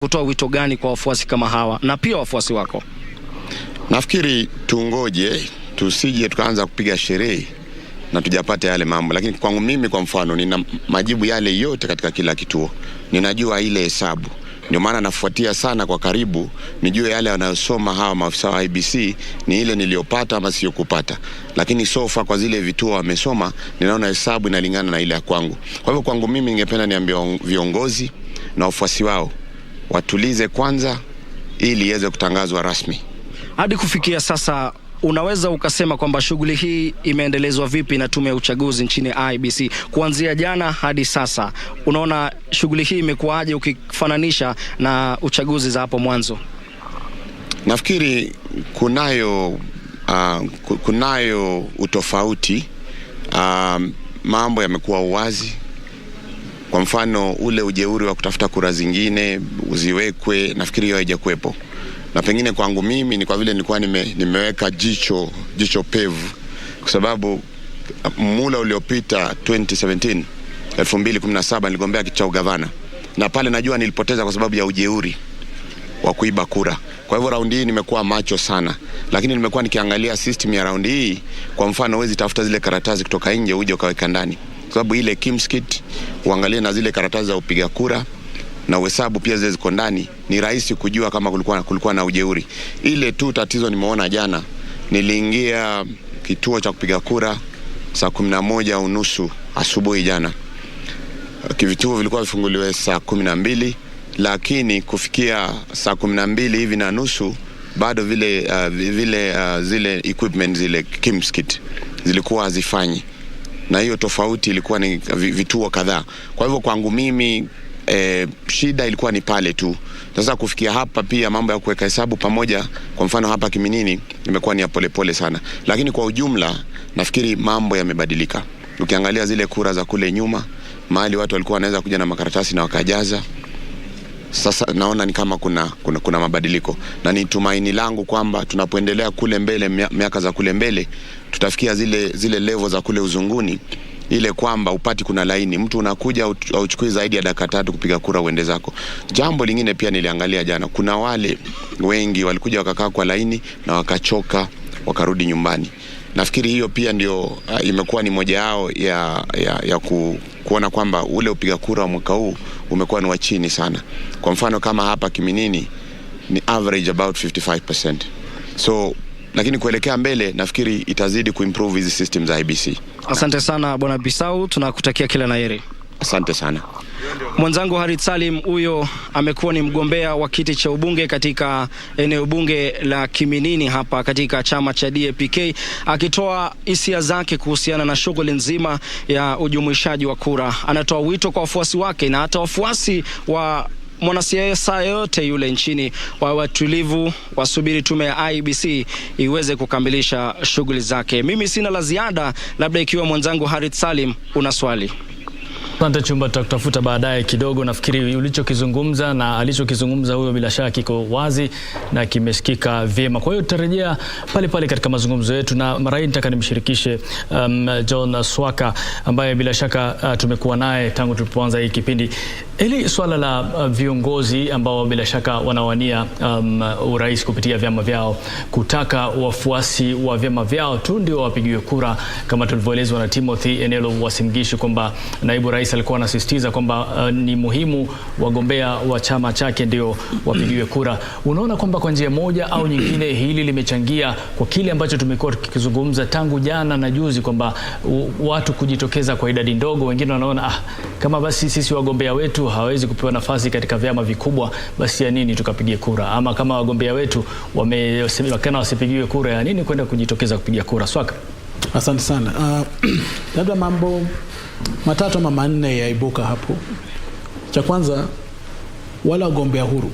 kutoa wito gani kwa wafuasi kama hawa na pia wafuasi wako? Nafikiri tungoje, tusije tukaanza kupiga sherehe na tujapata yale mambo. Lakini kwangu mimi, kwa mfano, nina majibu yale yote katika kila kituo. Ninajua ile hesabu. Ndio maana nafuatia sana kwa karibu, nijue yale wanayosoma hawa maafisa wa IBC ni ile niliyopata ama sio kupata. Lakini sofa kwa zile vituo wamesoma, ninaona hesabu inalingana na ile ya kwangu. Kwa hivyo kwangu mimi ningependa niambie viongozi na wafuasi wao watulize kwanza ili iweze kutangazwa rasmi. Hadi kufikia sasa, unaweza ukasema kwamba shughuli hii imeendelezwa vipi na tume ya uchaguzi nchini IBC kuanzia jana hadi sasa? Unaona shughuli hii imekuwaje ukifananisha na uchaguzi za hapo mwanzo? Nafikiri kunayo utofauti. Mambo yamekuwa uwazi. Kwa mfano, ule ujeuri wa kutafuta kura zingine uziwekwe, nafikiri hiyo haijakuwepo. Na pengine kwangu mimi ni kwa vile nilikuwa nimeweka jicho pevu, kwa sababu mula uliopita 2017 niligombea kiti cha ugavana, na pale najua nilipoteza kwa sababu ya ujeuri wa kuiba kura. Kwa hivyo raundi hii nimekuwa macho sana, lakini nimekuwa nikiangalia system ya raundi hii. Kwa mfano, huwezi tafuta zile karatasi kutoka nje uje ukaweka ndani, kwa sababu ile kimskit uangalie na zile karatasi za upiga kura na uhesabu pia zile ziko ndani, ni rahisi kujua kama kulikuwa na ujeuri. Ile tu tatizo nimeona jana, niliingia kituo cha kupiga kura saa 11:30 asubuhi jana. Kivituo vilikuwa vifunguliwe saa 12, lakini kufikia saa 12 hivi na nusu bado zile equipment zile kimskit zilikuwa hazifanyi, na hiyo tofauti ilikuwa ni vituo kadhaa. Kwa hivyo kwangu mimi shida ilikuwa ni pale tu. Sasa kufikia hapa pia mambo ya kuweka hesabu pamoja, kwa mfano hapa Kiminini, imekuwa ni ya polepole sana. Lakini kwa ujumla nafikiri mambo yamebadilika. Ukiangalia zile kura za kule nyuma, mahali watu walikuwa wanaweza kuja na makaratasi na wakajaza, sasa naona ni kama kuna mabadiliko, na ni tumaini langu kwamba tunapoendelea kule mbele, miaka za kule mbele, tutafikia zile level za kule uzunguni, ile kwamba upati kuna laini, mtu unakuja au uchukui zaidi ya dakika 3 kupiga kura uende zako. Jambo lingine pia niliangalia jana, kuna wale wengi walikuja wakakaa kwa laini na wakachoka wakarudi nyumbani. Nafikiri hiyo pia ndio imekuwa ni moja yao ya kuona kwamba ule upiga kura wa mwaka huu umekuwa ni wa chini sana. Kwa mfano kama hapa Kiminini ni average about 55%. So lakini kuelekea mbele nafikiri itazidi kuimprove hizi systems za IBC. Asante sana Bwana Bisau, tunakutakia kila la heri. Asante sana. Mwenzangu Harit Salim, huyo amekuwa ni mgombea wa kiti cha ubunge katika eneo bunge la Kiminini hapa katika chama cha DAPK, akitoa hisia zake kuhusiana na shughuli nzima ya ujumuishaji wa kura. Anatoa wito kwa wafuasi wake na hata wafuasi wa mwanasiasa yote yule nchini wa watulivu, wasubiri tume ya IBC iweze kukamilisha shughuli zake. Mimi sina la ziada, labda ikiwa mwenzangu Harit Salim una swali. Asante Chumba, tutakutafuta baadaye kidogo. Nafikiri ulichokizungumza na alichokizungumza huyo bila shaka kiko wazi na kimesikika vyema. Kwa hiyo tutarejea pale katika mazungumzo yetu, na mara hii nataka nimshirikishe John Swaka ambaye bila shaka tumekuwa naye tangu tulipoanza hii kipindi. Ili swala la viongozi ambao bila shaka wanawania urais kupitia vyama vyao kutaka wafuasi wa vyama vyao tu ndio wapigiwe kura, kama tulivyoelezwa na Timothy Enelo Wasingishu kwamba naibu rais alikuwa anasisitiza kwamba ni muhimu wagombea wa chama chake ndio wapigiwe kura. Unaona kwamba kwa njia moja au nyingine hili limechangia kwa kile ambacho tumekuwa tukizungumza tangu jana na juzi, kwamba watu kujitokeza kwa idadi ndogo? Wengine wanaona kama basi sisi wagombea wetu hawezi kupewa nafasi katika vyama vikubwa, basi ya nini tukapigie kura? Ama kama wagombea wetu wamesemekana wasipigiwe kura, ya nini kwenda kujitokeza kupigia kura? Swaka. Asante sana. Labda mambo matatu ama manne yaibuka hapo. Cha kwanza, wala wagombea huru,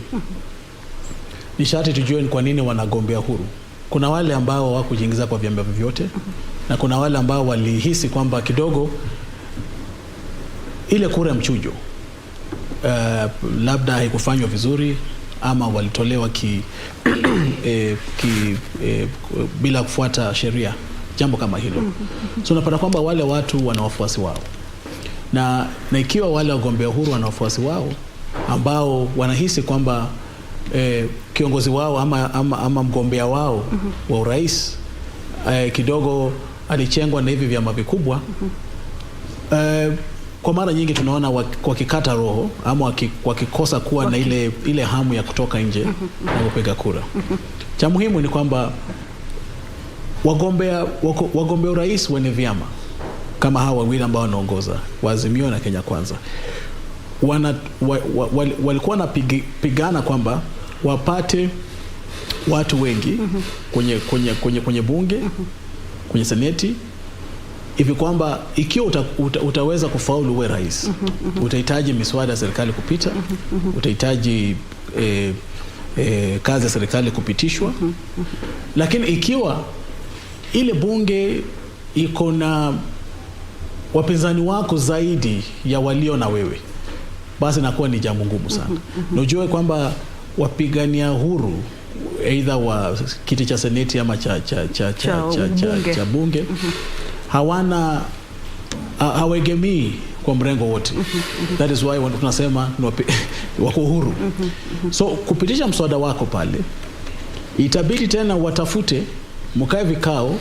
ni sharti tujue ni kwa nini wanagombea huru. Kuna wale ambao hawakujiingiza kwa vyama vyote, na kuna wale ambao walihisi kwamba kidogo ile kura ya mchujo labda haikufanywa vizuri, ama walitolewa bila kufuata sheria, jambo kama hilo. So unapata kwamba wale watu wana wafuasi wao, na ikiwa wale wagombea huru wana wafuasi wao, ambao wanahisi kwamba kiongozi wao ama mgombea wao wa urais kidogo alichengwa na hivi vyama vikubwa. Kwa mara nyingi tunaona wakikata roho ama wakikosa kuwa na ile hamu ya kutoka nje na kupiga kura. Cha muhimu ni kwamba wagombea urais wenye vyama kama hawa wawili ambao wanaongoza wa Azimio na Kenya Kwanza walikuwa wanapigana kwamba wapate watu wengi kwenye bunge, kwenye seneti, hivi kwamba ikiwa utaweza kufaulu uwe rais, utahitaji miswada ya serikali kupita, utahitaji kazi ya serikali kupitishwa. Lakini ikiwa ile bunge iko na wapinzani wako zaidi ya walio na wewe, basi inakuwa ni jambo ngumu sana. Unajua kwamba wapigania huru aidha wa kiti cha seneti ama cha bunge hawaegemii kwa mrengo wote. That is why tunasema wako huru. So kupitisha mswada wako pale, itabidi tena watafute, mkae vikao,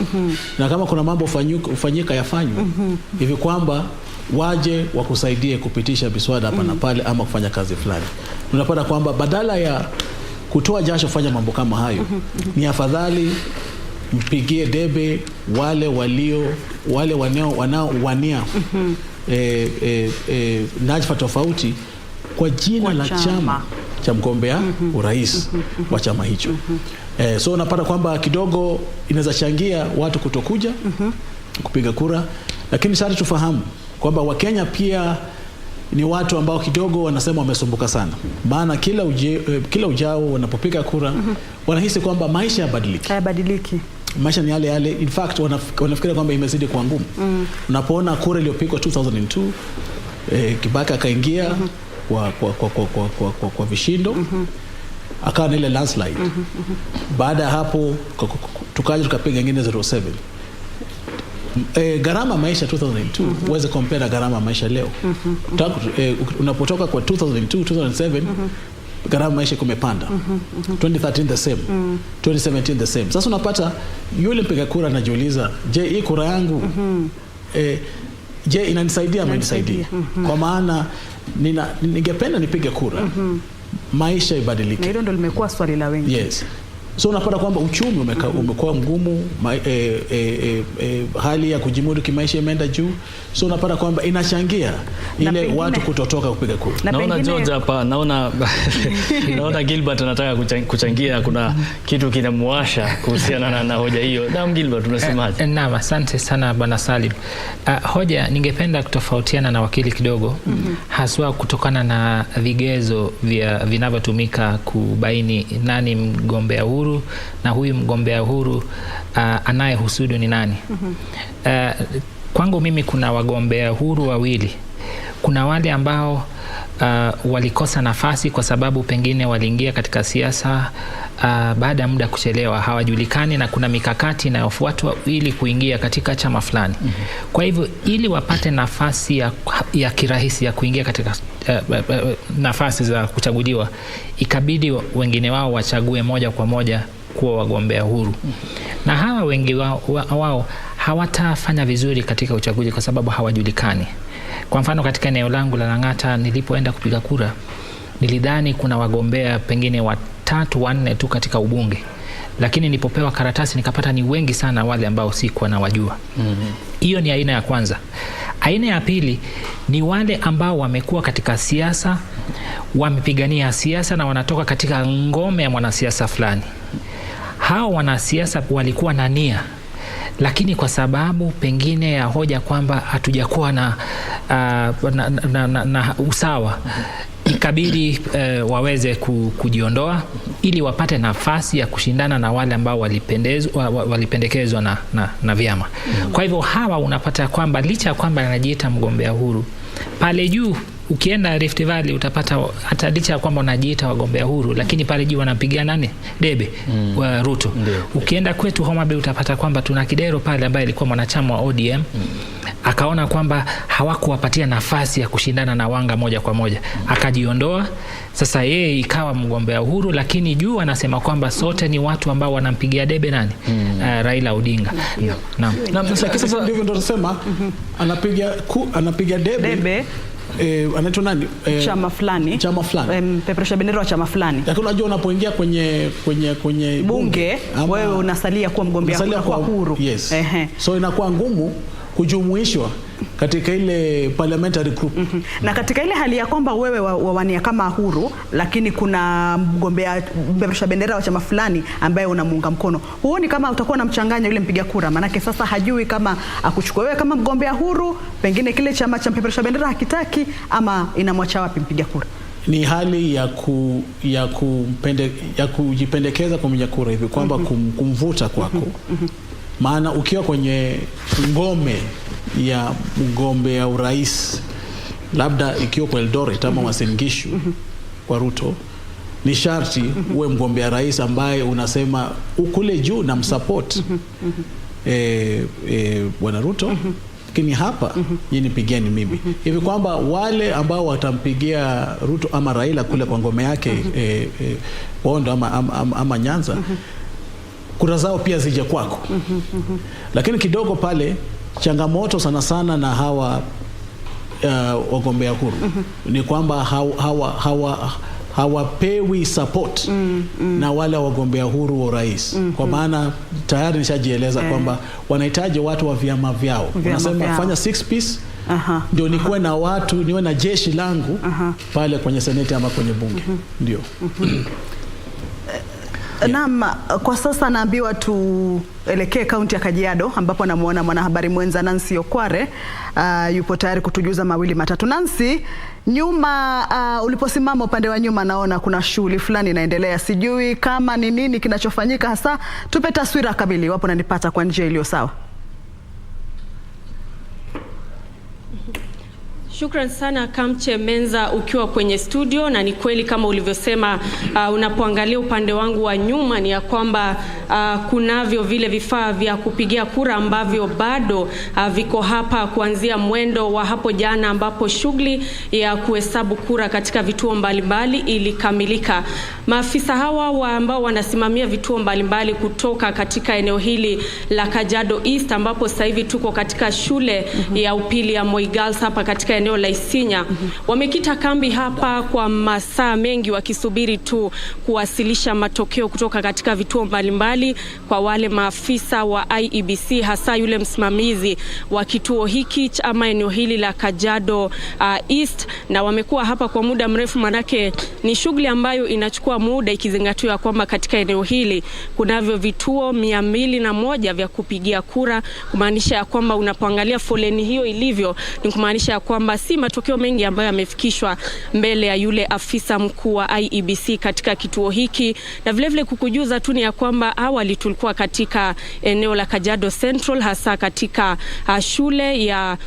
na kama kuna mambo ufanyika yafanywe, hivi kwamba waje wakusaidie kupitisha miswada hapa na pale ama kufanya kazi fulani. Tunapata kwamba badala ya kutoa jasho kufanya mambo kama hayo, ni afadhali mpigie debe wale wanaowania nyadhifa tofauti kwa jina la chama cha mgombea urais wa chama hicho. So unapata kwamba kidogo inaweza changia watu kutokuja kupiga kura, lakini sasa tufahamu kwamba Wakenya pia ni watu ambao kidogo wanasema wamesumbuka sana. Maana kila ujao wanapopiga kura wanahisi kwamba maisha hayabadiliki. Maisha ni yale yale. In fact wanafikiri kwamba imezidi kuwa ngumu. Unapoona kura iliyopigwa 2002, Kibaki akaingia kwa vishindo, akawa na ile landslide. Baada ya hapo tukapiga nyingine 07. Gharama maisha 2002 uweze compare na gharama maisha leo. Unapotoka kwa 2002 2007 gharama maisha kumepanda. 2013 the same. 2017 the same. Sasa unapata yule mpiga kura anajiuliza, je, hii kura yangu je inanisaidia ama inisaidie? Kwa maana ningependa nipige kura maisha ibadilike. Na hilo ndio limekuwa swali la wengi. Yes. So unapata kwamba uchumi umekuwa mgumu, hali ya kujimudu kimaisha imeenda juu. So unapata kwamba inachangia ile watu kutotoka kupiga kura. Naona George hapa, naona Gilbert anataka kuchangia, kuna kitu kinamwasha kuhusiana na hoja hiyo. Naam Gilbert, unasemaje? Naam, asante sana Bwana Salim. Hoja ningependa kutofautiana na wakili kidogo, haswa kutokana na vigezo vinavyotumika kubaini nani mgombea huru na huyu mgombea huru anayehusudu ni nani. Kwangu mimi kuna wagombea huru wawili. Kuna wale ambao walikosa nafasi kwa sababu pengine waliingia katika siasa baada ya muda kuchelewa, hawajulikani, na kuna mikakati inayofuatwa ili kuingia katika chama fulani. Kwa hivyo ili wapate nafasi ya kirahisi ya kuingia katika nafasi za kuchaguliwa, ikabidi wengine wao wachague moja kwa moja kuwa wagombea huru. Na hawa wengi wao hawatafanya vizuri katika uchaguzi kwa sababu hawajulikani. Kwa mfano katika eneo langu la Lang'ata, nilipoenda kupiga kura, nilidhani kuna wagombea pengine 3 4 tu katika ubunge, lakini nilipopewa karatasi nikapata ni wengi sana wale ambao sikuwa na wajua. Hiyo ni aina ya kwanza. Aina ya pili ni wale ambao wamekuwa katika siasa, wamepigania siasa na wanatoka katika ngome ya mwanasiasa fulani. Hao wanasiasa walikuwa na nia, lakini kwa sababu pengine ya hoja kwamba hatujakuwa na usawa, ikabidi waweze kujiondoa ili wapate nafasi ya kushindana na wale ambao walipendekezwa na vyama. Kwa hivyo hawa unapata kwamba licha ya kwamba anajiita mgombea huru, pale juu Ukienda Rift Valley utapata hata licha ya kwamba wanajiita wagombea huru, lakini pale juu wanapigia nani? Debe wa Ruto. Ukienda kwetu Homa Bay utapata kwamba tuna Kidero pale ambaye alikuwa mwanachama wa ODM. Akaona kwamba hawakuwapatia nafasi ya kushindana na Wanga moja kwa moja, akajiondoa. Sasa yeye ikawa mgombea huru, lakini juu anasema kwamba sote ni watu ambao wanampigia debe nani? Raila Odinga. Naam. Sasa ndivyo ndo tunasema anapiga debe. Anaitwa nani? Chama fulani. Peperusha bendera wa chama fulani. Lakini unajua unapoingia kwenye bunge, wewe unasalia kuwa mgombea huru. Yes. So inakuwa ngumu kujumuishwa katika ile parliamentary group. Na katika ile hali ya kwamba wewe wawania kama huru, lakini kuna mgombea peperusha bendera wa chama fulani ambaye unamuunga mkono, huoni kama utakuwa na mchanganya yule mpiga kura? Manake sasa hajui kama akuchukua wewe kama mgombea huru, pengine kile chama cha peperusha bendera hakitaki, ama inamwacha wapi mpiga kura? Ni hali ya kujipendekeza kwa mpiga kura hivi kwamba kumvuta kwako. Maana ukiwa kwenye ngome ya mgombea urais, labda ikiwa kwa Eldoret ama Uasin Gishu kwa Ruto, ni sharti uwe mgombea rais ambaye unasema ukule juu na msupport bwana Ruto. Lakini hapa yini pigeni mimi. Hivi kwamba wale ambao watampigia Ruto ama Raila kule kwa ngome yake Bondo ama Nyanza, kura zao pia zije kwako. Lakini kidogo pale changamoto sana na hawa wagombea huru ni kwamba hawapewi support na wale wagombea huru wa rais. Kwa maana tayari nishajieleza kwamba wanahitaji watu wa vyama vyao. Wanasema fanya 6 piece ndio niwe na watu, niwe na jeshi langu pale kwenye seneti ama kwenye bunge. Ndio. Naam, kwa sasa naambiwa tuelekee kaunti ya Kajiado ambapo namuona mwanahabari mwenza Nancy Okware yupo tayari kutujuza mawili matatu. Nancy, nyuma uliposimama upande wa nyuma naona kuna shughuli fulani inaendelea. Sijui kama ni nini kinachofanyika hasa. Tupe taswira kamili wapo nanipata kwa njia iliyo sawa. Shukran sana Kamche Menza ukiwa kwenye studio, na ni kweli kama ulivyosema, unapoangalia upande wangu wa nyuma ni ya kwamba kunavyo vile vifaa vya kupigia kura ambavyo bado viko hapa kuanzia mwendo wa hapo jana ambapo shughuli ya kuhesabu kura katika vituo mbalimbali ilikamilika. Maafisa hawa ambao wanasimamia vituo mbalimbali kutoka katika eneo hili la Kajiado East ambapo sasa hivi tuko katika shule ya upili ya Moi Girls hapa katika eneo la Isinya, wamekita kambi hapa kwa masaa mengi wakisubiri tu kuwasilisha matokeo kutoka katika vituo mbalimbali kwa wale maafisa wa IEBC, hasa yule msimamizi wa kituo hiki ama eneo hili la Kajiado East. Na wamekuwa hapa kwa muda mrefu, manake ni shughuli ambayo inachukua muda ikizingatiwa kwamba katika eneo hili kunavyo vituo 201 vya kupigia kura, kumaanisha ya kwamba unapoangalia foleni hiyo ilivyo ni kumaanisha ya kwamba si matokeo mengi ambayo yamefikishwa mbele ya yule afisa mkuu wa IEBC katika kituo hiki. Na vile vile kukujuza tu ni ya kwamba awali tulikuwa katika eneo la Kajiado Central, hasa katika shule ya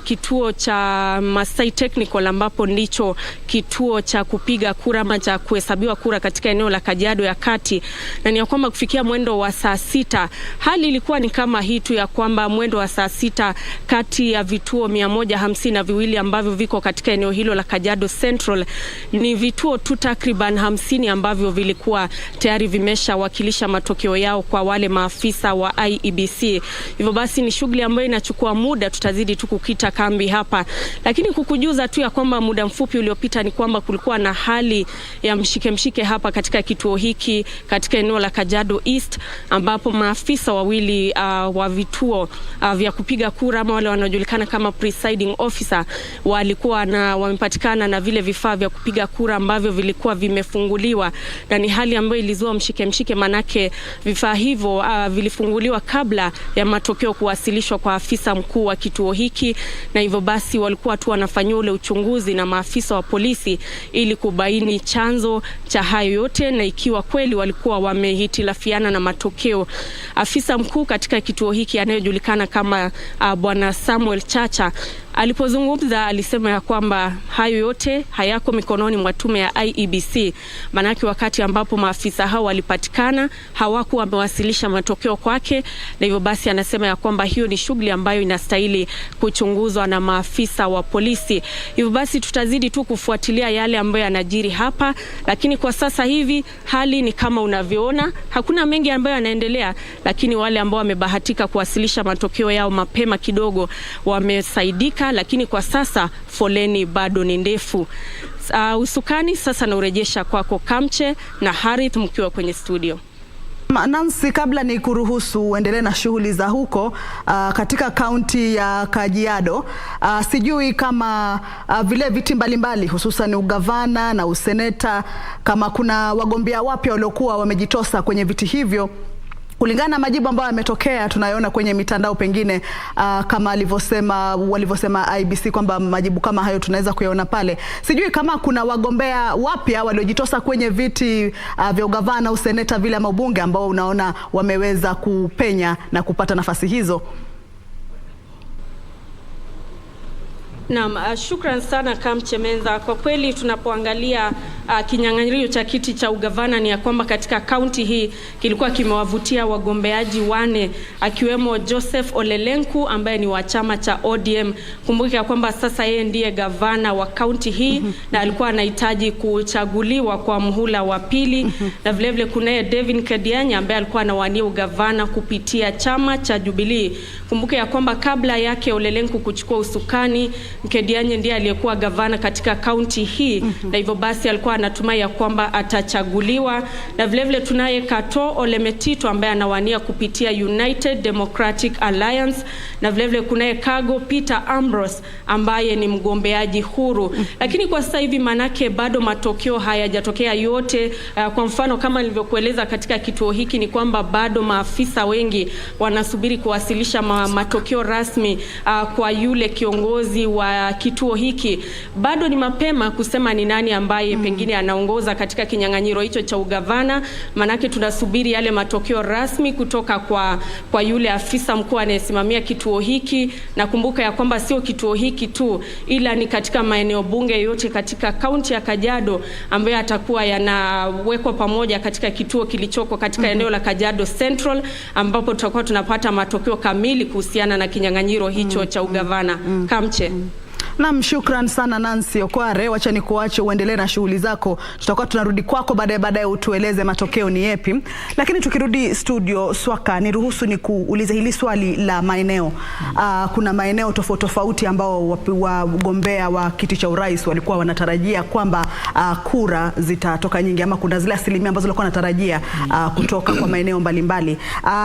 kituo cha Masai Technical ambapo ndicho kituo cha kupiga kura ama cha kuhesabiwa kura katika eneo la Kajiado ya kati. Na ni ya kwamba kufikia mwendo wa saa 6 hali ilikuwa ni kama hii tu, ya kwamba mwendo wa saa 6 kati ya vituo 152 ambavyo viko katika eneo hilo la Kajiado Central ni vituo tu takriban 50 ambavyo vilikuwa tayari vimeshawakilisha matokeo yao kwa wale maafisa wa IEBC. Hivyo basi ni shughuli ambayo inachukua muda, tutazidi tu kukita kambi hapa. Lakini kukujuza tu ya kwamba muda mfupi uliopita ni kwamba kulikuwa na hali ya mshike hapa katika kituo hiki katika eneo la Kajiado East, ambapo maafisa wawili wa vituo vya kupiga kura ama wale wanaojulikana kama presiding officer walikuwa wamepatikana na vile vifaa vya kupiga kura ambavyo vilikuwa vimefunguliwa, na ni hali ambayo ilizua mshike manake vifaa hivyo vilifunguliwa kabla ya matokeo kuwasilishwa kwa afisa mkuu wa kituo hiki, na hivyo basi walikuwa tu wanafanyia ule uchunguzi na maafisa wa polisi ili kubaini chanzo cha hayo yote na ikiwa kweli walikuwa wamehitilafiana na matokeo. Afisa mkuu katika kituo hiki anayejulikana kama Bwana Samuel Chacha Alipozungumza alisema ya kwamba hayo yote hayako mikononi mwa tume ya IEBC, manake wakati ambapo maafisa hao walipatikana hawakuwa wamewasilisha matokeo kwake, na hivyo basi anasema ya kwamba hiyo ni shughuli ambayo inastahili kuchunguzwa na maafisa wa polisi. Hivyo basi tutazidi tu kufuatilia yale ambayo yanajiri hapa, lakini kwa sasa hivi hali ni kama unavyoona, hakuna mengi ambayo yanaendelea, lakini wale ambao wamebahatika kuwasilisha matokeo yao mapema kidogo wamesaidika, lakini kwa sasa foleni bado ni ndefu. Usukani sasa naurejesha kwako Kamche na Harith mkiwa kwenye studio. Nancy, kabla ni kuruhusu uendelee na shughuli za huko katika kaunti ya Kajiado, sijui kama vile viti mbalimbali hususan ugavana na useneta, kama kuna wagombea wapya waliokuwa wamejitosa kwenye viti hivyo. Kulingana na majibu ambayo yametokea tunayoona kwenye mitandao, pengine kama walivyosema IEBC kwamba majibu kama hayo tunaweza kuyaona pale. Sijui kama kuna wagombea wapya waliojitosa kwenye viti vya ugavana, useneta, vile ama ubunge ambao unaona wameweza kupenya na kupata nafasi hizo. Naam, shukran sana Kamche Menza. Kwa kweli tunapoangalia kinyang'anyiro cha kiti cha ugavana ni ya kwamba katika kaunti hii kilikuwa kimewavutia wagombeaji 4 akiwemo Joseph Olelenku ambaye ni wa chama cha ODM. Kumbuka ya kwamba sasa yeye ndiye gavana wa kaunti hii na alikuwa anahitaji kuchaguliwa kwa muhula wa pili. Na vile vile kunaye Devin Kedianya ambaye alikuwa anawania ugavana kupitia chama cha Jubilee. Kumbuka ya kwamba kabla yake Olelenku kuchukua usukani, Kedianya ndiye aliyekuwa gavana katika kaunti hii, na hivyo basi alikuwa anatumai ya kwamba atachaguliwa. Na vile vile tunaye Kato Olemetito ambaye anawania kupitia United Democratic Alliance, na vile vile kunaye Kago Peter Ambrose ambaye ni mgombeaji huru. Lakini kwa sasa hivi manake bado matokeo hayajatokea yote. Kwa mfano kama nilivyokueleza katika kituo hiki ni kwamba bado maafisa wengi wanasubiri kuwasilisha matokeo rasmi kwa yule kiongozi wa kituo hiki. Bado ni mapema kusema ni nani ambaye pengine anaongoza katika kinyang'anyiro hicho cha ugavana, manake tunasubiri yale matokeo rasmi kutoka kwa yule afisa mkuu anayesimamia kituo hiki. Na kumbuka ya kwamba sio kituo hiki tu, ila ni katika maeneo bunge yote katika kaunti ya Kajiado ambayo atakuwa yanawekwa pamoja katika kituo kilichoko katika eneo la Kajiado Central, ambapo tutakuwa tunapata matokeo kamili kuhusiana na kinyang'anyiro hicho cha ugavana. Kamche. Naam, shukran sana Nancy Okware. Wacha nikuache uendelee na shughuli zako. Tutakuwa tunarudi kwako baadaye utueleze matokeo ni yapi. Lakini tukirudi studio, Swaka, niruhusu nikuulize hili swali la maeneo. Kuna maeneo tofauti ambao wagombea wa kiti cha urais walikuwa wanatarajia kwamba kura zitatoka nyingi, ama kuna zile asilimia ambazo walikuwa wanatarajia kutoka kwa maeneo mbalimbali.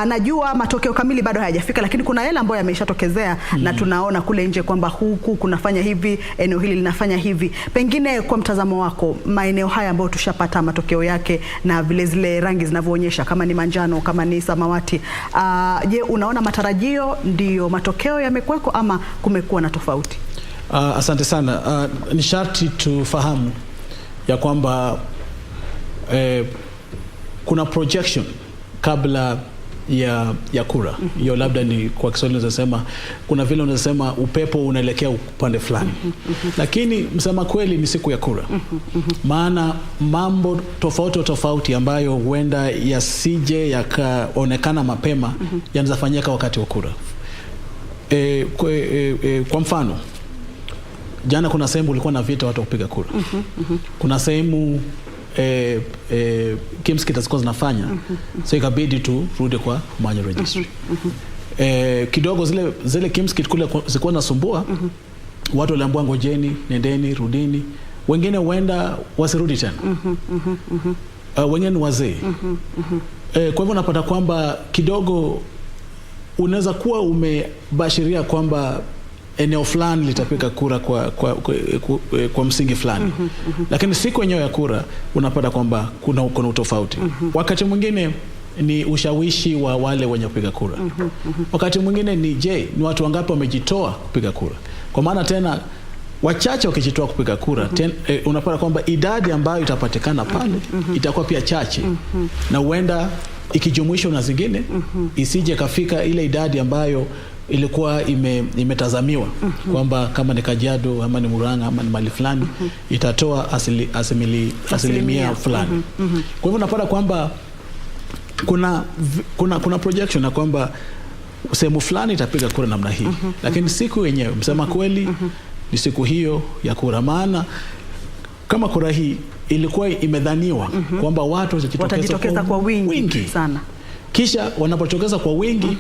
Najua matokeo kamili bado hayajafika, lakini kuna yale ambayo yameshatokezea na tunaona kule nje kwamba huku kunafanya hivi, eneo hili linafanya hivi. Pengine kwa mtazamo wako, maeneo haya ambayo tushapata matokeo yake na vile zile rangi zinavyoonyesha, kama ni manjano, kama ni samawati, je, unaona matarajio ndio matokeo yamekuweko ama kumekuwa na tofauti? Asante sana. Ni sharti tufahamu ya kwamba kuna projection kabla ya kura. Hiyo labda ni kwa Kiswahili unasema, kuna vile unasema upepo unaelekea upande fulani. Lakini msema kweli ni siku ya kura. Maana mambo tofauti ambayo huenda yasije yakaonekana mapema yanaweza fanyika wakati wa kura. Kwa mfano, jana kuna sehemu ulikuwa na vita watu kupiga kura. Kuna sehemu KIMS zilikuwa zinafanya, so ikabidi tu rudi kwa manual registry. Kidogo zile KIMS kule zilikuwa nasumbua, watu waliambiwa ngojeni, nendeni, rudini. Wengine huenda wasirudi tena. Wengine ni wazee. Kwa hivyo unapata kwamba kidogo unaweza kuwa umebashiria kwamba eneo fulani litapiga kura kwa msingi fulani. Lakini siku yenyewe ya kura unapata kwamba kuna utofauti. Wakati mwingine ni ushawishi wa wale wenye kupiga kura. Wakati mwingine ni watu wangapi wamejitoa kupiga kura. Kwa maana tena wachache wakijitoa kupiga kura, unapata kwamba idadi ambayo itapatikana pale itakuwa pia chache. Na huenda ikijumuishwa na zingine isije kafika ile idadi ambayo ilikuwa imetazamiwa kwamba kama ni Kajiado ama ni Murang'a ama ni mali fulani itatoa asilimia fulani. Kwa hivyo unapata kwamba kuna projection na kwamba sehemu fulani itapiga kura namna hii. Lakini siku yenyewe msema kweli ni siku hiyo ya kura, maana kama kura hii ilikuwa imedhaniwa kwamba watu watajitokeza kwa wingi sana. Kisha wanapotokeza kwa wingi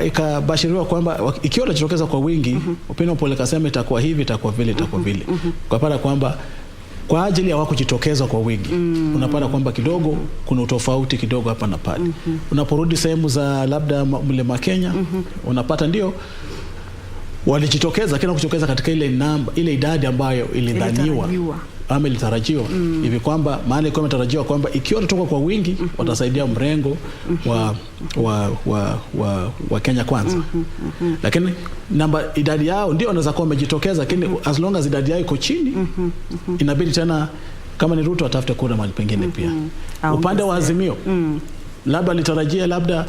ikabashiriwa kwamba ikiwa watajitokeza kwa wingi Opinia Pole kasema itakuwa hivi, itakuwa vile, itakuwa vile. Ukapata kwamba kwa ajili ya wako jitokeza kwa wingi unapata kwamba kidogo kuna utofauti kidogo hapa na pale. Unaporudi sehemu za labda Mlima Kenya unapata ndio walijitokeza, lakini kujitokeza katika ile idadi ambayo ilidhaniwa ama ilitarajiwa hivi kwamba maana ilikuwa imetarajiwa kwamba ikiwa watatoka kwa wingi watasaidia mrengo wa Kenya Kwanza. Lakini idadi yao ndio wanaweza kuwa wamejitokeza, lakini as long as idadi yao iko chini inabidi tena kama ni Ruto atafute kura mahali pengine pia. Upande wa Azimio labda alitarajia labda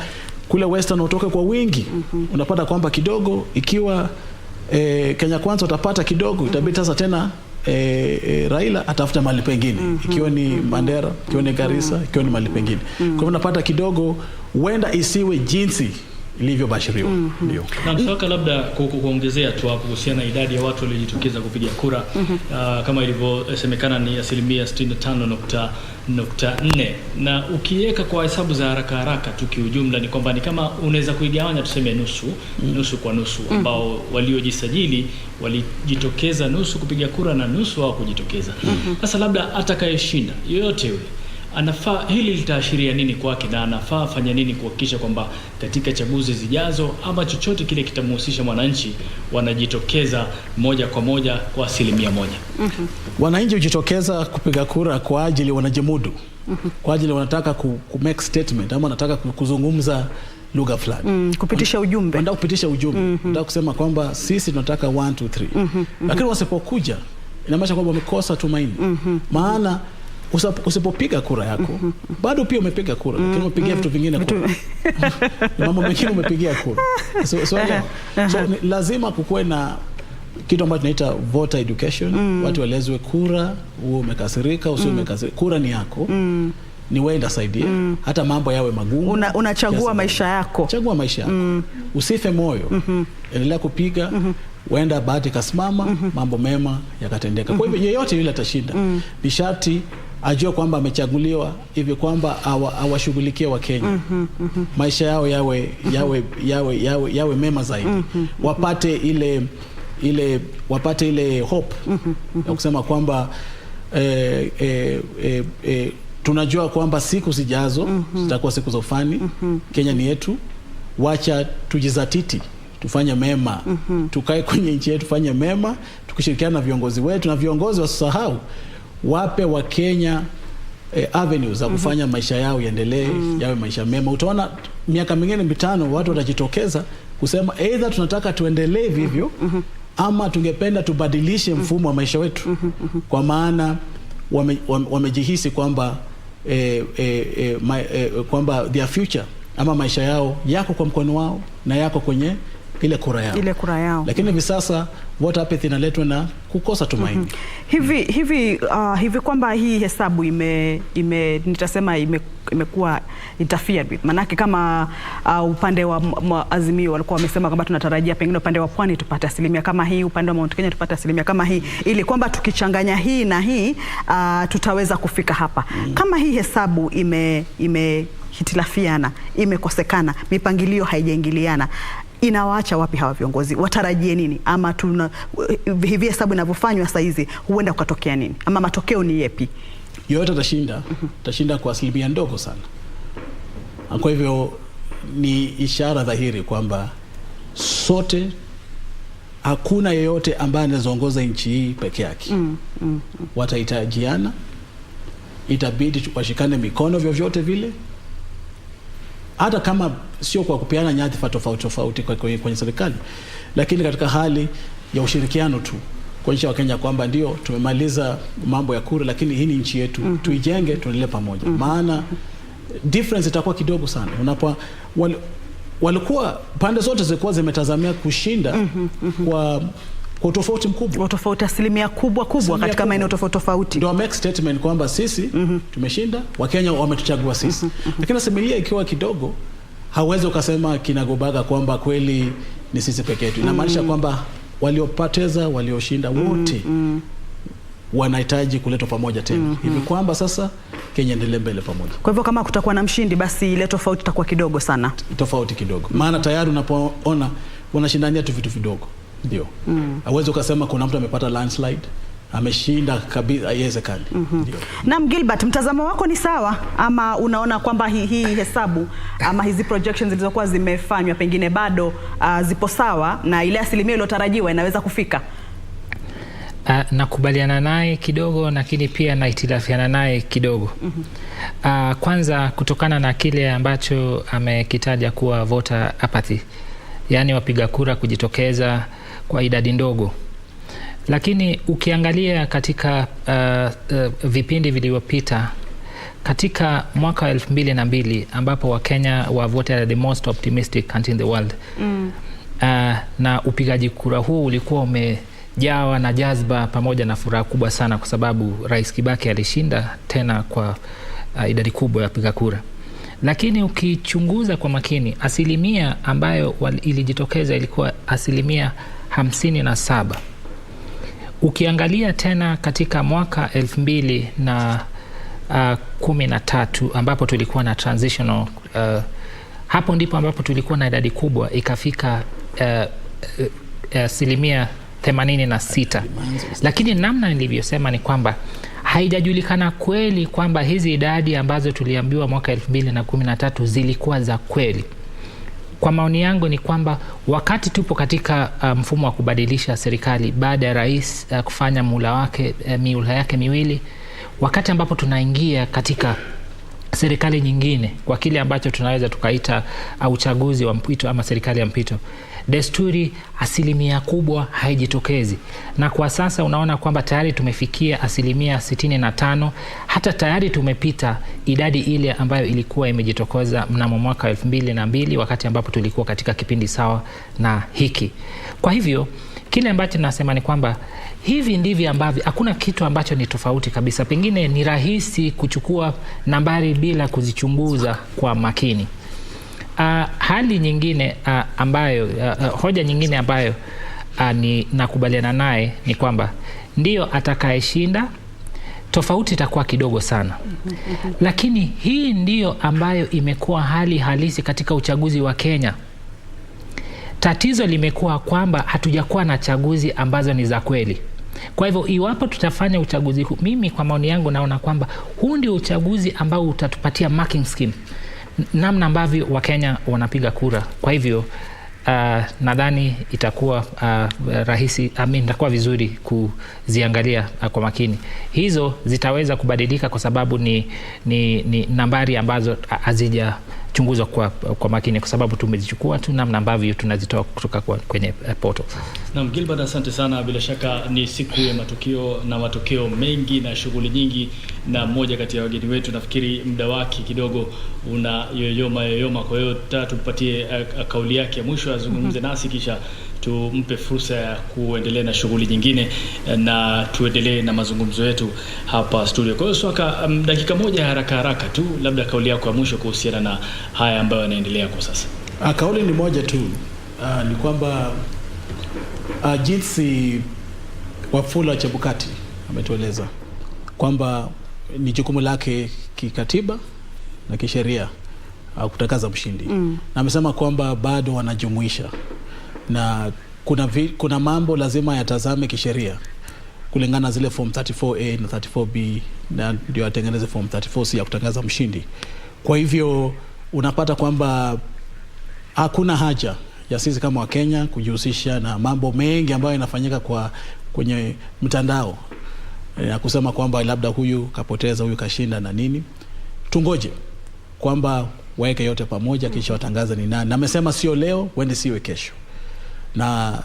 kule Western utoke kwa wingi, unapata kwamba kidogo ikiwa Kenya Kwanza utapata kidogo, itabidi sasa tena Raila atafuta mahali pengine, ikiwa ni Mandera, ikiwa ni Garissa, ikiwa ni mahali pengine. Kwa hivyo unapata kidogo huenda isiwe jinsi ilivyobashiriwa. Ndio. Na nataka labda kuongezea tu hapo kuhusiana na idadi ya watu waliojitokeza kupiga kura kama ilivyosemekana ni 65.4, na ukiweka kwa hesabu za haraka tu kiujumla ni kwamba ni kama unaweza kuigawanya tuseme nusu kwa nusu, ambao waliojisajili walijitokeza nusu kupiga kura na nusu hao kujitokeza. Sasa labda atakayeshinda yoyote yule anafaa, hili litaashiria nini kwake, na anafaa fanya nini kuhakikisha kwamba katika chaguzi zijazo ama chochote kile kitamhusisha mwananchi wanajitokeza moja kwa moja kwa 100%? Wananchi hujitokeza kupiga kura kwa ajili wanajimudu, kwa ajili wanataka ku make statement ama wanataka kuzungumza lugha fulani, kupitisha ujumbe. Wanataka kupitisha ujumbe, wanataka kusema kwamba sisi tunataka 1 2 3. Lakini wasipokuja inamaanisha kwamba wamekosa tumaini. Maana usipopiga kura yako bado pia umepiga kura, lakini umepigia vitu vingine kura. Mambo mengine umepigia kura. So lazima kukuwe na kitu ambacho tunaita voter education. Watu waelezwe kura, uwe umekasirika, usiwe umekasirika, kura ni yako. Ni wewe ndasaidia. Hata mambo yawe magumu. Unachagua maisha yako. Chagua maisha yako. Usife moyo. Endelea kupiga. Wenda bahati kasimama, mambo mema yakatendeka. Kwa hivyo yeyote yule atashinda. Ni sharti ajue kwamba amechaguliwa hivi kwamba awashughulikie wa Kenya. Maisha yao yawe mema zaidi. Wapate ile hope ya kusema kwamba tunajua kwamba siku zijazo zitakuwa siku za ufani. Kenya ni yetu. Wacha tujizatiti, tufanye mema. Tukae kwenye nchi yetu, tufanye mema, tukishirikiana na viongozi wetu, na viongozi wasisahau wape wa Kenya avenues za kufanya maisha yao yaendelee, yawe maisha mema. Utaona miaka mingine mitano watu watajitokeza kusema either tunataka tuendelee vivyo ama tungependa tubadilishe mfumo wa maisha wetu. Kwa maana wamejihisi kwamba kwamba their future ama maisha yao yako kwa mkono wao na yako kwenye ile kura yao. Lakini hivi sasa voter apathy inaletwa na kukosa tumaini. Hivi kwamba hii hesabu nitasema imekuwa interfered with. Manake kama upande wa Azimio walikuwa wamesema kwamba tunatarajia pengine upande wa Pwani tupate asilimia kama hii, upande wa Mount Kenya tupate asilimia kama hii, ili kwamba tukichanganya hii na hii tutaweza kufika hapa. Kama hii hesabu hitilafiana, imekosekana, mipangilio haijaingiliana, inawaacha wapi hawa viongozi? Watarajie nini? Ama hivi hesabu inavyofanywa sasa hizi huenda kukatokea nini? Ama matokeo ni yepi? Yote tashinda kwa asilimia ndogo sana. Kwa hivyo ni ishara dhahiri kwamba sote, hakuna yeyote ambaye anaongoza nchi hii peke yake. Watahitajiana, itabidi washikane mikono vyovyote vile. Hata kama sio kwa kupeana nyadhifa tofauti kwenye serikali, lakini katika hali ya ushirikiano tu kuonyesha Wakenya kwamba ndio tumemaliza mambo ya kura, lakini hii ni nchi yetu, tuijenge, tuendelee pamoja. Maana difference itakuwa kidogo sana walikuwa pande zote zilikuwa zimetazamia kushinda kwa utofauti mkubwa. Utofauti asilimia kubwa katika maeneo tofauti. Ndio make statement kwamba sisi tumeshinda, Wakenya wametuchagua sisi. Lakini asilimia ikiwa kidogo, hauwezi ukasema kinagobaga kwamba kweli ni sisi peke yetu. Inamaanisha kwamba waliopoteza, walioshinda wote wanahitaji kuletwa pamoja tena. Hivi kwamba sasa Kenya endelee mbele pamoja. Kwa hivyo kama kutakuwa na mshindi, basi ile tofauti itakuwa kidogo sana. Tofauti kidogo. Maana tayari unapoona wanashindania tu vitu vidogo. Ndio. Hauwezi ukasema kuna mtu amepata landslide, ameshinda kabisa, haiwezekani. Ndio. Na Gilbert, mtazamo wako ni sawa ama unaona kwamba hii hesabu ama hizi projections zilizokuwa zimefanywa pengine bado zipo sawa na ile asilimia iliyotarajiwa inaweza kufika? Nakubaliana naye kidogo, lakini pia naitilafiana naye kidogo. Kwanza kutokana na kile ambacho amekitaja kuwa voter apathy, yani wapiga kura kujitokeza kwa idadi ndogo. Lakini ukiangalia katika vipindi vilivyopita, katika mwaka wa 2002 ambapo Wakenya wa voted the most optimistic country in the world, na upigaji kura huu ulikuwa umejawa na jazba pamoja na furaha kubwa sana, kwa sababu Rais Kibaki alishinda tena kwa idadi kubwa ya wapiga kura. Lakini ukichunguza kwa makini, asilimia ambayo ilijitokeza ilikuwa asilimia 57. Ukiangalia tena katika mwaka 2013 ambapo tulikuwa na transitional, hapo ndipo ambapo tulikuwa na idadi kubwa, ikafika asilimia 86. Lakini namna nilivyosema ni kwamba haijajulikana kweli kwamba hizi idadi ambazo tuliambiwa mwaka 2013 zilikuwa za kweli. Kwa maoni yangu ni kwamba wakati tupo katika mfumo wa kubadilisha serikali baada ya rais kufanya miula yake miwili, wakati ambapo tunaingia katika serikali nyingine kwa kile ambacho tunaweza tukaita uchaguzi wa mpito ama serikali ya mpito, desturi asilimia kubwa haijitokezi. Na kwa sasa unaona kwamba tayari tumefikia asilimia 65, hata tayari tumepita idadi ile ambayo ilikuwa imejitokeza mnamo mwaka 2002 wakati ambapo tulikuwa katika kipindi sawa na hiki. Kwa hivyo kile ambacho nasema ni kwamba hivi ndivyo ambavyo hakuna kitu ambacho ni tofauti kabisa. Pengine ni rahisi kuchukua nambari bila kuzichunguza kwa makini. Hali nyingine hoja nyingine ambayo ni nakubaliana naye ni kwamba ndio atakayeshinda, tofauti itakuwa kidogo sana. Lakini hii ndio ambayo imekuwa hali halisi katika uchaguzi wa Kenya. Tatizo limekuwa kwamba hatujakuwa na chaguzi ambazo ni za kweli. Kwa hivyo iwapo tutafanya uchaguzi huu, mimi kwa maoni yangu naona kwamba huu ndio uchaguzi ambao utatupatia marking scheme, namna ambavyo Wakenya wanapiga kura. Kwa hivyo nadhani itakuwa rahisi, itakuwa vizuri kuziangalia kwa makini. Hizo zitaweza kubadilika kwa sababu ni nambari ambazo hazijachunguzwa kwa makini, kwa sababu tumezichukua tu namna ambavyo tunazitoa kutoka kwenye portal. Na Gilbert, asante sana. Bila shaka ni siku ya matukio na matokeo mengi na shughuli nyingi, na mmoja kati ya wageni wetu nafikiri muda wake kidogo una yoyoma. Kwa hiyo tupatie kauli yake ya mwisho, azungumze nasi, kisha tumpe fursa ya kuendelea na shughuli nyingine na tuendelee na mazungumzo yetu hapa studio. Kwa hiyo Swaka, dakika moja haraka tu, labda kauli yako ya mwisho kuhusiana na haya ambayo yanaendelea kwa sasa. Kauli ni moja tu, ni kwamba jinsi Wafula Chebukati ametueleza kwamba ni jukumu lake kikatiba na kisheria kutangaza mshindi. Na amesema kwamba bado wanajumuisha na kuna mambo lazima yatazame kisheria kulingana na zile form 34A na 34B, na ndio atengeneze form 34C ya kutangaza mshindi. Kwa hivyo unapata kwamba hakuna haja ya sisi kama Wakenya kujihusisha na mambo mengi ambayo yanafanyika kwenye mtandao na kusema kwamba labda huyu kapoteza, huyu kashinda na nini. Tungoje kwamba waeke yote pamoja kisha watangaza ni nani. Na amesema sio leo, wende siwe kesho. Na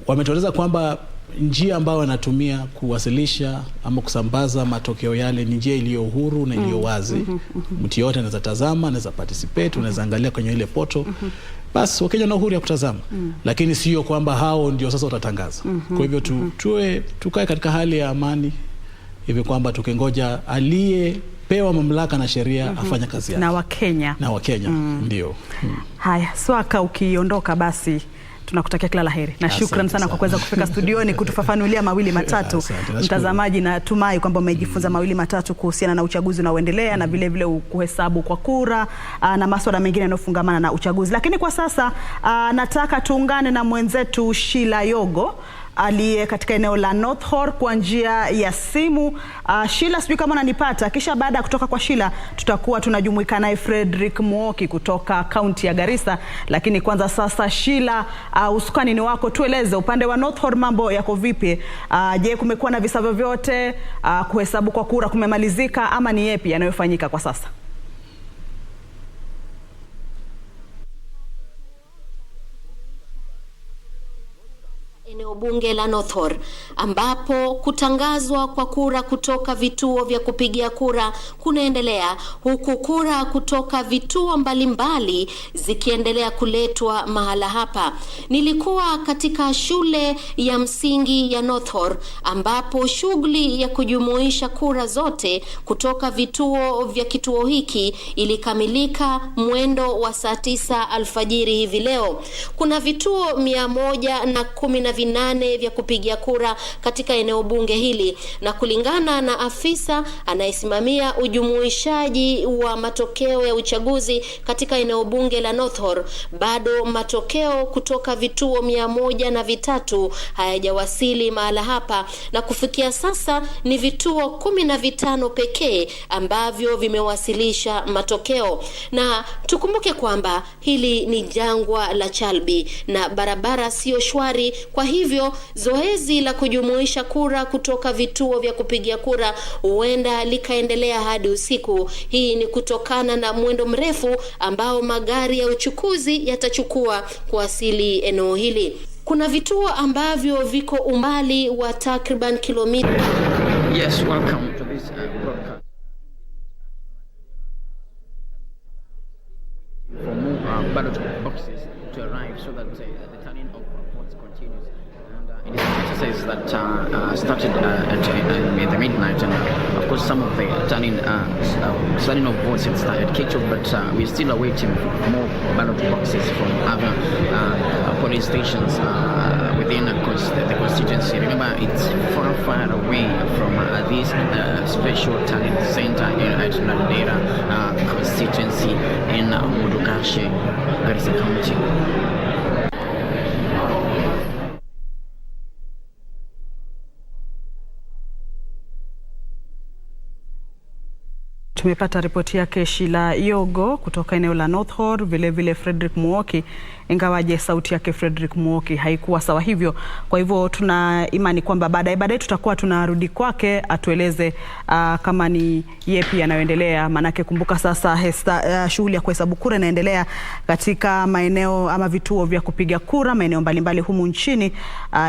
wametueleza kwamba njia ambayo wanatumia kuwasilisha ama kusambaza matokeo yale ni njia iliyo huru na iliyo wazi. Mtu yote anaweza tazama, anaweza participate, unaweza angalia kwenye ile portal. Basi Wakenya na uhuru ya kutazama. Lakini sio kwamba hao ndio sasa watatangaza. Kwa hivyo tukae katika hali ya amani hivi kwamba tukingoja aliyepewa mamlaka na sheria afanye kazi yake. Na Wakenya. Ndio. Haya, Swaka, ukiondoka basi tunakutakia kila laheri na shukrani sana kwa kuweza kufika studioni kutufafanulia mawili matatu. Mtazamaji, natumai kwamba umejifunza mawili matatu kuhusiana na uchaguzi unaoendelea na vile vile kuhesabu kwa kura na masuala mengine yanayofungamana na uchaguzi. Lakini kwa sasa nataka tuungane na mwenzetu Sheila Yogo aliye katika eneo la North Horr kwa njia ya simu. Sheila, sijui kama unanipata. Kisha baada ya kutoka kwa Sheila tutakuwa tunajumuika naye Frederick Muoki kutoka kaunti ya Garissa. Lakini kwanza sasa Sheila, usukani ni wako, tueleze upande wa North Horr mambo yako vipi? Je, kumekuwa na visa vyovyote? Kuhesabu kwa kura kumemalizika ama ni yapi yanayofanyika kwa sasa? Eneo bunge la North Horr ambapo kutangazwa kwa kura kutoka vituo vya kupigia kura kunaendelea, huku kura kutoka vituo mbalimbali zikiendelea kuletwa mahala hapa. Nilikuwa katika shule ya msingi ya North Horr ambapo shughuli ya kujumuisha kura zote kutoka vituo vya kituo hiki ilikamilika mwendo wa saa 9 alfajiri hivi leo. Kuna vituo 118 vya kupigia kura katika eneo bunge hili, na kulingana na afisa anayesimamia ujumuishaji wa matokeo ya uchaguzi katika eneo bunge la North Horr, bado matokeo kutoka vituo 103 hayajawasili mahala hapa, na kufikia sasa ni vituo 15 pekee ambavyo vimewasilisha matokeo. Na tukumbuke kwamba hili ni jangwa la Chalbi na barabara sio shwari, kwa hivyo zoezi la kujumuisha kura kutoka vituo vya kupigia kura huenda likaendelea hadi usiku. Hii ni kutokana na mwendo mrefu ambao magari ya uchukuzi yatachukua kuwasili eneo hili. Kuna vituo ambavyo viko umbali wa takriban kilomita. Yes, welcome to this broadcast. For more ballot boxes to arrive so that the turning of votes continues. It is an exercise that started at the midnight, and of course some of the turning of votes had kicked off, but we're still awaiting more ballot boxes from other polling stations within the constituency. Remember, it's far away from this special turning center at Nandera constituency in Mudukashe, Garissa County. Tumepata ripoti yake Sheila Yogo kutoka eneo la North Horr, vile vile Frederick Muoki, ingawaje sauti yake Frederick Muoki haikuwa sawa hivyo. Kwa hivyo tuna imani kwamba baadaye tutakuwa tunarudi kwake atueleze kama ni yepi yanayoendelea. Manake kumbuka sasa shughuli ya kuhesabu kura inaendelea katika maeneo ama vituo vya kupiga kura maeneo mbalimbali humu nchini,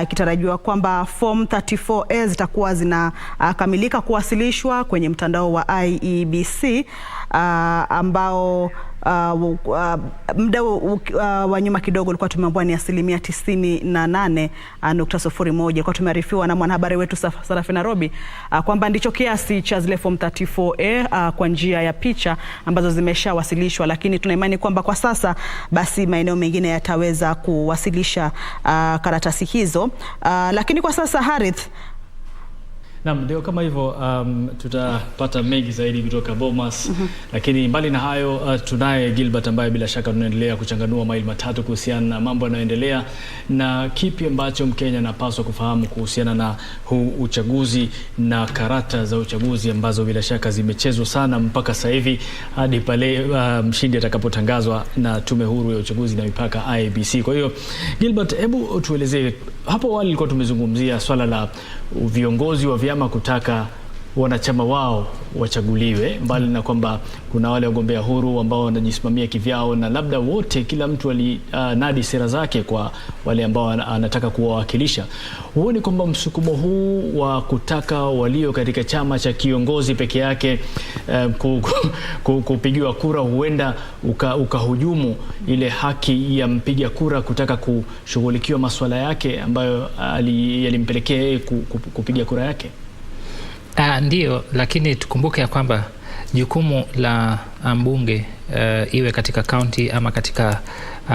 ikitarajiwa kwamba form 34A zitakuwa zinakamilika kuwasilishwa kwenye mtandao wa IEBC ambao muda wa nyuma kidogo ulikuwa tumeambiwa ni 98.01%. Kwa tumearifiwa na mwanahabari wetu Sarafina Robi kwamba ndicho kiasi cha zile form 34A kwa njia ya picha ambazo zimeshawasilishwa, lakini tuna imani kwamba kwa sasa basi maeneo mengine yataweza kuwasilisha karatasi hizo. Lakini kwa sasa Harith, naam, ndio kama hivyo, tutapata mengi zaidi kutoka Bomas. Lakini mbali na hayo, tunaye Gilbert ambaye bila shaka tunaendelea kuchanganua mawili matatu kuhusiana na mambo yanayoendelea na kipi ambacho Mkenya anapaswa kufahamu kuhusiana na huu uchaguzi na karata za uchaguzi ambazo bila shaka zimechezwa sana mpaka sasa hivi hadi pale mshindi atakapotangazwa na Tume Huru ya Uchaguzi na Mipaka IEBC. Kwa hiyo Gilbert, hebu tuelezee, hapo awali tulikuwa tumezungumzia swala la viongozi wa vyama kutaka wanachama wao wachaguliwe, mbali na kwamba kuna wale wagombea huru ambao wanajisimamia kivyao, na labda wote kila mtu nadi sera zake kwa wale ambao anataka kuwawakilisha. Huoni kwamba msukumo huu wa kutaka walio katika chama cha kiongozi peke yake kupigiwa kura huenda ukahujumu ile haki ya mpiga kura kutaka kushughulikiwa masuala yake ambayo yalimpelekea yeye kupiga kura yake? Ndiyo, lakini tukumbuke ya kwamba jukumu la mbunge iwe katika kaunti ama katika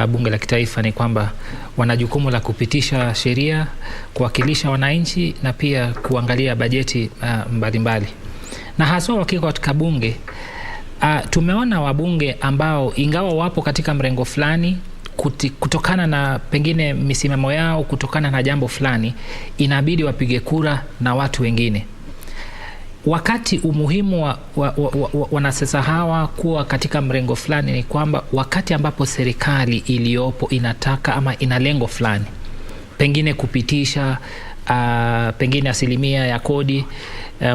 bunge la kitaifa ni kwamba wana jukumu la kupitisha sheria, kuwakilisha wananchi na pia kuangalia bajeti mbalimbali. Na haswa wakiwa katika bunge, tumeona wabunge ambao ingawa wapo katika mrengo fulani, kutokana na pengine misimamo yao, kutokana na jambo fulani, inabidi wapige kura na watu wengine. Wakati umuhimu wanasiasa hawa kuwa katika mrengo fulani ni kwamba wakati ambapo serikali iliyopo inataka ama ina lengo fulani, pengine kupitisha pengine asilimia ya kodi,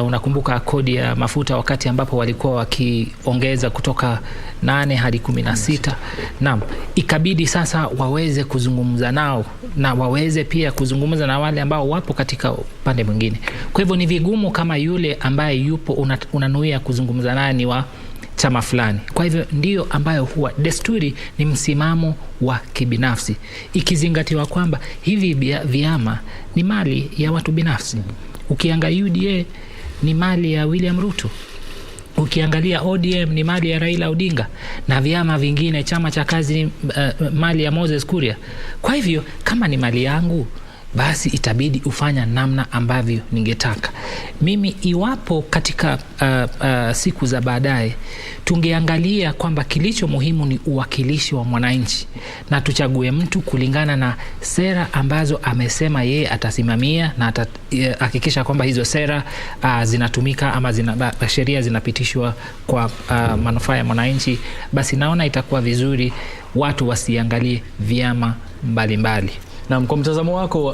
unakumbuka kodi ya mafuta wakati ambapo walikuwa wakiongeza kutoka 8 hadi 16. Naam, ikabidi sasa waweze kuzungumza nao na waweze pia kuzungumza na wale ambao wapo katika upande mwingine. Kwa hivyo ni vigumu kama yule ambaye yupo unanuia kuzungumza naye ni wa chama fulani. Kwa hivyo ndio ambayo huwa desturi ni msimamo wa kibinafsi, ikizingatiwa kwamba hivi vyama ni mali ya watu binafsi. Ukiangalia UDA ni mali ya William Ruto, ukiangalia ODM ni mali ya Raila Odinga, na vyama vingine, chama cha kazi ni mali ya Moses Kuria. Kwa hivyo kama ni mali yangu, basi itabidi ufanya namna ambavyo ningetaka. Mimi iwapo katika siku za baadaye tungeangalia kwamba kilicho muhimu ni uwakilishi wa mwananchi, na tuchague mtu kulingana na sera ambazo amesema yeye atasimamia na atahakikisha kwamba hizo sera zinatumika ama sheria zinapitishwa kwa manufaa ya mwananchi, basi naona itakuwa vizuri watu wasiangalie vyama mbalimbali. Na kwa mtazamo wako,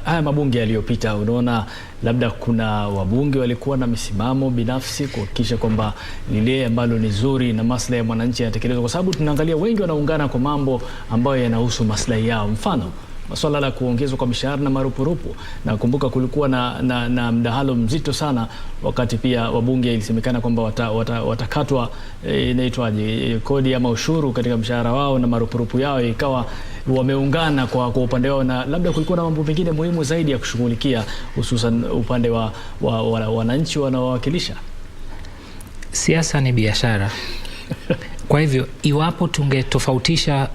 haya mabunge yaliyopita, unaona labda kuna wabunge walikuwa na misimamo binafsi kuhakikisha kwamba lile ambalo ni zuri na maslahi ya mwananchi yanatekelezwa? Kwa sababu tunaangalia wengi wanaungana kwa mambo ambayo yanahusu maslahi yao, mfano masuala la kuongezwa kwa mishahara na marupurupu. Na kumbuka kulikuwa na mdahalo mzito sana wakati pia wabunge ilisemekana kwamba watakatwa inaitwaje, kodi ama ushuru katika mshahara wao na marupurupu yao, ikawa wameungana kwa upande wao, na labda kulikuwa na mambo mengine muhimu zaidi ya kushughulikia, hususan upande wa wananchi wanaowakilisha. Siasa ni biashara. Kwa hivyo iwapo tungetofautisha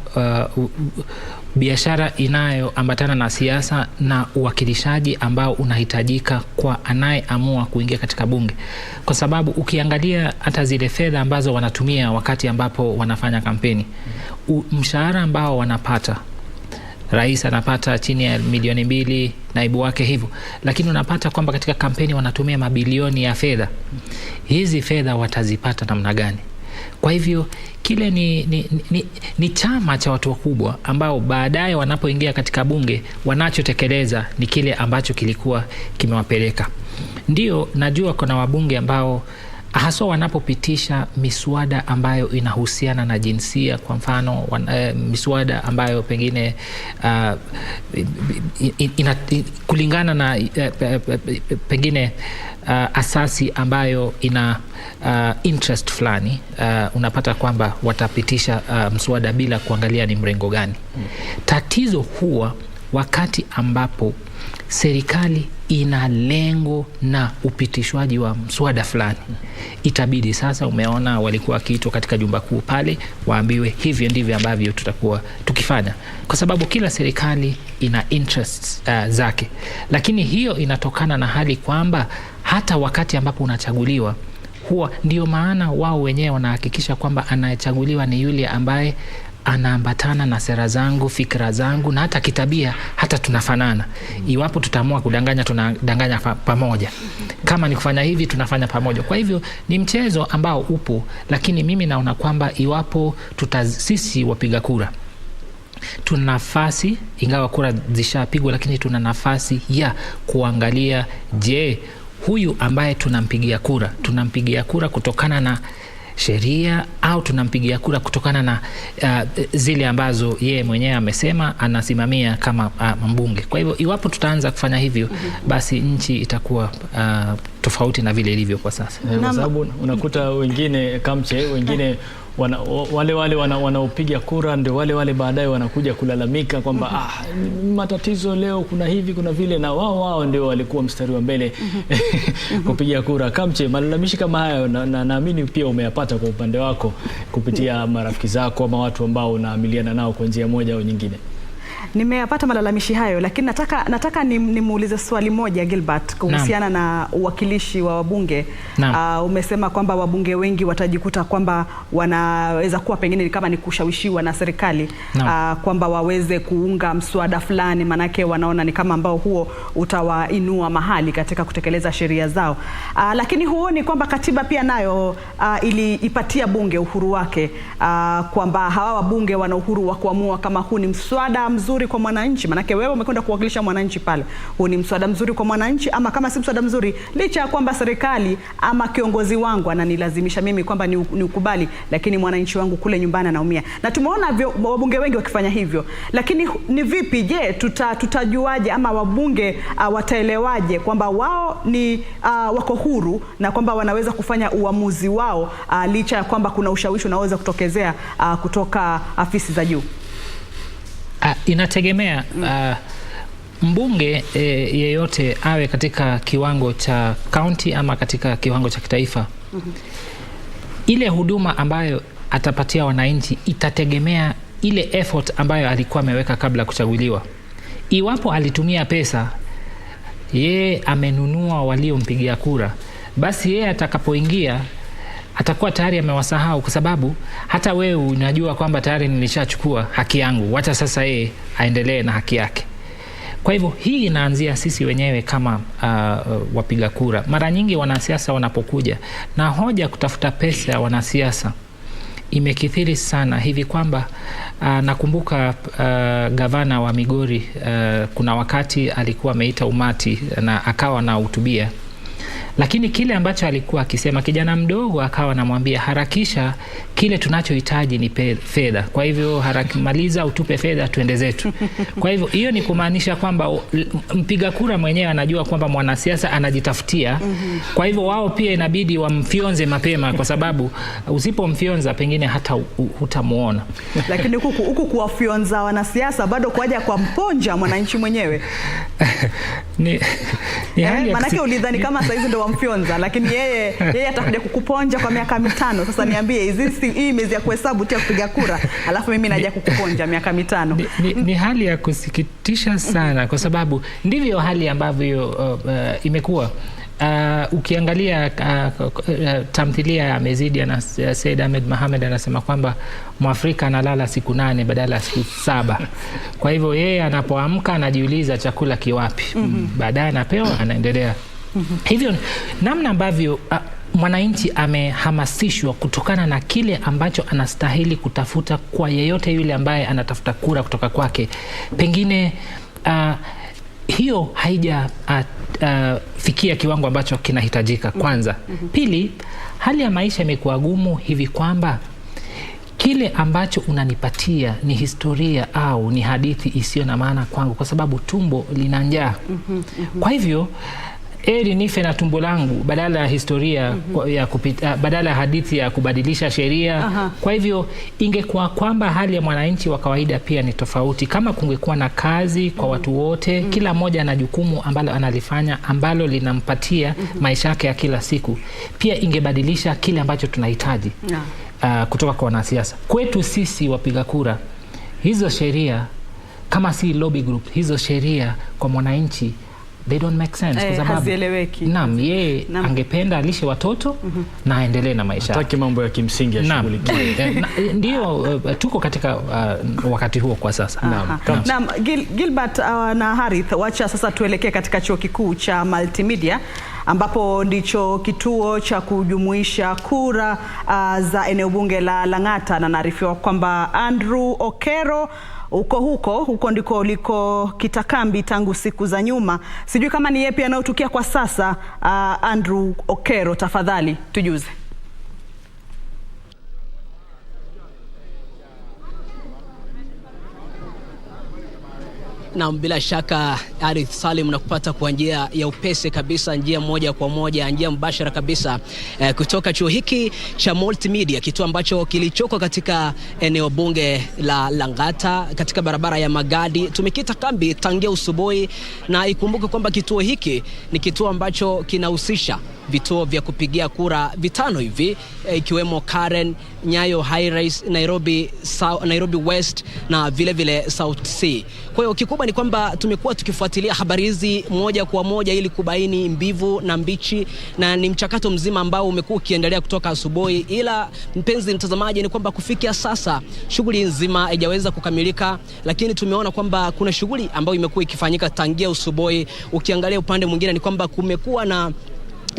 biashara inayoambatana na siasa na uwakilishaji ambao unahitajika kwa anayeamua kuingia katika bunge, kwa sababu ukiangalia hata zile fedha ambazo wanatumia wakati ambapo wanafanya kampeni, mshahara ambao wanapata, rais anapata chini ya milioni 2, naibu wake hivyo, lakini unapata kwamba katika kampeni wanatumia mabilioni ya fedha. Hizi fedha watazipata namna gani? Kwa hivyo kile ni chama cha watu wakubwa ambao baadaye wanapoingia katika bunge wanachotekeleza ni kile ambacho kilikuwa kimewapeleka. Ndio najua kuna wabunge ambao haswa wanapopitisha miswada ambayo inahusiana na jinsia, kwa mfano miswada ambayo pengine kulingana na pengine asasi ambayo ina interest fulani, unapata kwamba watapitisha mswada bila kuangalia ni mrengo gani. Tatizo huwa wakati ambapo serikali ina lengo na upitishwaji wa mswada fulani, itabidi sasa, umeona walikuwa kiitwa katika jumba kuu pale, waambiwe hivyo ndivyo ambavyo tutakuwa tukifanya, kwa sababu kila serikali ina interests zake. Lakini hiyo inatokana na hali kwamba hata wakati ambapo unachaguliwa, huwa ndio maana wao wenyewe wanahakikisha kwamba anayechaguliwa ni yule ambaye anaambatana na sera zangu, fikra zangu, na hata kitabia hata tunafanana. Iwapo tutaamua kudanganya, tunadanganya pamoja. Kama ni kufanya hivi, tunafanya pamoja. Kwa hivyo ni mchezo ambao upo, lakini mimi naona kwamba iwapo sisi wapiga kura tuna nafasi, ingawa kura zishapigwa, lakini tuna nafasi ya kuangalia, je, huyu ambaye tunampigia kura kutokana na sheria au tunampigia kura kutokana na zile ambazo yeye mwenyewe amesema anasimamia kama mbunge. Kwa hivyo iwapo tutaanza kufanya hivyo, basi nchi itakuwa tofauti na vile ilivyo kwa sasa. Kwa sababu unakuta wengine wengine wale wanaopiga kura ndio wale baadaye wanakuja kulalamika kwamba matatizo leo kuna hivi kuna vile, na wao ndio walikuwa mstari wa mbele kupiga kura. Kamche, malalamishi kama hayo na naamini pia umeyapata kwa upande wako kupitia marafiki zako ama watu ambao unaamiliana nao kwa njia moja au nyingine. Nimeyapata malalamishi hayo, lakini nataka nimuulize swali moja Gilbert kuhusiana na uwakilishi wa wabunge. Umesema kwamba wabunge wengi watajikuta kwamba wanaweza kuwa pengine kama ni kushawishiwa na serikali kwamba waweze kuunga mswada fulani, manake wanaona ni kama ambao huo utawainua mahali katika kutekeleza sheria zao. Lakini huoni kwamba katiba pia nayo iliipatia bunge uhuru wake, kwamba hawa wabunge wana uhuru wa kuamua kama huu ni mswada mzuri kwa mwananchi? Manake wewe umekwenda kuwakilisha mwananchi pale, huu ni mswada mzuri kwa mwananchi, ama kama si mswada mzuri, licha ya kwamba serikali ama kiongozi wangu ananilazimisha mimi kwamba ni ukubali, lakini mwananchi wangu kule nyumbani anaumia. Na tumeona wabunge wengi wakifanya hivyo. Lakini ni vipi, je, tutajuaje ama wabunge wataelewaje kwamba wao ni wako huru na kwamba wanaweza kufanya uamuzi wao licha ya kwamba kuna ushawishi unaweza kutokezea kutoka afisi za juu? Inategemea mbunge yeyote awe katika kiwango cha county ama katika kiwango cha kitaifa. Ile huduma ambayo atapatia wananchi itategemea ile effort ambayo alikuwa ameweka kabla kuchaguliwa. Iwapo alitumia pesa, yeye amenunua waliompigia kura, basi yeye atakapoingia atakuwa tayari amewasahau, kwa sababu hata wewe unajua kwamba tayari nilishachukua haki yangu, wacha sasa yeye aendelee na haki yake. Kwa hivyo hii inaanzia sisi wenyewe kama wapiga kura. Mara nyingi wanasiasa wanapokuja na hoja kutafuta pesa ya wanasiasa imekithiri sana hivi kwamba nakumbuka gavana wa Migori kuna wakati alikuwa ameita umati na akawa na hutubia, lakini kile ambacho alikuwa akisema, kijana mdogo akawa anamwambia harakisha, kile tunachohitaji ni fedha, kwa hivyo maliza utupe fedha tuende zetu. Kwa hivyo hiyo ni kumaanisha kwamba mpiga kura mwenyewe anajua kwamba mwanasiasa anajitafutia. Kwa hivyo wao pia inabidi wamfionze mapema, kwa sababu usipomfionza pengine hata hutamuona. Lakini huku kuwafionza wanasiasa bado kwaja kwa mponja mwananchi mwenyewe. ni manake ulidhani kama sasa hizi ndo wamfionza, lakini yeye atakuja kukuponja kwa miaka 5. Sasa niambie, hii miezi ya kuhesabu tu ya kupiga kura, alafu mimi naja kukuponja miaka 5. Ni hali ya kusikitisha sana, kwa sababu ndivyo hali ambavyo imekuwa. Ukiangalia tamthilia ya Mezidi na Said Ahmed Mohamed anasema kwamba Mwafrika analala siku 8 badala ya siku 7. Kwa hivyo yeye anapoamka anajiuliza chakula kiwapi, baadaye anapewa, anaendelea. Hivyo namna ambavyo mwananchi amehamasishwa kutokana na kile ambacho anastahili kutafuta kwa yeyote yule ambaye anatafuta kura kutoka kwake, pengine hiyo haija fikia kiwango ambacho kinahitajika kwanza. Pili, hali ya maisha imekuwa gumu hivi kwamba kile ambacho unanipatia ni historia au ni hadithi isiyo na maana kwangu, kwa sababu tumbo lina njaa. Kwa hivyo nife na tumbo langu badala ya historia badala ya hadithi ya kubadilisha sheria. Kwa hivyo ingekuwa kwamba hali ya mwananchi wa kawaida pia ni tofauti. Kama kungekuwa na kazi kwa watu wote, kila mmoja na jukumu ambalo analifanya ambalo linampatia maisha yake ya kila siku, pia ingebadilisha kile ambacho tunahitaji kutoka kwa wanasiasa. Kwetu sisi wapiga kura, hizo sheria kama si lobby group, hizo sheria kwa mwananchi they don't make sense, kwa sababu yeye angependa alishe watoto na aendelee na maisha. Hataki mambo ya kimsingi ya shughuli. Ndio tuko katika wakati huo kwa sasa. Gilbert na Harith, wacha sasa tuelekee katika chuo kikuu cha Multimedia ambapo ndicho kituo cha kujumuisha kura za eneo bunge la Lang'ata, na naarifiwa kwamba Andrew Okero huko ndiko liko kitakambi tangu siku za nyuma. Sijui kama ni yepi yanayotukia kwa sasa. Andrew Okero, tafadhali tujuze. Na bila shaka Arith Salim na kupata kwa njia ya upesi kabisa, njia moja kwa moja, njia mbashara kabisa kutoka chuo hiki cha multimedia, kituo ambacho kilichoko katika eneo bunge la Lang'ata katika barabara ya Magadi. Tumekita kambi tangia usubuhi, na ikumbuke kwamba kituo hiki ni kituo ambacho kinahusisha vituo vya kupigia kura vitano hivi, ikiwemo Karen, Nyayo High Rise, Nairobi West na vile South C. Kwa hiyo kikubwa ni kwamba tumekuwa tukifuatilia habari hizi moja kwa moja ili kubaini mbivu na mbichi, na ni mchakato mzima ambao umekuwa ukiendelea kutoka asubuhi, ila mpenzi mtazamaji ni kwamba kufikia sasa shughuli nzima haijaweza kukamilika, lakini tumeona kwamba kuna shughuli ambayo imekuwa ikifanyika tangia asubuhi. Ukiangalia upande mwingine ni kwamba kumekuwa na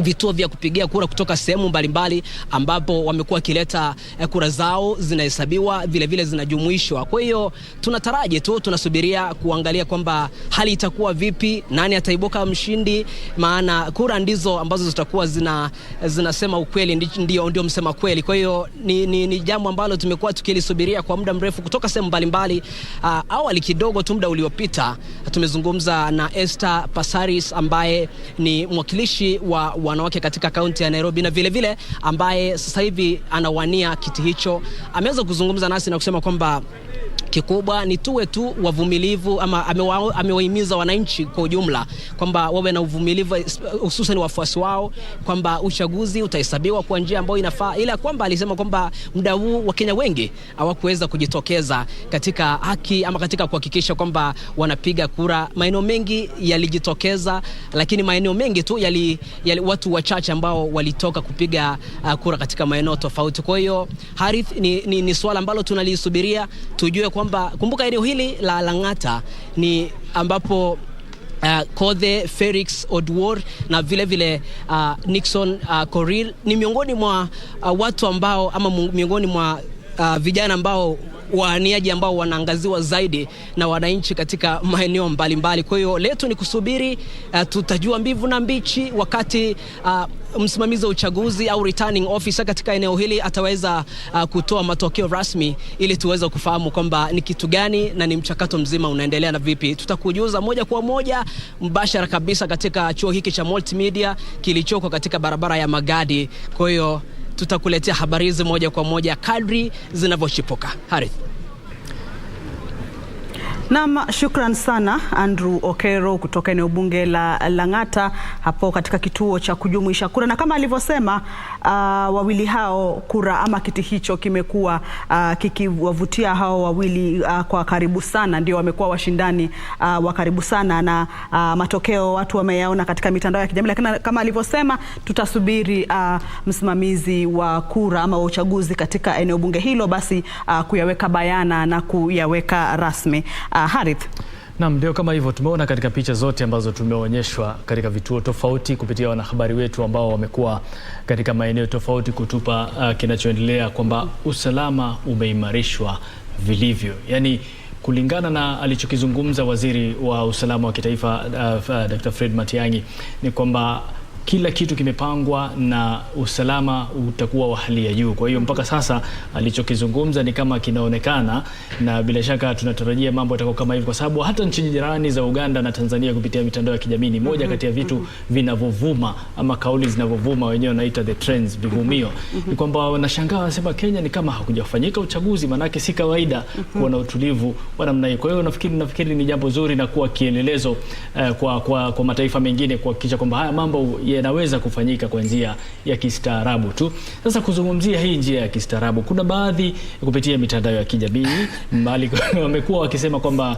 vituo vya kupigia kura kutoka sehemu mbalimbali ambapo wamekuwa kileta kura zao zinahesabiwa, vile zinajumuishwa. Kwa hiyo tunataraji tu, tunasubiria kuangalia kwamba hali itakuwa vipi, nani ataibuka mshindi, maana kura ndizo ambazo zitakuwa zinasema ukweli, ndio msema kweli. Kwa hiyo ni jambo ambalo tumekuwa tukilisubiria kwa muda mrefu kutoka sehemu mbalimbali. Awali kidogo tu muda uliopita tumezungumza na Esther Pasaris ambaye ni mwakilishi wa wanawake katika kaunti ya Nairobi, na vile ambaye sasa hivi anawania kiti hicho. Ameweza kuzungumza nasi na kusema kwamba kikubwa ni tuwe tu wavumilivu, ama amewahimiza wananchi kwa ujumla kwamba wawe na uvumilivu, hususan wafuasi wao, kwamba uchaguzi utahesabiwa kwa njia ambayo inafaa, ila kwamba alisema kwamba muda huu Wakenya wengi hawakuweza kujitokeza katika haki ama katika kuhakikisha kwamba wanapiga kura. Maeneo mengi yalijitokeza, lakini maeneo mengi tu yali watu wachache ambao walitoka kupiga kura katika maeneo tofauti. Kwa hiyo Harith, ni swala ambalo tunalisubiria tujue kwamba, kumbuka eneo hili la Lang'ata ni ambapo Kothe Felix Odwor na vile Nixon Korir ni miongoni mwa watu ambao, ama miongoni mwa vijana ambao waaniaji ambao wanaangaziwa zaidi na wananchi katika maeneo mbalimbali. Kwa hiyo letu ni kusubiri, tutajua mbivu na mbichi wakati msimamizi wa uchaguzi au returning officer katika eneo hili ataweza kutoa matokeo rasmi, ili tuweze kufahamu kwamba ni kitu gani na ni mchakato mzima unaendelea na vipi. Tutakujuza moja kwa moja mbashara kabisa katika chuo hiki cha multimedia kilichoko katika barabara ya Magadi. Kwa hiyo tutakuletea habari hizi moja kwa moja kadri zinavyochipuka. Harith. Naam, shukran sana Andrew Okero kutoka eneo bunge la Lang'ata hapo katika kituo cha kujumuisha kura. Na kama alivyosema wawili hao, kura ama kiti hicho kimekuwa kikiwavutia hao wawili kwa karibu sana, ndio wamekuwa washindani wa karibu sana, na matokeo watu wameyaona katika mitandao ya kijamii. Lakini kama alivyosema, tutasubiri msimamizi wa kura ama wa uchaguzi katika eneo bunge hilo basi kuyaweka bayana na kuyaweka rasmi. Harith. Naam, ndio kama hivyo tumeona katika picha zote ambazo tumeonyeshwa katika vituo tofauti kupitia wanahabari wetu ambao wamekuwa katika maeneo tofauti kutupa kinachoendelea, kwamba usalama umeimarishwa vilivyo. Yaani kulingana na alichokizungumza waziri wa usalama wa kitaifa Dr. Fred Matiang'i ni kwamba kila kitu kimepangwa na usalama utakuwa wa hali ya juu. Kwa hiyo mpaka sasa alichokizungumza ni kama kinaonekana, na bila shaka tunatarajia mambo yatakuwa kama hivi, kwa sababu hata nchi jirani za Uganda na Tanzania kupitia mitandao ya kijamii ni moja kati ya vitu vinavovuma ama kauli zinavovuma, wenyewe wanaita the trends, vivumio. Ni kwamba wanashangaa, wanasema Kenya ni kama hakujafanyika uchaguzi, manake si kawaida kuwa na utulivu wa namna hiyo. Kwa hiyo nafikiri ni jambo zuri na kuwa kielelezo kwa mataifa mengine kuhakikisha kwamba haya mambo yanaweza kufanyika kwa njia ya kistaarabu tu. Sasa kuzungumzia hii njia ya kistaarabu, kuna baadhi kupitia mitandao ya kijamii mbali wamekuwa wakisema kwamba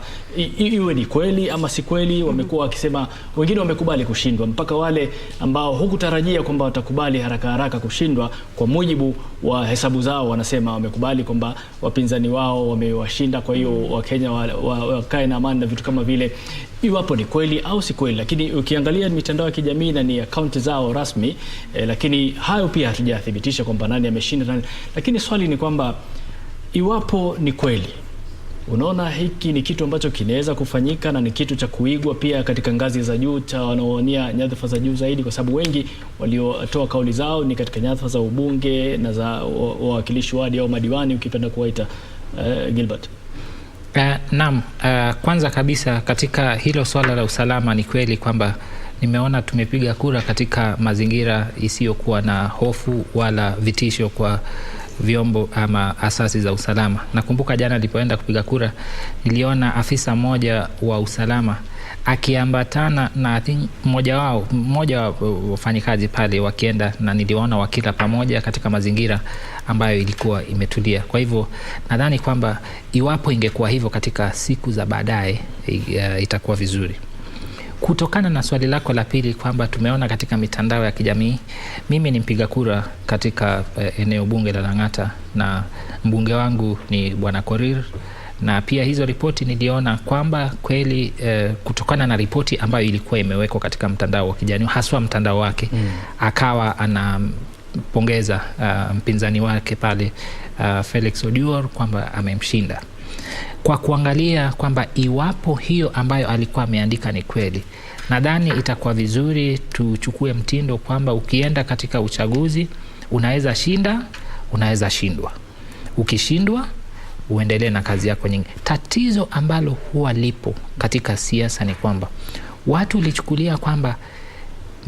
iwe ni kweli ama si kweli. Wamekuwa wakisema, wengine wamekubali kushindwa, mpaka wale ambao hukutarajia kwamba watakubali haraka kushindwa, kwa mujibu wa hesabu zao wanasema wamekubali kwamba wapinzani wao wamewashinda. Kwa hiyo Wakenya wakae na amani na vitu kama vile, iwapo ni kweli au si kweli. Lakini ukiangalia mitandao ya kijamii na ni account akaunti zao rasmi, lakini hayo pia hatujathibitisha kwamba nani ameshinda nani. Lakini swali ni kwamba iwapo ni kweli, unaona hiki ni kitu ambacho kinaweza kufanyika na ni kitu cha kuigwa pia katika ngazi za juu cha wanaowania nyadhifa za juu zaidi, kwa sababu wengi waliotoa kauli zao ni katika nyadhifa za ubunge na za wawakilishi wadi au madiwani ukipenda kuwaita. Gilbert. Naam, kwanza kabisa katika hilo swala la usalama, ni kweli kwamba nimeona tumepiga kura katika mazingira isiyokuwa na hofu wala vitisho kwa vyombo ama asasi za usalama. Nakumbuka jana nilipoenda kupiga kura, niliona afisa mmoja wa usalama akiambatana na mmoja wa wafanyikazi pale wakienda, na niliona wakila pamoja katika mazingira ambayo ilikuwa imetulia. Kwa hivyo nadhani kwamba iwapo ingekuwa hivyo katika siku za baadaye itakuwa vizuri. Kutokana na swali lako la pili kwamba tumeona katika mitandao ya kijamii, mimi ni mpiga kura katika eneo bunge la Lang'ata na mbunge wangu ni Bwana Korir, na pia hizo ripoti niliona kwamba kweli kutokana na ripoti ambayo ilikuwa imewekwa katika mtandao wa kijamii, haswa mtandao wake, akawa anampongeza mpinzani wake pale Felix Odiwuor kwamba amemshinda. Kwa kuangalia kwamba iwapo hiyo ambayo alikuwa ameandika ni kweli, nadhani itakuwa vizuri tuchukue mtindo kwamba ukienda katika uchaguzi unaweza shinda, unaweza shindwa. Ukishindwa uendelee na kazi yako nyingi. Tatizo ambalo huwa lipo katika siasa ni kwamba watu walichukulia kwamba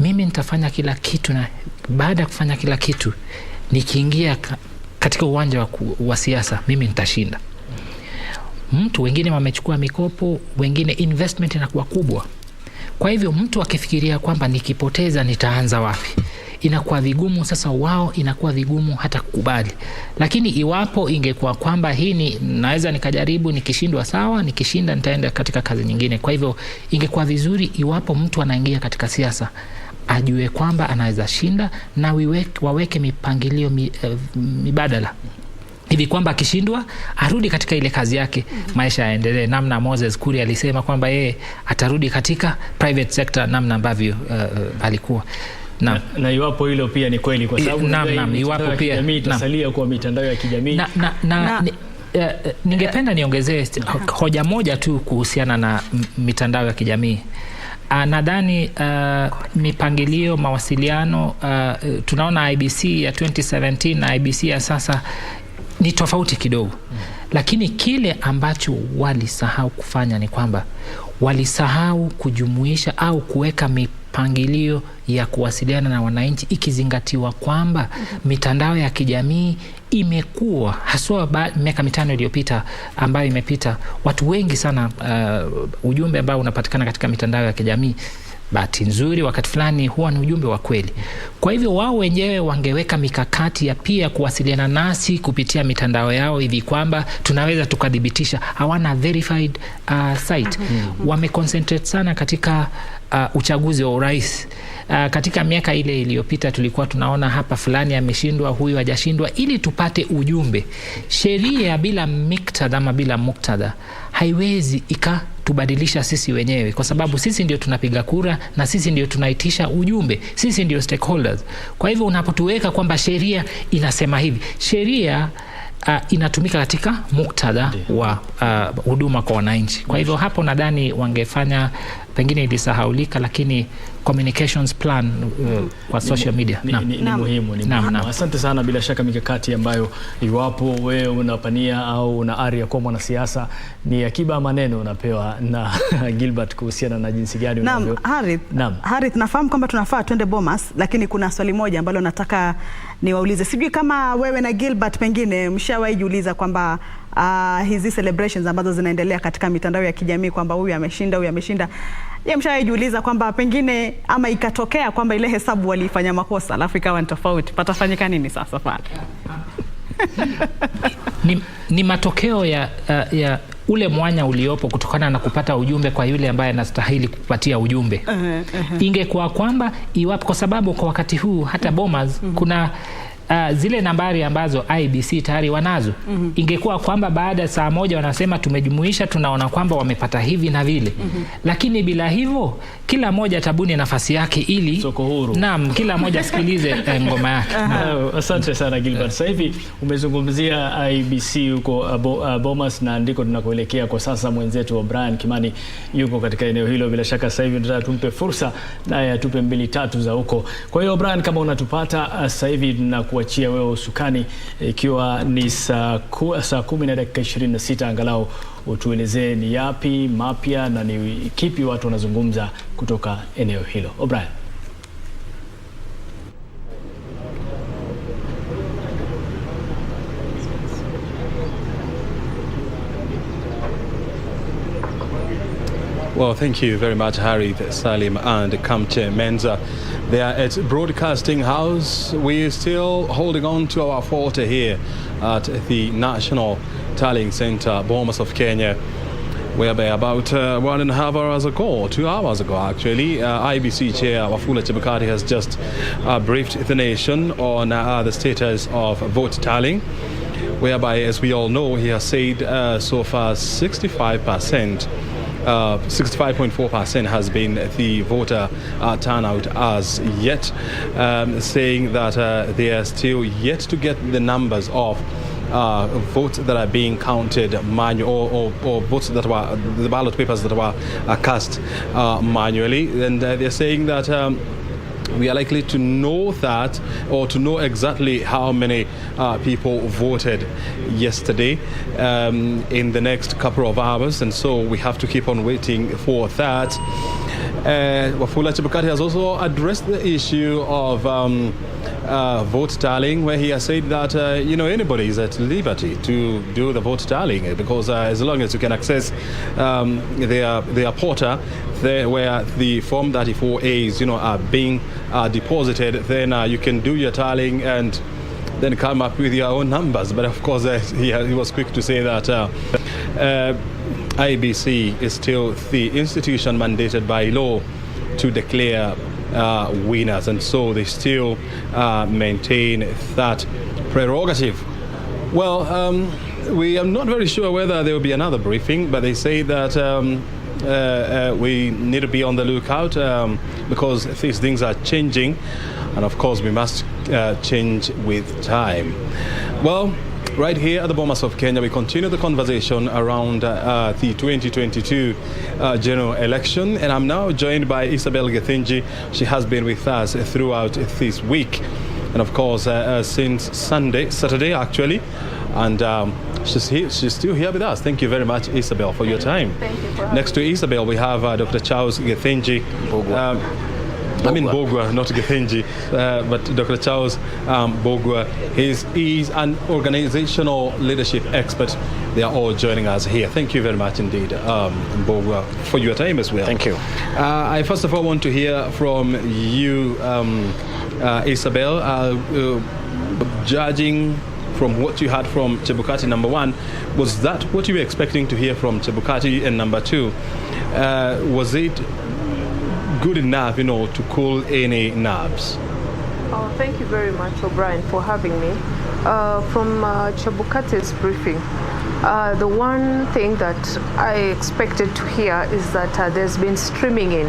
mimi nitafanya kila kitu, na baada ya kufanya kila kitu nikiingia katika uwanja wa siasa mimi nitashinda. Wengine wamechukua mikopo, wengine investment inakuwa kubwa. Kwa hivyo mtu akifikiria kwamba nikipoteza nitaanza wapi, inakuwa vigumu. Sasa wao inakuwa vigumu hata kukubali. Lakini iwapo ingekuwa kwamba hii naweza nikajaribu, nikishindwa sawa, nikishinda nitaenda katika kazi nyingine. Kwa hivyo ingekuwa vizuri iwapo mtu anaingia katika siasa ajue kwamba anaweza shinda, na waweke mipangilio mibadala hivi kwamba akishindwa arudi katika ile kazi yake, maisha yaendelee. Namna Moses Kuria alisema kwamba yeye atarudi katika private sector namna ambavyo alikuwa. Na iwapo hilo pia ni kweli, kwa sababu iwapo pia itasalia kwa mitandao ya kijamii. Ningependa niongezee hoja moja tu kuhusiana na mitandao ya kijamii. Nadhani mipangilio, mawasiliano, tunaona IBC ya 2017 na IBC ya sasa ni tofauti kidogo. Lakini kile ambacho walisahau kufanya ni kwamba walisahau kujumuisha au kuweka mipangilio ya kuwasiliana na wananchi, ikizingatiwa kwamba mitandao ya kijamii imekuwa haswa miaka 5 iliyopita ambayo imepita, watu wengi sana ujumbe ambao unapatikana katika mitandao ya kijamii, bahati nzuri wakati fulani huwa ni ujumbe wa kweli. Kwa hivyo wao wenyewe wangeweka mikakati ya pia kuwasiliana nasi kupitia mitandao yao, hivi kwamba tunaweza tukadhibitisha. Hawana verified site. Wameconcentrate sana katika uchaguzi wa urais. Katika miaka ile iliyopita tulikuwa tunaona hapa fulani ameshindwa, huyu hajashindwa, ili tupate ujumbe. Sheria bila miktadha ama bila muktadha haiwezi tubadilisha sisi wenyewe, kwa sababu sisi ndio tunapiga kura na sisi ndio tunaitisha ujumbe, sisi ndio stakeholders. Kwa hivyo unapotuweka kwamba sheria inasema hivi, sheria inatumika katika muktadha wa huduma kwa wananchi. Kwa hivyo hapo nadhani wangefanya, pengine ilisahaulika, lakini communications plan kwa social media ni muhimu. Asante sana. Bila shaka mikakati ambayo iwapo wewe unapania au una ari ya kuwa mwanasiasa, ni akiba maneno unapewa na Gilbert kuhusiana na jinsi gani unavyo. Harith, nafahamu kwamba tunafaa twende Bomas, lakini kuna swali moja ambalo nataka niwaulize. Sijui kama wewe na Gilbert pengine mshawahi jiuliza kwamba hizi celebrations ambazo zinaendelea katika mitandao ya kijamii kwamba huyu ameshinda, huyu ameshinda. Je, mshawahi jiuliza kwamba pengine ama ikatokea kwamba ile hesabu walifanya makosa alafu ikawa ni tofauti, patafanyika nini sasa pale? ni matokeo ya ule mwanya uliopo kutokana na kupata ujumbe kwa yule ambaye anastahili kupatia ujumbe. Ingekuwa kwamba iwapo, kwa sababu kwa wakati huu hata Bomas kuna zile nambari ambazo IBC tayari wanazo. Ingekuwa kwamba baada ya saa moja wanasema tumejumuisha, tunaona kwamba wamepata hivi na vile. Lakini bila hivyo kila moja tabuni nafasi yake ili soko huru. Naam, kila moja sikilize ngoma yake. Asante sana Gilbert. Sasa hivi umezungumzia IBC huko Bomas, na ndiko tunakoelekea kwa sasa. Mwenzetu wa Brian Kimani yuko katika eneo hilo. Bila shaka sasa hivi tunataka tumpe fursa naye atupe 2-3 za huko. Kwa hiyo Brian, kama unatupata sasa hivi tunakuachia wewe usukani, ikiwa ni saa 10:26, angalau utuelezee ni yapi mapya na ni kipi watu wanazungumza kutoka eneo hilo. Brian. Well, thank you very much, Harith, Salim and Kamche Menza. They are at Broadcasting House. We're still holding on to our forte here at the National Tallying Center, Bomas of Kenya, whereby about 1.5 hours ago, 2 hours ago actually, IBC Chair Wafula Chebukati has just briefed the nation on the status of vote tallying, whereby, as we all know, he has said so far 65.4% has been the voter turnout as yet, saying that they are still yet to get the numbers of votes that are being counted manually, or votes that were the ballot papers that were cast manually, and they're saying that we are likely to know that, or to know exactly how many people voted yesterday in the next couple of hours, and so we have to keep on waiting for that. Wafula Chebukati has also addressed the issue of vote tallying, where he has said that anybody is at liberty to do the vote tallying, because as long as you can access their portal there, where the Form 34As are being deposited, then you can do your tallying and then come up with your own numbers. But of course he was quick to say that IBC is still the institution mandated by law to declare winners, and so they still maintain that prerogative. Well, we are not very sure whether there will be another briefing, but they say that we need to be on the lookout because these things are changing, and of course we must change with time. Well, right here at the Bomas of Kenya, we continue the conversation around the 2022 general election, and I'm now joined by Isabel Gethinji. She has been with us throughout this week, and of course since Saturday actually, and she's still here with us. Thank you very much, Isabel, for your time. Thank you. Next to Isabel, we have Dr. Charles Gethinji. Bogwa, not Gethinji, but Dr. Charles Bogwa. He's an organizational leadership expert. They are all joining us here. Thank you very much indeed, Bogwa, for your time as well. Thank you. I first of all want to hear from you, Isabel, judging from what you had from Chebukati. Number one, was that what you were expecting to hear from Chebukati? And number two, was it good enough, to cool any nerves? Oh, thank you very much, O'Brien, for having me. From Chebukati's briefing, the one thing that I expected to hear is that there's been streaming in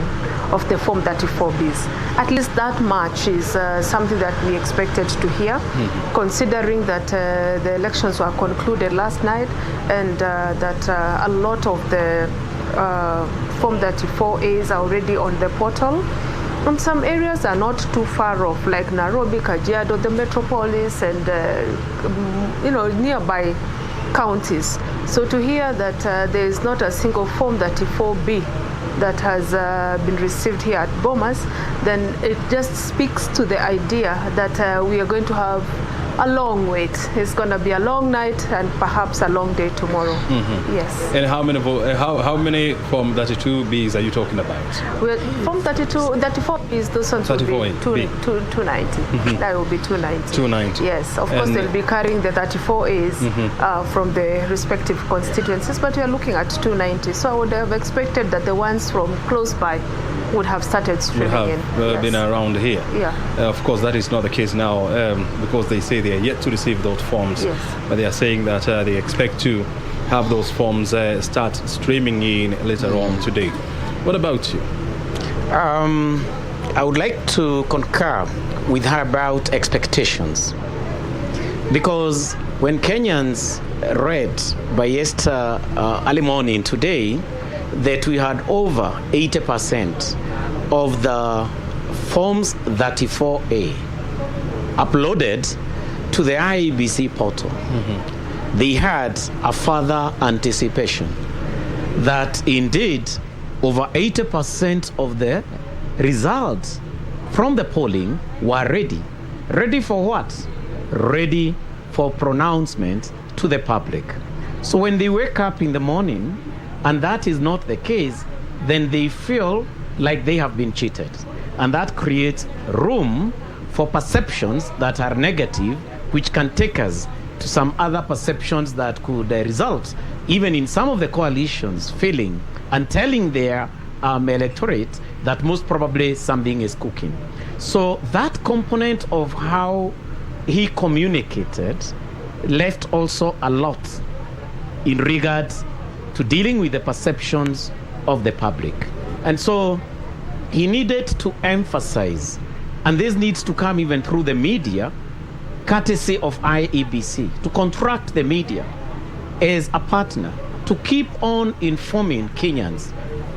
of the Form 34Bs. At least that much is something that we expected to hear, considering that the elections were concluded last night, and that a lot of the Form 34As are already on the portal. And some areas are not too far off, like Nairobi, Kajiado, the metropolis, and nearby counties. So to hear that there is not a single Form 34B that has been received here at Bomas, then it just speaks to the idea that we are going to have a long wait. It's going to be a long night and perhaps a long day tomorrow. Yes. And how many Form 32Bs are you talking about? Well, Form 34Bs, those ones will be 290. That will be 290. 290. Yes, of course they'll be carrying the 34As from the respective constituencies, but we are looking at 290. So I would have expected that the ones from close by would have started streaming have in. been around here. Yeah. Of course, that is not the case now because they say they are yet to receive those forms. Yes. But they are saying that they expect to have those forms start streaming in later on today. What about you? I would like to concur with her about expectations. Because when Kenyans read by yesterday early morning today that we had over 80% of the forms 34A uploaded to the IEBC portal, they had a further anticipation that indeed over 80% of the results from the polling were ready. Ready for what? Ready for pronouncement to the public. So when they wake up in the morning and that is not the case, then they feel like they have been cheated. And that creates room for perceptions that are negative, which can take us to some other perceptions that could result even in some of the coalitions feeling and telling their electorate that most probably something is cooking. So that component of how he communicated left also a lot in regards to dealing with the perceptions of the public. And so he needed to emphasize, and this needs to come even through the media, courtesy of IEBC, to contract the media as a partner to keep on informing Kenyans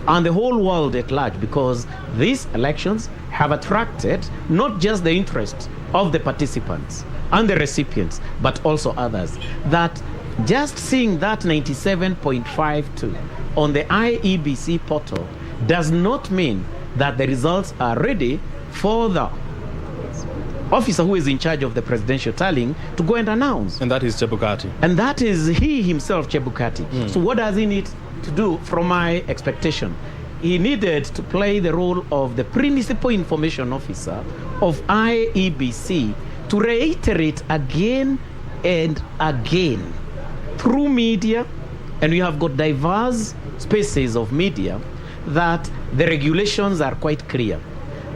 and the whole world at large, because these elections have attracted not just the interest of the participants and the recipients, but also others. That just seeing that 97.52 on the IEBC portal does not mean that the results are ready for the officer who is in charge of the presidential tallying to go and announce. And that is Chebukati. And that is he himself, Chebukati. So what does he need to do from my expectation? He needed to play the role of the principal information officer of IEBC to reiterate again and again through media, and we have got diverse spaces of media, that the regulations are quite clear.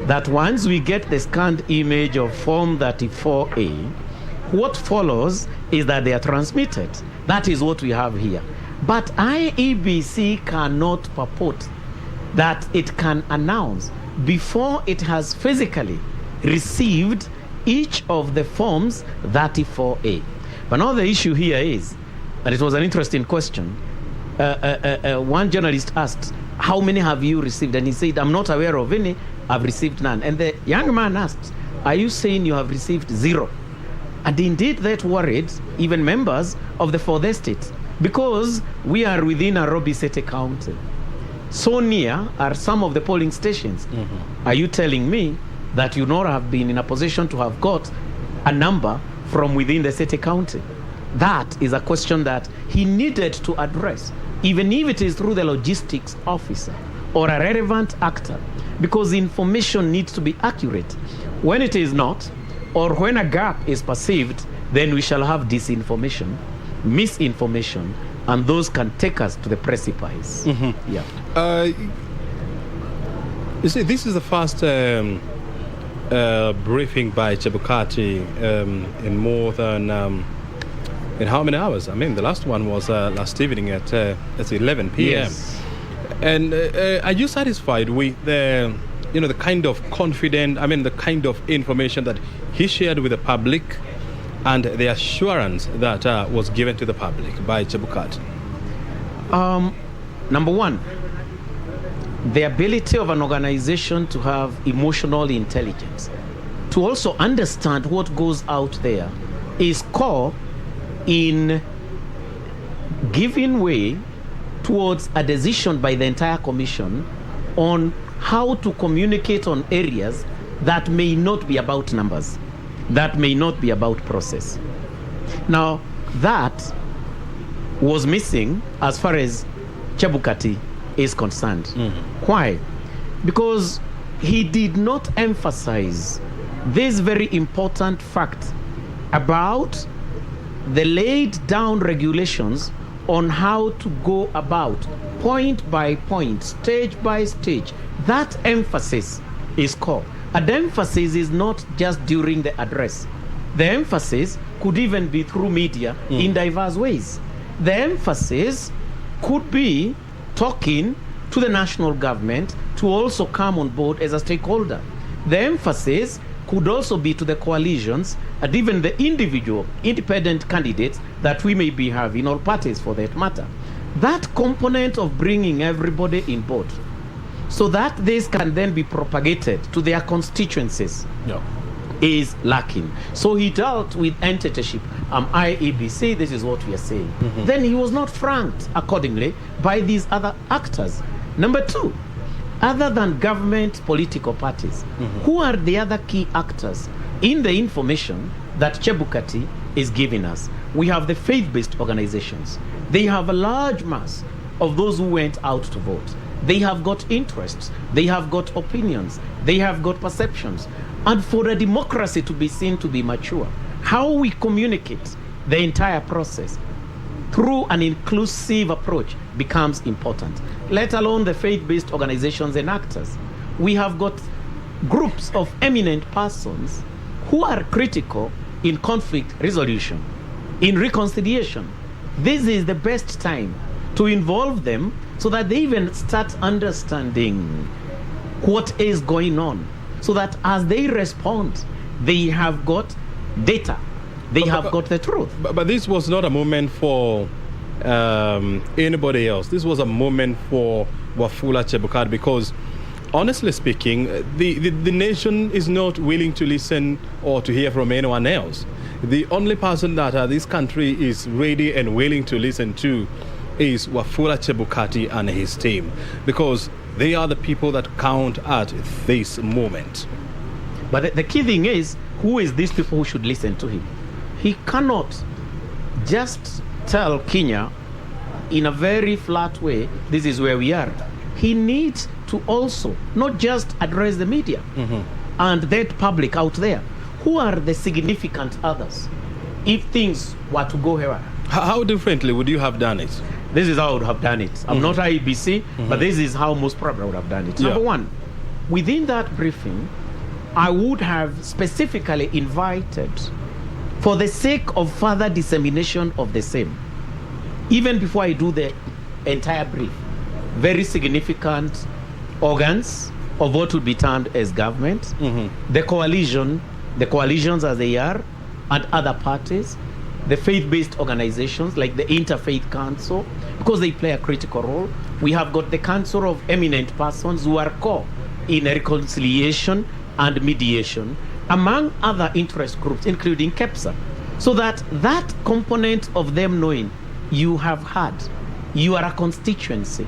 That once we get the scanned image of Form 34A, what follows is that they are transmitted. That is what we have here. But IEBC cannot purport that it can announce before it has physically received each of the Forms 34A. But now the issue here is, and it was an interesting question, one journalist asked, how many have you received? And he said, I'm not aware of any, I've received none. And the young man asked, are you saying you have received zero? And indeed that worried even members of the fourth estate, because we are within Nairobi City County. So near are some of the polling stations. Are you telling me that you not have been in a position to have got a number from within the city county? That is a question that he needed to address, even if it is through the logistics officer or a relevant actor, because information needs to be accurate. When it is not, or when a gap is perceived, then we shall have disinformation, misinformation, and those can take us to the precipice. Yeah. You see, this is the first briefing by Chebukati in more than in how many hours? I mean, the last one was last evening at 11 p.m. Yes. And are you satisfied with the kind of the kind of information that he shared with the public and the assurance that was given to the public by Chebukati? Number one, the ability of an organization to have emotional intelligence, to also understand what goes out there, is core in giving way towards a decision by the entire commission on how to communicate on areas that may not be about numbers, that may not be about process. Now, that was missing as far as Chebukati is concerned. Why? Because he did not emphasize this very important fact about the laid down regulations on how to go about point by point, stage by stage. That emphasis is core. And emphasis is not just during the address. The emphasis could even be through media in diverse ways. The emphasis could be talking to the national government to also come on board as a stakeholder. The emphasis could also be to the coalitions and even the individual independent candidates that we may be having, all parties for that matter. That component of bringing everybody in board so that this can then be propagated to their constituencies is lacking. So he dealt with entityship. IEBC, this is what we are saying. Then he was not franked accordingly by these other actors. Number two, other than government political parties, who are the other key actors in the information that Chebukati is giving us? We have the faith-based organizations. They have a large mass of those who went out to vote. They have got interests. They have got opinions. They have got perceptions. And for a democracy to be seen to be mature, how we communicate the entire process through an inclusive approach becomes important, let alone the faith-based organizations and actors. We have got groups of eminent persons who are critical in conflict resolution, in reconciliation. This is the best time to involve them so that they even start understanding what is going on, so that as they respond, they have got data. They have got the truth. But this was not a moment for anybody else. This was a moment for Wafula Chebukati, because honestly speaking, the nation is not willing to listen or to hear from anyone else. The only person that this country is ready and willing to listen to is Wafula Chebukati and his team, because they are the people that count at this moment. But the key thing is, who is these people who should listen to him? He cannot just tell Kenya in a very flat way, this is where we are. He needs to also not just address the media and that public out there. Who are the significant others if things were to go haywire? How differently would you have done it? This is how I would have done it. I'm not IEBC, but this is how most probably I would have done it. Number one, within that briefing, I would have specifically invited, for the sake of further dissemination of the same, even before I do the entire brief, very significant organs of what would be termed as government, the coalitions as they are, and other parties, the faith-based organizations like the Interfaith Council, because they play a critical role. We have got the Council of Eminent Persons who are core in reconciliation and mediation, among other interest groups, including KEPSA, so that that component of them knowing you have had, you are a constituency,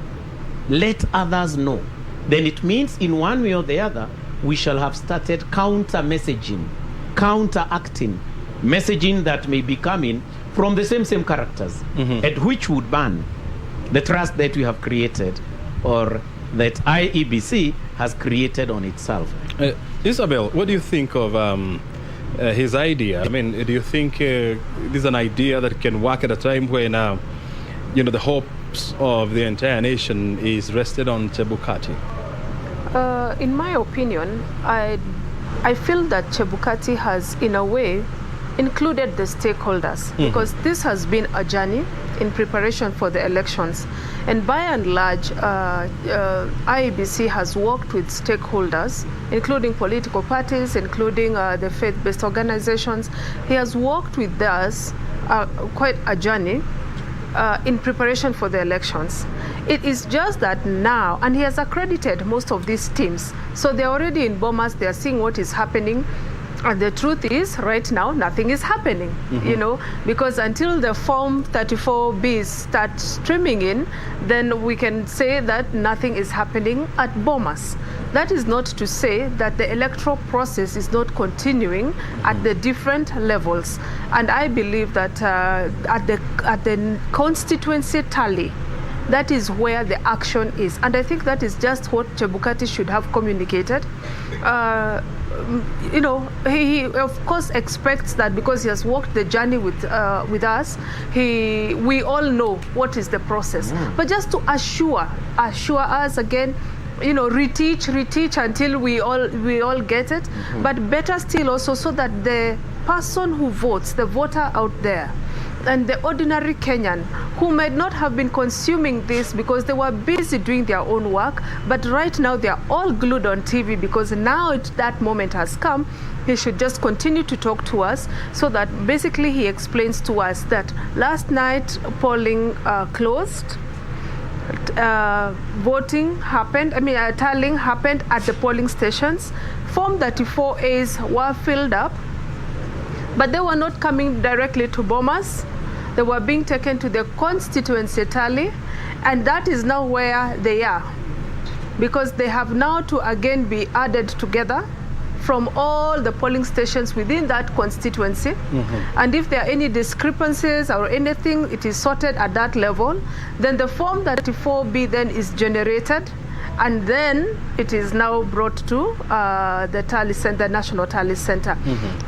let others know. Then it means in one way or the other, we shall have started counter-messaging, counter-acting, messaging that may be coming from the same characters, and which would ban the trust that we have created, or that IEBC has created on itself. Isabel, what do you think of his idea? I mean, do you think this is an idea that can work at a time when the hopes of the entire nation is rested on Chebukati? In my opinion, I feel that Chebukati has, in a way, included the stakeholders, because this has been a journey in preparation for the elections. And by and large, IEBC has worked with stakeholders, including political parties, including the faith-based organizations. He has worked with us quite a journey in preparation for the elections. It is just that now, and he has accredited most of these teams, so they're already in Bomas, they're seeing what is happening. And the truth is, right now, nothing is happening, because until the Form 34Bs start streaming in, then we can say that nothing is happening at Bomas. That is not to say that the electoral process is not continuing at the different levels. And I believe that at the constituency tally, that is where the action is. And I think that is just what Chebukati should have communicated. You know, he of course expects that because he has walked the journey with us, we all know what is the process. But just to assure us again, you know, reteach until we all get it. But better still also so that the person who votes, the voter out there, and the ordinary Kenyan who might not have been consuming this because they were busy doing their own work, but right now they are all glued on TV because now that moment has come. He should just continue to talk to us so that basically he explains to us that last night polling closed, voting happened, tallying happened at the polling stations. Form 34As were filled up, but they were not coming directly to Bomas. They were being taken to the constituency tally, and that is now where they are, because they have now to again be added together from all the polling stations within that constituency. And if there are any discrepancies or anything, it is sorted at that level. Then the Form 34B then is generated, and then it is now brought to the tally center, National Tally Center,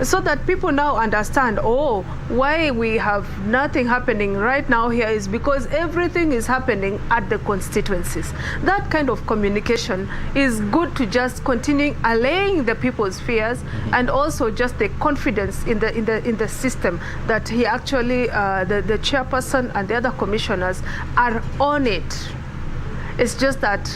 so that people now understand, oh, why we have nothing happening right now here is because everything is happening at the constituencies. That kind of communication is good to just continue allaying the people's fears and also just the confidence in the system that he actually, the chairperson and the other commissioners are on it. It's just that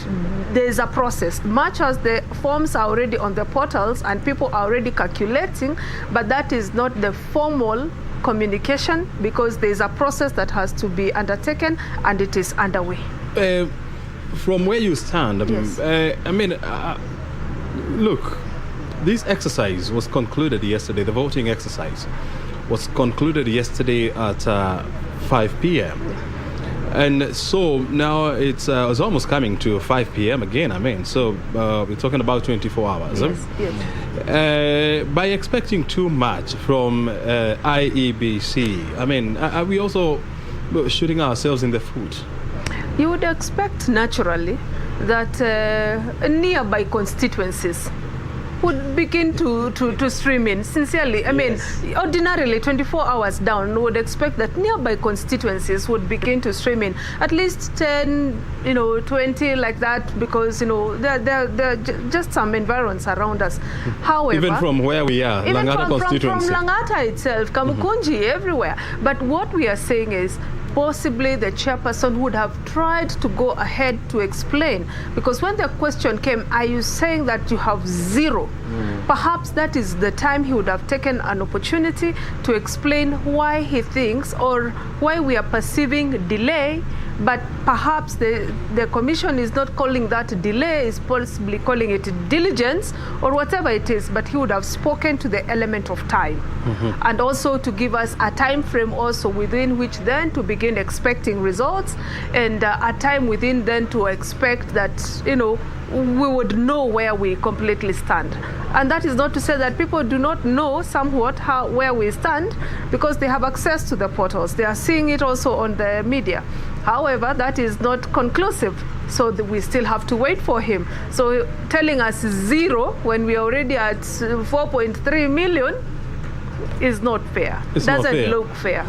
there's a process. Much as the forms are already on the portals and people are already calculating, but that is not the formal communication because there's a process that has to be undertaken and it is underway. From where you stand, look, this exercise was concluded yesterday. The voting exercise was concluded yesterday at 5 p.m. And so now it's almost coming to 5 p.m. again. So we're talking about 24 hours. Yes. By expecting too much from IEBC, are we also shooting ourselves in the foot? You would expect naturally that nearby constituencies would begin to stream in. Sincerely, ordinarily 24 hours down, would expect that nearby constituencies would begin to stream in. At least 10, 20 like that, because, there are just some environs around us. However, even from where we are, even Langata constituency. From Langata itself, Kamukunji, everywhere. But what we are saying is, possibly the chairperson would have tried to go ahead to explain, because when the question came, are you saying that you have zero? Perhaps that is the time he would have taken an opportunity to explain why he thinks or why we are perceiving delay, but perhaps the commission is not calling that delay, is possibly calling it diligence or whatever it is, but he would have spoken to the element of time and also to give us a time frame also within which then to begin expecting results, and a time within then to expect that, we would know where we completely stand. And that is not to say that people do not know somewhat where we stand, because they have access to the portals. They are seeing it also on the media. However, that is not conclusive, so we still have to wait for him. So telling us zero when we are already at 4.3 million is not fair. Doesn't look fair.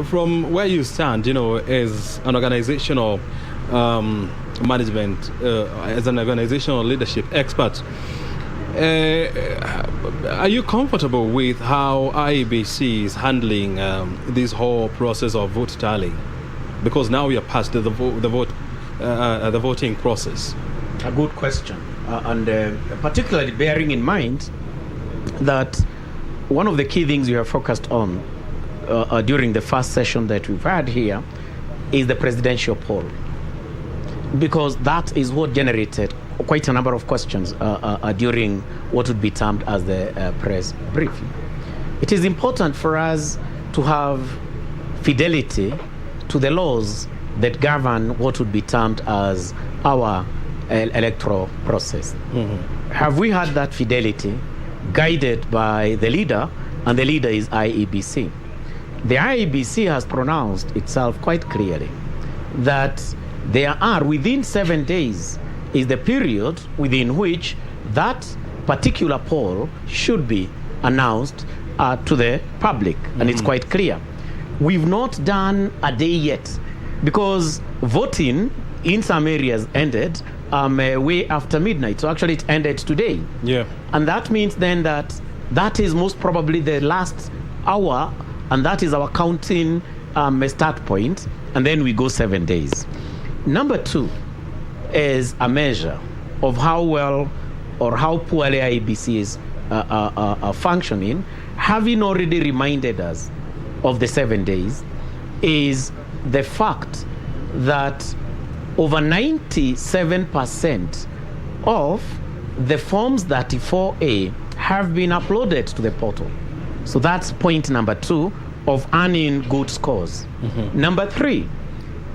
From where you stand, as an organizational management, as an organizational leadership expert, are you comfortable with how IEBC is handling this whole process of vote tallying? Because now we are past the voting process. A good question, and particularly bearing in mind that one of the key things we have focused on during the first session that we've had here is the presidential poll, because that is what generated quite a number of questions during what would be termed as the press briefing. It is important for us to have fidelity to the laws that govern what would be termed as our electoral process. Have we had that fidelity guided by the leader, and the leader is IEBC? The IEBC has pronounced itself quite clearly that there are within 7 days is the period within which that particular poll should be announced to the public, and it's quite clear. We've not done a day yet because voting in some areas ended way after midnight. So actually it ended today. Yeah. And that means then that is most probably the last hour, and that is our counting start point, and then we go 7 days. Number two is a measure of how well or how poorly IEBC is functioning, having already reminded us of the 7 days, is the fact that over 97% of the Forms 34A have been uploaded to the portal. So that's point number two of earning good scores. Number three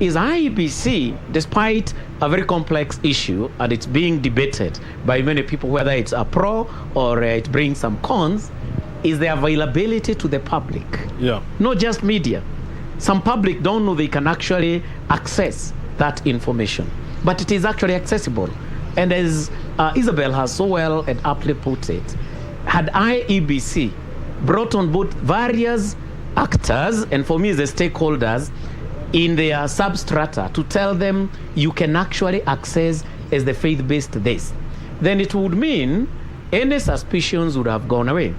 is IEBC, despite a very complex issue and it's being debated by many people, whether it's a pro or it brings some cons, is the availability to the public. Yeah. Not just media. Some public don't know they can actually access that information, but it is actually accessible. And as Isabel has so well and aptly put it, had IEBC brought on board various actors, and for me the stakeholders, in their substrata to tell them you can actually access as the faith-based this, then it would mean any suspicions would have gone away.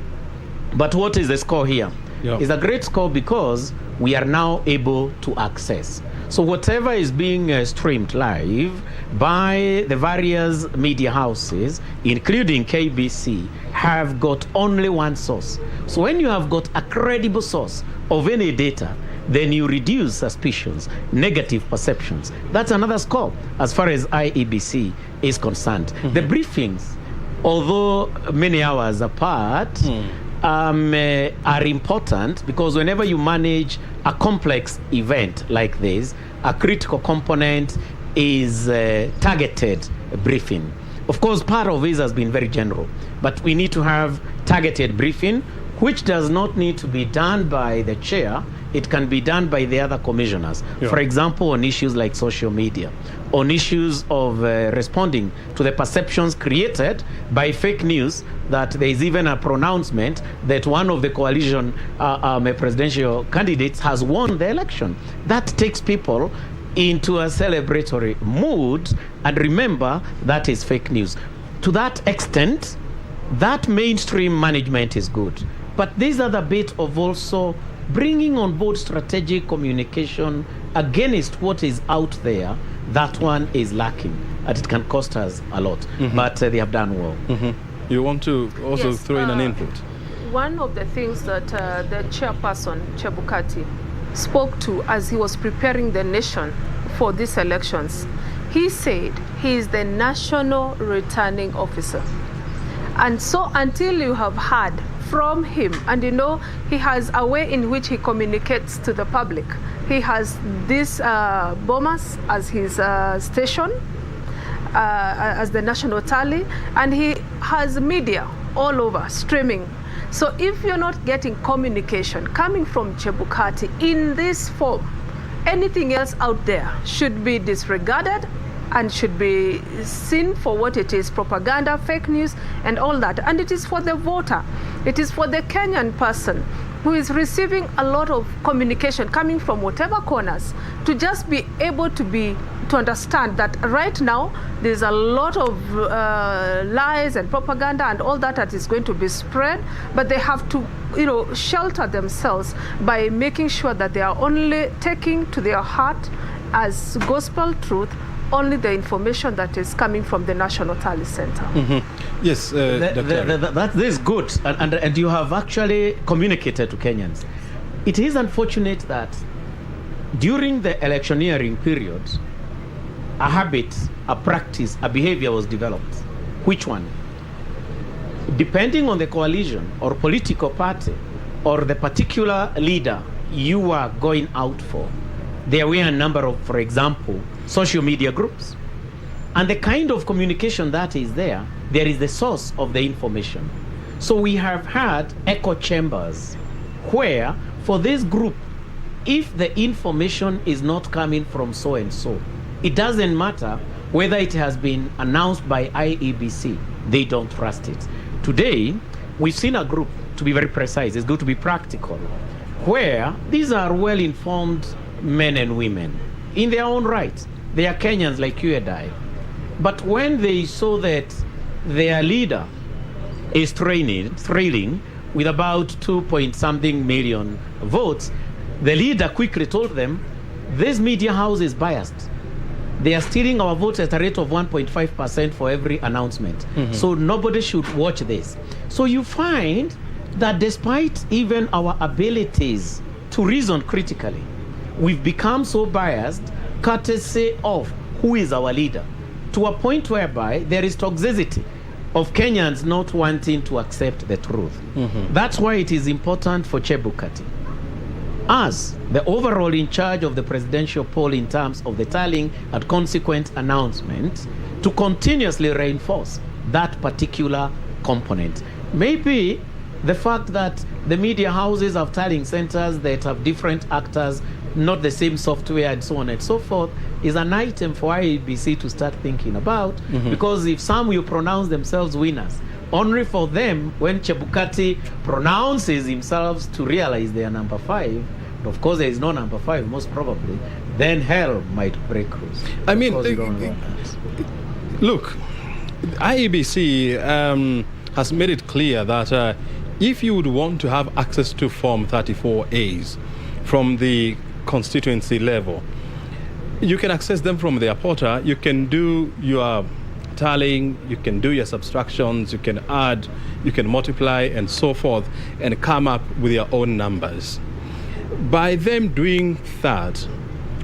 But what is the score here? Yeah. It's a great score because we are now able to access. So whatever is being streamed live by the various media houses, including KBC, have got only one source. So when you have got a credible source of any data, then you reduce suspicions, negative perceptions. That's another score as far as IEBC is concerned. The briefings, although many hours apart, are important because whenever you manage a complex event like this, a critical component is targeted briefing. Of course, part of this has been very general, but we need to have targeted briefing, which does not need to be done by the chair. It can be done by the other commissioners. Yeah. For example, on issues like social media, on issues of responding to the perceptions created by fake news, that there is even a pronouncement that one of the coalition presidential candidates has won the election. That takes people into a celebratory mood, and remember, that is fake news. To that extent, that mainstream management is good. But these are the bit of also bringing on board strategic communication against what is out there. That one is lacking, and it can cost us a lot. But they have done well. You want to also Yes, throw in an input? One of the things that the chairperson, Chebukati, spoke to as he was preparing the nation for these elections, he said he is the national returning officer. And so until you have heard from him, and you know, he has a way in which he communicates to the public. He has this Bomas as his station, as the national tally, and he has media all over streaming. So if you're not getting communication coming from Chebukati in this form, anything else out there should be disregarded and should be seen for what it is: propaganda, fake news, and all that. And it is for the voter, it is for the Kenyan person who is receiving a lot of communication coming from whatever corners, to just be able to understand that right now there's a lot of lies and propaganda and all that is going to be spread, but they have to, you know, shelter themselves by making sure that they are only taking to their heart as gospel truth only the information that is coming from the National Tally Center. Yes, that is good, and you have actually communicated to Kenyans. It is unfortunate that during the electioneering period, a habit, a practice, a behavior was developed. Which one? Depending on the coalition or political party or the particular leader you are going out for, there were a number of, for example, social media groups. And the kind of communication that is there is the source of the information. So we have had echo chambers where, for this group if the information is not coming from so and so, it doesn't matter whether it has been announced by IEBC, they don't trust it. Today, we've seen a group, to be very precise, it's good to be practical, where these are well-informed men and women in their own right. They are Kenyans like you and I. But when they saw that their leader is trailing with about 2-point-something million votes, the leader quickly told them, this media house is biased. They are stealing our votes at a rate of 1.5% for every announcement. So nobody should watch this. So you find that despite even our abilities to reason critically, we've become so biased courtesy of who is our leader, to a point whereby there is toxicity of Kenyans not wanting to accept the truth. That's why it is important for Chebukati, as the overall in charge of the presidential poll in terms of the tallying and consequent announcement, to continuously reinforce that particular component. Maybe the fact that the media houses have tallying centers that have different actors, not the same software and so on and so forth, is an item for IEBC to start thinking about, because if some will pronounce themselves winners, only for them, when Chebukati pronounces himself, to realize they are number 5, of course there is no number 5 most probably, then hell might break loose. I mean, look, IEBC has made it clear that if you would want to have access to Form 34As from the constituency level, you can access them from their portal. You can do your tallying, you can do your subtractions, you can add, you can multiply and so forth, and come up with your own numbers. By them doing that,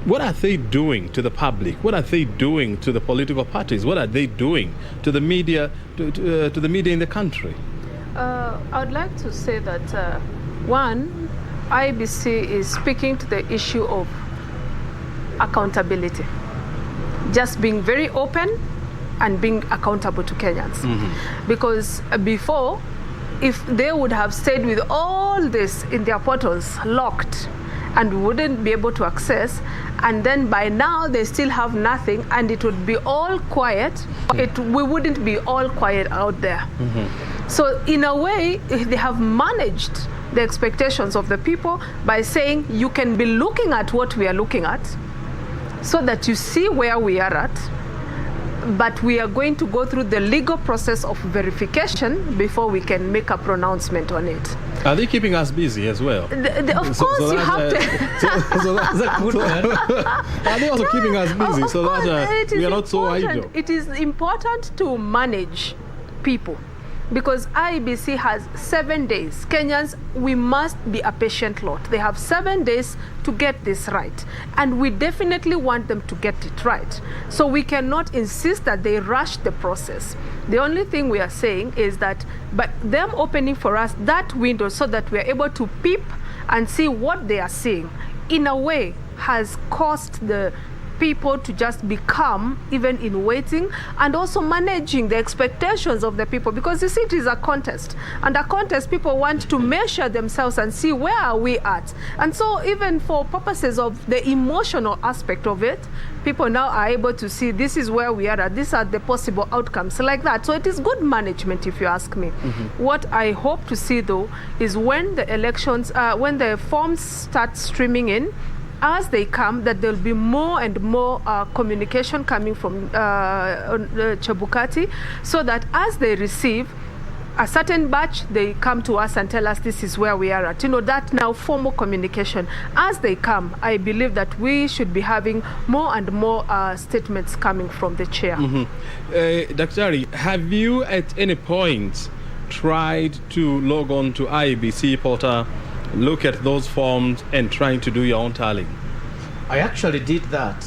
what are they doing to the public? What are they doing to the political parties? What are they doing to the media, to the media in the country? I would like to say that one, IBC is speaking to the issue of accountability, just being very open and being accountable to Kenyans. Because before, if they would have stayed with all this in their portals locked and wouldn't be able to access, and then by now they still have nothing and it would be all quiet, we wouldn't be all quiet out there. So in a way, they have managed the expectations of the people by saying you can be looking at what we are looking at so that you see where we are at, but we are going to go through the legal process of verification before we can make a pronouncement on it. Are they keeping us busy as well? Of course, you have to. So that's a good one. Are they also keeping us busy so that we are not so idle? It is important to manage people, because IEBC has 7 days. Kenyans, we must be a patient lot. They have 7 days to get this right. And we definitely want them to get it right. So we cannot insist that they rush the process. The only thing we are saying is that by them opening for us that window so that we are able to peep and see what they are seeing, in a way has caused the people to just become even in waiting, and also managing the expectations of the people, because you see it is a contest, and a contest, people want to measure themselves and see where are we at. And so even for purposes of the emotional aspect of it, people now are able to see this is where we are at, these are the possible outcomes like that. So it is good management, if you ask me. What I hope to see though is when the elections, when the forms start streaming in, as they come, that there'll be more and more communication coming from Chebukati, so that as they receive a certain batch, they come to us and tell us this is where we are at. You know, that now formal communication. As they come, I believe that we should be having more and more statements coming from the chair. Daktari, have you at any point tried to log on to IEBC portal, look at those forms and trying to do your own tallying? I actually did that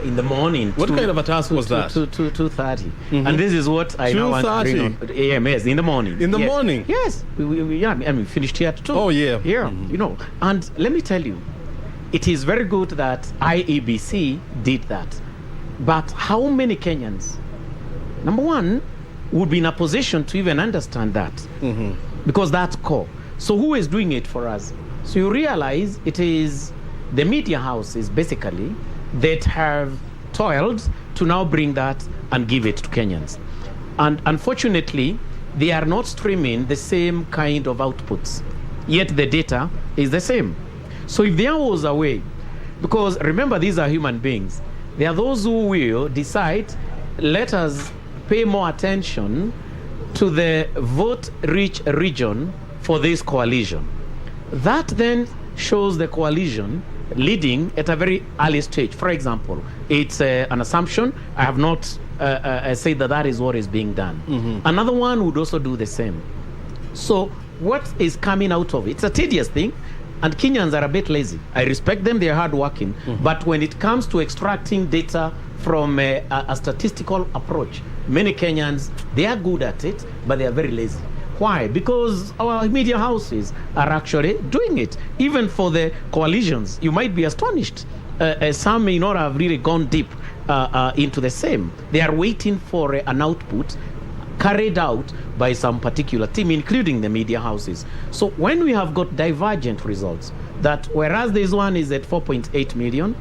in the morning. What kind of a task was that? 2:30. And this is what I now want to bring on AMS in the morning. In the morning? Yes. We finished here at 2. Oh, yeah. Yeah, you know. And let me tell you, it is very good that IEBC did that. But how many Kenyans, number one, would be in a position to even understand that? Because that's core. So who is doing it for us? So you realize it is the media houses basically that have toiled to now bring that and give it to Kenyans. And unfortunately, they are not streaming the same kind of outputs, yet the data is the same. So if there was a way, because remember, these are human beings, there are those who will decide, let us pay more attention to the vote-rich region for this coalition. That then shows the coalition leading at a very early stage. For example, it's an assumption. I have not said that is what is being done. Another one would also do the same. So what is coming out of it? It's a tedious thing, and Kenyans are a bit lazy. I respect them, they're hardworking, but when it comes to extracting data from a statistical approach, many Kenyans, they are good at it, but they are very lazy. Why? Because our media houses are actually doing it. Even for the coalitions, you might be astonished. Some may not have really gone deep into the same. They are waiting for an output carried out by some particular team, including the media houses. So when we have got divergent results, that whereas this one is at 4.8 million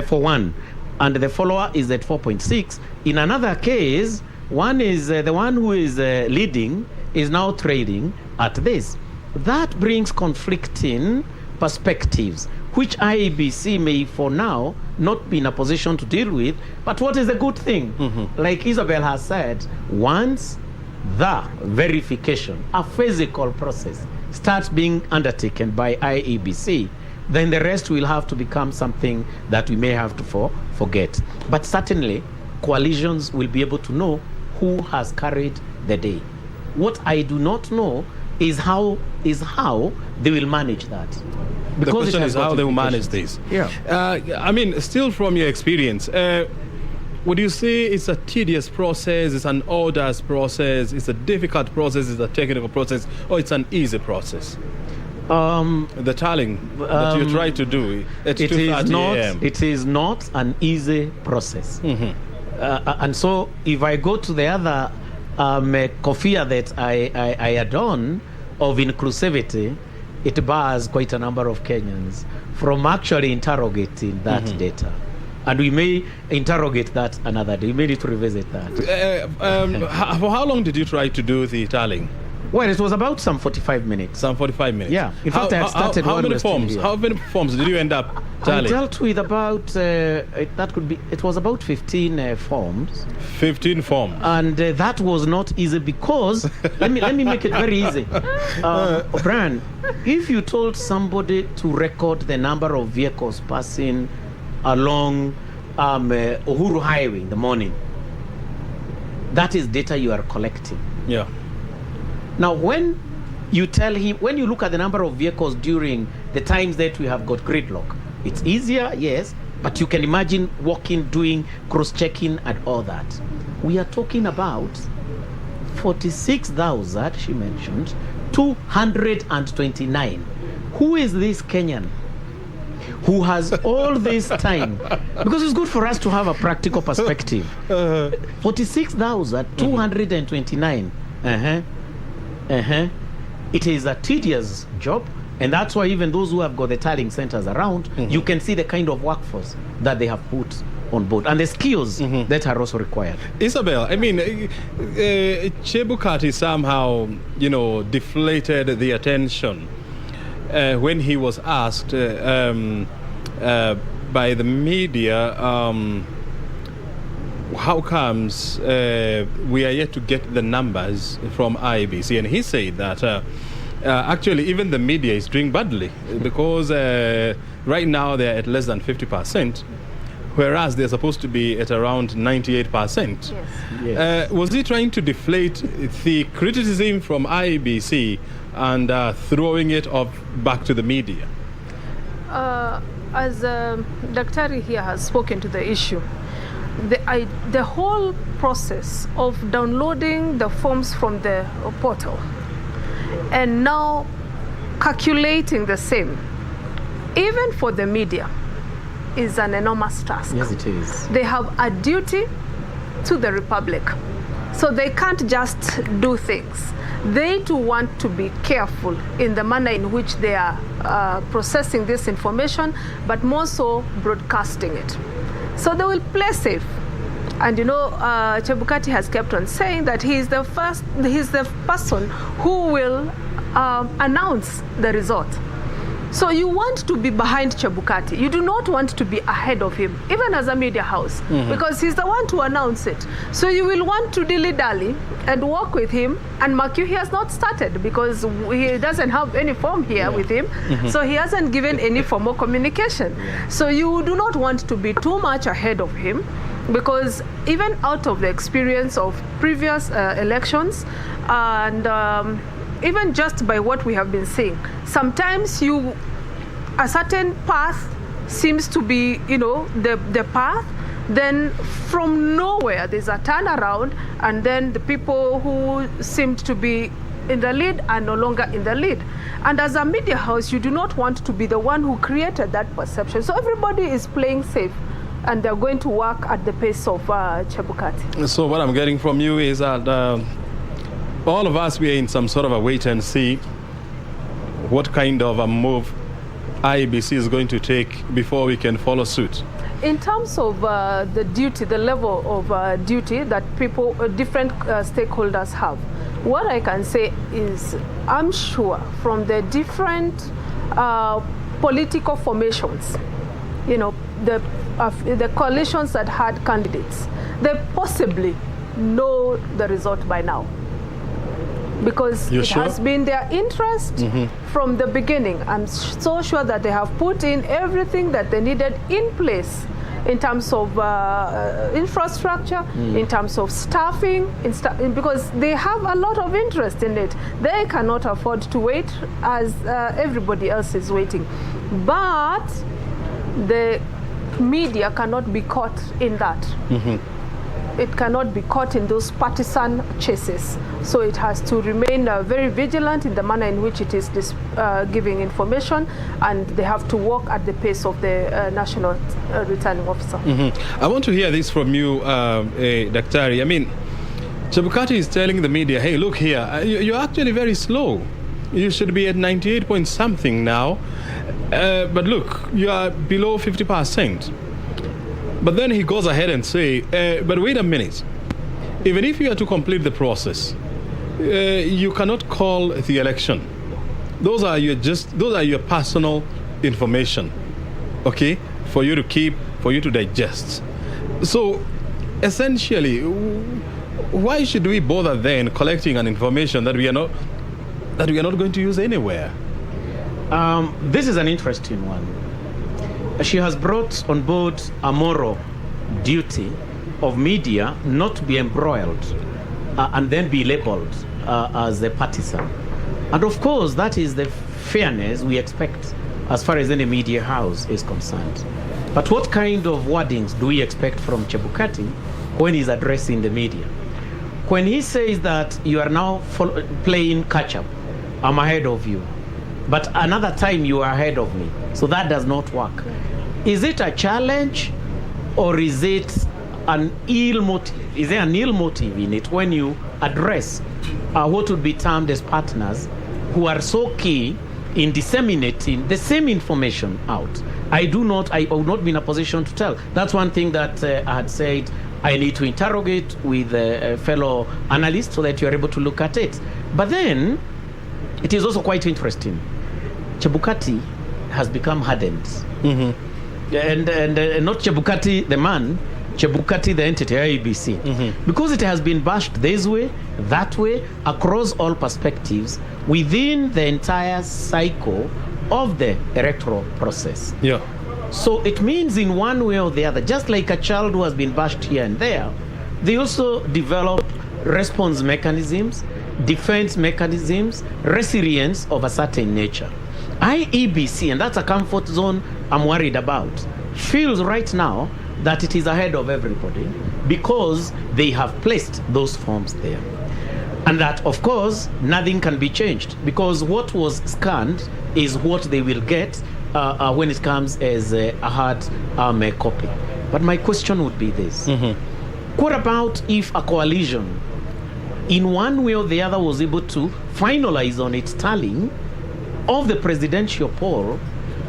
for one, and the follower is at 4.6, in another case, one is the one who is leading is now trading at this. That brings conflicting perspectives, which IEBC may for now not be in a position to deal with, but what is a good thing? Like Isabel has said, once the verification, a physical process, starts being undertaken by IEBC, then the rest will have to become something that we may have to forget. But certainly, coalitions will be able to know who has carried the day. What I do not know is how they will manage that. The question is how they will manage this. Yeah. I mean, still from your experience, would you say it's a tedious process, it's an arduous process, it's a difficult process, it's a technical process, or it's an easy process? The tallying that you try to do at 2:30 a.m. It is not an easy process. And so if I go to the other kofia that I adorn of inclusivity, it bars quite a number of Kenyans from actually interrogating that data. And we may interrogate that another day. We may need to revisit that. For how long did you try to do the tallying? Well, it was about some 45 minutes. Some 45 minutes? Yeah. In fact, I had started how many forms? How many forms did you end up tallying? I dealt with about, it was about 15 forms. 15 forms. And that was not easy because, let me make it very easy. O'Brien, if you told somebody to record the number of vehicles passing along Uhuru Highway in the morning, that is data you are collecting. Yeah. Now, when you tell him, when you look at the number of vehicles during the times that we have got gridlock, it's easier, yes, but you can imagine walking, doing cross-checking and all that. We are talking about 46,000, she mentioned, 229. Who is this Kenyan who has all this time? Because it's good for us to have a practical perspective. 46,229. It is a tedious job, and that's why even those who have got the tallying centers around, you can see the kind of workforce that they have put on board and the skills that are also required. Isabel, I mean, Chebukati somehow, deflated the attention when he was asked by the media, how comes we are yet to get the numbers from IEBC? And he said that actually even the media is doing badly because right now they're at less than 50%, whereas they're supposed to be at around 98%. Yes. Was he trying to deflate the criticism from IEBC and throwing it off back to the media? As Daktari here has spoken to the issue, the whole process of downloading the forms from the portal and now calculating the same, even for the media, is an enormous task. Yes, it is. They have a duty to the Republic, so they can't just do things. they too want to be careful in the manner in which they are processing this information, but more so broadcasting it. So they will play safe. And you know, Chebukati has kept on saying that he's the person who will announce the result. So you want to be behind Chebukati. You do not want to be ahead of him, even as a media house, because he's the one to announce it. So you will want to dilly-dally and work with him, and mark you, he has not started because he doesn't have any form here with him. So he hasn't given any formal communication. So you do not want to be too much ahead of him, because even out of the experience of previous elections and even just by what we have been seeing, sometimes a certain path seems to be, you know, the path, then from nowhere there's a turnaround, and then the people who seemed to be in the lead are no longer in the lead. And as a media house, you do not want to be the one who created that perception. So everybody is playing safe, and they're going to work at the pace of Chebukati. So what I'm getting from you is that all of us, we are in some sort of a wait and see what kind of a move IEBC is going to take before we can follow suit. In terms of the duty, the level of duty that people, different stakeholders have, what I can say is I'm sure from the different political formations, you know, the coalitions that had candidates, they possibly know the result by now, because it has been their interest from the beginning. I'm so sure that they have put in everything that they needed in place in terms of infrastructure, in terms of staffing, because they have a lot of interest in it. They cannot afford to wait as everybody else is waiting. But the media cannot be caught in that. It cannot be caught in those partisan chases. So it has to remain very vigilant in the manner in which it is giving information, and they have to work at the pace of the national returning officer. I want to hear this from you, Daktari. I mean, Chebukati is telling the media, hey, look here, you're actually very slow. You should be at 98 point something now. But look, you are below 50%. But then he goes ahead and say, but wait a minute. Even if you are to complete the process, you cannot call the election. Those are your personal information, okay, for you to keep, for you to digest. So, essentially, why should we bother then collecting an information that we are not going to use anywhere? This is an interesting one. She has brought on board a moral duty of media not to be embroiled and then be labeled as a partisan. And of course, that is the fairness we expect as far as any media house is concerned. But what kind of wordings do we expect from Chebukati when he's addressing the media? When he says that you are now playing catch-up, I'm ahead of you, but another time you are ahead of me, so that does not work. Is it a challenge, or is it an ill motive? Is there an ill motive in it when you address what would be termed as partners who are so key in disseminating the same information out? I would not be in a position to tell. That's one thing that I had said I need to interrogate with a fellow analyst so that you're able to look at it. But then, it is also quite interesting. Chebukati has become hardened. And not Chebukati the man, Chebukati the entity, IEBC. Because it has been bashed this way, that way, across all perspectives, within the entire cycle of the electoral process. Yeah. So it means in one way or the other, just like a child who has been bashed here and there, they also develop response mechanisms, defense mechanisms, resilience of a certain nature. IEBC, and that's a comfort zone I'm worried about, feels right now that it is ahead of everybody because they have placed those forms there. And that, of course, nothing can be changed because what was scanned is what they will get when it comes as a hard copy. But my question would be this. What about if a coalition in one way or the other was able to finalize on its tallying of the presidential poll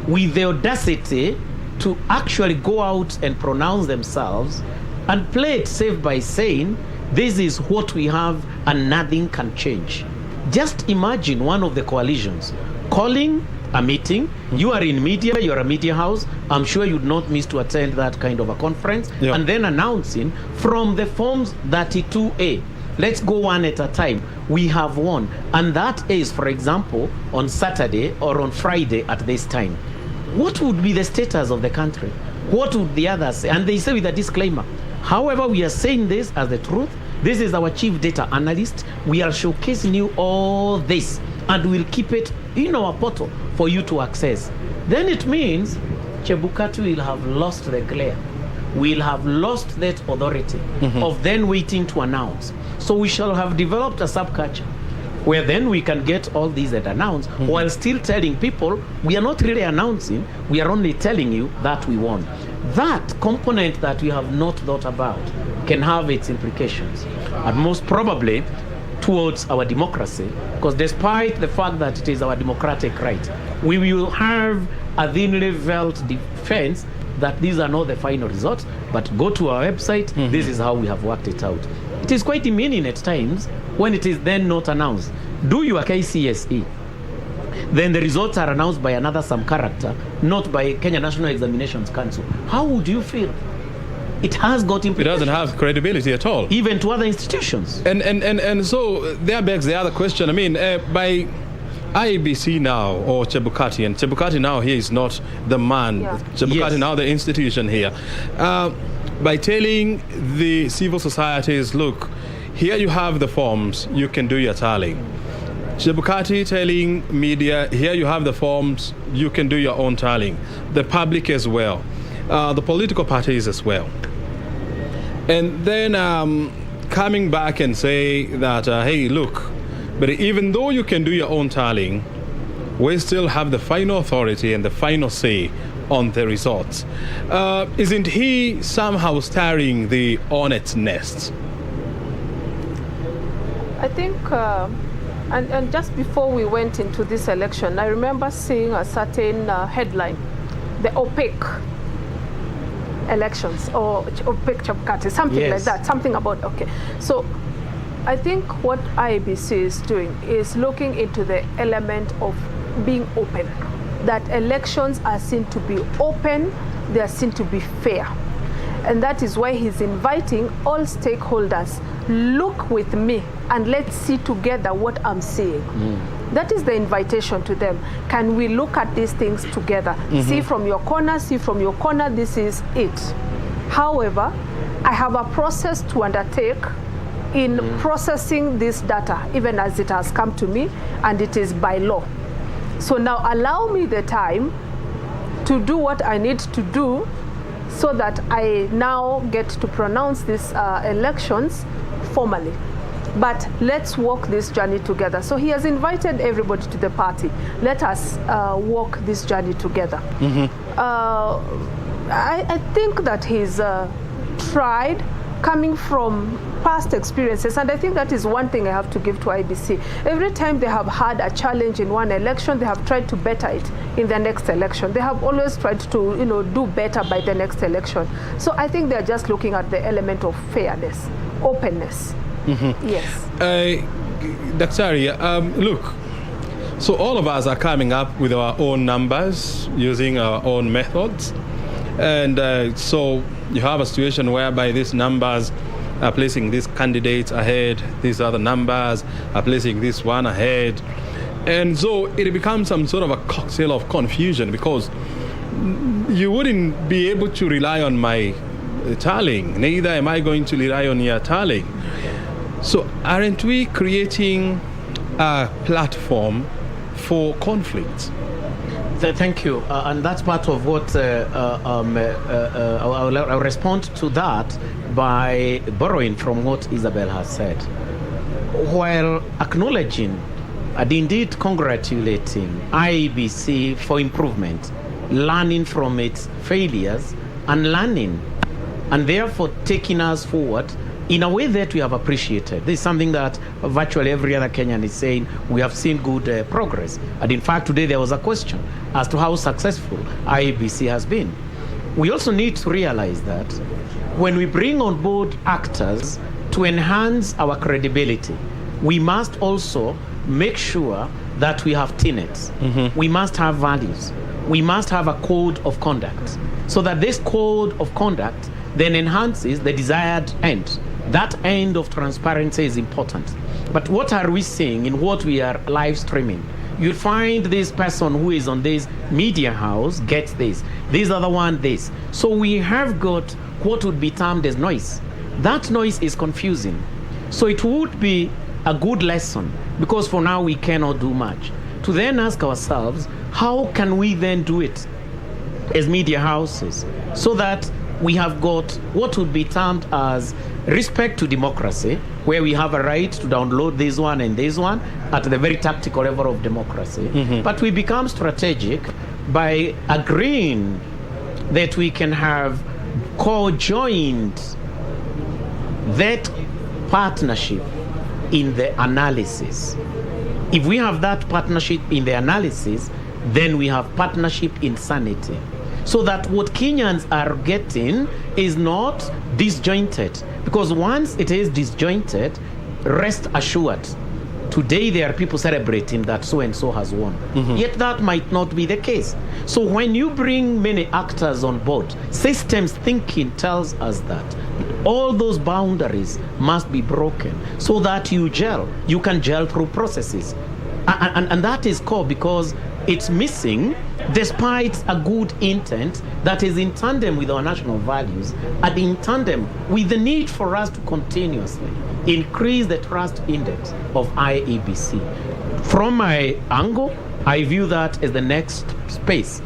with the audacity to actually go out and pronounce themselves and play it safe by saying, this is what we have and nothing can change. Just imagine one of the coalitions calling a meeting. You are in media, you're a media house. I'm sure you'd not miss to attend that kind of a conference. Yeah. And then announcing from the forms 32A, let's go one at a time, we have won. And that is, for example, on Saturday or on Friday at this time. What would be the status of the country? What would the others say? And they say with a disclaimer, however, we are saying this as the truth. This is our chief data analyst. We are showcasing you all this, and we'll keep it in our portal for you to access. Then it means Chebukati will have lost the glare. We'll have lost that authority of then waiting to announce. So we shall have developed a subculture where then we can get all these that announce while still telling people we are not really announcing, we are only telling you that we won. That component that we have not thought about can have its implications, and most probably towards our democracy, because despite the fact that it is our democratic right, we will have a thinly veiled defense that these are not the final results, but go to our website, this is how we have worked it out. It is quite demeaning at times when it is then not announced. Do your KCSE, then the results are announced by another some character, not by Kenya National Examinations Council. How would you feel? It has got implications. It doesn't have credibility at all. Even to other institutions. And so there begs the other question. I mean, by IEBC now, or Chebukati, and Chebukati now here is not the man. Yeah. Chebukati now the institution here. By telling the civil societies, look, here you have the forms, you can do your tallying. Chebukati telling media, here you have the forms, you can do your own tallying. The public as well. The political parties as well. And then coming back and say that, hey, look, but even though you can do your own tallying, we still have the final authority and the final say on the results. Isn't he somehow starring the hornet's nest? I think, and just before we went into this election, I remember seeing a certain headline, the opaque elections or opaque Chebukati, something like that, something about, okay. So I think what IEBC is doing is looking into the element of being open, that elections are seen to be open, they are seen to be fair. And that is why he's inviting all stakeholders, look with me and let's see together what I'm seeing. That is the invitation to them. Can we look at these things together? See from your corner, see from your corner, this is it. However, I have a process to undertake in processing this data, even as it has come to me, and it is by law. So now allow me the time to do what I need to do so that I now get to pronounce these elections formally. But let's walk this journey together. So he has invited everybody to the party. Let us walk this journey together. I think that he's tried, coming from past experiences, and I think that is one thing I have to give to IEBC. Every time they have had a challenge in one election, they have tried to better it in the next election. They have always tried to, do better by the next election. So I think they're just looking at the element of fairness, openness. Yes. Daktari, look, so all of us are coming up with our own numbers, using our own methods. And so you have a situation whereby these numbers are placing these candidates ahead, these other numbers are placing this one ahead. And so it becomes some sort of a cocktail of confusion, because you wouldn't be able to rely on my tallying, neither am I going to rely on your tallying. So aren't we creating a platform for conflict? Thank you, and that's part of what I'll respond to that by borrowing from what Isabel has said. While acknowledging and indeed congratulating IEBC for improvement, learning from its failures and learning, and therefore taking us forward in a way that we have appreciated. This is something that virtually every other Kenyan is saying. We have seen good progress. And in fact, today there was a question as to how successful IEBC has been. We also need to realize that when we bring on board actors to enhance our credibility, we must also make sure that we have tenets. We must have values. We must have a code of conduct, so that this code of conduct then enhances the desired end. That end of transparency is important. But what are we seeing in what we are live streaming? You'll find this person who is on this media house gets this other one this. So we have got what would be termed as noise. That noise is confusing. So it would be a good lesson, because for now we cannot do much, to then ask ourselves, how can we then do it as media houses, so that we have got what would be termed as respect to democracy, where we have a right to download this one and this one at the very tactical level of democracy. But we become strategic by agreeing that we can have co-joined that partnership in the analysis. If we have that partnership in the analysis, then we have partnership in sanity. So that what Kenyans are getting is not disjointed. Because once it is disjointed, rest assured, today there are people celebrating that so-and-so has won. Yet that might not be the case. So when you bring many actors on board, systems thinking tells us that all those boundaries must be broken so that you gel. You can gel through processes. And that is core, because it's missing despite a good intent that is in tandem with our national values and in tandem with the need for us to continuously increase the trust index of IEBC. From my angle, I view that as the next space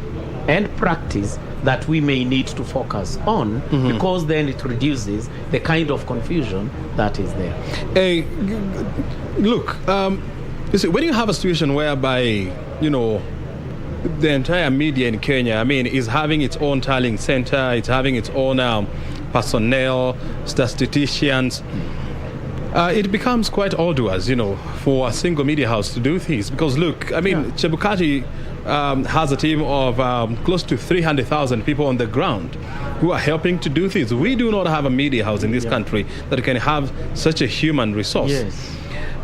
and practice that we may need to focus on, because then it reduces the kind of confusion that is there. Look, you see, when you have a situation whereby, you know, the entire media in Kenya, I mean, is having its own tallying center, it's having its own personnel, statisticians, it becomes quite arduous, you know, for a single media house to do things. Because look, I mean, Chebukati has a team of close to 300,000 people on the ground who are helping to do things. We do not have a media house in this country that can have such a human resource. Yes.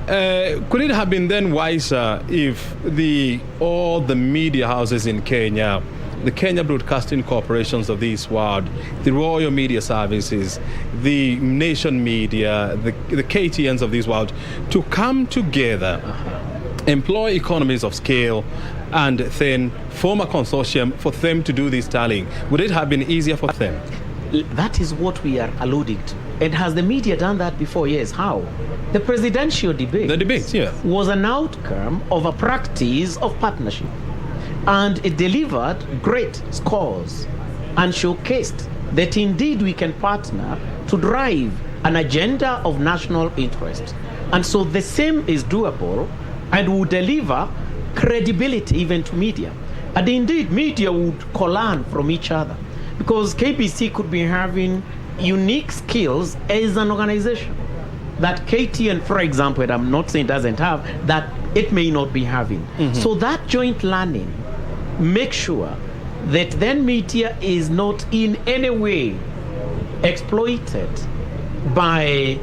Could it have been then wiser if all the media houses in Kenya, the Kenya Broadcasting Corporations of this world, the Royal Media Services, the Nation Media, the KTNs of this world, to come together, employ economies of scale, and then form a consortium for them to do this tallying? Would it have been easier for them? That is what we are alluding to. And has the media done that before? Yes. How? The presidential debate. The debates, yeah. Was an outcome of a practice of partnership. And it delivered great scores and showcased that indeed we can partner to drive an agenda of national interest. And so the same is doable and would deliver credibility even to media. And indeed, media would learn from each other, because KBC could be having unique skills as an organization that KTN, for example, and I'm not saying doesn't have, that it may not be having. So that joint learning makes sure that then media is not in any way exploited by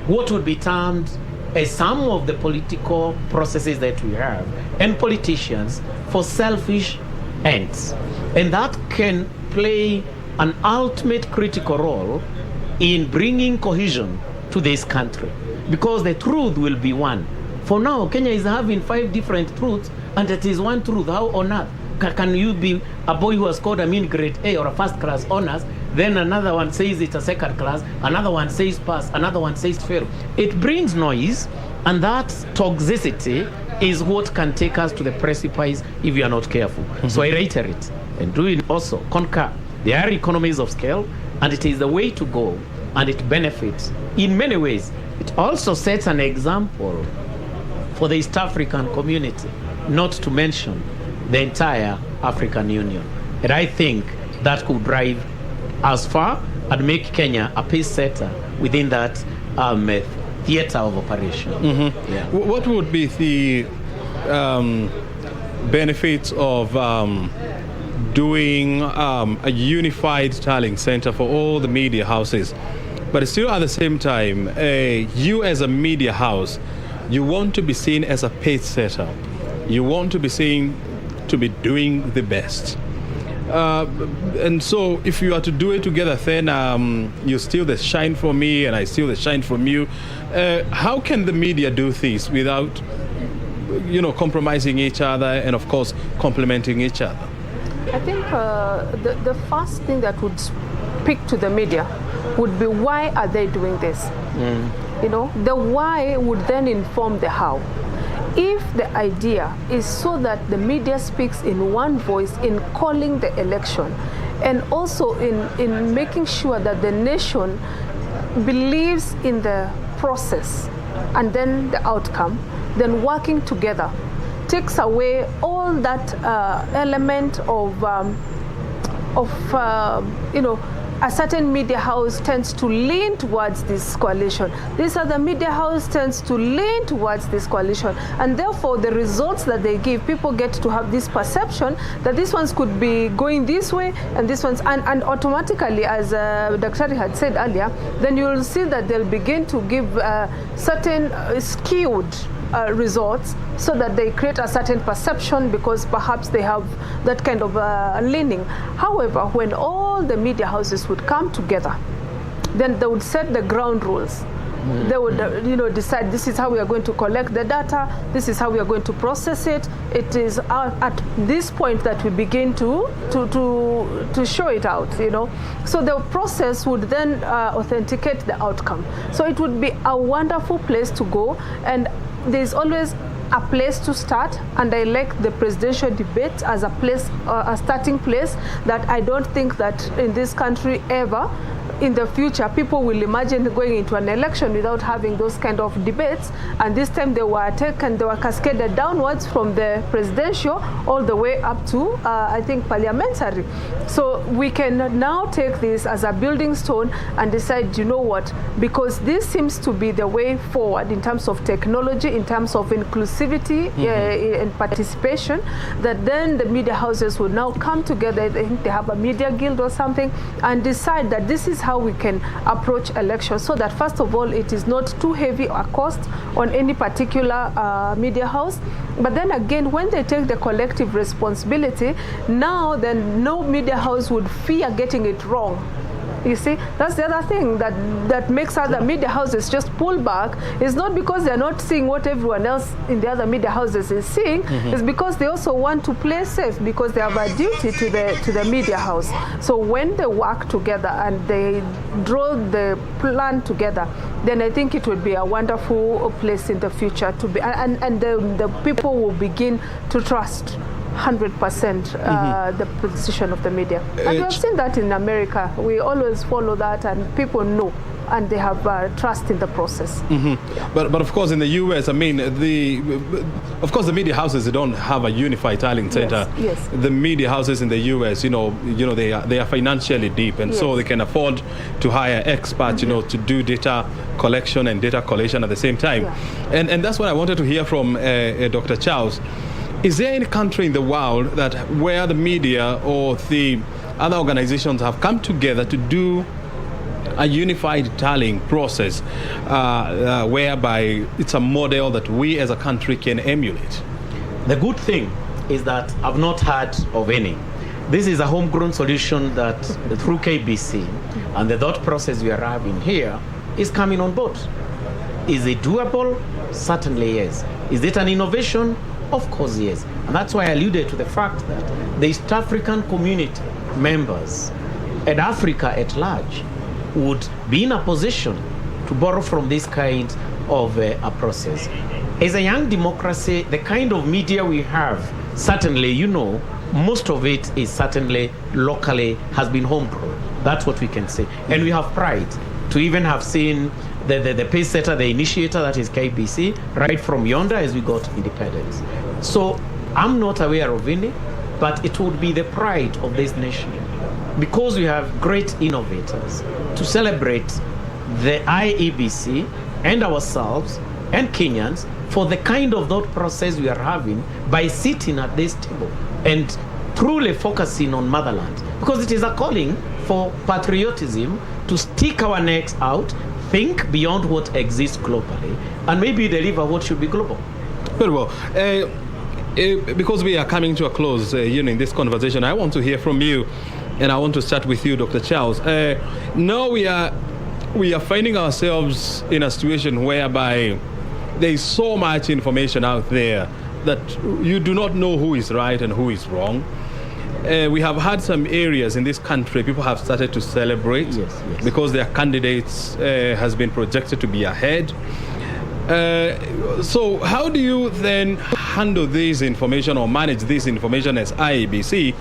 what would be termed as some of the political processes that we have and politicians for selfish ends. And that can play an ultimate critical role in bringing cohesion to this country, because the truth will be one. For now, Kenya is having 5 different truths, and it is one truth. How on earth can you be a boy who has scored a mean grade A or a first class honors, then another one says it's a second class, another one says pass, another one says fail? It brings noise, and that toxicity is what can take us to the precipice if we are not careful. So I reiterate, and do it also concur. There are economies of scale, and it is the way to go, and it benefits in many ways. It also sets an example for the East African community, not to mention the entire African Union. And I think that could drive as far and make Kenya a pace setter within that theater of operation. Yeah. What would be the benefits of doing a unified tallying center for all the media houses, but still at the same time, you as a media house, you want to be seen as a pace setter. You want to be seen to be doing the best. And so if you are to do it together, then you steal the shine from me and I steal the shine from you. How can the media do this without, compromising each other and, of course, complementing each other? I think the first thing that would speak to the media would be, why are they doing this? The why would then inform the how. If the idea is so that the media speaks in one voice in calling the election, and also in making sure that the nation believes in the process and then the outcome, then working together takes away all that element of a certain media house tends to lean towards this coalition. This other media house tends to lean towards this coalition. And therefore, the results that they give, people get to have this perception that these ones could be going this way and this one's, and automatically, as Dr. had said earlier, then you will see that they'll begin to give certain skewed results, so that they create a certain perception because perhaps they have that kind of leaning. However, when all the media houses would come together, then they would set the ground rules. They would decide, this is how we are going to collect the data, this is how we are going to process it. It is at this point that we begin to show it out, So the process would then authenticate the outcome. So it would be a wonderful place to go, and there's always a place to start, and I like the presidential debate as a place, a starting place, that I don't think that in this country ever in the future people will imagine going into an election without having those kind of debates. And this time they were cascaded downwards from the presidential all the way up to I think parliamentary. So we can now take this as a building stone and decide, what, because this seems to be the way forward in terms of technology, in terms of inclusivity and participation, that then the media houses would now come together. I think they have a media guild or something, and decide that this is how we can approach elections, so that first of all it is not too heavy a cost on any particular media house. But then again, when they take the collective responsibility, now then no media house would fear getting it wrong. You see, that's the other thing that makes other media houses just pull back. It's not because they're not seeing what everyone else in the other media houses is seeing. It's because they also want to play safe, because they have a duty to the media house. So when they work together and they draw the plan together, then I think it would be a wonderful place in the future to be, and the people will begin to trust 100% the position of the media. And we have seen that in America. We always follow that, and people know, and they have trust in the process. But of course, in the U.S., I mean, of course, the media houses, they don't have a unified tallying center. Yes. The media houses in the U.S., they are financially deep, and so they can afford to hire experts, to do data collection and data collation at the same time. And that's what I wanted to hear from Dr. Charles. Is there any country in the world where the media or the other organizations have come together to do a unified tallying process whereby it's a model that we as a country can emulate? The good thing is that I've not heard of any. This is a homegrown solution that through KBC and the thought process we are having here is coming on board. Is it doable? Certainly yes. Is it an innovation? Of course, yes. And that's why I alluded to the fact that the East African community members and Africa at large would be in a position to borrow from this kind of a process. As a young democracy, the kind of media we have, certainly, most of it is certainly locally has been homegrown. That's what we can say. And we have pride to even have seen the pace setter, the initiator, that is KBC, right from yonder as we got independence. So I'm not aware of any, but it would be the pride of this nation because we have great innovators, to celebrate the IEBC and ourselves and Kenyans for the kind of thought process we are having by sitting at this table and truly focusing on motherland. Because it is a calling for patriotism to stick our necks out, think beyond what exists globally, and maybe deliver what should be global. Very well. Because we are coming to a close in this conversation, I want to hear from you, and I want to start with you, Dr. Charles. Now we are finding ourselves in a situation whereby there is so much information out there that you do not know who is right and who is wrong. We have had some areas in this country, people have started to celebrate because their candidates has been projected to be ahead. So how do you then handle this information or manage this information as IEBC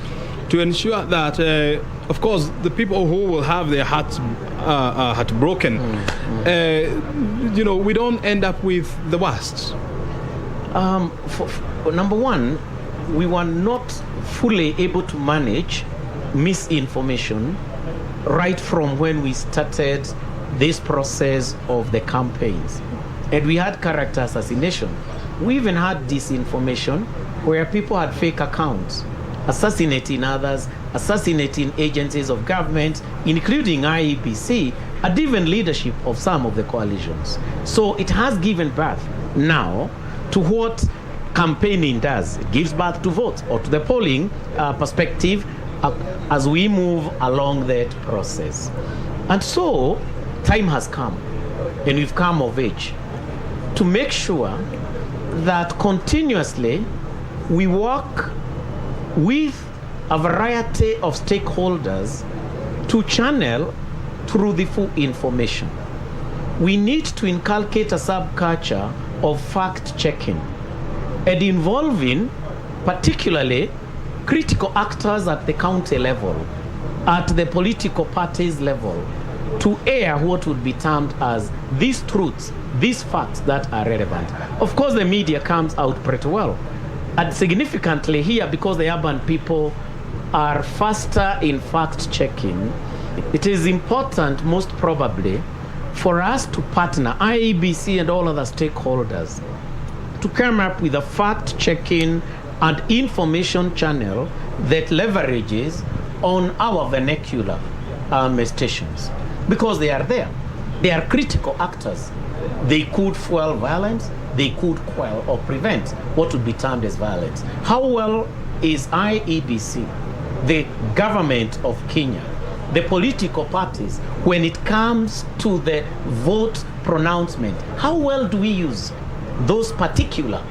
to ensure that, of course, the people who will have their hearts broken, we don't end up with the worst? Number one, we were not fully able to manage misinformation right from when we started this process of the campaigns. And we had character assassination. We even had disinformation where people had fake accounts, assassinating others, assassinating agencies of government, including IEBC, and even leadership of some of the coalitions. So it has given birth now to what campaigning does. It gives birth to votes or to the polling perspective as we move along that process. And so time has come, and we've come of age to make sure that continuously we work with a variety of stakeholders to channel through the full information. We need to inculcate a subculture of fact-checking and involving particularly critical actors at the county level, at the political parties level, to air what would be termed as these truths, these facts that are relevant. Of course, the media comes out pretty well. And significantly here, because the urban people are faster in fact-checking, it is important, most probably, for us to partner, IEBC and all other stakeholders, to come up with a fact-checking and information channel that leverages on our vernacular stations. Because they are there. They are critical actors. They could fuel violence, they could quell or prevent what would be termed as violence. How well is IEBC, the government of Kenya, the political parties, when it comes to the vote pronouncement, how well do we use those particular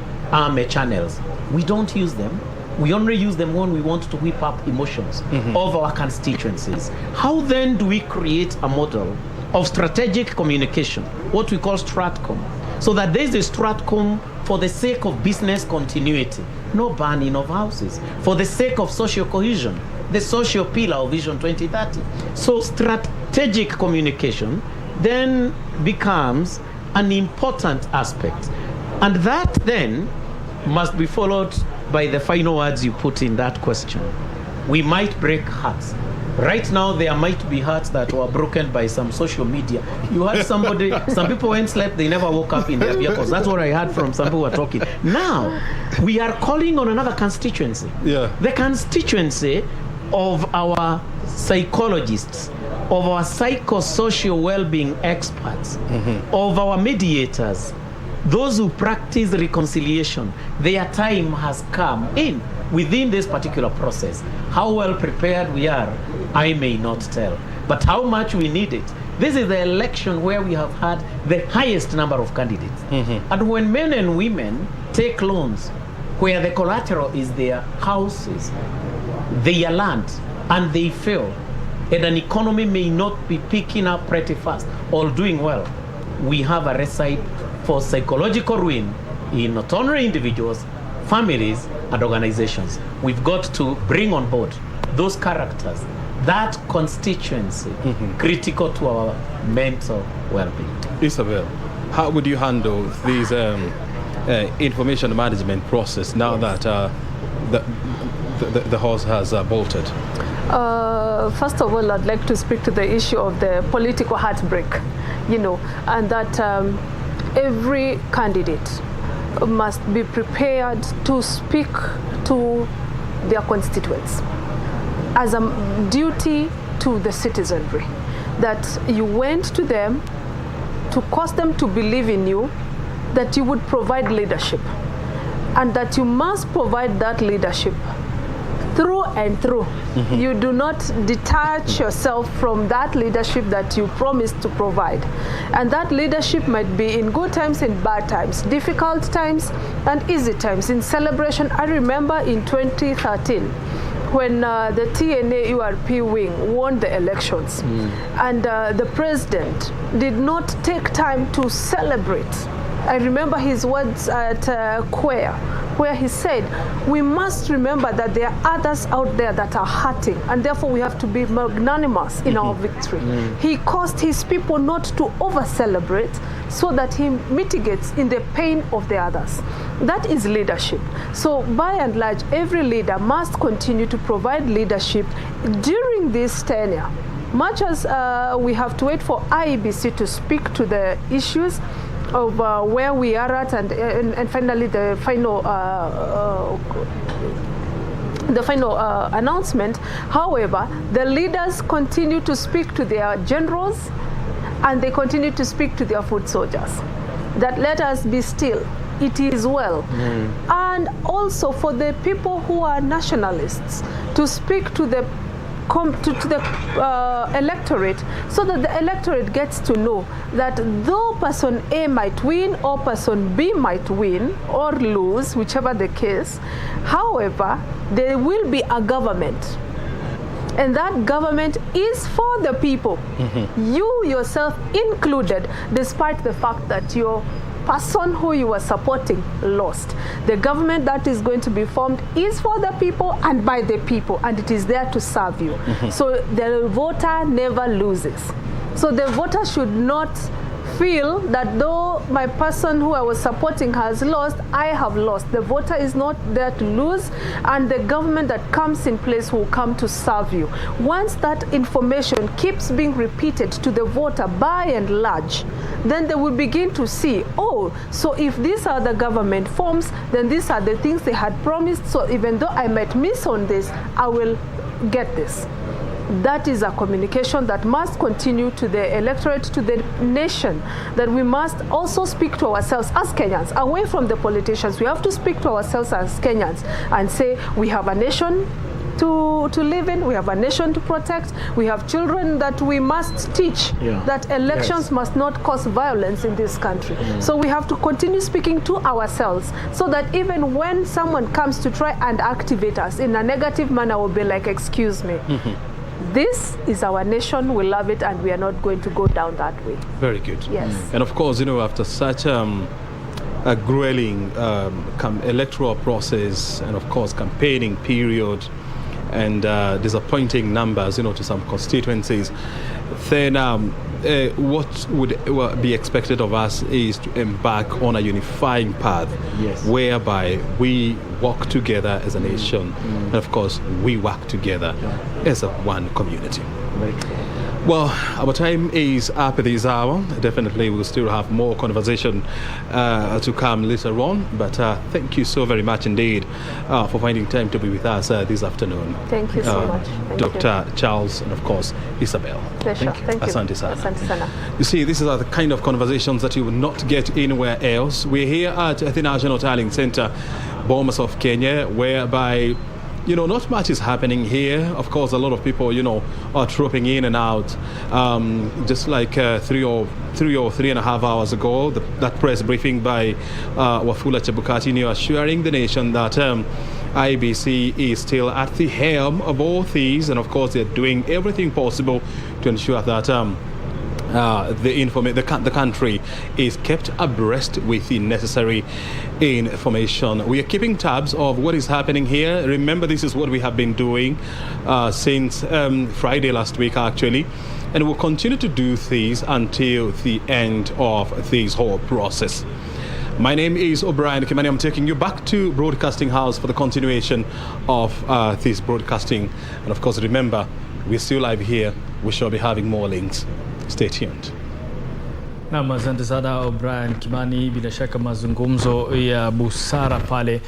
channels? We don't use them. We only use them when we want to whip up emotions of our constituencies. How then do we create a model of strategic communication, what we call Stratcom, so that there's a Stratcom for the sake of business continuity, no burning of houses, for the sake of social cohesion, the social pillar of Vision 2030. So strategic communication then becomes an important aspect. And that then must be followed by the final words you put in that question. We might break hearts. Right now, there might be hearts that were broken by some social media. You heard somebody, some people went slept, they never woke up in their vehicles. That's what I heard from some people who were talking. Now, we are calling on another constituency. Yeah. The constituency of our psychologists, of our psychosocial well-being experts, of our mediators, those who practice reconciliation. Their time has come in within this particular process. How well prepared we are, I may not tell, but how much we need it. This is the election where we have had the highest number of candidates. And when men and women take loans where the collateral is their houses, their land, and they fail, and an economy may not be picking up pretty fast or doing well, we have a recipe for psychological ruin in not only individuals, families, and organizations. We've got to bring on board those characters, that constituency, critical to our mental well-being. Isabel, how would you handle these information management process now that the horse has bolted? First of all, I'd like to speak to the issue of the political heartbreak, and that every candidate must be prepared to speak to their constituents as a duty to the citizenry, that you went to them to cause them to believe in you, that you would provide leadership, and that you must provide that leadership through and through. You do not detach yourself from that leadership that you promised to provide. And that leadership might be in good times and bad times, difficult times and easy times. In celebration, I remember in 2013, when the TNA URP wing won the elections, and the president did not take time to celebrate. I remember his words at Kwea, where he said, we must remember that there are others out there that are hurting, and therefore we have to be magnanimous in our victory. He caused his people not to over-celebrate so that he mitigates in the pain of the others. That is leadership. So by and large, every leader must continue to provide leadership during this tenure. Much as we have to wait for IEBC to speak to the issues of where we are at, and finally the final announcement. However, the leaders continue to speak to their generals, and they continue to speak to their foot soldiers, that let us be still, it is well. And also for the people who are nationalists to speak to the electorate, so that the electorate gets to know that though person A might win or person B might win or lose, whichever the case, however, there will be a government. And that government is for the people, you yourself included, despite the fact that your person who you were supporting lost. The government that is going to be formed is for the people and by the people, and it is there to serve you. So the voter never loses. So the voter should not feel that though my person who I was supporting has lost, I have lost. The voter is not there to lose, and the government that comes in place will come to serve you. Once that information keeps being repeated to the voter by and large, then they will begin to see, oh, so if these are the government forms, then these are the things they had promised, so even though I might miss on this, I will get this. That is a communication that must continue to the electorate, to the nation, that we must also speak to ourselves as Kenyans, away from the politicians. We have to speak to ourselves as Kenyans and say, we have a nation to live in, we have a nation to protect, we have children that we must teach that elections must not cause violence in this country. So we have to continue speaking to ourselves, so that even when someone comes to try and activate us in a negative manner, we'll be like, excuse me. This is our nation, we love it, and we are not going to go down that way. Very good. Yes. And of course, after such a grueling electoral process, and of course campaigning period, and disappointing numbers, to some constituencies, then what would be expected of us is to embark on a unifying path, whereby we work together as a nation, and of course we work together as a one community. Well, our time is up at this hour. Definitely we'll still have more conversation to come later on, but thank you so very much indeed for finding time to be with us this afternoon. Thank you so much. Dr. Charles, and of course Isabel. Pleasure. Thank you. Asante sana. Asante sana. You see, these are the kind of conversations that you will not get anywhere else. We're here at the National Tallying Center, Bomas of Kenya, whereby not much is happening here. Of course, a lot of people, are trooping in and out. Just like 3 or 3.5 hours ago, that press briefing by Wafula Chebukati, assuring the nation that IEBC is still at the helm of all things, and of course they're doing everything possible to ensure that the country is kept abreast with the necessary information. We are keeping tabs of what is happening here. Remember, this is what we have been doing since Friday last week, actually, and we'll continue to do this until the end of this whole process. My name is O'Brien Kimani. I'm taking you back to Broadcasting House for the continuation of this broadcasting. And of course, remember, we're still live here. We shall be having more links. Stay tuned. Na asante sana O'Brien Kimani, bila shaka mazungumzo ya busara pale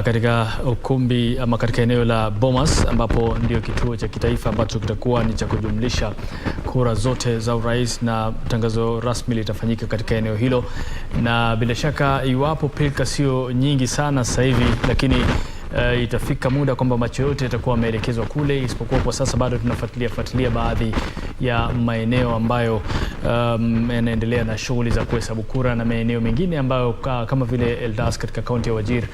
katika ukumbi ama katika eneo la Bomas, ambapo ndio kituo cha kitaifa ambacho kitakuwa ni cha kujumlisha kura zote za urais, na tangazo rasmi litafanyika katika eneo hilo. Na bila shaka iwapo pilika sio nyingi sana sasa hivi, lakini itafika muda kwamba macho yote yatakuwa yameelekezwa kule, isipokuwa kwa sasa bado tunafuatilia baadhi ya maeneo ambayo yanaendelea na shughuli za kuhesabu kura, na maeneo mengine ambayo kama vile Eldas katika kaunti ya Wajir,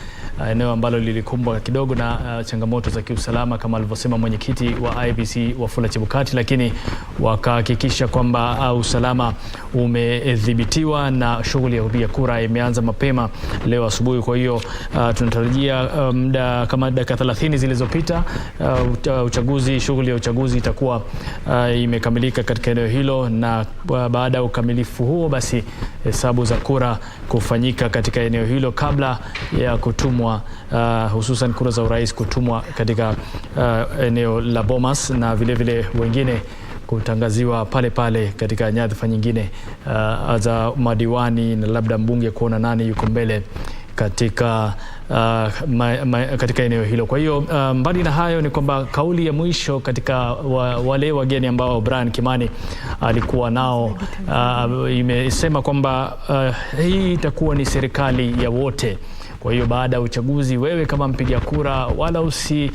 eneo ambalo lilikumbwa kidogo na changamoto za kiusalama kama alivyosema mwenyekiti wa IBC Wafula Chebukati, lakini wakahakikisha kwamba usalama umedhibitiwa na shughuli ya kupiga kura imeanza mapema leo asubuhi. Kwa hiyo tunatarajia muda kama dakika 30 zilizopita shughuli ya uchaguzi itakuwa imekamilika katika eneo hilo, na baada ya ukamilifu huo basi hesabu za kura kufanyika katika eneo hilo kabla ya kutumwa hususan kura za urais kutumwa katika eneo la Bomas, na vile vile wengine kutangaziwa pale pale katika nyadhifa nyingine za madiwani, na labda mbunge kuona nani yuko mbele katika katika eneo hilo. Kwa hiyo mbali na hayo ni kwamba kauli ya mwisho katika wale wageni ambao O'Brien Kimani alikuwa nao imesema kwamba hii itakuwa ni serikali ya wote. Kwa hiyo baada ya uchaguzi, wewe kama mpiga kura wala usiwe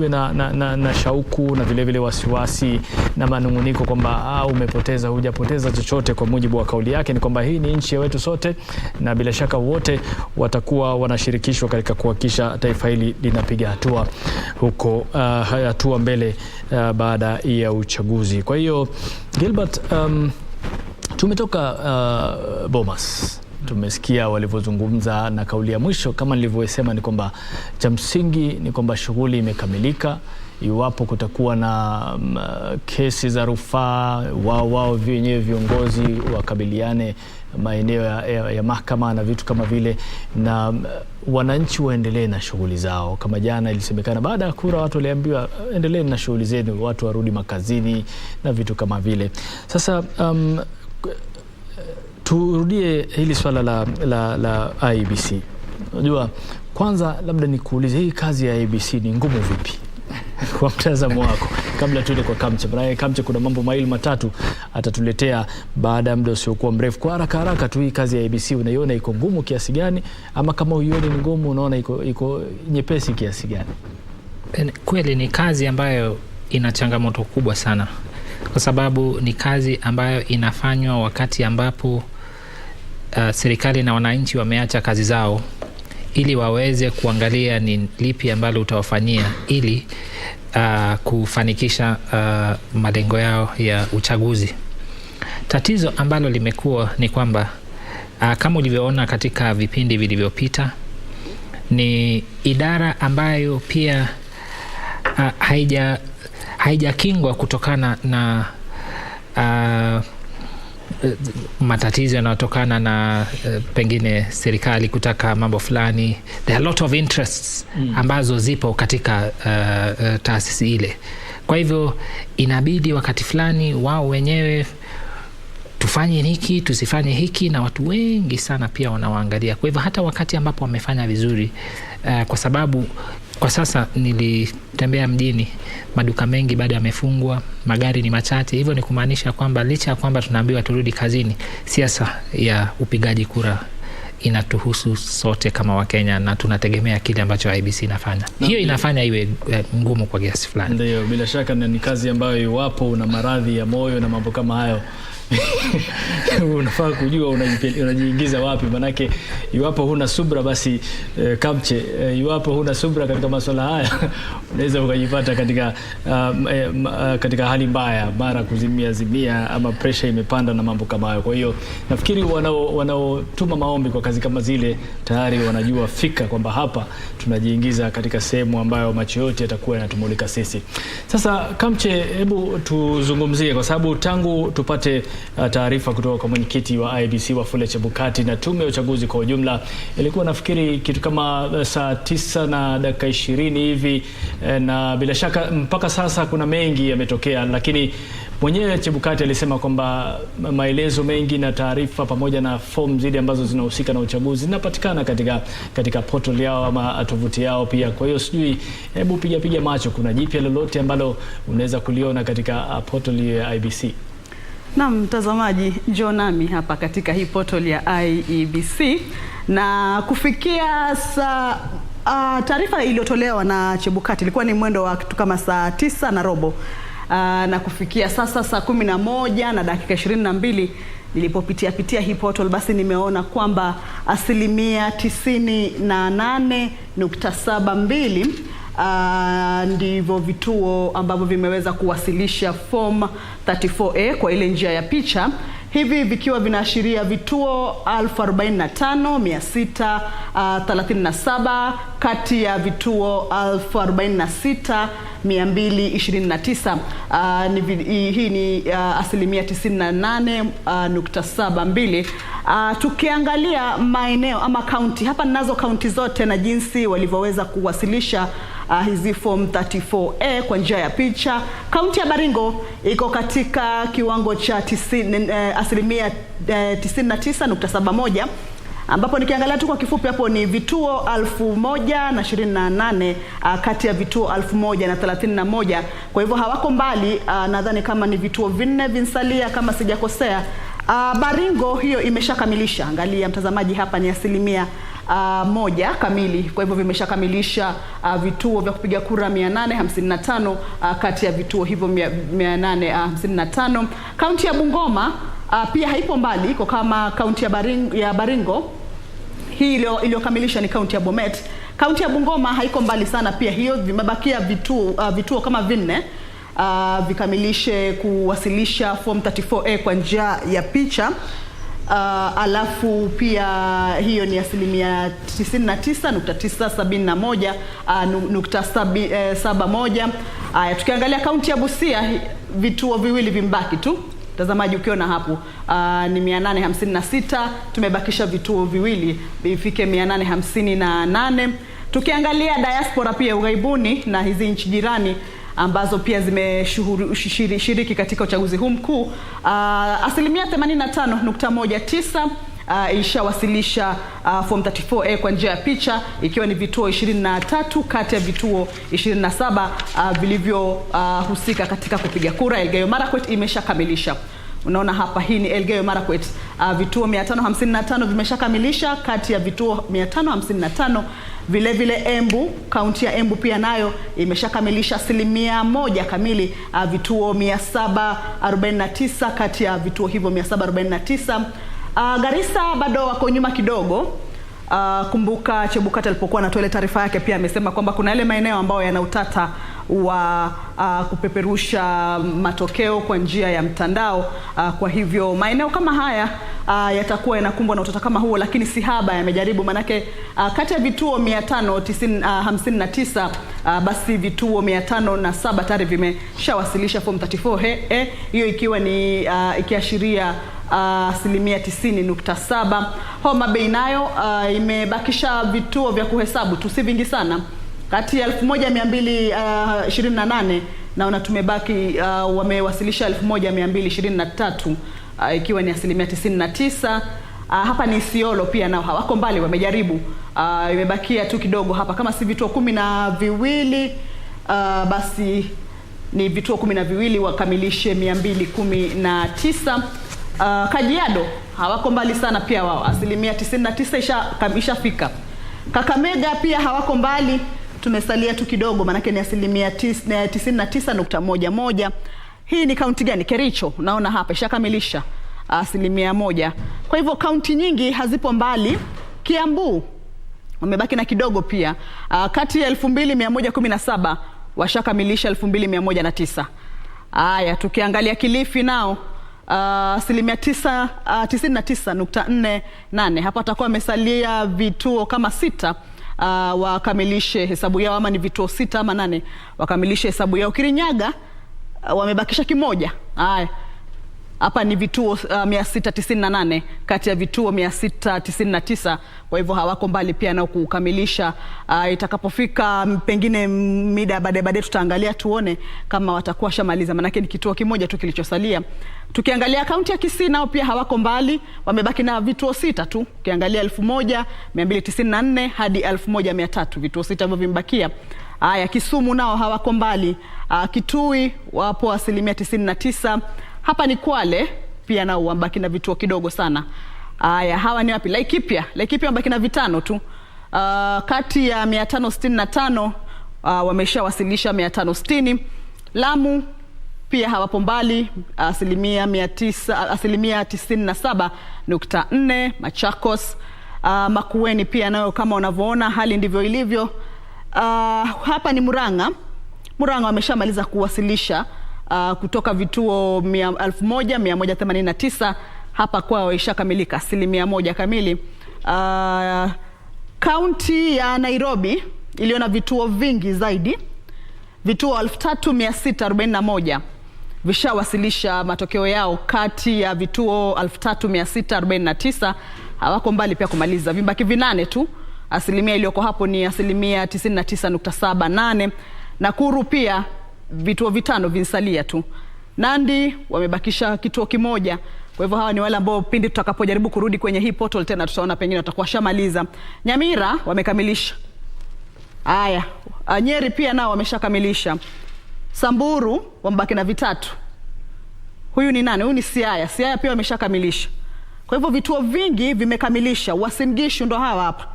na shauku na vile vile wasiwasi na manunguniko kwamba umepoteza, hujapoteza chochote. Kwa mujibu wa kauli yake ni kwamba hii ni nchi yetu sote, na bila shaka wote watakuwa wanashirikishwa katika kuhakikisha taifa hili linapiga hatua huko hatua mbele baada ya uchaguzi. Kwa hiyo Gilbert, tumetoka Bomas, tumesikia walivyozungumza, na kauli ya mwisho kama nilivyosema ni kwamba cha msingi ni kwamba shughuli imekamilika. Iwapo kutakuwa na kesi za rufaa, wao wenyewe viongozi wakabiliane maeneo ya mahakama na vitu kama vile, na wananchi waendelee na shughuli zao. Kama jana ilisemekana baada ya kura watu waliambiwa endelee na shughuli zenu, watu warudi makazini na vitu kama vile. Sasa turudie hili swala la IBC. Unajua, kwanza labda nikuulize, hii kazi ya IBC ni ngumu vipi kwa mtazamo wako, kabla tuende kwa Kamche? Maana Kamche kuna mambo mawili matatu atatuletea baada ya muda usiokuwa mrefu. Kwa haraka tu, hii kazi ya IBC unaiona iko ngumu kiasi gani, ama kama uione ni ngumu unaona iko nyepesi kiasi gani? Kweli ni kazi ambayo ina changamoto kubwa sana, kwa sababu ni kazi ambayo inafanywa wakati ambapo serikali na wananchi wameacha kazi zao ili waweze kuangalia ni lipi ambalo utawafanyia ili kufanikisha malengo yao ya uchaguzi. Tatizo ambalo limekuwa ni kwamba kama ulivyoona katika vipindi vilivyopita, ni idara ambayo pia haijakingwa kutokana na matatizo yanayotokana na pengine serikali kutaka mambo fulani. There are a lot of interests ambazo zipo katika taasisi ile. Kwa hivyo inabidi wakati fulani wao wenyewe tufanye hiki, tusifanye hiki, na watu wengi sana pia wanawaangalia. Kwa hivyo hata wakati ambapo wamefanya vizuri, kwa sababu kwa sasa nilitembea mjini, maduka mengi bado yamefungwa, magari ni machache. Hivyo ni kumaanisha kwamba licha ya kwamba tunaambiwa turudi kazini, siasa ya upigaji kura inatuhusu sote kama Wakenya, na tunategemea kile ambacho IBC inafanya. Hiyo inafanya iwe ngumu kwa kiasi fulani. Ndio, bila shaka ni kazi ambayo iwapo una maradhi ya moyo na mambo kama hayo unafaa kujua unajiingiza wapi. Manake iwapo huna subra basi Kamche, iwapo huna subra katika masuala haya unaweza ukajipata katika hali mbaya, mara kuzimia ama pressure imepanda na mambo kama hayo. Kwa hiyo nafikiri wanaotuma maombi kwa kazi kama zile tayari wanajua fika kwamba hapa tunajiingiza katika sehemu ambayo macho yote yatakuwa yanatumulika sisi. Sasa Kamche, hebu tuzungumzie, kwa sababu tangu tupate taarifa kutoka kwa mwenyekiti wa IEBC Wafula Chebukati na tume ya uchaguzi kwa ujumla. Ilikuwa nafikiri kitu kama saa 9:20 hivi, na bila shaka mpaka sasa kuna mengi yametokea, lakini mwenyewe Chebukati alisema kwamba maelezo mengi na taarifa pamoja na fomu zile ambazo zinahusika na uchaguzi zinapatikana katika portal yao ama tovuti yao pia. Kwa hiyo sijui, hebu piga macho, kuna jipya lolote ambalo unaweza kuliona katika portal ya IEBC? Naam, mtazamaji, njoo nami hapa katika hii portal ya IEBC, na kufikia saa taarifa iliyotolewa na Chebukati ilikuwa ni mwendo wa kitu kama saa 9:15, na kufikia sasa saa 11:22 nilipopitia hii portal, basi nimeona kwamba 98.72% ndivyo vituo ambavyo vimeweza kuwasilisha form 34A kwa ile njia ya picha, hivi vikiwa vinaashiria vituo 45,637 kati ya vituo 46,229. Hii ni asilimia 98.72. Tukiangalia maeneo ama kaunti, hapa ninazo kaunti zote na jinsi walivyoweza kuwasilisha hizi form 34A kwa njia ya picha. Kaunti ya Baringo iko katika kiwango cha asilimia 99.71, ambapo nikiangalia tu kwa kifupi hapo ni vituo 1,028 kati ya vituo 1,031. Kwa hivyo hawako mbali, nadhani kama ni vituo 4 vinsalia kama sijakosea. Baringo hiyo imeshakamilisha, angalia mtazamaji, hapa ni asilimia 1 kamili. Kwa hivyo vimeshakamilisha vituo vya kupiga kura 855 kati ya vituo hivyo 855. Kaunti ya Bungoma pia haipo mbali, iko kama kaunti ya Baringo. Hii iliyokamilisha ni kaunti ya Bomet. Kaunti ya Bungoma haiko mbali sana pia, hiyo vimebakia vituo kama 4 vikamilishe kuwasilisha form 34A kwa njia ya picha. Alafu pia hiyo ni asilimia 99.971. Tukiangalia kaunti ya Busia, vituo viwili vimbaki tu, mtazamaji ukiona hapo, ni 856, tumebakisha vituo viwili ifike 858. Tukiangalia diaspora pia ughaibuni na hizi nchi jirani ambazo pia zimeshiriki katika uchaguzi huu mkuu, asilimia 85.19 ishawasilisha form 34A kwa njia ya picha, ikiwa ni vituo 23 kati ya vituo 27 vilivyohusika katika kupiga kura. Elgeyo Marakwet imeshakamilisha. Unaona hapa, hii ni Elgeyo Marakwet, vituo 555 vimeshakamilisha kati ya vituo 555. Vile vile Embu, kaunti ya Embu pia nayo imeshakamilisha asilimia 1 kamili, vituo 749 kati ya vituo hivyo 749. Garissa bado wako nyuma kidogo. Kumbuka Chebukati alipokuwa anatoa ile taarifa yake pia amesema kwamba kuna yale maeneo ambayo yana utata wa kupeperusha matokeo kwa njia ya mtandao. Kwa hivyo maeneo kama haya yatakuwa yanakumbwa na utata kama huo, lakini si haba yamejaribu, manake kati ya vituo 559 basi vituo 507 tayari vimeshawasilisha form 34A, hiyo ikiwa ni ikiashiria asilimia 90.7. Homa Bay nayo imebakisha vituo vya kuhesabu tu, si vingi sana, kati ya 1228 naona tumebaki wamewasilisha 1223, ikiwa ni asilimia 99. Hapa ni Isiolo pia nao hawako mbali, wamejaribu, imebakia tu kidogo hapa, kama si vituo 12, basi ni vituo 12 wakamilishe 219. Kajiado hawako mbali sana pia wao, asilimia 99 ishafika. Kakamega pia hawako mbali, tumesalia tu kidogo, manake ni asilimia 99.11. Hii ni kaunti gani? Kericho, naona hapa ishakamilisha asilimia 1. Kwa hivyo kaunti nyingi hazipo mbali. Kiambu wamebaki na kidogo pia, kati ya 2117 washakamilisha 2109. Haya, tukiangalia Kilifi nao asilimia 99.48. Hapa atakuwa amesalia vituo kama 6 wakamilishe hesabu yao, ama ni vituo 6 ama 8 wakamilishe hesabu yao. Kirinyaga wamebakisha kimoja. Haya, Hapa ni vituo 698 kati ya vituo 699. Kwa hivyo hawako mbali pia nao kukamilisha. Itakapofika pengine mida baadaye tutaangalia tuone kama watakuwa shamaliza, manake ni kituo kimoja tu kilichosalia. Tukiangalia kaunti ya Kisii nao pia hawako mbali, wamebaki na vituo 6 tu. Ukiangalia 1294 hadi 1300 vituo 6 hivyo vimebakia. Haya, Kisumu nao hawako mbali. Kitui wapo 99%. Hapa ni Kwale pia nao wambaki na vituo kidogo sana. Haya, hawa ni wapi? Laikipia wambaki na 5 tu. Kati ya 565 wameshawasilisha 560. Lamu pia hawapo mbali, 97.4. Machakos, Makueni pia nayo kama unavyoona hali ndivyo ilivyo. Hapa ni Murang'a wameshamaliza kuwasilisha kutoka vituo 1189. Hapa kwao ishakamilika 100% kamili. Kaunti ya Nairobi iliona vituo vingi zaidi, vituo 3641 vishawasilisha matokeo yao kati ya vituo 3649. Hawako mbali pia kumaliza, vibaki 8 tu. Asilimia iliyoko hapo ni 99.78. Nakuru pia vituo 5 vinsalia tu. Nandi wamebakisha kituo kimoja. Kwa hivyo hawa ni wale ambao pindi tutakapojaribu kurudi kwenye hii portal tena tutaona pengine watakuwa shamaliza. Nyamira wamekamilisha. Haya, Nyeri pia nao wameshakamilisha. Samburu wambaki na 3. Huyu ni nani? Huyu ni Siaya. Siaya pia wameshakamilisha. Kwa hivyo vituo vingi vimekamilisha. Uasin Gishu ndo hawa hapa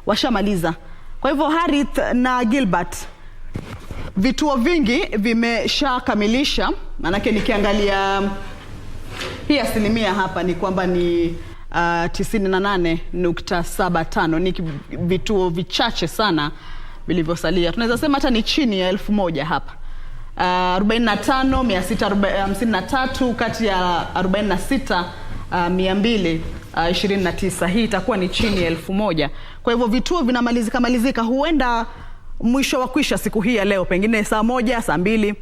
washamaliza. Kwa hivyo Harith na Gilbert, vituo vingi vimeshakamilisha. Manake nikiangalia hii asilimia hapa ni kwamba ni 98.75. Ni vituo vichache sana vilivyosalia. Tunaweza sema hata ni chini ya 1000 hapa. 45,653 kati ya 46,229. Hii itakuwa ni chini ya 1000. Kwa hivyo vituo vinamalizika. Huenda mwisho wa kwisha siku hii ya leo, pengine saa 1, saa 2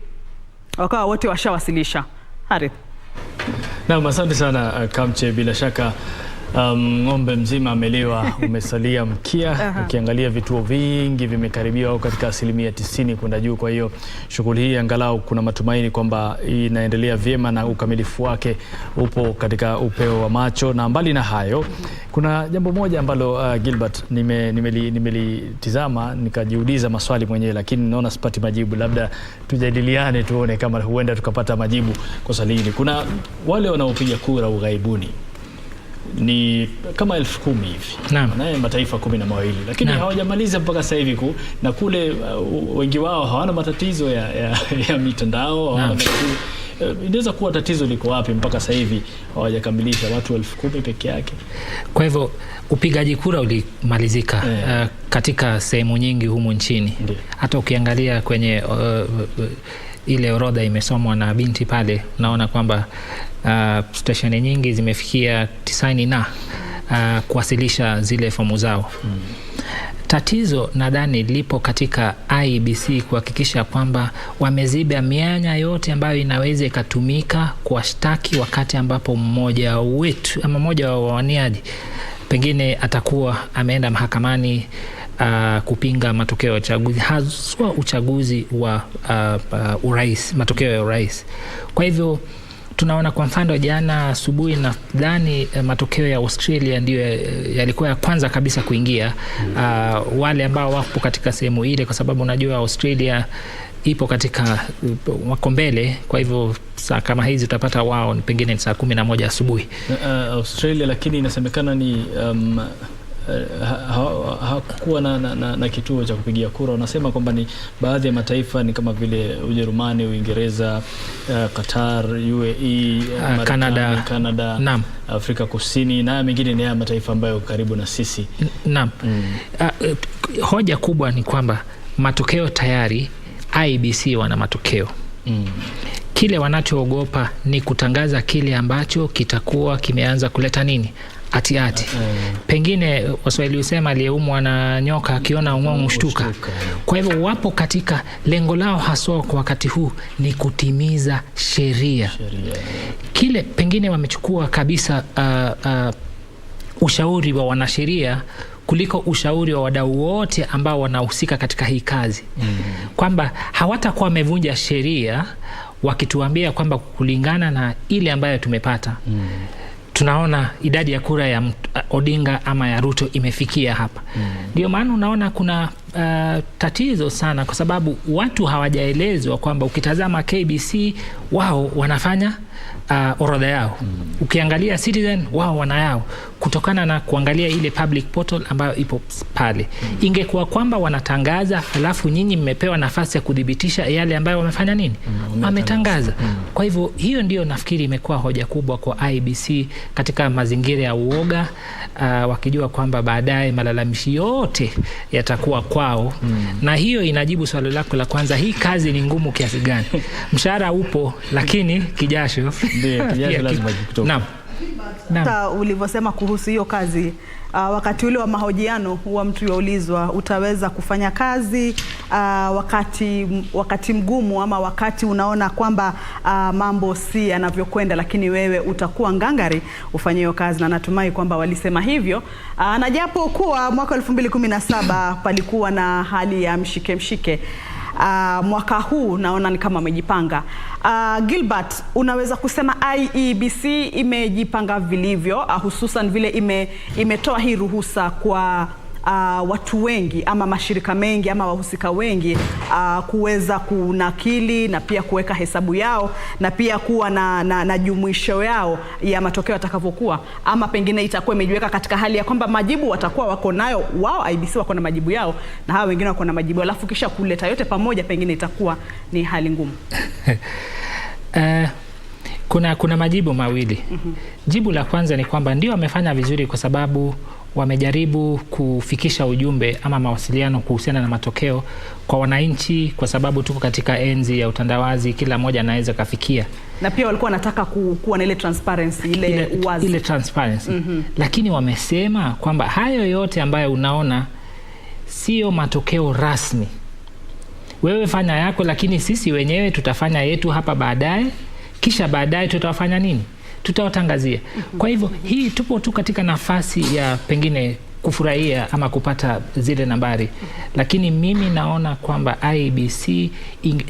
wakawa wote washawasilisha. Harith. Naam, asante sana Kamche. Bila shaka ng'ombe mzima ameliwa, umesalia mkia. Ukiangalia vituo vingi vimekaribia au katika 90% kwenda juu. Kwa hiyo shughuli hii angalau kuna matumaini kwamba inaendelea vyema na ukamilifu wake upo katika upeo wa macho. Na mbali na hayo, kuna jambo moja ambalo Gilbert nimelitizama nikajiuliza maswali mwenyewe, lakini naona sipati majibu. Labda tujadiliane tuone kama huenda tukapata majibu kwa swali hili. Kuna wale wanaopiga kura ughaibuni ni kama 10,000 hivi. Naye mataifa 12, lakini hawajamaliza mpaka sasa hivi na kule wengi wao hawana matatizo ya mitandao, hawana matatizo. Inaweza kuwa tatizo liko wapi mpaka sasa hivi hawajakamilisha watu 10,000 peke yake? Kwa hivyo upigaji kura ulimalizika katika sehemu nyingi humu nchini. Hata ukiangalia kwenye ile orodha imesomwa na binti pale, unaona kwamba stesheni nyingi zimefikia 90 na kuwasilisha zile fomu zao. Tatizo nadhani lipo katika IEBC kuhakikisha kwamba wameziba mianya yote ambayo inaweza ikatumika kuwashtaki wakati ambapo mmoja wetu ama mmoja wa wawaniaji pengine atakuwa ameenda mahakamani kupinga matokeo ya uchaguzi, haswa uchaguzi wa urais, matokeo ya urais. Kwa hivyo tunaona kwa mfano jana asubuhi nadhani matokeo ya Australia ndio yalikuwa ya kwanza kabisa kuingia. Wale ambao wapo katika sehemu ile, kwa sababu unajua Australia ipo katika wako mbele, kwa hivyo saa kama hizi utapata wao pengine ni saa 11 asubuhi Australia, lakini inasemekana ni hakuwa na kituo cha kupigia kura. Wanasema kwamba ni baadhi ya mataifa ni kama vile Ujerumani, Uingereza, Qatar, UAE, Canada, Afrika Kusini na mengine ni mataifa ambayo karibu na sisi. Naam. Hoja kubwa ni kwamba matokeo tayari, IEBC wana matokeo. Kile wanachoogopa ni kutangaza kile ambacho kitakuwa kimeanza kuleta nini? ati. Pengine Waswahili husema aliyeumwa na nyoka akiona ng'ong'o shtuka. Kwa hivyo wapo katika lengo lao haswa kwa wakati huu ni kutimiza sheria. Kile pengine wamechukua kabisa ushauri wa wanasheria kuliko ushauri wa wadau wote ambao wanahusika katika hii kazi. Kwamba hawatakuwa wamevunja sheria wakituambia kwamba kulingana na ile ambayo tumepata. Tunaona idadi ya kura ya Odinga ama ya Ruto imefikia hapa. Ndio maana unaona kuna tatizo sana kwa sababu watu hawajaelezwa kwamba ukitazama KBC wao wanafanya orodha yao. Ukiangalia Citizen wao wana yao kutokana na kuangalia ile public portal ambayo ipo pale. Ingekuwa kwamba wanatangaza alafu nyinyi mmepewa nafasi ya kudhibitisha yale ambayo wamefanya nini? Wametangaza. Kwa hivyo hiyo ndio nafikiri imekuwa hoja kubwa kwa IEBC katika mazingira ya uoga, wakijua kwamba baadaye malalamishi yote yatakuwa kwao. Na hiyo inajibu swali lako la kwanza, hii kazi ni ngumu kiasi gani? Mshahara upo lakini kijasho lazima kutoka. Naam. Ulivyosema kuhusu hiyo kazi, wakati ule wa mahojiano huwa mtu yaulizwa utaweza kufanya kazi wakati mgumu ama wakati unaona kwamba mambo si yanavyokwenda, lakini wewe utakuwa ngangari ufanye hiyo kazi, na natumai kwamba walisema hivyo. Na japo kuwa mwaka 2017 palikuwa na hali ya mshike, mwaka huu naona ni kama wamejipanga. Gilbert, unaweza kusema IEBC imejipanga vilivyo, hususan vile imetoa hii ruhusa kwa watu wengi ama mashirika mengi ama wahusika wengi kuweza kunakili na pia kuweka hesabu yao na pia kuwa na jumuisho yao ya matokeo yatakavyokuwa, ama pengine itakuwa imejiweka katika hali ya kwamba majibu watakuwa wako nayo wao, IEBC wako na majibu yao na hawa wengine wako na majibu, alafu kisha kuleta yote pamoja pengine itakuwa ni hali ngumu? Kuna majibu mawili. Jibu la kwanza ni kwamba ndio wamefanya vizuri kwa sababu wamejaribu kufikisha ujumbe ama mawasiliano kuhusiana na matokeo kwa wananchi, kwa sababu tuko katika enzi ya utandawazi, kila mmoja anaweza kafikia. Na pia walikuwa wanataka kuwa na ile transparency, ile uwazi. Ile transparency. Lakini wamesema kwamba hayo yote ambayo unaona sio matokeo rasmi. Wewe fanya yako, lakini sisi wenyewe tutafanya yetu hapa baadaye, kisha baadaye tutawafanya nini? Tutawatangazia. Kwa hivyo hii tupo tu katika nafasi ya pengine kufurahia ama kupata zile nambari, lakini mimi naona kwamba IEBC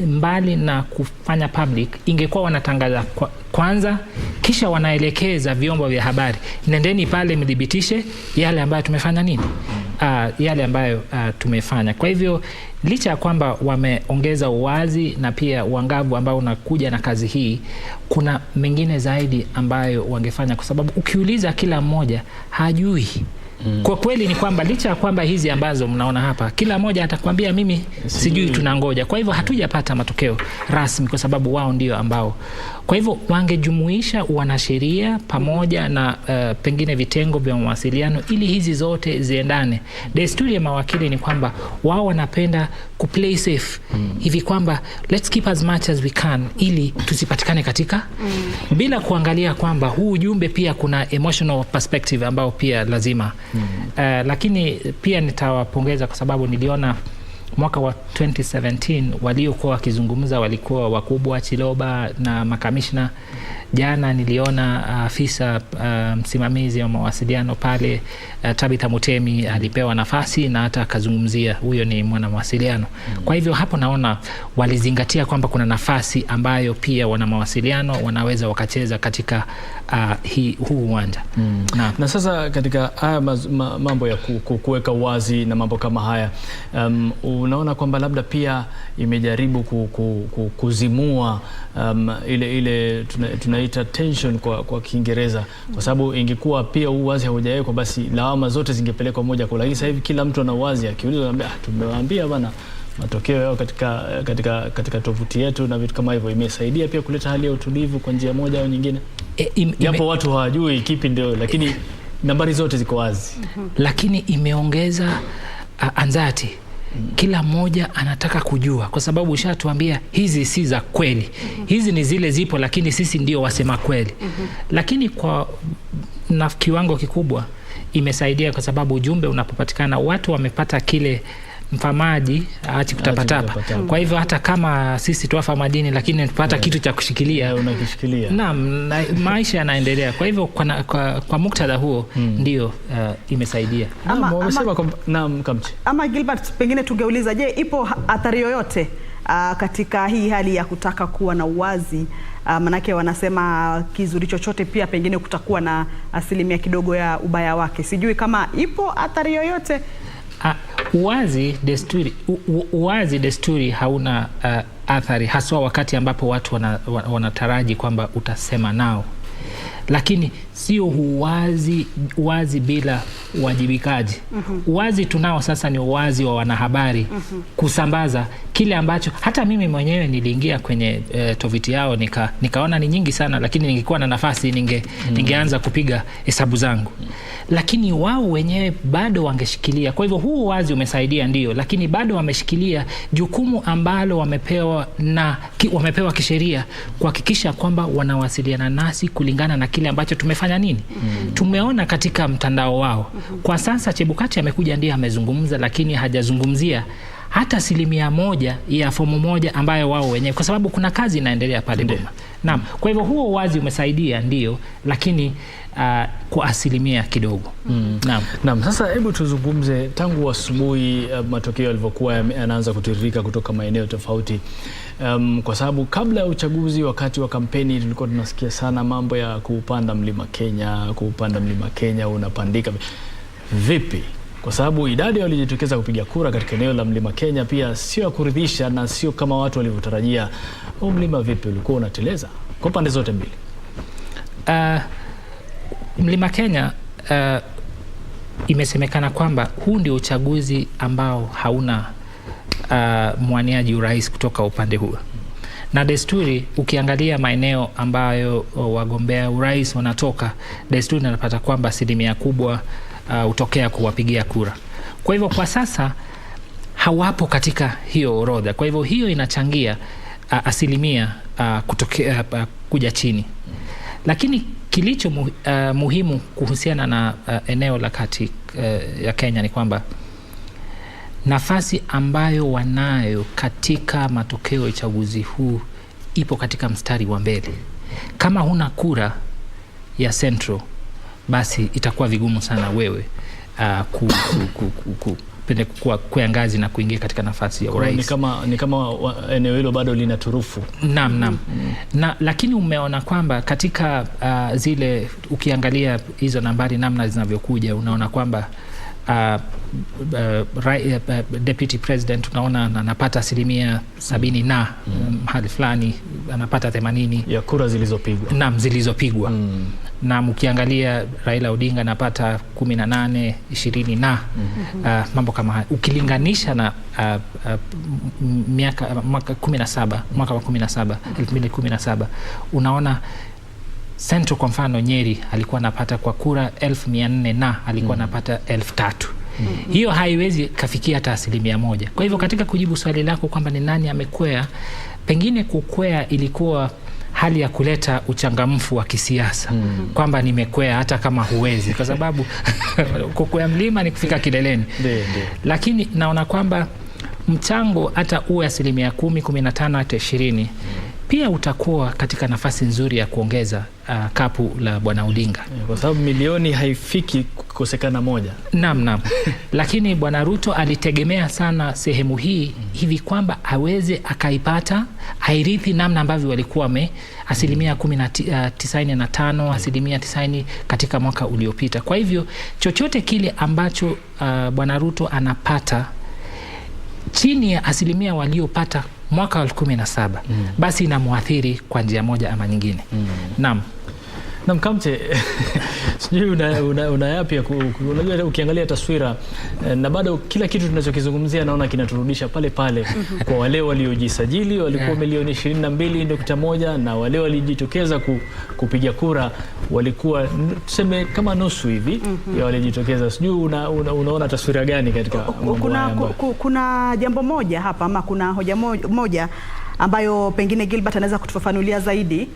mbali na kufanya public ingekuwa wanatangaza kwanza, kisha wanaelekeza vyombo vya habari, nendeni pale mdhibitishe yale ambayo tumefanya nini, yale ambayo tumefanya. Kwa hivyo licha ya kwamba wameongeza uwazi na pia uangavu ambao unakuja na kazi hii, kuna mengine zaidi ambayo wangefanya, kwa sababu ukiuliza kila mmoja hajui. Kwa kweli ni kwamba licha ya kwamba hizi ambazo mnaona hapa kila mmoja atakwambia mimi sijui, tunangoja. Kwa hivyo hatujapata matokeo rasmi kwa sababu wao ndio ambao. Kwa hivyo wangejumuisha wanasheria pamoja na pengine vitengo vya mawasiliano ili hizi zote ziendane. Desturi ya mawakili ni kwamba wao wanapenda kuplay safe, hivi kwamba let's keep as much as we can ili tusipatikane katika bila kuangalia kwamba huu ujumbe pia kuna emotional perspective ambao pia lazima. Lakini pia nitawapongeza kwa sababu niliona mwaka wa 2017 waliokuwa wakizungumza walikuwa wakubwa Chiloba na makamishna. Jana niliona afisa msimamizi wa mawasiliano pale Tabitha Mutemi alipewa nafasi na hata akazungumzia, huyo ni mwana mawasiliano. Kwa hivyo hapo naona walizingatia kwamba kuna nafasi ambayo pia wana mawasiliano wanaweza wakacheza katika huu uwanja. Na sasa katika haya mambo ya kuweka wazi na mambo kama haya, unaona kwamba labda pia imejaribu kuzimua ile tunaita tension kwa Kiingereza, kwa sababu ingekuwa pia uwazi haujawekwa basi lawama zote zingepelekwa moja kwa, lakini sasa hivi kila mtu ana uwazi, akiulizwa anambia tumewaambia bana matokeo yao katika tovuti yetu na vitu kama hivyo. Imesaidia pia kuleta hali ya utulivu kwa njia moja au nyingine. Japo watu hawajui kipi ndio, lakini nambari zote ziko wazi. Lakini imeongeza anxiety. Kila mmoja anataka kujua, kwa sababu ushatuambia hizi si za kweli. Hizi ni zile zipo, lakini sisi ndio wasema kweli. Lakini kwa na kiwango kikubwa imesaidia, kwa sababu ujumbe unapopatikana watu wamepata kile mfamaji aachi kutapatapa. Kwa hivyo hata kama sisi tuafa madini, lakini tupata kitu cha kushikilia, unakishikilia. Naam, maisha yanaendelea. Kwa hivyo kwa muktadha huo ndio imesaidia. Ama Gilbert, pengine tungeuliza, je, ipo athari yoyote katika hii hali ya kutaka kuwa na uwazi? Manake wanasema kizuri chochote pia pengine kutakuwa na asilimia kidogo ya ubaya wake. Sijui kama ipo athari yoyote. Uwazi desturi hauna athari, haswa wakati ambapo watu wanataraji kwamba utasema nao, lakini sio uwazi bila uwajibikaji. Uwazi tunao sasa ni uwazi wa wanahabari kusambaza kile ambacho hata mimi mwenyewe niliingia kwenye tovuti yao nikaona ni nyingi sana, lakini ningekuwa na nafasi ningeanza kupiga hesabu zangu, lakini wao wenyewe bado wangeshikilia. Kwa hivyo huu uwazi umesaidia ndio, lakini bado wameshikilia jukumu ambalo wamepewa kisheria kuhakikisha kwamba wanawasiliana nasi kulingana na kile ambacho tumefanya nini. Tumeona katika mtandao wao. Kwa sasa Chebukati amekuja ndiye amezungumza, lakini hajazungumzia hata 1% ya fomu moja ambayo wao wenyewe, kwa sababu kuna kazi inaendelea pale Goma. Naam, kwa hivyo huo uwazi umesaidia ndio, lakini kwa asilimia kidogo. Naam, sasa hebu tuzungumze tangu asubuhi matokeo yalivyokuwa yanaanza kutiririka kutoka maeneo tofauti. Kwa sababu kabla ya uchaguzi, wakati wa kampeni, tulikuwa tunasikia sana mambo ya kupanda mlima Kenya unapandika. Vipi? Kwa sababu idadi walijitokeza kupiga kura katika eneo la mlima Kenya pia sio ya kuridhisha na sio kama watu walivyotarajia. Huu mlima vipi, ulikuwa unateleza kwa pande zote mbili? Mlima Kenya imesemekana kwamba huu ndio uchaguzi ambao hauna mwaniaji urais kutoka upande huo. Na desturi, ukiangalia maeneo ambayo wagombea urais wanatoka, desturi napata kwamba asilimia kubwa utokea kuwapigia kura. Kwa hivyo kwa sasa hawapo katika hiyo orodha. Kwa hivyo hiyo inachangia asilimia kutokea kuja chini. Lakini kilicho muhimu kuhusiana na eneo la kati ya Kenya ni kwamba nafasi ambayo wanayo katika matokeo ya uchaguzi huu ipo katika mstari wa mbele. Kama huna kura ya Central, basi itakuwa vigumu sana wewe kwa ngazi na kuingia katika nafasi ya urais. Ni kama eneo hilo bado lina turufu. Naam. Lakini umeona kwamba katika zile, ukiangalia hizo nambari namna zinavyokuja, unaona kwamba Deputy President unaona anapata 70 na mahali fulani anapata 80 ya kura zilizopigwa. Naam, zilizopigwa. Na mkiangalia Raila Odinga anapata 18, 20 na mambo kama haya. Ukilinganisha na mwaka wa 2017 unaona Central, kwa mfano Nyeri alikuwa anapata kwa kura 1400 na alikuwa anapata 3000. Hiyo haiwezi kafikia hata 1%. Kwa hivyo katika kujibu swali lako kwamba ni nani amekwea, pengine kukwea ilikuwa hali ya kuleta uchangamfu wa kisiasa, kwamba nimekwea hata kama huwezi, kwa sababu kukwea mlima ni kufika kileleni. Lakini naona kwamba mchango hata uwe 10%, 15, hata 20, pia utakuwa katika nafasi nzuri ya kuongeza kapu la Bwana Odinga. Kwa sababu milioni haifiki kukosekana moja. Naam. Lakini Bwana Ruto alitegemea sana sehemu hii hivi kwamba aweze akaipata, airithi namna ambavyo walikuwa asilimia 95, asilimia 90 katika mwaka uliopita. Kwa hivyo chochote kile ambacho Bwana Ruto anapata chini ya asilimia waliopata mwaka 2017, basi inamuathiri kwa njia moja ama nyingine. Naam. Kamche, sijui una yapi unajua, ukiangalia taswira na bado kila kitu tunachokizungumzia naona kinaturudisha pale kwa wale waliojisajili walikuwa milioni 22.1 na wale walijitokeza kupiga kura walikuwa tuseme kama nusu hivi ya walijitokeza. Sijui unaona taswira gani katika kuna jambo moja hapa ama kuna hoja moja ambayo pengine Gilbert anaweza kutufafanulia zaidi.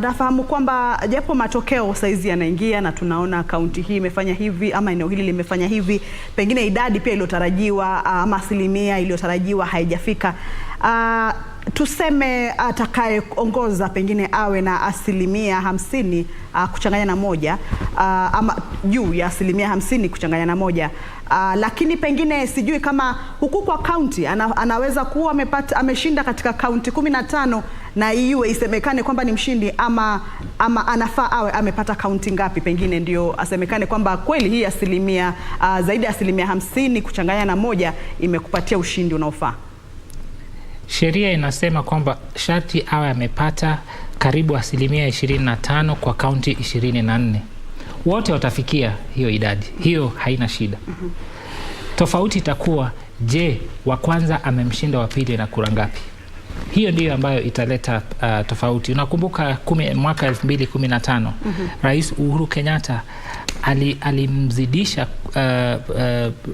Nafahamu kwamba japo matokeo saizi yanaingia na tunaona kaunti hii imefanya hivi ama eneo hili limefanya hivi, pengine idadi pia iliyotarajiwa ama asilimia iliyotarajiwa haijafika. Tuseme atakayeongoza pengine awe na asilimia 50 kuchanganya na moja, ama juu ya asilimia 50 kuchanganya na moja. Lakini pengine sijui kama huku kwa kaunti anaweza kuwa ameshinda katika kaunti 15 na iwe isemekane kwamba ni mshindi, ama anafaa awe amepata kaunti ngapi pengine ndio asemekane kwamba kweli hii asilimia zaidi ya asilimia 50 kuchanganya na moja imekupatia ushindi unaofaa. Sheria inasema kwamba sharti awe amepata karibu asilimia 25 kwa kaunti 24. Wote watafikia hiyo idadi, hiyo haina shida. Tofauti itakuwa, je, wa kwanza amemshinda wa pili na kura ngapi? Hiyo ndiyo ambayo italeta tofauti. Unakumbuka mwaka 2015 Rais Uhuru Kenyatta alimzidisha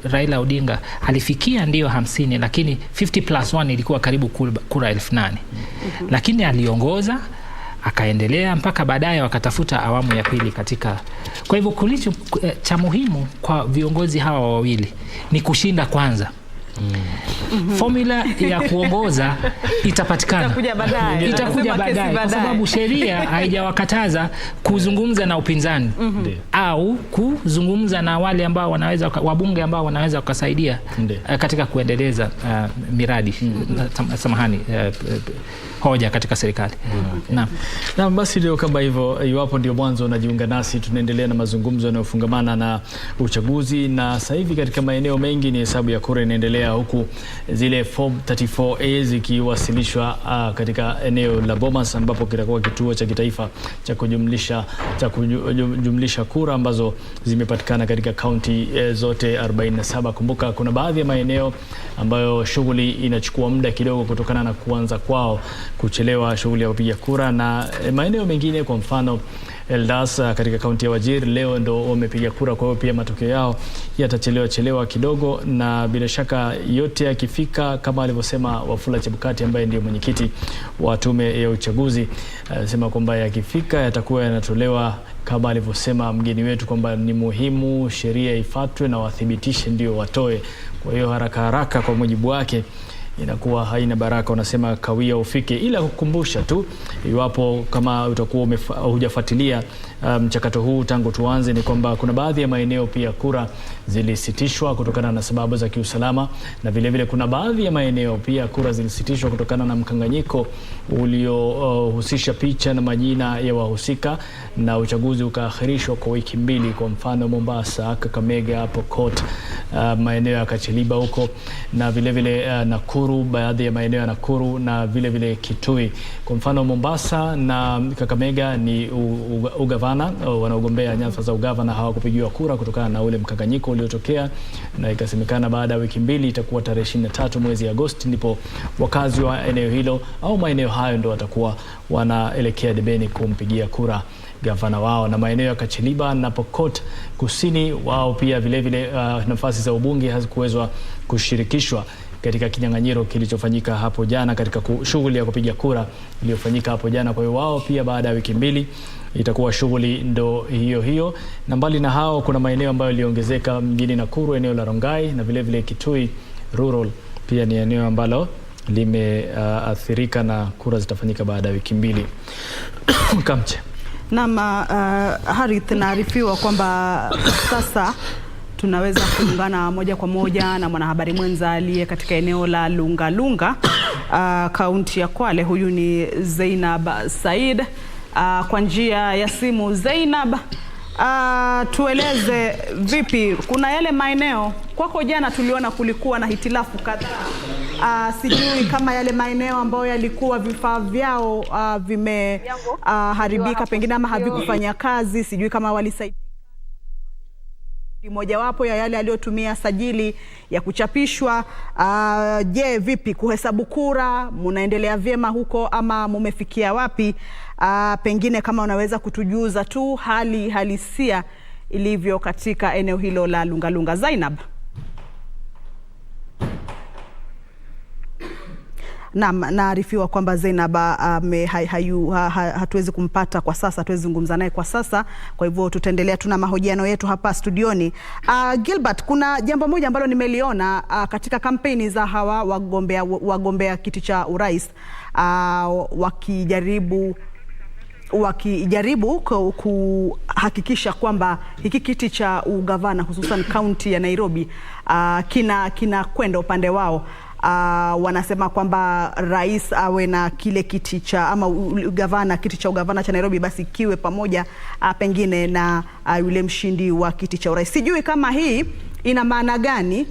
Raila Odinga, alifikia ndiyo 50, lakini 50+1 ilikuwa karibu kura 8,000. Lakini aliongoza, akaendelea mpaka baadaye wakatafuta awamu ya pili katika. Kwa hivyo kulicho cha muhimu kwa viongozi hawa wawili ni kushinda kwanza. Formula ya kuongoza itapatikana, itakuja baadaye kwa sababu sheria haijawakataza kuzungumza na upinzani au kuzungumza na wale ambao wanaweza, wabunge ambao wanaweza kusaidia katika kuendeleza miradi hoja katika serikali. Na basi leo kama hivyo, iwapo ndio mwanzo unajiunga nasi, tunaendelea na mazungumzo yanayofungamana na uchaguzi, na sasa hivi katika maeneo mengi ni hesabu ya kura inaendelea, huku zile form 34A zikiwasilishwa katika eneo la Bomas, ambapo kitakuwa kituo cha kitaifa cha kujumlisha kura ambazo zimepatikana katika kaunti zote 47. Kumbuka kuna baadhi ya maeneo ambayo shughuli inachukua muda kidogo kutokana na kuanza kwao kuchelewa shughuli ya kupiga kura, na maeneo mengine kwa mfano Eldas katika kaunti ya Wajir leo ndo wamepiga kura, kwa hiyo pia matokeo yao yatachelewa kidogo, na bila shaka yote yakifika kama alivyosema Wafula Chebukati ambaye ndio mwenyekiti wa tume ya uchaguzi, sema kwamba yakifika yatakuwa yanatolewa kama alivyosema mgeni wetu kwamba ni muhimu sheria ifuatwe na wathibitishe ndio watoe. Kwa hiyo haraka kwa mujibu wake inakuwa haina baraka, unasema kawia ufike. Ila kukumbusha tu, iwapo kama utakuwa hujafuatilia mchakato huu tangu tuanze, ni kwamba kuna baadhi ya maeneo pia kura zilisitishwa kutokana na sababu za kiusalama, na vile vile kuna baadhi ya maeneo pia kura zilisitishwa kutokana na mkanganyiko uliohusisha picha na majina ya wahusika, na uchaguzi ukaakhirishwa kwa wiki 2. Kwa mfano Mombasa, Kakamega, Pokot, maeneo ya Kacheliba huko, na vile vile Nakuru, baadhi ya maeneo ya Nakuru, na vile vile Kitui. Kwa mfano Mombasa na Kakamega ni ugavana, wanaogombea nyadhifa za ugavana hawakupigiwa kura kutokana na ule mkanganyiko uliotokea, na ikasemekana baada ya wiki 2 itakuwa tarehe 23 mwezi Agosti ndipo wakazi wa eneo hilo au maeneo hayo ndio watakuwa wanaelekea debeni kumpigia kura gavana wao. Na maeneo ya Kacheliba na Pokot Kusini, wao pia vile vile nafasi za ubunge hazikuwezwa kushirikishwa katika kinyang'anyiro kilichofanyika hapo jana, katika shughuli ya kupiga kura iliyofanyika hapo jana. Kwa hiyo wao pia baada ya wiki 2 itakuwa shughuli ndo hiyo. Na mbali na hao kuna maeneo ambayo yaliongezeka mjini Nakuru, eneo la Rongai, na vile vile Kitui Rural pia ni eneo ambalo limeathirika na kura zitafanyika baada ya wiki 2. Kamche. Naam, Harith, naarifiwa kwamba sasa tunaweza kuungana moja kwa moja na mwanahabari mwenza aliye katika eneo la Lungalunga, kaunti ya Kwale. Huyu ni Zainab Said kwa njia ya simu. Zainab, tueleze vipi, kuna yale maeneo kwako jana tuliona kulikuwa na hitilafu kadhaa, sijui kama yale maeneo ambayo yalikuwa vifaa vyao vimeharibika pengine ama havikufanya kazi, sijui kama walisaidia mojawapo ya yale aliyotumia sajili ya kuchapishwa. Je, vipi kuhesabu kura, munaendelea vyema huko ama mumefikia wapi? Pengine kama unaweza kutujuza tu hali halisia ilivyo katika eneo hilo la Lungalunga. Zainab. naarifiwa kwamba Zainab hatuwezi kumpata kwa sasa, hatuwezi zungumza naye kwa sasa. Kwa hivyo tutaendelea tuna mahojiano yetu hapa studioni. Gilbert, kuna jambo moja ambalo nimeliona katika kampeni za hawa wagombea kiti cha urais, wakijaribu kuhakikisha kwamba hiki kiti cha ugavana hususan kaunti ya Nairobi kina kwenda upande wao. Wanasema kwamba rais awe na kile kiti cha kiti cha ugavana cha Nairobi basi kiwe pamoja pengine na yule mshindi wa kiti cha urais. Sijui kama hii ina maana gani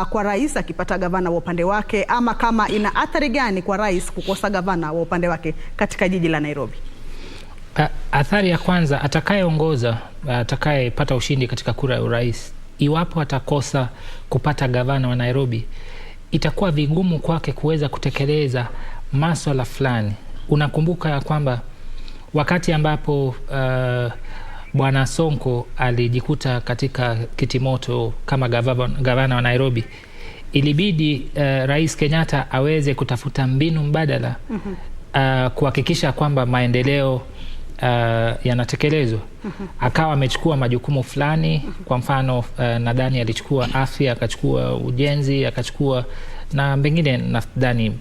kwa rais akipata gavana wa upande wake, ama kama ina athari gani kwa rais kukosa gavana wa upande wake katika jiji la Nairobi. Athari ya kwanza, atakayepata ushindi katika kura ya urais, iwapo atakosa kupata gavana wa Nairobi, itakuwa vigumu kwake kuweza kutekeleza masuala fulani. Unakumbuka ya kwamba wakati ambapo Bwana Sonko alijikuta katika kitimoto kama gavana wa Nairobi, ilibidi Rais Kenyatta aweze kutafuta mbinu mbadala kuhakikisha kwamba maendeleo yanatekelezwa. Akawa amechukua majukumu fulani, kwa mfano nadhani alichukua afya, akachukua ujenzi, akachukua na mengine nadhani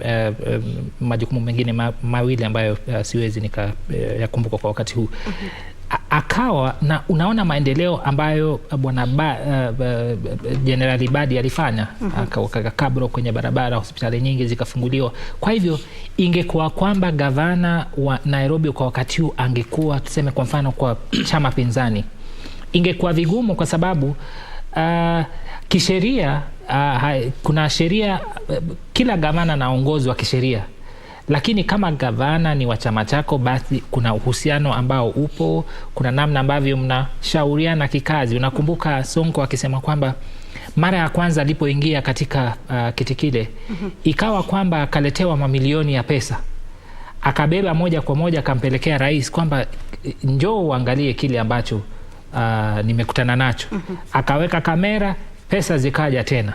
majukumu mengine mawili ambayo siwezi nikayakumbuka kwa wakati huu. Akawa na unaona maendeleo ambayo bwana Generali Badi alifanya. Kabro kwenye barabara, hospitali nyingi zikafunguliwa. Kwa hivyo ingekuwa kwamba gavana wa Nairobi kwa wakati huu angekuwa, tuseme kwa mfano kwa chama pinzani, ingekuwa vigumu kwa sababu kisheria kuna sheria, kila gavana anaongozwa kisheria. Lakini kama gavana ni wa chama chako, basi kuna uhusiano ambao upo, kuna namna ambavyo mnashauriana kikazi. Unakumbuka Sonko akisema kwamba mara ya kwanza alipoingia katika kiti kile, ikawa kwamba akaletewa mamilioni ya pesa, akabeba moja kwa moja akampelekea rais kwamba njoo uangalie kile ambacho nimekutana nacho. Akaweka kamera, pesa zikaja tena.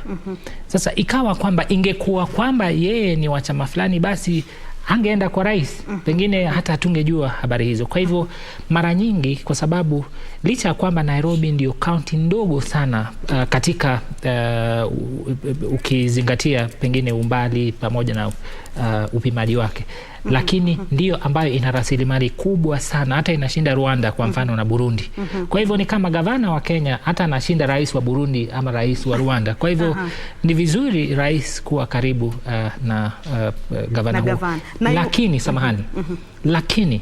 Sasa ikawa kwamba ingekuwa kwamba yeye ni wa chama fulani, basi angeenda kwa rais, pengine hata hatungejua habari hizo. Kwa hivyo mara nyingi, kwa sababu licha ya kwamba Nairobi ndio kaunti ndogo sana katika ukizingatia pengine umbali pamoja na upimaji wake, lakini ndio ambayo ina rasilimali kubwa sana, hata inashinda Rwanda kwa mfano na Burundi. Kwa hivyo ni kama gavana wa Kenya hata anashinda rais wa Burundi ama rais wa Rwanda. Kwa hivyo ni vizuri rais kuwa karibu na gavana huo. Lakini samahani, lakini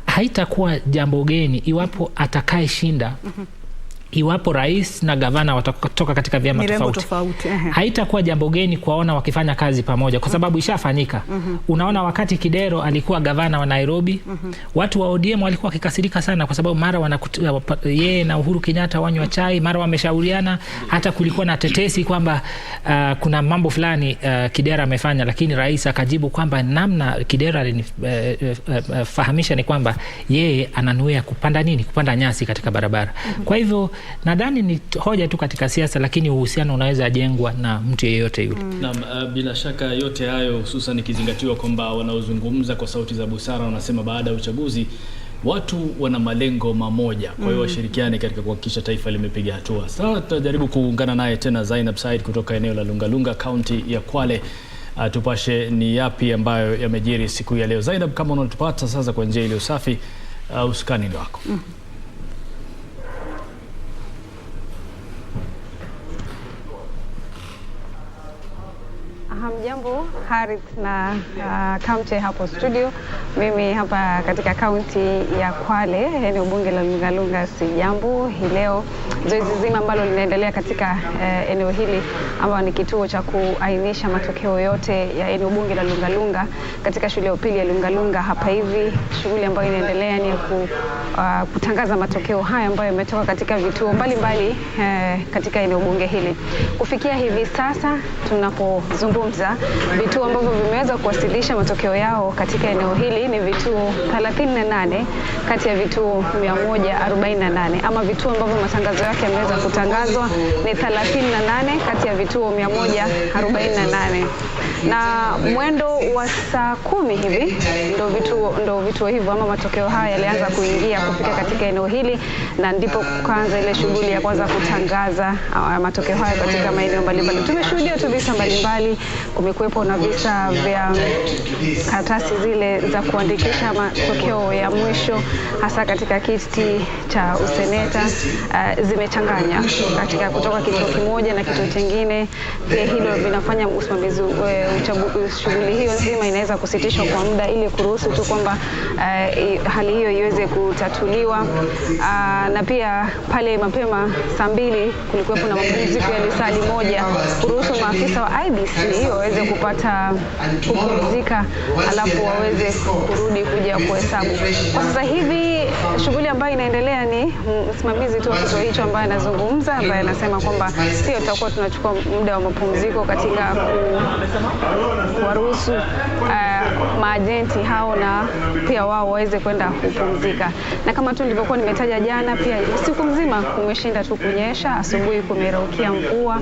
haitakuwa jambo geni iwapo atakayeshinda, iwapo rais na gavana watatoka katika vyama tofauti. Haitakuwa jambo geni kuwaona wakifanya kazi pamoja, kwa sababu ishafanyika. Unaona wakati Kidero alikuwa gavana wa Nairobi, watu wa ODM walikuwa wakikasirika sana kwa sababu mara yeye na Uhuru Kenyatta wanywa chai, mara wameshauriana, hata kulikuwa na tetesi kwamba kuna mambo fulani Kidero amefanya, lakini rais akajibu kwamba namna Kidero alinifahamisha ni kwamba yeye ananuia kupanda nyasi katika barabara. Kwa hivyo nadhani ni hoja tu katika siasa, lakini uhusiano unaweza jengwa na mtu yeyote yule. Bila shaka yote hayo, hususan ikizingatiwa kwamba wanaozungumza kwa sauti za busara wanasema baada ya uchaguzi watu wana malengo mamoja, kwa hiyo washirikiane katika kuhakikisha taifa limepiga hatua. Sasa tutajaribu kuungana naye tena Zainab Said kutoka eneo la Lungalunga, kaunti ya Kwale. Tupashe ni yapi ambayo yamejiri siku ya leo. Zainab, kama unatupata sasa kwa njia iliyo safi, usukani ndo wako. Hamjambo Harith na Kamche hapo studio. Mimi hapa katika kaunti ya Kwale, eneo bunge la Lungalunga. Si jambo hii leo, zoezi zima ambalo linaendelea katika eneo hili ambao ni kituo cha kuainisha matokeo yote ya eneo bunge la Lungalunga katika shule ya upili ya Lungalunga. Hapa hivi shughuli ambayo inaendelea ni kutangaza matokeo haya ambayo yametoka katika vituo mbalimbali katika eneo bunge hili. Kufikia hivi sasa tunapozungumza, vituo ambavyo vimeweza kuwasilisha matokeo yao katika eneo hili ni vituo 38 kati ya vituo 148, ama vituo ambavyo matangazo yake wake ameweza kutangazwa ni 38 kati ya vituo 148, na mwendo wa saa 10 hivi ndo vituo hivyo ama matokeo haya yalianza kuingia kufika katika eneo hili, na ndipo kuanza ile shughuli ya kwanza kutangaza matokeo haya katika maeneo mbalimbali. Tumeshuhudia tu visa mbalimbali, kumekuwepo na visa vya karatasi zile za kuandikisha matokeo ya mwisho hasa katika kiti cha useneta zimechanganya katika kutoka kituo kimoja na kituo kingine. Pia hilo vinafanya usimamizi shughuli hiyo nzima inaweza kusitishwa kwa muda ili kuruhusu tu kwamba hali hiyo iweze kutatuliwa. Na pia pale mapema saa 2 kulikuwepo na mapumziko ya lisali moja kuruhusu maafisa wa IBC waweze kupata kupumzika, alafu waweze kurudi kuja kuhesabu. Kwa sasa hivi shughuli ambayo inaendelea ni msimamizi tu wa kituo hicho ambaye anazungumza, ambaye anasema kwamba sio tutakuwa tunachukua muda wa mapumziko katika kuwaruhusu maajenti hao na pia wao waweze kwenda kupumzika. Na kama tu nilivyokuwa nimetaja jana, pia siku nzima kumeshinda tu kunyesha, asubuhi kumeraukia mvua.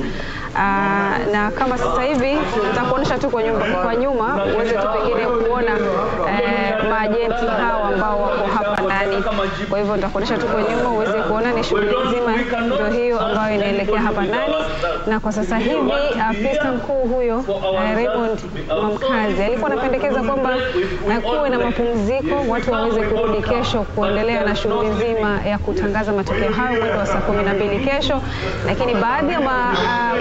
Na kama sasa hivi nitakuonyesha tu kwa nyuma uweze tu pengine kuona maajenti hao ambao wako hapa ndani. Kwa hivyo nitakuonyesha tu kwa nyuma uweze kuona ni shughuli nzima ndio hiyo ambayo inaelekea hapa ndani. Na kwa sasa hivi afisa mkuu huyo Raymond Mamkazi alikuwa anapendekeza kwamba kuwe na mapumziko, watu waweze kurudi kesho kuendelea na shughuli nzima ya kutangaza matokeo hayo mwendo wa saa 12 kesho. Lakini baadhi ya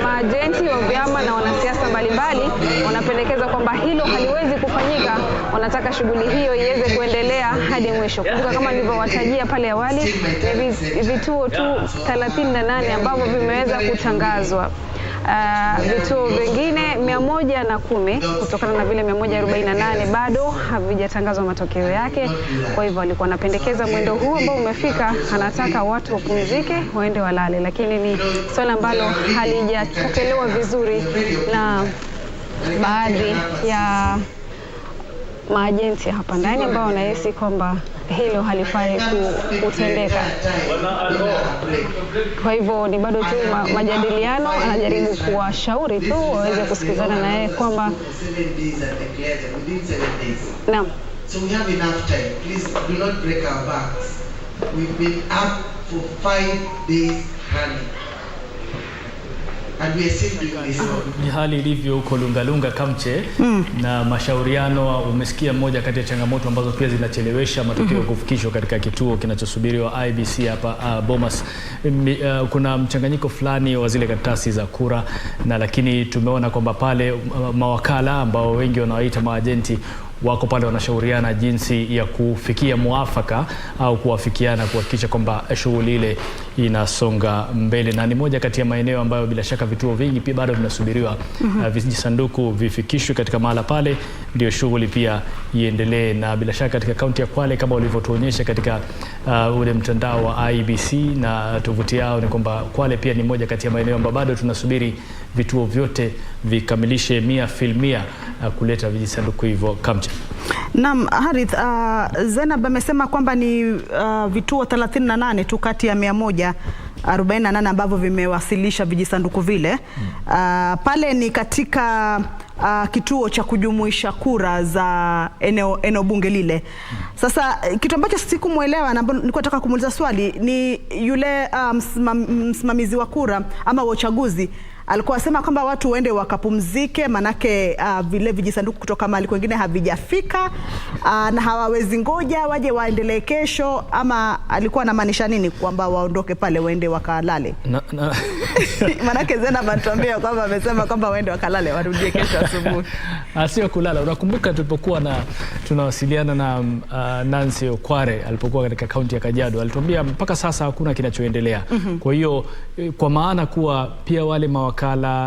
maajenti wa vyama na wanasiasa mbalimbali wanapendekeza kwamba hilo haliwezi kufanyika, wanataka shughuli hiyo iweze kuendelea hadi mwisho. Kumbuka kama nilivyowatajia pale awali, ni vituo tu 38 ambavyo vimeweza kutangazwa. Vituo vingine 110 kutokana na vile 148 bado havijatangazwa matokeo yake. Kwa hivyo alikuwa anapendekeza mwendo huu ambao umefika, anataka watu wapumzike waende walale, lakini ni swala ambalo halijapokelewa vizuri na baadhi ya maajenti hapa ndani ambao wanahisi kwamba hilo halifai kutendeka. Kwa hivyo ni bado tu majadiliano, anajaribu kuwashauri tu waweze kusikizana na yeye kwamba naam. So we have enough time. Please do not break our backs. We've been up for 5 days running. Ni hali ilivyo huko Lungalunga Kamche na mashauriano. Umesikia moja kati ya changamoto ambazo pia zinachelewesha matokeo kufikishwa katika kituo kinachosubiriwa IBC hapa Bomas. Kuna mchanganyiko fulani wa zile karatasi za kura, na lakini tumeona kwamba pale mawakala ambao wengi wanawaita maajenti wako pale wanashauriana jinsi ya kufikia muafaka au kuwafikiana kuhakikisha kwamba shughuli ile inasonga mbele. Na ni moja kati ya maeneo ambayo bila shaka vituo vingi pia bado vinasubiriwa vijisanduku vifikishwe katika mahala pale ndio shughuli pia iendelee. Na bila shaka katika kaunti ya Kwale kama walivyotuonyesha katika ule mtandao wa IBC na tovuti yao ni kwamba Kwale pia ni moja kati ya maeneo ambayo bado tunasubiri vituo vyote vikamilishe 100% kuleta vijisanduku hivyo Kamche. Naam, Harith, Zainab amesema kwamba ni vituo 38 tu kati ya 148 ambavyo vimewasilisha vijisanduku vile. Pale ni katika kituo cha kujumuisha kura za eneo bunge lile. Sasa kitu ambacho sikumuelewa na nilikuwa nataka kumuuliza swali ni yule msimamizi wa kura ama wa uchaguzi alikuwa asema kwamba watu waende wakapumzike, manake vile vijisanduku kutoka mahali kwingine havijafika na hawawezi ngoja waje waendelee kesho, ama alikuwa anamaanisha nini kwamba waondoke pale waende wakalale? Manake Zainab anatuambia kwamba amesema kwamba waende wakalale warudie kesho asubuhi. Sio kulala. Unakumbuka tulipokuwa tunawasiliana na Nancy Okware alipokuwa katika kaunti ya Kajiado, alituambia mpaka sasa hakuna kinachoendelea. Kwa hiyo kwa maana kuwa pia wale mawakala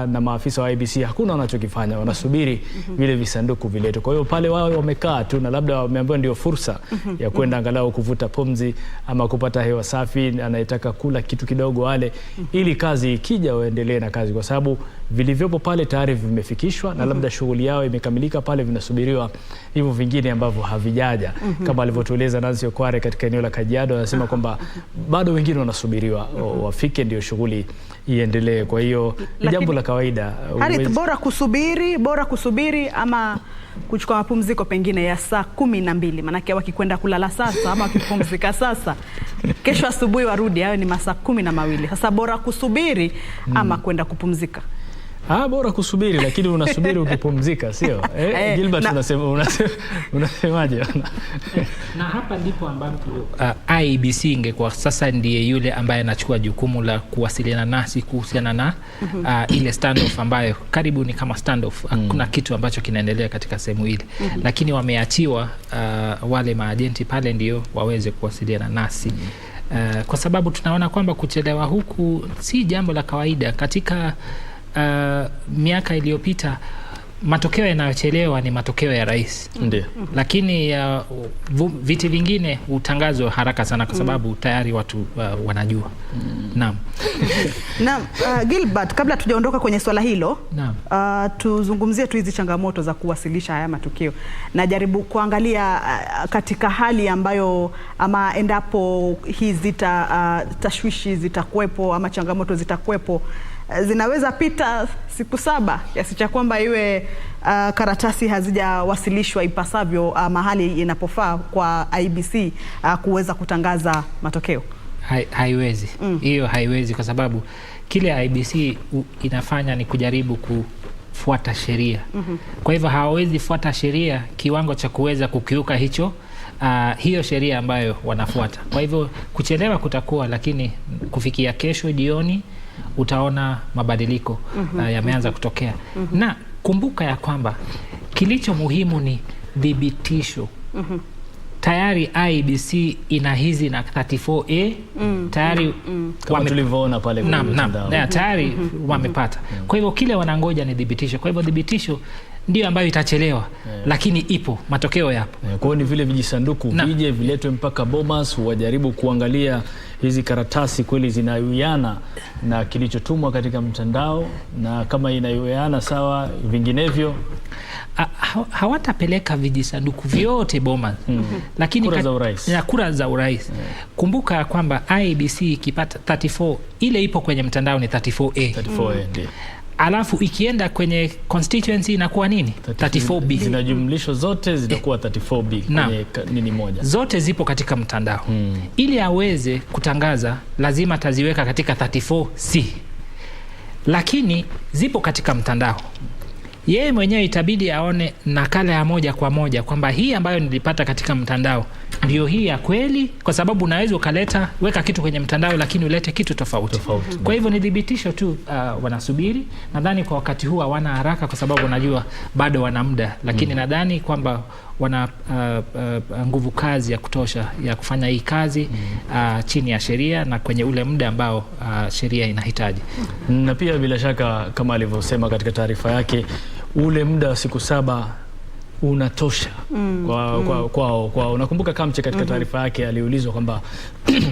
na maafisa wa IBC hakuna wanachokifanya, wanasubiri vile visanduku viletwe. Kwa hiyo pale wao wamekaa tu na labda wameambiwa ndio fursa ya kwenda angalau kuvuta pumzi ama kupata hewa safi, anayetaka kula kitu kidogo wale ili kazi ikija waendelee na kazi, kwa sababu vilivyopo pale tayari vimefikishwa na labda shughuli yao imekamilika pale, vinasubiriwa hivyo vingine ambavyo havijaja. Kama alivyotueleza Nancy Okware katika eneo la Kajiado, anasema kwamba bado wengine wanasubiriwa wafike ndio shughuli iendelee. Kwa hiyo ni jambo la kawaida. Harith, bora kusubiri ama kuchukua mapumziko pengine ya saa 12, manake wakikwenda kulala sasa ama wakipumzika sasa, kesho asubuhi warudi, hayo ni masaa 12. Sasa bora kusubiri ama kwenda kupumzika? Bora kusubiri, lakini unasubiri ukipumzika, sio? Gilbert, unasemaje? Na hapa ndipo ambapo IEBC ingekuwa sasa ndiye yule ambaye anachukua jukumu la kuwasiliana nasi kuhusiana na ile standoff ambayo karibu ni kama standoff. Kuna kitu ambacho kinaendelea katika sehemu ile, lakini wameachiwa wale maajenti pale ndio waweze kuwasiliana nasi. Kwa sababu tunaona kwamba kuchelewa huku si jambo la kawaida. Katika miaka iliyopita matokeo yanayochelewa ni matokeo ya rais. Ndiyo. Lakini viti vingine utangazwa haraka sana kwa sababu tayari watu wanajua. Naam. Naam, Gilbert, kabla tujaondoka kwenye swala hilo, tuzungumzie tu hizi changamoto za kuwasilisha haya matukio. Najaribu kuangalia katika hali ambayo ama endapo hizi tashwishi zitakuwepo ama changamoto zitakuwepo, zinaweza pita siku 7 kiasi cha kwamba iwe karatasi hazijawasilishwa ipasavyo mahali inapofaa kwa IEBC kuweza kutangaza matokeo. Haiwezi. Hiyo haiwezi kwa sababu kile IEBC inafanya ni kujaribu kufuata sheria. Kwa hivyo hawawezi fuata sheria kiwango cha kuweza kukiuka hiyo sheria ambayo wanafuata. Kwa hivyo kuchelewa kutakuwa, lakini kufikia kesho jioni utaona mabadiliko yameanza kutokea. Na kumbuka ya kwamba kilicho muhimu ni dhibitisho. Tayari IEBC ina hizi na 34A tayari kama tulivyoona pale kwenye mtandao. Tayari wamepata. Kwa hivyo kile wanangoja ni dhibitisho. Kwa hivyo dhibitisho ndio ambayo itachelewa, lakini ipo, matokeo yapo. Kwa hiyo ni vile vijisanduku vije viletwe mpaka Bomas, wajaribu kuangalia hizi karatasi kweli zinawiana na kilichotumwa katika mtandao, na kama inawiana sawa, vinginevyo hawatapeleka vijisanduku vyote Bomas. Lakini kura za urais. Kumbuka kwamba IEBC ikipata 34, ile ipo kwenye mtandao ni 34A. 34A ndio. Alafu ikienda kwenye constituency inakuwa nini? 34B. Zinajumlishwa zote zitakuwa 34B kwenye nini moja. Zote zipo katika mtandao. Ili aweze kutangaza lazima ataziweka katika 34C. Lakini zipo katika mtandao. Yeye mwenyewe itabidi aone nakala ya moja kwa moja kwamba hii ambayo nilipata katika mtandao ndio hii ya kweli, kwa sababu unaweza weka kitu kwenye mtandao lakini ulete kitu tofauti. Kwa hivyo ni dhibitisho tu. Wanasubiri. Nadhani kwa wakati huu hawana haraka kwa sababu wanajua bado wana muda, lakini nadhani kwamba wana nguvu kazi ya kutosha ya kufanya hii kazi chini ya sheria na kwenye ule muda ambao sheria inahitaji. Na pia bila shaka kama alivyosema katika taarifa yake, ule muda wa siku 7 unatosha kwa unakumbuka Kamche katika taarifa yake aliulizwa kwamba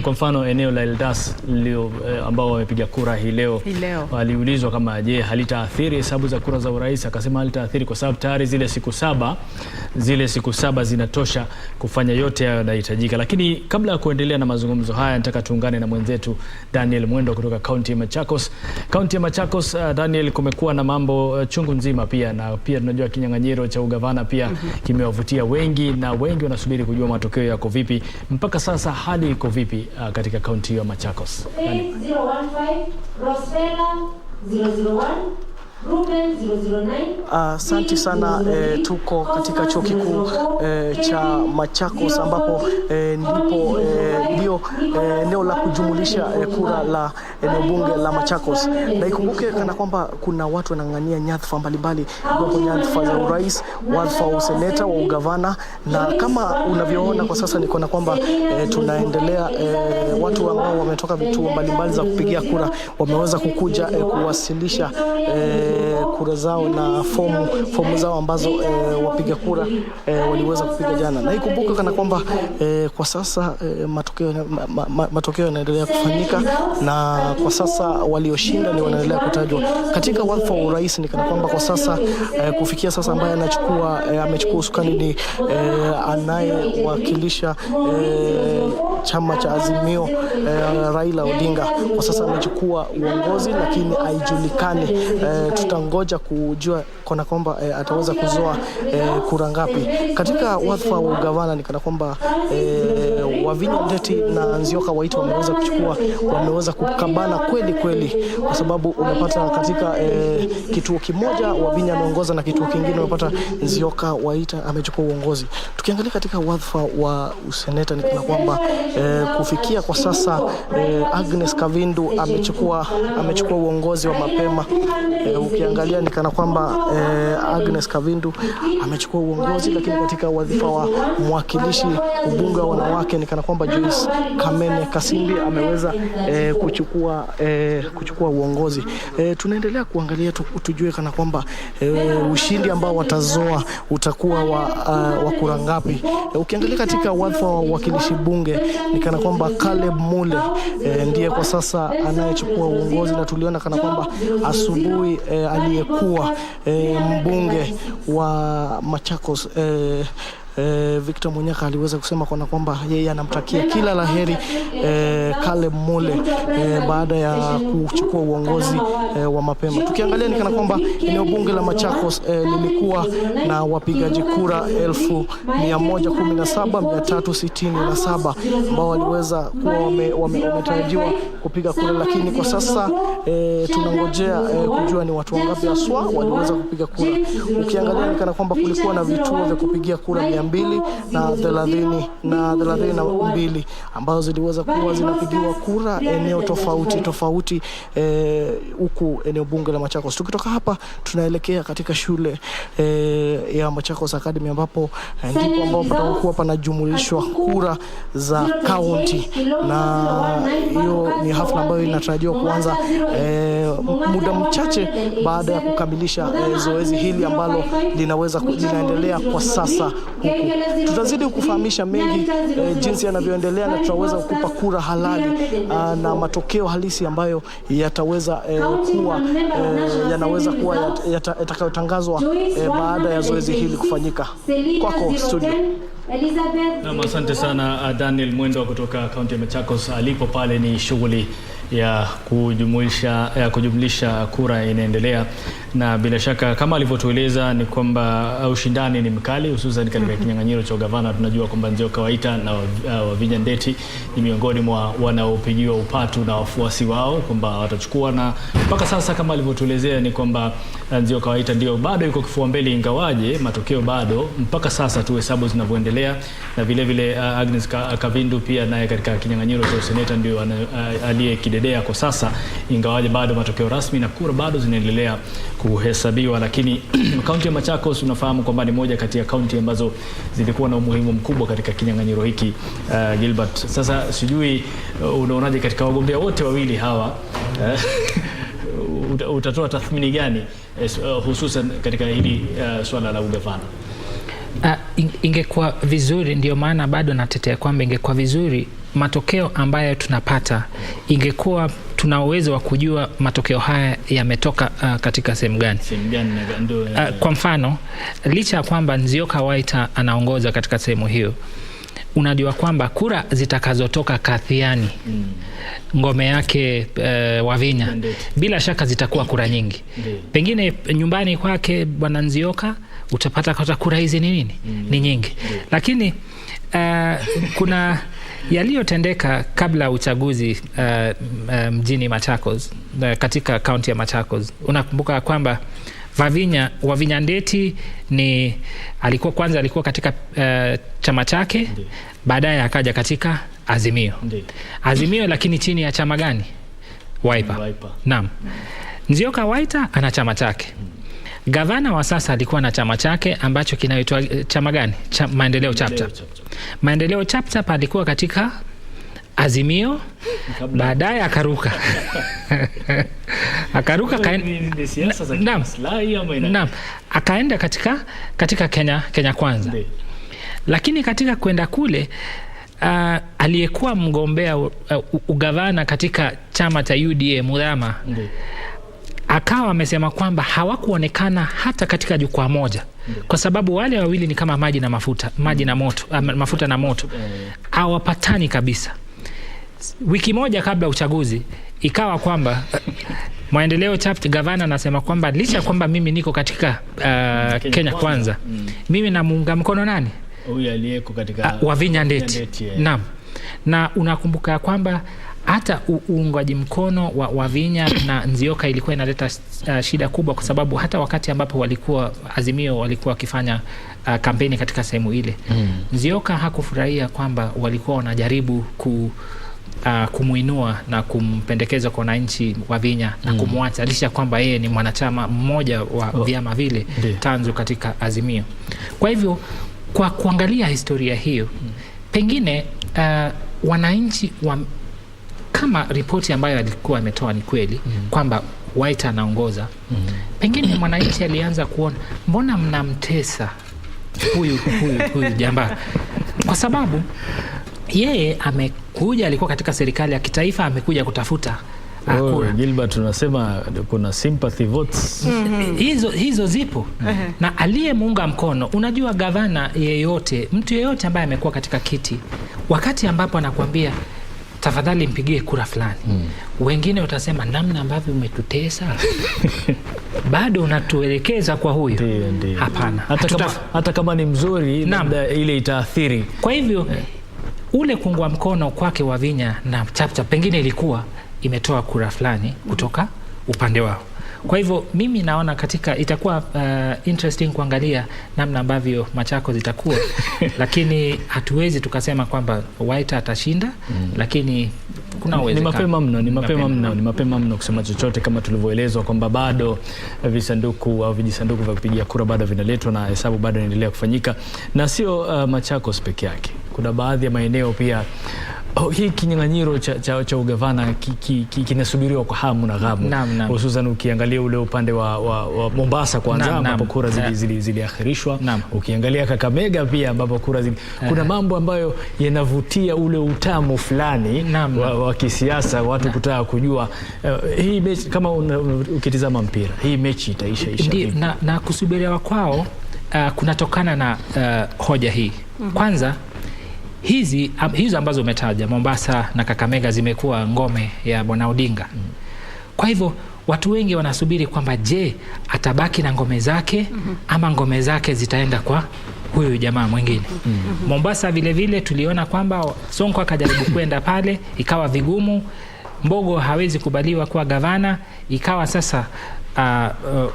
kwa mfano eneo la Eldas ambao wamepiga kura hii leo aliulizwa kama je, halitaathiri hesabu za kura za urais? Akasema halitaathiri kwa sababu tayari zile siku 7 zinatosha kufanya yote hayo yanayohitajika. Lakini kabla ya kuendelea na mazungumzo haya, nataka tuungane na mwenzetu Daniel Mwendo kutoka kaunti ya Machakos. Kaunti ya Machakos, Daniel, kumekuwa na mambo chungu nzima pia, na pia tunajua kinyang'anyiro cha ugavana pia kimewavutia wengi, na wengi wanasubiri kujua matokeo yako vipi. Mpaka sasa hali iko vipi katika kaunti ya Machakos? 015 Rosella 001 Asante sana. Tuko katika chuo kikuu cha Machakos ambapo ndipo ndio eneo la kujumulisha kura la eneo bunge la Machakos, na ikumbuke kana kwamba kuna watu wanang'ania nyadhifa mbalimbali, ikiwemo nyadhifa za urais, wadhifa wa useneta, wa ugavana, na kama unavyoona kwa sasa ni kana kwamba tunaendelea, watu ambao wametoka vituo mbalimbali za kupigia kura wameweza kukuja kuwasilisha kura zao na fomu zao ambazo wapiga kura waliweza kupiga jana. Na ikumbuka kana kwamba kwa sasa matokeo yanaendelea kufanyika, na kwa sasa walioshinda ni wanaendelea kutajwa katika wadhifa wa urais. Ni kana kwamba kwa sasa kufikia sasa ambaye amechukua usukani ni anayewakilisha chama cha Azimio, Raila Odinga. Kwa sasa amechukua uongozi, lakini haijulikani. Tutangoja kujua kana kwamba ataweza kuzoa kura ngapi. Katika wadhifa wa ugavana ni kana kwamba Wavinya Ndeti na Nzioka Waita wameweza kukabana kweli, kwa sababu unapata katika kituo kimoja Wavinya ameongoza na kituo kingine unapata Nzioka Waita amechukua uongozi. Tukiangalia katika wadhifa wa useneta ni kana kwamba kufikia kwa sasa Agnes Kavindu amechukua uongozi wa mapema. Ukiangalia ni kana kwamba Agnes Kavindu amechukua uongozi, lakini katika wadhifa wa mwakilishi ubunge wa wanawake ni kana kwamba Joyce Kamene Kasimbi ameweza kuchukua uongozi. Tunaendelea kuangalia tujue kana kwamba ushindi ambao watazoa utakuwa wa kura ngapi. Ukiangalia katika wadhifa wa wakilishi bunge ni kana kwamba Caleb Mule ndiye kwa sasa anayechukua uongozi, na tuliona kana kwamba asubuhi aliyekuwa mbunge wa Machakos Victor Munyaka aliweza kusema kwamba yeye anamtakia kila laheri Caleb Mule baada ya kuchukua uongozi wa mapema. Tukiangalia ni kana kwamba eneo bunge la Machakos lilikuwa na wapigaji kura 117,367 ambao waliweza kuwa wametarajiwa kupiga kura, lakini kwa sasa tunangojea kujua ni watu wangapi haswa waliweza kupiga kura. Ukiangalia ni kana kwamba kulikuwa na vituo vya kupigia kura 232 ambazo ziliweza kuwa zinapigiwa kura eneo tofauti huku eneo bunge la Machakos. Tukitoka hapa tunaelekea katika shule ya Machakos Academy ambapo ndipo patakuwa panajumulishwa kura za county, na hiyo ni hafla ambayo inatarajiwa kuanza muda mchache baada ya kukamilisha zoezi hili ambalo linaendelea kwa sasa huku. Tutazidi kufahamisha mengi jinsi yanavyoendelea, na tutaweza kukupa kura halali na matokeo halisi ambayo yataweza kuwa yatakayotangazwa baada ya zoezi hili kufanyika. Kwako studio. Asante sana Daniel Mwendo kutoka kaunti ya Machakos. Alipo pale ni shughuli ya kujumlisha kura inaendelea, na bila shaka kama alivyotueleza ni kwamba ushindani ni mkali, hususan katika kinyang'anyiro cha gavana. Tunajua kwamba Nzioka Waita na Wavinya Ndeti ni miongoni mwa wanaopigiwa upatu na wafuasi wao kwamba watachukua, na mpaka sasa kama alivyotuelezea ni kwamba Nzioka Waita ndio bado yuko kifua mbele, ingawaje matokeo bado mpaka sasa tu hesabu zinavyoendelea, na vile vile Agnes Kavindu pia naye katika kinyang'anyiro cha seneta ndio aliyekidedea kwa sasa, ingawaje bado matokeo rasmi na kura bado zinaendelea kuhesabiwa. Lakini kaunti ya Machakos unafahamu kwamba ni moja kati ya kaunti ambazo zilikuwa na umuhimu mkubwa katika kinyang'anyiro hiki. Gilbert, sasa sijui unaonaje katika wagombea wote wawili hawa utatoa tathmini gani hususan katika hili swala la ugavana? Ingekuwa vizuri, ndio maana bado natetea kwamba ingekuwa vizuri matokeo ambayo tunapata, ingekuwa tuna uwezo wa kujua matokeo haya yametoka katika sehemu gani. Kwa mfano, licha ya kwamba Nzioka Waita anaongoza katika sehemu hiyo, unajua kwamba kura zitakazotoka Kathiani, ngome yake Wavinya, bila shaka zitakuwa kura nyingi. Pengine nyumbani kwake bwana Nzioka utapata kura hizi ni nini? Ni nyingi. Lakini kuna yaliyotendeka kabla uchaguzi mjini Machakos, katika kaunti ya Machakos. Unakumbuka kwamba Wavinya Ndeti alikuwa katika chama chake, baadaye akaja katika Azimio, lakini chini ya chama gani? Wiper. Naam. Nzioka Waita ana chama chake. Gavana wa sasa alikuwa na chama chake ambacho kinaitwa chama gani? Maendeleo Chapchap. Maendeleo Chapchap alikuwa katika Azimio, baadaye akaruka. Akaruka akaenda katika Kenya Kwanza. Lakini katika kwenda kule aliyekuwa mgombea ugavana katika chama cha UDA Mudhama akawa amesema kwamba hawakuonekana hata katika jukwaa moja, kwa sababu wale wawili ni kama maji na mafuta, mafuta na moto, hawapatani kabisa. Wiki moja kabla uchaguzi ikawa kwamba Maendeleo Chapter gavana anasema kwamba licha kwamba mimi niko katika Kenya Kwanza, mimi namuunga mkono nani? Huyu aliyeko katika Wavinya Ndeti. Naam. Na unakumbuka kwamba hata uungwaji mkono wa Wavinya na Nzioka ilikuwa inaleta shida kubwa, kwa sababu hata wakati ambapo walikuwa Azimio walikuwa wakifanya kampeni katika sehemu ile, Nzioka hakufurahia kwamba walikuwa wanajaribu kumuinua na kumpendekeza kwa wananchi wa Vinya na kumwacha, licha kwamba yeye ni mwanachama mmoja wa vyama vile tanzu katika Azimio. Kwa hivyo kwa kuangalia historia hiyo, pengine wananchi kama ripoti ambayo alikuwa ametoa ni kweli kwamba Waita anaongoza, pengine mwananchi alianza kuona mbona mnamtesa huyu jamaa, kwa sababu yeye amekuja, alikuwa katika serikali ya kitaifa, amekuja kutafuta kura. Gilbert, tunasema kuna sympathy votes. Hizo zipo. Na aliyemuunga mkono, unajua gavana yeyote, mtu yeyote ambaye amekuwa katika kiti, wakati ambapo anakuambia tafadhali mpigie kura fulani, wengine utasema namna ambavyo umetutesa bado unatuelekeza kwa huyo. Hapana, hata kama ni mzuri labda ile itaathiri. Kwa hivyo ule kuungwa mkono kwake Wavinya na Chapter pengine ilikuwa imetoa kura fulani kutoka upande wao. Kwa hivyo mimi naona katika itakuwa interesting kuangalia namna ambavyo Machakos zitakuwa lakini hatuwezi tukasema kwamba Waita atashinda, lakini kuna uwezekano. Ni mapema mno kusema chochote, kama tulivyoelezwa kwamba bado visanduku au vijisanduku vya kupigia kura bado vinaletwa na hesabu bado inaendelea kufanyika, na sio Machakos peke yake. Kuna baadhi ya maeneo pia hii kinyang'anyiro cha ugavana kinasubiriwa kwa hamu na ghamu, hususan ukiangalia ule upande wa Mombasa kwanza ambapo kura ziliakhirishwa, ukiangalia Kakamega pia ambapo kura kuna mambo ambayo yanavutia ule utamu fulani wa kisiasa, watu kutaka kujua hii mechi, kama ukitizama mpira hii mechi itaisha na kusubiriwa kwao kunatokana na hoja hii. Kwanza hizo ambazo umetaja Mombasa na Kakamega zimekuwa ngome ya Bwana Odinga. Kwa hivyo watu wengi wanasubiri kwamba je, atabaki na ngome zake ama ngome zake zitaenda kwa huyu jamaa mwingine. Mombasa vile vile tuliona kwamba Sonko akajaribu kwenda pale, ikawa vigumu. Mbogo hawezi kubaliwa kuwa gavana, ikawa sasa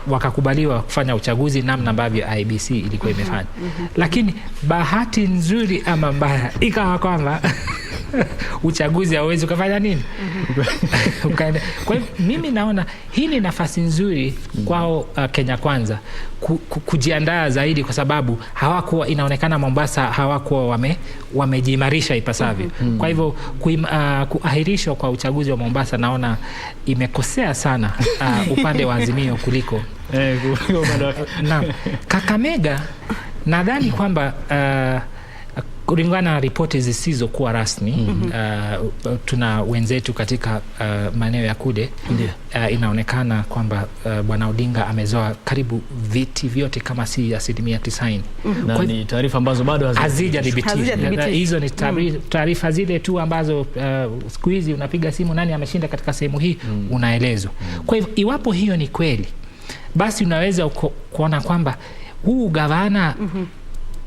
wakakubaliwa kufanya uchaguzi namna ambavyo IBC ilikuwa imefanya. Lakini bahati nzuri ama mbaya ikawa kwamba uchaguzi hauwezi ukafanya nini? Kwa hiyo mimi naona hii ni nafasi nzuri kwao Kenya Kwanza kujiandaa zaidi, kwa sababu hawakuwa, inaonekana Mombasa hawakuwa wamejiimarisha ipasavyo. Kwa hivyo kuahirishwa kwa uchaguzi wa Mombasa naona imekosea sana upande wa Azimio kuliko Kakamega. Nadhani kwamba kulingana na ripoti zisizokuwa rasmi, tuna wenzetu katika maeneo ya kule, inaonekana kwamba Bwana Odinga amezoa karibu viti vyote kama si 90%. Na ni taarifa ambazo bado hazijadhibitishwa. Hizo ni taarifa zile tu ambazo siku hizi unapiga simu nani ameshinda katika sehemu hii, unaelezwa. Kwa hivyo iwapo hiyo ni kweli, basi unaweza kuona kwamba huu gavana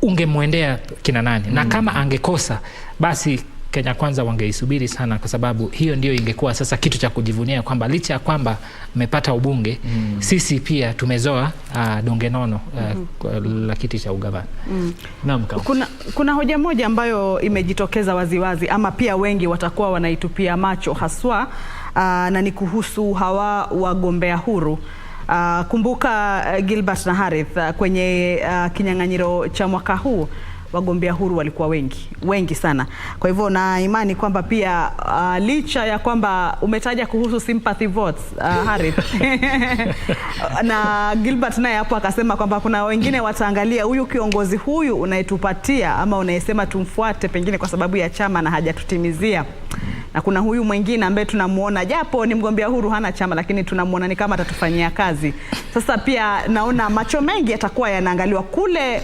ungemwendea kina nani, na kama angekosa basi Kenya Kwanza wangeisubiri sana, kwa sababu hiyo ndio ingekuwa sasa kitu cha kujivunia kwamba licha ya kwamba mmepata ubunge, sisi pia tumezoa donge nono la kiti cha ugavana. Kuna hoja moja ambayo imejitokeza waziwazi, ama pia wengi watakuwa wanaitupia macho haswa, na ni kuhusu hawa wagombea huru. Kumbuka Gilbert na Harith, kwenye kinyang'anyiro cha mwaka huu wagombea huru walikuwa wengi sana. Kwa hivyo na imani kwamba pia licha ya kwamba umetaja kuhusu sympathy votes Harith na Gilbert naye hapo akasema kwamba kuna wengine wataangalia huyu kiongozi huyu unayetupatia ama unayesema tumfuate pengine kwa sababu ya chama na hajatutimizia, na kuna huyu mwingine ambaye tunamuona japo ni mgombea huru hana chama lakini tunamuona ni kama atatufanyia kazi. Sasa pia naona macho mengi yatakuwa yanaangaliwa kule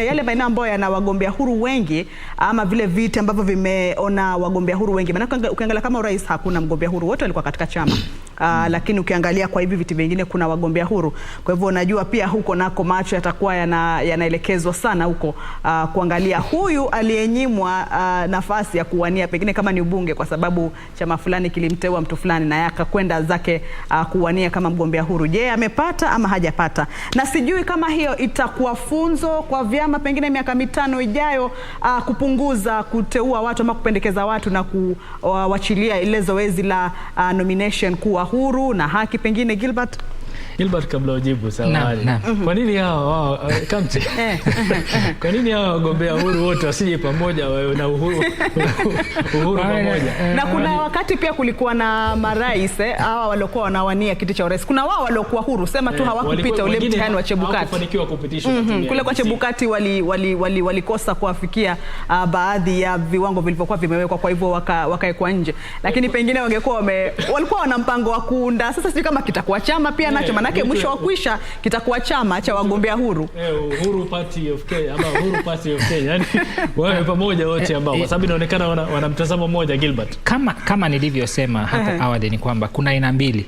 yale maeneo ambayo yana wagombea huru wengi ama vile viti ambavyo vimeona wagombea huru wengi. Maana ukiangalia kama urais hakuna mgombea huru, wote walikuwa katika chama. Lakini ukiangalia kwa hivi viti vingine kuna wagombea huru. Kwa hivyo unajua pia huko nako macho yatakuwa yanaelekezwa sana huko kuangalia huyu aliyenyimwa nafasi ya kuwania pengine kama ni ubunge kwa sababu chama fulani kilimteua mtu fulani na yakakwenda zake kuwania kama mgombea huru. Je, amepata ama hajapata? Na sijui kama hiyo itakuwa funzo kwa vyama pengine miaka 5 ijayo kupunguza kuteua watu ama kupendekeza watu na kuwachilia ile zoezi la nomination kuwa huru na haki pengine. Gilbert, kabla ujibu samahani. Kwa nini hao Kamche? Kwa nini hao wagombea huru wote wasije pamoja wawe na uhuru pamoja? Na kuna wakati pia kulikuwa na marais hawa waliokuwa wanawania kiti cha urais. Kuna wao waliokuwa huru, sema tu hawakupita ule mtihani wa Chebukati. Hawakufanikiwa kupitishwa kule kwa Chebukati walikosa kuafikia baadhi ya viwango vilivyokuwa vimewekwa, kwa hivyo wakaekwa nje. Lakini pengine walikuwa wana mpango wa kuunda. Sasa sijui kama kitakuwa chama pia nacho, manake mwisho wa kuisha kitakuwa chama cha wagombea huru. Uhuru Party of Kenya ama Uhuru Party of Kenya. Yani wao pamoja wote ambao kwa sababu inaonekana wana mtazamo mmoja. Gilbert, kama nilivyosema hapo awali ni kwamba kuna aina mbili.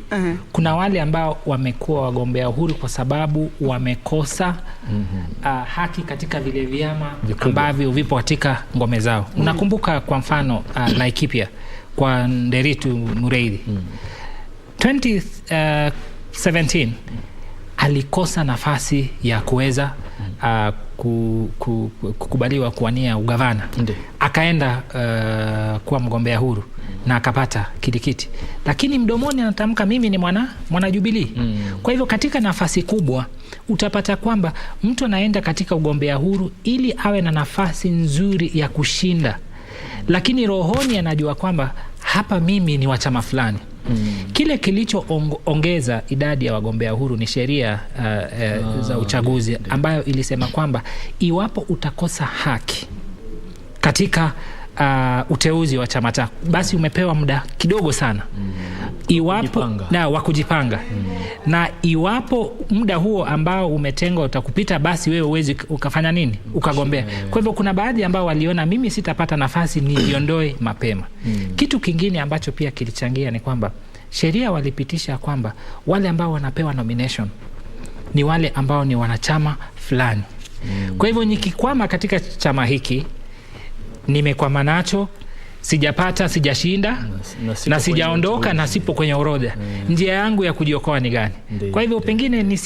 Kuna wale ambao wamekuwa wagombea huru kwa sababu wamekosa haki katika vile vyama ambavyo vipo katika ngome zao. Unakumbuka kwa mfano Laikipia kwa Nderitu Mureithi 2017 alikosa nafasi ya kuweza kukubaliwa kuwania ugavana. Akaenda kuwa mgombea huru na akapata kiti, lakini mdomoni anatamka mimi ni mwana Jubilee. Kwa hivyo katika nafasi kubwa utapata kwamba mtu anaenda katika ugombea huru ili awe na nafasi nzuri ya kushinda, lakini rohoni anajua kwamba hapa mimi ni wa chama fulani. Kile kilichoongeza idadi ya wagombea huru ni sheria za uchaguzi ambayo ilisema kwamba iwapo utakosa haki katika uteuzi wa chama chako, basi umepewa muda kidogo sana iwapo wa kujipanga. Na iwapo muda huo ambao umetengwa utakupita, basi wewe uwezi ukafanya nini? Ukagombea. Kwa hivyo kuna baadhi ambao waliona mimi sitapata nafasi niondoe mapema. Kitu kingine ambacho pia kilichangia ni kwamba sheria walipitisha kwamba wale ambao wanapewa nomination ni wale ambao ni wanachama fulani. Kwa hivyo nikikwama katika chama hiki, nimekwama nacho, sijapata, sijashinda na sijaondoka na sipo kwenye orodha, njia yangu ya kujiokoa ni gani? Kwa hivyo pengine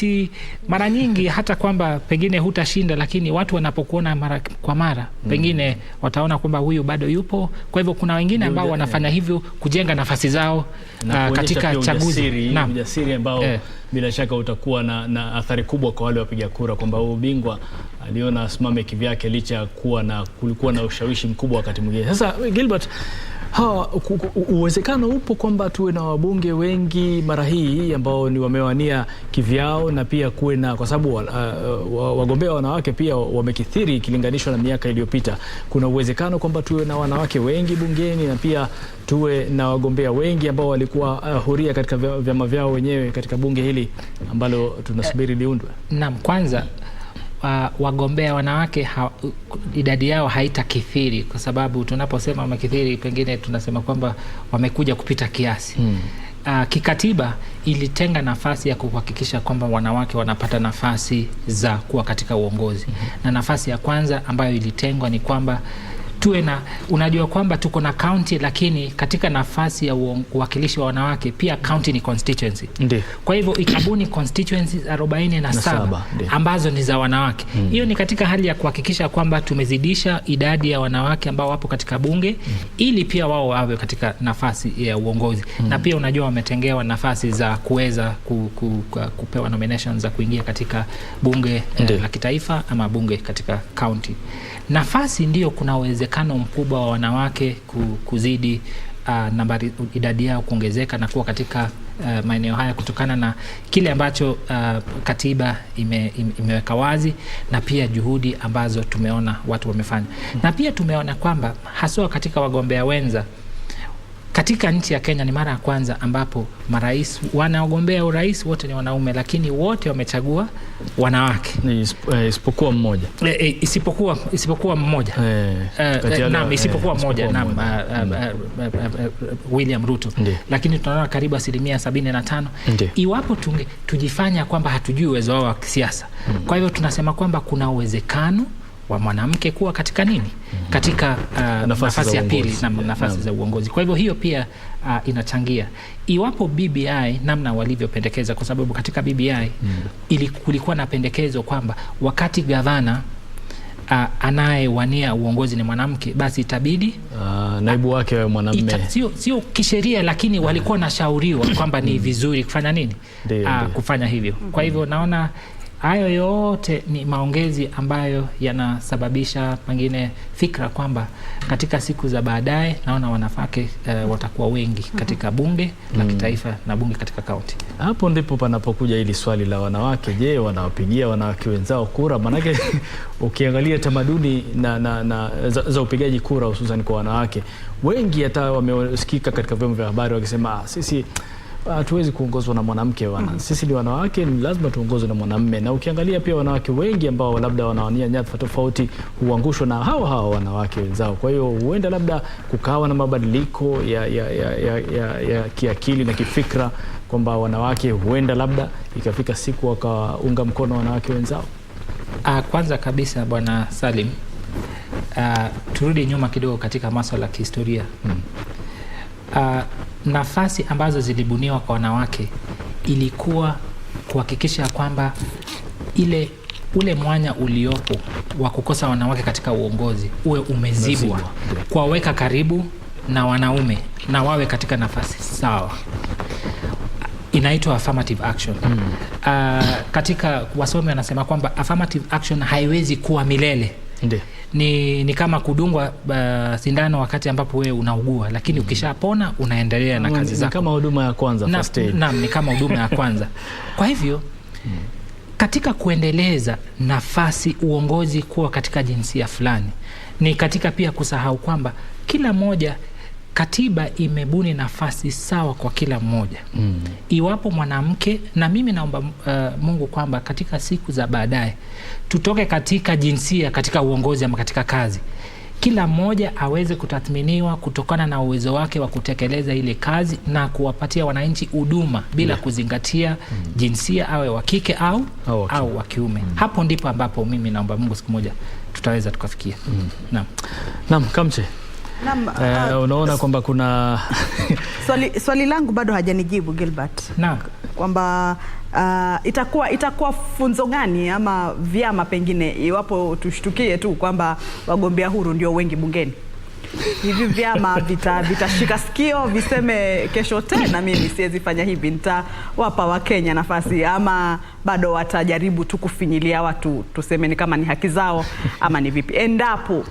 mara nyingi hata kwamba pengine hutashinda, lakini watu wanapokuona mara kwa mara pengine wataona kwamba huyu bado yupo. Kwa hivyo kuna wengine ambao wanafanya hivyo kujenga nafasi zao katika chaguzi. Ujasiri ambao bila shaka utakuwa na athari kubwa kwa wale wapiga kura, kwamba ubingwa aliona asimame kivyake licha kulikuwa na ushawishi mkubwa wakati mwingine. Sasa Gilbert, uwezekano upo kwamba tuwe na wabunge wengi mara hii ambao ni wamewania kivyao, na pia kuwe na, kwa sababu wagombea wanawake pia wamekithiri ikilinganishwa na miaka iliyopita. Kuna uwezekano kwamba tuwe na wanawake wengi bungeni na pia tuwe na wagombea wengi ambao walikuwa huria katika vyama vyao wenyewe katika bunge hili ambalo tunasubiri liundwe. Naam, kwanza wagombea wanawake idadi yao haitakithiri, kwa sababu tunaposema wamekithiri pengine tunasema kwamba wamekuja kupita kiasi. Kikatiba ilitenga nafasi ya kuhakikisha kwamba wanawake wanapata nafasi za kuwa katika uongozi. Na nafasi ya kwanza ambayo ilitengwa ni kwamba tuwe na, unajua kwamba tuko na county, lakini katika nafasi ya uwakilishi wa wanawake pia county ni constituency. Kwa hivyo ikabuni constituencies 47 ambazo ni za wanawake. Hiyo ni katika hali ya kuhakikisha kwamba tumezidisha idadi ya wanawake ambao wapo katika bunge ili pia wao wawe katika nafasi ya uongozi. Na pia unajua wametengewa nafasi za kuweza kupewa nominations za kuingia katika bunge la kitaifa ama bunge katika county. nafasi ndio kuna uwezekano mkubwa wa wanawake kuzidi idadi yao kuongezeka na kuwa katika maeneo haya kutokana na kile ambacho katiba imeweka wazi na pia juhudi ambazo tumeona watu wamefanya. Na pia tumeona kwamba haswa katika wagombea wenza katika nchi ya Kenya ni mara ya kwanza ambapo marais wanaogombea urais wote ni wanaume, lakini wote wamechagua wanawake. Isipokuwa mmoja. Isipokuwa mmoja. Isipokuwa mmoja. William Ruto. Lakini tunaona karibu 75%. Iwapo tujifanya kwamba hatujui uwezo wao wa kisiasa. Kwa hivyo tunasema kwamba kuna uwezekano wa mwanamke kuwa katika nini? Katika nafasi ya pili na nafasi za uongozi. Kwa hivyo hiyo pia inachangia. Iwapo BBI namna walivyopendekeza, kwa sababu katika BBI kulikuwa na pendekezo kwamba wakati gavana anayewania uongozi ni mwanamke, basi itabidi naibu wake wa mwanamume. Sio kisheria, lakini walikuwa na shauriwa kwamba ni vizuri kufanya nini? Kufanya hivyo. Kwa hivyo naona hayo yote ni maongezi ambayo yanasababisha pengine fikra kwamba katika siku za baadaye naona wanawake watakuwa wengi katika bunge la kitaifa na bunge katika kaunti. Hapo ndipo panapokuja hili swali la wanawake. Je, wanawapigia wanawake wenzao kura? Manake ukiangalia tamaduni za upigaji kura hususan kwa wanawake, wengi hata wamesikika katika vyombo vya habari wakisema sisi hatuwezi kuongozwa na mwanamke bwana. Sisi ni wanawake, ni lazima tuongozwe na mwanamume. Na ukiangalia pia wanawake wengi ambao labda wanawania nyadhifa tofauti huangushwa na hawa wanawake wenzao. Kwa hiyo huenda labda kukawa na mabadiliko ya kiakili na kifikra kwamba wanawake huenda labda ikafika siku wakaunga mkono wanawake wenzao. Kwanza kabisa Bwana Salim, turudi nyuma kidogo katika masuala ya kihistoria. Nafasi ambazo zilibuniwa kwa wanawake ilikuwa kuhakikisha kwamba ule mwanya uliopo wa kukosa wanawake katika uongozi uwe umezibwa, kuwaweka karibu na wanaume na wawe katika nafasi sawa. Inaitwa affirmative action. Katika wasomi wanasema kwamba affirmative action haiwezi kuwa milele. Ni kama kudungwa sindano wakati ambapo wewe unaugua, lakini ukishapona unaendelea na kazi zako. Ni kama huduma ya kwanza, first aid. Naam, ni kama huduma ya kwanza. Kwa hivyo katika kuendeleza nafasi uongozi kuwa katika jinsia fulani, ni katika pia kusahau kwamba kila mmoja, katiba imebuni nafasi sawa kwa kila mmoja. Iwapo mwanamke, na mimi naomba Mungu kwamba katika siku za baadaye tutoke katika jinsia katika uongozi ama katika kazi, kila mmoja aweze kutathminiwa kutokana na uwezo wake wa kutekeleza ile kazi na kuwapatia wananchi huduma bila kuzingatia jinsia, awe wa kike au wa kiume. Hapo ndipo ambapo mimi naomba Mungu siku moja tutaweza tukafikia. Naam, Kamche. Unaona kwamba kuna swali langu bado hajanijibu Gilbert. Kwamba itakuwa funzo gani ama vyama pengine iwapo tushtukie tu kwamba wagombea huru ndio wengi bungeni? Hivi vyama vitashika sikio viseme kesho tena mimi siwezi fanya hivi, nitawapa Wakenya nafasi, ama bado watajaribu tu kufinyilia watu tuseme ni kama ni haki zao ama ni vipi endapo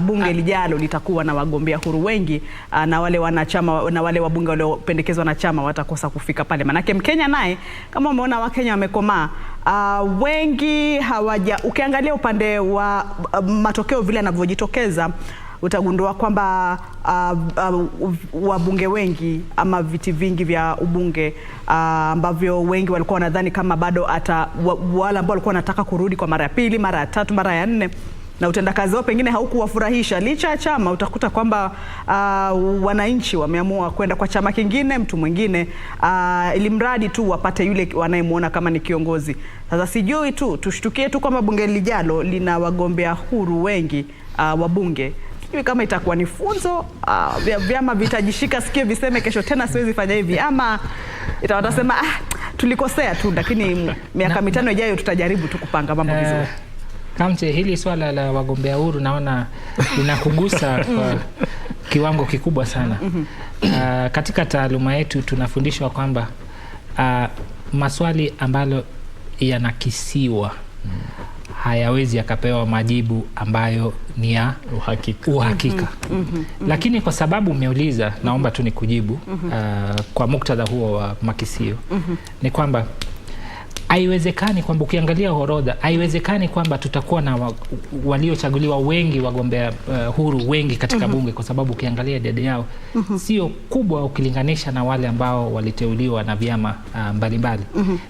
bunge lijalo litakuwa na wagombea huru wengi na wale wanachama na wale wabunge waliopendekezwa na chama watakosa kufika pale? Manake Mkenya naye kama umeona Wakenya wamekomaa, wengi ukiangalia upande wa matokeo vile yanavyojitokeza utagundua kwamba wabunge wengi ama viti vingi vya ubunge ambavyo wengi walikuwa wanadhani kama bado wale ambao walikuwa wanataka kurudi kwa mara ya pili, mara ya tatu, mara ya nne, na utendakazi wao pengine haukuwafurahisha licha ya chama, utakuta kwamba wananchi wameamua kwenda kwa chama kingine, mtu mwingine, ili mradi tu wapate yule wanayemuona kama ni kiongozi. Sasa sijui tushtukie tu kwamba bunge lijalo lina wagombea huru wengi wabunge. Sijui kama itakuwa ni funzo, vyama vitajishika sikio viseme kesho tena siwezi fanya hivi, ama watasema tulikosea tu, lakini miaka mitano ijayo tutajaribu tu kupanga mambo vizuri. Kamche, hili swala la wagombea huru naona linakugusa kwa kiwango kikubwa sana. Katika taaluma yetu tunafundishwa kwamba maswali ambalo yanakisiwa hayawezi yakapewa majibu ambayo ni ya uhakika. Lakini kwa sababu umeuliza, naomba tu nikujibu kwa muktadha huo wa makisio. Ni kwamba haiwezekani kwamba ukiangalia orodha, haiwezekani kwamba tutakuwa na waliochaguliwa wengi, wagombea huru wengi katika bunge, kwa sababu ukiangalia idadi yao sio kubwa ukilinganisha na wale ambao waliteuliwa na vyama mbalimbali.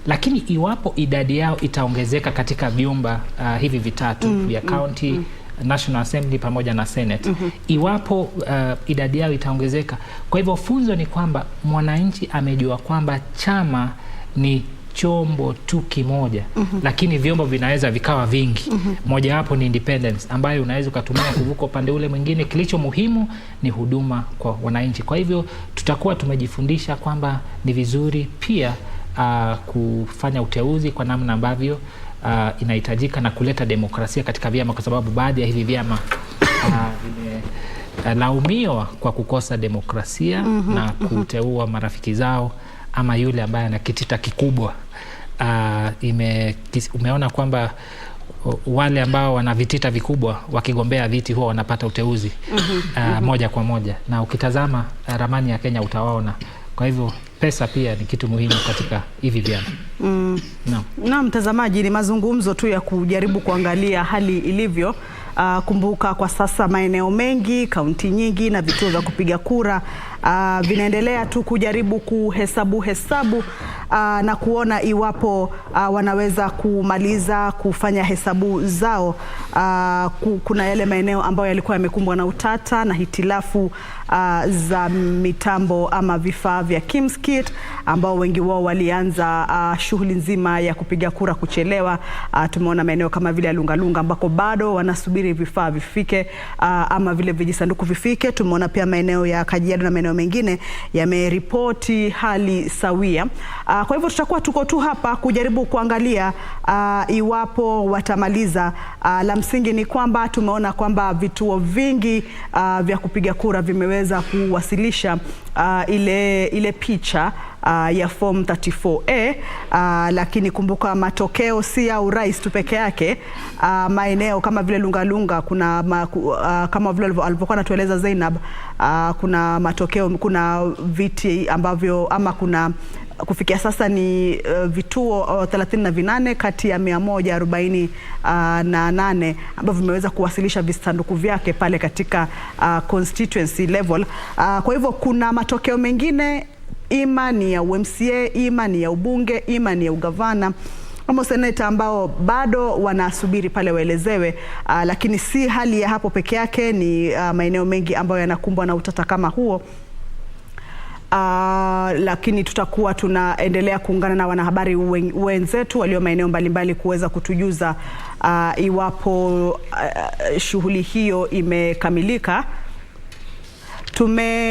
Lakini iwapo idadi yao itaongezeka katika vyumba hivi vitatu vya county, National Assembly pamoja na Senate, iwapo idadi yao itaongezeka, kwa hivyo funzo ni kwamba mwananchi amejua kwamba chama ni chombo tu kimoja, lakini vyombo vinaweza vikawa vingi. Moja wapo ni independence, ambayo unaweza kutumia kuvuka upande ule mwingine. Kilicho muhimu ni huduma kwa wananchi. Kwa hivyo tutakuwa tumejifundisha kwamba ni vizuri pia kufanya uteuzi kwa namna ambavyo inahitajika na kuleta demokrasia katika vyama, kwa sababu baadhi ya hivi vyama vimelaumiwa kwa kukosa demokrasia na kuteua marafiki zao ama yule ambaye ana kitita kikubwa. Umeona kwamba wale ambao wana vitita vikubwa wakigombea viti huwa wanapata uteuzi moja kwa moja, na ukitazama ramani ya Kenya utawaona. Kwa hivyo pesa pia ni kitu muhimu katika hivi vyama. Na mtazamaji, ni mazungumzo tu ya kujaribu kuangalia hali ilivyo. Kumbuka kwa sasa maeneo mengi, kaunti nyingi na vituo vya kupiga kura vinaendelea tu kujaribu kuhesabu na kuona iwapo wanaweza kumaliza kufanya hesabu zao. Kuna yale maeneo ambayo yalikuwa yamekumbwa na utata na hitilafu za mitambo ama vifaa vya Kimskit, ambao wengi wao walianza shughuli nzima ya kupiga kura kuchelewa. Tumeona maeneo kama vile Lungalunga ambako bado wanasubiri vifaa vifike ama vile vijisanduku vifike. Tumeona pia maeneo ya Kajiado na maeneo mengine yameripoti hali sawia. Kwa hivyo tutakuwa tuko tu hapa kujaribu kuangalia iwapo watamaliza. La msingi ni kwamba tumeona kwamba vituo vingi vya kupiga kura vimeweza kuwasilisha ile picha ya form 34A, lakini kumbuka matokeo si ya urais tu peke yake. Maeneo kama vile Lungalunga kuna kama vile alivyokuwa anatueleza Zainab, kuna matokeo, kuna viti ambavyo ama kuna kufikia sasa ni vituo 38 kati ya 148 ambavyo vimeweza kuwasilisha visanduku vyake pale katika constituency level. Kwa hivyo kuna matokeo mengine, ima ni ya UMCA, ima ni ya ubunge, ima ni ya ugavana ama seneta, ambao bado wanasubiri pale waelezewe. Lakini si hali ya hapo peke yake, ni maeneo mengi ambayo yanakumbwa na utata kama huo. Lakini tutakuwa tunaendelea kuungana na wanahabari wenzetu walio maeneo mbalimbali kuweza kutujuza iwapo shughuli hiyo imekamilika.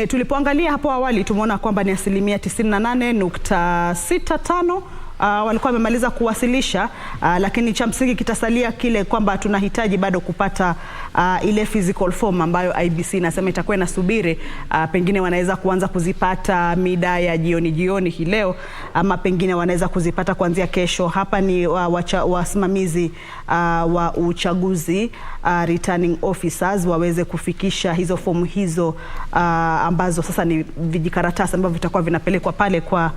Tulipoangalia hapo awali tumeona kwamba ni 98.65 walikuwa wamemaliza kuwasilisha, lakini cha msingi kitasalia kile kwamba tunahitaji bado kupata ile physical form ambayo IBC inasema itakuwa inasubiri. Pengine wanaweza kuanza kuzipata mida ya jioni hii leo, ama pengine wanaweza kuzipata kuanzia kesho. Hapa ni wasimamizi wa uchaguzi, returning officers, waweze kufikisha hizo fomu hizo ambazo sasa ni vijikaratasi ambavyo vitakuwa vinapelekwa pale kwa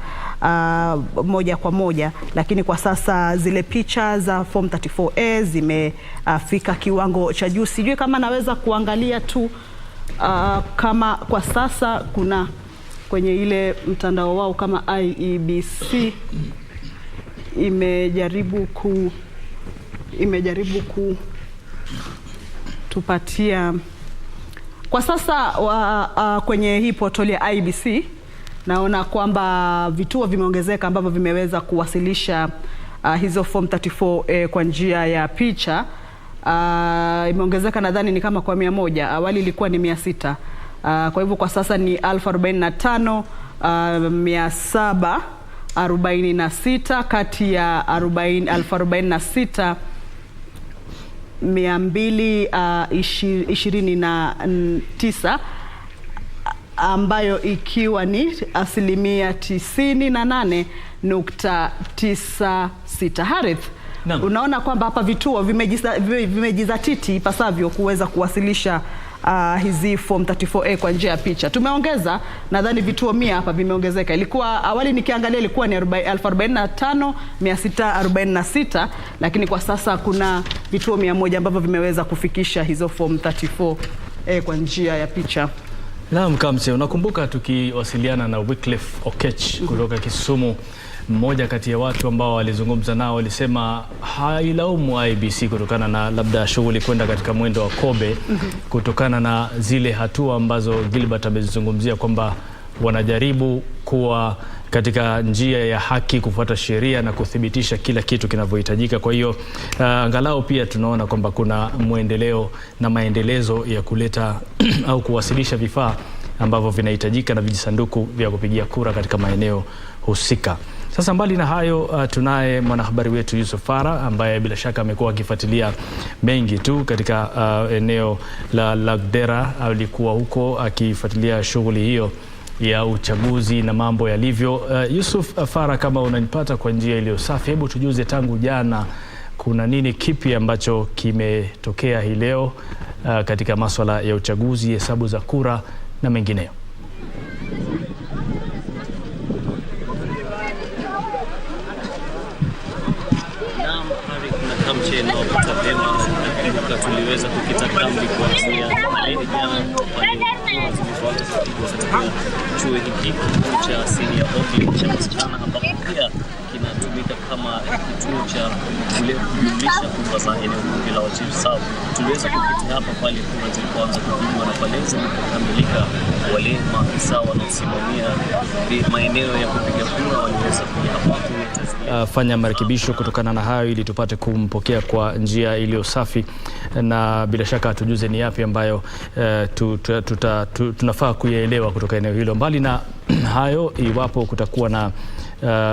moja kwa moja. Lakini kwa sasa zile picha za form 34A zimefika kiwango cha juu. Sijui kama naweza kuangalia tu kama kwa sasa kuna kwenye ile mtandao wao kama IEBC imejaribu kutupatia kwa sasa kwenye hii portal ya IEBC. Naona kwamba vituo vimeongezeka ambavyo vimeweza kuwasilisha hizo form 34 kwa njia ya picha. Imeongezeka, nadhani ni kama kwa 100. Awali ilikuwa ni 600. Kwa hivyo kwa sasa ni 45,746 kati ya 46,229, ambayo ikiwa ni 98.96%. Harith, Unaona kwamba hapa vituo vimejizatiti ipasavyo kuweza kuwasilisha hizi form 34A kwa njia ya picha. Tumeongeza nadhani vituo 100 hapa vimeongezeka. Ilikuwa awali nikiangalia ilikuwa ni 45,646, lakini kwa sasa kuna vituo 100 ambavyo vimeweza kufikisha hizo form 34A kwa njia ya picha. Naam, Kamse, unakumbuka tukiwasiliana na Wycliffe Okech kutoka Kisumu, mmoja kati ya watu ambao walizungumza nao walisema hailaumu IBC kutokana na labda shughuli kwenda katika mwendo wa kobe, kutokana na zile hatua ambazo Gilbert amezungumzia kwamba wanajaribu kuwa katika njia ya haki, kufuata sheria na kuthibitisha kila kitu kinavyohitajika. Kwa hiyo angalau pia tunaona kwamba kuna muendeleo na maendelezo ya kuleta au kuwasilisha vifaa ambavyo vinahitajika na vijisanduku vya kupigia kura katika maeneo husika. Sasa mbali na hayo, tunaye mwanahabari wetu Yusuf Farah ambaye bila shaka amekuwa akifuatilia mengi tu katika eneo la Lagdera. Alikuwa huko akifuatilia shughuli hiyo ya uchaguzi na mambo yalivyo. Yusuf Farah, kama unanipata kwa njia iliyo safi, hebu tujuze tangu jana kuna nini kipi ambacho kimetokea hii leo katika masuala ya uchaguzi, hesabu za kura na mengineyo. Tuliweza kukita kambi kuanzia pale jana katika chuo hiki cha senior Oakland cha wasichana, ambapo pia kinatumika kama kituo cha kuelimisha kura za eneo bunge la Wajir South. Tuliweza kukita hapa pale kura zilipoanza kupigwa, na pale zilipokamilika wale maafisa wanaosimamia maeneo ya kupiga kura waliweza kuja hapa fanya marekebisho kutokana na hayo ili tupate kumpokea kwa njia iliyo safi, na bila shaka tujuze ni yapi ambayo tunafaa kuyaelewa kutoka eneo hilo. Mbali na hayo, iwapo kutakuwa na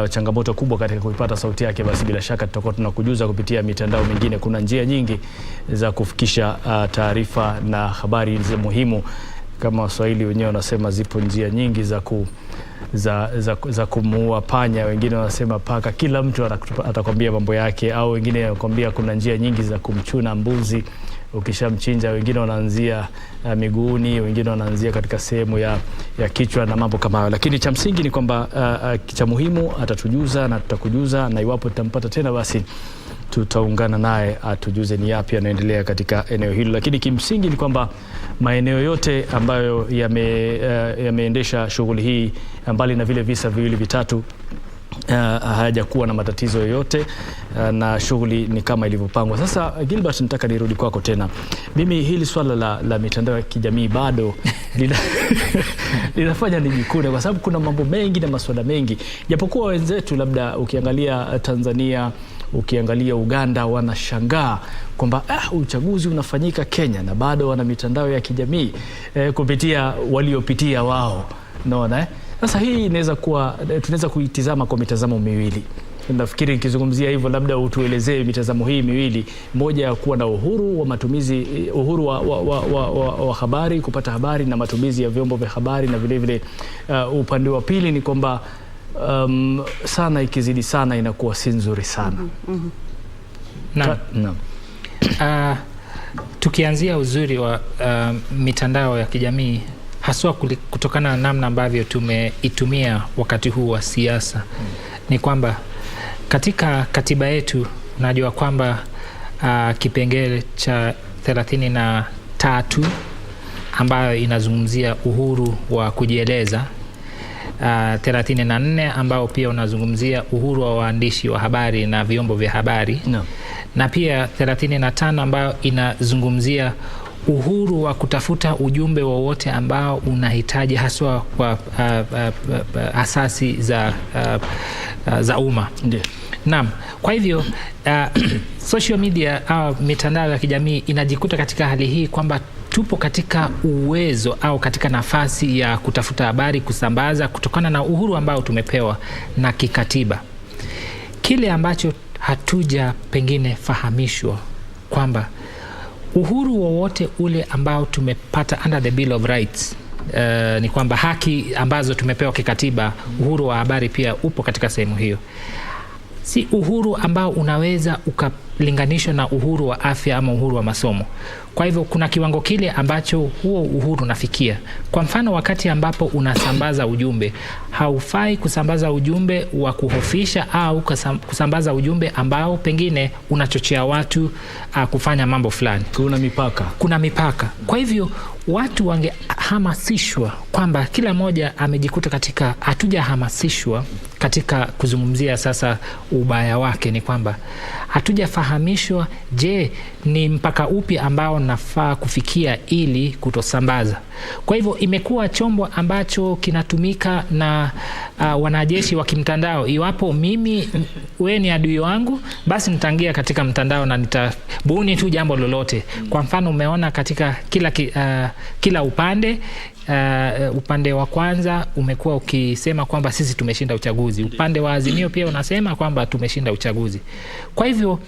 changamoto kubwa katika kuipata sauti yake, basi bila shaka tutakuwa tunakujuza kupitia mitandao mingine. Kuna njia nyingi za kufikisha taarifa na habari za muhimu, kama Waswahili wenyewe wanasema zipo njia nyingi za kumuua panya, wengine wanasema paka. Kila mtu atakwambia mambo yake, au wengine wanakwambia kuna njia nyingi za kumchuna mbuzi ukishamchinja. Wengine wanaanzia miguuni, wengine wanaanzia katika sehemu ya kichwa na mambo kama hayo. Lakini cha msingi ni kwamba cha muhimu atatujuza na tutakujuza, na iwapo tutampata tena basi tutaungana naye atujuze ni yapi yanaendelea katika eneo hilo. Lakini kimsingi ni kwamba maeneo yote ambayo yameendesha shughuli hii, mbali na vile visa viwili vitatu, hayajakuwa na matatizo yoyote, na shughuli ni kama ilivyopangwa. Sasa Gilbert, nataka nirudi kwako tena. Mimi hili swala la mitandao ya kijamii bado linafanya nijikune, kwa sababu kuna mambo mengi na masuala mengi, japokuwa wenzetu labda ukiangalia Tanzania, ukiangalia Uganda, wanashangaa kwamba uchaguzi unafanyika Kenya na bado wana mitandao ya kijamii kupitia waliopitia wao. Unaona Sasa hii inaweza kuwa, tunaweza kuitizama kwa mitazamo miwili. Nafikiri nikizungumzia hivyo, labda utuelezee mitazamo hii miwili. Moja ya kuwa na uhuru wa matumizi, uhuru wa habari, kupata habari na matumizi ya vyombo vya habari, na vile vile upande wa pili ni kwamba sana ikizidi sana inakuwa si nzuri sana. Tukianzia uzuri wa mitandao ya kijamii, haswa kutokana na namna ambavyo tumeitumia wakati huu wa siasa, ni kwamba katika katiba yetu unajua kwamba kipengele cha 33 ambayo inazungumzia uhuru wa kujieleza, 34 ambao pia unazungumzia uhuru wa waandishi wa habari na vyombo vya habari, na pia 35 ambayo inazungumzia uhuru wa kutafuta ujumbe wowote ambao unahitaji, haswa kwa asasi za umma. Naam, kwa hivyo social media au mitandao ya kijamii inajikuta katika hali hii kwamba tupo katika uwezo au katika nafasi ya kutafuta habari, kusambaza kutokana na uhuru ambao tumepewa na kikatiba. Kile ambacho hatuja pengine fahamishwa kwamba uhuru wowote ule ambao tumepata under the Bill of Rights, ni kwamba haki ambazo tumepewa kikatiba, uhuru wa habari pia upo katika sehemu hiyo. si uhuru ambao unaweza ukalinganishwa na uhuru wa afya ama uhuru wa masomo. Kwa hivyo kuna kiwango kile ambacho huo uhuru unafikia. Kwa mfano, wakati ambapo unasambaza ujumbe, haufai kusambaza ujumbe wa kuhofisha au kusambaza ujumbe ambao pengine unachochea watu kufanya mambo fulani. Kuna mipaka. Kwa hivyo watu wangehamasishwa kwamba kila mmoja amejikuta katika, hatujahamasishwa katika kuzungumzia sasa ubaya wake, ni kwamba hatujafahamishwa, je, ni mpaka upi ambao nafaa kufikia ili kutosambaza. Kwa hivyo imekuwa chombo ambacho kinatumika na wanajeshi wa kimtandao. Iwapo mimi we ni adui wangu, basi nitaingia katika mtandao na nitabuni tu jambo lolote. Kwa mfano, umeona katika kila upande, upande wa kwanza umekuwa ukisema kwamba sisi tumeshinda uchaguzi. Upande wa Azimio pia unasema kwamba tumeshinda uchaguzi. Kwa hivyo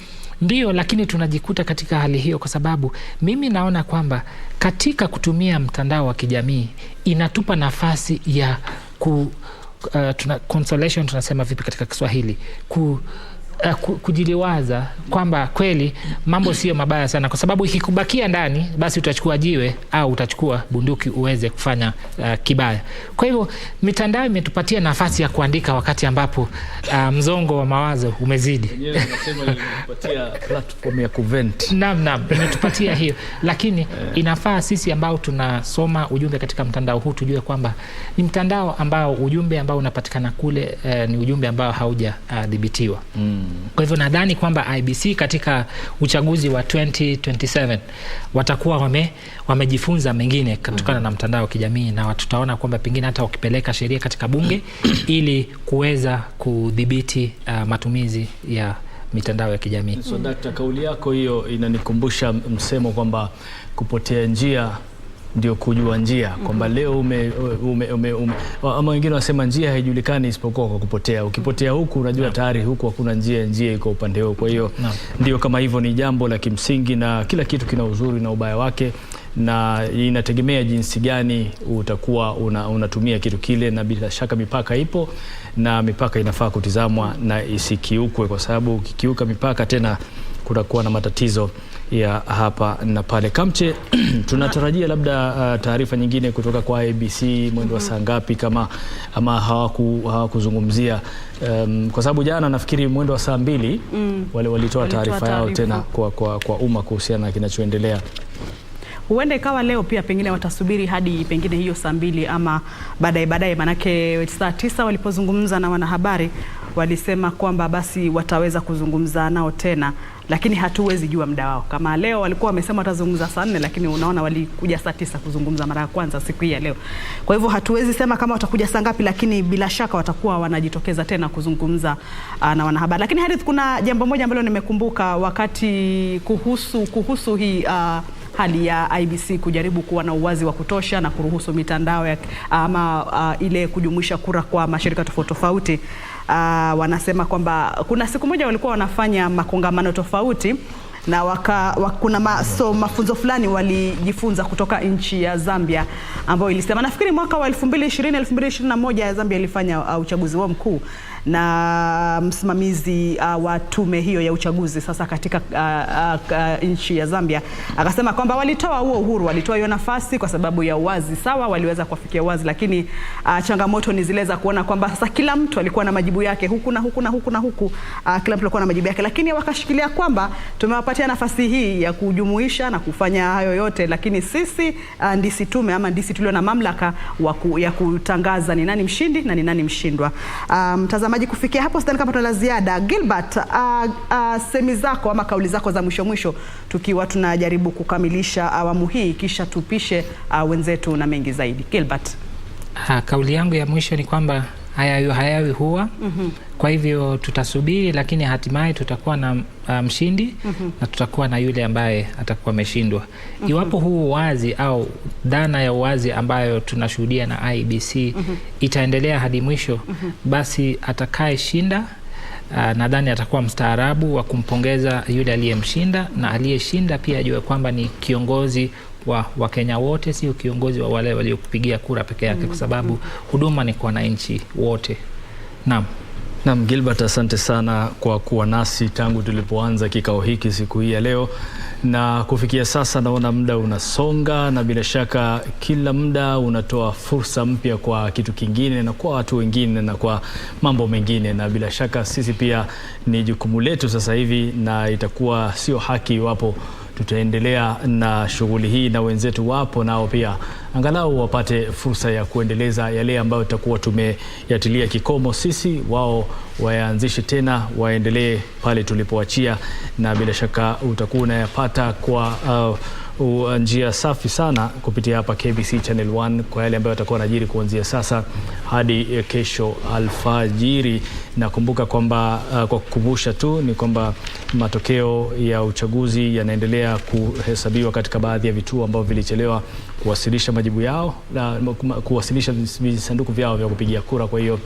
ndio, lakini tunajikuta katika hali hiyo kwa sababu mimi naona kwamba katika kutumia mtandao wa kijamii inatupa nafasi ya consolation, tunasema vipi katika Kiswahili, kujiliwaza kwamba kweli mambo sio mabaya sana, kwa sababu ikikubakia ndani basi utachukua jiwe au utachukua bunduki uweze kufanya kibaya. Kwa hivyo mitandao imetupatia nafasi ya kuandika wakati ambapo mzongo wa mawazo umezidi. Nasema imetupatia platform ya kuvent. Naam, imetupatia hiyo. Lakini inafaa sisi ambao tunasoma ujumbe katika mtandao huu tujue kwamba ni mtandao ambao ujumbe ambao unapatikana kule ni ujumbe ambao haujadhibitiwa. Kwa hivyo nadhani kwamba IBC katika uchaguzi wa 2027 watakuwa wamejifunza mengine kutokana na mtandao wa kijamii, na tutaona kwamba pengine hata wakipeleka sheria katika bunge ili kuweza kudhibiti matumizi ya mitandao ya kijamii. So Dr. kauli yako hiyo inanikumbusha msemo kwamba kupotea njia ndio kujua njia, kwamba leo ama wengine wasema njia haijulikani isipokuwa kwa kupotea. Ukipotea huku unajua tayari huku hakuna njia iko upande huo. Kwa hiyo ndio, kama hivyo ni jambo la kimsingi, na kila kitu kina uzuri na ubaya wake, na inategemea jinsi gani utakuwa unatumia kitu kile, na bila shaka mipaka ipo na mipaka inafaa kutizamwa na isikiukwe, kwa sababu ukikiuka mipaka tena kunakuwa na matatizo ya hapa na pale. Kamche, tunatarajia labda taarifa nyingine kutoka kwa IBC mwendo wa saa ngapi, ama hawakuzungumzia kwa sababu jana nafikiri mwendo wa saa 2 walitoa taarifa yao tena kwa umma kuhusiana na kinachoendelea. Huenda ikawa leo pia pengine watasubiri hadi pengine hiyo saa 2 ama baadaye, manake saa 9 walipozungumza na wanahabari walisema kwamba basi wataweza kuzungumza nao tena, lakini hatuwezi jua muda wao. Kama leo walikuwa wamesema watazungumza saa 4, lakini unaona walikuja saa 9 kuzungumza mara ya kwanza siku hii ya leo. Kwa hivyo hatuwezi sema kama watakuja saa ngapi, lakini bila shaka watakuwa wanajitokeza tena kuzungumza na wanahabari. Lakini Harith, kuna jambo moja ambalo nimekumbuka wakati kuhusu hii hali ya IBC kujaribu kuwa na uwazi wa kutosha na kuruhusu mitandao ama ile kujumuisha kura kwa mashirika tofauti. Wanasema kwamba kuna siku moja walikuwa wanafanya makongamano tofauti na kuna mafunzo fulani walijifunza kutoka nchi ya Zambia, ambayo ilisema, nafikiri mwaka wa 2020-2021 Zambia ilifanya uchaguzi wao mkuu, na msimamizi wa tume hiyo ya uchaguzi sasa katika nchi ya Zambia akasema kwamba walitoa huo uhuru, walitoa hiyo nafasi kwa sababu ya uwazi. Sawa, waliweza kufikia uwazi, lakini changamoto ni zile za kuona kwamba sasa kila mtu alikuwa na majibu yake huku na huku na huku na huku, kila mtu alikuwa na majibu yake, lakini wakashikilia kwamba tumewapatia nafasi hii ya kujumuisha na kufanya hayo yote, lakini sisi ndisi tume ama ndisi tulio na mamlaka ya kutangaza ni nani mshindi na ni nani mshindwa. Mtazamaji, kufikia hapo sidhani kama tuna ziada. Gilbert, semi zako ama kauli zako za mwisho tukiwa tunajaribu kukamilisha awamu hii, kisha tupishe wenzetu na mengi zaidi. Gilbert. Kauli yangu ya mwisho ni kwamba hayawi huwa. Kwa hivyo tutasubiri, lakini hatimaye tutakuwa na mshindi na tutakuwa na yule ambaye atakuwa ameshindwa. Iwapo huu wazi au dhana ya uwazi ambayo tunashuhudia na IBC itaendelea hadi mwisho, basi atakaye shinda nadhani atakuwa mstaarabu wa kumpongeza yule aliyemshinda, na aliyeshinda pia ajue kwamba ni kiongozi wa Kenya wote, sio kiongozi wa wale waliokupigia kura peke yake, kwa sababu huduma ni kwa wananchi wote. Naam. Naam, Gilbert, asante sana kwa kuwa nasi tangu tulipoanza kikao hiki siku hii ya leo, na kufikia sasa naona muda unasonga, na bila shaka kila muda unatoa fursa mpya kwa kitu kingine na kwa watu wengine na kwa mambo mengine, na bila shaka sisi pia ni jukumu letu sasa hivi, na itakuwa sio haki iwapo tutaendelea na shughuli hii na wenzetu wapo nao pia angalau wapate fursa ya kuendeleza yale ambayo tutakuwa tumeyatilia kikomo sisi, wao waanzishe tena, waendelee pale tulipoachia, na bila shaka utakuwa unayapata kwa njia safi sana kupitia hapa KBC Channel 1 kwa yale ambayo yatakuwa yanajiri kuanzia sasa hadi kesho alfajiri. Na kumbuka kwamba kwa kukumbusha tu ni kwamba matokeo ya uchaguzi yanaendelea kuhesabiwa katika baadhi ya vituo ambavyo vilichelewa kuwasilisha majibu yao na kuwasilisha visanduku vyao vya kupigia kura. Kwa hiyo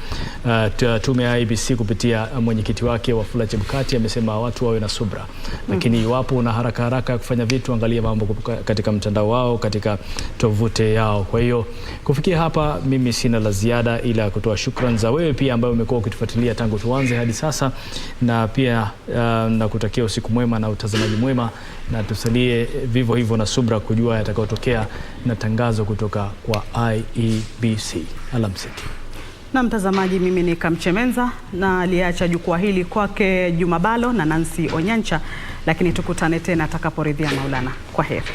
tume ya IEBC kupitia mwenyekiti wake Wafula Chebukati amesema watu wawe na subra, lakini iwapo una haraka ya kufanya vitu, angalia mambo katika mtandao wao, katika tovuti yao. Kwa hiyo kufikia hapa mimi sina la ziada ila kutoa shukrani za wewe pia ambaye umekuwa ukitufuatilia tangu tuanze hadi sasa, na pia na kutakia usiku mwema na utazamaji mwema, na tusalie vivyo hivyo na subra kujua yatakayotokea na tangazo kutoka kwa IEBC. Alamsiki. Na mtazamaji, mimi ni Kamchemenza na aliacha jukwaa hili kwake Jumabalo na Nancy Onyancha, lakini tukutane tena atakaporidhia Maulana. Kwa heri.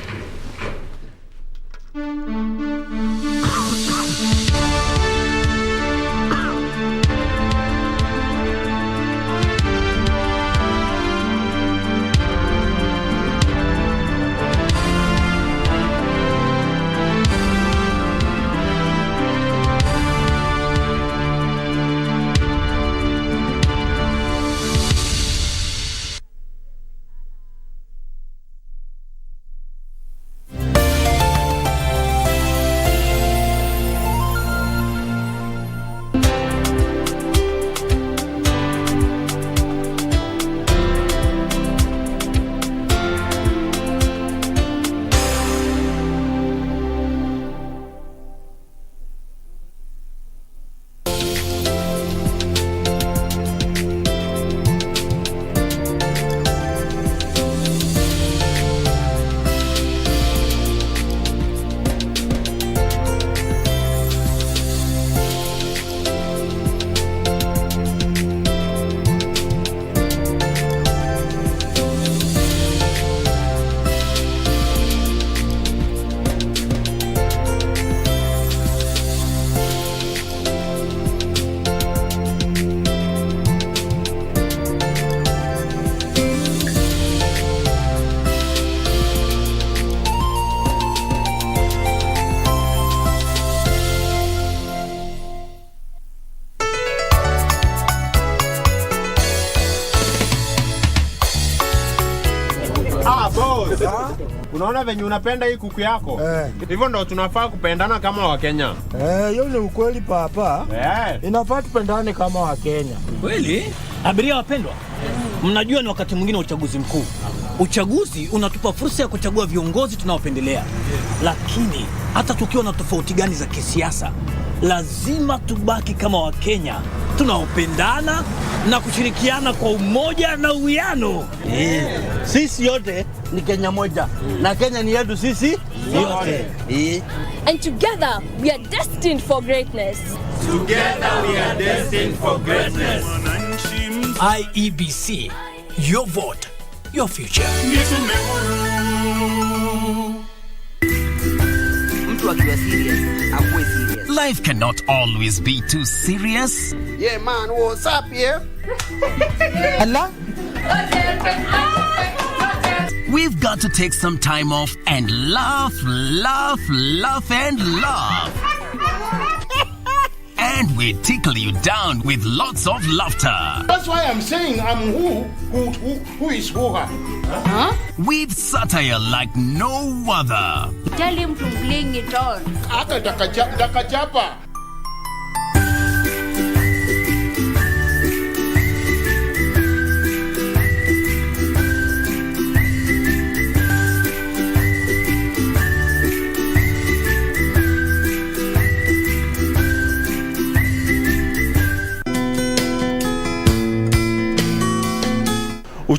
Unaona venye unapenda hii kuku yako? Hivyo ndo tunafaa kupendana kama Wakenya. Hiyo ni ukweli papa. Inafaa tupendane kama Wakenya. Kweli? Abiria wapendwa, mnajua ni wakati mwingine wa uchaguzi mkuu. Uchaguzi unatupa fursa ya kuchagua viongozi tunaopendelea. Lakini hata tukiwa na tofauti gani za kisiasa, lazima tubaki kama Wakenya tunaopendana na kushirikiana kwa umoja na uwiano. Sisi yote ni Kenya moja na Kenya ni yetu sisi yote. And together we are destined for greatness. Together we are destined for greatness. IEBC, your vote, your future. Life cannot always be too serious. Yeah, man, what's up here? Allah? We've got to take some time off and laugh and laugh. And we tickle you down with lots of laughter. That's why I'm saying I'm who is who. Huh? With satire like no other. Tell him to bring it on. Takachapa.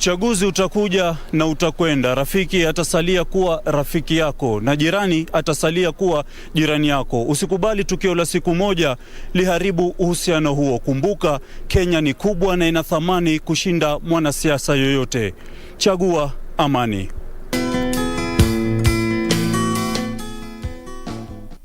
Uchaguzi utakuja na utakwenda. Rafiki atasalia kuwa rafiki yako na jirani atasalia kuwa jirani yako. Usikubali tukio la siku moja liharibu uhusiano huo. Kumbuka, Kenya ni kubwa na ina thamani kushinda mwanasiasa yoyote. Chagua amani.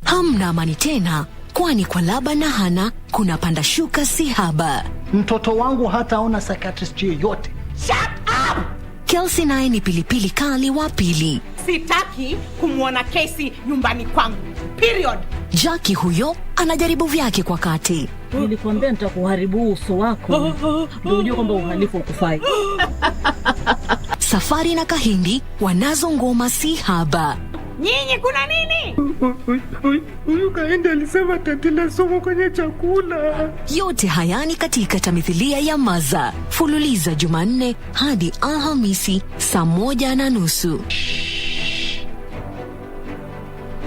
Hamna amani tena, kwani kwa Laba na Hana kuna panda shuka si haba. Mtoto wangu hataona psychiatrist yoyote. Shut up! Kelsey naye ni pilipili kali wa pili. Sitaki kumwona Kesi nyumbani kwangu. Period. Jackie huyo anajaribu vyake kwa kati. Nilikwambia nitakuharibu uso wako. Ndio unajua kwamba uhalifu ukufai. Safari na Kahindi wanazo ngoma si haba. Nyinyi kuna nini? Huyu Kahindi alisema tatila somo kwenye chakula. Yote hayani katika tamthilia ya Maza. Fululiza Jumanne hadi Alhamisi saa 1:30.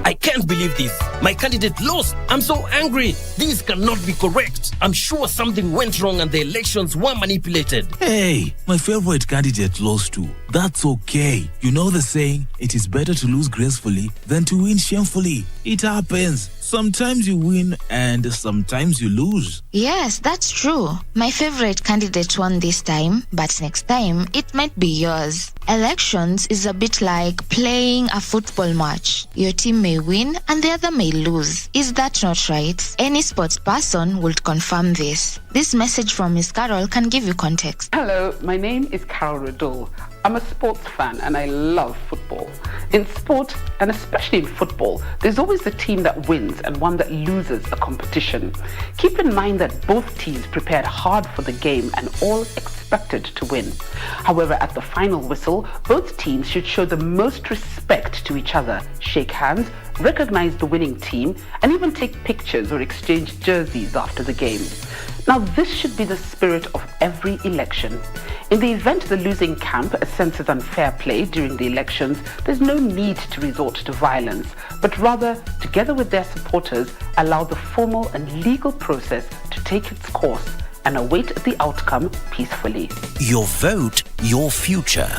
I can't believe this. My candidate lost. I'm so angry. This cannot be correct. I'm sure something went wrong and the elections were manipulated. Hey, my favorite candidate lost too. That's okay. You know the saying, it is better to lose gracefully than to win shamefully. It happens. Sometimes you win and sometimes you lose. Yes, that's true. My favorite candidate won this time, but next time it might be yours. Elections is a bit like playing a football match. Your team may win and the other may lose. Is that not right? Any sports person would confirm this. This message from Miss Carol can give you context. Hello, my name is Carol Riddle. I'm a sports fan and I love football. In sport, and especially in football, there's always a team that wins and one that loses a competition. Keep in mind that both teams prepared hard for the game and all expected to win. However, at the final whistle, both teams should show the most respect to each other, shake hands, recognize the winning team, and even take pictures or exchange jerseys after the game. Now, this should be the spirit of every election. In the event the losing camp senses unfair play during the elections, there's no need to resort to violence, but rather, together with their supporters, allow the formal and legal process to take its course and await the outcome peacefully. Your vote, your future.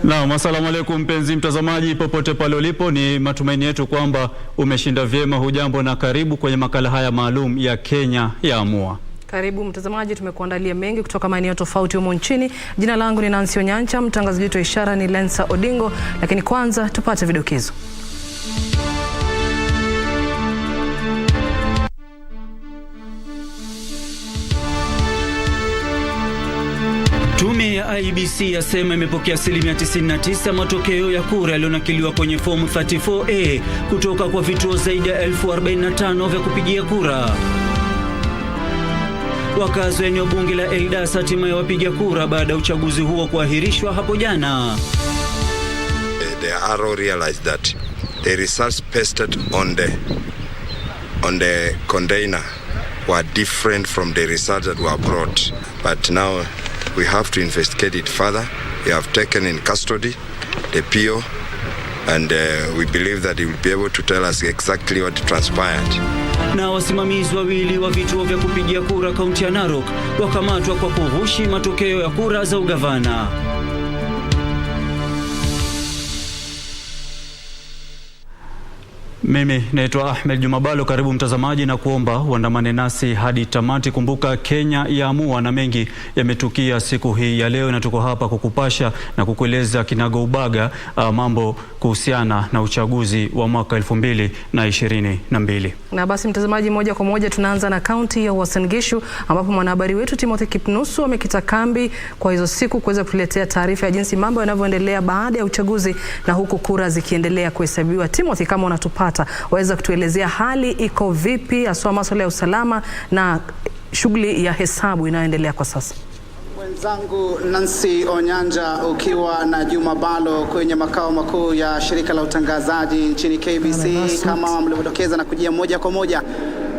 Naam, asalamu alaykum mpenzi mtazamaji popote pale ulipo, ni matumaini yetu kwamba umeshinda vyema. Hujambo na karibu kwenye makala haya maalum ya Kenya Yaamua. Karibu mtazamaji, tumekuandalia mengi kutoka maeneo tofauti humo nchini. Jina langu ni Nancy Onyancha, mtangazaji wetu wa ishara ni Lensa Odingo, lakini kwanza tupate vidokezo. Tume ya IBC yasema imepokea 99% matokeo ya kura yaliyonakiliwa kwenye fomu 34A kutoka kwa vituo zaidi ya 1045 vya kupigia kura. Wakazi wa eneo bunge la Eldas hatimaye wapiga kura baada ya uchaguzi huo kuahirishwa hapo jana. The RO realized that the results pasted on the container were different from the results that were brought, but now we have to investigate it further. We have taken in custody the PO, and we believe that he will be able to tell us exactly what transpired. Na wasimamizi wawili wa vituo vya kupigia kura kaunti ya Narok wakamatwa kwa kughushi matokeo ya kura za ugavana. Mimi naitwa Ahmed Jumabalo. Karibu mtazamaji, na kuomba uandamane nasi hadi tamati. Kumbuka Kenya yaamua na mengi yametukia siku hii ya leo, na tuko hapa kukupasha na kukueleza kinagaubaga mambo kuhusiana na uchaguzi wa mwaka 2022. Na basi mtazamaji, moja kwa moja tunaanza na kaunti ya Uasin Gishu ambapo mwanahabari wetu Timothy Kipnusu amekita kambi kwa hizo siku kuweza kutuletea taarifa ya jinsi mambo yanavyoendelea baada ya uchaguzi na huku kura zikiendelea kuhesabiwa. Timothy, kama unatupata, waweza kutuelezea hali iko vipi, haswa masuala ya usalama na shughuli ya hesabu inayoendelea kwa sasa? Mwenzangu Nancy Onyanja ukiwa na Juma Balo kwenye makao makuu ya shirika la utangazaji nchini KBC, kama mlivyodokeza, na kujia moja kwa moja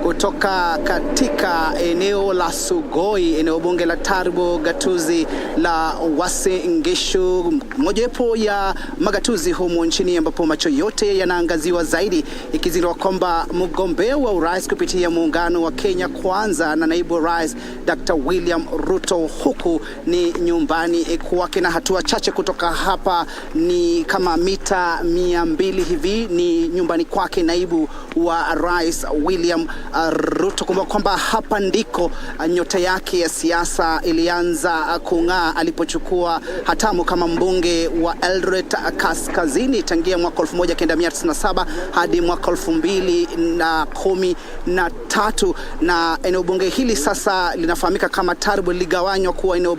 kutoka katika eneo la Sugoi, eneo bunge la Tarbo, gatuzi la Uasin Gishu, mojawapo ya magatuzi humu nchini ambapo macho yote yanaangaziwa zaidi, ikizingatiwa kwamba mgombea wa urais kupitia muungano wa Kenya Kwanza na naibu rais Dr. William Ruto huku ni nyumbani kwake, na hatua chache kutoka hapa ni kama mita 200 hivi ni nyumbani kwake naibu wa rais William Ruto. Kumbuka kwamba hapa ndiko nyota yake ya siasa ilianza kung'aa alipochukua hatamu kama mbunge wa Eldoret Kaskazini tangia mwaka 1997 hadi mwaka 2013, na eneo bunge hili sasa linafahamika kama Tarbo, ligawanywa kuwa eneo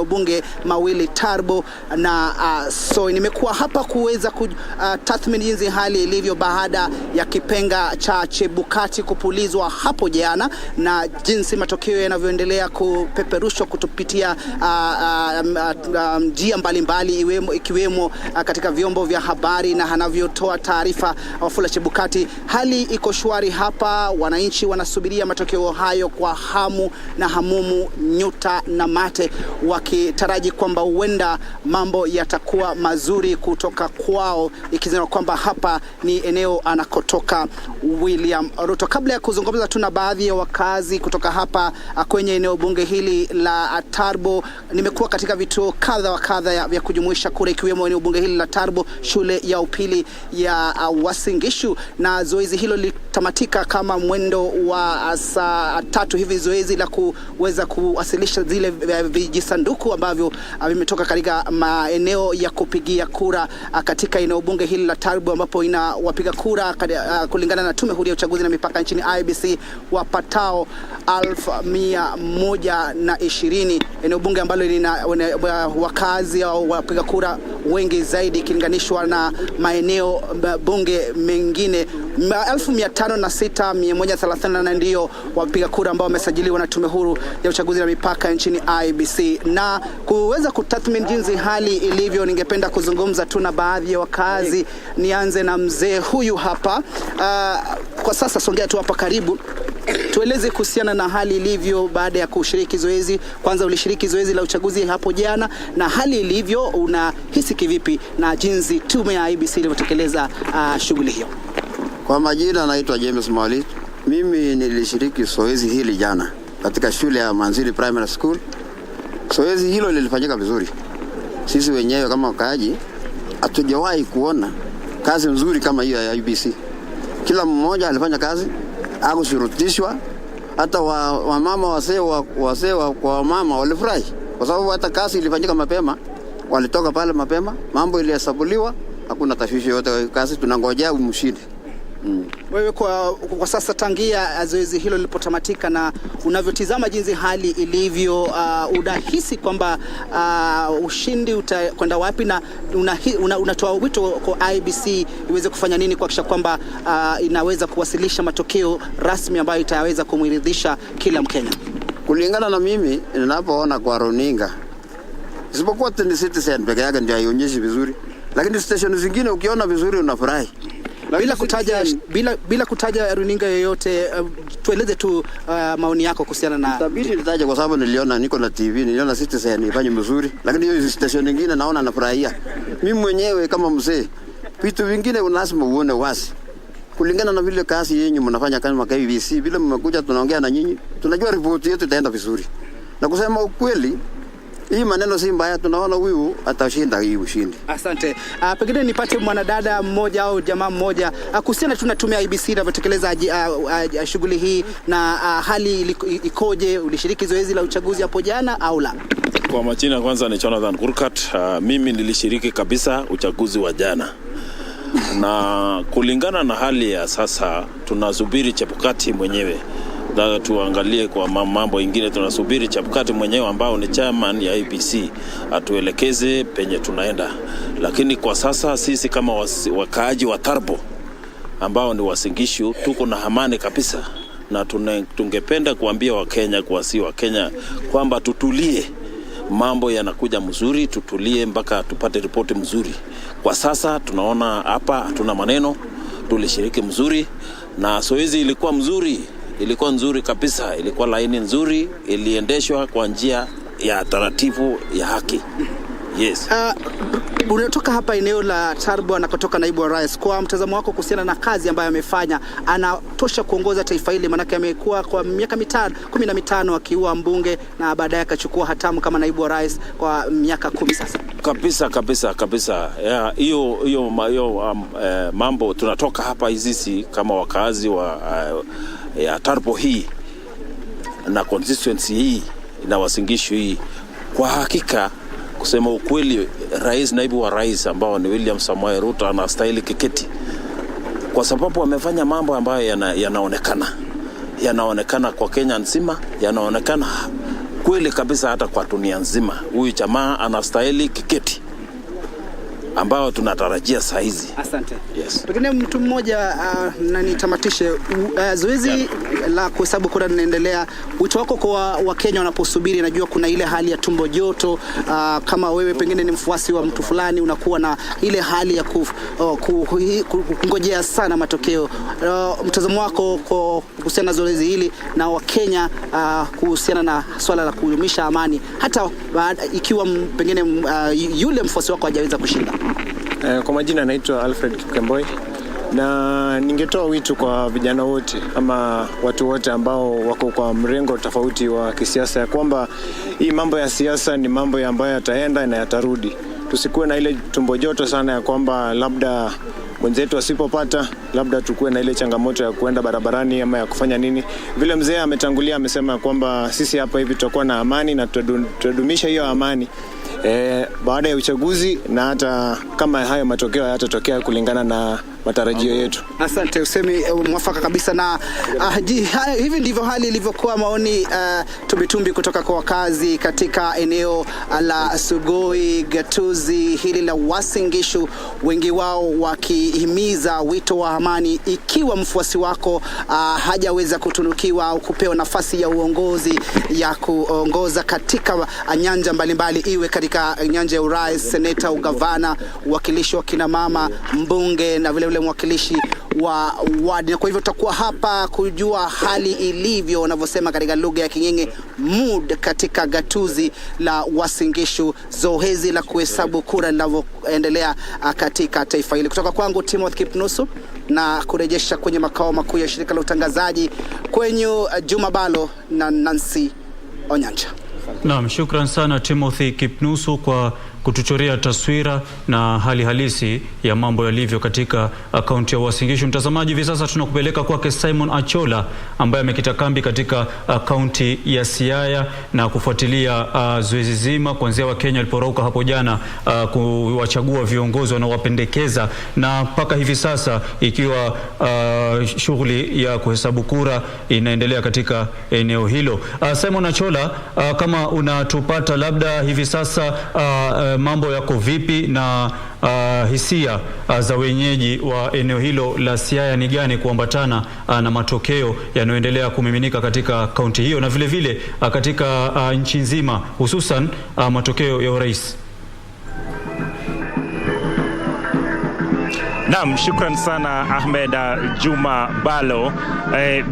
bunge mawili, Tarbo na so nimekuwa hapa kuweza kutathmini jinsi hali ilivyo baada ya kipenga cha Chebukati kupulizwa hapo jana na jinsi matokeo yanavyoendelea kupeperushwa kutupitia njia mbalimbali ikiwemo katika vyombo vya habari na anavyotoa taarifa Wafula Chebukati. Hali iko shwari hapa, wananchi wanasubiria matokeo hayo kwa hamu na hamumu, nyuta na mate, wakitaraji kwamba huenda mambo yatakuwa mazuri kutoka kwao, ikizingatiwa kwamba hapa ni eneo anakotoka William Ruto. Kabla ya kuzungumza, tuna baadhi ya wakazi kutoka hapa kwenye eneo bunge hili la Tarbo. Nimekuwa katika vituo kadha wa kadha vya kujumuisha kura, ikiwemo eneo bunge hili la Tarbo, shule ya upili ya Uasin Gishu, na zoezi hilo litamatika kama mwendo wa saa 3 hivi, zoezi la kuweza kuwasilisha zile vijisanduku ambavyo vimetoka katika maeneo ya kupigia kura katika eneo bunge hili la Tarbo, ambapo ina wapiga kura kulingana na tume huru ya uchaguzi na mipaka nchini IBC wapatao 1120, eneo bunge ambalo lina wakazi au wapiga kura wengi zaidi ikilinganishwa na maeneo bunge mengine. 1506,130 ndio wapiga kura ambao wamesajiliwa na tume huru ya uchaguzi na mipaka nchini IBC. Na kuweza kutathmini jinsi hali ilivyo, ningependa kuzungumza tu na baadhi ya wakazi. Nianze na mzee huyu hapa. Kwa sasa songea tu hapa karibu, tueleze kuhusiana na hali ilivyo baada ya kushiriki zoezi. Kwanza, ulishiriki zoezi la uchaguzi hapo jana, na hali ilivyo unahisi kivipi na jinsi tume ya IBC ilivyotekeleza shughuli hiyo? Kwa majina naitwa James Mwali. Mimi nilishiriki zoezi hili jana katika shule ya Manzili Primary School. Zoezi hilo lilifanyika vizuri. Sisi wenyewe kama wakaaji hatujawahi kuona kazi nzuri kama hiyo ya IBC. Kila mmoja alifanya kazi, hakushurutishwa. Hata wamama wasee kwa mama walifurahi kwa sababu hata kazi ilifanyika mapema, walitoka pale mapema, mambo ilihesabuliwa, hakuna tashwishi yote. Kazi tunangojea mshindi. Wewe kwa sasa tangia zoezi hilo lilipotamatika na unavyotizama jinsi hali ilivyo, unahisi kwamba ushindi utakwenda wapi, na unatoa wito kwa IBC iweze kufanya nini kuhakikisha kwamba inaweza kuwasilisha matokeo rasmi ambayo itaweza kumridhisha kila Mkenya? Kulingana na mimi ninapoona kwa runinga, isipokuwa Citizen peke yake ndio haionyeshi vizuri, lakini station zingine ukiona vizuri unafurahi. Bila kutaja runinga yoyote, tueleze tu maoni yako kuhusiana na tabiri. Nitaje kwa sababu niliona, niko na TV, niliona Citizen ifanye mzuri, lakini hiyo station nyingine naona nafurahia. Mimi mwenyewe kama mzee, vitu vingine lazima uone wazi. Kulingana na vile kazi yenyu mnafanya kama KBC, vile mmekuja tunaongea na nyinyi, tunajua ripoti yetu itaenda vizuri. Na kusema ukweli, Hii maneno si mbaya, tunaona huyu atashinda hii ushindi. Asante. Pengine nipate mwanadada mmoja au jamaa mmoja kuhusiana tu na tume ya IEBC inavyotekeleza shughuli hii na hali ikoje? Ulishiriki zoezi la uchaguzi hapo jana au la? Kwa majina kwanza ni Jonathan Kurkat. Mimi nilishiriki kabisa uchaguzi wa jana. Na kulingana na hali ya sasa tunasubiri Chebukati mwenyewe. Na tuangalie kwa mambo ingine, tunasubiri Chebukati mwenyewe ambao ni chairman ya IEBC atuelekeze penye tunaenda. Lakini kwa sasa sisi kama wakaaji wa Tarbo ambao ni Uasin Gishu tuko na amani kabisa, na tungependa kuambia Wakenya Wakenya kwamba tutulie. Mambo yanakuja mzuri, tutulie mpaka tupate ripoti mzuri. Kwa sasa tunaona hapa tuna maneno, tulishiriki mzuri na zoezi ilikuwa mzuri. Ilikuwa nzuri kabisa, ilikuwa laini nzuri, iliendeshwa kwa njia ya taratibu ya haki. Yes. Unatoka hapa eneo la Tarbo anakotoka naibu wa rais. Kwa mtazamo wako kuhusiana na kazi ambayo amefanya, anatosha kuongoza taifa hili? Manake amekuwa kwa miaka 15 akiwa mbunge na baadaye akachukua hatamu kama naibu wa rais kwa miaka 10 sasa. Kabisa. Hiyo mambo tunatoka hapa hizi kama wakazi wa ya Tarbo hii na constituency hii na Uasin Gishu hii. Kwa hakika kusema ukweli, naibu wa rais ambao ni William Samoei Ruto anastahili kiketi, kwa sababu amefanya mambo ambayo yanaonekana kwa Kenya nzima, yanaonekana kweli kabisa hata kwa dunia nzima. Huyu jamaa anastahili kiketi ambao tunatarajia saa hizi. Asante. Yes. Pengine mtu mmoja na nitamatishe zoezi la kuhesabu kura linaendelea. Wito wako kwa Wakenya wanaposubiri, najua kuna ile hali ya tumbo joto, kama wewe pengine ni mfuasi wa mtu fulani unakuwa na ile hali ya kungojea sana matokeo. Mtazamo wako kuhusiana na zoezi hili na Wakenya kuhusiana na swala la kudumisha amani hata ikiwa pengine yule mfuasi wako hajaweza kushinda? Kwa majina naitwa Alfred Kipkemboi, na ningetoa wito kwa vijana wote ama watu wote ambao wako kwa mrengo tofauti wa kisiasa ya kwamba hii mambo ya siasa ni mambo ambayo yataenda na yatarudi. Tusikuwe na ile tumbo joto sana ya kwamba labda mwenzetu asipopata, labda tukue na ile changamoto ya kuenda barabarani ama ya kufanya nini. Vile mzee ametangulia amesema kwamba sisi hapa hivi tutakuwa na amani na tutadumisha hiyo amani baada ya uchaguzi, na hata kama hayo matokeo hayatatokea kulingana na matarajio yetu. Asante, usemi mwafaka kabisa. Na hivi ndivyo hali ilivyokuwa. Maoni tumbitumbi kutoka kwa wakazi katika eneo la Sugoi Gatuzi hili la Uasin Gishu, wengi wao wakihimiza wito wa amani. Ikiwa mfuasi wako hajaweza kutunukiwa au kupewa nafasi ya uongozi ya kuongoza katika nyanja mbalimbali, iwe katika nyanja ya urais, seneta, ugavana, uwakilishi wa kina mama, mbunge na vile mwakilishi wa wadi. Na kwa hivyo tutakuwa hapa kujua hali ilivyo, wanavyosema katika lugha ya King'eng'e, mood katika gatuzi la Uasin Gishu, zoezi la kuhesabu kura linavyoendelea katika taifa hili. Kutoka kwangu Timothy Kipnusu, na kurejesha kwenye makao makuu ya shirika la utangazaji kwenye Juma Balo na Nancy Onyanja. Naam, shukran sana Timothy Kipnusu kwa kutuchorea taswira na hali halisi ya mambo yalivyo katika kaunti ya Uasin Gishu. Mtazamaji, hivi sasa tunakupeleka kwake Simon Achola ambaye amekita kambi katika kaunti ya Siaya na kufuatilia zoezi zima kuanzia Wakenya waliporauka hapo jana kuwachagua viongozi wanaowapendekeza, na mpaka hivi sasa ikiwa shughuli ya kuhesabu kura inaendelea katika eneo hilo. Simon Achola, kama unatupata, labda hivi sasa mambo yako vipi na hisia za wenyeji wa eneo hilo la Siaya ni gani kuambatana na matokeo yanayoendelea kumiminika katika kaunti hiyo na vile vile katika nchi nzima, hususan matokeo ya urais? Naam, shukran sana Ahmed Juma Balo.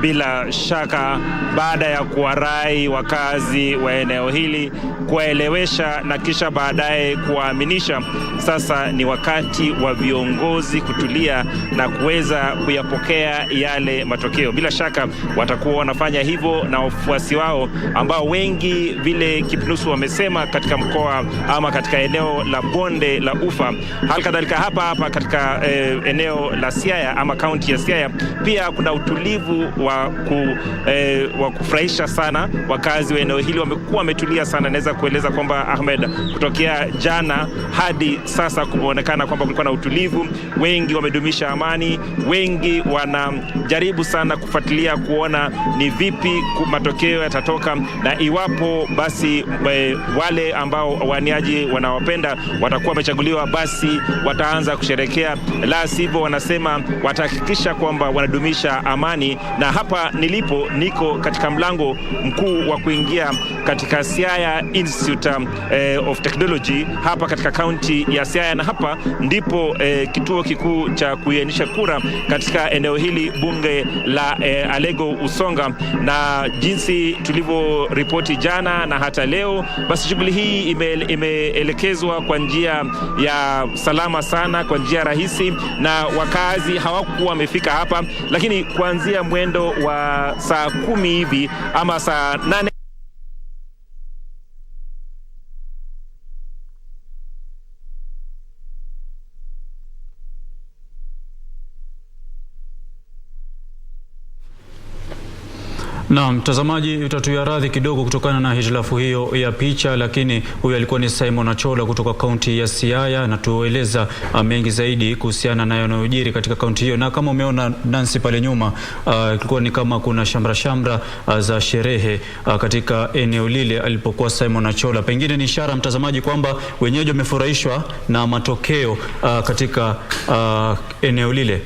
Bila shaka baada ya kuwarai wakazi wa eneo hili, kuwaelewesha na kisha baadaye kuwaaminisha, sasa ni wakati wa viongozi kutulia na kuweza kuyapokea yale matokeo. Bila shaka watakuwa wanafanya hivyo na wafuasi wao ambao wengi vile Kipnusu wamesema katika mkoa ama katika eneo la bonde la Ufa. Halikadhalika hapa katika eneo la Siaya ama kaunti ya Siaya pia kuna utulivu wa kufurahisha sana. Wakazi wa eneo hili wamekuwa wametulia sana. Naweza kueleza kwamba Ahmed, kutokea jana hadi sasa kumeonekana kwamba kulikuwa na utulivu. Wengi wamedumisha amani, wengi wanajaribu sana kufuatilia kuona ni vipi matokeo yatatoka, na iwapo basi wale ambao waniaji wanawapenda watakuwa wamechaguliwa, basi wataanza kusherekea. La sivyo, wanasema watahakikisha kwamba wanadumisha amani. Na hapa niko katika mlango mkuu wa kuingia katika Siaya Institute of Technology hapa katika kaunti ya Siaya, na hapa ndipo kituo kikuu cha kuainisha kura katika eneo hili bunge la Alego Usonga. Na jinsi tulivyo ripoti jana na hata leo, basi shughuli hii imeelekezwa kwa njia ya salama sana, kwa njia rahisi, na wakazi hawakuwa wamefika hapa, lakini kuanzia mwendo wa saa 10 hivi ama saa 8 Na mtazamaji, utatuia radhi kidogo kutokana na hitilafu hiyo ya picha, lakini huyu alikuwa ni Simon Achola kutoka kaunti ya Siaya, na tueleza mengi zaidi kuhusiana na yanayojiri katika kaunti hiyo. Na kama umeona Nancy pale nyuma, ilikuwa ni kama kuna shamra za sherehe katika eneo lile alipokuwa Simon Achola. Pengine ni ishara mtazamaji kwamba wenyeji wamefurahishwa na matokeo katika eneo lile.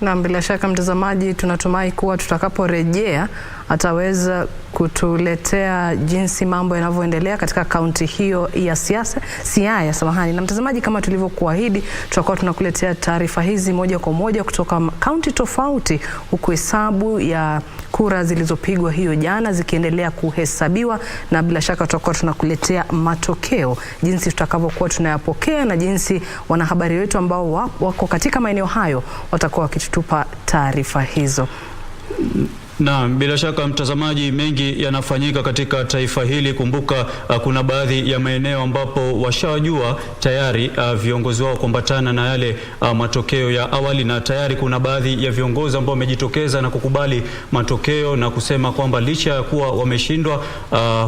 Na bila shaka mtazamaji, tunatumai kuwa tutakaporejea ataweza kutuletea jinsi mambo yanavyoendelea katika kaunti hiyo ya Siaya. Na mtazamaji, kama tulivyokuahidi, tutakuwa tunakuletea taarifa hizi moja kwa moja kutoka kaunti tofauti, huku hesabu ya kura zilizopigwa hiyo jana zikiendelea kuhesabiwa, na bila shaka tutakuwa tunakuletea matokeo jinsi tutakavyokuwa tunayapokea na jinsi wanahabari wetu ambao wako katika maeneo hayo watakuwa wakitupa taarifa hizo. Na bila shaka mtazamaji, mengi yanafanyika katika taifa hili. Kumbuka kuna baadhi ya maeneo ambapo washajua tayari viongozi wao kuambatana na yale matokeo ya awali, na tayari kuna baadhi ya viongozi ambao wamejitokeza na kukubali matokeo na kusema kwamba licha ya kuwa wameshindwa,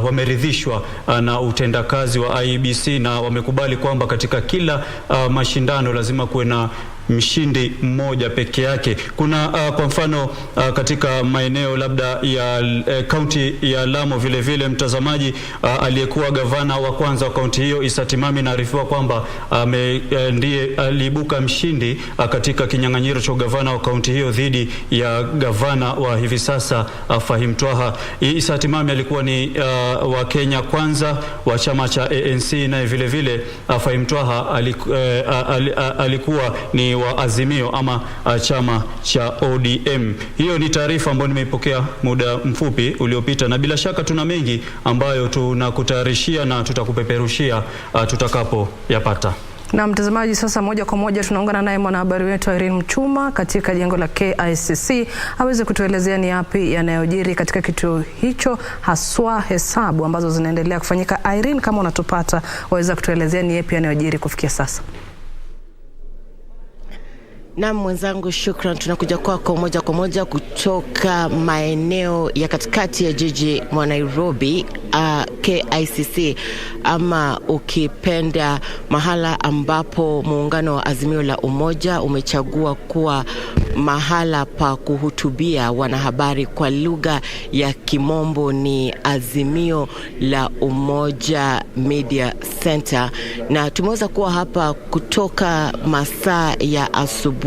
wameridhishwa na utendakazi wa IEBC, na wamekubali kwamba katika kila mashindano lazima kuwe na mshindi mmoja peke yake. Kuna kwa mfano katika maeneo labda ya kaunti ya Lamu vile mtazamaji, aliyekuwa gavana wa kwanza wa kaunti hiyo Issa Timami naarifiwa kwamba ndiye aliibuka mshindi katika kinyang'anyiro cha gavana wa kaunti hiyo dhidi ya gavana wa hivi sasa Fahim Twaha. Issa Timami alikuwa ni wa Kenya Kwanza wa chama cha ANC, na vile Fahim Twaha alikuwa ni wa Azimio ama chama cha ODM. Hiyo ni taarifa ambayo nimeipokea muda mfupi uliopita, na bila shaka tuna mengi ambayo tunakutayarishia na tutakupeperushia tutakapoyapata. Na mtazamaji, sasa moja kwa moja tunaungana naye mwanahabari wetu Irene Mchuma katika jengo la KICC aweze kutuelezea ni yapi yanayojiri katika kituo hicho, haswa hesabu ambazo zinaendelea kufanyika. Irene, kama unatupata, waweza kutuelezea ni yapi yanayojiri kufikia sasa? Na mwenzangu, shukran. Tunakuja kwako moja kwa moja kutoka maeneo ya katikati ya jiji mwa Nairobi, KICC, ama ukipenda mahala ambapo muungano wa Azimio la Umoja umechagua kuwa mahala pa kuhutubia wanahabari. Kwa lugha ya Kimombo ni Azimio la Umoja Media Center, na tumeweza kuwa hapa kutoka masaa ya asubuhi.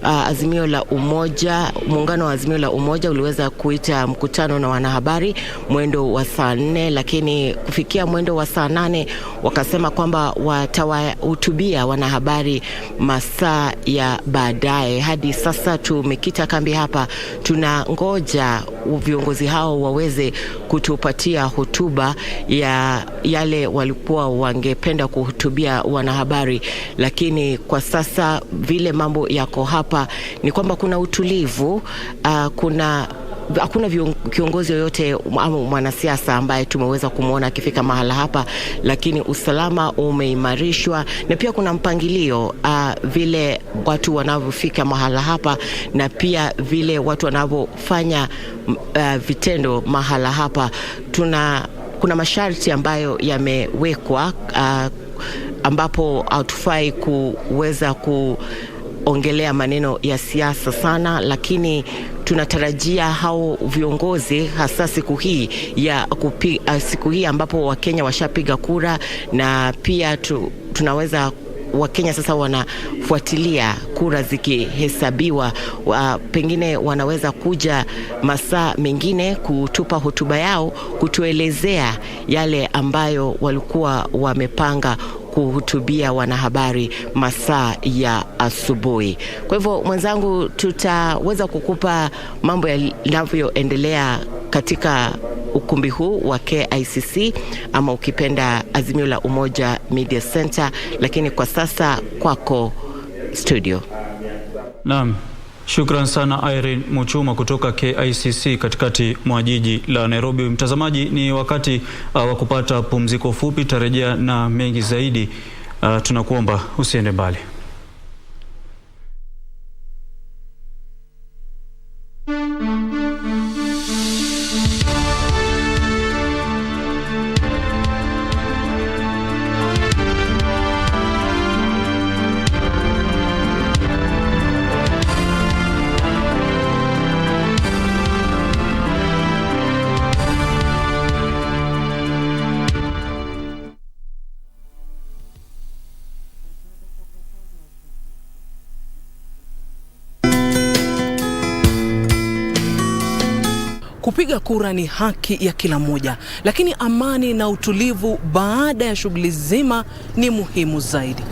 Azimio la Umoja, muungano wa Azimio la Umoja uliweza kuita mkutano na wanahabari mwendo wa saa 4, lakini kufikia mwendo wa saa 8 wakasema kwamba watawahutubia wanahabari masaa ya baadaye. Hadi sasa tumekita kambi hapa, tunangoja viongozi hao waweze kutupatia hotuba ya yale walikuwa wangependa kuhutubia wanahabari. Lakini kwa sasa vile mambo yako hapa ni kwamba kuna utulivu, hakuna kiongozi yoyote ama mwanasiasa ambaye tumeweza kumuona akifika mahala hapa, lakini usalama umeimarishwa na pia kuna mpangilio vile watu wanavyofika mahala hapa na pia vile watu wanavyofanya vitendo mahala hapa. Kuna masharti ambayo yamewekwa ambapo hatufai kuweza kuongelea maneno ya siasa sana, lakini tunatarajia hao viongozi hasa siku hii ambapo Wakenya washapiga kura na pia tunaweza Wakenya sasa wanafuatilia kura zikihesabiwa, pengine wanaweza kuja masaa mengine kutupa hotuba yao, kutuelezea yale ambayo walikuwa wamepanga kuhutubia wanahabari masaa ya asubuhi. Kwa hivyo mwenzangu, tutaweza kukupa mambo yanavyoendelea katika ukumbi huu wa KICC ama ukipenda Azimio la Umoja Media Center, lakini kwa sasa kwako studio. Naam. Shukran sana Irene Muchuma kutoka KICC katikati mwa jiji la Nairobi. Mtazamaji, ni wakati wa kupata pumziko fupi, tarejea na mengi zaidi. Tunakuomba usiende mbali. Kupiga kura ni haki ya kila mmoja, lakini amani na utulivu baada ya shughuli zima ni muhimu zaidi.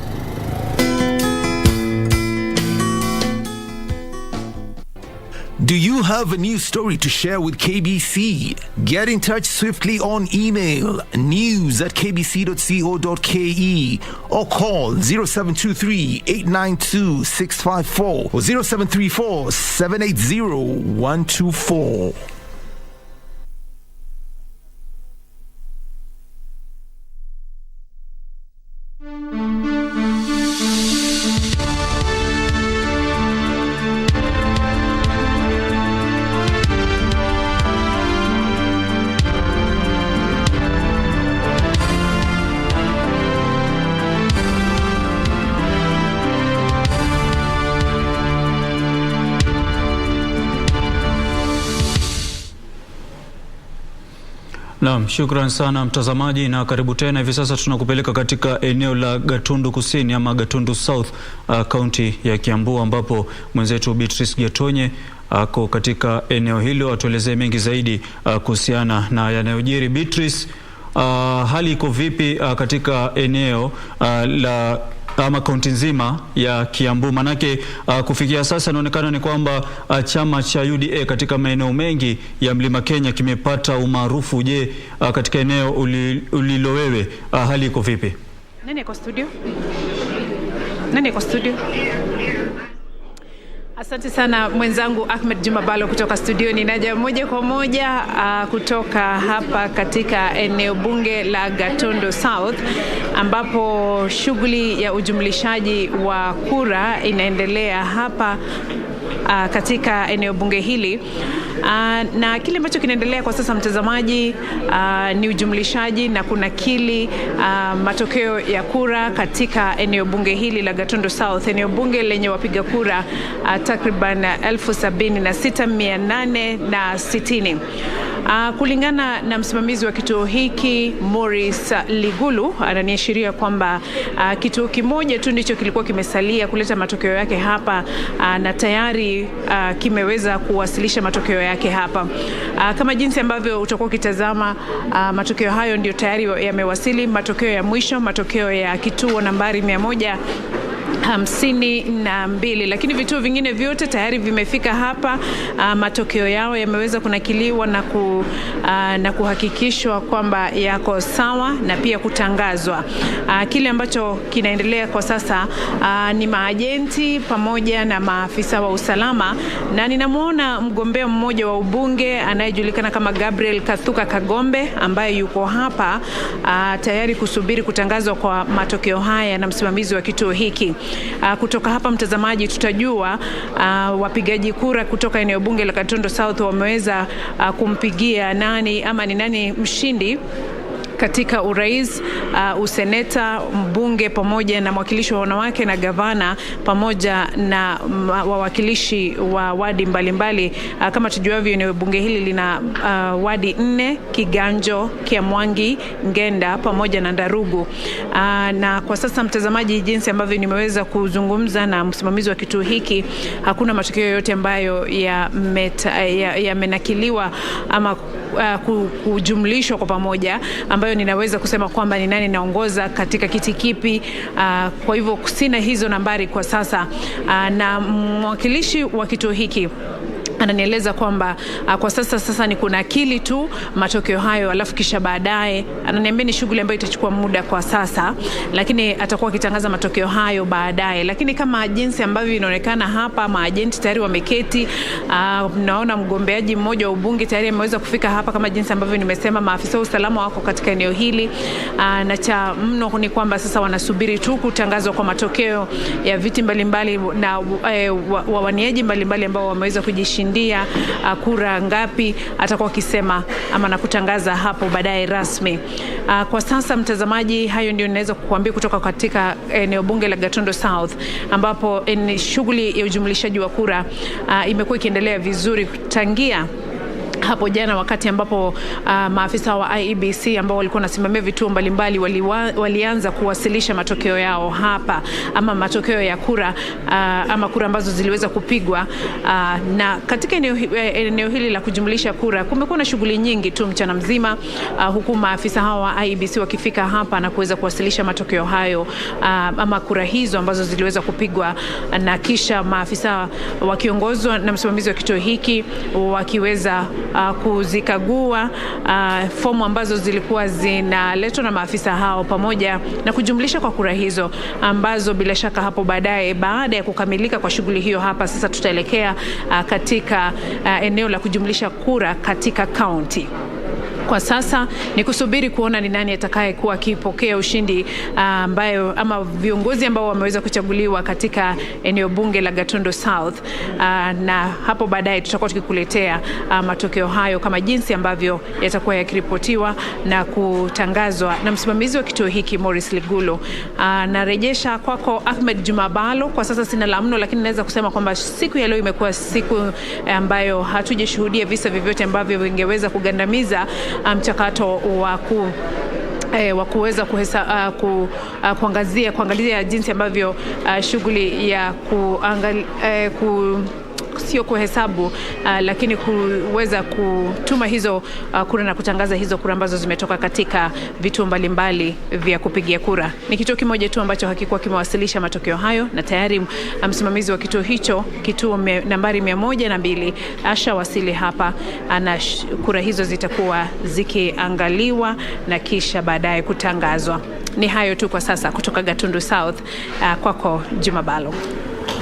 Do you have a new story to share with KBC? Get in touch swiftly on email news@kbc.co.ke or call 0723-892-654 or 0734-780-124. Naam, shukran sana mtazamaji na karibu tena. Hivi sasa tunakupeleka katika eneo la Gatundu Kusini ama Gatundu South, kaunti ya Kiambu, ambapo mwenzetu Beatrice Gatonye ako katika eneo hilo atuelezee mengi zaidi kuhusiana na yanayojiri. Beatrice, hali iko vipi katika eneo la ama kaunti nzima ya Kiambu? Manake kufikia sasa inaonekana ni kwamba chama cha UDA katika maeneo mengi ya Mlima Kenya kimepata umaarufu. Je, katika eneo ulilo wewe hali iko vipi? Nani kwa studio? Asante sana mwenzangu Ahmed Juma Balo kutoka studio. Ninaja moja kwa moja kutoka hapa katika eneo bunge la Gatundu South, ambapo shughuli ya ujumlishaji wa kura inaendelea hapa katika eneo bunge hili. Na kile ambacho kinaendelea kwa sasa mtazamaji, ni ujumlishaji na kunakili matokeo ya kura katika eneo bunge hili la Gatundu South, eneo bunge lenye wapiga kura takriban 76,860. Kulingana na msimamizi wa kituo hiki Morris Ligulu, ananiashiria kwamba kituo kimoja tu ndicho kilikuwa kimesalia kuleta matokeo yake hapa, na tayari kimeweza kuwasilisha matokeo yake hapa. Kama jinsi ambavyo utakuwa ukitazama, matokeo hayo ndio tayari yamewasili. Matokeo ya mwisho, matokeo ya kituo nambari 152, lakini vituo vingine vyote tayari vimefika hapa. Matokeo yao yameweza kunakiliwa na kuhakikishwa kwamba yako sawa na pia kutangazwa. Kile ambacho kinaendelea kwa sasa ni maajenti pamoja na maafisa wa usalama, na ninamuona mgombea mmoja wa ubunge anayejulikana kama Gabriel Kathuka Kagombe ambaye yuko hapa tayari kusubiri kutangazwa kwa matokeo haya na msimamizi wa kituo hiki. Kutoka hapa, mtazamaji, tutajua wapigaji kura kutoka eneo bunge la Gatondo South wameweza kumpigia nani ama ni nani mshindi katika urais, useneta, mbunge pamoja na mwakilishi wa wanawake na gavana pamoja na wawakilishi wa wadi mbalimbali. Kama tujuavyo, eneo bunge hili lina wadi 4: Kiganjo, Kiamwangi, Ngenda pamoja na Ndarugu. Na kwa sasa, mtazamaji, jinsi ambavyo nimeweza kuzungumza na msimamizi wa kituo hiki, hakuna matokeo yote ambayo yamenakiliwa ama kujumlishwa kwa pamoja ambayo ninaweza kusema kwamba ni nani naongoza katika kiti kipi. Kwa hivyo sina hizo nambari kwa sasa, na mwakilishi wa kituo hiki ananieleza kwamba kwa sasa ni kuna akili tu matokeo hayo, alafu kisha baadaye ananiambia ni shughuli ambayo itachukua muda kwa sasa, lakini atakuwa akitangaza matokeo hayo baadaye. Lakini kama jinsi ambavyo inaonekana hapa, maajenti tayari wameketi. Naona mgombeaji mmoja wa ubunge tayari ameweza kufika hapa, kama jinsi ambavyo nimesema, maafisa wa usalama wako katika eneo hili, na cha mno ni kwamba sasa wanasubiri tu kutangazwa kwa matokeo ya viti mbalimbali na wawaniaji mbalimbali ambao wameweza kujishindia kura ngapi, atakuwa akisema ama na kutangaza hapo baadaye rasmi. Kwa sasa, mtazamaji, hayo ndio ninaweza kukuambia kutoka katika eneo bunge la Gatondo South, ambapo shughuli ya ujumlishaji wa kura imekuwa ikiendelea vizuri tangia hapo jana, wakati ambapo maafisa wa IEBC ambao walikuwa nasimamia vituo mbalimbali walianza kuwasilisha matokeo yao hapa, ama matokeo ya kura ama kura ambazo ziliweza kupigwa. Na katika eneo hili la kujumlisha kura kumekuwa na shughuli nyingi tu mchana mzima, huku maafisa hawa wa IEBC wakifika hapa na kuweza kuwasilisha matokeo hayo ama kura hizo ambazo ziliweza kupigwa, na kisha maafisa wakiongozwa na msimamizi wa kituo hiki wakiweza kuzikagua fomu ambazo zilikuwa zinaletwa na maafisa hao, pamoja na kujumlisha kwa kura hizo ambazo bila shaka hapo baadaye, baada ya kukamilika kwa shughuli hiyo hapa, sasa tutaelekea katika eneo la kujumlisha kura katika kaunti. Kwa sasa ni kusubiri kuona ni nani atakaye kuwa akipokea ushindi, ambayo ama viongozi ambao wameweza kuchaguliwa katika eneo bunge la Gatondo South, na hapo baadaye tutakuwa tukikuletea matokeo hayo kama jinsi ambavyo yatakuwa yakiripotiwa na kutangazwa na msimamizi wa kituo hiki Morris Ligulu. Narejesha kwako Ahmed Juma Balo. Kwa sasa sina la mno, lakini naweza kusema kwamba siku ya leo imekuwa siku ambayo hatujashuhudia visa vyovyote ambavyo vingeweza kugandamiza mchakato wa kuweza kuangazia jinsi ambavyo shughuli ya sio kuhesabu, lakini kuweza kutuma hizo kura na kutangaza hizo kura ambazo zimetoka katika vituo mbalimbali vya kupigia kura. Ni kituo kimoja tu ambacho hakikuwa kimewasilisha matokeo hayo, na tayari msimamizi wa kituo hicho, kituo nambari 102, ashawasili hapa, na kura hizo zitakuwa zikiangaliwa na kisha baadaye kutangazwa. Ni hayo tu kwa sasa kutoka Gatondo South. Kwako Juma Balo.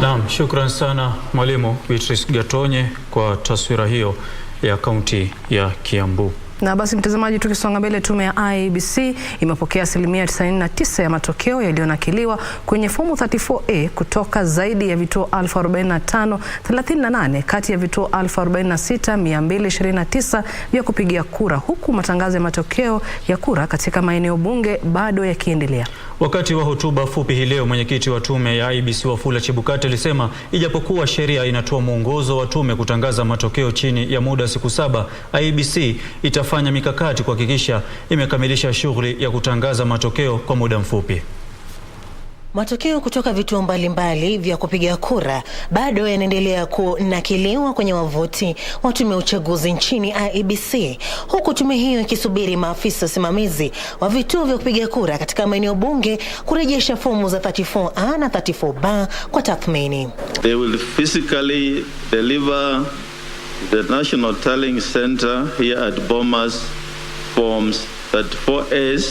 Naam, shukran sana Mwalimu Beatrice Gatonye kwa taswira hiyo ya kaunti ya Kiambu. Na basi mtazamaji, tukisonga mbele, tume ya IEBC imepokea 99% ya matokeo yaliyonakiliwa kwenye fomu 34A kutoka zaidi ya vituo 45,038 kati ya vituo 46,229 vya kupigia kura, huku matangazo ya matokeo ya kura katika maeneo bunge bado yakiendelea. Wakati wa hotuba fupi hii leo, mwenyekiti wa tume ya IEBC Wafula Chebukati alisema ijapokuwa sheria inatoa mwongozo wa tume kutangaza matokeo chini ya muda siku 7, IEBC itafanya mikakati kuhakikisha imekamilisha shughuli ya kutangaza matokeo kwa muda mfupi. Matokeo kutoka vituo mbalimbali vya kupiga kura bado yanaendelea kunakiliwa kwenye wavuti wa tume ya uchaguzi nchini IEBC, huku tume hiyo ikisubiri maafisa wasimamizi wa vituo vya kupiga kura katika maeneo bunge kurejesha fomu za 34A na 34B kwa tathmini. They will physically deliver the National Tallying Center here at Bomas forms 34As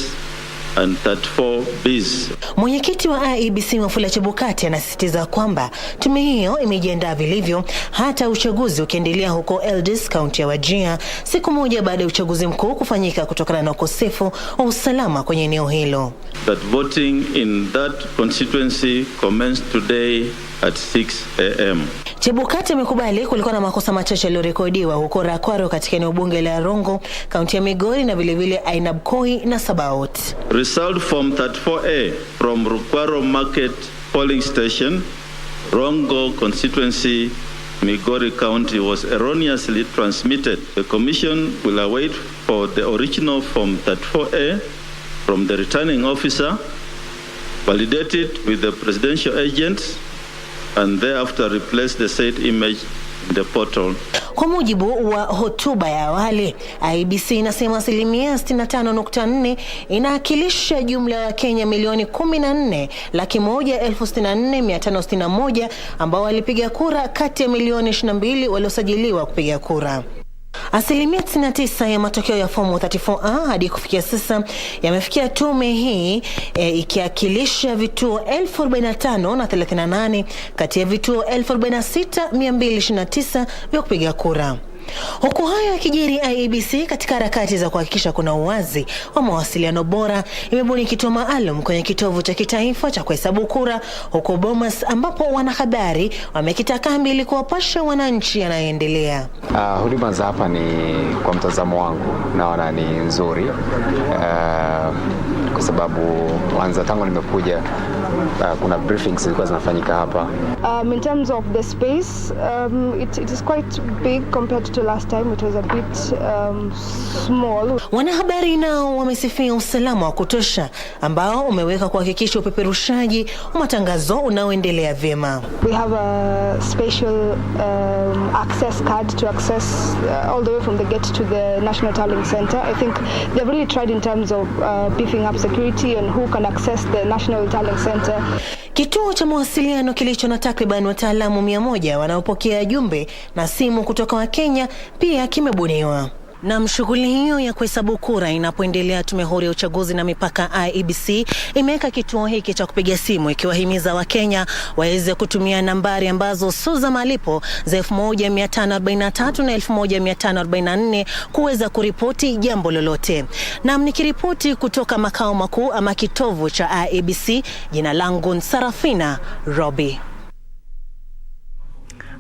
and 34Bs. Mwenyekiti wa IEBC Wafula Chebukati anasisitiza kwamba tume hiyo imejiandaa vilivyo hata uchaguzi ukiendelea huko Eldis, kaunti ya Wajir, siku moja baada ya uchaguzi mkuu kufanyika kutokana na ukosefu wa usalama kwenye eneo hilo. That voting in that constituency commenced today at 6 a.m. Chebukati amekubali kulikuwa na makosa machache yaliyorekodiwa huko Rakwaro katika eneo bunge la Rongo, kaunti ya Migori, na vilevile Ainabkoi na Sabaot. Result from 34A from Rakwaro Market polling station, Rongo constituency, Migori County was erroneously transmitted. The commission will await for the original Form 34A from the returning officer, validate it with the presidential agents, and thereafter replace the said image in the portal. Kwa mujibu wa hotuba ya awali, IEBC inasema 65.4 inaakilisha jumla ya Kenya milioni 14,164,561 ambao walipiga kura kati ya milioni 22 waliosajiliwa kupiga kura. 99% ya matokeo ya fomu 34A hadi kufikia sasa yamefikia tume hii, ikiakilisha vituo 45,038 kati ya vituo 46,229 vya kupiga kura. Huku hayo yakijiri, IEBC katika harakati za kuhakikisha kuna uwazi wa mawasiliano bora imebuni kituo maalum kwenye kitovu cha kitaifa cha kuhesabu kura huko Bomas, ambapo wanahabari wamekita kambi ili kuwapasha wananchi yanayoendelea. Huduma za hapa ni, kwa mtazamo wangu, naona ni nzuri kwa sababu kwanza tangu nimekuja kuna briefings zilikuwa zinafanyika hapa. In terms of the space, it is quite big compared to last time. It was a bit small. Wanahabari nao wamesifia usalama wa kutosha ambao umeweka kuhakikisha upeperushaji wa matangazo unaoendelea vyema. We have a special access card to access all the way from the gate to the National Tallying Center. I think they've really tried in terms of beefing up security and who can access the National Tallying Center. Kituo cha mawasiliano kilicho na takriban wataalamu 100 wanaopokea jumbe na simu kutoka wa Kenya pia kimebuniwa. Na shughuli hiyo ya kuhesabu kura inapoendelea, tume huru ya uchaguzi na mipaka IEBC imeweka kituo hiki cha kupiga simu ikiwahimiza Wakenya waweze kutumia nambari ambazo sio za malipo za 1543 na 1544 kuweza kuripoti jambo lolote. Na nikiripoti kutoka makao makuu ama kitovu cha IEBC, jina langu Sarafina Robi.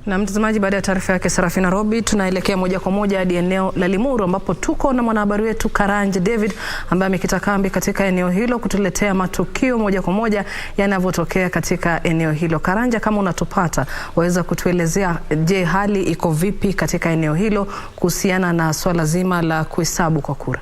Na mtazamaji, baada ya taarifa yake Sarafina Robi, tunaelekea moja kwa moja hadi eneo la Limuru ambapo tuko na mwanahabari wetu Karanja David ambaye amekita kambi katika eneo hilo kutuletea matukio moja kwa moja yanavyotokea katika eneo hilo. Karanja, kama unatupata, waweza kutuelezea, je, hali iko vipi katika eneo hilo kuhusiana na swala zima la kuhesabu kwa kura?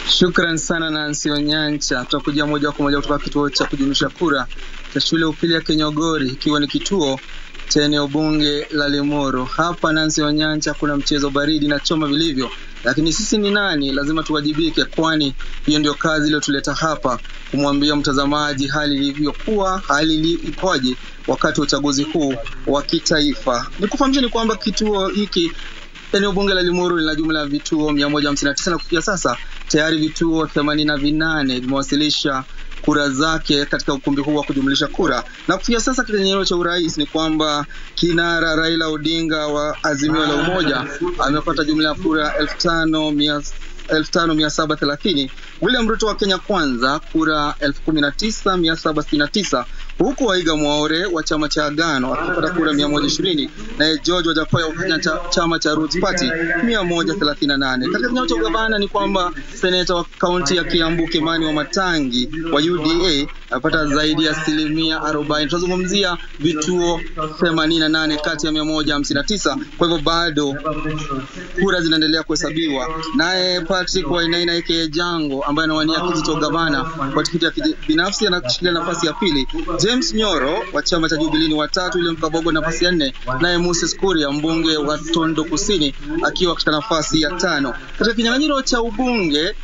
Shukran sana Nancy Onyancha. Tutakuja moja kwa moja kutoka kituo cha kujimisha kura cha shule upili ya Kenyogori, ikiwa ni kituo cha eneo bunge la Limuru. Hapa Nancy Onyancha, kuna mchezo baridi na choma vilivyo, lakini sisi ni nani? Lazima tuwajibike, kwani hiyo ndio kazi iliyotuleta hapa, kumwambia mtazamaji hali ilivyokuwa, hali ikoje wakati wa uchaguzi huu wa kitaifa. Nikufahamisha ni kwamba kituo hiki eneo bunge la Limuru lina jumla ya vituo 159 na kufikia sasa tayari vituo 88 vimewasilisha kura zake katika ukumbi huu wa kujumlisha kura. Na kufikia sasa kinyang'anyiro cha urais ni kwamba kinara Raila Odinga wa Azimio la Umoja amepata jumla ya kura 15,730. William Ruto wa Kenya Kwanza kura 19,769, huku Waiga Mwaore wa chama cha Agano akipata kura 120, na George Wajakoya wa chama cha Roots Party 138. Katika kinyang'anyiro cha ugavana ni kwamba seneta wa kaunti ya Kiambu Kimani wa Matangi wa UDA apata zaidi ya 40%. Tunazungumzia vituo 88 kati ya 159. Kwa hivyo bado kura zinaendelea kuhesabiwa. Naye Patrick Wainaina aka Jango ambaye anawania kiti cha ugavana kwa tikiti ya binafsi anashikilia nafasi ya pili. James Nyoro wa chama cha Jubilee ni watatu, William Kabogo nafasi ya 4, naye Moses Kuria mbunge wa Tondo Kusini akiwa katika nafasi ya 5. Katika kinyang'anyiro cha ubunge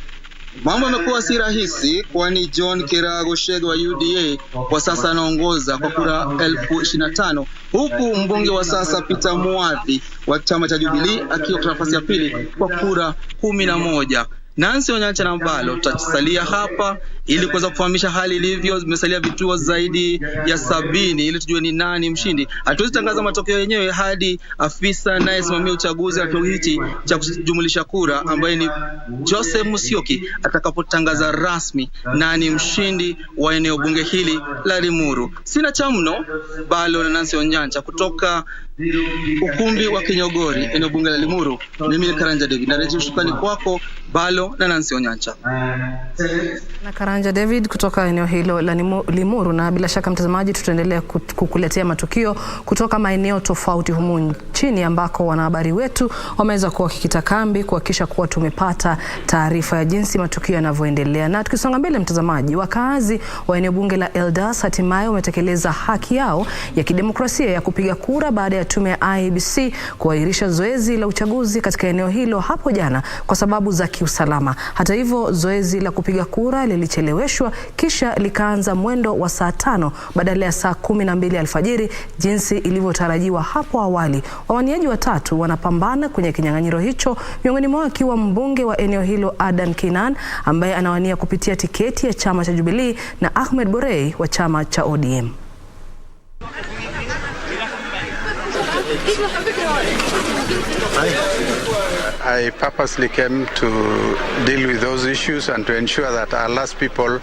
mambo yamekuwa si rahisi, kwani John Kirago Shege wa UDA kwa sasa anaongoza kwa kura 25,000, huku mbunge wa sasa Peter Muadhi wa chama cha Jubilee akiwa katika nafasi ya pili kwa kura 11. Nancy Onyancha na Mbalo tutasalia hapa ili kuweza kufahamisha hali ilivyo. Zimesalia vituo zaidi ya 70 ili tujue ni nani mshindi. Hatuwezi tangaza matokeo yenyewe hadi afisa naye simamia uchaguzi wa kituo hichi cha kujumlisha kura ambaye ni Joseph Musyoki atakapotangaza rasmi nani mshindi wa eneo bunge hili la Limuru. Sina cha mno, Balo na Nancy Onyancha kutoka ukumbi wa Kinyogori eneo bunge la Limuru. Mimi ni Karanja David, narejesha shukrani kwako Balo na Nancy Onyancha. Na Karanja David kutoka eneo hilo la Limuru, na bila shaka mtazamaji tutaendelea kukuletea matukio kutoka maeneo tofauti humu nchini ambako wanahabari wetu wameweza kuwa kikita kambi kuhakikisha kuwa tumepata taarifa ya jinsi matukio yanavyoendelea. Na tukisonga mbele mtazamaji, wakazi wa eneo bunge la Eldas hatimaye wametekeleza haki yao ya kidemokrasia ya kupiga kura baada ya tume ya IBC kuahirisha zoezi la uchaguzi katika eneo hilo hapo jana kwa sababu za kiusalama. Hata hivyo zoezi la kupiga kura lilicheleweshwa kisha likaanza mwendo wa saa 5 badala ya saa 12 alfajiri jinsi ilivyotarajiwa hapo awali. Wawaniaji watatu wanapambana kwenye kinyang'anyiro hicho, miongoni mwao akiwa mbunge wa eneo hilo Adan Kinan ambaye anawania kupitia tiketi ya chama cha Jubilee na Ahmed Borei wa chama cha ODM. I purposely came to deal with those issues and to ensure that our last people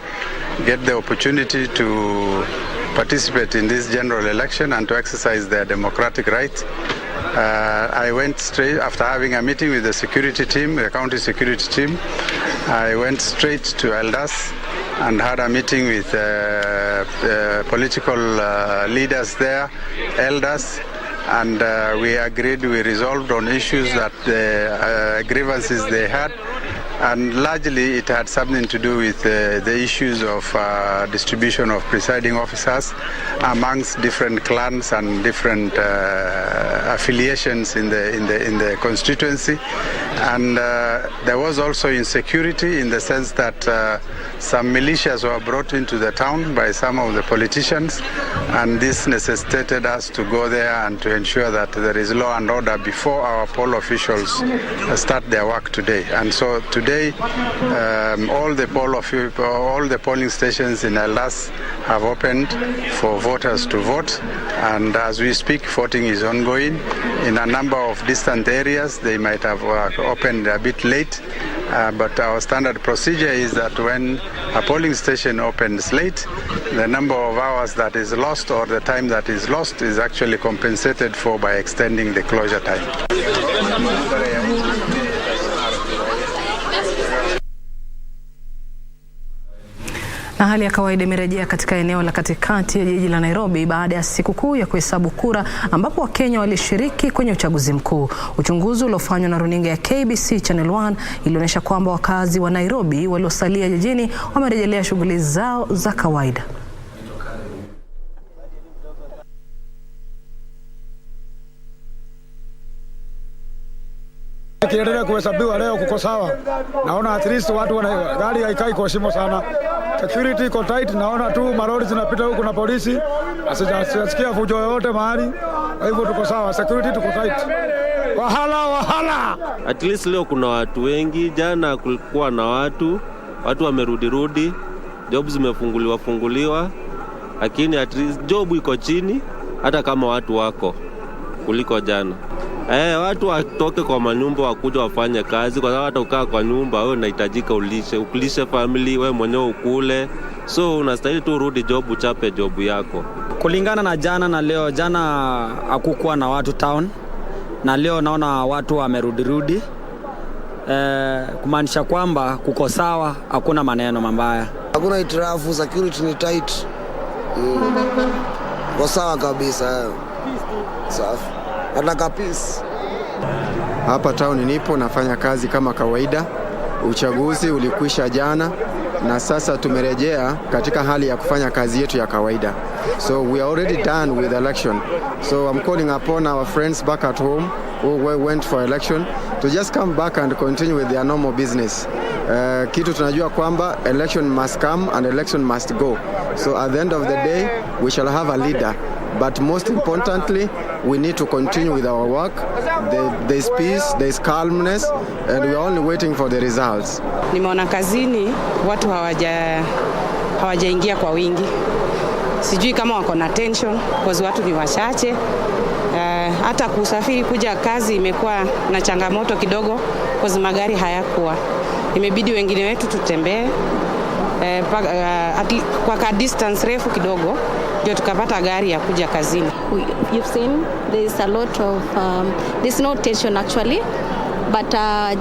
get the opportunity to participate in this general election and to exercise their democratic right. I went straight, after having a meeting with the security team, the county security team, I went straight to Eldas and had a meeting with political leaders there, Eldas, and we resolved on issues that the grievances they had, and largely it had something to do with the issues of distribution of presiding officers amongst different clans and different affiliations in the constituency. And there was also insecurity in the sense that some militias were brought into the town by some of the politicians, and this necessitated us to go there and to ensure that there is law and order before our poll officials start their work today. And so today all the polling stations in Eldas have opened for voters to vote, and as we speak voting is ongoing. In a number of distant areas they might have opened a bit late, but our standard procedure is that when a polling station opens late, the number of hours that is lost or the time that is lost is actually compensated for by extending the closure time. Na hali ya kawaida imerejea katika eneo la katikati ya jiji la Nairobi baada ya siku kuu ya kuhesabu kura ambapo Wakenya walishiriki kwenye uchaguzi mkuu. Uchunguzi uliofanywa na runinga ya KBC Channel 1 ilionyesha kwamba wakazi wa Nairobi waliosalia jijini wamerejelea shughuli zao za kawaida. Kiendelea kuhesabiwa leo kuko sawa. Naona at least watu gari haikai kwa shimo sana. Security iko tight, naona tu malori zinapita huku na polisi. Asijasikia fujo yoyote mahali. Kwa hivyo tuko sawa, security tuko tight. Wahala. At least leo kuna watu wengi, jana kulikuwa na watu wamerudi. job zimefunguliwa, lakini at least job iko chini hata kama watu wako kuliko jana. Watu watoke kwa manyumba wakuja wafanye kazi, kwa sababu hata ukaa kwa nyumba wewe unahitajika ukulishe family, wewe mwenyewe ukule. So unastahili tu rudi job, uchape job yako. Kulingana na jana na leo, jana hakukuwa na watu town na leo naona watu wamerudi. Kumaanisha kwamba kuko sawa, hakuna maneno mabaya. Hakuna itirafu, security ni tight. Kwa sawa kabisa. Safi. Nataka peace. Hapa town nipo nafanya kazi kama kawaida. Uchaguzi ulikwisha jana na sasa tumerejea katika hali ya kufanya kazi yetu ya kawaida. So we are already done with election. So I'm calling upon our friends back at home who went for election to just come back and continue with their normal business. Kitu tunajua kwamba election must come and election must go. So at the end of the day we shall have a leader. But most importantly, we need to continue with our work. There is peace, there is calmness, and we are only waiting for the results. Nimeona kazini watu hawajaingia kwa wingi. Sijui kama wako na tension, kwa watu ni wachache. Hata kusafiri kuja kazi imekuwa na changamoto kidogo, kwa magari hayakuwa. Imebidi wengine wetu tutembee kwa distance refu kidogo ndio tukapata gari ya kuja kazini. You've seen there is a lot of there's no tension actually, but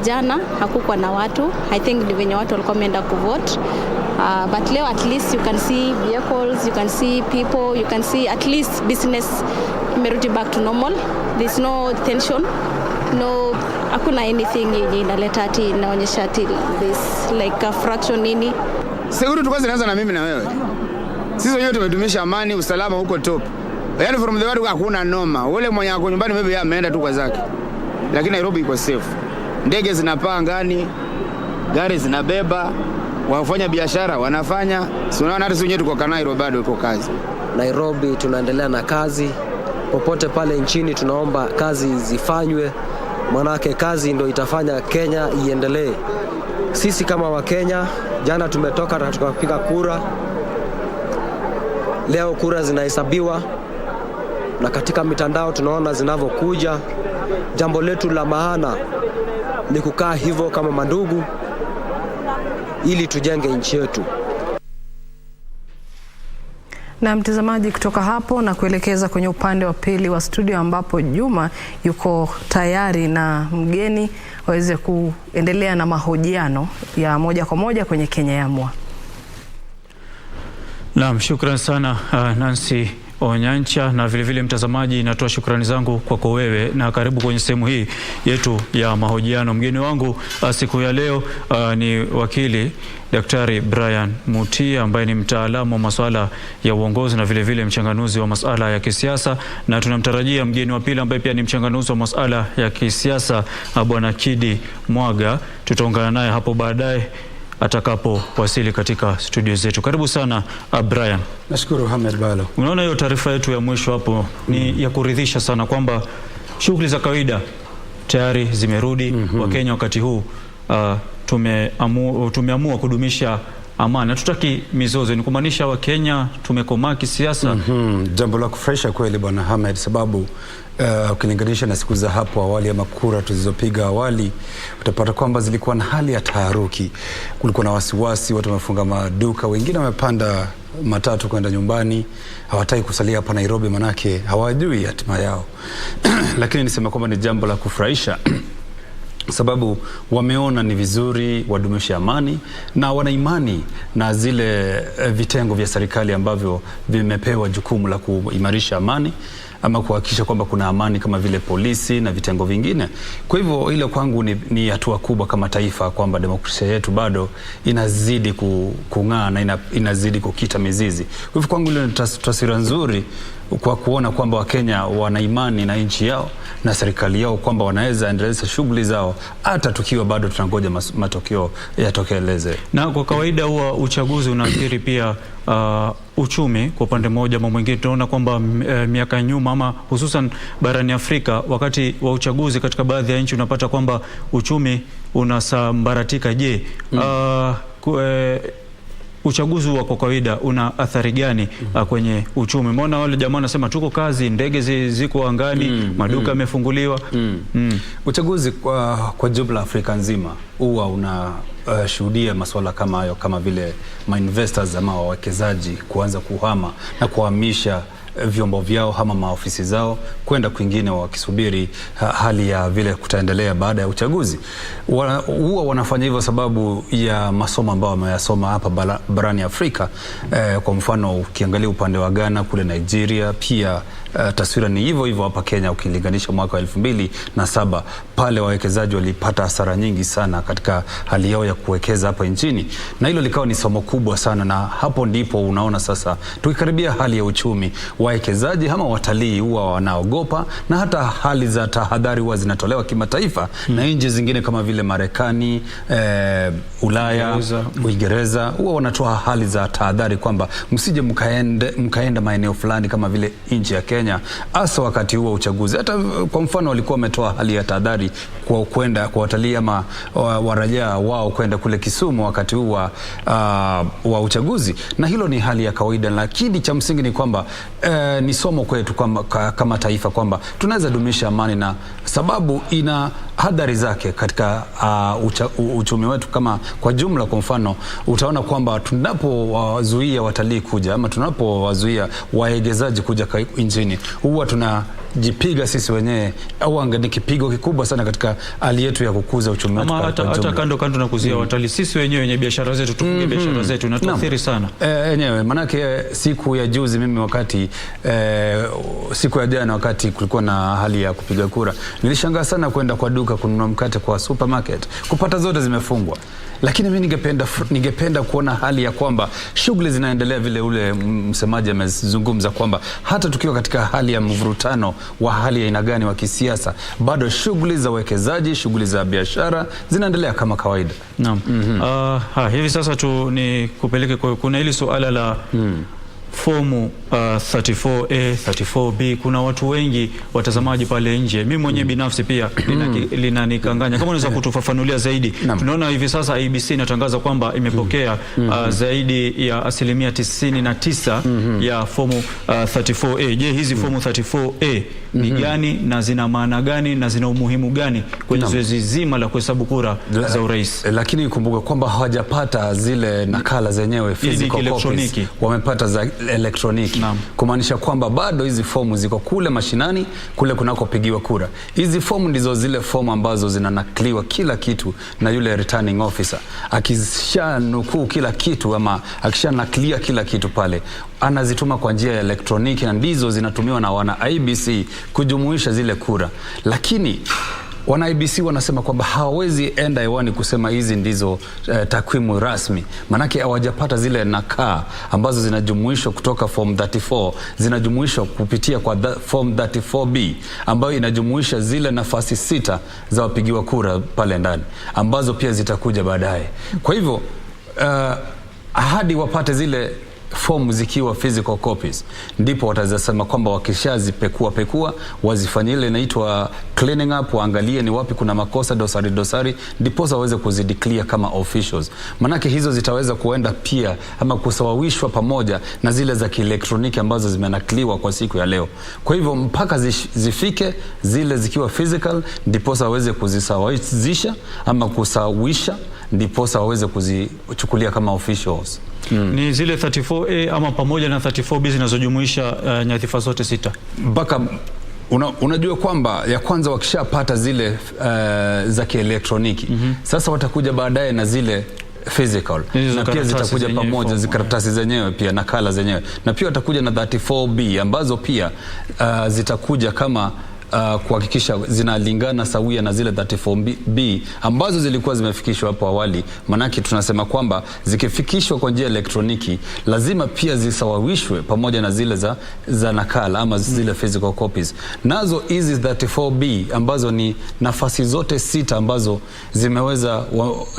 jana hakukuwa na watu. I think ni venye watu walikuwa wameenda kuvote. But leo at least you can see vehicles, you can see people, you can see at least business imerudi back to normal. There's no tension, no, hakuna anything yenye inaleta ati inaonyesha ati this like a fraction nini. Security kwanza inaanza na mimi na wewe. Sisi wenyewe tumedumisha amani, usalama huko top. Yaani from the word hakuna noma. Ule mwenye ako nyumbani maybe ameenda tu kwa zake. Lakini Nairobi iko safe. Ndege zinapaa angani, gari zinabeba, wafanya biashara wanafanya. Si unaona hata sisi wenyewe tuko Kanairo bado iko kazi. Nairobi tunaendelea na kazi. Popote pale nchini tunaomba kazi zifanywe. Manake kazi ndio itafanya Kenya iendelee. Sisi kama wa Kenya jana tumetoka na tukapiga kura. Leo kura zinahesabiwa na katika mitandao tunaona zinavyokuja. Jambo letu la maana ni kukaa hivyo kama mandugu ili tujenge nchi yetu. Na mtazamaji, kutoka hapo na kuelekeza kwenye upande wa pili wa studio ambapo Juma yuko tayari na mgeni waweze kuendelea na mahojiano ya moja kwa moja kwenye Kenya Yamua. Naam, shukrani sana Nancy Onyancha, na vile mtazamaji, natoa shukrani zangu kwako wewe na karibu kwenye sehemu hii yetu ya mahojiano. Mgeni wangu siku ya leo ni wakili Daktari Brian Mutia ambaye ni mtaalamu wa masuala ya uongozi na vile mchanganuzi wa masuala ya kisiasa, na tunamtarajia mgeni wa pili ambaye pia ni mchanganuzi wa masuala ya kisiasa Bwana Kidi Mwaga. Tutaungana naye hapo baadaye atakapowasili katika studio zetu. Karibu sana Brian. Nashukuru Ahmed Balo. Unaona hiyo taarifa yetu ya mwisho hapo ni ya kuridhisha sana kwamba shughuli za kawaida tayari zimerudi. Wakenya wakati huu tumeamua kudumisha amani. Hatutaki mizozo. Ni kumaanisha Wakenya tumekomaa kisiasa. Jambo la kufurahisha kweli Bwana Ahmed, sababu ukilinganisha na siku za hapo awali ama kura tulizopiga awali, utapata kwamba zilikuwa na hali ya taharuki. Kulikuwa na wasiwasi, watu wamefunga maduka, wengine wamepanda matatu kwenda nyumbani, hawataki kusalia hapa Nairobi manake hawajui hatima yao. Lakini nisema kwamba ni jambo la kufurahisha sababu wameona ni vizuri wadumishe amani na wana imani na zile vitengo vya serikali ambavyo vimepewa jukumu la kuimarisha amani ama kuhakikisha kwamba kuna amani kama vile polisi na vitengo vingine. Kwa hivyo ile kwangu ni hatua kubwa kama taifa kwamba demokrasia yetu bado inazidi kung'aa na inazidi kukita mizizi. Kwa hivyo kwangu ile ni taswira nzuri kwa kuona kwamba Wakenya wana imani na nchi yao na serikali yao kwamba wanaweza endeleza shughuli zao hata tukiwa bado tunangoja matokeo yatokeleze. Na kwa kawaida huwa uchaguzi unaathiri pia uchumi kwa upande mmoja ama mwingine. Tunaona kwamba miaka nyuma ama hususan barani Afrika wakati wa uchaguzi katika baadhi ya nchi unapata kwamba uchumi unasambaratika. Je, uchaguzi wa kwa kawaida una athari gani kwenye uchumi? Umeona wale jamaa wanasema tuko kazi, ndege ziko angani, maduka yamefunguliwa. Uchaguzi kwa jumla Afrika nzima huwa unashuhudia masuala kama hayo, kama vile investors ama wawekezaji kuanza kuhama na kuhamisha vyombo vyao ama maofisi zao kwenda kwingine wakisubiri hali ya vile kutaendelea baada ya uchaguzi. Huwa wanafanya hivyo sababu ya masomo ambao wameyasoma hapa barani Afrika. Kwa mfano ukiangalia upande wa Ghana, kule Nigeria, pia taswira ni hivyo hivyo hapa Kenya. Ukilinganisha mwaka wa 2007 pale wawekezaji walipata hasara nyingi sana katika hali yao ya kuwekeza hapa nchini, na hilo likawa ni somo kubwa sana. Na hapo ndipo unaona sasa tukikaribia hali ya uchumi, wawekezaji ama watalii huwa wanaogopa, na hata hali za tahadhari huwa zinatolewa kimataifa na nchi zingine kama vile Marekani, Ulaya, Uingereza huwa wanatoa hali za tahadhari kwamba msije mkaenda maeneo fulani kama vile nchi ya Kenya, hasa wakati huo uchaguzi. Hata kwa mfano walikuwa wametoa hali ya tahadhari kwa kwenda kwa watalii ama waraia wao kwenda kule Kisumu wakati huu wa uchaguzi, na hilo ni hali ya kawaida. Lakini cha msingi ni kwamba ni somo kwetu kama taifa kwamba tunaweza dumisha amani, na sababu ina hadhari zake katika uchumi wetu kama kwa jumla. Kwa mfano utaona kwamba tunapowazuia watalii kuja ama tunapowazuia wawekezaji kuja nchini, huwa tunajipiga sisi wenyewe, au ni kipigo kikubwa sana katika hali yetu ya kukuza uchumi wetu. Hata kando na kuzia watalii, sisi wenyewe wenye biashara zetu tufunge biashara zetu, na tuathiri sana yenyewe. Manake siku ya juzi mimi wakati siku ya jana wakati kulikuwa na hali ya kupiga kura, nilishangaa sana kwenda kwa duka kununua mkate kwa supermarket kupata zote zimefungwa. Lakini mimi ningependa kuona hali ya kwamba shughuli zinaendelea vile ule msemaji amezungumza kwamba hata tukiwa katika hali ya mvurutano wa hali ya aina gani wa kisiasa, bado shughuli za uwekezaji, shughuli za biashara zinaendelea kama kawaida. Naam. Hivi sasa tu ni kupeleke kuna hili suala la fomu 34A, 34B. Kuna watu wengi watazamaji pale nje, mimi mwenyewe binafsi pia linanikanganya. Kama unaweza kutufafanulia zaidi? Tunaona hivi sasa ABC inatangaza kwamba imepokea zaidi ya 99% ya fomu 34A. Je, hizi fomu 34A ni gani na zina maana gani na zina umuhimu gani kwenye zoezi zima la kuhesabu kura za urais? Lakini kumbuka kwamba hawajapata zile nakala zenyewe physical copies, wamepata za elektroniki, kumaanisha kwamba bado hizi fomu ziko kule mashinani kule kunakopigiwa kura. Hizi fomu ndizo zile fomu ambazo zinanakiliwa kila kitu na yule returning officer. Akishanukuu kila kitu ama akishanakilia kila kitu pale, anazituma kwa njia ya elektroniki, na ndizo zinatumiwa na wana IBC kujumuisha zile kura. Lakini wana IBC wanasema kwamba hawawezi enda hewani kusema hizi ndizo takwimu rasmi, manake hawajapata zile nakaa ambazo zinajumuishwa kutoka form 34, zinajumuishwa kupitia kwa form 34B ambayo inajumuisha zile nafasi 6 za wapigiwa kura pale ndani ambazo pia zitakuja baadaye. Kwa hivyo hadi wapate zile fomu zikiwa physical copies, ndipo watazasema kwamba wakishazipekua wazifanyie ile inaitwa cleaning up, waangalie ni wapi kuna makosa dosari, ndipo waweze kuzideclare kama officials. Manake hizo zitaweza kuenda pia ama kusawawishwa pamoja na zile za kielektroniki ambazo zimenakiliwa kwa siku ya leo. Kwa hivyo mpaka zifike zile zikiwa physical, ndipo waweze kuzisawazisha ama kusawisha, ndipo waweze kuzichukulia kama officials. Ni zile 34A ama pamoja na 34B zinazojumuisha nyadhifa zote 6. Mpaka unajua kwamba ya kwanza wakishapata zile za kielektroniki, sasa watakuja baadaye na zile physical, na pia zitakuja pamoja zikaratasi zenyewe pia nakala zenyewe, na pia watakuja na 34B ambazo pia zitakuja kama kuhakikisha zinalingana sawia na zile 34B ambazo zilikuwa zimefikishwa hapo awali. Manake tunasema kwamba zikifikishwa kwa njia elektroniki lazima pia zisawawishwe pamoja na zile za nakala ama zile physical copies. Nazo hizi 34B ambazo ni nafasi zote 6 ambazo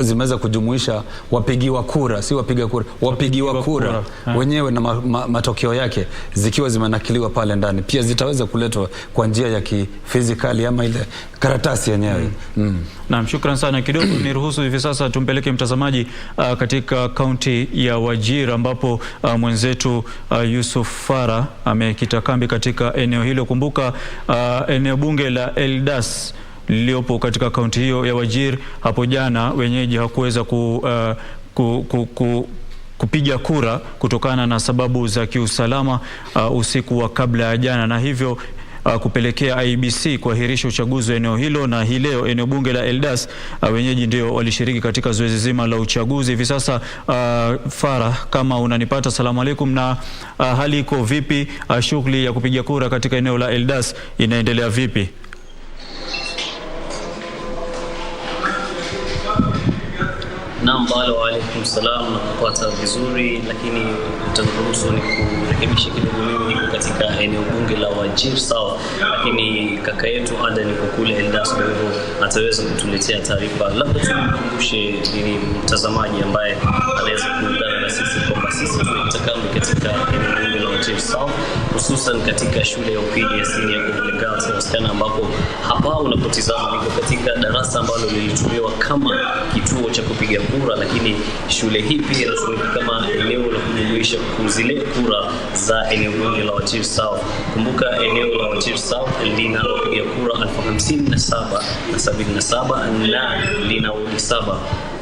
zimeweza kujumuisha wapigiwa kura, si wapiga kura, wapigiwa kura wenyewe na matokeo yake zikiwa zimenakiliwa pale ndani, pia zitaweza kuletwa kwa njia ya physically ama ile karatasi yenyewe. Naam, shukran sana. Kidogo niruhusu hivi sasa tumpeleke mtazamaji katika kaunti ya Wajir ambapo mwenzetu Yusuf Farah amekita kambi katika eneo hilo. Kumbuka eneo bunge la Eldas liliopo katika kaunti hiyo ya Wajir, hapo jana wenyeji hakuweza kupiga kura kutokana na sababu za kiusalama usiku wa kabla ya jana, na hivyo kupelekea IBC kuahirisha uchaguzi wa eneo hilo. Na hii leo eneo bunge la Eldas wenyeji ndio walishiriki katika zoezi zima la uchaguzi. Hivi sasa Farah, kama unanipata, salamu alaikum, na hali iko vipi? Shughuli ya kupiga kura katika eneo la Eldas inaendelea vipi? Naam, wa alaikum salam, na kupata vizuri, lakini utaruhusu ni kurekebisha kidogo. Mimi niko katika eneo bunge la Wajir South, lakini kaka yetu Ada niko kule Eldas, kwa hivyo ataweza kutuletea taarifa. Labda tumkumbushe ni mtazamaji ambaye anaweza kuungana na sisi kwamba sisi tunatakambi katika eneo bunge la Wajir South, hususan katika shule ya upili ya Senior Girls Hostel, ambapo hapa unapotizama niko katika darasa ambalo lilitumiwa kama kituo cha kupiga kura, lakini shule hii pia inatumika kama eneo la kujumuisha zile kura za eneo bunge la Wajir South. Kumbuka eneo la Wajir South lina wapiga kura 57,077 na lina wadi 7.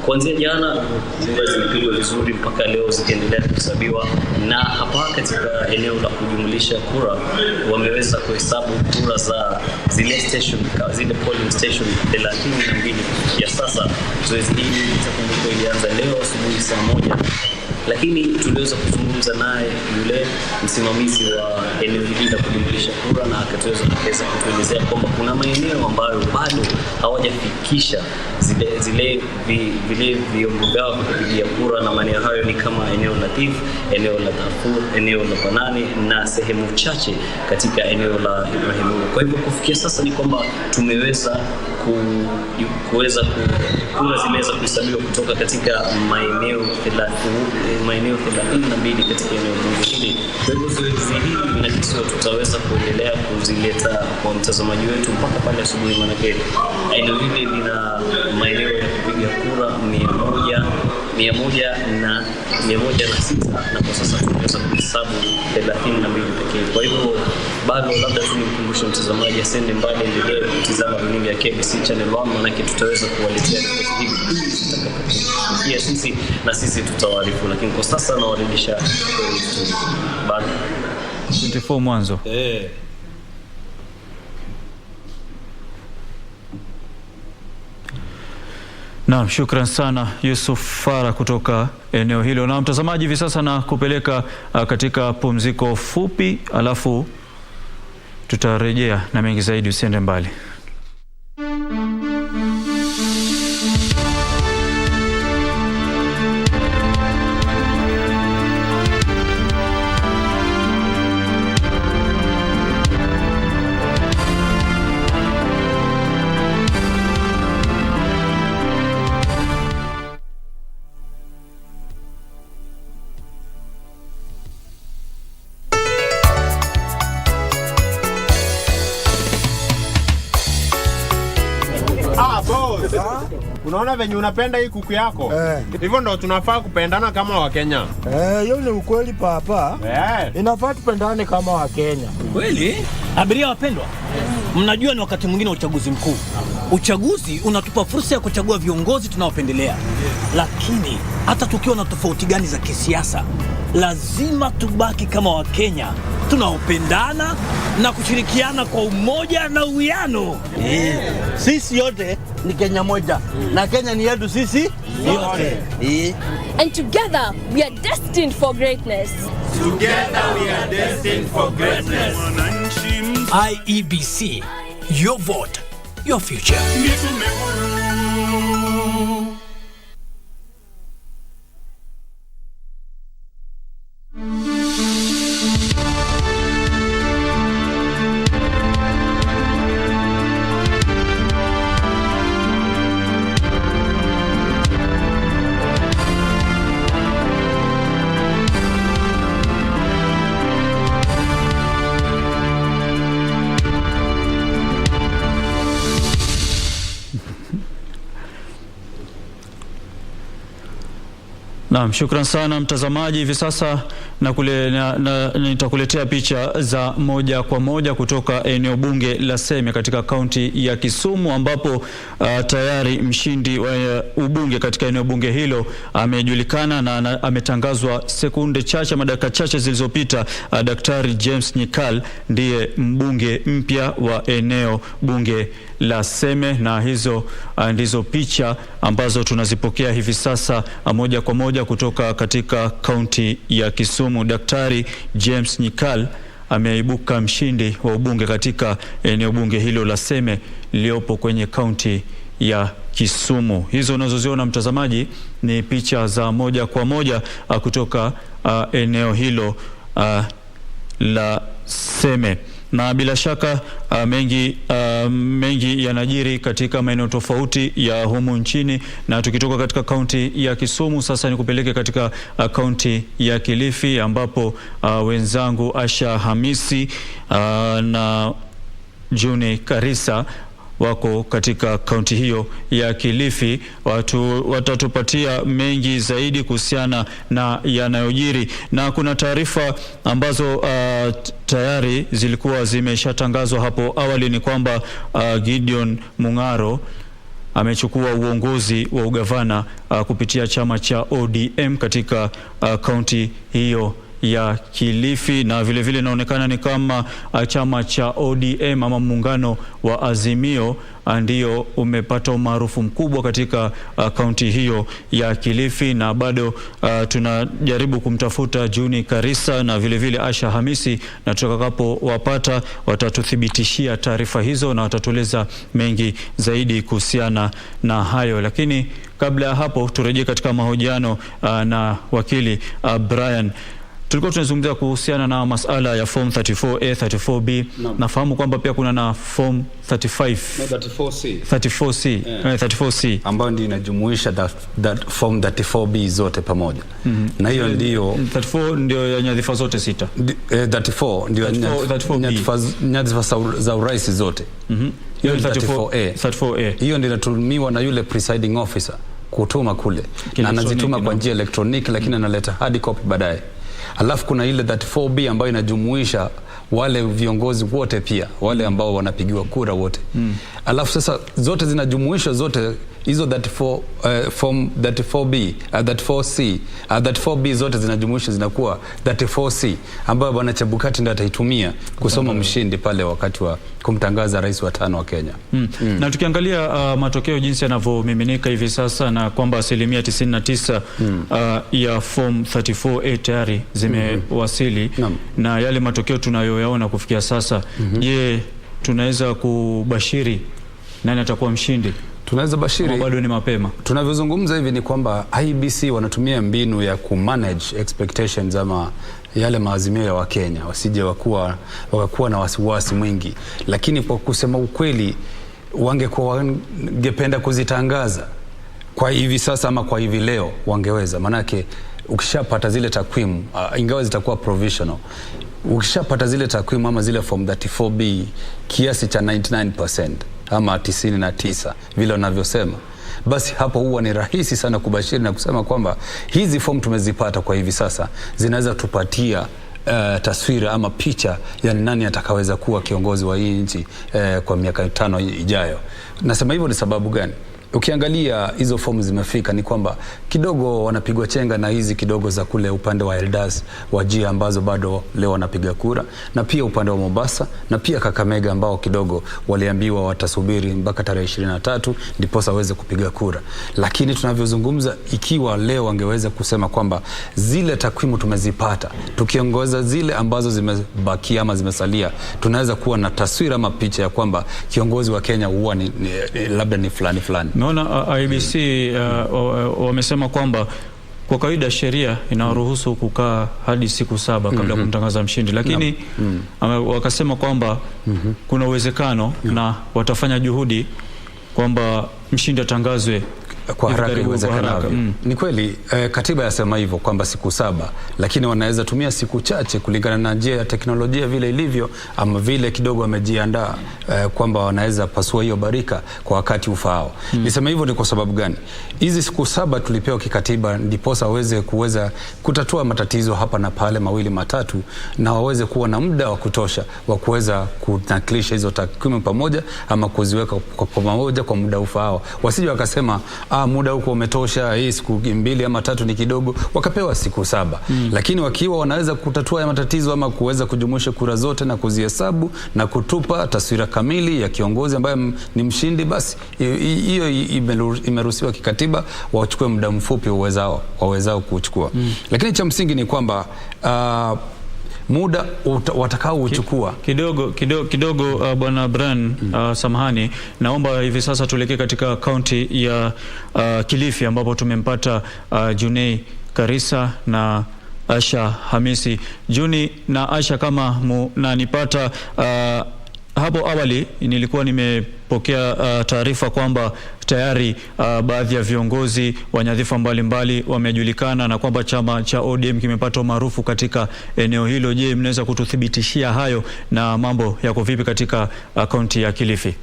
Kuanzia jana kura zimepigwa vizuri mpaka leo zikiendelea kuhesabiwa, na hapa katika eneo la kujumlisha kura wameweza kuhesabu kura za zile station, zile polling station 32 ya sasa. Zoezi hili litakumbuka ilianza leo asubuhi saa 1, lakini tuliweza kuzungumza naye yule msimamizi wa eneo hili la kujumlisha kura, na akaweza kutuelezea kwamba kuna maeneo ambayo bado hawajafikisha zile vyombo vyao kupigia kura, na maeneo hayo ni kama eneo la Tif, eneo la Darfur, eneo la Banani na sehemu chache katika eneo la Ibrahimu. Kwa hivyo kufikia sasa ni kwamba tumeweza kura zimeweza kuhesabiwa kutoka katika maeneo 32 katika eneo bunge hili. Kwa hivyo zoezi hili na kisio tutaweza kuendelea kuzileta kwa mtazamaji wetu mpaka pale asubuhi, manake eneo hili lina maeneo ya kupiga kura 106 na kwa sasa tunaweza kuhesabu 32 pekee. Kwa hivyo bado labda tunimkumbushe mtazamaji asende mbali, endelee kutizama runinga ya KBC Channel 1, manake tutaweza kuwaletea ripoti hivi zitakapofikia sisi, na sisi tutawaarifu, lakini kwa sasa nawarudisha bado 24 mwanzo. Naam, shukran sana Yusuf Farah kutoka eneo hilo. Na mtazamaji, hivi sasa na kupeleka katika pumziko fupi, alafu tutarejea na mengi zaidi. Usiende mbali. Unaona venye unapenda hii kuku yako? Hivyo ndo tunafaa kupendana kama Wakenya. Hiyo ni ukweli papa. Inafaa tupendane kama Wakenya. Kweli? Abiria wapendwa, mnajua ni wakati mwingine wa uchaguzi mkuu. Uchaguzi unatupa fursa ya kuchagua viongozi tunaopendelea. Lakini hata tukiwa na tofauti gani za kisiasa, lazima tubaki kama Wakenya tunaopendana na kushirikiana kwa umoja na uwiano. Sisi yote ni Kenya moja, na Kenya ni yetu sisi yote. And together we are destined for greatness. Together we are destined for greatness. IEBC, your vote, your future. Naam, shukran sana mtazamaji. Hivi sasa nitakuletea picha za moja kwa moja kutoka eneo bunge la Seme katika kaunti ya Kisumu, ambapo tayari mshindi wa ubunge katika eneo bunge hilo amejulikana na ametangazwa sekunde chache, madakika chache zilizopita. Daktari James Nyikal ndiye mbunge mpya wa eneo bunge la Seme, na hizo ndizo picha ambazo tunazipokea hivi sasa moja kwa moja kutoka katika kaunti ya Kisumu. Daktari James Nyikal ameibuka mshindi wa ubunge katika eneo bunge hilo la Seme liliopo kwenye kaunti ya Kisumu. Hizo unazoziona mtazamaji ni picha za moja kwa moja kutoka eneo hilo la Seme. Na bila shaka mengi yanajiri katika maeneo tofauti ya humu nchini, na tukitoka katika kaunti ya Kisumu sasa ni kupeleke katika kaunti ya Kilifi, ambapo wenzangu Asha Hamisi na Juni Karisa wako katika kaunti hiyo ya Kilifi. Watatupatia mengi zaidi kuhusiana na yanayojiri, na kuna taarifa ambazo tayari zilikuwa zimeshatangazwa hapo awali. Ni kwamba Gideon Mung'aro amechukua uongozi wa ugavana kupitia chama cha ODM katika kaunti hiyo ya Kilifi, na vile inaonekana ni kama chama cha ODM ama muungano wa Azimio ndio umepata umaarufu mkubwa katika kaunti hiyo ya Kilifi, na bado tunajaribu kumtafuta Juni Karisa na vile Asha Hamisi, na tutakapo wapata watatuthibitishia taarifa hizo na watatueleza mengi zaidi kuhusiana na hayo. Lakini kabla ya hapo turejee katika mahojiano na wakili Brian. Tulikuwa tunazungumzia kuhusiana na masala ya form 34A, 34B. Nafahamu kwamba pia kuna na form 35, 34C, 34C ambayo ndio inajumuisha that form 34B zote pamoja. Na hiyo ndio 34 ndio ya nyadhifa zote 6. 34 ndio nyadhifa za urais zote. Hiyo 34A. Hiyo ndio inatumiwa na yule presiding officer kutuma kule, na anazituma kwa njia elektroniki, lakini analeta hard copy baadaye. Alafu kuna ile 34B ambayo inajumuisha wale viongozi wote, pia wale ambao wanapigiwa kura wote. Alafu sasa zote zinajumuisha zote hizo 34 form 34B, 34C, 34B zote zinajumuisha zinakuwa 34C, ambayo bwana Chebukati ndiye ataitumia kusoma mshindi pale wakati wa kumtangaza rais wa 5 wa Kenya. Na tukiangalia matokeo jinsi yanavyomiminika hivi sasa, na kwamba 99% ya form 34A tayari zimewasili, na yale matokeo tunayoyaona kufikia sasa, je, tunaweza kubashiri nani atakuwa mshindi? Tunaweza bashiri, bado ni mapema. Tunavyozungumza hivi ni kwamba IBC wanatumia mbinu ya kumanage expectations ama yale maazimio ya Wakenya, wasije wakakuwa na wasiwasi mwingi, lakini kwa kusema ukweli wangependa kuzitangaza kwa hivi sasa ama kwa hivi leo wangeweza, manake ukishapata zile takwimu ingawa zitakuwa provisional, ukishapata zile takwimu ama zile form 34B kiasi cha 99% ama 99 vile wanavyosema, basi hapo huwa ni rahisi sana kubashiri na kusema kwamba hizi form tumezipata kwa hivi sasa zinaweza tupatia taswira ama picha ya nani atakaweza kuwa kiongozi wa hii nchi kwa miaka 5 ijayo. Nasema hivyo ni sababu gani? Ukiangalia hizo fomu zimefika, ni kwamba kidogo wanapigwa chenga na hizi kidogo za kule upande wa Eldas, Wajir ambazo bado leo wanapiga kura, na pia upande wa Mombasa na pia Kakamega ambao kidogo waliambiwa watasubiri mpaka tarehe 23 ndipo waweze kupiga kura. Lakini tunavyozungumza, ikiwa leo wangeweza kusema kwamba zile takwimu tumezipata, tukiongoza zile ambazo zimebaki ama zimesalia, tunaweza kuwa na taswira ama picha ya kwamba kiongozi wa Kenya huwa ni labda ni fulani. Naona IBC wamesema kwamba kwa kawaida sheria inaruhusu kukaa hadi siku 7 kabla kumtangaza mshindi, lakini wakasema kwamba kuna uwezekano na watafanya juhudi kwamba mshindi atangazwe kwa haraka iwezekanavyo. Ni kweli katiba yasema hivyo kwamba siku 7, lakini wanaweza tumia siku chache kulingana na njia ya teknolojia vile ilivyo, ama vile kidogo wamejiandaa kwamba wanaweza pasua hiyo barika kwa wakati ufaao. Nisema hivyo ni kwa sababu gani? Hizi siku 7 tulipewa kikatiba ndiposa kuweza kutatua matatizo hapa na pale 2 matatu, na waweze kuwa na muda wa kutosha wa kuweza kunakilisha hizo takwimu pamoja ama kuziweka kwa pamoja kwa muda ufaao. Wasije wakasema muda huko umetosha, hii siku 2 ama 3 ni kidogo, wakapewa siku 7. Lakini wakiwa wanaweza kutatua ya matatizo ama kuweza kujumuisha kura zote na kuzihesabu na kutupa taswira kamili ya kiongozi ambaye ni mshindi, basi hiyo imeruhusiwa kikatiba, wachukue muda mfupi wawezao kuchukua. Lakini cha msingi ni kwamba muda watakao uchukua kidogo bwana Brian, samahani, naomba hivi sasa tuelekee katika kaunti ya Kilifi ambapo tumempata Junei Karisa na Asha Hamisi. Juni na Asha, kama mnanipata, hapo awali nilikuwa nimepokea taarifa kwamba tayari baadhi ya viongozi wa nyadhifa mbalimbali wamejulikana na kwamba chama cha ODM kimepata umaarufu katika eneo hilo. Je, mnaweza kututhibitishia hayo na mambo yako vipi katika kaunti ya Kilifi?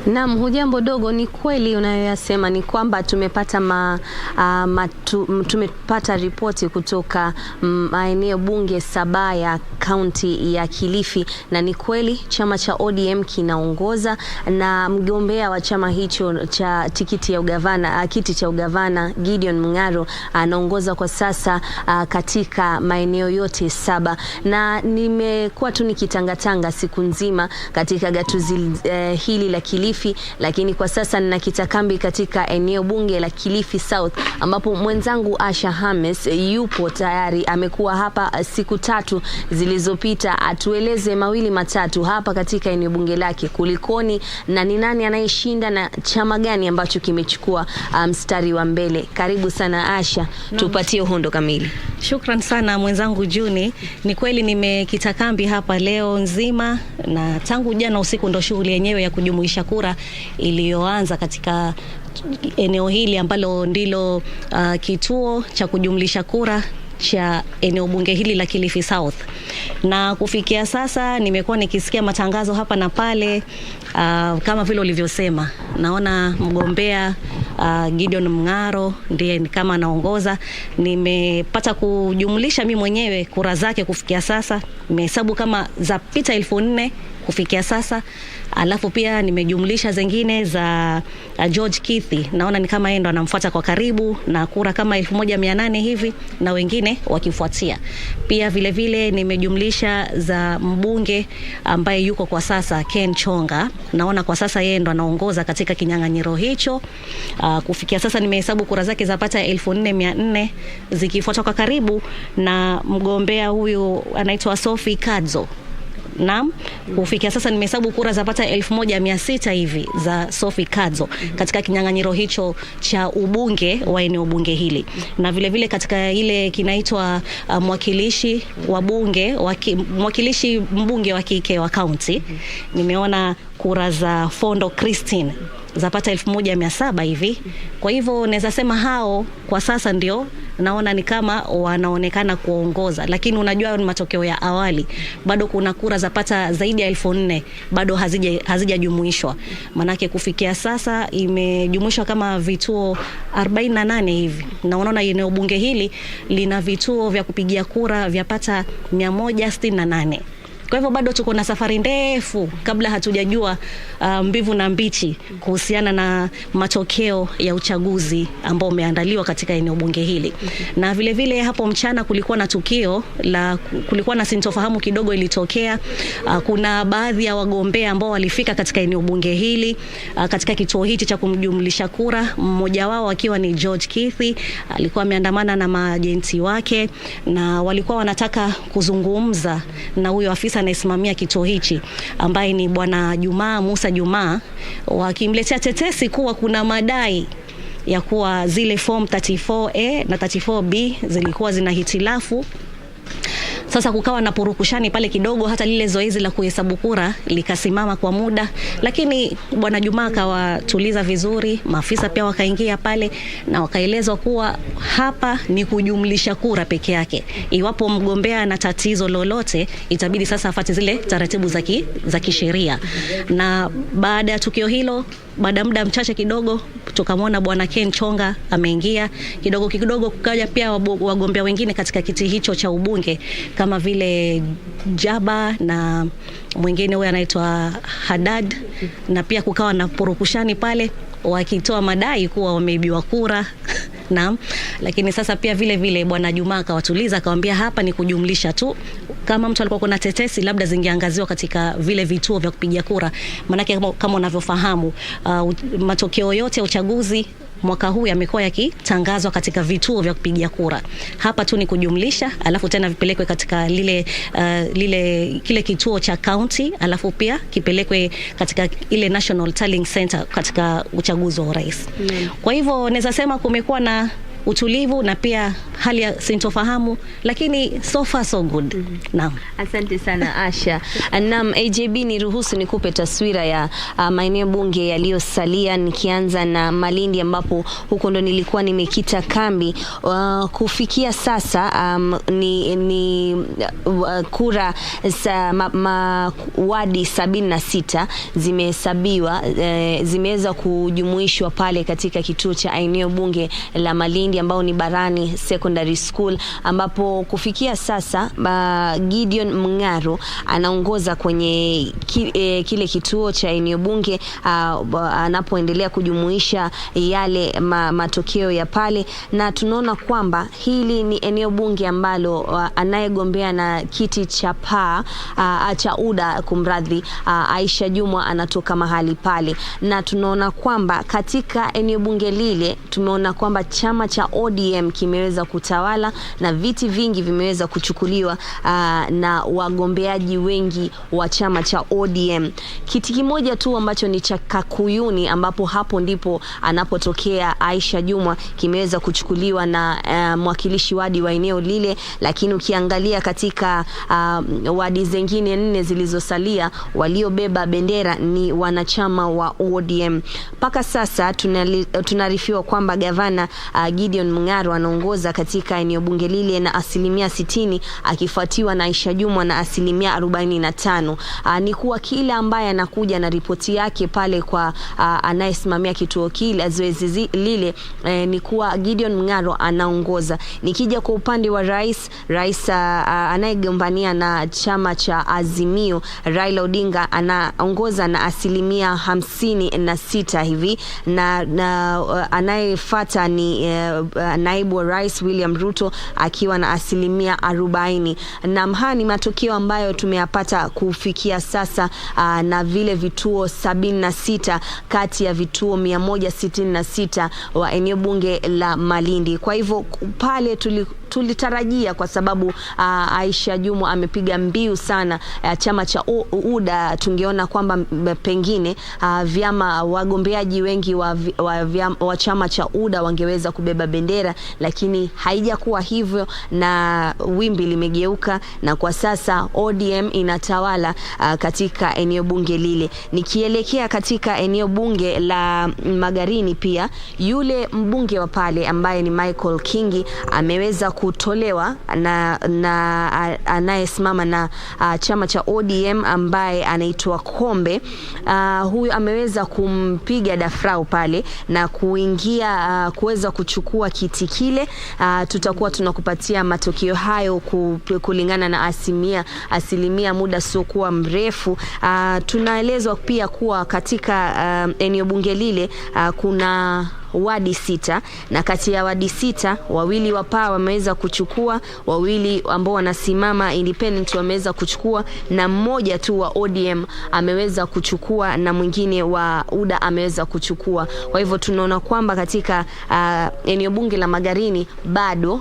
Naam, hujambo dogo. Ni kweli unayoyasema, ni kwamba tumepata tumepata ripoti kutoka maeneo bunge 7 ya kaunti ya Kilifi, na ni kweli chama cha ODM kinaongoza na mgombea wa chama hicho cha kiti cha ugavana Gideon Mung'aro anaongoza kwa sasa katika maeneo yote 7, na nimekuwa tu nikitangatanga siku nzima katika gatuzi hili la Kilifi, lakini kwa sasa ninakita kambi katika eneo bunge la Kilifi South, ambapo mwenzangu Asha Hamis yupo tayari. Amekuwa hapa siku 3 zilizopita, atueleze 2 matatu hapa katika eneo bunge lake, kulikoni na ni nani anayeshinda na chama gani ambacho kimechukua mstari wa mbele. Karibu sana Asha, tupatie uhondo kamili. Shukran sana mwenzangu Juni. Ni kweli nimekita kambi hapa leo nzima, na tangu jana usiku ndo shughuli yenyewe ya kujumuisha kura iliyoanza katika eneo hili ambalo ndilo kituo cha kujumlisha kura cha eneo bunge hili la Kilifi South. Na kufikia sasa nimekuwa nikisikia matangazo hapa na pale, kama vile ulivyosema. Naona mgombea Gideon Mung'aro ndiye kama anaongoza. Nimepata kujumlisha mimi mwenyewe kura zake kufikia sasa, nimehesabu kama za pita 1400 kufikia sasa. Alafu pia nimejumlisha zingine za George Kithi, naona ni kama yeye ndo anamfuata kwa karibu na kura kama 1800 hivi, na wengine wakifuatia. Pia vile vile nimejumlisha za mbunge ambaye yuko kwa sasa Ken Chonga, naona kwa sasa yeye ndo anaongoza katika kinyang'anyiro hicho. Kufikia sasa nimehesabu kura zake zapata 4400 zikifuata kwa karibu na mgombea huyu anaitwa Sophie Kadzo. Naam, kufikia sasa nimehesabu kura zapata 1600 hivi za Sophie Kadzo katika kinyang'anyiro hicho cha ubunge wa eneo bunge hili. Na vile vile katika ile kinaitwa mwakilishi mbunge wa kike wa county, nimeona kura za Fondo Christine zapata 1700 hivi. Kwa hivyo naweza sema hao kwa sasa ndio naona ni kama wanaonekana kuongoza, lakini unajua ni matokeo ya awali. Bado kuna kura zapata zaidi ya 4000 bado hazijajumuishwa. Manake kufikia sasa imejumuishwa kama vituo 48 hivi. Na unaona eneo bunge hili lina vituo vya kupigia kura vyapata 168. Kwa hivyo bado tuko na safari ndefu kabla hatujajua mbivu na mbichi kuhusiana na matokeo ya uchaguzi ambao umeandaliwa katika eneo bunge hili. Na vile vile hapo mchana kulikuwa na sintofahamu kidogo ilitokea. Kuna baadhi ya wagombea ambao walifika katika eneo bunge hili katika kituo hichi cha kumjumlisha kura, mmoja wao akiwa ni George Kithi. Alikuwa ameandamana na maajenti wake na walikuwa wanataka kuzungumza na huyo afisa anayesimamia kituo hichi ambaye ni bwana Musa Juma, wakimletea tetesi kuwa kuna madai ya kuwa zile form 34A na 34B zilikuwa zina hitilafu Sasa kukawa na purukushani pale kidogo, hata lile zoezi la kuhesabu kura likasimama kwa muda, lakini Bwana Juma akawatuliza vizuri, maafisa pia wakaingia pale na wakaelezwa kuwa hapa ni kujumlisha kura peke yake. Iwapo mgombea ana tatizo lolote, itabidi sasa afuate zile taratibu za kisheria. Na baada ya tukio hilo, baada muda mchache kidogo, tukamwona Bwana Ken Chonga ameingia. Kidogo kukaja pia wagombea wengine katika kiti hicho cha ubunge kama vile Jaba na mwingine huyo anaitwa Haddad, na pia kukawa na purukushani pale wakitoa madai kuwa wameibiwa kura. Naam, lakini sasa pia vile Bwana Juma akawatuliza, akamwambia hapa ni kujumlisha tu. Kama mtu alikuwa kuna tetesi labda zingeangaziwa katika vile vituo vya kupigia kura, manake kama unavyofahamu matokeo yote ya uchaguzi mwaka huu yamekuwa yakitangazwa katika vituo vya kupigia kura. Hapa tu ni kujumlisha, alafu tena vipelekwe katika kile kituo cha county, alafu pia kipelekwe katika ile National Tallying Center katika uchaguzi wa urais. Kwa hivyo naweza sema kumekuwa na utulivu na pia hali ya sintofahamu, lakini so far so good. Naam. Asante sana Asha. Naam, AJB ni ruhusu nikupe taswira ya maeneo bunge yaliyosalia, nikianza na Malindi ambapo huko ndo nilikuwa nimekita kambi. Kufikia sasa ni kura wadi 76 zimehesabiwa, zimeweza kujumuishwa pale katika kituo cha eneo bunge la Malindi ambao ni Barani Secondary School, ambapo kufikia sasa Gideon Mngaro anaongoza kwenye kile kituo cha eneo bunge anapoendelea kujumuisha yale matokeo ya pale, na tunaona kwamba hili ni eneo bunge ambalo anayegombea na kiti cha cha UDA kumradhi, Aisha Jumwa anatoka mahali pale, na tunaona kwamba katika eneo bunge lile tumeona kwamba chama cha ODM kimeweza kutawala na viti vingi vimeweza kuchukuliwa na wagombeaji wengi wa chama cha ODM. Kiti kimoja tu ambacho ni cha Kakuyuni, ambapo hapo ndipo anapotokea Aisha Jumwa, kimeweza kuchukuliwa na mwakilishi wadi wa eneo lile, lakini ukiangalia katika wadi zingine 4 zilizosalia, waliobeba bendera ni wanachama wa ODM. Paka sasa tunarifiwa kwamba gavana Gideon Mngaro anaongoza katika eneo bunge lile na 60%, akifuatiwa na Aisha Jumwa na 45%. Ni kuwa kila ambaye anakuja na ripoti yake pale kwa anayesimamia kituo kile zoezi lile, ni kuwa Gideon Mngaro anaongoza. Nikija kwa upande wa rais anayegombania na chama cha Azimio, Raila Odinga anaongoza na 56% hivi, na anayefuata ni naibu wa rais William Ruto akiwa na 40%. Na haya ni matokeo ambayo tumeyapata kufikia sasa, na vile vituo 76 kati ya vituo 166 wa eneo bunge la Malindi. Kwa hivyo pale tulitarajia, kwa sababu Aisha Jumwa amepiga mbiu sana chama cha UDA, tungeona kwamba pengine wagombeaji wengi wa chama cha UDA wangeweza kubeba bendera, lakini haijakuwa hivyo na wimbi limegeuka, na kwa sasa ODM inatawala katika eneo bunge lile. Nikielekea katika eneo bunge la Magarini, pia yule mbunge wa pale ambaye ni Michael Kingi ameweza kutolewa na anayesimama na chama cha ODM ambaye anaitwa Kombe. Huyu ameweza kumpiga dafrau pale na kuingia kuweza kuchukua kiti kile. Tutakuwa tunakupatia matokeo hayo kulingana na asilimia muda sio kuwa mrefu. Tunaelezwa pia kuwa katika eneo bunge lile kuna wadi 6, na kati ya wadi 6 wawili wa PA wameweza kuchukua, wawili ambao wanasimama independent wameweza kuchukua, na mmoja tu wa ODM ameweza kuchukua, na mwingine wa UDA ameweza kuchukua. Kwa hivyo tunaona kwamba katika eneo bunge la Magarini bado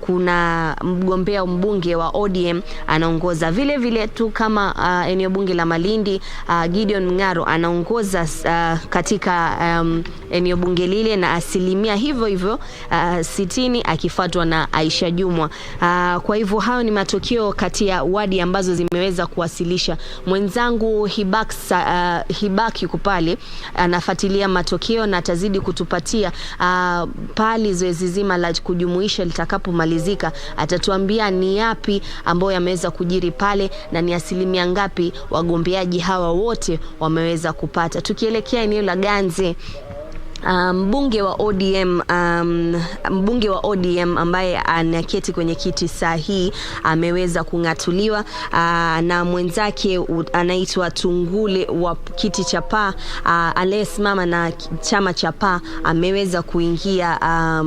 kuna mgombea mbunge wa ODM anaongoza. Vile tu kama eneo bunge la Malindi, Gideon Mngaro anaongoza katika eneo bunge lile lile na asilimia hivyo hivyo 60 akifuatwa na Aisha Jumwa. Kwa hivyo hayo ni matokeo kati ya wadi ambazo zimeweza kuwasilisha. Mwenzangu Hibak yuko pale anafuatilia matokeo na atazidi kutupatia pali zoezi zima la kujumuisha litakapomalizika. Atatuambia ni yapi ambayo yameweza kujiri pale na ni asilimia ngapi wagombeaji hawa wote wameweza kupata. Tukielekea eneo la Ganze, mbunge wa ODM ambaye anaketi kwenye kiti sahihi ameweza kungatuliwa na mwenzake anaitwa Tungule wa kiti cha PA aliyesimama na chama cha PA ameweza kuingia,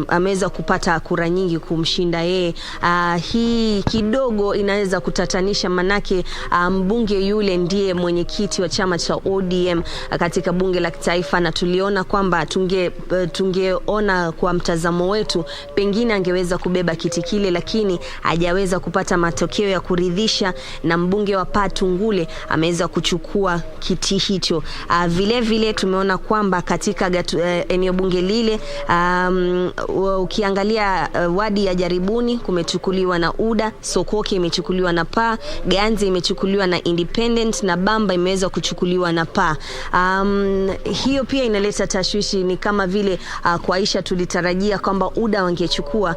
ameweza kupata kura nyingi kumshinda yeye. Hii kidogo inaweza kutatanisha, manake mbunge yule ndiye mwenyekiti wa chama cha ODM katika bunge la kitaifa, na tuliona kwamba tungeona kwa mtazamo wetu pengine angeweza kubeba kiti kile, lakini hajaweza kupata matokeo ya kuridhisha na mbunge wa PA Tungule ameweza kuchukua kiti hicho. Vile vile tumeona kwamba katika eneo bunge lile ukiangalia wadi ya Jaribuni kumechukuliwa na UDA, Sokoke imechukuliwa na PA, Ganze imechukuliwa na Independent na Bamba imeweza kuchukuliwa na PA. Hiyo pia inaleta tashwishi, ni kama vile kwa Aisha tulitarajia kwamba UDA wangechukua,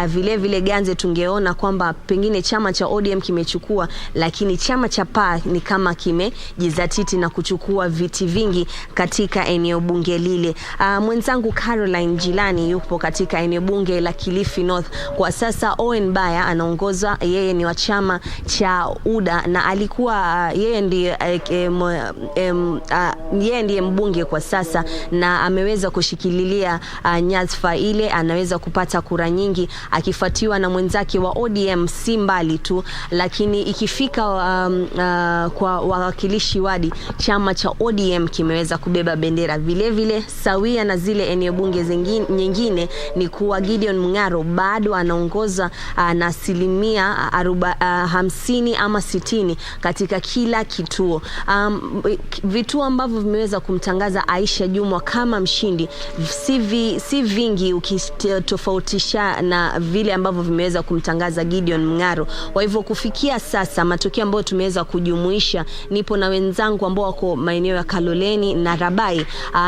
vile vile Ganze tungeona kwamba pengine chama cha ODM kimechukua, lakini chama cha PA ni kama kimejizatiti na kuchukua viti vingi katika eneo bunge lile. Mwenzangu Caroline Jilani yupo katika eneo bunge la Kilifi North. Kwa sasa Owen Baya anaongoza, yeye ni wa chama cha UDA na alikuwa yeye ndiye mbunge kwa sasa na ameweza kushikililia nyadhifa ile, anaweza kupata kura nyingi akifuatiwa na mwenzake wa ODM si mbali tu, lakini ikifika kwa wawakilishi wadi chama cha ODM kimeweza kubeba bendera. Vile vile sawia na zile eneo bunge nyingine ni kuwa Gideon Mungaro bado anaongoza na asilimia 50 ama 60 katika kila kituo. Vituo ambavyo vimeweza kumtangaza Aisha Jumwa kama mshindi si vingi ukitofautisha na vile ambavyo vimeweza kumtangaza Gideon Mungaro. Kwa hivyo kufikia sasa matokeo ambayo tumeweza kujumuisha, nipo na wenzangu ambao wako maeneo ya Kaloleni na Rabai,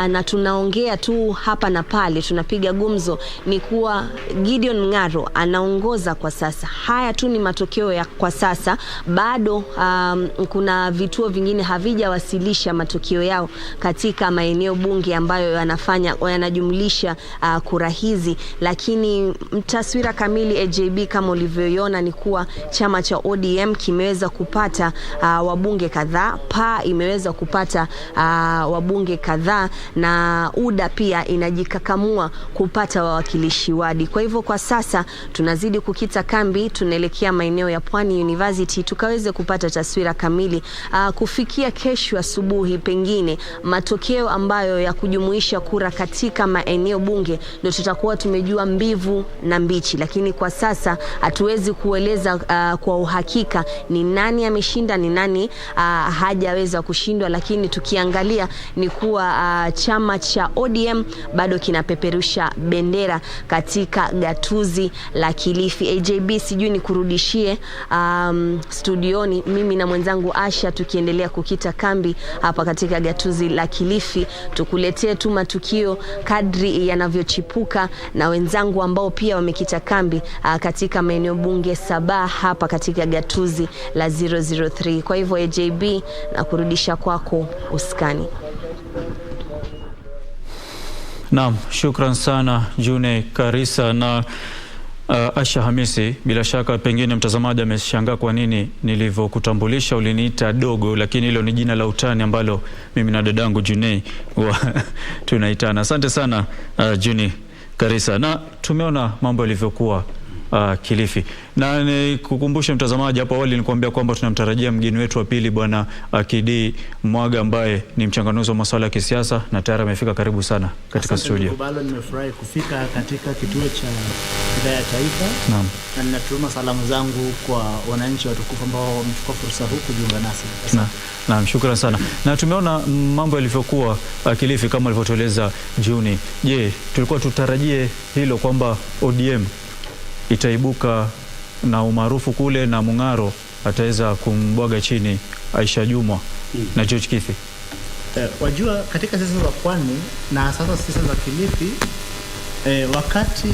na tunaongea tu hapa na pale, tunapiga gumzo, ni kuwa Gideon Mungaro anaongoza kwa sasa. Haya tu ni matokeo ya kwa sasa, bado kuna vituo vingine havijawasilisha matokeo yao katika maeneo bunge ambayo yanajumlisha kura hizi, lakini taswira kamili AJB kama ulivyoiona ni kuwa chama cha ODM kimeweza kupata wabunge kadhaa, PA imeweza kupata wabunge kadhaa, na UDA pia inajikakamua kupata wawakilishi wadi. Kwa hivyo kwa sasa tunazidi kukita kambi, tunaelekea maeneo ya Pwani University tukaweze kupata taswira kamili. Kufikia kesho asubuhi pengine matokeo ambayo ya kujumuisha kura katika maeneo bunge ndio tutakuwa tumejua mbivu na mbichi, lakini kwa sasa hatuwezi kueleza kwa uhakika ni nani ameshinda, ni nani hajaweza kushindwa, lakini tukiangalia ni kuwa chama cha ODM bado kinapeperusha bendera katika gatuzi la Kilifi. AJB sijui ni kurudishie studioni mimi na mwenzangu Asha tukiendelea kukita kambi hapa katika gatuzi la Kilifi, tukuletee tu matukio kadri yanavyochipuka na wenzangu ambao pia wamekita kambi katika maeneo bunge 7 hapa katika gatuzi la 003. Kwa hivyo AJB na kurudisha kwako uskani. Naam, shukran sana June Karisa na Asha Hamisi. Bila shaka pengine mtazamaji ameshangaa kwa nini nilivyokutambulisha uliniita dogo, lakini hilo ni jina la utani ambalo mimi na dadangu June tunaitana. Asante sana June Karisa. Na tumeona mambo yalivyokuwa Kilifi. Na nikukumbushe mtazamaji, hapo awali nilikwambia kwamba tunamtarajia mgeni wetu wa pili Bwana KD Mwaga ambaye ni mchanganuzi wa masuala ya kisiasa na tayari amefika. Karibu sana katika studio. Bado nimefurahi kufika katika kituo cha idhaa ya taifa. Naam. Na ninatuma salamu zangu kwa wananchi watukufu ambao wamechukua fursa huu kujiunga nasi. Naam, shukrani sana. Na tumeona mambo yalivyokuwa Kilifi kama alivyotueleza Juni. Je, tulikuwa tutarajie hilo kwamba ODM itaibuka na umaarufu kule na Mung'aro ataweza kumbwaga chini Aisha Jumwa na George Kithi? Wajua katika siasa za Pwani na sasa siasa za Kilifi, wakati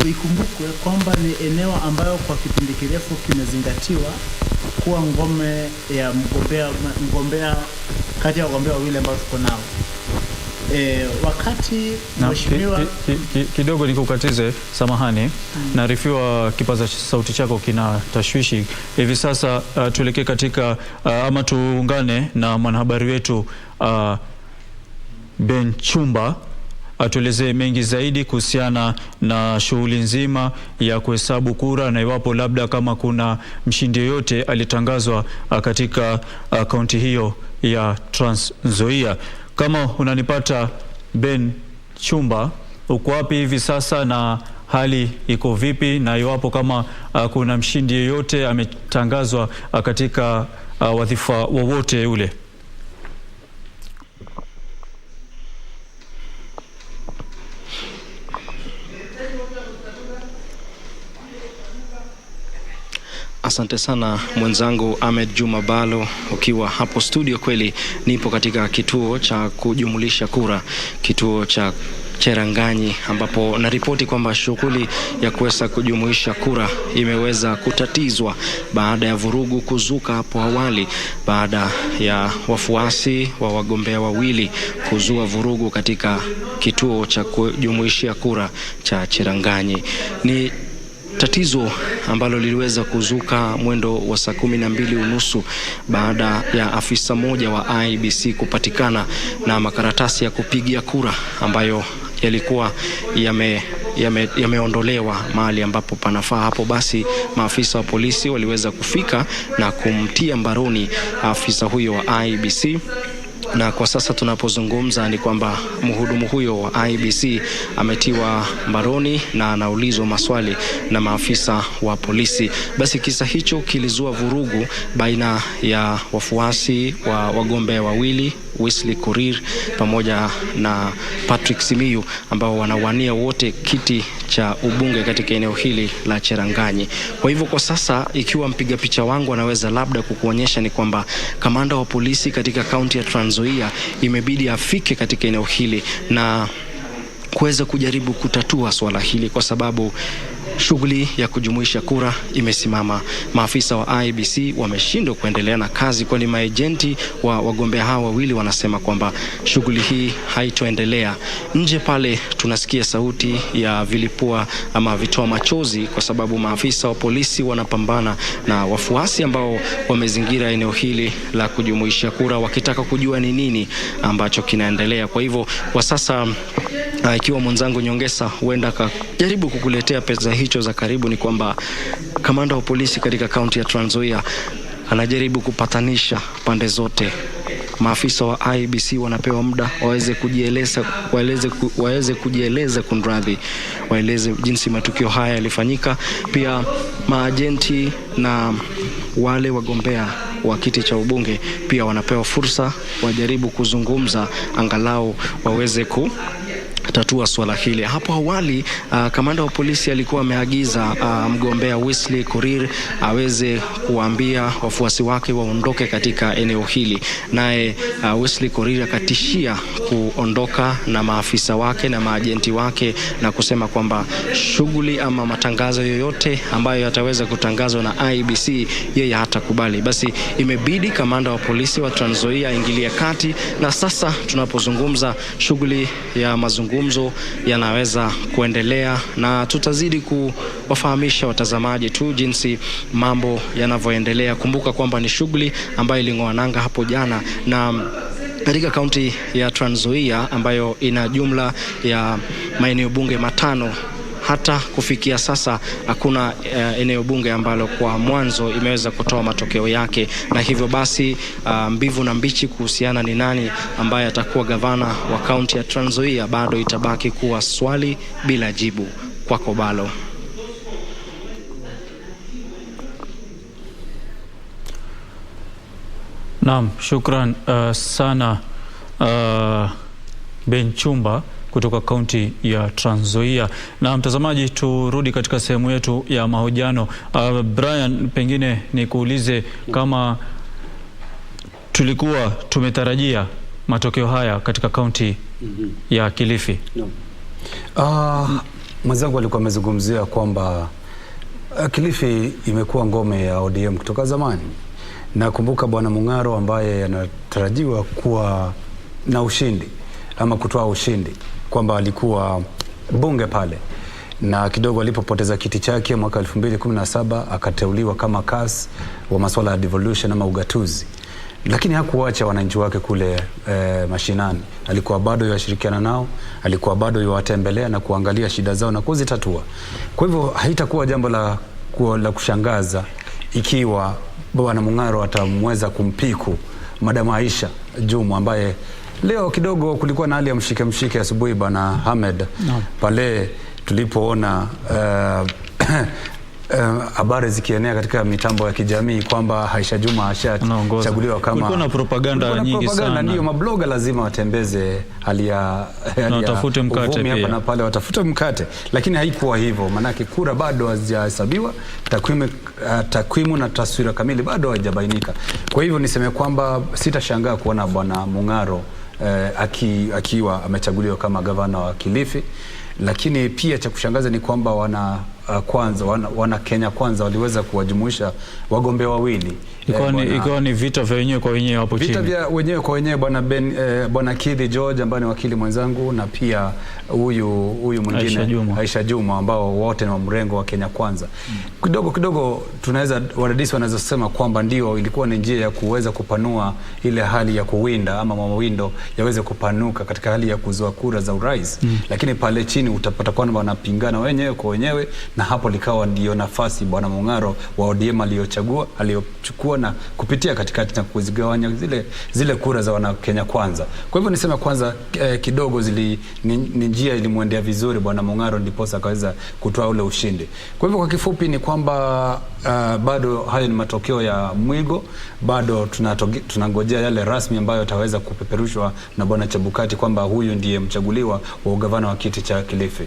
uikumbukwe kwamba ni eneo ambayo kwa kipindi kirefu kimezingatiwa kuwa ngome ya mgombea kati ya wagombea wawili ambao tuko nao. Wakati mheshimiwa kidogo nikukatize, samahani. Naarifiwa kipaza sauti chako kina tashwishi hivi sasa. Tuelekee katika ama tuungane na mwanahabari wetu Ben Chumba atuelezee mengi zaidi kuhusiana na shughuli nzima ya kuhesabu kura na iwapo labda kama kuna mshindi yoyote alitangazwa katika kaunti hiyo ya Trans Nzoia. Kama unanipata Ben Chumba, uko wapi hivi sasa na hali iko vipi, na iwapo kama kuna mshindi yeyote ametangazwa katika wadhifa wowote ule? Asante sana mwenzangu Ahmed Juma Balo, ukiwa hapo studio. Kweli nipo katika kituo cha kujumulisha kura, kituo cha Cheranganyi, ambapo naripoti kwamba shughuli ya kuweza kujumuisha kura imeweza kutatizwa baada ya vurugu kuzuka hapo awali, baada ya wafuasi wa wagombea wawili kuzua vurugu katika kituo cha kujumuishia kura cha Cheranganyi. Ni tatizo ambalo liliweza kuzuka mwendo wa saa 12:30 baada ya afisa mmoja wa IBC kupatikana na makaratasi ya kupigia kura ambayo yalikuwa yameondolewa mahali ambapo panafaa. Hapo basi maafisa wa polisi waliweza kufika na kumtia mbaroni afisa huyo wa IBC. Na kwa sasa tunapozungumza ni kwamba mhudumu huyo wa IBC ametiwa mbaroni na anaulizwa maswali na maafisa wa polisi. Basi kisa hicho kilizua vurugu baina ya wafuasi wa wagombea wawili, Wesley Korir pamoja na Patrick Simiyu, ambao wanawania wote kiti cha ubunge katika eneo hili la Cheranganyi. Kwa hivyo kwa sasa, ikiwa mpiga picha wangu anaweza labda kukuonyesha, ni kwamba kamanda wa polisi katika kaunti ya Trans Nzoia imebidi afike katika eneo hili na kuweza kujaribu kutatua swala hili, kwa sababu shughuli ya kujumuisha kura imesimama. Maafisa wa IBC wameshindwa kuendelea na kazi, kwani maejenti wa wagombea hawa wawili wanasema kwamba shughuli hii haitoendelea. Nje pale tunasikia sauti ya vilipua ama vitoa machozi, kwa sababu maafisa wa polisi wanapambana na wafuasi ambao wamezingira eneo hili la kujumuisha kura, wakitaka kujua ni nini ambacho kinaendelea. Kwa hivyo kwa sasa, ikiwa mwenzangu Nyongesa huenda kujaribu kukuletea pesa hicho za karibu, ni kwamba kamanda wa polisi katika kaunti ya Trans Nzoia anajaribu kupatanisha pande zote. Maafisa wa IBC wanapewa muda waweze kujieleza kunradhi, waeleze jinsi matukio haya yalifanyika. Pia maajenti na wale wagombea wa kiti cha ubunge pia wanapewa fursa wajaribu kuzungumza, angalau waweze tatua swala hili. Hapo awali kamanda wa polisi alikuwa ameagiza mgombea Wesley Korir aweze kuambia wafuasi wake waondoke katika eneo hili, naye Wesley Korir akatishia kuondoka na maafisa wake na maajenti wake na kusema kwamba shughuli ama matangazo yoyote ambayo yataweza kutangazwa na IBC yeye hatakubali. Basi imebidi kamanda wa polisi wa Trans Nzoia aingilie kati, na sasa tunapozungumza shughuli ya mazungumzo yanaweza kuendelea, na tutazidi kuwafahamisha watazamaji tu jinsi mambo yanavyoendelea. Kumbuka kwamba ni shughuli ambayo iling'oa nanga hapo jana, na katika kaunti ya Trans Nzoia ambayo ina jumla ya maeneo bunge 5 hata kufikia sasa hakuna eneo bunge ambalo kwa mwanzo imeweza kutoa matokeo yake, na hivyo basi mbivu na mbichi kuhusiana ni nani ambaye atakuwa gavana wa kaunti ya Trans Nzoia bado itabaki kuwa swali bila jibu. Kwako Balo. Naam, shukran sana Ben Chumba kutoka kaunti ya Trans Nzoia. Na mtazamaji, turudi katika sehemu yetu ya mahojiano. Brian, pengine nikuulize kama tulikuwa tumetarajia matokeo haya katika kaunti ya Kilifi. Mwenzangu alikuwa amezungumzia kwamba Kilifi imekuwa ngome ya ODM kutoka zamani. Nakumbuka Bwana Mung'aro ambaye anatarajiwa kuwa na ushindi ama kutoa ushindi, kwamba alikuwa bunge pale, na kidogo alipopoteza kiti chake mwaka 2017 akateuliwa kama CAS wa masuala ya devolution ama ugatuzi, lakini hakuacha wananchi wake kule mashinani. Alikuwa bado yashirikiana nao, alikuwa bado yuwatembelea na kuangalia shida zao na kuzitatua. Kwa hivyo haitakuwa jambo la kushangaza ikiwa Bwana Mung'aro atamweza kumpiku Madam Aisha Jumwa, ambaye leo kidogo kulikuwa na hali ya mshike asubuhi Bwana Hamed, pale tulipoona habari zikienea katika mitambo ya kijamii kwamba Aisha Jumwa ashachaguliwa kama, kulikuwa na propaganda nyingi sana. Ndio mabloga lazima watembeze hali ya watafute mkate pia hapa na pale, watafute mkate, lakini haikuwa hivyo, manake kura bado hazijahesabiwa, takwimu na taswira kamili bado haijabainika. Kwa hivyo niseme kwamba sitashangaa kuona Bwana Mung'aro akiwa amechaguliwa kama gavana wa Kilifi, lakini pia cha kushangaza ni kwamba wana Kenya Kwanza waliweza kuwajumuisha wagombea wawili. Ikawa ni vita vya wenyewe kwa wenyewe hapo chini. Vita vya wenyewe kwa wenyewe, Bwana Kidhi George ambaye ni wakili mwenzangu, na pia huyu mwingine Aisha Jumwa, ambao wote ni wa mrengo wa Kenya Kwanza. Kidogo tunaweza wadadisi wanaweza sema kwamba ndio ilikuwa ni njia ya kuweza kupanua ile hali ya kuwinda ama mawindo yaweze kupanuka katika hali ya kuzoa kura za urais. Lakini pale chini utapata kwamba wanapingana wenyewe kwa wenyewe, na hapo likawa ndio nafasi Bwana Mung'aro wa ODM aliyochukua na kupitia katikati na kuzigawanya zile kura za wana Kenya Kwanza. Kwa hivyo nisema kwanza kidogo ni njia ilimwendea vizuri Bwana Mung'aro, ndipo akaweza kutoa ule ushindi. Kwa hivyo kwa kifupi ni kwamba bado hayo ni matokeo ya mwigo, bado tunangojea yale rasmi ambayo ataweza kupeperushwa na Bwana Chebukati kwamba huyu ndiye mchaguliwa wa ugavana wa kiti cha Kilifi.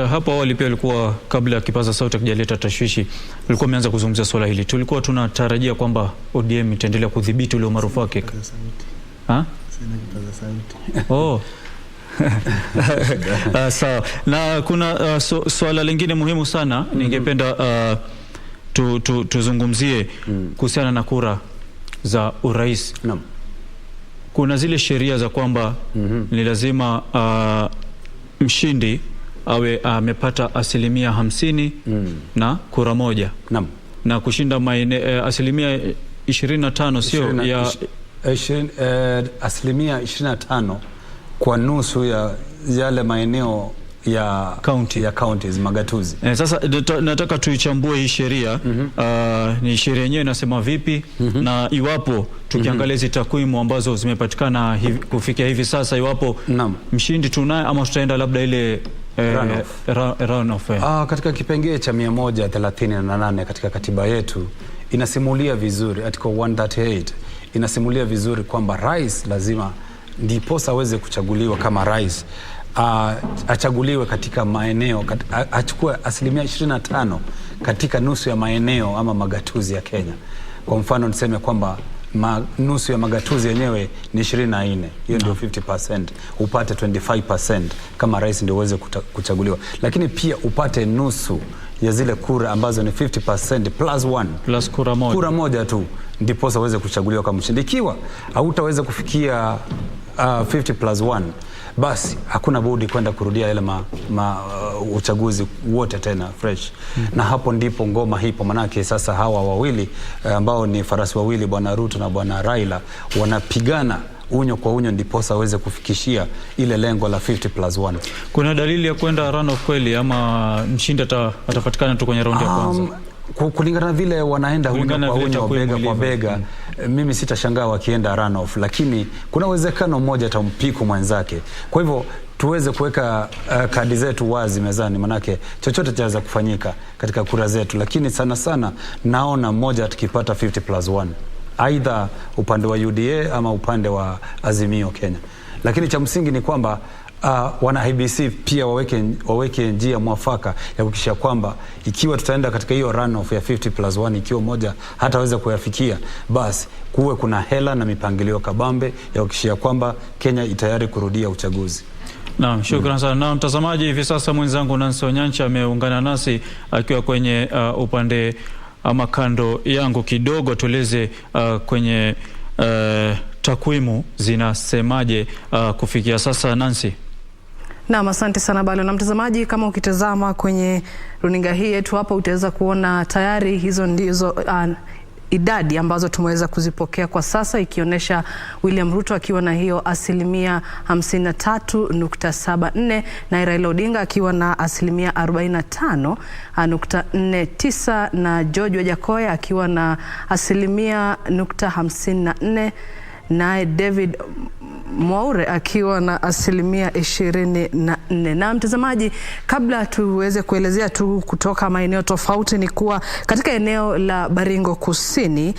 Hapo awali pia alikuwa, kabla ya kipaza sauti akijaleta tashwishi, alikuwa ameanza kuzungumzia swala hili. Tulikuwa tunatarajia kwamba ODM itaendelea kudhibiti ule umaarufu wake. Sawa. Na kuna swala lingine muhimu sana ningependa tuzungumzie kuhusiana na kura za urais. Kuna zile sheria za kwamba ni lazima mshindi awe amepata 50% na kura moja. Na kushinda asilimia 25 sio ya asilimia 25 kwa nusu ya yale maeneo ya counties magatuzi. Sasa nataka tuichambue hii sheria. Ni sheria yenyewe inasema vipi, na iwapo tukiangalia hizi takwimu ambazo zimepatikana kufikia hivi sasa, iwapo mshindi tunaye ama tutaenda labda ile runoff. Katika kipengee cha 138 katika katiba yetu inasimulia vizuri, article 138 inasimulia vizuri kwamba rais lazima ndiposa aweze kuchaguliwa kama rais, achaguliwe katika maeneo, achukue asilimia 25 katika nusu ya maeneo ama magatuzi ya Kenya. Kwa mfano niseme kwamba nusu ya magatuzi yenyewe ni 24, hiyo ndio 50%, upate 25% kama rais ndio uweze kuchaguliwa, lakini pia upate nusu ya zile kura ambazo ni 50% plus 1 plus kura moja tu, ndipo uweze kuchaguliwa kama mshindi. Ikiwa hautaweza kufikia 50 plus 1, basi hakuna budi kwenda kurudia ile uchaguzi wote tena fresh. Na hapo ndipo ngoma hipo, manake sasa hawa wawili ambao ni farasi wawili, Bwana Ruto na Bwana Raila, wanapigana unyo kwa unyo ndiposa aweze kufikishia ile lengo la 50+1. Kuna dalili ya kwenda runoff kweli ama mshindi atapatikana tu kwenye raundi ya kwanza? Kulingana na vile wanaenda unyo kwa unyo, bega kwa bega, mimi sitashangaa wakienda runoff, lakini kuna uwezekano mmoja atampiku mwenzake. Kwa hivyo tuweze kuweka kadi zetu wazi mezani, manake chochote chaweza kufanyika katika kura zetu, lakini sana sana naona mmoja atakipata 50+1, aidha upande wa UDA ama upande wa Azimio Kenya. Lakini cha msingi ni kwamba wana IBC pia waweke njia mwafaka ya kuhakikisha kwamba ikiwa tutaenda katika hiyo runoff ya 50+1, ikiwa moja hataweza kuyafikia, basi kuwe kuna hela na mipangilio kabambe ya kuhakikisha kwamba Kenya itayari kurudia uchaguzi. Naam, shukrani sana. Na mtazamaji, hivi sasa mwenzangu Nancy Onyancha ameungana nasi akiwa kwenye upande ama kando yangu kidogo. Tueleze kwenye takwimu zinasemaje kufikia sasa, Nancy? Naam, asante sana Balo. Na mtazamaji, kama ukitazama kwenye runinga hii yetu hapa utaweza kuona tayari hizo ndizo idadi ambazo tumeweza kuzipokea kwa sasa, ikionyesha William Ruto akiwa na hiyo 53.74 na Raila Odinga akiwa na 45.49 na George Wajakoya akiwa na 54 na David Mwaure akiwa na 24. Na mtazamaji, kabla tuweze kuelezea tu kutoka maeneo tofauti, ni kuwa katika eneo la Baringo Kusini,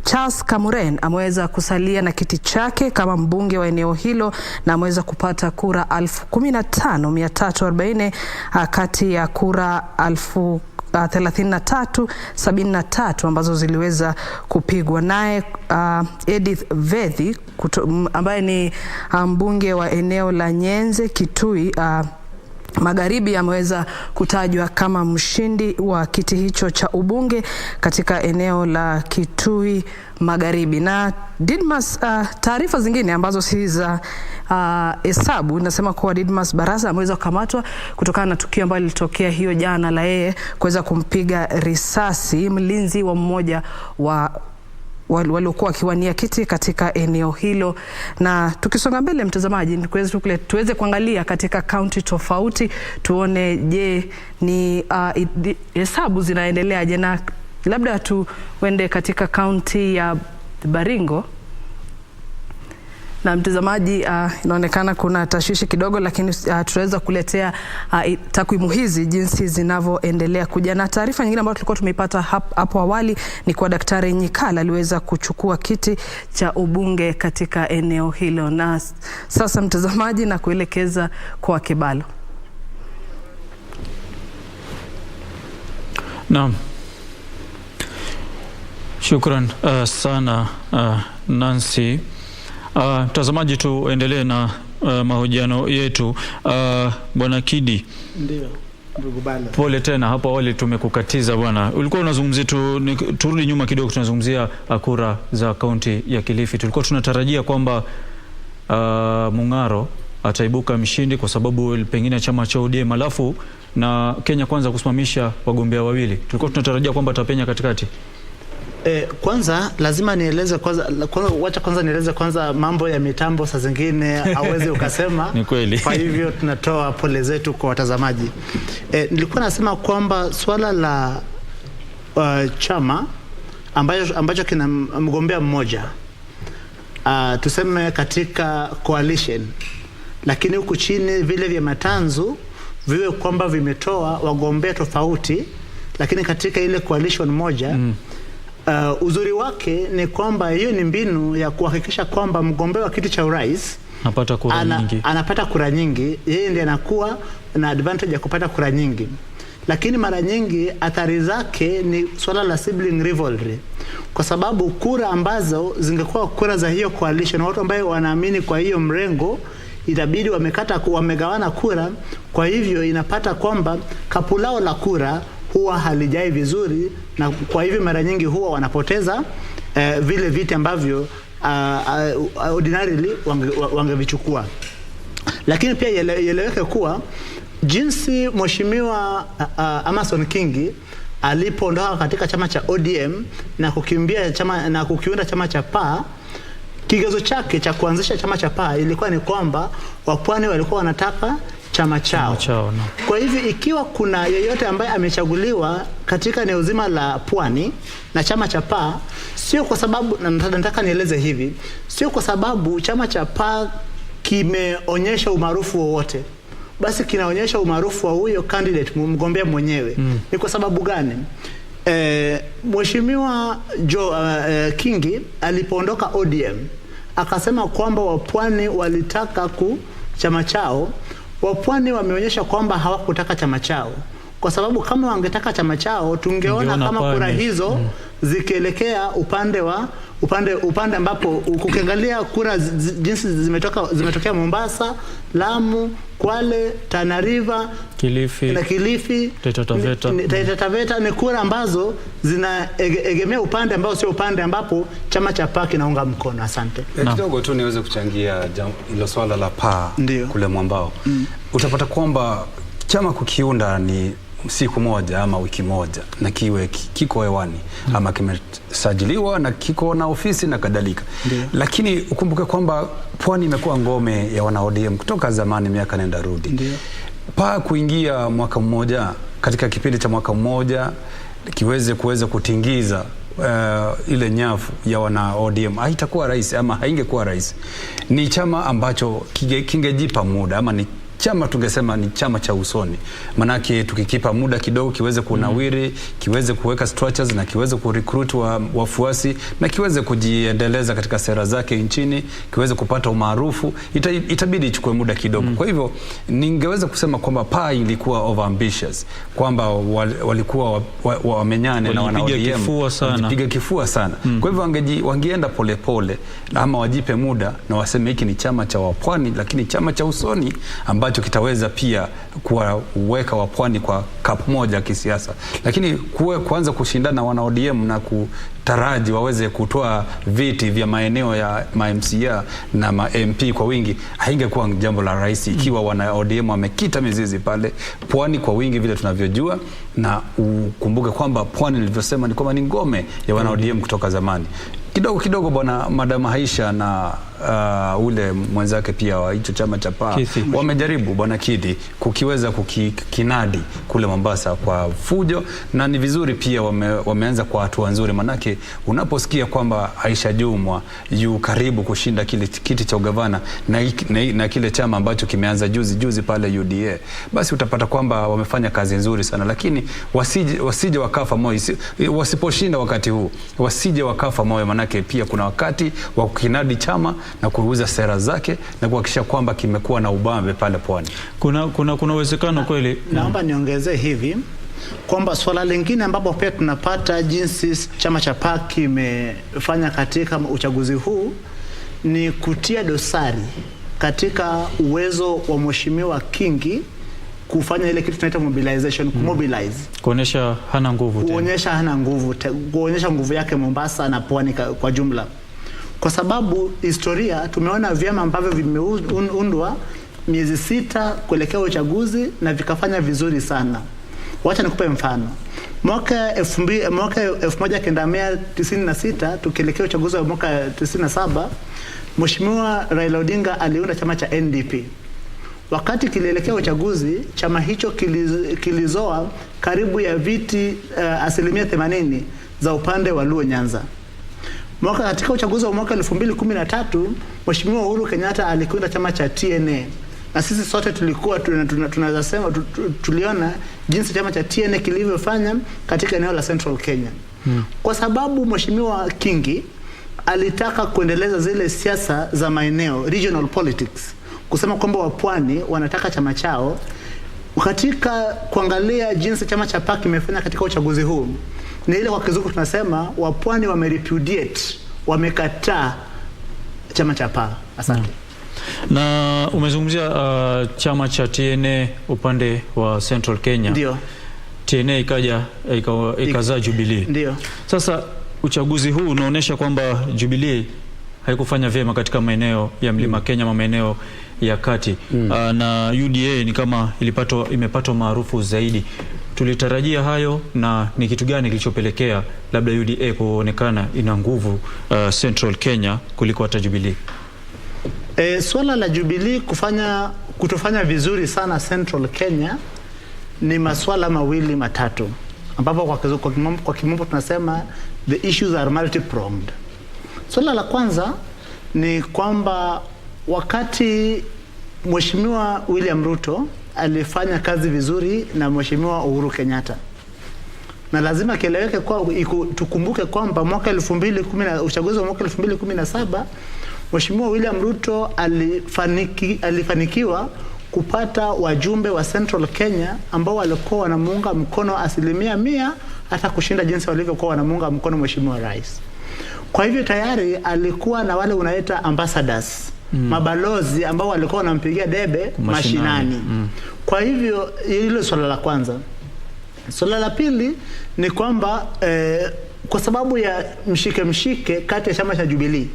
Charles Kamuren ameweza kusalia na kiti chake kama mbunge wa eneo hilo na ameweza kupata kura 15,340 kati ya kura 33,73 ambazo ziliweza kupigwa. Naye Edith Vethi ambaye ni mbunge wa eneo la Nyenze Kitui Magharibi ameweza kutajwa kama mshindi wa kiti hicho cha ubunge katika eneo la Kitui Magharibi. Na Didmas, taarifa zingine ambazo si za hesabu inasema kuwa Didmas Barasa ameweza kukamatwa kutokana na tukio ambalo lilitokea hiyo jana la yeye kuweza kumpiga risasi mlinzi wa mmoja wa waliokuwa wakiwania kiti katika eneo hilo. Na tukisonga mbele mtazamaji, tuweze kuangalia katika kaunti tofauti tuone je ni hesabu zinaendeleaje, na labda tuende katika kaunti ya Baringo. Na mtazamaji, inaonekana kuna tashwishi kidogo, lakini tutaweza kuletea takwimu hizi jinsi zinavyoendelea kuja. Na taarifa nyingine ambayo tulikuwa tumeipata hapo awali ni kwa Daktari Nyikala aliweza kuchukua kiti cha ubunge katika eneo hilo. Na sasa mtazamaji, na kuelekeza kwa Kibalo. Naam. Shukran sana Nancy. Mtazamaji, tuendelee na mahojiano yetu. Bwana Kidi. Ndio, ndugu Balo. Pole tena, hapo awali tumekukatiza bwana. Ulikuwa unazungumzia turudi nyuma kidogo, tunazungumzia kura za kaunti ya Kilifi. Tulikuwa tunatarajia kwamba Mung'aro ataibuka mshindi kwa sababu pengine chama cha ODM alafu na Kenya Kwanza kusimamisha wagombea wawili. Tulikuwa tunatarajia kwamba atapenya katikati. Kwanza lazima nieleze kwanza nieleze mambo ya mitambo saa zingine hawezi ukasema. Ni kweli. Kwa hivyo tunatoa pole zetu kwa watazamaji. Nilikuwa nasema kwamba swala la chama ambacho kina mgombea mmoja tuseme katika coalition, lakini huku chini vile vya matanzu viwe kwamba vimetoa wagombea tofauti, lakini katika ile coalition moja uzuri wake ni kwamba hiyo ni mbinu ya kuhakikisha kwamba mgombea wa kiti cha urais anapata kura nyingi. Yeye ndiye anakuwa na advantage ya kupata kura nyingi, lakini mara nyingi athari zake ni swala la sibling rivalry, kwa sababu kura ambazo zingekuwa kura za hiyo coalition, watu ambao wanaamini kwa hiyo mrengo, itabidi wamegawana kura. Kwa hivyo inapata kwamba kapulao la kura huwa halijai vizuri, na kwa hivyo mara nyingi huwa wanapoteza vile viti ambavyo ordinarily wangevichukua. Lakini pia ieleweke kuwa jinsi mheshimiwa Amason Kingi alipoondoka katika chama cha ODM na kukimbia kukiunda chama cha PA, kigezo chake cha kuanzisha chama cha PAA ilikuwa ni kwamba wapwani walikuwa wanataka chama chao. No. Kwa hivyo ikiwa kuna yeyote ambaye amechaguliwa katika eneo zima la pwani na chama cha PAA, sio kwa sababu, na nataka nieleze hivi, sio kwa sababu chama cha PAA kimeonyesha umaarufu wowote, basi kinaonyesha umaarufu wa huyo candidate, mgombea mwenyewe. Ni kwa sababu gani? Mheshimiwa Kingi alipoondoka ODM akasema kwamba wapwani walitaka chama chao. Wapwani wameonyesha kwamba hawakutaka chama chao, kwa sababu kama wangetaka chama chao tungeona kama kura hizo zikielekea upande ambapo ukiangalia kura jinsi zimetokea Mombasa, Lamu, Kwale, Tana River, Kilifi, Taita Taveta ni kura ambazo zinaegemea upande ambao sio upande ambapo chama cha PAA kinaunga mkono. Asante. Kidogo tu niweze kuchangia hilo swala la PAA kule Mwambao. Utapata kwamba chama kukiunda ni siku moja ama wiki moja na kiko hewani ama kimesajiliwa na kiko na ofisi na kadhalika. Lakini ukumbuke kwamba pwani imekuwa ngome ya wana ODM kutoka zamani, miaka nenda rudi. PAA kuingia mwaka mmoja, katika kipindi cha mwaka mmoja kuweza kutingiza ile nyavu ya wana ODM haitakuwa rahisi ama haingekuwa rahisi. Ni chama ambacho kingejipa muda, ama ni chama tungesema ni chama cha usoni. Manake tukikipa muda kidogo kiweze kunawiri, kiweze kuweka structures na kiweze kurecruit wafuasi na kiweze kujiendeleza katika sera zake nchini, kiweze kupata umaarufu, itabidi ichukue muda kidogo. Kwa hivyo ningeweza kusema kwamba PAA ilikuwa overambitious, kwamba walikuwa wamenyane na wana ODM, walipiga kifua sana. Kwa hivyo wangeenda polepole ama wajipe muda na waseme hiki ni chama cha wapwani, lakini chama cha usoni ambacho kitaweza pia kuweka wapwani kwa kapu moja ya kisiasa. Lakini kuanza kushindana na wana ODM na kutaraji waweze kutoa viti vya maeneo ya MCA na MP kwa wingi, haingekuwa jambo la rahisi ikiwa wana ODM wamekita mizizi pale pwani kwa wingi vile tunavyojua. Na ukumbuke kwamba pwani nilivyosema ni kwamba ni ngome ya wana ODM kutoka zamani. Kidogo bwana Madam Aisha na ule mwenzake pia wa hicho chama cha PAA wamejaribu bwana Kidi kukiweza kukinadi kule Mombasa kwa fujo, na ni vizuri pia wameanza kwa hatua nzuri. Manake unaposikia kwamba Aisha Jumwa yu karibu kushinda kile kiti cha ugavana na kile chama ambacho kimeanza juzi pale UDA, basi utapata kwamba wamefanya kazi nzuri sana. Lakini wasije wakafa moyo, wasiposhinda wakati huu wasije wakafa moyo, manake pia kuna wakati wa kukinadi chama na kuuza sera zake na kuhakikisha kwamba kimekuwa na ubambe pale pwani. Kuna uwezekano kweli. Naomba niongezee hivi kwamba swala lingine ambapo pia tunapata jinsi chama cha PAA kimefanya katika uchaguzi huu ni kutia dosari katika uwezo wa Mheshimiwa Kingi kufanya ile kitu tunaita mobilization, kumobilize, kuonyesha hana nguvu, kuonyesha nguvu yake Mombasa na pwani kwa jumla. Kwa sababu historia tumeona vyama ambavyo vimeundwa miezi 6 kuelekea uchaguzi na vikafanya vizuri sana. Wacha nikupe mfano. Mwaka 1996 tukielekea uchaguzi wa mwaka 97, Mheshimiwa Raila Odinga aliunda chama cha NDP. Wakati kilielekea uchaguzi, chama hicho kilizoa karibu ya viti 80% za upande wa Luo Nyanza. Katika uchaguzi wa mwaka 2013, Mheshimiwa Uhuru Kenyatta alikwenda chama cha TNA. Na sisi sote tulikuwa tunaweza sema tuliona jinsi chama cha TNA kilivyofanya katika eneo la Central Kenya. Kwa sababu Mheshimiwa Kingi alitaka kuendeleza zile siasa za maeneo, regional politics, kusema kwamba wapwani wanataka chama chao. Katika kuangalia jinsi chama cha PAA kimefanya katika uchaguzi huu, ni ile kwa kizungu tunasema wapwani wamerepudiate, wamekataa chama cha PAA. Asante. Na umezungumzia chama cha TNA upande wa Central Kenya. Ndio. TNA ikazaa Jubilee. Ndio. Sasa uchaguzi huu unaonyesha kwamba Jubilee haikufanya vyema katika maeneo ya Mlima Kenya na maeneo ya kati. Na UDA ni kama imepata maarufu zaidi. tulitarajia hayo, na ni kitu gani kilichopelekea labda UDA kuonekana ina nguvu Central Kenya kuliko hata Jubilee? Swala la Jubilee kutofanya vizuri sana Central Kenya ni maswala mawili matatu, ambapo kwa kimombo tunasema the issues are multi-pronged. Swala la kwanza ni kwamba wakati Mheshimiwa William Ruto alifanya kazi vizuri na Mheshimiwa Uhuru Kenyatta, na lazima kieleweke kwa tukumbuke kwamba uchaguzi wa mwaka 2017 Mheshimiwa William Ruto alifanikiwa kupata wajumbe wa Central Kenya ambao walikuwa wanamuunga mkono 100%, hata kushinda jinsi walivyokuwa wanamuunga mkono Mheshimiwa Rais. Kwa hivyo tayari alikuwa na wale unaita ambassadors, mabalozi ambao walikuwa wanampigia debe mashinani. Kwa hivyo hilo swala la kwanza. Swala la pili ni kwamba kwa sababu ya mshike kati ya chama cha Jubilee,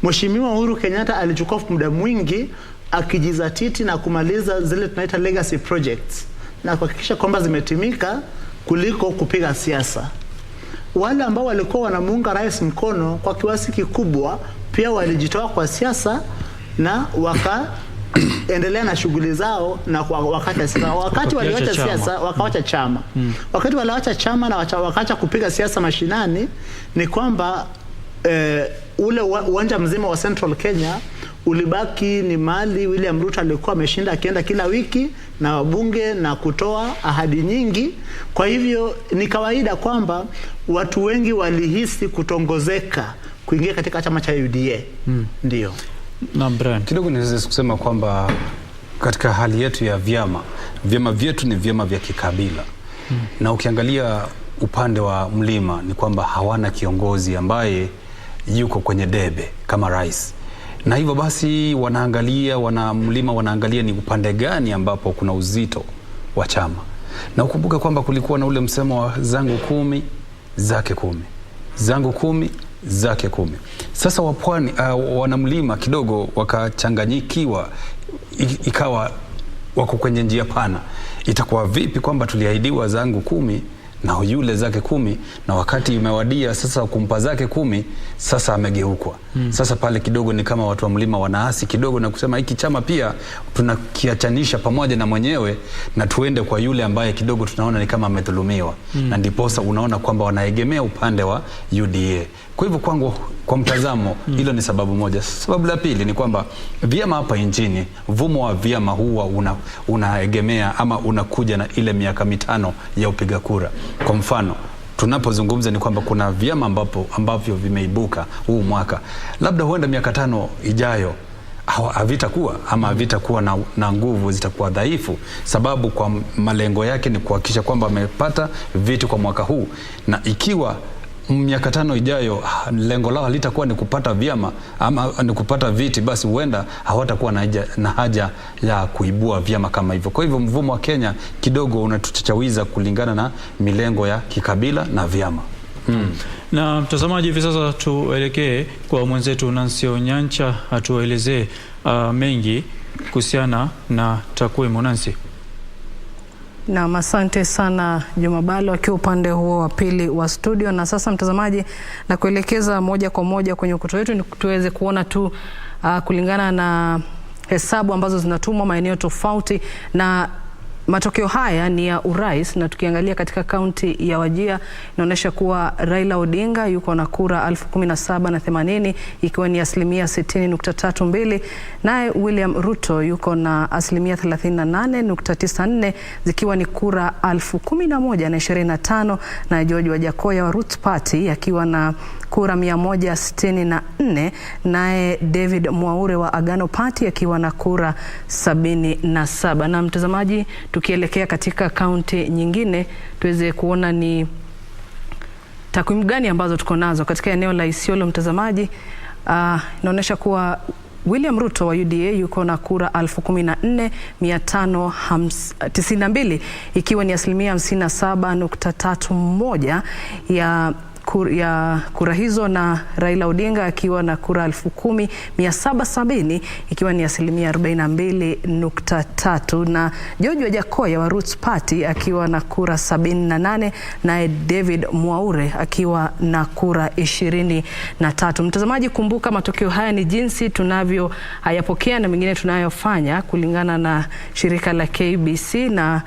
Mheshimiwa Uhuru Kenyatta alichukua muda mwingi akijizatiti na kumaliza zile tunaita legacy projects na kuhakikisha kwamba zimetimika kuliko kupiga siasa. Wale ambao walikuwa wanamuunga rais mkono kwa kiasi kikubwa pia walijitoa kwa siasa na wakaendelea na shughuli zao, na wakati waliacha siasa wakaacha chama. Wakati waliacha chama na wakaacha kupiga siasa mashinani, ni kwamba ule uwanja mzima wa Central Kenya ulibaki ni mali William Ruto alikuwa ameshinda akienda kila wiki na wabunge na kutoa ahadi nyingi. Kwa hivyo ni kawaida kwamba watu wengi walihisi kutongozeka kuingia katika chama cha UDA. Ndio. Na Brian, kidogo niweze kusema kwamba katika hali yetu ya vyama vyetu ni vyama vya kikabila. Na ukiangalia upande wa mlima ni kwamba hawana kiongozi ambaye yuko kwenye debe kama rais. Na hivyo basi mlima wanaangalia ni upande gani ambapo kuna uzito wa chama. Na ukumbuke kwamba kulikuwa na ule msemo wa zangu 10 zake 10, zangu 10 zake 10. Sasa wapwani wanamlima kidogo wakachanganyikiwa, ikawa wako kwenye njia pana. Itakuwa vipi kwamba tuliahidiwa zangu 10 na yule zake 10, na wakati umewadia sasa kumpa zake 10, sasa amegeukwa. Sasa pale kidogo ni kama watu wa mlima wanaasi kidogo na kusema hiki chama pia tunakiachanisha pamoja na mwenyewe na tuende kwa yule ambaye kidogo tunaona ni kama amedhulumiwa. Na ndiposa unaona kwamba wanaegemea upande wa UDA. Kwa hivyo kwangu, kwa mtazamo, hilo ni sababu moja. Sababu la pili ni kwamba vyama hapa nchini, mfumo wa vyama huwa unaegemea ama unakuja na ile miaka 5 ya upiga kura. Kwa mfano, tunapozungumza ni kwamba kuna vyama ambavyo vimeibuka huu mwaka, labda huenda miaka 5 ijayo havitakuwa na nguvu, zitakuwa dhaifu, sababu kwa malengo yake ni kuhakikisha kwamba amepata viti kwa mwaka huu. Na ikiwa miaka 5 ijayo lengo lao litakuwa ni kupata vyama ama ni kupata viti, basi huenda hawatakuwa na haja ya kuibua vyama kama hivyo. Kwa hivyo mfumo wa Kenya kidogo unatuchachawiza kulingana na milengo ya kikabila na vyama. Na mtazamaji, hivi sasa tuelekee kwa mwenzetu Nancy Onyancha atuelezee mengi kuhusiana na takwimu. Nancy. Na asante sana Juma Balo akiwa upande huo wa pili wa studio. Na sasa mtazamaji, na kuelekeza moja kwa moja kwenye ukuta wetu ni tuweze kuona tu kulingana na hesabu ambazo zinatumwa maeneo tofauti, na matokeo haya ni ya urais. Na tukiangalia katika kaunti ya Wajir inaonyesha kuwa Raila Odinga yuko na kura 17,080 ikiwa ni 60.32%. Naye William Ruto yuko na 38.94 zikiwa ni kura 11,025. Na George Wajakoya wa Roots Party akiwa na kura 164, naye David Mwaure wa Agano Party akiwa na kura 77. Na mtazamaji, tukielekea katika kaunti nyingine tuweze kuona ni takwimu gani ambazo tuko nazo katika eneo la Isiolo. Mtazamaji, inaonyesha kuwa William Ruto wa UDA yuko na kura 14,592 ikiwa ni 57.31% ya kura hizo, na Raila Odinga akiwa na kura 10,770 ikiwa ni 42.3, na George Wajakoya wa Roots Party akiwa na kura 78, naye David Mwaure akiwa na kura 23. Mtazamaji, kumbuka matokeo haya ni jinsi tunavyoyapokea na mengine tunayofanya kulingana na shirika la KBC, na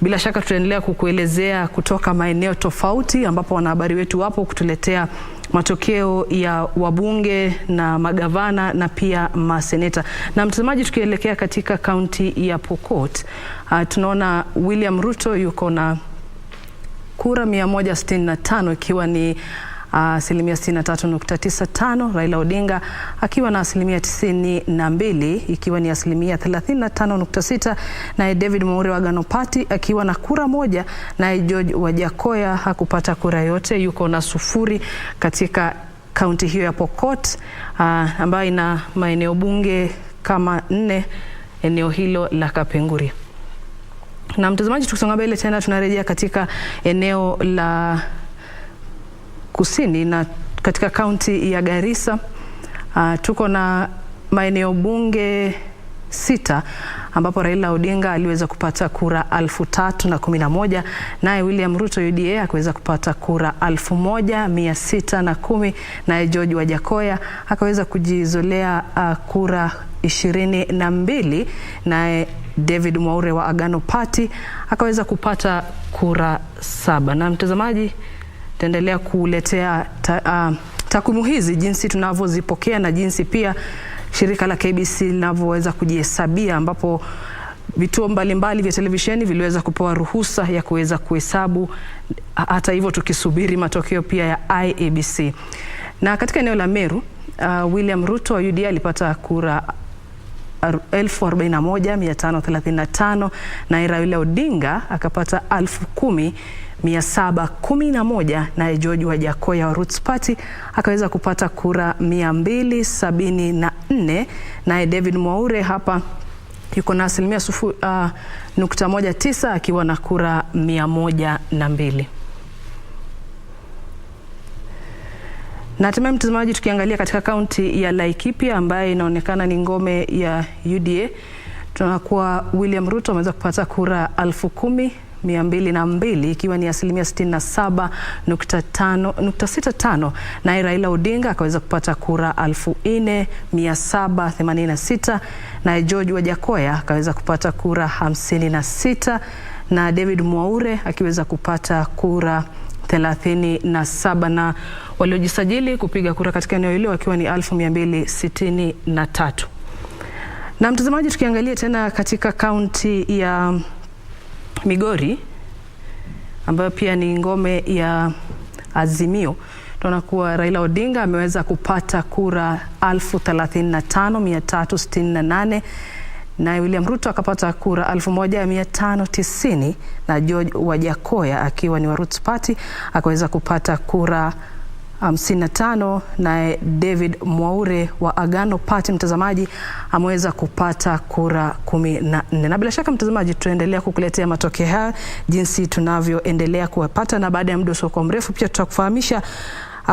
bila shaka tutaendelea kukuelezea kutoka maeneo tofauti ambapo wanahabari wetu wapo kutuletea matokeo ya wabunge na magavana na pia maseneta. Na mtazamaji, tukielekea katika kaunti ya Pokot, tunaona William Ruto yuko na kura 165 ikiwa ni 63.95, Raila Odinga akiwa na 92 ikiwa ni 35.6, na David Mwaure wa Agano Party akiwa na kura moja, na George Wajakoya hakupata kura yote, yuko na 0 katika kaunti hiyo ya Pokot ambayo ina maeneo bunge kama 4 eneo hilo la Kapenguria. Na mtazamaji, tukisonga mbele tena tunarejea katika eneo la kusini na katika kaunti ya Garissa. Tuko na maeneo bunge 6 ambapo Raila Odinga aliweza kupata kura 3,011, naye William Ruto UDA akaweza kupata kura 1,610, naye George Wajakoya akaweza kujizolea kura 22, naye David Mwaure wa Agano Party akaweza kupata kura 7. Na mtazamaji, taendelea kuletea takwimu hizi jinsi tunavyozipokea na jinsi pia shirika la KBC linavyoweza kujihesabia, ambapo vituo mbalimbali vya televisheni viliweza kupewa ruhusa ya kuweza kuhesabu, hata hivyo tukisubiri matokeo pia ya IEBC. Na katika eneo la Meru, William Ruto wa UDA alipata kura 41,535, na Raila Odinga akapata 10,711, na George Wajakoya wa Roots Party akaweza kupata kura 274, na David Mwaure hapa yuko na 0.19 akiwa na kura 102. Na hatimaye mtazamaji, tukiangalia katika kaunti ya Laikipia ambaye inaonekana ni ngome ya UDA, tunakuwa William Ruto ameweza kupata kura 10,202 ikiwa ni 67.65, na Raila Odinga akaweza kupata kura 4,786, na George Wajakoya akaweza kupata kura 56, na David Mwaure akiweza kupata kura 37, na waliojisajili kupiga kura katika eneo hilo wakiwa ni 263. Na mtazamaji, tukiangalia tena katika kaunti ya Migori ambayo pia ni ngome ya Azimio, tunaona kuwa Raila Odinga ameweza kupata kura 35,368, na William Ruto akapata kura 1,590, na George Wajakoya akiwa ni wa Roots Party akaweza kupata kura 55, na David Mwaure wa Agano Party mtazamaji ameweza kupata kura 14. Na bila shaka mtazamaji, tutaendelea kukuletea matokeo haya jinsi tunavyoendelea kuwapata, na baada ya muda usio mrefu pia tutakufahamisha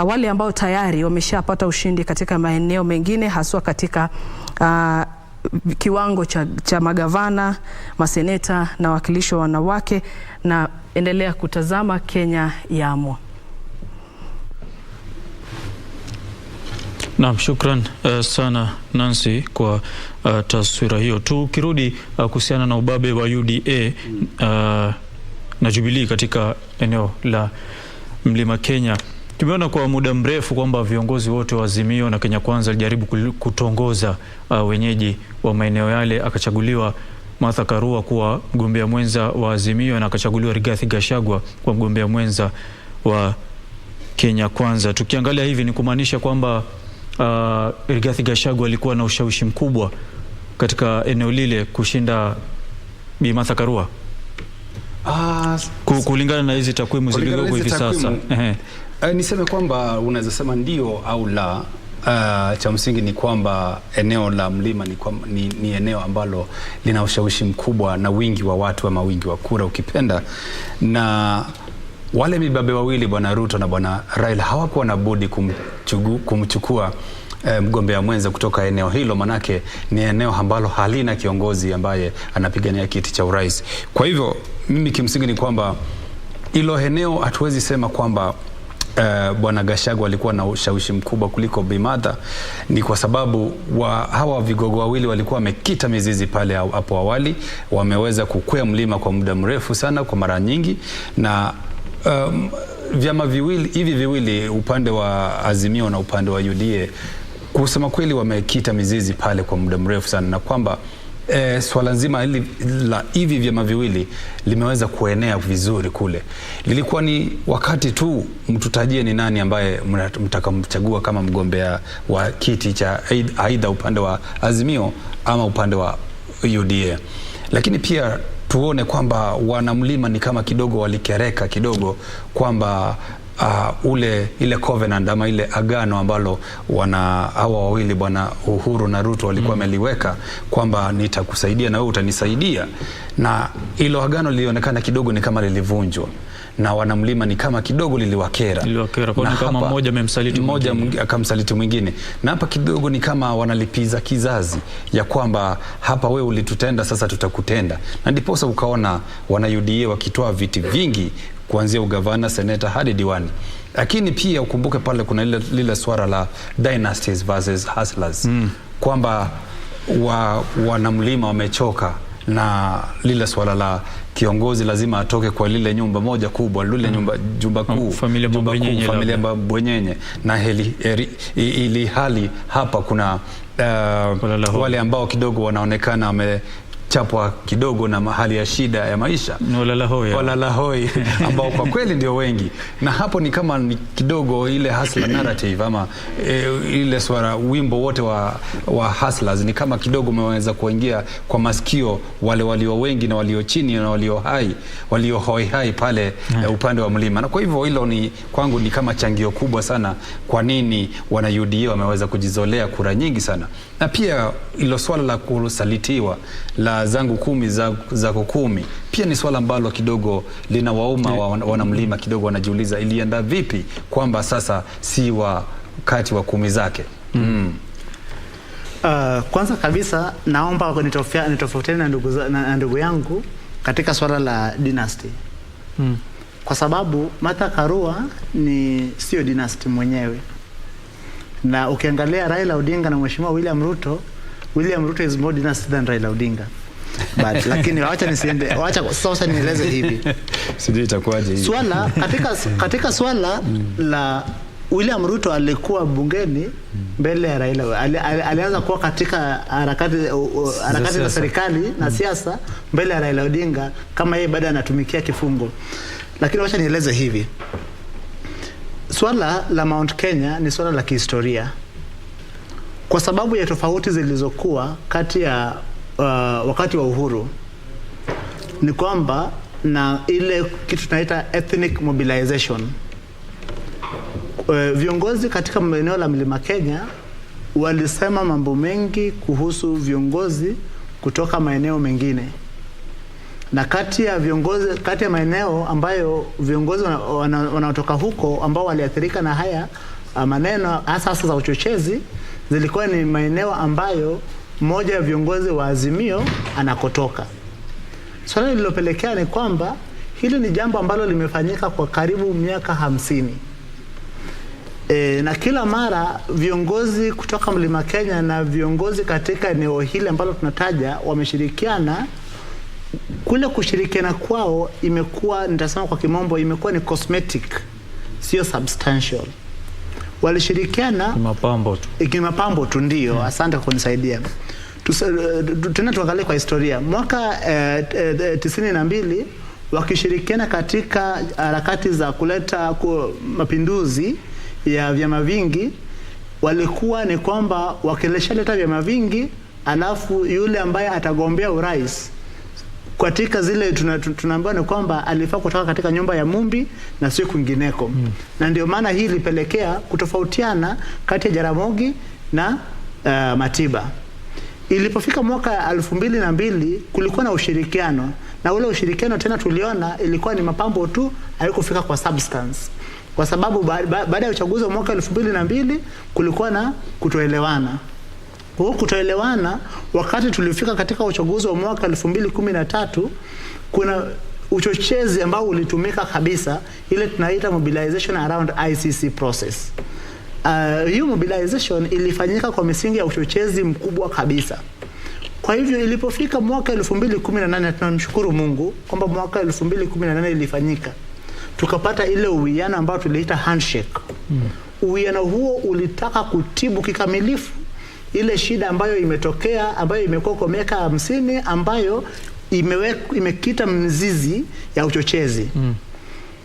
wale ambao tayari wameshapata ushindi katika maeneo mengine, haswa katika kiwango cha magavana, maseneta na wakilishi wa wanawake. Na endelea kutazama Kenya Yaamua. Naam, shukran sana Nancy kwa taswira hiyo. Tukirudi kuhusiana na ubabe wa UDA na Jubilee katika eneo la Mlima Kenya, tumeona kwa muda mrefu kwamba viongozi wote wa Azimio na Kenya Kwanza walijaribu kutongoza wenyeji wa maeneo yale. Akachaguliwa Martha Karua kuwa mgombea mwenza wa Azimio, na akachaguliwa Rigathi Gachagua kuwa mgombea mwenza wa Kenya Kwanza. Tukiangalia hivi ni kumaanisha kwamba Rigathi Gachagua alikuwa na ushawishi mkubwa katika eneo lile kushinda Bi Martha Karua. Kulingana na hizi takwimu zilizoko hivi sasa. Niseme kwamba unaweza sema ndio au la. Cha msingi ni kwamba eneo la mlima ni eneo ambalo lina ushawishi mkubwa na wingi wa watu ama wingi wa kura ukipenda, na wale mibabe wawili bwana Ruto na bwana Raila hawakuwa na budi kumchukua mgombea mwenza kutoka eneo hilo, manake ni eneo ambalo halina kiongozi ambaye anapigania kiti cha urais. Kwa hivyo mimi kimsingi ni kwamba hilo eneo hatuwezi sema kwamba bwana Gachagua alikuwa na ushawishi mkubwa kuliko Bi Martha. Ni kwa sababu hawa vigogo wawili walikuwa wamekita mizizi pale hapo awali, wameweza kukwea mlima kwa muda mrefu sana, kwa mara nyingi, na vyama viwili upande wa Azimio na upande wa UDA kusema kweli wamekita mizizi pale kwa muda mrefu sana, na kwamba swala nzima hili la hivi vyama viwili limeweza kuenea vizuri kule. Lilikuwa ni wakati tu mtutajie ni nani ambaye mtakamchagua kama mgombea wa kiti cha aidha upande wa Azimio ama upande wa UDA. Lakini pia tuone kwamba wanamlima ni kama kidogo walikereka kidogo kwamba ile covenant ama ile agano ambalo hawa wawili bwana Uhuru na Ruto walikuwa wameliweka kwamba nitakusaidia na wewe utanisaidia, na hilo agano lilionekana kidogo ni kama lilivunjwa, na wanamlima ni kama kidogo liliwakera kwa kama mmoja amemsaliti mmoja akamsaliti mwingine, na hapa kidogo ni kama wanalipiza kizazi ya kwamba hapa wewe ulitutenda, sasa tutakutenda, na ndiposa ukaona wana UDA wakitoa viti vingi kuanzia ugavana, seneta hadi diwani. Lakini pia ukumbuke pale kuna lile swala la dynasties versus hustlers, kwamba wanamlima wamechoka na lile swala la kiongozi lazima atoke kwa lile nyumba moja kubwa, lile jumba kuu, familia bwenyenye, na ili hali hapa kuna wale ambao kidogo wanaonekana wamechapwa kidogo na hali ya shida ya maisha, walalahoi ambao kwa kweli ndio wengi, na hapo ni kama ni kidogo ile hustler narrative ama ile swala wimbo wote wa hustlers ni kama kidogo umeweza kuingia kwa masikio wale walio wengi na walio chini na walio hoi pale upande wa mlima. Na kwa hivyo hilo ni kwangu ni kama changio kubwa sana kwa nini wana UDA wameweza kujizolea kura nyingi sana. Na pia ilo swala la kusalitiwa la zangu 10 zako 10 pia ni swala ambalo kidogo linawauma wanamlima kidogo, wanajiuliza ilienda vipi kwamba sasa si wakati wa 10 zake. Kwanza kabisa naomba nitofautiane na ndugu yangu katika swala la dynasty. Kwa sababu Martha Karua sio dynasty mwenyewe. Na ukiangalia Raila Odinga na Mheshimiwa William Ruto is more dynasty than Raila Odinga. But lakini wacha sasa nieleze hivi. Sijui itakuwaje hivi. Katika swala la William Ruto alikuwa bungeni mbele ya Raila. Alianza kuwa katika harakati za serikali na siasa mbele ya Raila Odinga kama yeye baada anatumikia kifungo. Lakini wacha nieleze hivi. Swala la Mount Kenya ni swala la kihistoria. Kwa sababu ya tofauti zilizokuwa kati ya wakati wa uhuru, ni kwamba na ile kitu tunaita ethnic mobilization. Viongozi katika eneo la Mlima Kenya walisema mambo mengi kuhusu viongozi kutoka maeneo mengine, na kati ya maeneo ambayo viongozi wanaotoka huko ambao waliathirika na haya maneno hasa za uchochezi zilikuwa ni maeneo ambayo mmoja ya viongozi wa Azimio anakotoka. Swala lililopelekea ni kwamba hili ni jambo ambalo limefanyika kwa karibu miaka 50. Na kila mara viongozi kutoka Mlima Kenya na viongozi katika eneo hili ambalo tunataja wameshirikiana. Kule kushirikiana kwao imekuwa, nitasema kwa kimombo, imekuwa ni cosmetic, sio substantial. Walishirikiana mapambo tu ndio. Asante kwa kunisaidia. Tena tuangalie kwa historia. Mwaka 92 wakishirikiana katika harakati za kuleta mapinduzi ya vyama vingi, walikuwa ni kwamba wakileta vyama vingi, alafu yule ambaye atagombea urais katika zile tunaambiwa ni kwamba alifaa kutoka katika nyumba ya Mumbi na sio kwingineko. Na ndio maana hii ilipelekea kutofautiana kati ya Jaramogi na Matiba. Ilipofika mwaka 2002 kulikuwa na ushirikiano, na ule ushirikiano tena tuliona ilikuwa ni mapambo tu, haikufika kwa substance. Kwa sababu baada ya uchaguzi wa mwaka 2002 kulikuwa na kutoelewana. Kwa kutoelewana, wakati tulifika katika uchaguzi wa mwaka 2013 kuna uchochezi ambao ulitumika kabisa, ile tunaita mobilization around ICC process. Hiyo mobilization ilifanyika kwa misingi ya uchochezi mkubwa kabisa. Kwa hivyo ilipofika mwaka 2018, tunamshukuru Mungu kwamba mwaka 2018 ilifanyika. Tukapata ile uwiano ambao tuliita handshake. Uwiano huo ulitaka kutibu kikamilifu ile shida ambayo imetokea, ambayo imekuwa kwa miaka 50, ambayo imekita mzizi ya uchochezi.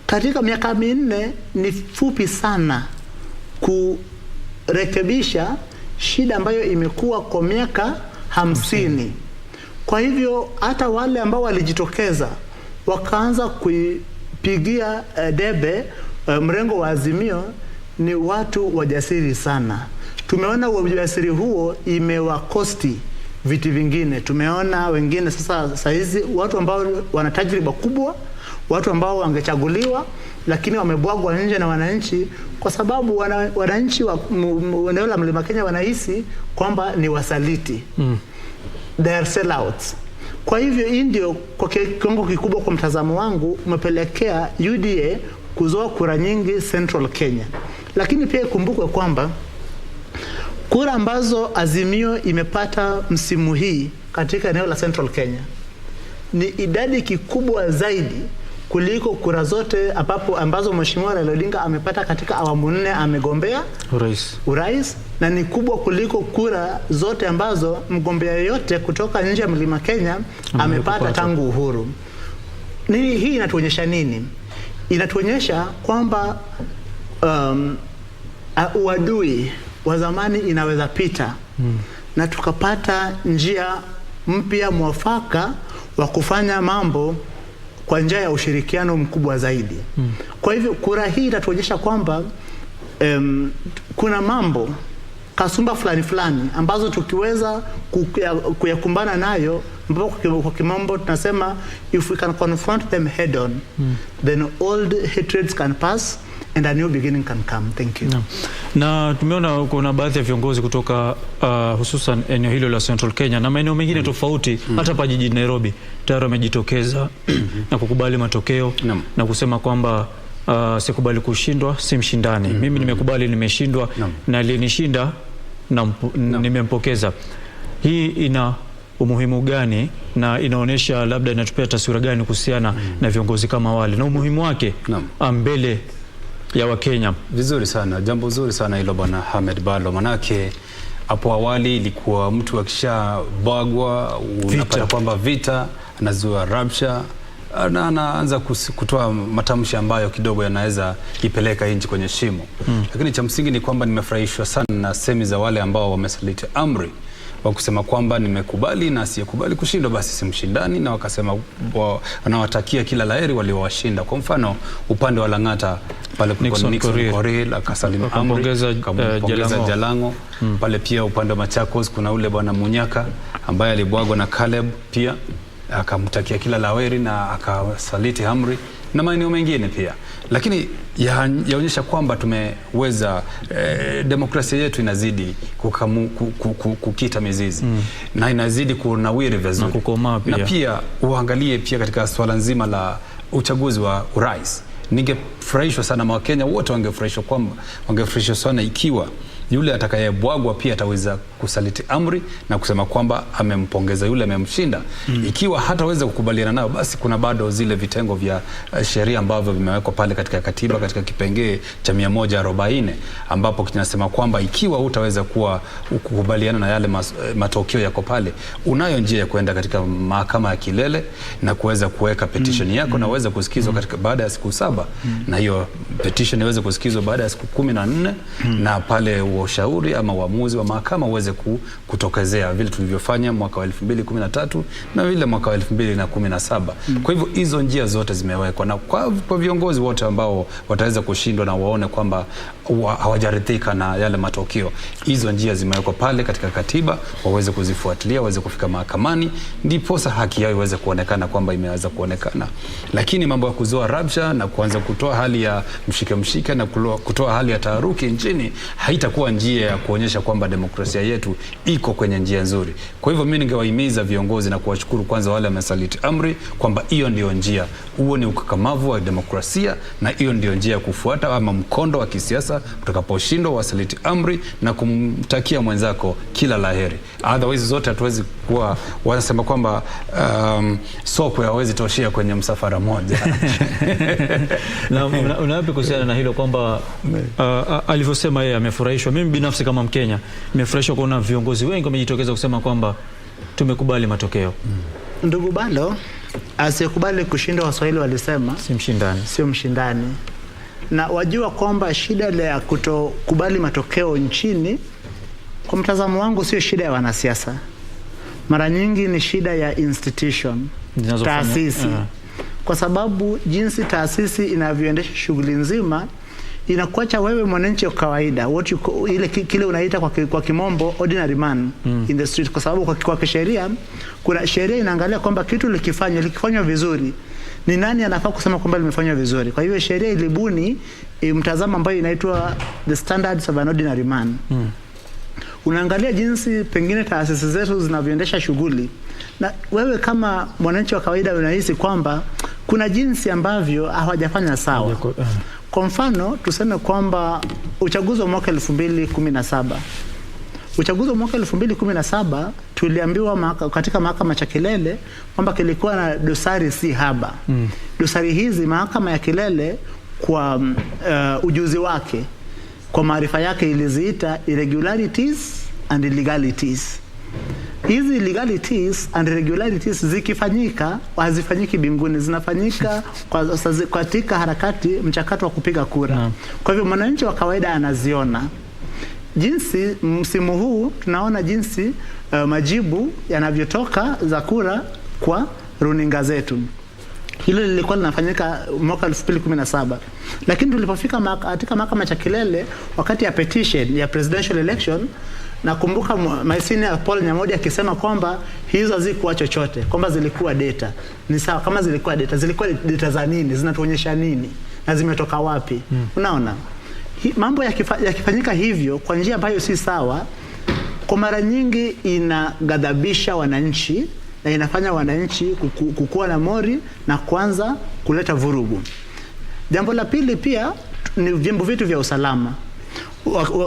Katika miaka 4 ni fupi sana kurekebisha shida ambayo imekuwa kwa miaka 50. Kwa hivyo hata wale ambao walijitokeza wakaanza kuipigia debe mrengo wa Azimio ni watu wajasiri sana. Tumeona ujasiri huo imewakosti vitu vingine. Tumeona wengine sasa hizi watu ambao wana tajriba kubwa, watu ambao wangechaguliwa lakini wamebwagwa nje na wananchi, kwa sababu wananchi wa eneo la Mlima Kenya wanahisi kwamba ni wasaliti. They are sellouts. Kwa hivyo hii ndio kwa kiwango kikubwa kwa mtazamo wangu umepelekea UDA kuzoa kura nyingi Central Kenya. Lakini pia ikumbukwe kwamba kura ambazo Azimio imepata msimu hii katika eneo la Central Kenya ni idadi kikubwa zaidi kuliko kura zote ambazo Mheshimiwa Raila Odinga amepata katika awamu 4 amegombea urais, na ni kubwa kuliko kura zote ambazo mgombea yote kutoka nje ya Mlima Kenya amepata tangu uhuru. Hii inatuonyesha nini? Inatuonyesha kwamba uadui wa zamani inaweza pita na tukapata njia mpya mwafaka wa kufanya mambo kwa njia ya ushirikiano mkubwa zaidi. Kwa hivyo kura hii inatuonyesha kwamba kuna mambo kasumba fulani ambazo tukiweza kuyakumbana nayo, ambapo kwa kimombo tunasema if we can confront them head on, then old hatreds can pass and a new beginning can come. Thank you. Na tumeona kuna baadhi ya viongozi kutoka hususan eneo hilo la Central Kenya na maeneo mengine tofauti hata pa jijini Nairobi tayari wamejitokeza na kukubali matokeo na kusema kwamba sikubali kushindwa, si mshindani. Mimi nimekubali nimeshindwa na aliyenishinda nimempokeza. Hii ina umuhimu gani na inaonesha labda inatupea taswira gani kuhusiana na viongozi kama wale na umuhimu wake mbele ya Wakenya? Vizuri sana, jambo zuri sana hilo bwana Hamed Balo, manake hapo awali ilikuwa mtu akishabagwa unapata kwamba vita anazua rabsha na anaanza kutoa matamshi ambayo kidogo yanaweza ipeleka nchi kwenye shimo. Lakini cha msingi ni kwamba nimefurahishwa sana na semi za wale ambao wamesaliti amri wa kusema kwamba nimekubali na asiyekubali kushindwa basi si mshindani, na wakasema wanawatakia kila laheri waliowashinda. Kwa mfano upande wa Lang'ata pale Nixon Korir akasalimu amri, akampongeza Jalango. Pale pia upande wa Machakos kuna ule bwana Munyaka ambaye alibwagwa na Caleb, pia akamtakia kila laheri na akasaliti amri, na maeneo mengine pia. Lakini yaonyesha kwamba tumeweza demokrasia yetu inazidi kukita mizizi na inazidi kunawiri vizuri na pia uangalie pia katika swala nzima la uchaguzi wa urais. Ningefurahishwa sana, Wakenya wote wangefurahishwa sana ikiwa yule atakayebwagwa pia ataweza kusaliti amri na kusema kwamba amempongeza yule amemshinda. Ikiwa hataweza kukubaliana nao, basi kuna bado zile vitengo vya sheria ambavyo vimewekwa pale katika katiba katika kipengee cha 140 ambapo kinasema kwamba ikiwa hutaweza kukubaliana na yale matokeo yako pale, unayo njia ya kwenda katika mahakama ya kilele na kuweza kuweka petition yako na uweze kusikizwa katika baada ya siku 7 na hiyo petition iweze kusikizwa baada ya siku 14 na pale ushauri ama uamuzi wa mahakama uweze kutokezea vile tulivyofanya mwaka wa 2013 na vile mwaka wa 2017. Kwa hivyo hizo njia zote zimewekwa na kwa viongozi wote ambao wataweza kushindwa na waone kwamba hawajaridhika na yale matokeo. Hizo njia zimewekwa pale katika katiba, waweze kuzifuatilia, waweze kufika mahakamani, ndipo haki yao iweze kuonekana kwamba imeweza kuonekana. Lakini mambo ya kuzoa rabsha na kuanza kutoa hali ya mshike na kutoa hali ya taharuki nchini haitakuwa njia ya kuonyesha kwamba demokrasia yetu iko kwenye njia nzuri. Kwa hivyo mimi ningewahimiza viongozi na kuwashukuru kwanza wale wamesaliti amri kwamba hiyo ndio njia, huo ni ukakamavu wa demokrasia na hiyo ndio njia ya kufuata ama mkondo wa kisiasa utakaposhindwa wasaliti amri na kumtakia mwenzako kila laheri. Otherwise zote hatuwezi kuwa wanasema kwamba soko hawezi toshia kwenye msafara moja. Na unawapi kuhusiana na hilo kwamba alivyosema yeye amefurahishwa? Mimi binafsi kama Mkenya nimefurahishwa kuona viongozi wengi wamejitokeza kusema kwamba tumekubali matokeo. Ndugu Balo, asiyekubali kushinda, Waswahili walisema sio mshindani. Na wajua kwamba shida ya kutokubali matokeo nchini, kwa mtazamo wangu, sio shida ya wanasiasa. Mara nyingi ni shida ya institution, taasisi. Kwa sababu jinsi taasisi inavyoendesha shughuli nzima inakuacha wewe mwananchi wa kawaida, kile unaita kwa kimombo ordinary man in the street. Kwa sababu kwa sheria, kuna sheria inaangalia kwamba kitu likifanywa vizuri, ni nani anafaa kusema kwamba limefanywa vizuri. Kwa hivyo sheria ilibuni mtazamo ambayo inaitwa the standards of an ordinary man. Unaangalia jinsi pengine taasisi zetu zinavyoendesha shughuli, na wewe kama mwananchi wa kawaida unahisi kwamba kuna jinsi ambavyo hawajafanya sawa. Kwa mfano, tuseme kwamba uchaguzi wa mwaka 2017. Uchaguzi wa mwaka 2017 tuliambiwa katika mahakama ya kilele kwamba kilikuwa na dosari si haba. Dosari hizi mahakama ya kilele kwa ujuzi wake, kwa maarifa yake, iliziita irregularities and illegalities. Hizi illegalities and irregularities zikifanyika, hazifanyiki binguni, zinafanyika katika harakati mchakato wa kupiga kura. Kwa hivyo mwananchi wa kawaida anaziona. Jinsi msimu huu tunaona jinsi majibu yanavyotoka za kura kwa runinga zetu. Hilo lilikuwa linafanyika mwaka 2017. Lakini tulipofika katika mahakama ya kilele wakati ya petition ya presidential election, nakumbuka my senior Paul Nyamodi akisema kwamba hizo hazikuwa chochote, kwamba zilikuwa data. Ni sawa kama zilikuwa data za nini? Zinatuonyesha nini? Na zimetoka wapi? Unaona? Mambo yakifanyika hivyo kwa njia ambayo si sawa, kwa mara nyingi inagadhabisha wananchi na inafanya wananchi kukua na mori na kuanza kuleta vurugu. Jambo la pili pia ni vyombo vitu vya usalama.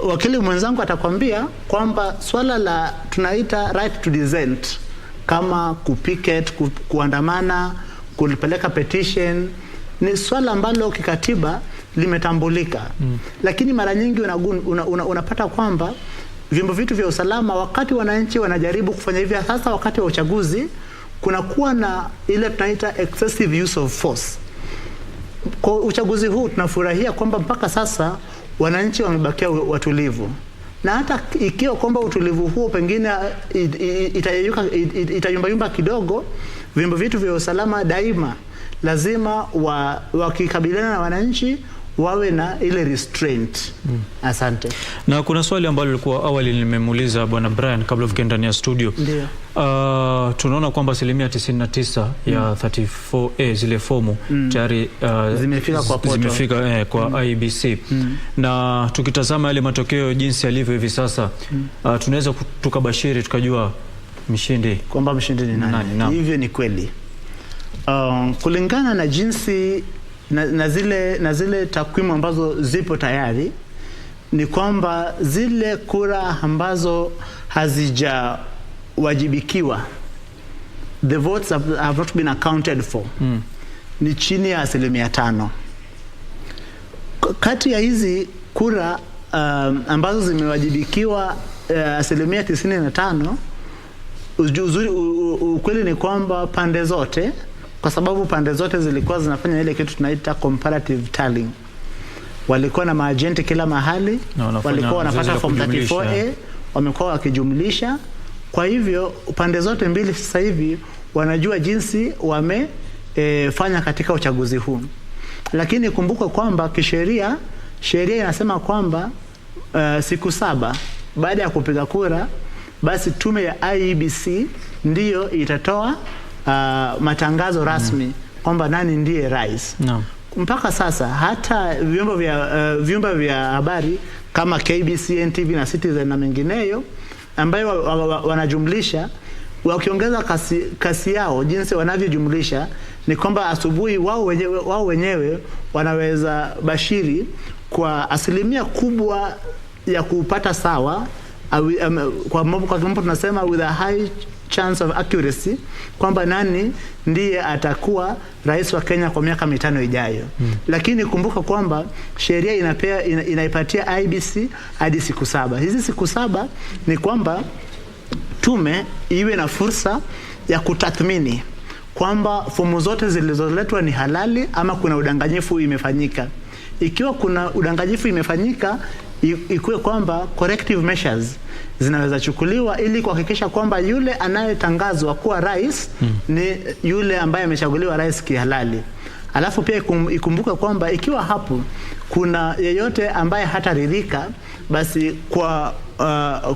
Wakili mwenzangu atakwambia kwamba swala la tunaita right to dissent, kama kupicket, kuandamana, kulipeleka petition, ni swala ambalo kikatiba limetambulika. Lakini mara nyingi unapata kwamba vyombo vitu vya usalama, wakati wananchi wanajaribu kufanya hivyo, hasa wakati wa uchaguzi, kunakuwa na ile tunaita excessive use of force. Kwa uchaguzi huu tunafurahia kwamba mpaka sasa wananchi wamebakia watulivu. Na hata ikiwa kwamba utulivu huo pengine itayumba kidogo, vyombo vitu vya usalama daima lazima wakikabiliana na wananchi wawe na ile restraint. Asante. Na kuna swali ambalo lilikuwa awali nimemuuliza Bwana Brian kabla ufike ndani ya studio. Ndio. Tunaona kwamba 99% ya 34A zile fomu tayari zimefika kwa IBC. Na tukitazama yale matokeo jinsi yalivyo hivi sasa, tunaweza tukabashiri tukajua mshindi. Kwamba mshindi ni nani? Hivyo ni kweli. Kulingana na jinsi na zile takwimu ambazo zipo tayari, ni kwamba zile kura ambazo hazijawajibikiwa, the votes have not been accounted for, ni chini ya 5%. Kati ya hizi kura ambazo zimewajibikiwa 95%, ukweli ni kwamba pande zote, kwa sababu pande zote zilikuwa zinafanya ile kitu tunaita comparative tallying. Walikuwa na maagenti kila mahali, walikuwa wanapata form 34A, wamekuwa wakijumlisha. Kwa hivyo pande zote mbili sasa hivi wanajua jinsi wamefanya katika uchaguzi huu. Lakini kumbuka kwamba kisheria sheria inasema kwamba siku 7 baada ya kupiga kura, basi tume ya IEBC ndiyo itatoa matangazo rasmi kwamba nani ndiye rais. Mpaka sasa hata vyombo vya habari kama KBC, NTV na Citizen na mengineyo ambayo wanajumlisha, wakiongeza kasi yao jinsi wanavyojumlisha, ni kwamba asubuhi wao wenyewe wanaweza bashiri kwa asilimia kubwa ya kupata sawa, kwa mambo tunasema with a high chance of accuracy, kwamba nani ndiye atakuwa rais wa Kenya kwa miaka 5 ijayo. Lakini kumbuka kwamba sheria inaipatia IEBC hadi siku 7. Hizi siku 7 ni kwamba tume iwe na fursa ya kutathmini kwamba fomu zote zilizoletwa ni halali ama kuna udanganyifu imefanyika. Ikiwa kuna udanganyifu imefanyika, ikuwe kwamba corrective measures zinaweza chukuliwa ili kuhakikisha kwamba yule anayetangazwa kuwa rais ni yule ambaye amechaguliwa rais kihalali. Alafu pia ikumbuke kwamba ikiwa hapo kuna yeyote ambaye hataridhika, basi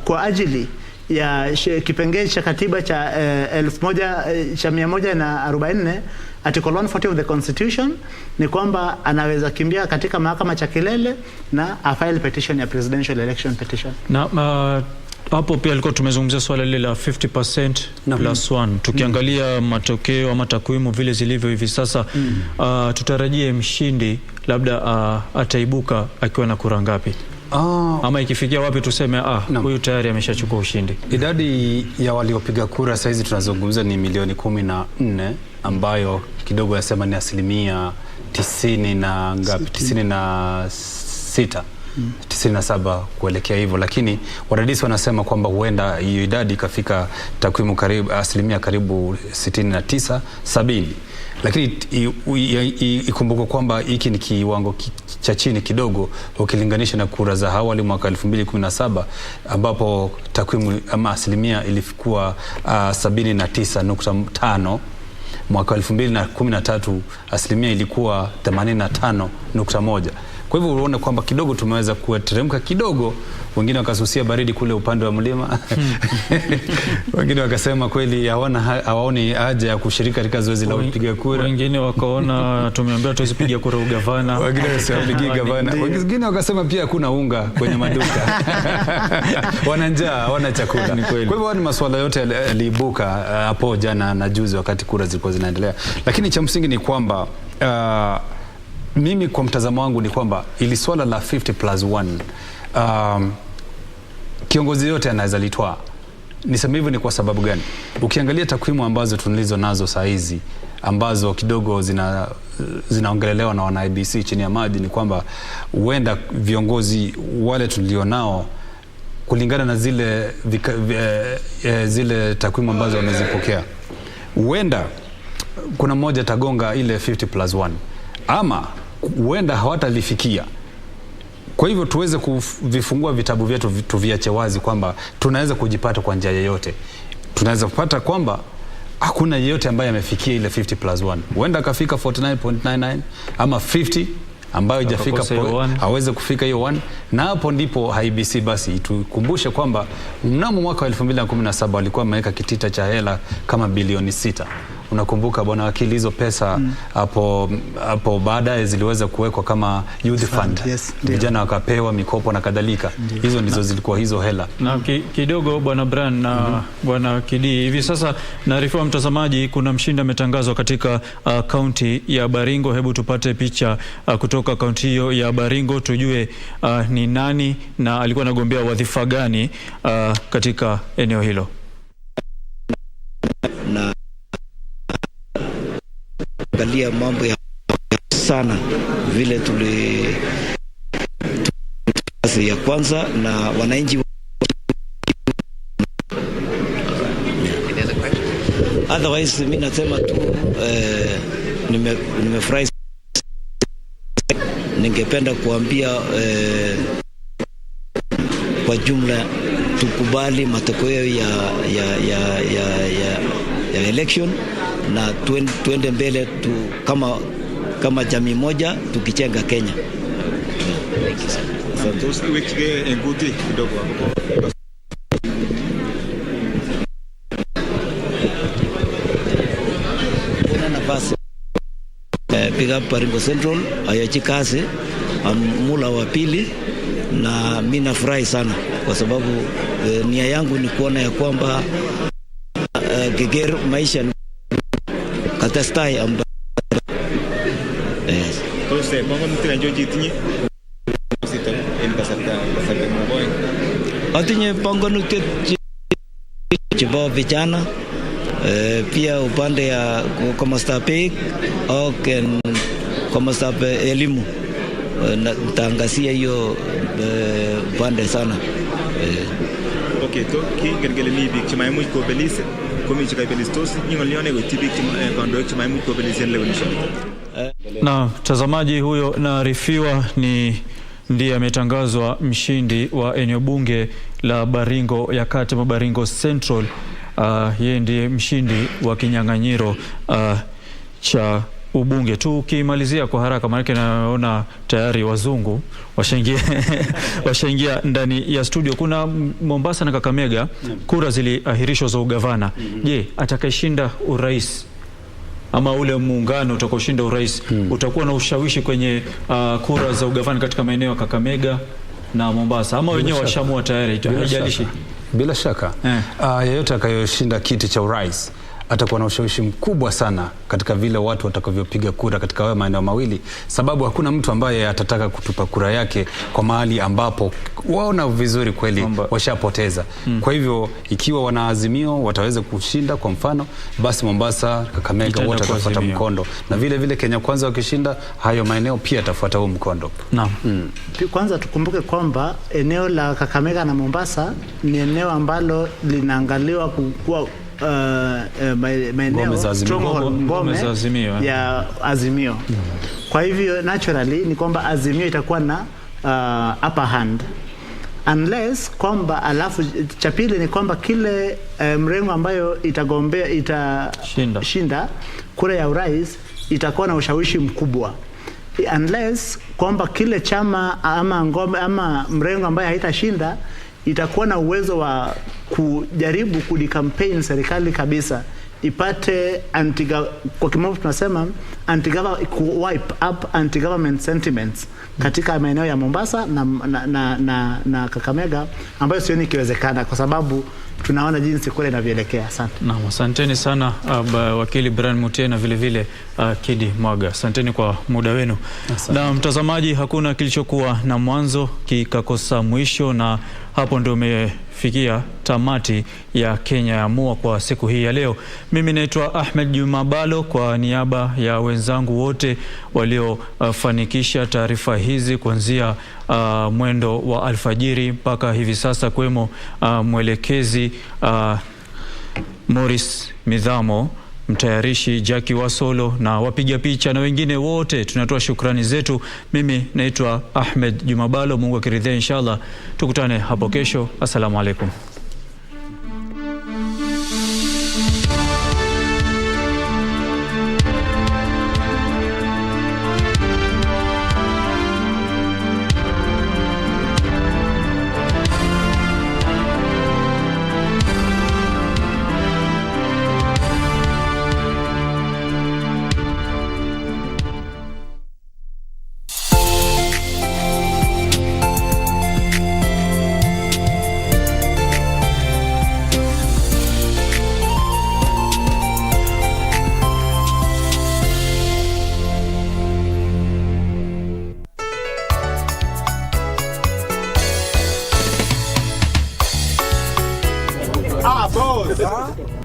kwa ajili ya kipengele cha katiba cha 1144 Article 140 of the Constitution, ni kwamba anaweza kimbia katika mahakama cha kilele na file petition ya presidential election petition. Na hapo pia alikuwa tumezungumzia swala lile la 50% plus 1. Tukiangalia matokeo ama takwimu vile zilivyo hivi sasa, tutarajie mshindi labda ataibuka akiwa na kura ngapi? Ama ikifikia wapi tuseme huyu tayari ameshachukua ushindi? Idadi ya waliopiga kura saizi tunazungumza ni milioni 14, ambayo kidogo yasema ni asilimia 90 na ngapi, 96 97 kuelekea hivyo, lakini wadadisi wanasema kwamba huenda hiyo idadi ikafika takwimu asilimia karibu 69 70. Lakini ikumbuke kwamba hiki ni kiwango cha chini kidogo ukilinganisha na kura za awali mwaka 2017 ambapo takwimu ama asilimia ilikuwa 79.5. Mwaka 2013 asilimia ilikuwa 85.1. Kwa hivyo unaona kwamba kidogo tumeweza kuteremka kidogo. Wengine wakasusia baridi kule upande wa mlima. Wengine wakasema kweli hawaoni haja ya kushiriki katika zoezi la kupiga kura. Wengine wakaona tumeambiwa tusipigie kura ugavana. Wengine wasipigie gavana. Wengine wakasema pia hakuna unga kwenye maduka. Wana njaa, hawana chakula. Kwa hivyo ni masuala yote yaliibuka hapo jana na juzi wakati kura zilikuwa zinaendelea. Lakini cha msingi ni kwamba mimi kwa mtazamo wangu ni kwamba ili swala la 50+1 kiongozi yote anaweza litwaa. Niseme hivyo ni kwa sababu gani? Ukiangalia takwimu ambazo tulizo nazo saa hizi ambazo kidogo zinaongelelewa na wana IEBC chini ya maji, ni kwamba huenda viongozi wale tulionao kulingana na zile takwimu ambazo wamezipokea, huenda kuna mmoja tagonga ile 50+1 ama huenda hawatalifikia. Kwa hivyo tuweze kuvifungua vitabu vyetu, tuviache wazi kwamba tunaweza kujipata kwa njia yoyote. Tunaweza kupata kwamba hakuna yeyote ambaye amefikia ile 50+1. Huenda akafika 49.99 ama 50 ambayo hajafika, haweze kufika hiyo 1, na hapo ndipo IEBC basi tukumbushe kwamba mnamo mwaka wa 2017 walikuwa wameweka kitita cha hela kama bilioni 6. Unakumbuka bwana wakili, hizo pesa hapo baadaye ziliweza kuwekwa kama youth fund. Vijana wakapewa mikopo na kadhalika. Hizo ndizo zilikuwa hizo hela. Na kidogo bwana Brian na bwana Kidi, hivi sasa naarifiwa mtazamaji kuna mshindi ametangazwa katika kaunti ya Baringo. Hebu tupate picha kutoka kaunti hiyo ya Baringo tujue ni nani na alikuwa anagombea wadhifa gani katika eneo hilo. Angalia mambo ya sana vile kazi ya kwanza na wananchi. Otherwise mimi nasema tu nimefurahi. Ningependa kuambia kwa jumla tukubali matokeo ya election na tuende mbele kama jamii moja tukijenga Kenya. Thank you, sir. Nafasi pick up Baringo Central ayachi kazi mula wa pili, na mimi nafurahi sana kwa sababu nia yangu ni kuona ya kwamba geger maisha katastai atinye panganutik chebo vijana, pia upande ya komasta pek au komasta elimu, nitaangazia hiyo upande sana. Okay, to ki gergele mi bik chama mu ko belis komi chika belis tos ningo lione go tibik kondo chama mu ko belis le nisho. Na mtazamaji, huyo naarifiwa ndiye ametangazwa mshindi wa eneo bunge la Baringo ya Kati, Baringo Central. Yeye ndiye mshindi wa kinyang'anyiro cha ubunge. Tukimalizia kwa haraka, maana naona tayari wazungu washaingia ndani ya studio. Kuna Mombasa na Kakamega, kura ziliahirishwa za ugavana. Je, atakayeshinda urais ama ule muungano utakaoshinda urais utakuwa na ushawishi kwenye kura za ugavana katika maeneo ya Kakamega na Mombasa, ama wenyewe washamua tayari? Haijalishi. Bila shaka yeyote atakayeshinda kiti cha urais atakuwa na ushawishi mkubwa sana katika vile watu watakavyopiga kura katika hayo maeneo mawili, sababu hakuna mtu ambaye atataka kutupa kura yake kwa mahali ambapo waona vizuri kweli washapoteza. Kwa hivyo ikiwa wanaazimio wataweza kushinda, kwa mfano, basi Mombasa, Kakamega wote watafuata mkondo, na vile vile Kenya Kwanza wakishinda hayo maeneo pia atafuata huo mkondo. Naam. Kwanza tukumbuke kwamba eneo la Kakamega na Mombasa ni eneo ambalo linaangaliwa kuwa maeneo ngome ya Azimio. Kwa hivyo naturally ni kwamba Azimio itakuwa na upper hand, unless kwamba, alafu cha pili ni kwamba kile mrengo ambayo itashinda kura ya urais itakuwa na ushawishi mkubwa, unless kwamba kile chama ama ngome ama mrengo ambayo haitashinda itakuwa na uwezo wa kujaribu kudicampaign serikali kabisa, ipate kwa kimombo tunasema wipe up anti-government sentiments katika maeneo ya Mombasa na Kakamega, ambayo sioni ikiwezekana kwa sababu tunaona jinsi kule inavyoelekea. Asante. Naam, asanteni sana wakili Brian Mutie na vile vile Kidi Mwaga. Asanteni kwa muda wenu. Na mtazamaji, hakuna kilichokuwa na mwanzo kikakosa mwisho, na hapo ndio umefikia tamati ya Kenya Yaamua kwa siku hii ya leo. Mimi naitwa Ahmed Jumabalo, kwa niaba ya wenzangu wote waliofanikisha taarifa hizi kuanzia mwendo wa alfajiri mpaka hivi sasa, kwemo mwelekezi Morris Midhamo, mtayarishi Jackie Wasolo na wapiga picha na wengine wote, tunatoa shukrani zetu. Mimi naitwa Ahmed Jumabalo, Mungu akiridhia inshallah tukutane hapo kesho. Assalamu alaikum.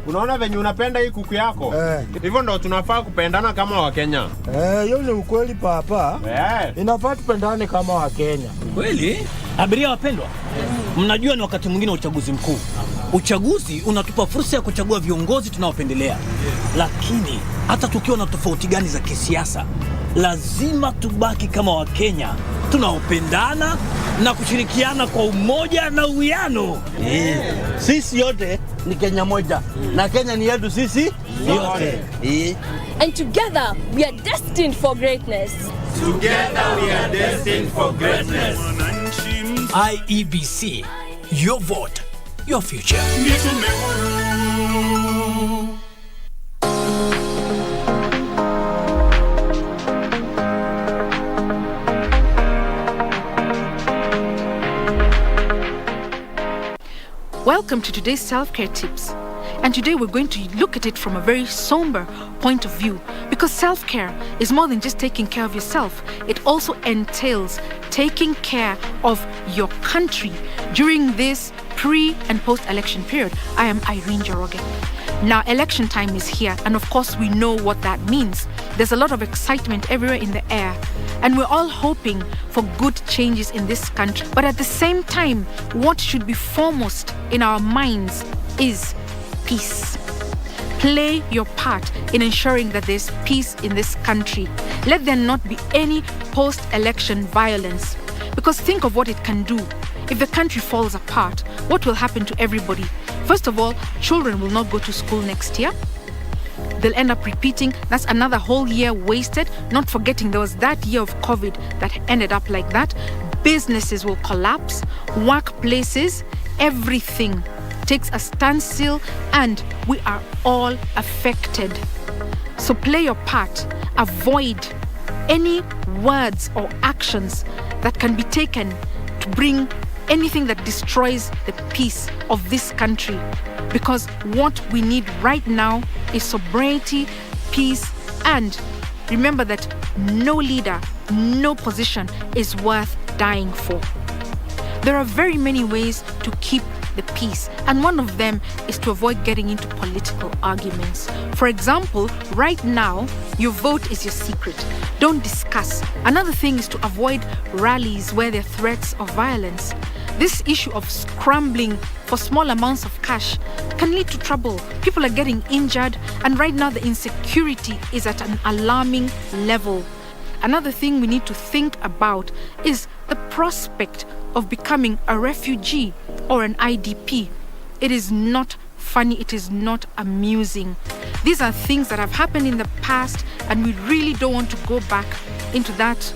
Unaona venye unapenda hii kuku yako? Hivyo ndo tunafaa kupendana kama Wakenya. Hiyo ni ukweli papa. Inafaa tupendane kama Wakenya. Kweli? Abiria wapendwa, mnajua ni wakati mwingine wa uchaguzi mkuu. Uchaguzi unatupa fursa ya kuchagua viongozi tunaopendelea. Lakini hata tukiwa na tofauti gani za kisiasa, lazima tubaki kama Wakenya tunaopendana na kushirikiana kwa umoja na uwiano. Sisi yote ni Kenya moja, na Kenya ni yetu sisi yote. And together we are destined for greatness. Together we are destined for greatness. IEBC, your vote, your future. Welcome to today's self-care tips. And today we're going to look at it from a very somber point of view, because self-care is more than just taking care of yourself. It also entails taking care of your country during this pre- and post-election period. I am Irene Joroge. Now, election time is here, and of course we know what that means. There's a lot of excitement everywhere in the air, and we're all hoping for good changes in this country. But at the same time, what should be foremost in our minds is peace. Play your part in ensuring that there's peace in this country. Let there not be any post-election violence, because think of what it can do. If the country falls apart, what will happen to everybody? First of all, children will not go to school next year. They'll end up repeating. That's another whole year wasted. Not forgetting there was that year of COVID that ended up like that. Businesses will collapse. Workplaces, everything takes a standstill, and we are all affected. So play your part. Avoid any words or actions that can be taken to bring anything that destroys the peace of this country. Because what we need right now is sobriety, peace, and remember that no leader, no position is worth dying for. There are very many ways to keep the peace, and one of them is to avoid getting into political arguments. For example, right now, your vote is your secret. Don't discuss. Another thing is to avoid rallies where there are threats of violence. This issue of scrambling for small amounts of cash can lead to trouble. People are getting injured, and right now the insecurity is at an alarming level. Another thing we need to think about is the prospect of becoming a refugee or an IDP. It is not funny, it is not amusing. These are things that have happened in the past, and we really don't want to go back into that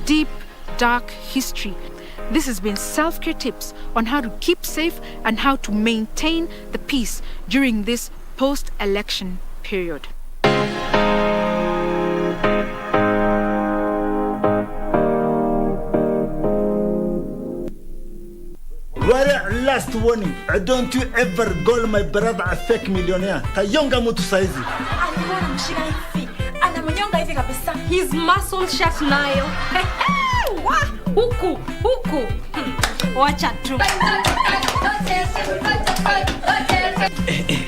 deep, dark history. This has been self-care tips on how to keep safe and how to maintain the peace during this post-election period. Very last warning. Don't you ever call my brother a fake millionaire. Kayonga mtu saizi. Alikuwa mshika hivi. Anamnyonga hivi kabisa. His muscle shaft nayo. Huku. Wacha tu.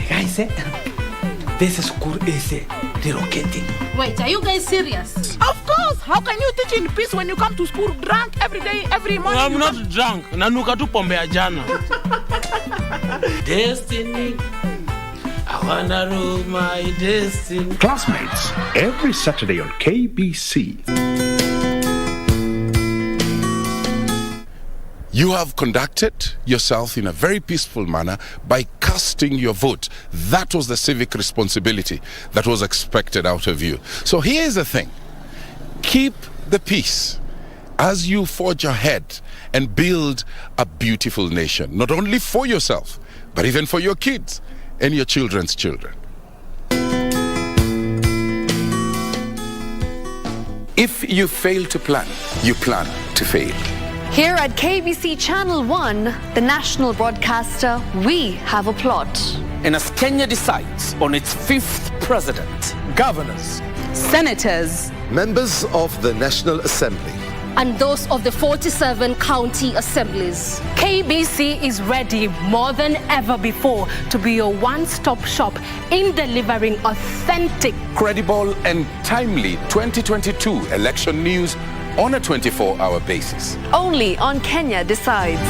Guys, this school is relocating. Wait, are you guys serious? Of course. How can you teach in peace when you come to school drunk every day, every morning? I'm not drunk. Nanuka tu pombe ya jana. Destiny. I wanna rule my destiny. Classmates, every Saturday on KBC. You have conducted yourself in a very peaceful manner by casting your vote. That was the civic responsibility that was expected out of you. So here's the thing. Keep the peace as you forge ahead and build a beautiful nation, not only for yourself, but even for your kids and your children's children. If you fail to plan, you plan to fail. Here at KBC Channel 1, the national broadcaster, we have a plot. And as Kenya decides on its 5th president, governors, senators, members of the National Assembly, and those of the 47 county assemblies, KBC is ready more than ever before to be your one-stop shop in delivering authentic, credible, and timely 2022 election news on a 24-hour basis. Only on Kenya Decides.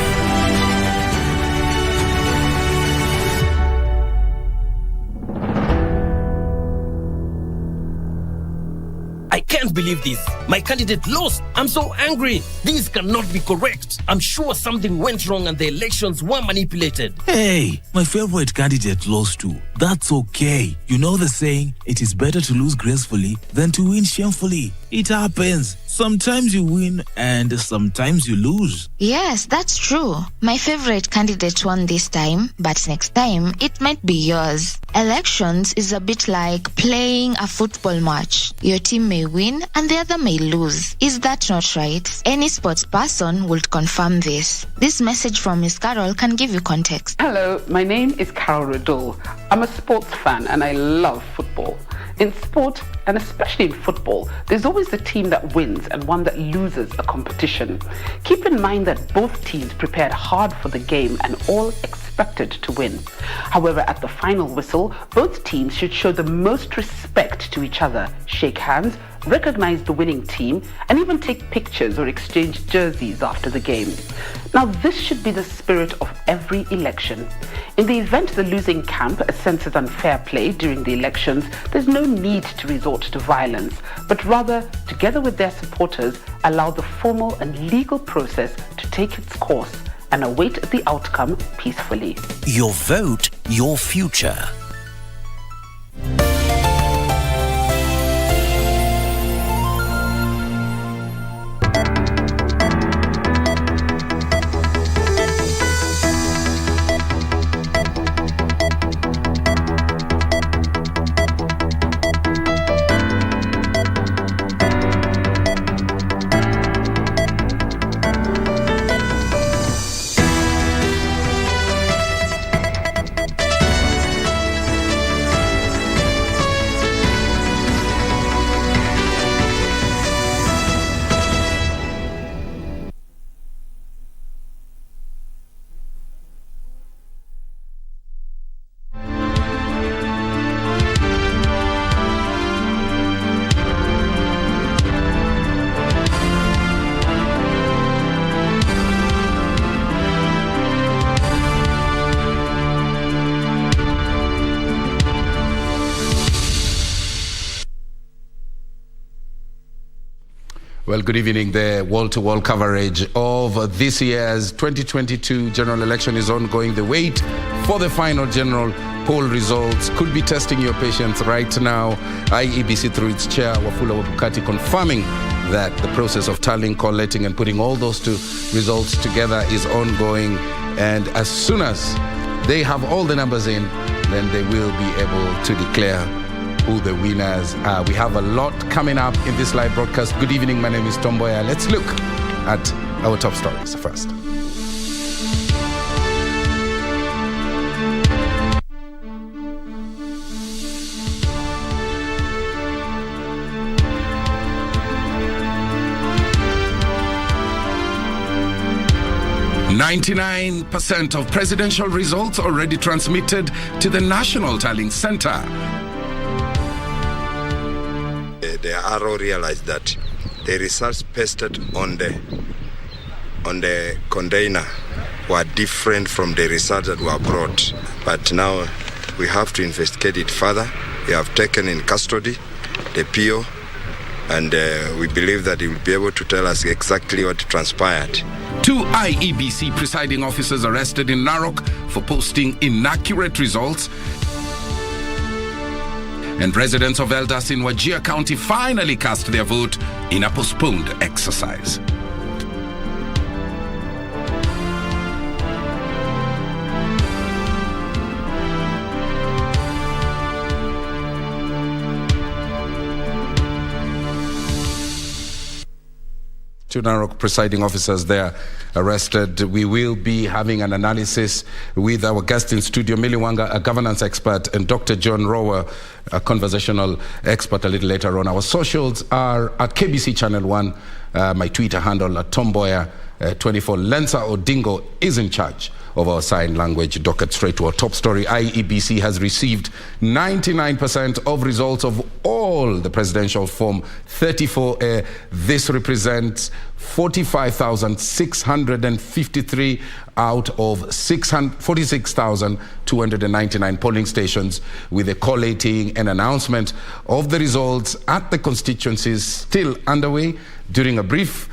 I can't believe this. My candidate lost. I'm so angry. This cannot be correct. I'm sure something went wrong and the elections were manipulated. Hey, my favorite candidate lost too. That's okay. You know the saying, it is better to lose gracefully than to win shamefully. It happens. sometimes you win and sometimes you lose. Yes, that's true. My favorite candidate won this time, but next time it might be yours. Elections is a bit like playing a football match. Your team may win and the other may lose. Is that not right? Any sports person would confirm this. This message from Miss Carol can give you context. Hello, my name is Carol Redul. I'm a sports fan and I love football. In sport, and especially in football, there's always the team that wins and one that loses a competition. Keep in mind that both teams prepared hard for the game and all expected to win. However, at the final whistle, both teams should show the most respect to each other, shake hands, recognize the winning team, and even take pictures or exchange jerseys after the game. Now, this should be the spirit of every election. In the event the losing camp senses unfair play during the elections, there's no need to resort to violence, but rather, together with their supporters, allow the formal and legal process to take its course and await the outcome peacefully. Your vote, your future. Well, good evening. The wall-to-wall coverage of this year's 2022 general election is ongoing. The wait for the final general poll results could be testing your patience right now. IEBC, through its chair, Wafula Wabukati, confirming that the process of tallying, collating, and putting all those two results together is ongoing. And as soon as they have all the numbers in, then they will be able to declare who the winners are. We have a lot coming up in this live broadcast. Good evening, my name is Tom Boya. Let's look at our top stories first. "99% of presidential results already transmitted to the National Tallying Center." The RO realized that the results pasted on the container were different from the results that were brought. But now we have to investigate it further. We have taken in custody the PO, and we believe that he will be able to tell us exactly what transpired. 2 IEBC presiding officers arrested in Narok for posting inaccurate results. And residents of Eldas in Wajir County finally cast their vote in a postponed exercise. Two Narok presiding officers there arrested. We will be having an analysis with our guest in studio, Millie Wanga, a governance expert, and Dr. John Rower, a conversational expert, a little later on. Our socials are at KBC Channel 1, my Twitter handle at Tomboya24. Lensa Odingo is in charge of our sign language docket. Straight to our top story. IEBC has received 99% of results of all the presidential Form 34A. This represents 45,653 out of 46,299 polling stations, with the collating and announcement of the results at the constituencies still underway. During a brief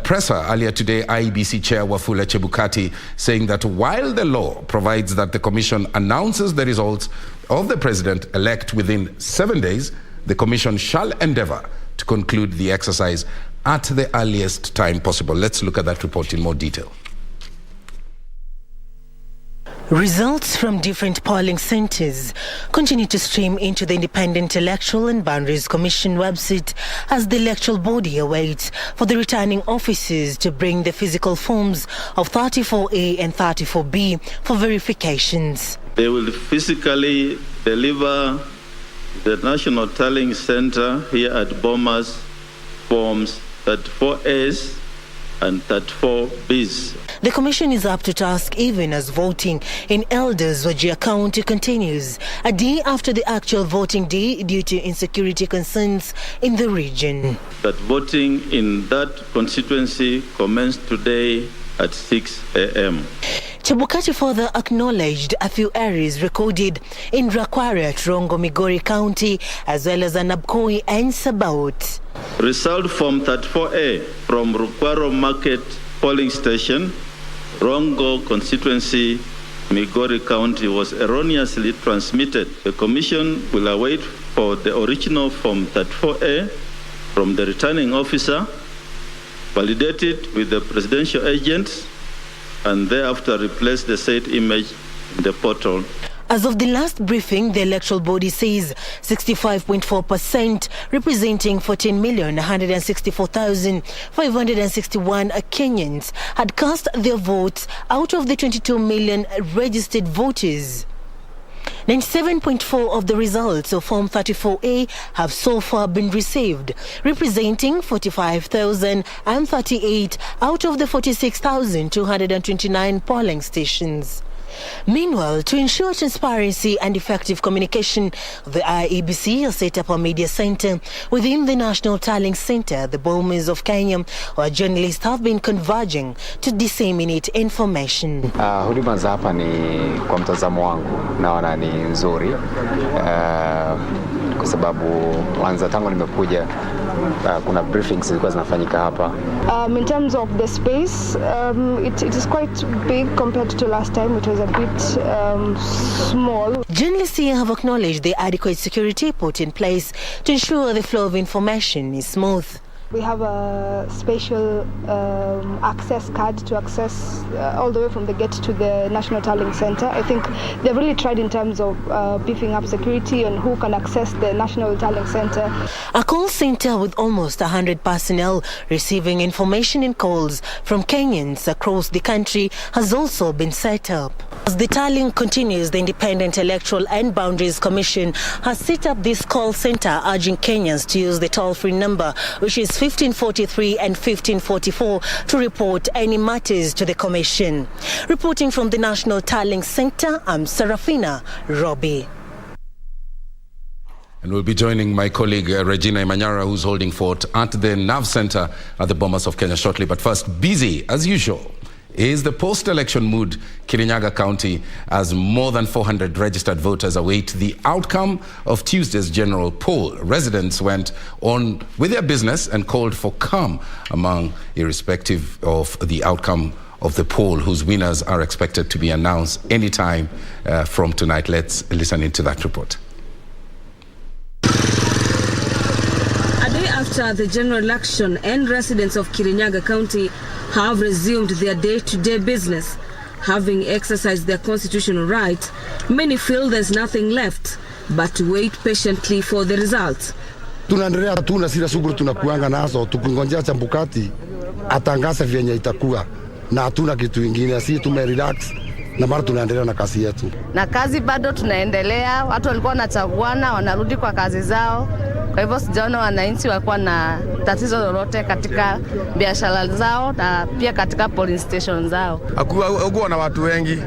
presser earlier today, IEBC Chair Wafula Chebukati saying that while the law provides that the Commission announces the results of the President-elect within 7 days, the Commission shall endeavor to conclude the exercise at the earliest time possible. Let's look at that report in more detail. Results from different polling centres continue to stream into the Independent Electoral and Boundaries Commission website as the electoral body awaits for the returning officers to bring the physical forms of 34A and 34B for verifications. They will physically deliver the National Tallying Centre here at Bomas forms 34As and 34Bs. The commission is up to task even as voting in Elders Wajir County continues, a day after the actual voting day due to insecurity concerns in the region. That voting in that constituency commenced today at 6 a.m. Chebukati further acknowledged a few errors recorded in Rakware, Rongo, Migori County, as well as Anabkoi and Sabaot. Result from 34A from Rukwaro Market polling station, Rongo constituency, Migori County, was erroneously transmitted. The commission will await for the original Form 34A from the returning officer, validate it with the presidential agent, and thereafter replace the said image in the portal. As of the last briefing, the electoral body says 65.4%, representing 14,164,561 Kenyans, had cast their votes out of the 22 million registered voters. 97.4% of the results of Form 34A have so far been received, representing 45,038 out of the 46,229 polling stations. Meanwhile, to ensure transparency and effective communication, the IEBC has set up a media center within the National Tallying Center. The Bomas of Kenya, where journalists have been converging to disseminate information. Huduma za hapa ni kwa mtazamo wangu naona ni nzuri kwa sababu kwanza tangu nimekuja kuna briefings zilikuwa zinafanyika hapa. In terms of the space, it is quite big compared to last time. It was a bit small. Journalists here have acknowledged the adequate security put in place to ensure the flow of information is smooth. We have a special access card to access all the way from the gate to the National Tallying Center. I think they've really tried in terms of beefing up security and who can access the National Tallying Center. A call center with almost 100 personnel receiving information and calls from Kenyans across the country has also been set up. As the tallying continues, the Independent Electoral and Boundaries Commission has set up this call center urging Kenyans to use the toll-free number, which is 1543 and 1544, to report any matters to the Commission. Reporting from the National Tallying Center, I'm Serafina Robbie. And we'll be joining my colleague Regina Imanyara, who's holding fort at the NAV Center at the Bomas of Kenya shortly. But first, busy as usual is the post-election mood Kirinyaga County, as more than 400 registered voters await the outcome of Tuesday's general poll. Residents went on with their business and called for calm irrespective of the outcome of the poll, whose winners are expected to be announced anytime from tonight. Let's listen into that report. A day after the general election, and residents of Kirinyaga County have resumed their day-to-day business. Having exercised their constitutional right, many feel there's nothing left but to wait patiently for the results. Tunaendelea tuna sila shughuli tunakuanga nazo, tukingojea Chambukati atangaze vyenye itakuwa, na hatuna kitu kingine. Sisi tumerelax na bado tunaendelea na kazi yetu. Na kazi bado tunaendelea, watu walikuwa wanachaguana wanarudi kwa kazi zao. Kwa hivyo sijaona wananchi walikuwa na tatizo lolote katika biashara zao na pia katika polling station zao. Hakuwa na watu wengi,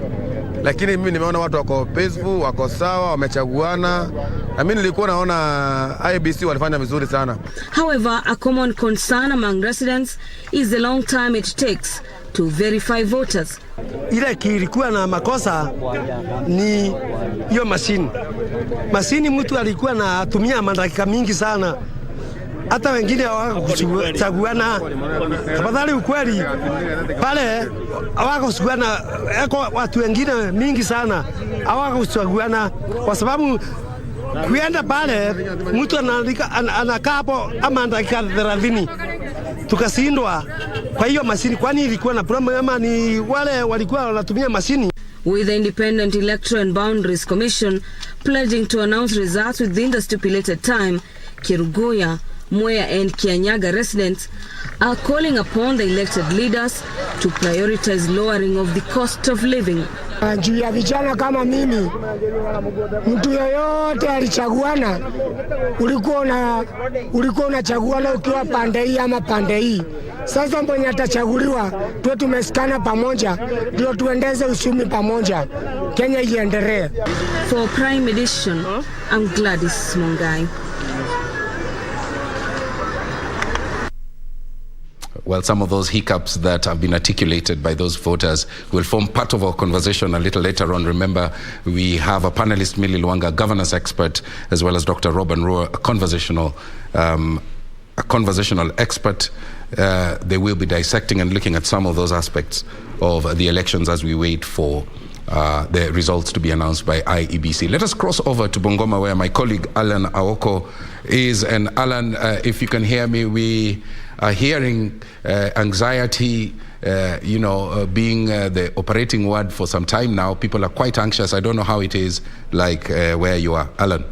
lakini mimi nimeona watu wako peaceful, wako sawa, wamechaguana. Na mimi nilikuwa naona IBC walifanya vizuri sana. However, a common concern among residents is the long time it takes to verify voters. Ile kilikuwa na makosa ni hiyo mashini. Mashini mtu alikuwa na tumia madakika mingi sana. Hata wengine hawakuchaguana. Tafadhali ukweli pale hawakuchaguana, watu wengine mingi sana hawakuchaguana kwa sababu kuenda pale mtu anaandika anakaa hapo ama dakika 30 tukashindwa kwa hiyo mashini. Kwani ilikuwa na problem ama ni wale walikuwa wanatumia mashini? With the Independent Electoral and Boundaries Commission pledging to announce results within the stipulated time, Kirugoya, Mwea and Kianyaga residents are calling upon the elected leaders to prioritize lowering of the cost of living. Juu ya vijana kama mimi, mtu yoyote alichaguana, ulikuwa unachaguana ukiwa pande hii ama pande hii. Sasa mwenye atachaguliwa tuwe tumesikana pamoja, ndio tuendeze uchumi pamoja, Kenya iendelee. For Prime Edition, I'm Gladys Mongai. Well, some of those hiccups that have been articulated by those voters will form part of our conversation a little later on. Remember, we have a panelist, Millie Luanga, governance expert, as well as Dr. Robin Rohr, a conversational expert. They will be dissecting and looking at some of those aspects of the elections as we wait for the results to be announced by IEBC. Let us cross over to Bungoma, where my colleague Alan Aoko is. And Alan, if you can hear me, we are hearing anxiety, being the operating word for some time now. People are quite anxious. I don't know how it is like where you are. Alan.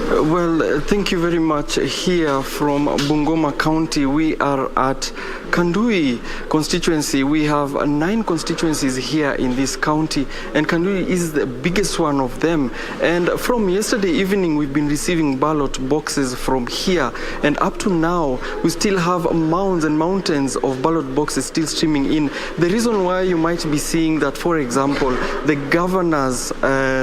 Well, thank you very much. Here from Bungoma County, we are at Kandui constituency. We have 9 constituencies here in this county, and Kandui is the biggest one of them. And from yesterday evening, we've been receiving ballot boxes from here, and up to now, we still have mounds and mountains of ballot boxes still streaming in. The reason why you might be seeing that, for example, the governor's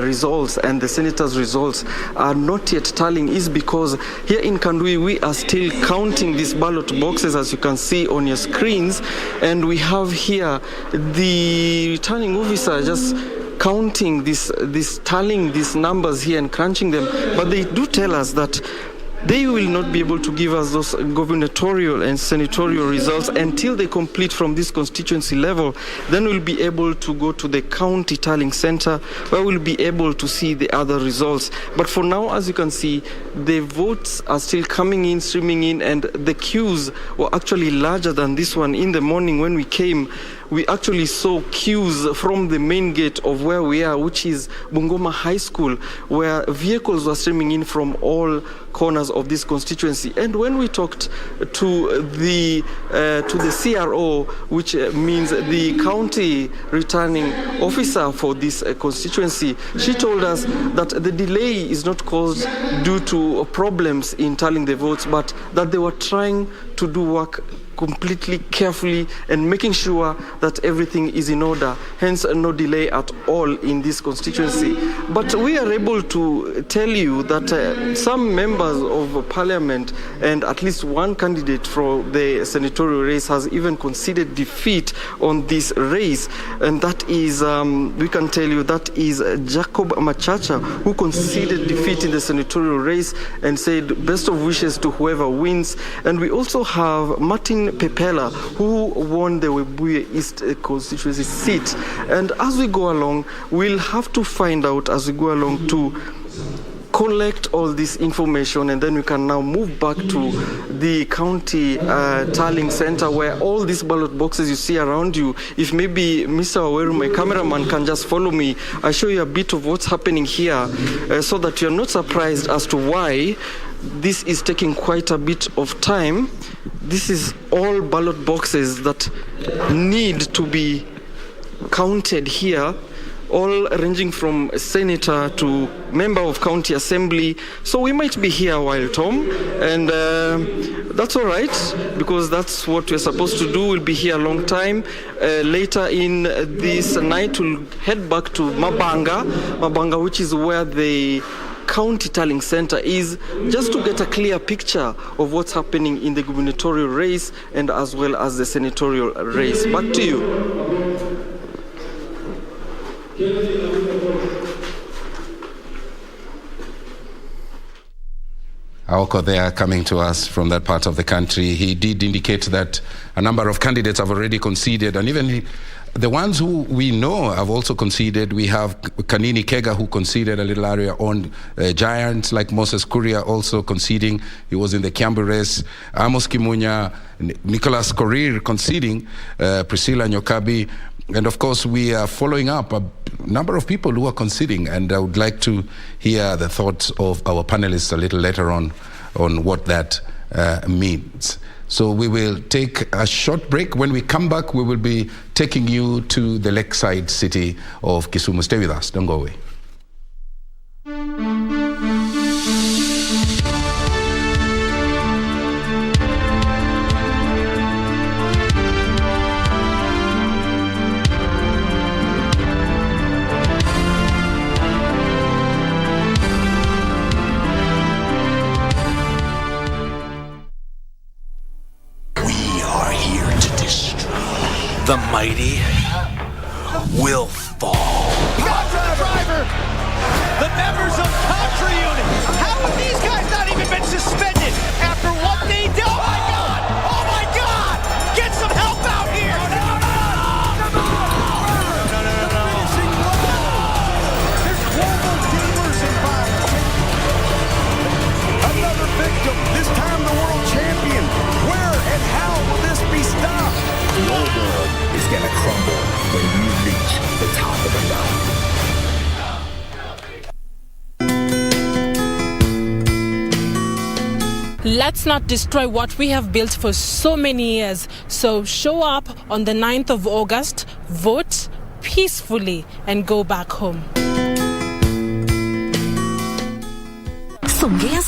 results and the senator's results are not yet tallying is because here in Kandui, we are still counting these ballot boxes, as you can see on your screens, and we have here the returning officer just counting tallying these numbers here and crunching them. But they do tell us that they will not be able to give us those gubernatorial and senatorial results until they complete from this constituency level. Then we'll be able to go to the county tallying center where we'll be able to see the other results. But for now, as you can see, the votes are still coming in, streaming in, and the queues were actually larger than this one. In the morning when we came, we actually saw queues from the main gate of where we are, which is Bungoma High School, where vehicles were streaming in from all corners of this constituency. And when we talked to the CRO, which means the county returning officer for this constituency, she told us that the delay is not caused due to problems in tallying the votes, but that they were trying to do work completely carefully and making sure that everything is in order, hence no delay at all in this constituency. But we are able to tell you that some members of parliament and at least one candidate for the senatorial race has even conceded defeat on this race, and that is, we can tell you, that is Jacob Machacha, who conceded defeat in the senatorial race and said best of wishes to whoever wins. And we also have Martin Pepela, who won the Webuye East constituency seat. And as we go along, we'll have to find out as we go along to collect all this information, and then we can now move back to the county tallying center where all these ballot boxes you see around you. If maybe Mr. Aweru, my cameraman, can just follow me, I show you a bit of what's happening here so that you're not surprised as to why this is taking quite a bit of time. This is all ballot boxes that need to be counted here, all ranging from senator to member of county assembly. So we might be here a while, Tom, and that's all right, because that's what we're supposed to do. We'll be here a long time. Later in this night, we'll head back to Mabanga, which is where the county tallying center is, just to get a clear picture of what's happening in the gubernatorial race and as well as the senatorial race. Back to you. Aoko there coming to us from that part of the country. He did indicate that a number of candidates have already conceded, and even the ones who we know have also conceded. We have Kanini Kega, who conceded a little area on giants like Moses Kuria also conceding. He was in the Kiambu race. Amos Kimunya, Nicholas Korir conceding, Priscilla Nyokabi. And of course, we are following up a number of people who are conceding, and I would like to hear the thoughts of our panelists a little later on what that means. So we will take a short break. When we come back, we will be taking you to the lakeside city of Kisumu. Stay with us. Don't go away. The mighty will fall. Driver! The members of Contra Unit! How have these guys not even been suspended after what they did? Oh my God! Oh my God! Get some help out here! No! There's global gamers involved. Another victim, this time the world champion. Where and how will this be stopped? Your world is gonna crumble when you reach the top of the mountain. Let's not destroy what we have built for so many years. So show up on the 9th of August, vote peacefully, and go back home.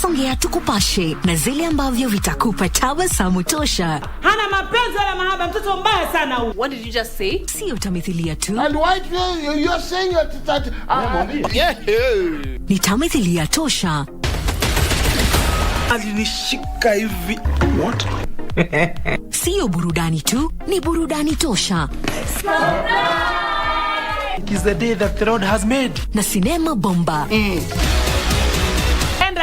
Songea tukupashe na zile ambavyo vitakupa tabasamu tosha. Hana mapenzi wala mahaba, mtoto mbaya sana huyu. What did you just say? Sio tamthilia tu. And why you're saying that ni tamthilia tosha. Alinishika hivi. What? Sio burudani tu, ni burudani tosha. It is the day that the Lord has made. Na sinema bomba.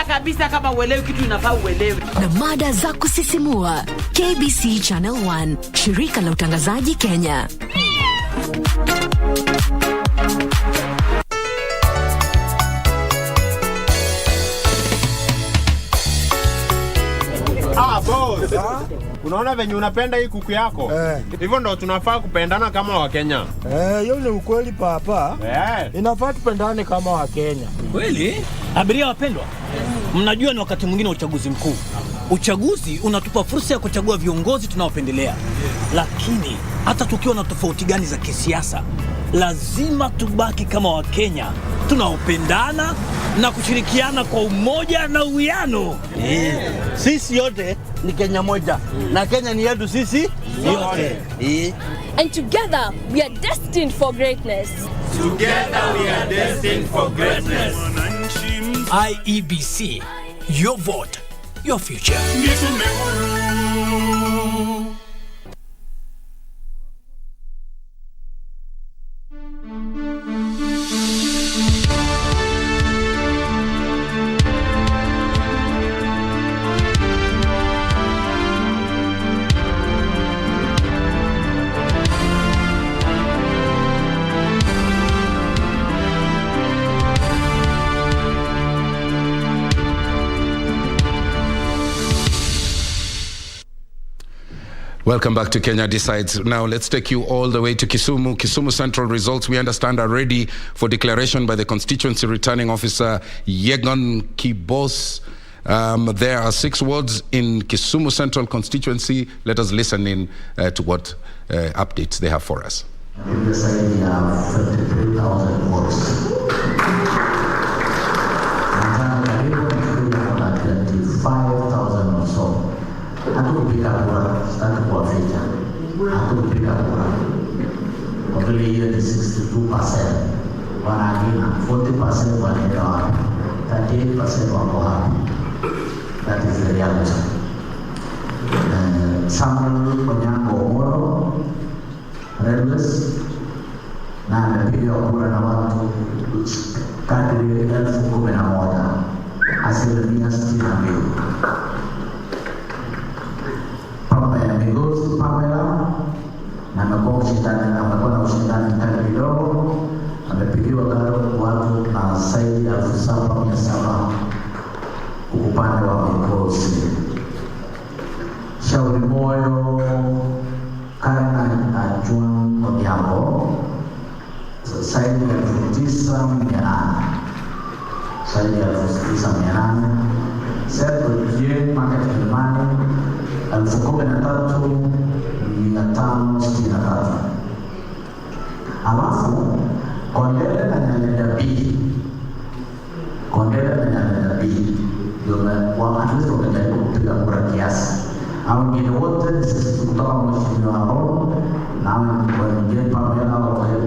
Kabisa kama uelewi kitu inafaa uelewi. Na mada za kusisimua. KBC Channel 1, shirika la utangazaji Kenya. Boss. Unaona venye unapenda hii kuku yako? Hivyo ndo tunafaa kupendana kama Wakenya. Hiyo ni ukweli papa. Inafaa tupendane kama Wakenya. Kweli? Abiria wapendwa, mnajua ni wakati mwingine wa uchaguzi mkuu. Uchaguzi unatupa fursa ya kuchagua viongozi tunaopendelea. Lakini hata tukiwa na tofauti gani za kisiasa, lazima tubaki kama Wakenya tunaopendana na kushirikiana kwa umoja na uwiano. Sisi yote ni Kenya moja. Na Kenya ni yetu sisi yote. And together we are destined for greatness. Together we are destined for greatness. IEBC, your vote, your future. Welcome back to Kenya Decides. Now let's take you all the way to Kisumu. Kisumu Central results, we understand, are ready for declaration by the constituency returning officer Yegon Kibos. There are 6 wards in Kisumu Central constituency. Let us listen in to what updates they have for us. In the side we have 53,000 votes. And 25,000 or so. Hatukupiga kura, sitaki kuwaficha. Hatukupiga kura. Kwa vile hiyo ni 62%. Wanaagina 40% wanaenda wapi? 38% wako wapi? That is the reality. Samuel Onyango Omoro, Redless, na amepiga kura na watu kadri 11,000. asilimia 62. Migosi Pamela na amekuwa na ushindani mkali kidogo, amepigiwa karo watu na zaidi ya 7,700 upande wa Migosi. Shauri Moyo Kana Ajuan Odiambo zaidi ya 9,800. Zaidi ya 9,800. Sergio Jien Market Kilimani 13,563. Alafu Kondele na Nyalenda B ndio waandishi wamejaribu kupiga kura kiasi. Hao wengine wote kutoka mheshimiwa Roho na wengine Pamela na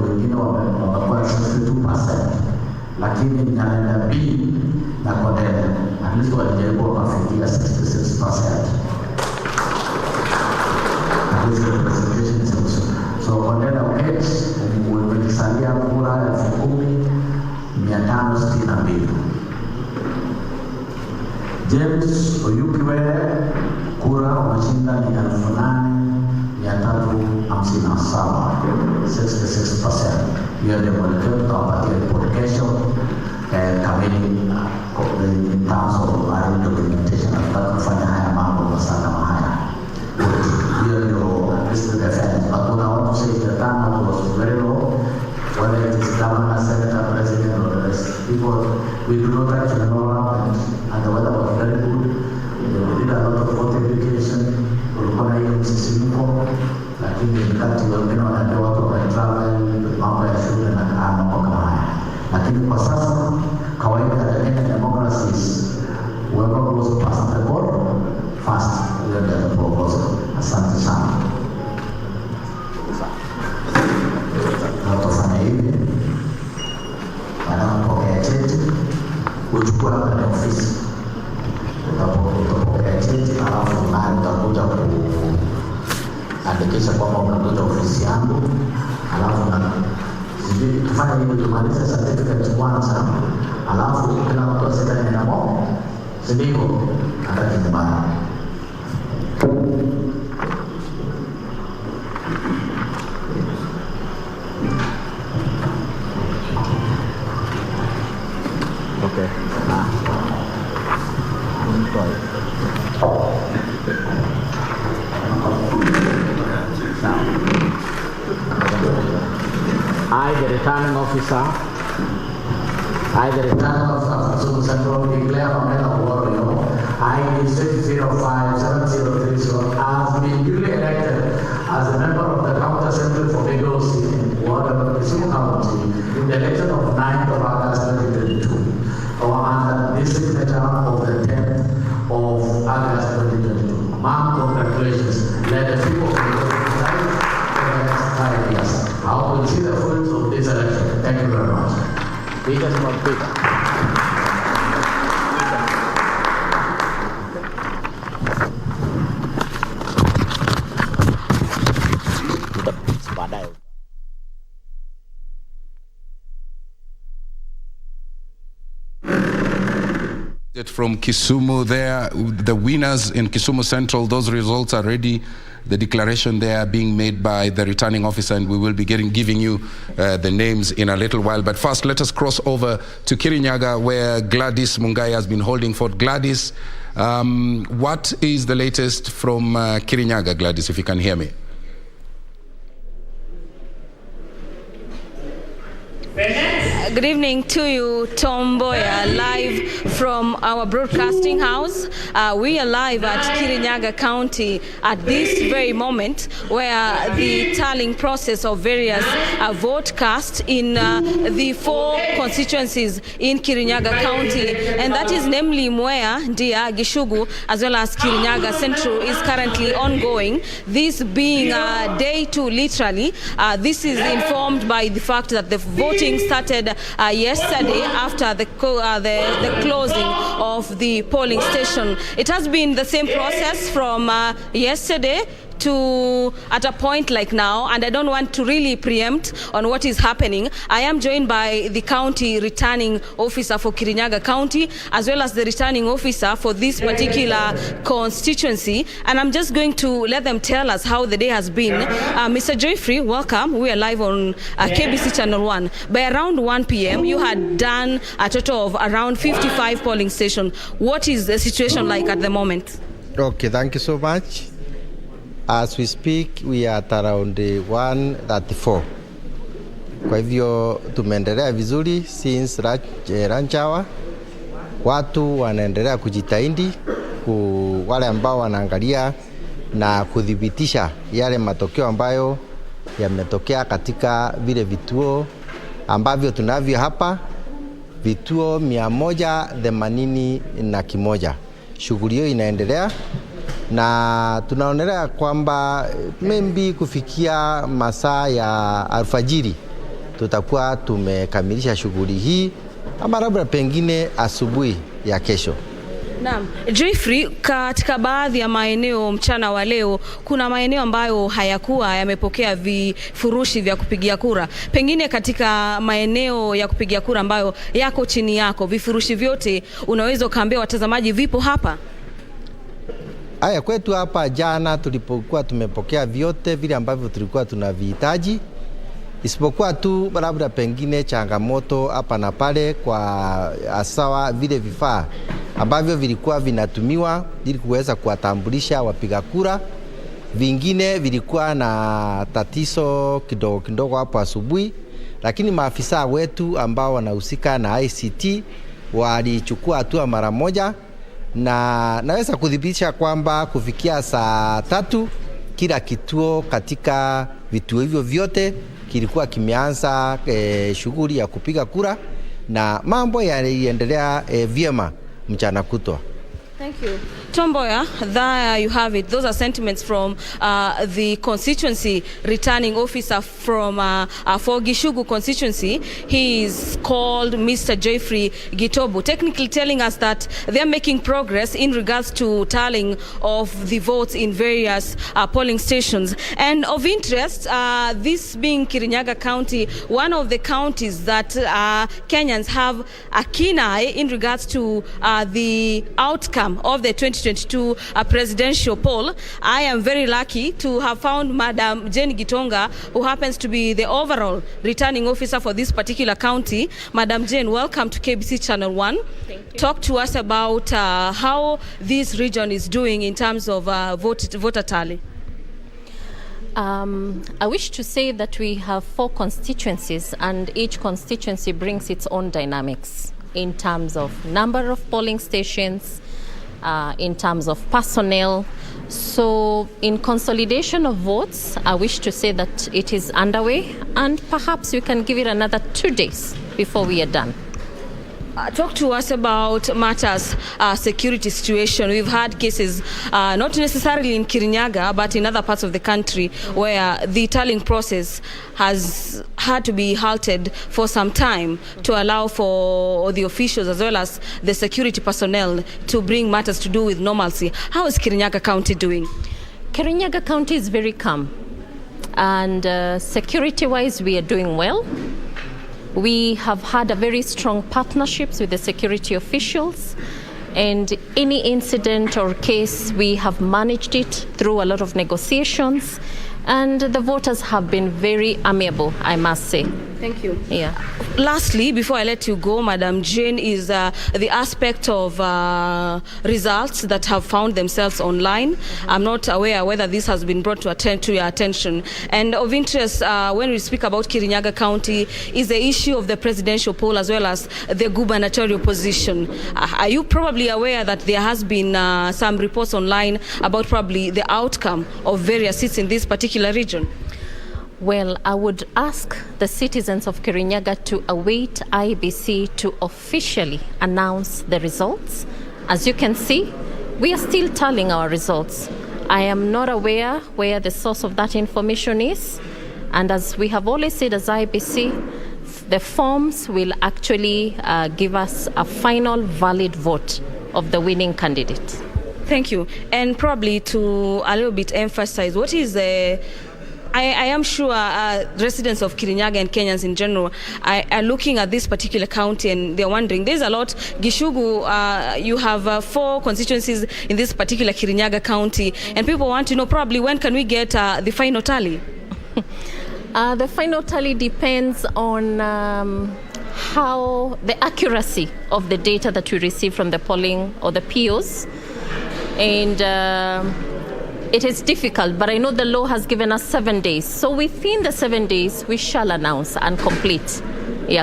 wengine wamekuwa 62%, lakini Nyalenda B na Kondele at least walijaribu kufikia 66%. So Kondele H umejisalia kura 10,562. James Oyukiwele kura umeshinda ni 8,357, 66%. Hiyo ndio mwelekeo tutawapatia report kesho kamili in terms of documentation. Nataka kufanya haya mambo kwa sana kama haya. Hiyo ndio this is the defense. But what I want to say is the turnout was very low, whether it is governor, senator, president, or the rest. People, we do not actually know what happened, and the weather was very good. We did a lot of voter education. Kulikuwa na hiyo msisimko, lakini wakati wengine wanajua watu wametravel, mambo ya shule na mambo kama haya. Lakini kwa sasa kawaida ya democracy is whoever goes past the ball first will get the proposal. Asante sana. Tutafanya hivi. Baada ya kupokea cheti, uchukue kwenye ofisi. Utapokea cheti alafu naye utakuja kuandikisha kwamba unakuja ofisi yangu, alafu tufanye hivi, tumalize certificate kwanza, alafu kila mtu aseme na moja, sivyo hata nyumbani. Okay. I, the returning officer of Central, declare Pamela Warrior, ID 6057030, has been duly elected as a member of the County Assembly for Lagos Ward of Kisumu County in the election of 9th of August 2022, or under the signature of the 10th of August 2022. Ma'am, congratulations. Let the people of the next 5 years. I will see the fruits of this election. Thank you very much. Peter. From Kisumu there, the winners in Kisumu Central, those results are ready. The declaration there being made by the returning officer, and we will be giving you the names in a little while. But first, let us cross over to Kirinyaga, where Gladys Mungai has been holding fort. Gladys, what is the latest from Kirinyaga, Gladys, if you can hear me? Good evening to you, Tom Boya, live from our broadcasting house. We are live at Kirinyaga County at this very moment, where the tallying process of various vote cast in the 4 constituencies in Kirinyaga County, and that is namely Mwea, Ndia, Gishugu, as well as Kirinyaga Central, is currently ongoing. This being day 2, literally. This is informed by the fact that the voting started yesterday after the closing of the polling station. It has been the same process from yesterday at a point like now, and I don't want to really preempt on what is happening. I am joined by the county returning officer for Kirinyaga County, as well as the returning officer for this particular constituency, and I'm just going to let them tell us how the day has been. Mr. Joyfrey, welcome. We are live on KBC Channel 1. By around 1 p.m., you had done a total of around 55 polling stations. What is the situation like at the moment? Okay, thank you so much. As we speak, we are at around 134. Kwa hivyo tumeendelea vizuri since lunch hour. Watu wanaendelea kujitahidi, wale ambao wanaangalia na kudhibitisha yale matokeo ambayo yametokea katika vile vituo ambavyo tunavyo hapa, vituo 181. Shughuli hiyo inaendelea na tunaonelea kwamba maybe kufikia masaa ya alfajiri tutakuwa tumekamilisha shughuli hii, ama labda pengine asubuhi ya kesho. Naam, Joyfrey, katika baadhi ya maeneo mchana wa leo kuna maeneo ambayo hayakuwa yamepokea vifurushi vya kupigia kura. Pengine katika maeneo ya kupigia kura ambayo yako chini yako, vifurushi vyote unaweza kaambia watazamaji vipo hapa? Haya, kwetu hapa jana tulipokuwa tumepokea vyote vile ambavyo tulikuwa tunavihitaji, isipokuwa tu labda pengine changamoto hapa na pale kwa asawa vile vifaa ambavyo vilikuwa vinatumiwa ili kuweza kuwatambulisha wapiga kura. Vingine vilikuwa na tatizo kidogo hapo asubuhi, lakini maafisa wetu ambao wanahusika na ICT walichukua hatua mara moja, na naweza kudhibitisha kwamba kufikia saa 3 kila kituo katika vituo hivyo vyote kilikuwa kimeanza shughuli ya kupiga kura na mambo yanaendelea vyema mchana kutwa. Thank you. Tomboya, there you have it. Those are sentiments from the constituency returning officer from for Gishugu constituency. He is called Mr. Joyfrey Gitobu, technically telling us that they are making progress in regards to tallying of the votes in various polling stations. And of interest, this being Kirinyaga County, one of the counties that Kenyans have a keen eye in regards to the outcome of the 2022 presidential poll. I am very lucky to have found Madam Jane Gitonga, who happens to be the overall returning officer for this particular county. Madam Jane, welcome to KBC Channel 1. Thank you. Talk to us about how this region is doing in terms of voter tally. I wish to say that we have 4 constituencies, and each constituency brings its own dynamics in terms of number of polling stations, in terms of personnel. So in consolidation of votes, I wish to say that it is underway, and perhaps we can give it another 2 days before we are done. Talk to us about matters security situation. We've had cases, not necessarily in Kirinyaga, but in other parts of the country, where the tallying process has had to be halted for some time to allow for the officials as well as the security personnel to bring matters to do with normalcy. How is Kirinyaga County doing? Kirinyaga County is very calm, and security-wise, we are doing well. We have had a very strong partnerships with the security officials, and any incident or case, we have managed it through a lot of negotiations, and the voters have been very amiable, I must say. Thank you. Yeah. Lastly, before I let you go, Madam Jane, is the aspect of results that have found themselves online. I'm not aware whether this has been brought to your attention. And of interest, when we speak about Kirinyaga County, is the issue of the presidential poll as well as the gubernatorial position. Are you probably aware that there has been some reports online about probably the outcome of various seats in this particular region? Well, I would ask the citizens of Kirinyaga to await IBC to officially announce the results. As you can see, we are still tallying our results. I am not aware where the source of that information is. And as we have always said as IBC, the forms will actually give us a final valid vote of the winning candidate. Thank you. And probably to a little bit emphasize, what is the... I am sure residents of Kirinyaga and Kenyans in general are looking at this particular county and they're wondering, there's a lot. Gishugu, you have 4 constituencies in this particular Kirinyaga county, and people want to know probably when can we get the final tally? The final tally depends on how the accuracy of the data that we receive from the polling or the POs. And it is difficult, but I know the law has given us 7 days. So within the 7 days, we shall announce and complete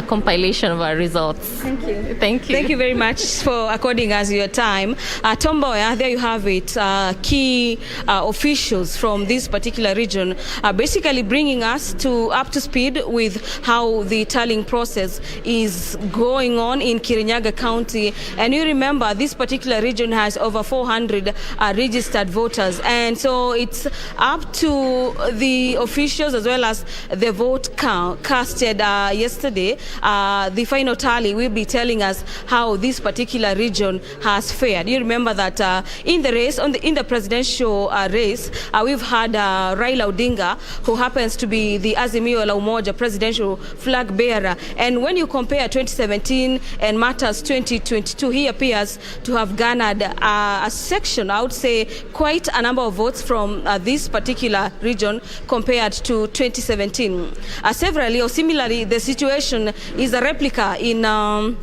compilation of our results. Thank you. Thank you. Thank you very much for according us your time. Tomboya, there you have it. Key officials from this particular region are basically bringing us up to speed with how the tallying process is going on in Kirinyaga County. And you remember, this particular region has over 400 registered voters. And so it's up to the officials as well as the vote casted yesterday. The final tally will be telling us how this particular region has fared. You remember that in the race, in the presidential race, we've had Raila Odinga, who happens to be the Azimio la Umoja presidential flag bearer. And when you compare 2017 and matters 2022, he appears to have garnered a section, I would say, quite a number of votes from this particular region compared to 2017. Severally or similarly, the situation is a replica in the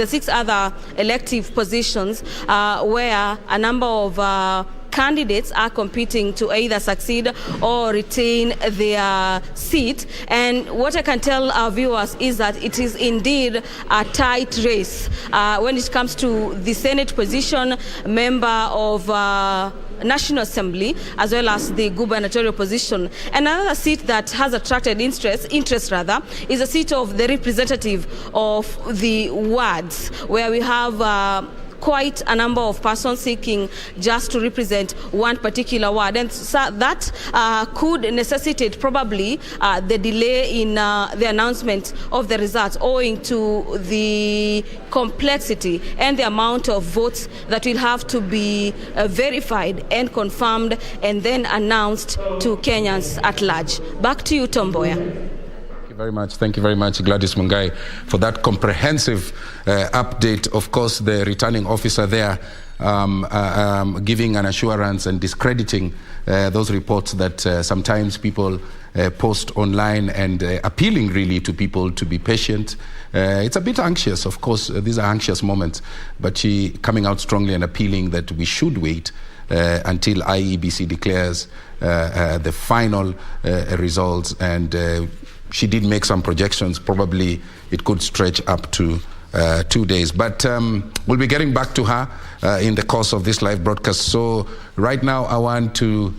6 other elective positions where a number of candidates are competing to either succeed or retain their seat. And what I can tell our viewers is that it is indeed a tight race when it comes to the Senate position, member of National Assembly, as well as the gubernatorial position. Another seat that has attracted interest is a seat of the representative of the wards, where we have quite a number of persons seeking just to represent one particular ward. And so that could necessitate probably the delay in the announcement of the results, owing to the complexity and the amount of votes that will have to be verified and confirmed and then announced to Kenyans at large. Back to you, Tomboya. Thank you very much, Gladys Mungai, for that comprehensive update. Of course, the returning officer there giving an assurance and discrediting those reports that sometimes people post online and appealing really to people to be patient. It's a bit anxious, of course, these are anxious moments, but she coming out strongly and appealing that we should wait until IEBC declares the final results. And she did make some projections. Probably it could stretch up to 2 days. But we'll be getting back to her in the course of this live broadcast. So right now I want to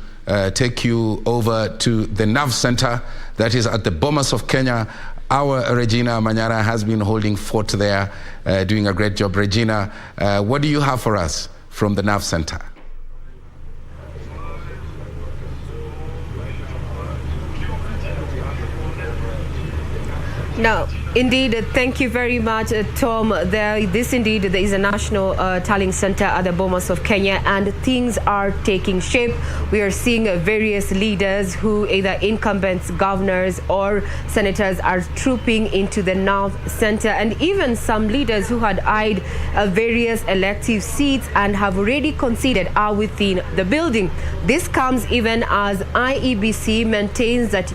take you over to the NAV Center that is at the Bomas of Kenya. Our Regina Manyara has been holding fort there, doing a great job. Regina, what do you have for us from the NAV Center? No, indeed, thank you very much, Tom. There is a national tallying center at the Bomas of Kenya, and things are taking shape. We are seeing various leaders who, either incumbents, governors, or senators, are trooping into the North Center, and even some leaders who had eyed various elective seats and have already conceded are within the building. This comes even as IEBC maintains that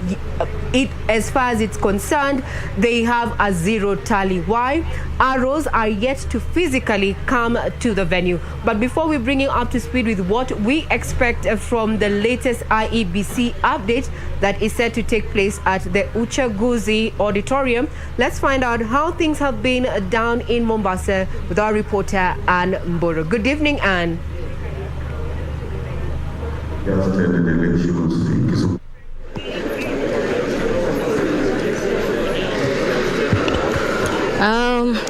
as far as it's concerned, they have a zero tally. Why? Arrows are yet to physically come to the venue. But before we bring you up to speed with what we expect from the latest IEBC update that is set to take place at the Uchaguzi Auditorium, let's find out how things have been down in Mombasa with our reporter Ann Mburu. Good evening, Ann.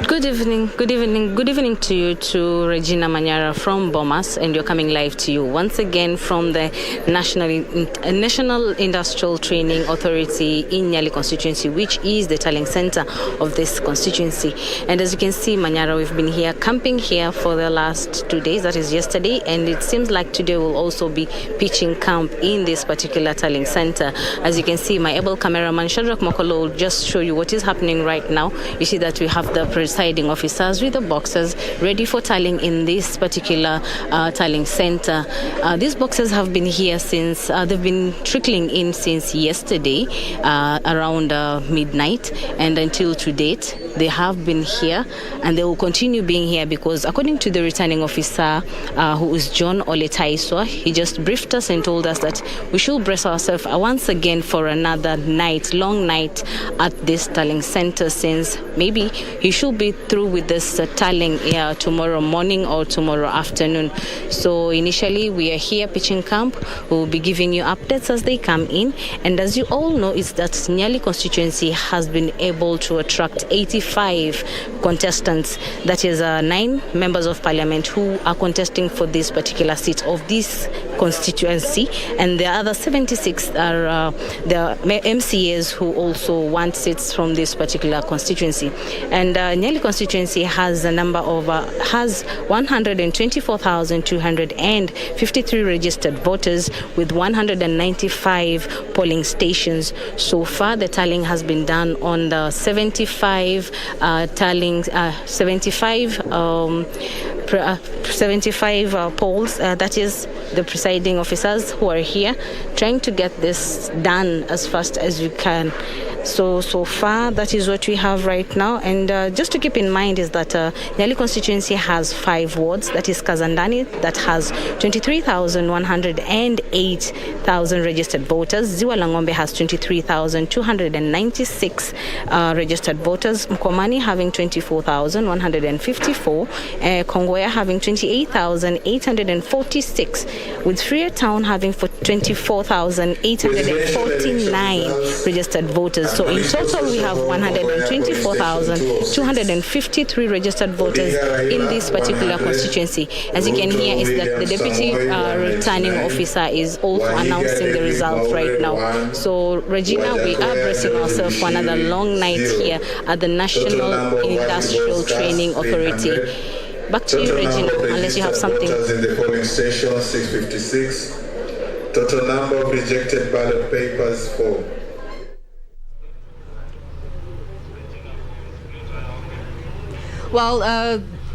Good evening. Good evening to you, to Regina Manyara from Bomas, and you're coming live to you once again from the National Industrial Training Authority in Nyali constituency, which is the tallying center of this constituency. And as you can see, Manyara, we've been here camping here for the last 2 days, that is yesterday, and it seems like today we'll also be pitching camp in this particular tallying center. As you can see, my able cameraman Shadrach Mokolo will just show you what is happening right now. You see that we have the presiding officers with the boxes ready for tallying in this particular tallying center. These boxes have been here since, they've been trickling in since yesterday around midnight, and until to date they have been here, and they will continue being here because according to the returning officer, who is John Oletaiswa, he just briefed us and told us that we should brace ourselves once again for another night, long night at this tallying center, since maybe he should be through with this tallying tomorrow morning or tomorrow afternoon. So initially we are here pitching camp. We'll be giving you updates as they come in, and as you all know, is that Nyali constituency has been able to attract 85 contestants, that is 9 members of parliament who are contesting for this particular seat of this constituency, and the other 76 are the MCAs who also want seats from this particular constituency. And Nyali constituency has a number of has 124,253 registered voters with 195 polling stations. So far, the tallying has been done on the 75 polls. That is the presiding officers who are here trying to get this done as fast as you can. So far, that is what we have right now. And just to keep in mind is that Nyali constituency has 5 wards. That is Kazandani, that has 23,108,000 registered voters. Ziwa Langombe has 23,296 registered voters. Mkomani having 24,154. Kongoya having 28,846. With Freetown having 24,849 registered voters. So in total, we have 124,253 registered voters in this particular constituency. As you can hear, is that the deputy returning officer is also announcing the results right now. So Regina, we are bracing ourselves for another long night here at the National Industrial Training Authority. Back to you, Regina, unless you have something. In the polling station 656. Total number of rejected ballot papers 4. Well,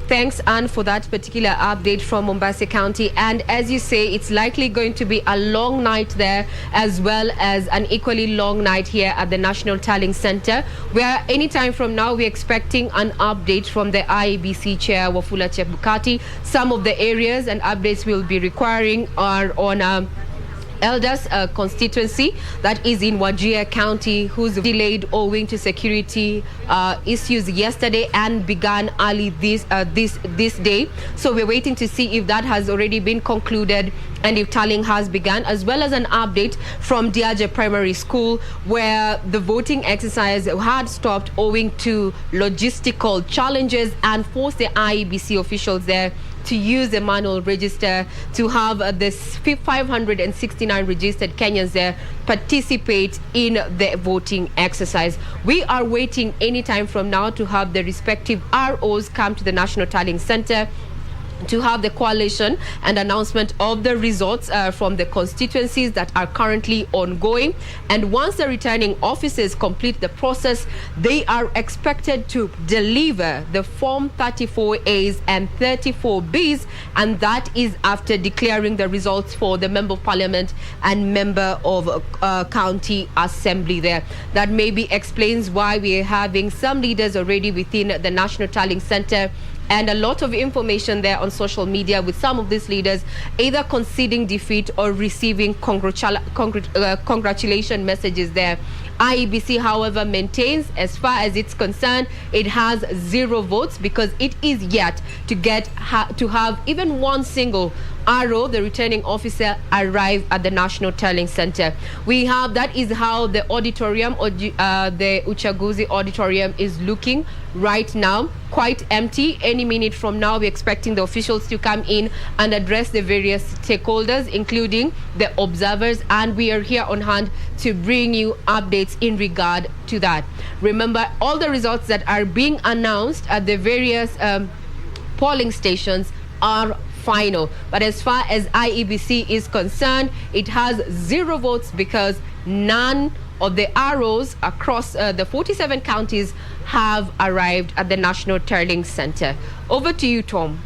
thanks, Anne, for that particular update from Mombasa County. And as you say, it's likely going to be a long night there, as well as an equally long night here at the National Tallying Center, where anytime from now we're expecting an update from the IEBC Chair, Wafula Chebukati. Some of the areas and updates we'll be requiring are on Elders constituency, that is in Wajir County, who's delayed owing to security issues yesterday and began early this day. So we're waiting to see if that has already been concluded and if tallying has begun, as well as an update from Diaje Primary School, where the voting exercise had stopped owing to logistical challenges and forced the IEBC officials there to use the manual register to have this 569 registered Kenyans there participate in the voting exercise. We are waiting anytime from now to have the respective ROs come to the National Tallying Center to have the coalition and announcement of the results from the constituencies that are currently ongoing. And once the returning officers complete the process, they are expected to deliver the Form 34As and 34Bs, and that is after declaring the results for the Member of Parliament and Member of County Assembly there. That maybe explains why we are having some leaders already within the National Tallying Center, and a lot of information there on social media with some of these leaders either conceding defeat or receiving congratulation messages there. IEBC, however, maintains, as far as it's concerned, it has 0 votes because it is yet to get to have even one single RO, the returning officer, arrive at the National Tallying Center. That is how the auditorium, or the Uchaguzi auditorium, is looking right now. Quite empty. Any minute from now, we're expecting the officials to come in and address the various stakeholders, including the observers, and we are here on hand to bring you updates in regard to that. Remember, all the results that are being announced at the various polling stations are final. But as far as IEBC is concerned, it has 0 votes because none of the ROs across the 47 counties have arrived at the National Tallying Center. Over to you, Tom.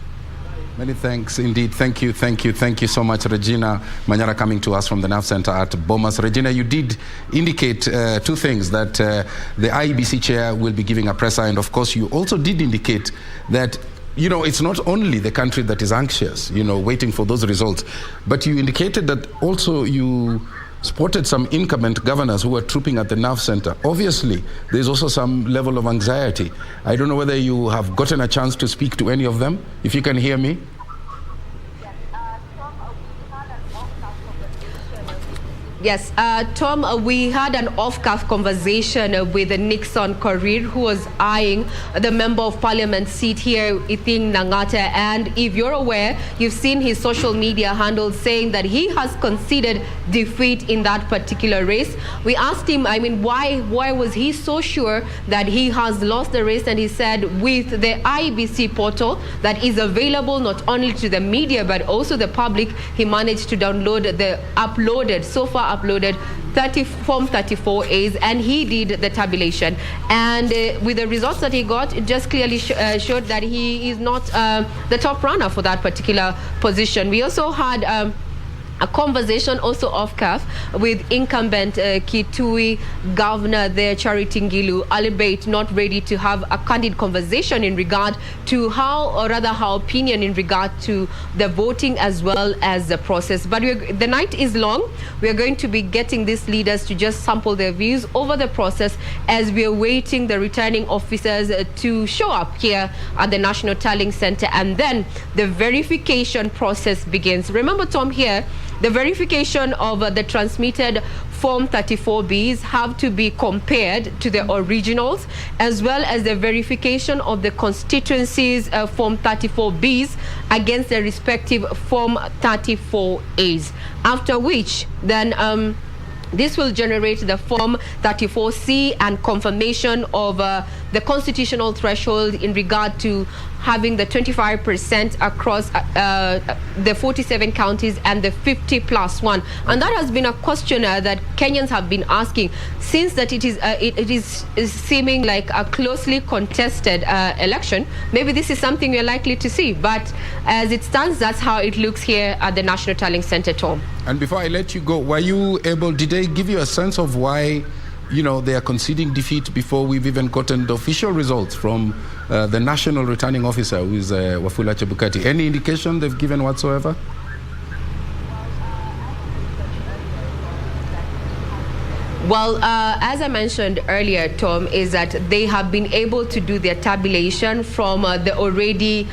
Many thanks indeed. Thank you so much, Regina Manyara, coming to us from the NAV Center at Bomas. Regina, you did indicate 2 things, that the IEBC chair will be giving a presser, and of course you also did indicate that it's not only the country that is anxious, waiting for those results, but you indicated that also you spotted some incumbent governors who were trooping at the NAV Center. Obviously, there's also some level of anxiety. I don't know whether you have gotten a chance to speak to any of them, if you can hear me. Yes, Tom, we had an off-cuff conversation with Nixon Korir, who was eyeing the Member of Parliament seat here, Ithing Nangata. And if you're aware, you've seen his social media handle saying that he has conceded defeat in that particular race. We asked him, why was he so sure that he has lost the race? And he said with the IEBC portal that is available not only to the media but also the public, he managed to download uploaded Form 34As, and he did the tabulation. And with the results that he got, it just clearly showed that he is not the top runner for that particular position. We also had a conversation also off-cuff with incumbent Kitui Governor there, Charity Ngilu, albeit not ready to have a candid conversation in regard to her opinion in regard to the voting as well as the process. But the night is long. We are going to be getting these leaders to just sample their views over the process as we are waiting the returning officers to show up here at the National Tallying Center, and then the verification process begins. Remember, Tom, here, the verification of the transmitted Form 34Bs have to be compared to the originals, as well as the verification of the constituencies Form 34Bs against the respective Form 34As. After which, then this will generate the Form 34C and confirmation of the constitutional threshold in regard to having the 25% across the 47 counties and the 50+1. And that has been a question that Kenyans have been asking since that it is seeming like a closely contested election. Maybe this is something we're likely to see. But as it stands, that's how it looks here at the National Tallying Center, Tom. And before I let you go, did they give you a sense of why they are conceding defeat before we've even gotten the official results from the national returning officer, who is Wafula Chebukati? Any indication they've given whatsoever? Well, as I mentioned earlier, Tom, is that they have been able to do their tabulation from the already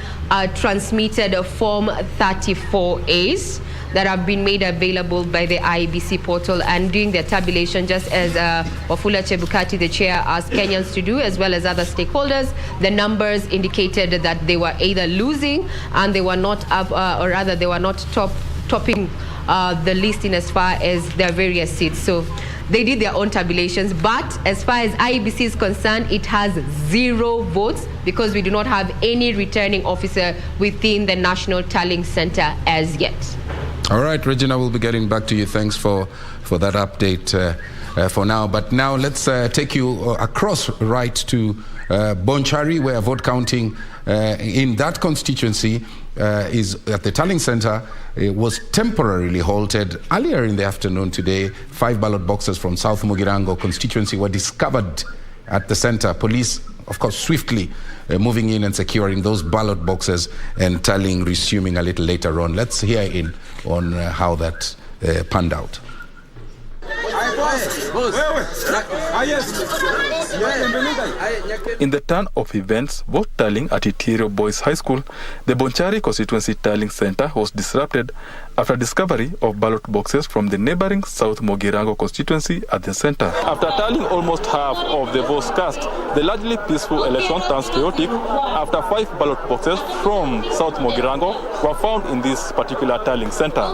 transmitted Form 34As that have been made available by the IEBC portal, and doing their tabulation just as Wafula Chebukati, the chair, asked Kenyans to do, as well as other stakeholders. The numbers indicated that they were either losing and they were not up, or rather they were not topping the list in as far as their various seats. So they did their own tabulations, but as far as IEBC is concerned, it has 0 votes because we do not have any returning officer within the National Tallying Center as yet. All right, Regina, we'll be getting back to you. Thanks for that update for now. But now let's take you across right to Bonchari, where vote counting in that constituency is at the Tallying Center. It was temporarily halted earlier in the afternoon today. 5 ballot boxes from South Mugirango constituency were discovered at the center. Police, of course, swiftly moving in and securing those ballot boxes, and tallying resuming a little later on. Let's hear in on how that panned out. In the turn of events, vote tallying at Itirio Boys High School, the Bonchari Constituency Tallying Center was disrupted after discovery of ballot boxes from the neighboring South Mogirango constituency at the center. After tallying almost half of the votes cast, the largely peaceful election turns chaotic after 5 ballot boxes from South Mogirango were found in this particular tallying center.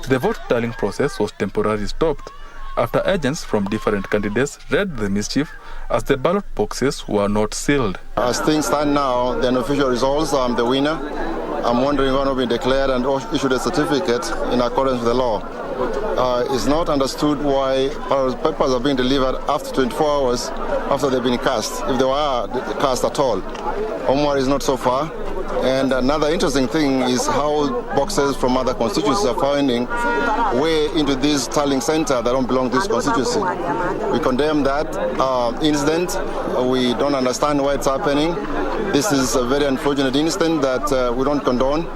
The vote tallying process was temporarily stopped after agents from different candidates read the mischief as the ballot boxes were not sealed. As things stand now, the unofficial results, I'm the winner. I'm wondering when will be declared and issued a certificate in accordance with the law. It's not understood why ballot papers are being delivered after 24 hours after they've been cast, if they were cast at all. Omar is not so far. And another interesting thing is how boxes from other constituencies are finding way into this tallying center that don't belong to this constituency. We condemn that incident. We don't understand why it's happening. This is a very unfortunate incident that we don't condone.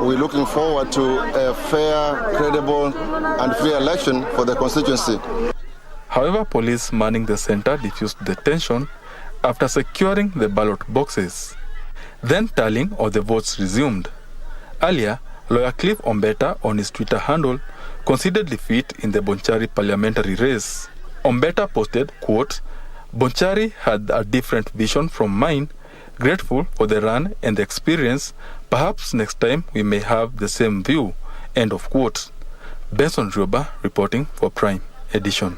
We're looking forward to a fair, credible, and free election for the constituency. However, police manning the center diffused the tension after securing the ballot boxes. Then tallying of the votes resumed. Earlier, lawyer Cliff Ombeta on his Twitter handle conceded defeat in the Bonchari parliamentary race. Ombeta posted, quote, "Bonchari had a different vision from mine, grateful for the run and the experience. Perhaps next time we may have the same view," end of quote. Benson Rioba reporting for Prime Edition.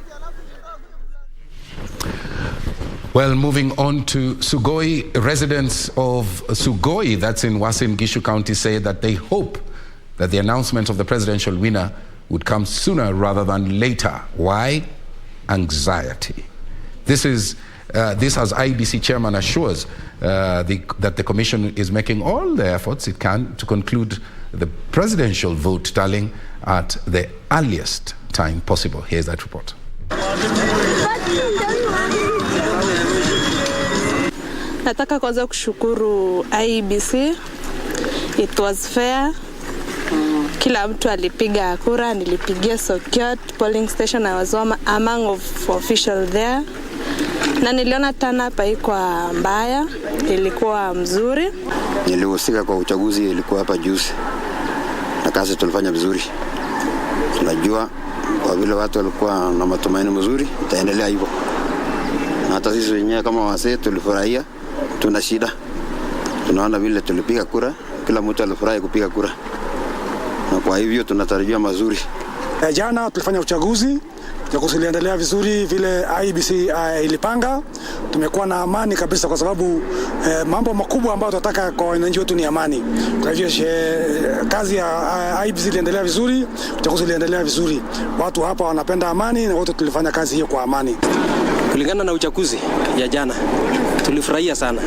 Well, moving on to Sugoi, residents of Sugoi, that's in Uasin Gishu County, say that they hope that the announcement of the presidential winner would come sooner rather than later. Why? Anxiety. This as IBC chairman assures that the commission is making all the efforts it can to conclude the presidential vote tallying at the earliest time possible. Here's that report. Nataka kwanza kushukuru IBC. It was fair. Kila mtu alipiga kura, nilipigia Sokiot polling station. I was among of officials there. Na niliona tana hapa iko mbaya, ilikuwa mzuri. Nilihusika kwa uchaguzi, ilikuwa hapa juzi. Na kazi tulifanya vizuri. Tunajua kwa vile watu walikuwa na matumaini mazuri, itaendelea hivyo. Na hata sisi wenyewe kama wasee tulifurahia. Tuna shida. Tunaona vile tulipiga kura, kila mtu alifurahi kupiga kura. Na kwa hivyo tunatarajia mazuri. Jana tulifanya uchaguzi iliendelea vizuri vile IBC ilipanga. Tumekuwa na amani kabisa kwa sababu mambo makubwa ambayo tunataka kwa wananchi wetu ni amani. Kwa hivyo kazi ya IBC iliendelea vizuri, uchaguzi iliendelea vizuri. Watu hapa wanapenda amani na wote tulifanya kazi hiyo kwa amani. Kulingana na uchaguzi ya jana, tulifurahia sana.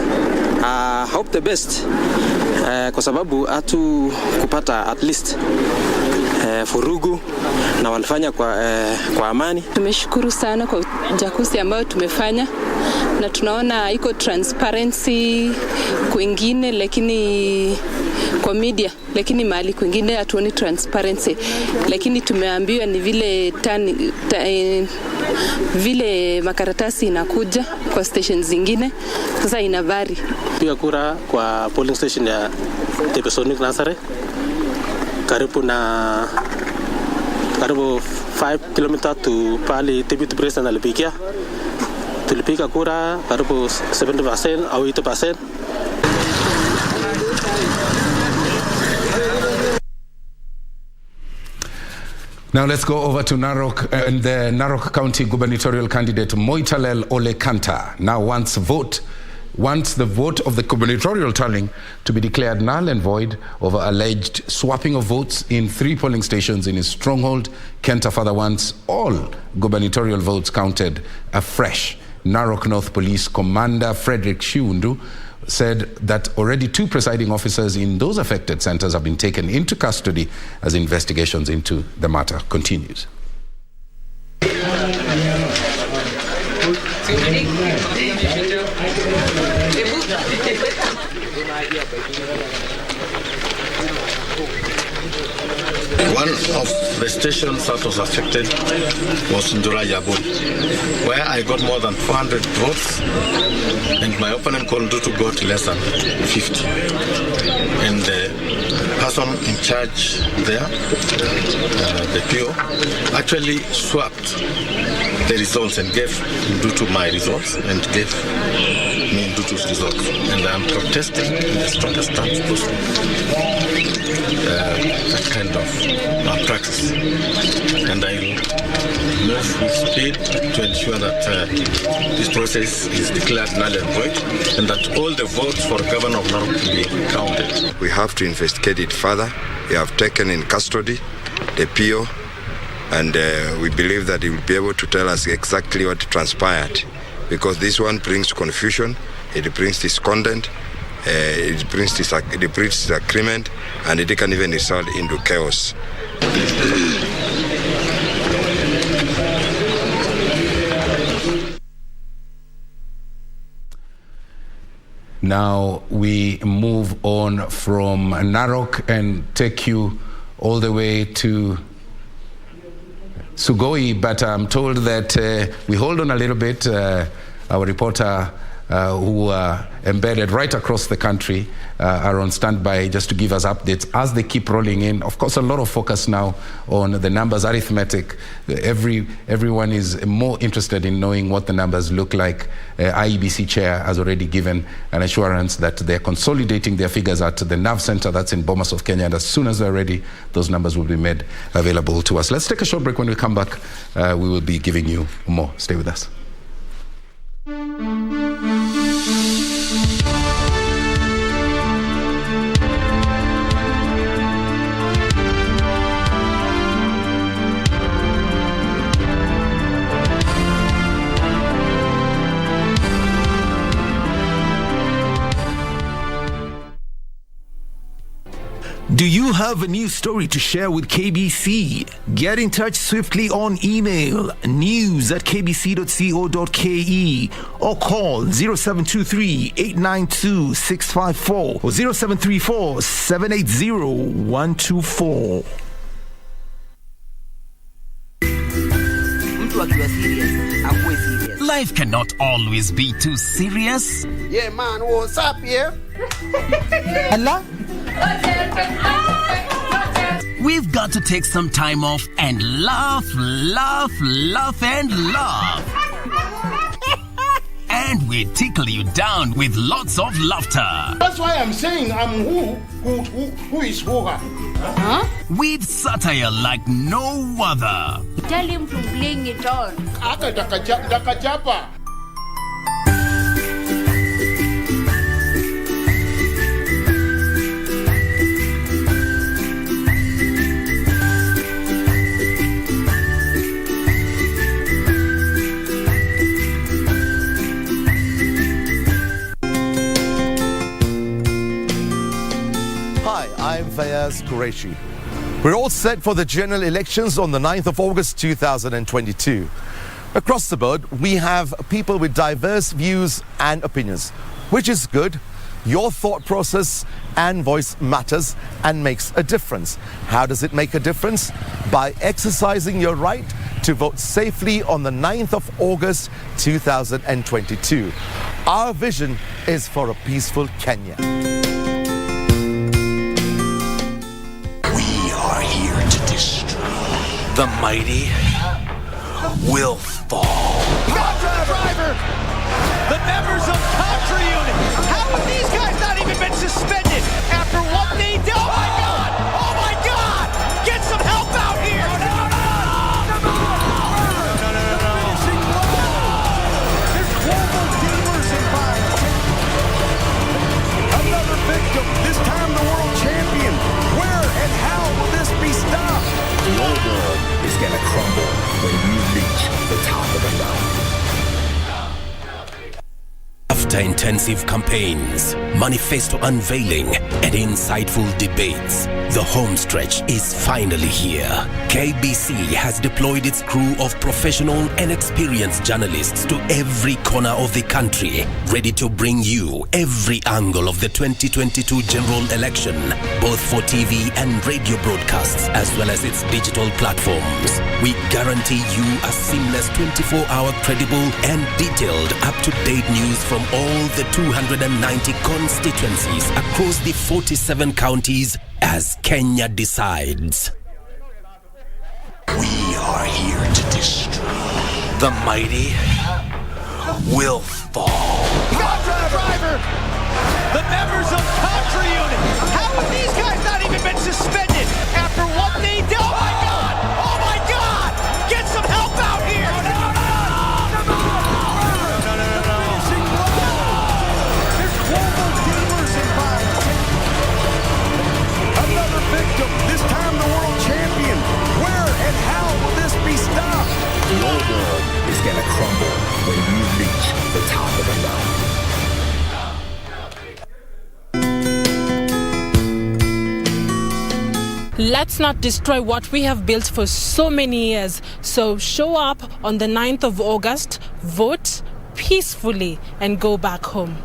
Hope the best. Kwa sababu hatu kupata at least furugu na walifanya kwa amani. Tumeshukuru sana kwa uchaguzi ambayo tumefanya na tunaona iko transparency kwingine, lakini kwa media, lakini mahali kwingine hatuoni transparency, lakini tumeambiwa ni vile makaratasi inakuja kwa stations zingine, sasa inavari. Pia kura kwa polling station ya Tepesonic Nasare karibu 5 km to pali deputy president alipigia. Tulipiga kura karibu 70% au 80%. Now let's go over to Narok and the Narok County gubernatorial candidate Moitalel Ole Kanta now wants the vote of the gubernatorial tallying to be declared null and void over alleged swapping of votes in 3 polling stations in his stronghold. Kenta further wants all gubernatorial votes counted afresh. Narok North Police Commander Frederick Shiundu said that already 2 presiding officers in those affected centers have been taken into custody as investigations into the matter continues. One of the stations that was affected was Ndurayabun, where I got more than 400 votes, and my opponent Koldutu got less than 50. And the person in charge there, the PO, actually swapped the results and gave Ndutu my results and gave me Ndutu's results. And I'm protesting in the strongest terms possible that kind of practice. And I will move with speed to ensure that this process is declared null and void and that all the votes for Governor of Narok will be counted. We have to investigate it further. We have taken in custody the PO, and we believe that he will be able to tell us exactly what transpired, because this one brings confusion, it brings discontent, it brings disagreement, and it can even result into chaos. Now we move on from Narok and take you all the way to Sugoi, but I'm told that we hold on a little bit. Our reporter who are embedded right across the country are on standby just to give us updates as they keep rolling in. Of course, a lot of focus now on the numbers, arithmetic. Everyone is more interested in knowing what the numbers look like. IEBC chair has already given an assurance that they're consolidating their figures at the NAV Center that's in Bomas of Kenya, and as soon as they're ready, those numbers will be made available to us. Let's take a short break. When we come back, we will be giving you more. Stay with us. Do you have a news story to share with KBC? Get in touch swiftly on email news@kbc.co.ke or call 0723-892-654 or 0734-780-124. Life cannot always be too serious. Yeah, man, what's up here? Hello? We've got to take some time off and laugh and laugh. And we tickle you down with lots of laughter. That's why I'm saying I'm who is who. Huh? With satire like no other. Tell him to bring it on. Dakachapa. I'm Fayaz Qureshi. We're all set for the general elections on the 9th of August 2022. Across the board, we have people with diverse views and opinions, which is good. Your thought process and voice matters and makes a difference. How does it make a difference? By exercising your right to vote safely on the 9th of August 2022. Our vision is for a peaceful Kenya. The mighty will fall. Driver, the members of Contra Unit. How have these guys not even been suspended after what they did? Oh my God! Oh my God! Get some help out here! No! There's global gamers involved. Another victim. This time the world champion. Where and how will this be stopped? Your world is gonna crumble when you reach the top of the mountain. data-intensive campaigns, manifesto unveiling, and insightful debates. The home stretch is finally here. KBC has deployed its crew of professional and experienced journalists to every corner of the country, ready to bring you every angle of the 2022 general election, both for TV and radio broadcasts, as well as its digital platforms. We guarantee you a seamless 24-hour credible and detailed up-to-date news from all the 290 constituencies across the 47 counties as Kenya decides. We are here to destroy. The mighty will fall. Driver! The members of Contra Unit! How have these guys not even been suspended after what they did? Oh my God! Oh my God! Get some help out here! Another victim, this time the world champion. Where and how will this be stopped? Your world is gonna crumble when you reach the top of the mountain. Let's not destroy what we have built for so many years. So show up on the 9th of August, vote peacefully, and go back home.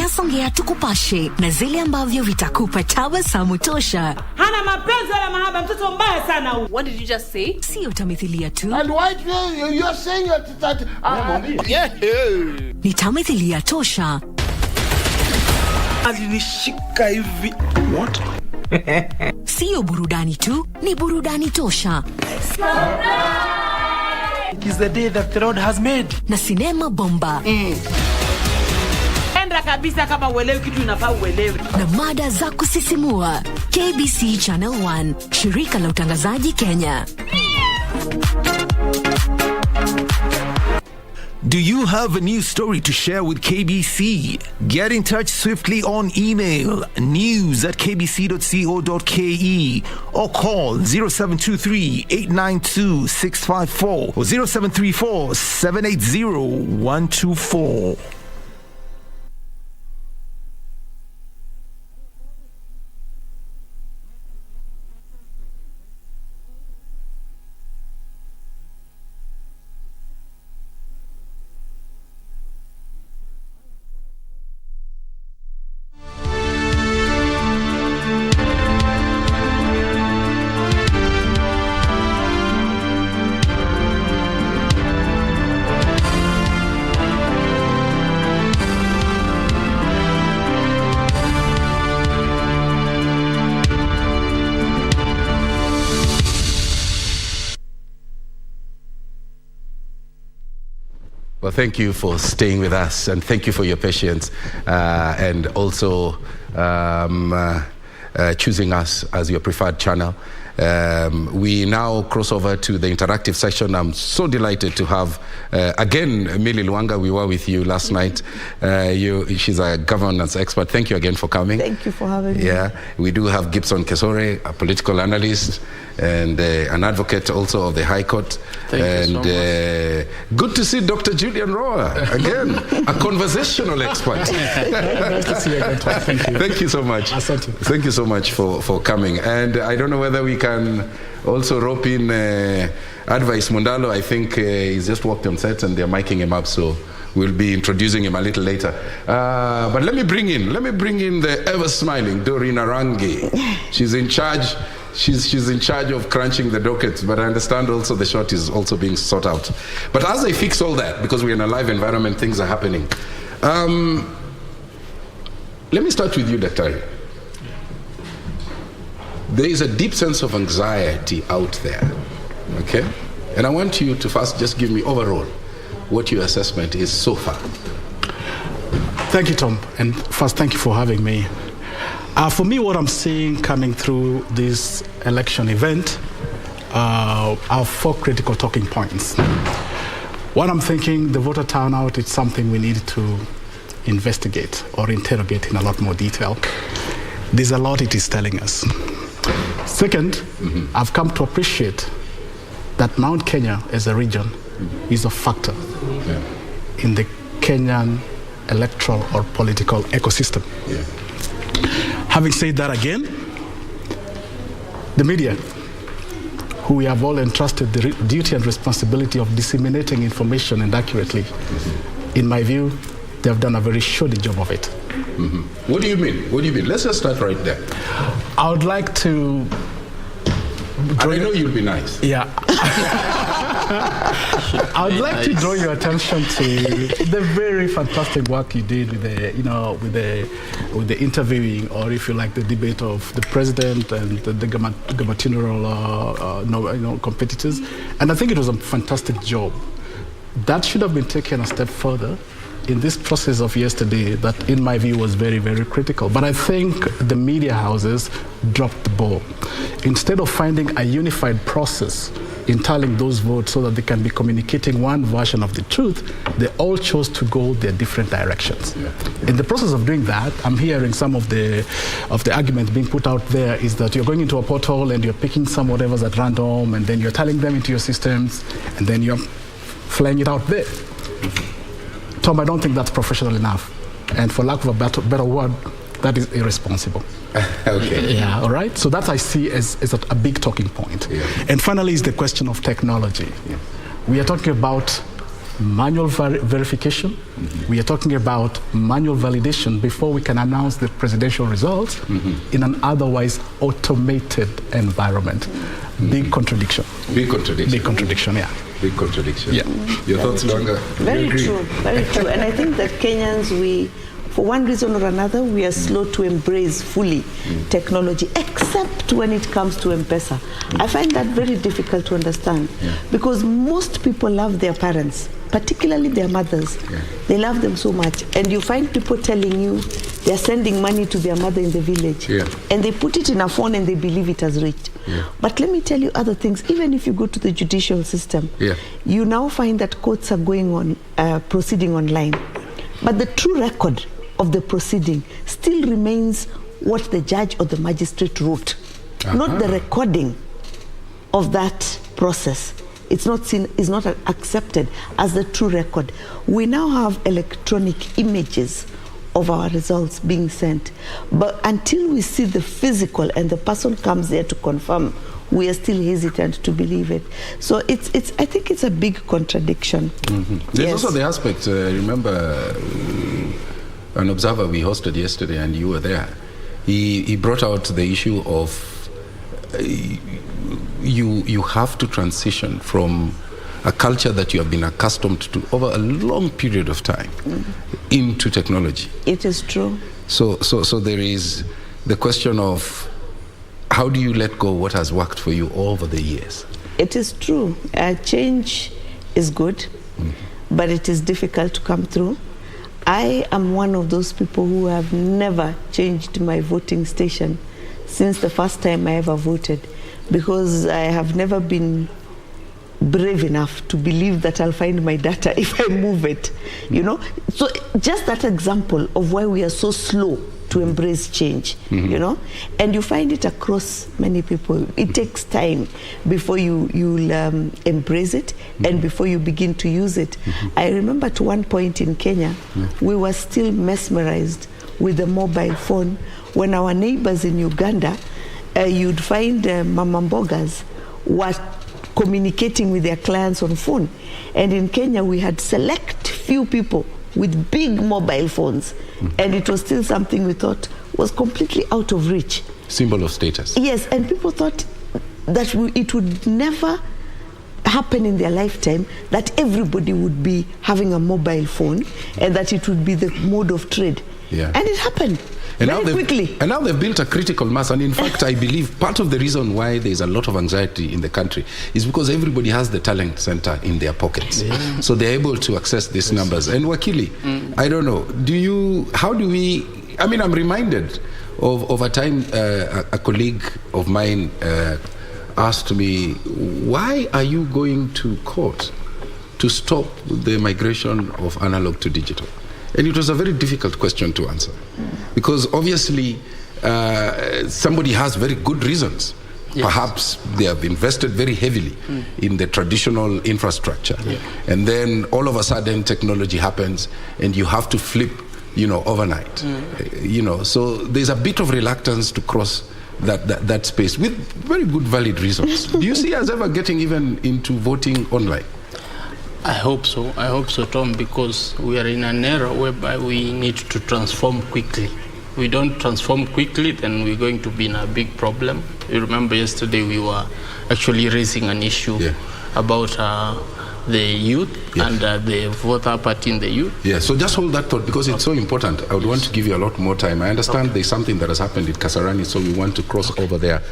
Songea tukupashe na zile ambavyo vitakupa tabasamu tosha. Hana mapenzi wala mahaba, mtoto mbaya sana huyu. What did you just say? Sio tamthilia tu. And why you're saying that Ni tamthilia tosha. Alinishika hivi. What? Sio burudani tu, ni burudani tosha. It is the day that the Lord has made. Na sinema bomba. Enda kabisa kama uelewi kitu inafaa uelewe. Na mada za kusisimua. KBC Channel 1, shirika la utangazaji Kenya. Do you have a news story to share with KBC? Get in touch swiftly on email news@kbc.co.ke or call 0723-892-654 or 0734-780-124. Well, thank you for staying with us, and thank you for your patience, and also choosing us as your preferred channel. We now cross over to the interactive session. I'm so delighted to have, again, Millie Luanga. We were with you last night. She's a governance expert. Thank you again for coming. Thank you for having me. Yeah, we do have Gibson Kesore, a political analyst, and an advocate also of the High Court. Thank you so much. Good to see Dr. Julian Roa, again, a conversational expert. Nice to see you again, Tom. Thank you. Thank you so much. Thank you so much for coming. And I don't know whether we can also rope in Advice Mundalo. I think he's just walked on set and they're miking him up, so we'll be introducing him a little later. But let me bring in the ever-smiling Doreen Arangi. She's in charge. She's in charge of crunching the dockets, but I understand also the shot is also being sought out. But as I fix all that, because we're in a live environment, things are happening. Let me start with you, Dr. There is a deep sense of anxiety out there, okay? And I want you to first just give me overall what your assessment is so far. Thank you, Tom. And first, thank you for having me. For me, what I'm seeing coming through this election event are 4 critical talking points. What I'm thinking, the voter turnout is something we need to investigate or interrogate in a lot more detail. There's a lot it is telling us. Second, I've come to appreciate that Mount Kenya as a region is a factor in the Kenyan electoral or political ecosystem. Having said that again, the media, who we have all entrusted the duty and responsibility of disseminating information and accurately, in my view, they have done a very shoddy job of it. What do you mean? What do you mean? Let's just start right there. I would like to... I know you'll be nice. Yeah. I would like to draw your attention to the very fantastic work you did with with the interviewing, or if you like, the debate of the president and the gubernatorial competitors. And I think it was a fantastic job. That should have been taken a step further in this process of yesterday that, in my view, was very, very critical. But I think the media houses dropped the ball. Instead of finding a unified process in tallying those votes so that they can be communicating one version of the truth, they all chose to go their different directions. In the process of doing that, I'm hearing some of the argument being put out there is that you're going into a portal and you're picking some whatevers at random, and then you're tallying them into your systems, and then you're flying it out there. Tom, I don't think that's professional enough. And for lack of a better word, that is irresponsible. Okay. Yeah, all right? So that I see as a big talking point. And finally is the question of technology. We are talking about manual verification. We are talking about manual validation before we can announce the presidential results in an otherwise automated environment. Big contradiction. Big contradiction. Big contradiction, yeah. Big contradiction. Yeah. Your thoughts, Lwanga? Very true, very true. And I think that Kenyans, for one reason or another, we are slow to embrace fully technology, except when it comes to M-Pesa. I find that very difficult to understand because most people love their parents, particularly their mothers. They love them so much. And you find people telling you they're sending money to their mother in the village. And they put it in a phone and they believe it has reached. But let me tell you other things. Even if you go to the judicial system, you now find that courts are going on, proceeding online. But the true record of the proceeding still remains what the judge or the magistrate wrote, not the recording of that process. It's not seen, is not accepted as the true record. We now have electronic images of our results being sent, but until we see the physical and the person comes there to confirm, we are still hesitant to believe it. So it's I think it's a big contradiction. There's also the aspect, remember an observer we hosted yesterday, and you were there. He brought out the issue of you have to transition from a culture that you have been accustomed to over a long period of time into technology. It is true. So there is the question of how do you let go what has worked for you over the years? It is true. Change is good, but it is difficult to come through. I am one of those people who have never changed my voting station since the first time I ever voted, because I have never been brave enough to believe that I'll find my data if I move it, you know? So just that example of why we are so slow to embrace change, you know? And you find it across many people. It takes time before you'll embrace it and before you begin to use it. I remember at one point in Kenya, we were still mesmerized with the mobile phone when our neighbors in Uganda, you'd find mama mbogas were communicating with their clients on phone. And in Kenya, we had select few people with big mobile phones. And it was still something we thought was completely out of reach. Symbol of status. Yes, and people thought that it would never happen in their lifetime that everybody would be having a mobile phone and that it would be the mode of trade. And it happened. And very quickly. And now they've built a critical mass. And in fact, I believe part of the reason why there's a lot of anxiety in the country is because everybody has the talent center in their pockets. So they're able to access these numbers. And Wakili, I don't know, I'm reminded of a time a colleague of mine asked me, why are you going to court to stop the migration of analog to digital? And it was a very difficult question to answer, because obviously somebody has very good reasons Yes. Perhaps they have invested very heavily in the traditional infrastructure. Yeah. And then all of a sudden technology happens and you have to flip, overnight. So there's a bit of reluctance to cross that space with very good valid reasons. Do you see us ever getting even into voting online? I hope so, Tom, because we are in an era whereby we need to transform quickly. We don't transform quickly, then we're going to be in a big problem. You remember yesterday we were actually raising an issue about the youth and the voter party in the youth. Yeah, so just hold that thought because it's so important. I would want to give you a lot more time. I understand there's something that has happened in Kasarani, so we want to cross over there.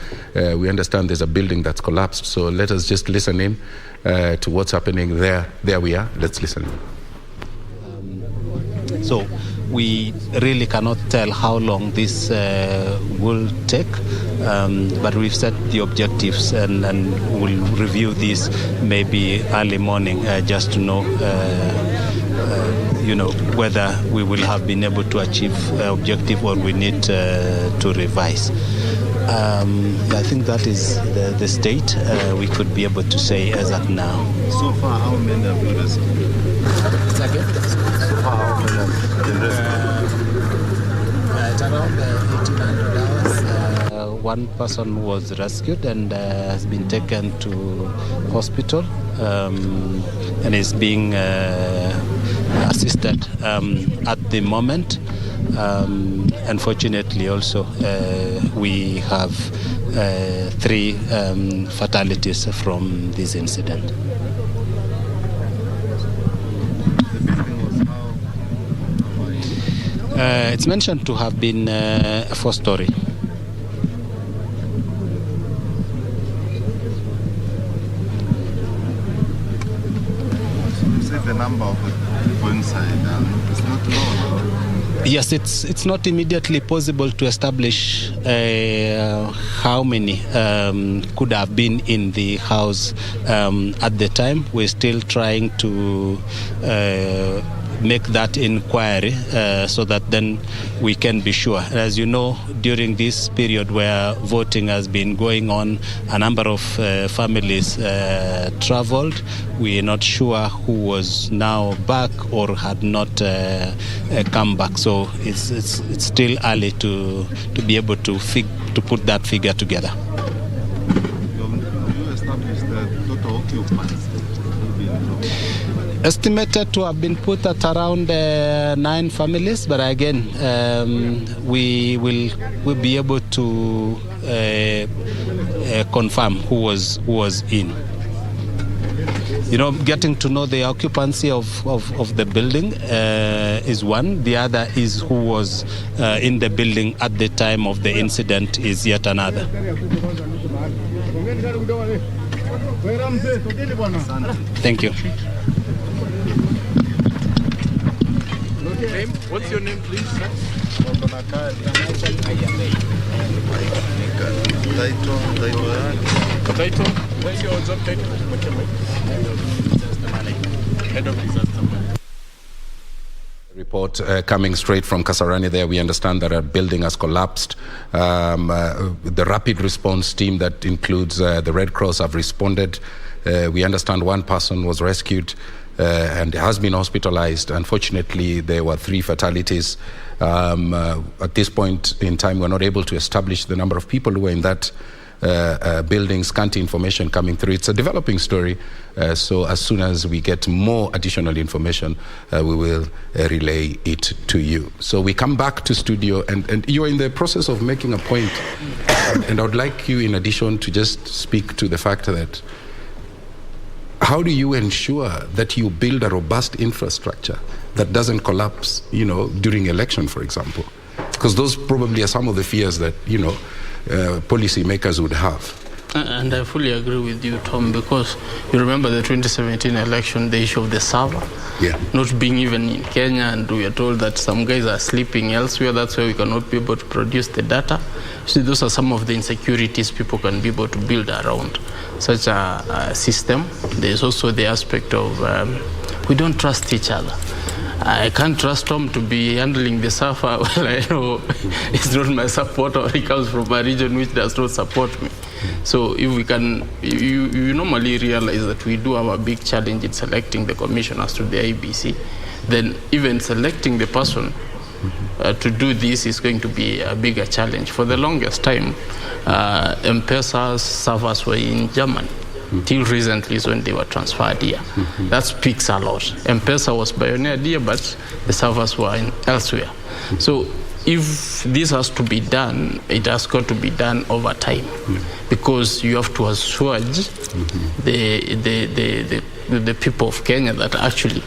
We understand there's a building that's collapsed, so let us just listen in to what's happening there. There we are. Let's listen. So we really cannot tell how long this will take, but we've set the objectives and we'll review this maybe early morning just to know, whether we will have been able to achieve objective or we need to revise. I think that is the state we could be able to say as at now. So far, how many have you rescued? It's around 1,800 hours. One person was rescued and has been taken to hospital and is being assisted at the moment. Unfortunately, also, we have 3 fatalities from this incident. It's mentioned to have been a 4-story. So you said the number of people inside, it's not low. Yes, it's not immediately possible to establish how many could have been in the house at the time. We're still trying to make that inquiry so that then we can be sure. As you know, during this period where voting has been going on, a number of families traveled. We are not sure who was now back or had not come back. So it's still early to be able to put that figure together. You established the total occupants. Estimated to have been put at around 9 families, but again, we will be able to confirm who was in. Getting to know the occupancy of the building is one. The other is who was in the building at the time of the incident is yet another. Thank you. Name? What's your name, please, sir? Title? Where's your job title? Head of disaster management. Report coming straight from Kasarani there. We understand that a building has collapsed. The rapid response team that includes the Red Cross have responded. We understand one person was rescued and has been hospitalized. Unfortunately, there were 3 fatalities. At this point in time, we're not able to establish the number of people who were in that building. Scanty information coming through. It's a developing story. So as soon as we get more additional information, we will relay it to you. So we come back to studio, and you're in the process of making a point. And I would like you, in addition, to just speak to the fact that how do you ensure that you build a robust infrastructure that doesn't collapse, during election, for example? Because those probably are some of the fears that, policy makers would have. And I fully agree with you, Tom, because you remember the 2017 election, the issue of the server not being even in Kenya, and we are told that some guys are sleeping elsewhere. That's why we cannot be able to produce the data. So those are some of the insecurities people can be able to build around such a system. There's also the aspect of we don't trust each other. I can't trust Tom to be handling the SAFA. Well, I know he's not my supporter. He comes from a region which does not support me. So if we can, you normally realize that we do have a big challenge in selecting the commissioners to the IBC. Then even selecting the person to do this is going to be a bigger challenge. For the longest time, M-Pesa's servers were in Germany. Till recently is when they were transferred here. That speaks a lot. M-Pesa was pioneered here, but the servers were elsewhere. So if this has to be done, it has got to be done over time, because you have to assuage the people of Kenya that actually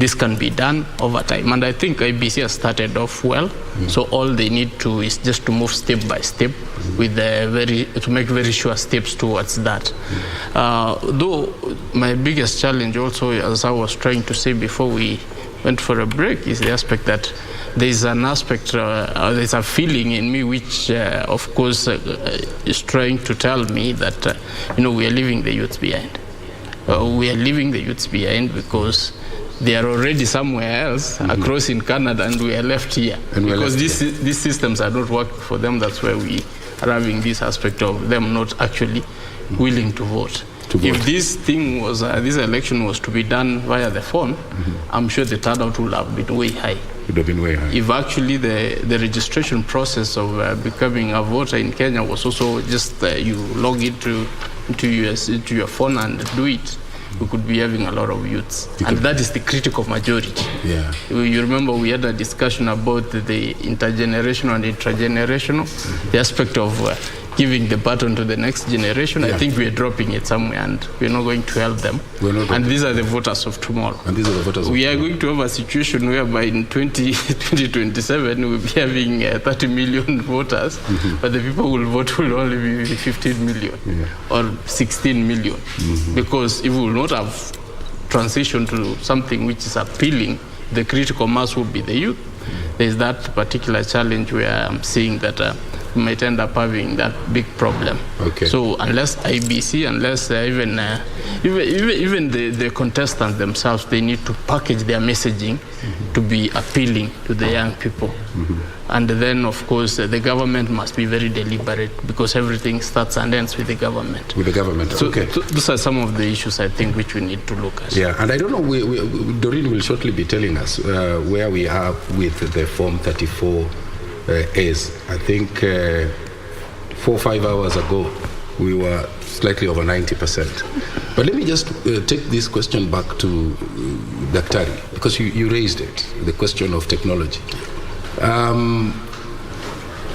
this can be done over time. And I think IBC has started off well. So all they need to is just to move step by step with to make very sure steps towards that. Though my biggest challenge also, as I was trying to say before we went for a break, is the aspect that there's an aspect, there's a feeling in me which, of course, is trying to tell me that, we are leaving the youth behind. We are leaving the youths behind because they are already somewhere else across in Canada, and we are left here. Because these systems are not working for them. That's why we are having this aspect of them not actually willing to vote. If this thing was, this election was to be done via the phone, I'm sure the turnout would have been way high. Would have been way high. If actually the registration process of becoming a voter in Kenya was also just you log into your phone and do it, we could be having a lot of youths. And that is the critical majority. Yeah. You remember we had a discussion about the intergenerational and intragenerational, the aspect of giving the baton to the next generation. I think we're dropping it somewhere, and we're not going to help them. And these are the voters of tomorrow. And these are the voters we are going to have a situation whereby in 2027 we'll be having 30 million voters, but the people who will vote will only be 15 million or 16 million. Because if we will not have transitioned to something which is appealing, the critical mass will be the youth. There's that particular challenge where I'm seeing that we might end up having that big problem. So unless IBC, unless even the contestants themselves, they need to package their messaging to be appealing to the young people. And then, of course, the government must be very deliberate, because everything starts and ends with the government. With the government, so those are some of the issues, I think, which we need to look at. Yeah, and I don't know, Doreen will shortly be telling us where we are with the Form 34 is. I think 4 or 5 hours ago, we were slightly over 90%. But let me just take this question back to Daktari, because you raised it, the question of technology.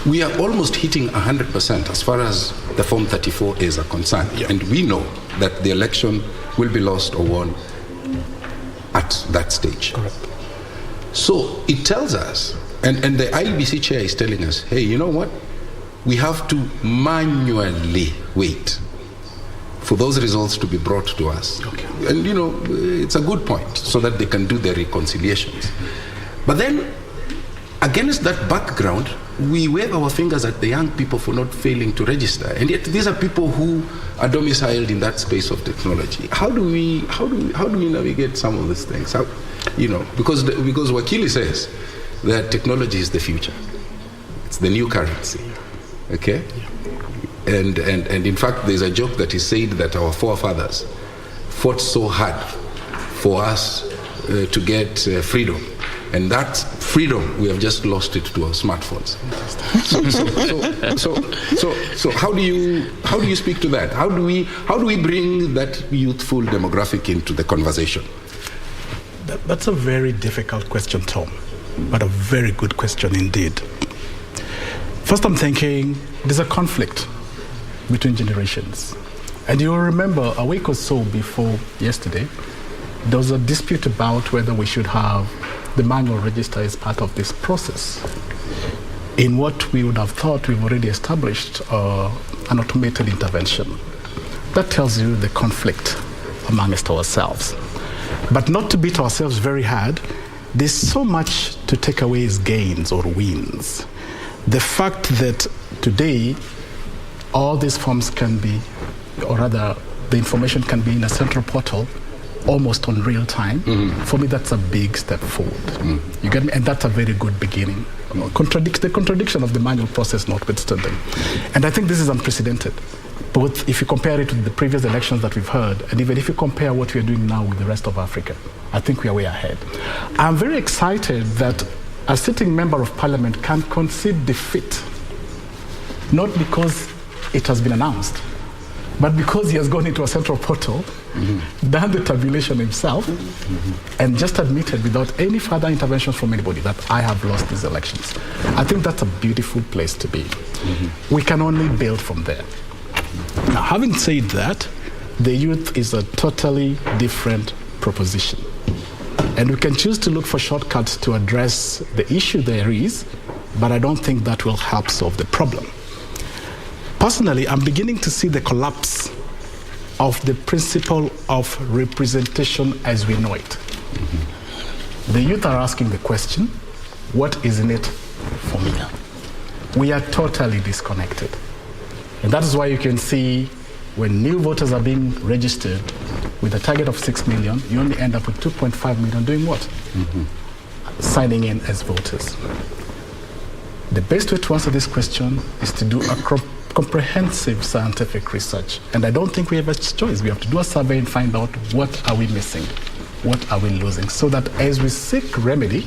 We are almost hitting 100% as far as the Form 34 is concerned. And we know that the election will be lost or won at that stage. Correct. So it tells us, and the IBC chair is telling us, hey, you know what? We have to manually wait for those results to be brought to us. And, it's a good point, so that they can do their reconciliations. But then, against that background, we wave our fingers at the young people for not failing to register. And yet these are people who are domiciled in that space of technology. How do we navigate some of these things? Because Wakili says that technology is the future. It's the new currency. Okay? And in fact, there's a joke that is said that our forefathers fought so hard for us to get freedom. And that freedom, we have just lost it to our smartphones. So how do you speak to that? How do we bring that youthful demographic into the conversation? That's a very difficult question, Tom, but a very good question indeed. First, I'm thinking there's a conflict between generations. And you'll remember a week or so before yesterday, there was a dispute about whether we should have the manual register as part of this process. In what we would have thought we've already established an automated intervention. That tells you the conflict amongst ourselves. But not to beat ourselves very hard, there's so much to take away as gains or wins. The fact that today all these forms can be, or rather the information can be in a central portal almost on real time. For me, that's a big step forward. You get me? And that's a very good beginning. The contradiction of the manual process notwithstanding. And I think this is unprecedented. Both if you compare it to the previous elections that we've heard, and even if you compare what we are doing now with the rest of Africa, I think we are way ahead. I'm very excited that a sitting member of parliament can concede defeat, not because it has been announced, but because he has gone into a central portal, done the tabulation himself, and just admitted without any further intervention from anybody that I have lost these elections. I think that's a beautiful place to be. We can only build from there. Now, having said that, the youth is a totally different proposition. And we can choose to look for shortcuts to address the issue there is, but I don't think that will help solve the problem. Personally, I'm beginning to see the collapse of the principle of representation as we know it. The youth are asking the question, what is in it for me? We are totally disconnected. And that is why you can see when new voters are being registered with a target of 6 million, you only end up with 2.5 million doing what? Signing in as voters. The best way to answer this question is to do a comprehensive scientific research. And I don't think we have a choice. We have to do a survey and find out what are we missing, what are we losing, so that as we seek remedy,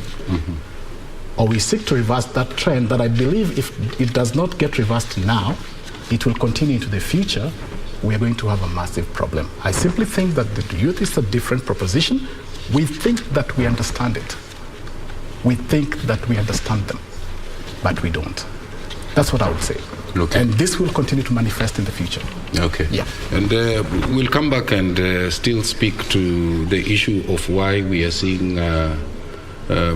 or we seek to reverse that trend that I believe if it does not get reversed now, it will continue into the future, we are going to have a massive problem. I simply think that the youth is a different proposition. We think that we understand it. We think that we understand them, but we don't. That's what I would say. Okay. And this will continue to manifest in the future. Okay. Yeah. And we'll come back and still speak to the issue of why we are seeing a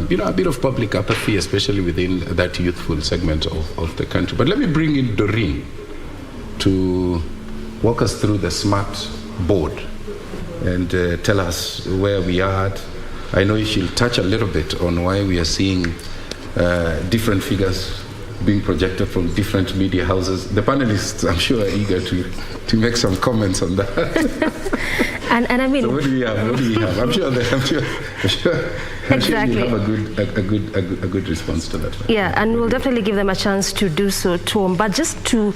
bit of public apathy, especially within that youthful segment of the country. But let me bring in Doreen to walk us through the smart board and tell us where we are at. I know she'll touch a little bit on why we are seeing different figures being projected from different media houses. The panelists, I'm sure, are eager to make some comments on that. And I mean, so what do we have? I'm sure you have a good response to that. Yeah, and we'll definitely give them a chance to do so, Tom. But just to,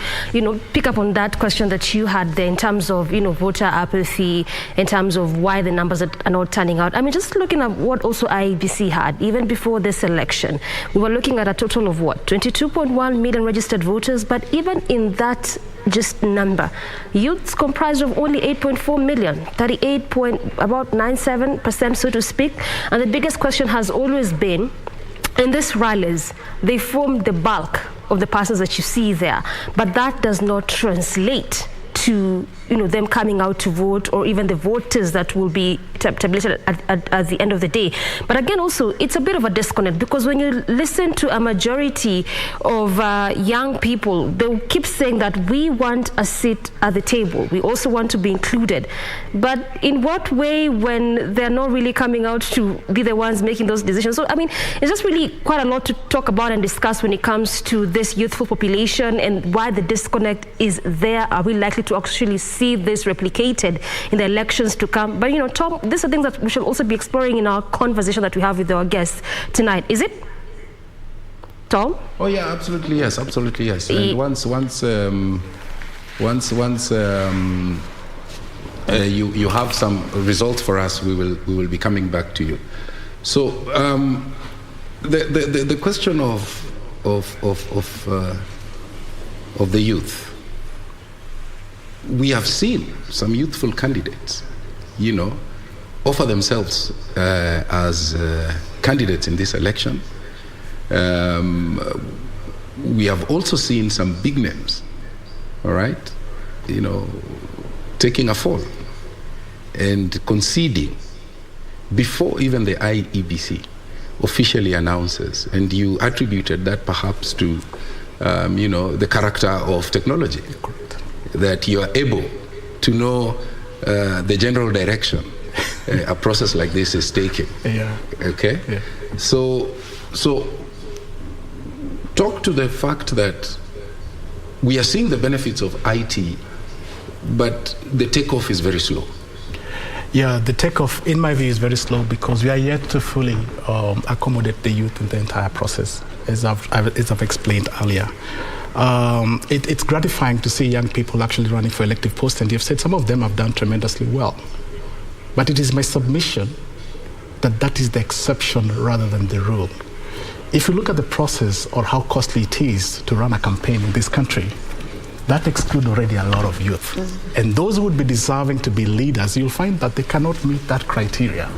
pick up on that question that you had there in terms of, voter apathy, in terms of why the numbers are not turning out. I mean, just looking at what also IEBC had, even before this election, we were looking at a total of 22.1 million registered voters. But even in that just number, youths comprised of only 8.4 million, 38.97%, so to speak. And the biggest question has always been, in these rallies, they form the bulk of the persons that you see there, but that does not translate to them coming out to vote, or even the voters that will be tabulated at the end of the day. But again, also, it's a bit of a disconnect, because when you listen to a majority of young people, they'll keep saying that we want a seat at the table. We also want to be included. But in what way, when they're not really coming out to be the ones making those decisions? So, I mean, it's just really quite a lot to talk about and discuss when it comes to this youthful population and why the disconnect is there. Are we likely to actually see this replicated in the elections to come? But Tom, these are things that we should also be exploring in our conversation that we have with our guests tonight. Is it, Tom? Oh yeah, absolutely yes. And once you have some results for us, we will be coming back to you. So the question of the youth. We have seen some youthful candidates, offer themselves as candidates in this election. We have also seen some big names, all right, taking a fall and conceding before even the IEBC officially announces. And you attributed that perhaps to, the character of technology. That you are able to know the general direction a process like this is taking. Yeah. Okay? Yeah. So talk to the fact that we are seeing the benefits of IT, but the takeoff is very slow. Yeah, the takeoff, in my view, is very slow because we are yet to fully accommodate the youth in the entire process, as I've explained earlier. It's gratifying to see young people actually running for elective posts, and you've said some of them have done tremendously well. But it is my submission that that is the exception rather than the rule. If you look at the process or how costly it is to run a campaign in this country, that excludes already a lot of youth. Mm-hmm. And those who would be deserving to be leaders, you'll find that they cannot meet that criteria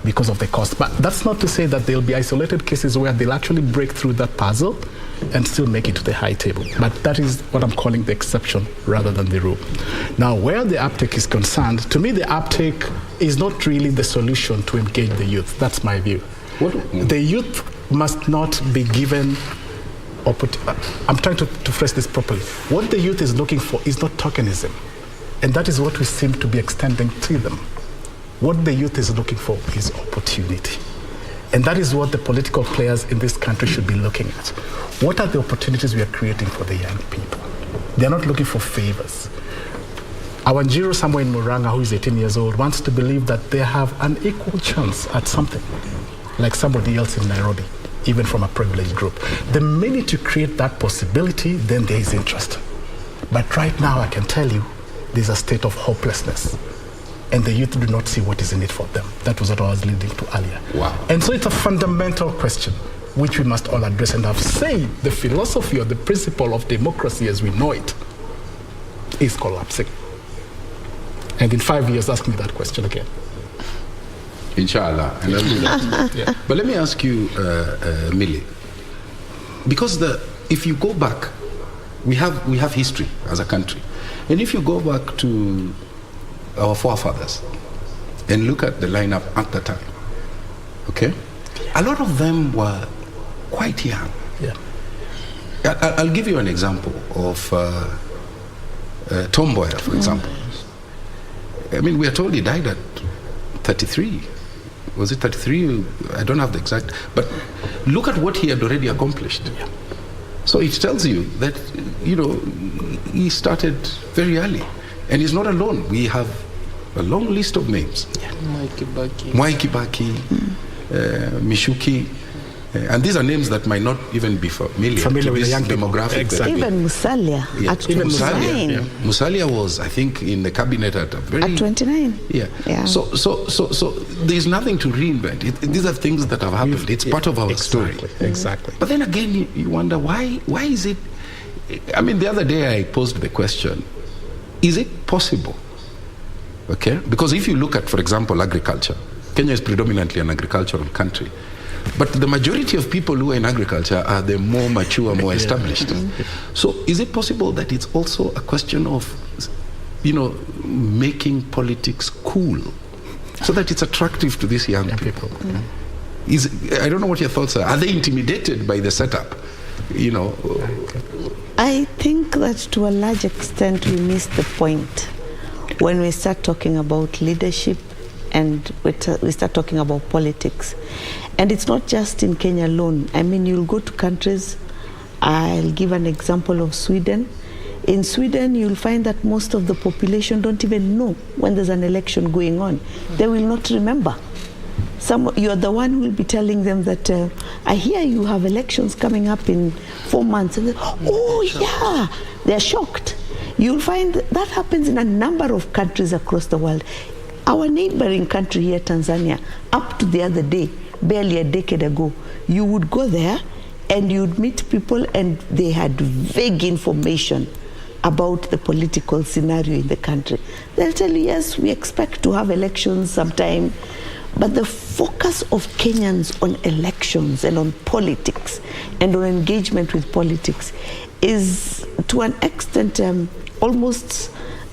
because of the cost. But that's not to say that there'll be isolated cases where they'll actually break through that puzzle and still make it to the high table. But that is what I'm calling the exception rather than the rule. Now, where the uptake is concerned, to me, the uptake is not really the solution to engage the youth. That's my view. The youth must not be given I'm trying to phrase this properly. What the youth is looking for is not tokenism. And that is what we seem to be extending to them. What the youth is looking for is opportunity. And that is what the political players in this country should be looking at. What are the opportunities we are creating for the young people? They're not looking for favors. Our Njiro somewhere in Muranga, who is 18 years old, wants to believe that they have an equal chance at something, like somebody else in Nairobi, even from a privileged group. The minute you create that possibility, then there is interest. But right now, I can tell you, there's a state of hopelessness. And the youth do not see what is in it for them. That was what I was leading to earlier. Wow. And so it's a fundamental question which we must all address. And I've said the philosophy or the principle of democracy as we know it is collapsing. And in 5 years, ask me that question again. Inshallah, and I'll do that. Yeah. But let me ask you, Millie, because if you go back, we have history as a country, and if you go back to our forefathers and look at the lineup at the time, okay, a lot of them were quite young. Yeah. I'll give you an example of Tom Mboya, for example. I mean, we are told he died at 33. Was it 33? I don't have the exact, but look at what he had already accomplished. Yeah. So it tells you that, he started very early. And he's not alone. We have a long list of names. Yeah. Mwai Kibaki, Mishuki. And these are names that might not even be familiar with the young demographic. Exactly. Even Musalia at 29. Musalia was, I think, in the cabinet at 29. Yeah. So there's nothing to reinvent. These are things that have happened. It's part of our story. Exactly. But then again, you wonder why is it? I mean, the other day I posed the question: is it possible? Okay, because if you look at, for example, agriculture, Kenya is predominantly an agricultural country. But the majority of people who are in agriculture are the more mature, more established. So is it possible that it's also a question of, making politics cool so that it's attractive to these young people? I don't know what your thoughts are. Are they intimidated by the setup? I think that to a large extent we miss the point when we start talking about leadership and we start talking about politics. And it's not just in Kenya alone. I mean, you'll go to countries, I'll give an example of Sweden. In Sweden, you'll find that most of the population don't even know when there's an election going on. They will not remember. You're the one who will be telling them that, I hear you have elections coming up in 4 months. And they're shocked. You'll find that happens in a number of countries across the world. Our neighboring country here, Tanzania, up to the other day, barely a decade ago, you would go there and you'd meet people and they had vague information about the political scenario in the country. They'll tell you, yes, we expect to have elections sometime, but the focus of Kenyans on elections and on politics and on engagement with politics is to an extent almost,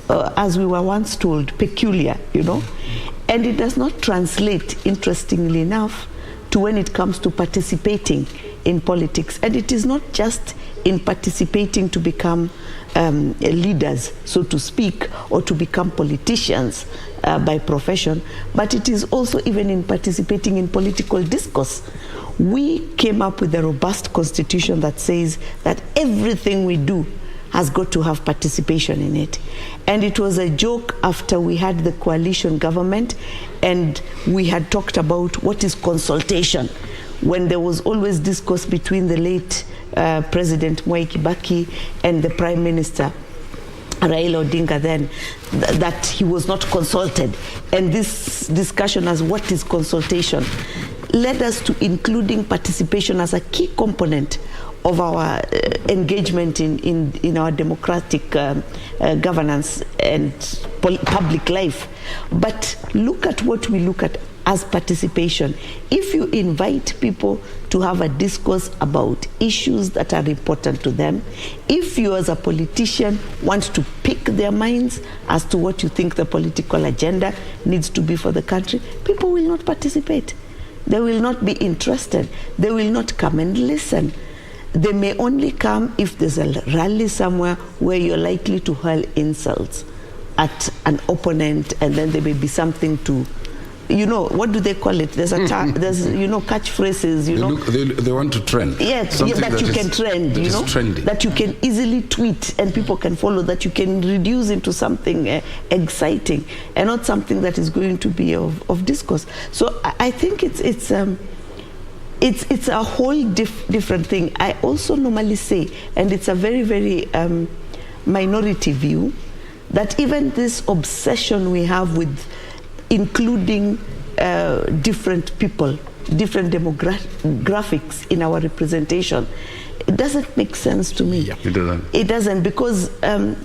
as we were once told, peculiar, and it does not translate, interestingly enough, to when it comes to participating in politics. And it is not just in participating to become leaders, so to speak, or to become politicians by profession, but it is also even in participating in political discourse. We came up with a robust constitution that says that everything we do has got to have participation in it. And it was a joke after we had the coalition government and we had talked about what is consultation, when there was always discourse between the late President Mwai Kibaki and the Prime Minister Raila Odinga then, that he was not consulted. And this discussion as what is consultation led us to including participation as a key component of our engagement in our democratic governance and public life. But look at what we look at as participation. If you invite people to have a discourse about issues that are important to them, if you as a politician want to pick their minds as to what you think the political agenda needs to be for the country, people will not participate. They will not be interested. They will not come and listen. They may only come if there's a rally somewhere where you're likely to hurl insults at an opponent, and then there may be something to, what do they call it? There's there's catchphrases, They want to trend. Yes, that you can trend, that you can easily tweet and people can follow, that you can reduce into something exciting and not something that is going to be of discourse. So I think it's a whole different thing. I also normally say, and it's a very, very minority view, that even this obsession we have with including different people, different demographics in our representation, it doesn't make sense to me. Yeah, it doesn't. It doesn't, because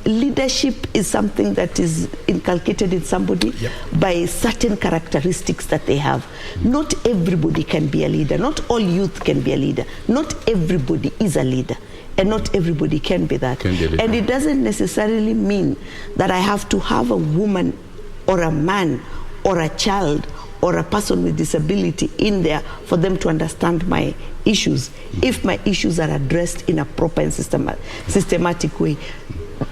leadership is something that is inculcated in somebody by certain characteristics that they have. Not everybody can be a leader. Not all youth can be a leader. Not everybody is a leader. And not everybody can be that. And it doesn't necessarily mean that I have to have a woman or a man or a child or a person with disability in there for them to understand my issues, if my issues are addressed in a proper and systematic way.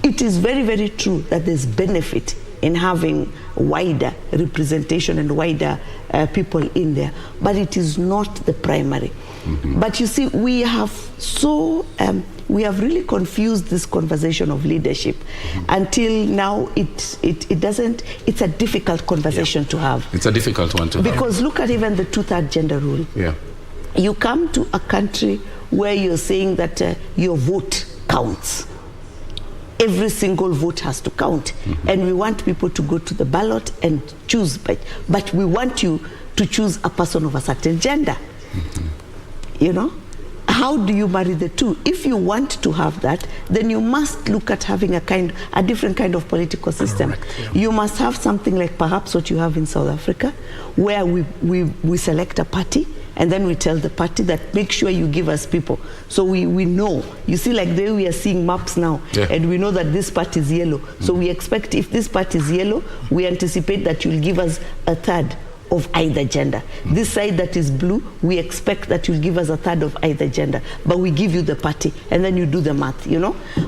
It is very, very true that there's benefit in having wider representation and wider people in there, but it is not the primary. But you see, we have really confused this conversation of leadership until now. It doesn't. It's a difficult conversation to have. It's a difficult one to have. Because look at even the 2/3 gender rule. Yeah. You come to a country where you're saying that your vote counts. Every single vote has to count. And we want people to go to the ballot and choose. But we want you to choose a person of a certain gender. How do you marry the two? If you want to have that, then you must look at having a different kind of political system. You must have something like perhaps what you have in South Africa, where we select a party, and then we tell the party that make sure you give us people. So we know. You see, like the way we are seeing maps now, and we know that this party is yellow. So we expect if this party is yellow, we anticipate that you'll give us a third of either gender. This side that is blue, we expect that you'll give us a third of either gender. But we give you the party, and then you do the math,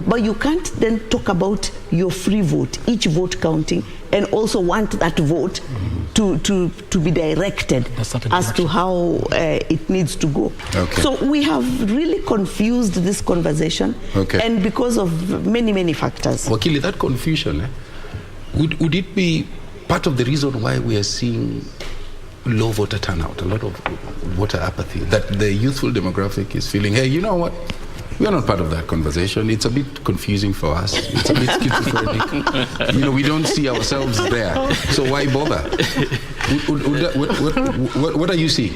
But you can't then talk about your free vote, each vote counting, and also want that vote to be directed as to how it needs to go. So we have really confused this conversation, and because of many, many factors. Wakili, that confusion, would it be part of the reason why we are seeing low voter turnout, a lot of voter apathy, that the youthful demographic is feeling, hey, you know what? We are not part of that conversation. It's a bit confusing for us. It's a bit schizophrenic. We don't see ourselves there. So why bother? What are you seeing?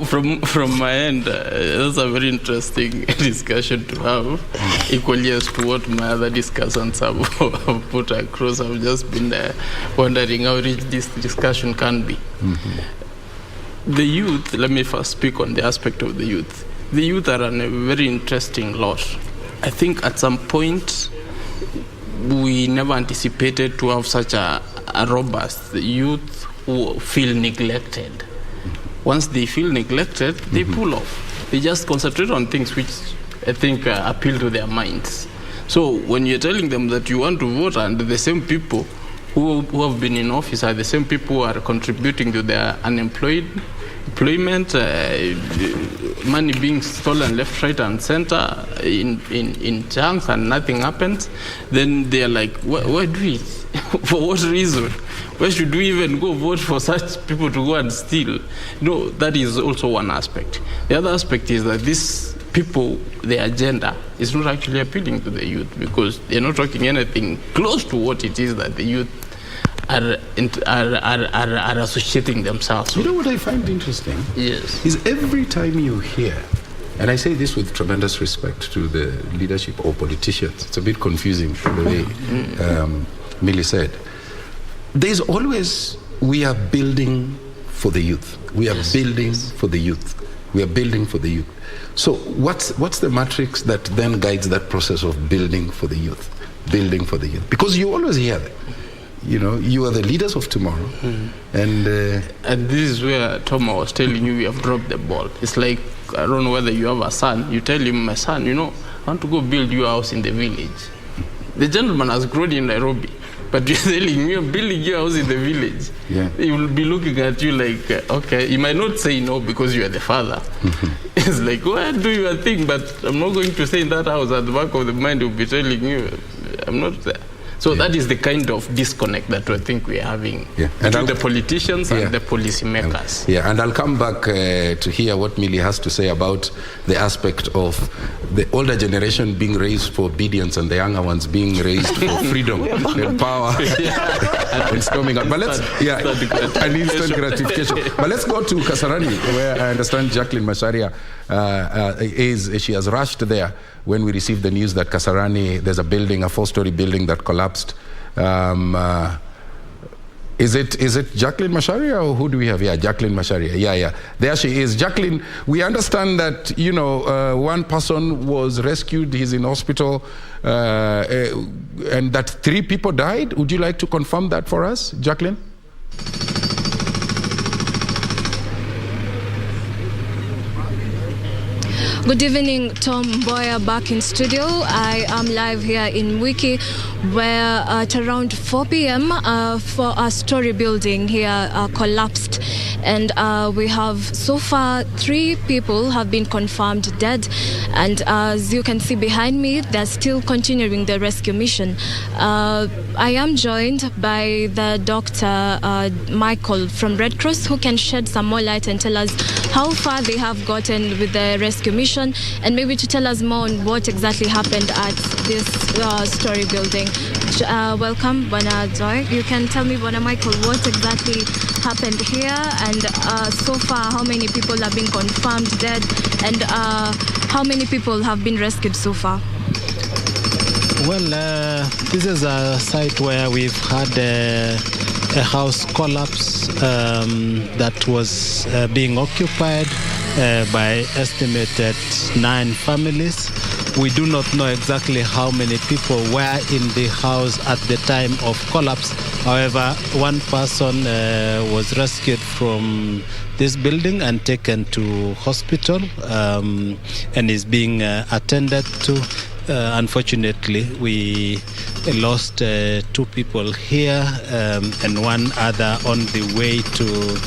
From my end, that's a very interesting discussion to have, equally as to what my other discussants have put across. I've just been wondering how rich this discussion can be. The youth, let me first speak on the aspect of the youth. The youth are on a very interesting lot. I think at some point, we never anticipated to have such a robust youth who feel neglected. Once they feel neglected, they pull off. They just concentrate on things which I think appeal to their minds. So when you're telling them that you want to vote, and the same people who have been in office are the same people who are contributing to their employment, money being stolen left, right, and center in chunks, and nothing happens, then they're like, why do it? For what reason? Why should we even go vote for such people to go and steal? No, that is also one aspect. The other aspect is that these people, their agenda is not actually appealing to the youth, because they're not talking anything close to what it is that the youth are associating themselves with. You know what I find interesting? Yes. Is every time you hear, and I say this with tremendous respect to the leadership or politicians, it's a bit confusing the way Millie said, there's always, we are building for the youth. We are building for the youth. We are building for the youth. So what's the matrix that then guides that process of building for the youth? Building for the youth. Because you always hear that. You know, you are the leaders of tomorrow. And this is where Tom, I was telling you, we have dropped the ball. It's like, I don't know whether you have a son. You tell him, my son, you know, I want to go build your house in the village. The gentleman has grown in Nairobi, but you're telling me you're building your house in the village. Yeah. He will be looking at you like, okay, he might not say no because you are the father. It's like, go ahead, do your thing, but I'm not going to stay in that house. At the back of the mind, he'll be telling you, I'm not there. So that is the kind of disconnect that I think we are having between the politicians and the policymakers. Yeah, and I'll come back to hear what Millie has to say about the aspect of the older generation being raised for obedience and the younger ones being raised for freedom and power and storming out. But let's, an instant gratification. But let's go to Kasarani, where I understand Jacqueline Macharia she has rushed there when we received the news that Kasarani, there's a building, a 4-story building that collapsed. Is it Jacqueline Macharia, or who do we have? Yeah, Jacqueline Macharia. Yeah. There she is. Jacqueline, we understand that, you know, one person was rescued, he's in hospital, and that 3 people died. Would you like to confirm that for us, Jacqueline? Good evening, Tom Boyer back in studio. I am live here in Wiki, where at around 4 p.m. For a story building here collapsed, and we have so far 3 people have been confirmed dead, and as you can see behind me, they're still continuing the rescue mission. I am joined by the Dr. Michael from Red Cross, who can shed some more light and tell us how far they have gotten with the rescue mission, and maybe to tell us more on what exactly happened at this story building. Welcome, Bwana Joy. You can tell me, Bwana Michael, what exactly happened here, and so far how many people have been confirmed dead, and how many people have been rescued so far? Well, this is a site where we've had a house collapse that was being occupied by estimated 9 families. We do not know exactly how many people were in the house at the time of collapse. However, one person was rescued from this building and taken to hospital and is being attended to. Unfortunately, we lost 2 people here and one other on the way to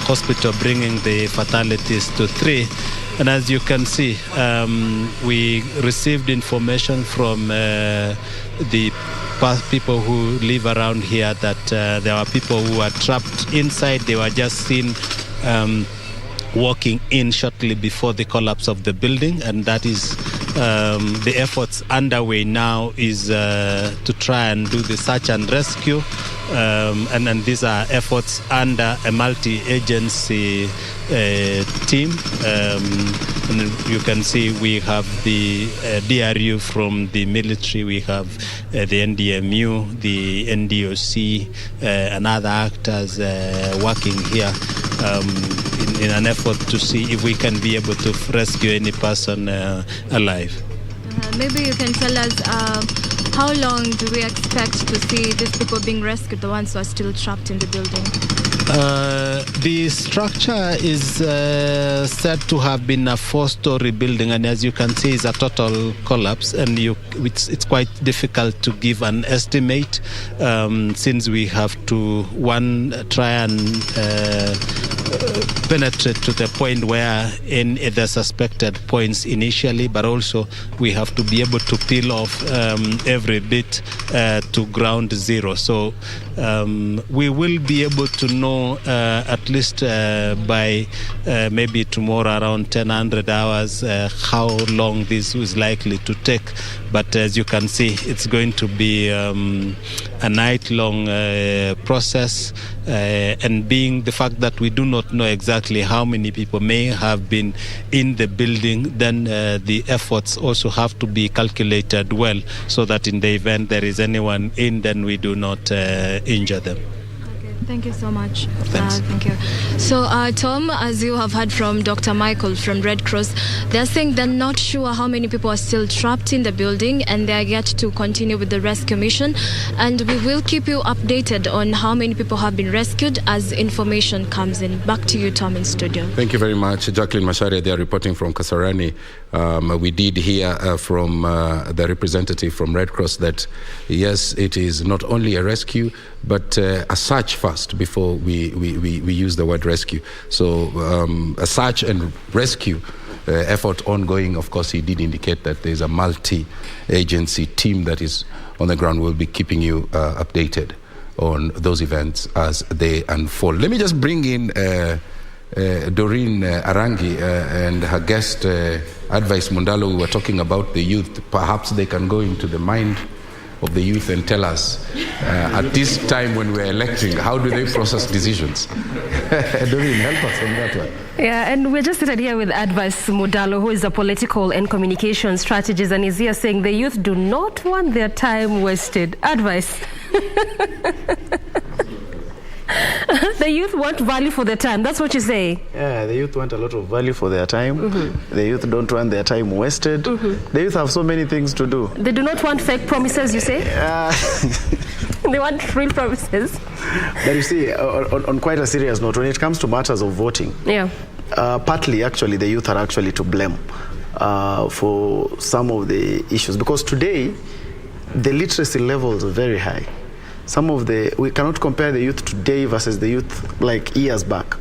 hospital, bringing the fatalities to 3. And as you can see, we received information from the people who live around here that there are people who are trapped inside. They were just seen walking in shortly before the collapse of the building, and that is the efforts underway now is to try and do the search and rescue, and these are efforts under a multi-agency team, and you can see we have the DRU from the military, we have the NDMU, the NDOC, and other actors working here in an effort to see if we can be able to rescue any person alive. Maybe you can tell us how long do we expect to see these people being rescued, the ones who are still trapped in the building? The structure is said to have been a 4-story building, and as you can see, it's a total collapse, and it's quite difficult to give an estimate since we have to try and penetrate to the point where in the suspected points initially, but also we have to be able to peel off every bit to ground zero. So we will be able to know at least by maybe tomorrow around 1000 hours how long this is likely to take. But as you can see, it's going to be a night-long process, and being the fact that we do not know exactly how many people may have been in the building, then the efforts also have to be calculated well, so that in the event there is anyone in, then we do not injure them. Thank you so much. Thanks. Thank you. So, Tom, as you have heard from Dr. Michael from Red Cross, they're saying they're not sure how many people are still trapped in the building, and they are yet to continue with the rescue mission. And we will keep you updated on how many people have been rescued as information comes in. Back to you, Tom, in studio. Thank you very much. Jacqueline Macharia, they are reporting from Kasarani. We did hear from the representative from Red Cross that, yes, it is not only a rescue, but a search first before we use the word rescue. So a search and rescue effort ongoing. Of course, he did indicate that there's a multi-agency team that is on the ground. We'll be keeping you updated on those events as they unfold. Let me just bring in Doreen Arangi and her guest, Advice Mundalo. We were talking about the youth. Perhaps they can go into the mind of the youth and tell us at this time when we're electing, how do they process decisions? Doreen, help us on that one. Yeah, and we're just seated here with Advice Mudalo, who is a political and communication strategist, and is here saying the youth do not want their time wasted. Advice. The youth want value for their time. That's what you say. Yeah, the youth want a lot of value for their time. The youth don't want their time wasted. The youth have so many things to do. They do not want fake promises, you say? They want real promises. But you see, on quite a serious note, when it comes to matters of voting, partly actually the youth are actually to blame for some of the issues. Because today, the literacy levels are very high. We cannot compare the youth today versus the youth like years back.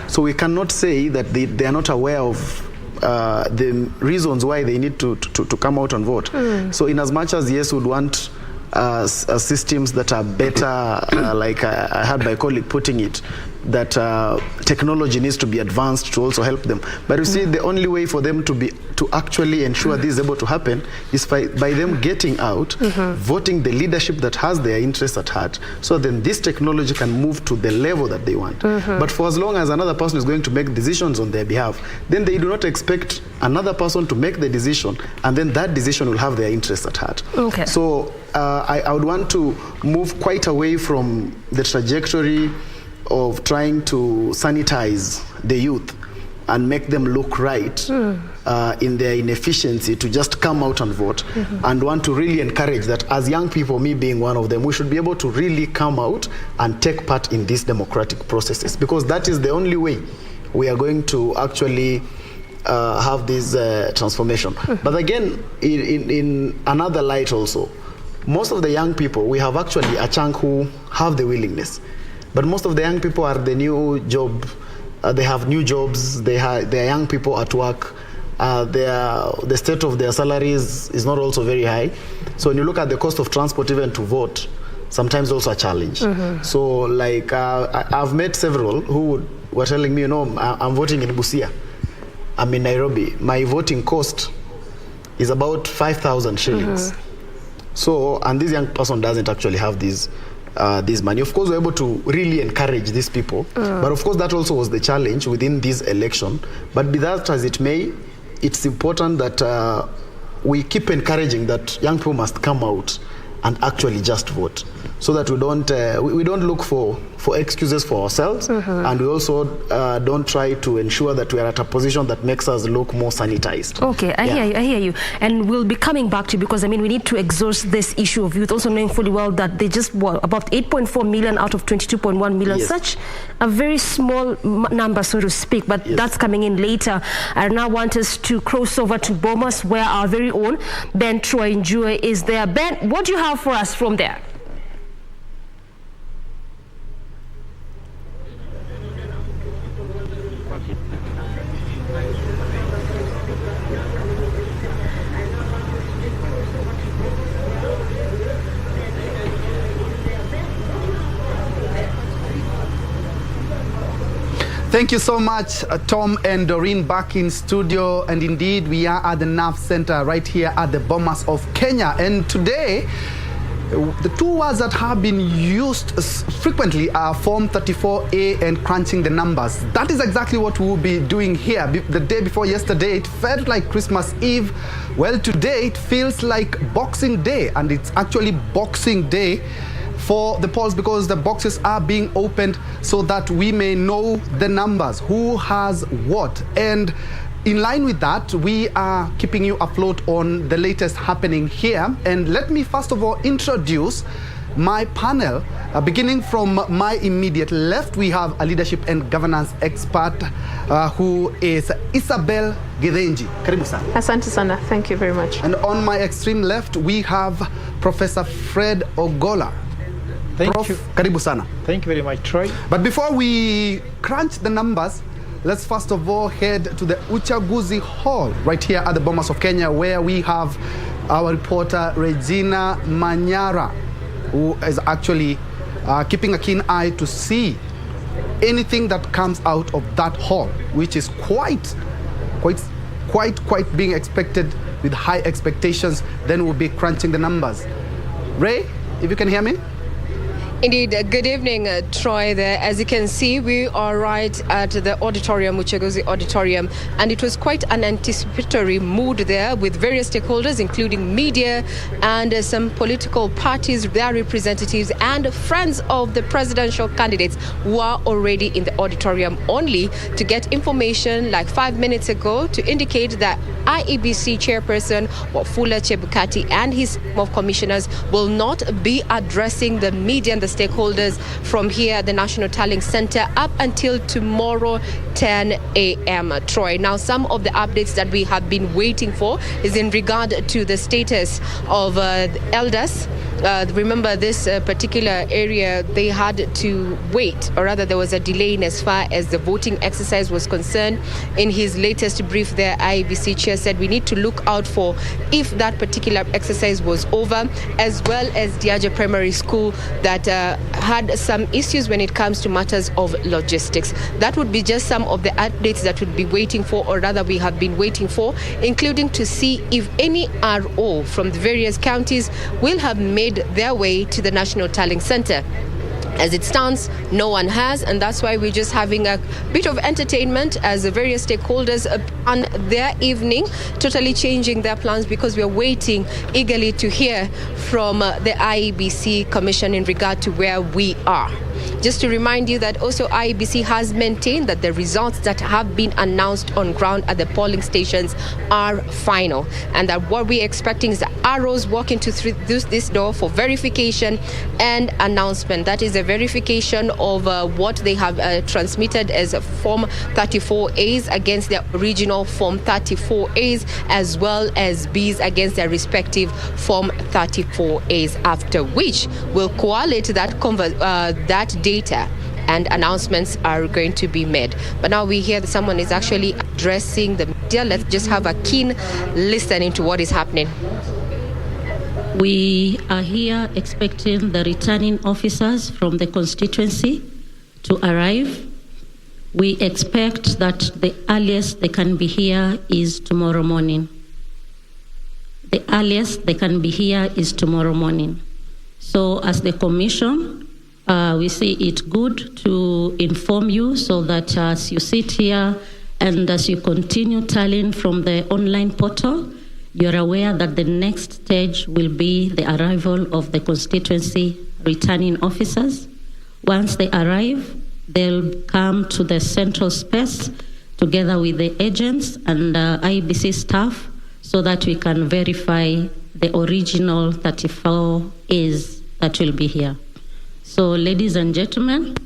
So we cannot say that they are not aware of the reasons why they need to come out and vote. So in as much as yes, would want systems that are better, like I had my colleague putting it, that technology needs to be advanced to also help them. But you see, the only way for them to actually ensure this is able to happen is by them getting out, voting the leadership that has their interests at heart, so then this technology can move to the level that they want. But for as long as another person is going to make decisions on their behalf, then they do not expect another person to make the decision, and then that decision will have their interests at heart. So I would want to move quite away from the trajectory of trying to sanitize the youth and make them look right in their inefficiency to just come out and vote, and want to really encourage that as young people, me being one of them, we should be able to really come out and take part in these democratic processes, because that is the only way we are going to actually have this transformation. But again, in another light also, most of the young people, we have actually a chunk who have the willingness. But most of the young people are the new job. They have new jobs. They are young people at work. The state of their salaries is not also very high. So when you look at the cost of transport even to vote, sometimes also a challenge. So like I've met several who were telling me, I'm voting in Busia. I'm in Nairobi. My voting cost is about 5,000 shillings. So, and this young person doesn't actually have this money. Of course, we're able to really encourage these people. But of course, that also was the challenge within this election. But be that as it may, it's important that we keep encouraging that young people must come out and actually just vote, so that we don't look for excuses for ourselves, and we also don't try to ensure that we are at a position that makes us look more sanitized. Okay, I hear you. And we'll be coming back to you, because I mean, we need to exhaust this issue of youth, also knowing fully well that they just about 8.4 million out of 22.1 million, such a very small number, so to speak, but that's coming in later. I now want us to cross over to Bomas, where our very own Ben Troy Njue is there. Ben, what do you have for us from there? Thank you so much, Tom and Doreen, back in studio. And indeed, we are at the NAF Center right here at the Bomas of Kenya. And today, the two words that have been used frequently are Form 34A and crunching the numbers. That is exactly what we will be doing here. The day before yesterday, it felt like Christmas Eve. Well, today it feels like Boxing Day, and it's actually Boxing Day for the polls because the boxes are being opened so that we may know the numbers, who has what. And in line with that, we are keeping you afloat on the latest happening here. And let me first of all introduce my panel. Beginning from my immediate left, we have a leadership and governance expert who is Isabel Githinji. Karibu sana. Asante sana. Thank you very much. And on my extreme left, we have Professor Fred Ogola. Thank you. Karibu sana. Thank you very much, Troy. But before we crunch the numbers, let's first of all head to the Uchaguzi Hall right here at the Bomas of Kenya, where we have our reporter Regina Manyara, who is actually keeping a keen eye to see anything that comes out of that hall, which is quite being expected with high expectations. Then we'll be crunching the numbers. Ray, if you can hear me. Indeed. Good evening, Troy. There, as you can see, we are right at the auditorium, Uchaguzi Auditorium, and it was quite an anticipatory mood there with various stakeholders, including media and some political parties, their representatives, and friends of the presidential candidates who are already in the auditorium, only to get information like 5 minutes ago to indicate that IEBC chairperson Wafula Chebukati and his team of commissioners will not be addressing the media and the stakeholders from here at the National Tallying Center up until tomorrow 10 a.m. Troy. Now, some of the updates that we have been waiting for is in regard to the status of elders. Remember, this particular area, they had to wait, or rather there was a delay in as far as the voting exercise was concerned. In his latest brief there, IEBC chair said we need to look out for if that particular exercise was over, as well as Diaja Primary School that had some issues when it comes to matters of logistics. That would be just some of the updates that we'd be waiting for, or rather we have been waiting for, including to see if any RO from the various counties will have made their way to the National Tallying Center. As it stands, no one has, and that's why we're just having a bit of entertainment as the various stakeholders on their evening, totally changing their plans because we're waiting eagerly to hear from the IEBC Commission in regard to where we are. Just to remind you that also IEBC has maintained that the results that have been announced on ground at the polling stations are final, and that what we're expecting is the ROs walking through this door for verification and announcement. That is a verification of what they have transmitted as Form 34As against their original Form 34As, as well as Bs against their respective Form 34As, after which we'll collate that data and announcements are going to be made. But now we hear that someone is actually addressing the media. Let's just have a keen listening to what is happening. We are here expecting the returning officers from the constituency to arrive. We expect that the earliest they can be here is tomorrow morning. The earliest they can be here is tomorrow morning. So as the commission, we see it good to inform you so that as you sit here and as you continue tallying from the online portal, you're aware that the next stage will be the arrival of the constituency returning officers. Once they arrive, they'll come to the central space together with the agents and IEBC staff so that we can verify the original 34As that will be here. So, ladies and gentlemen,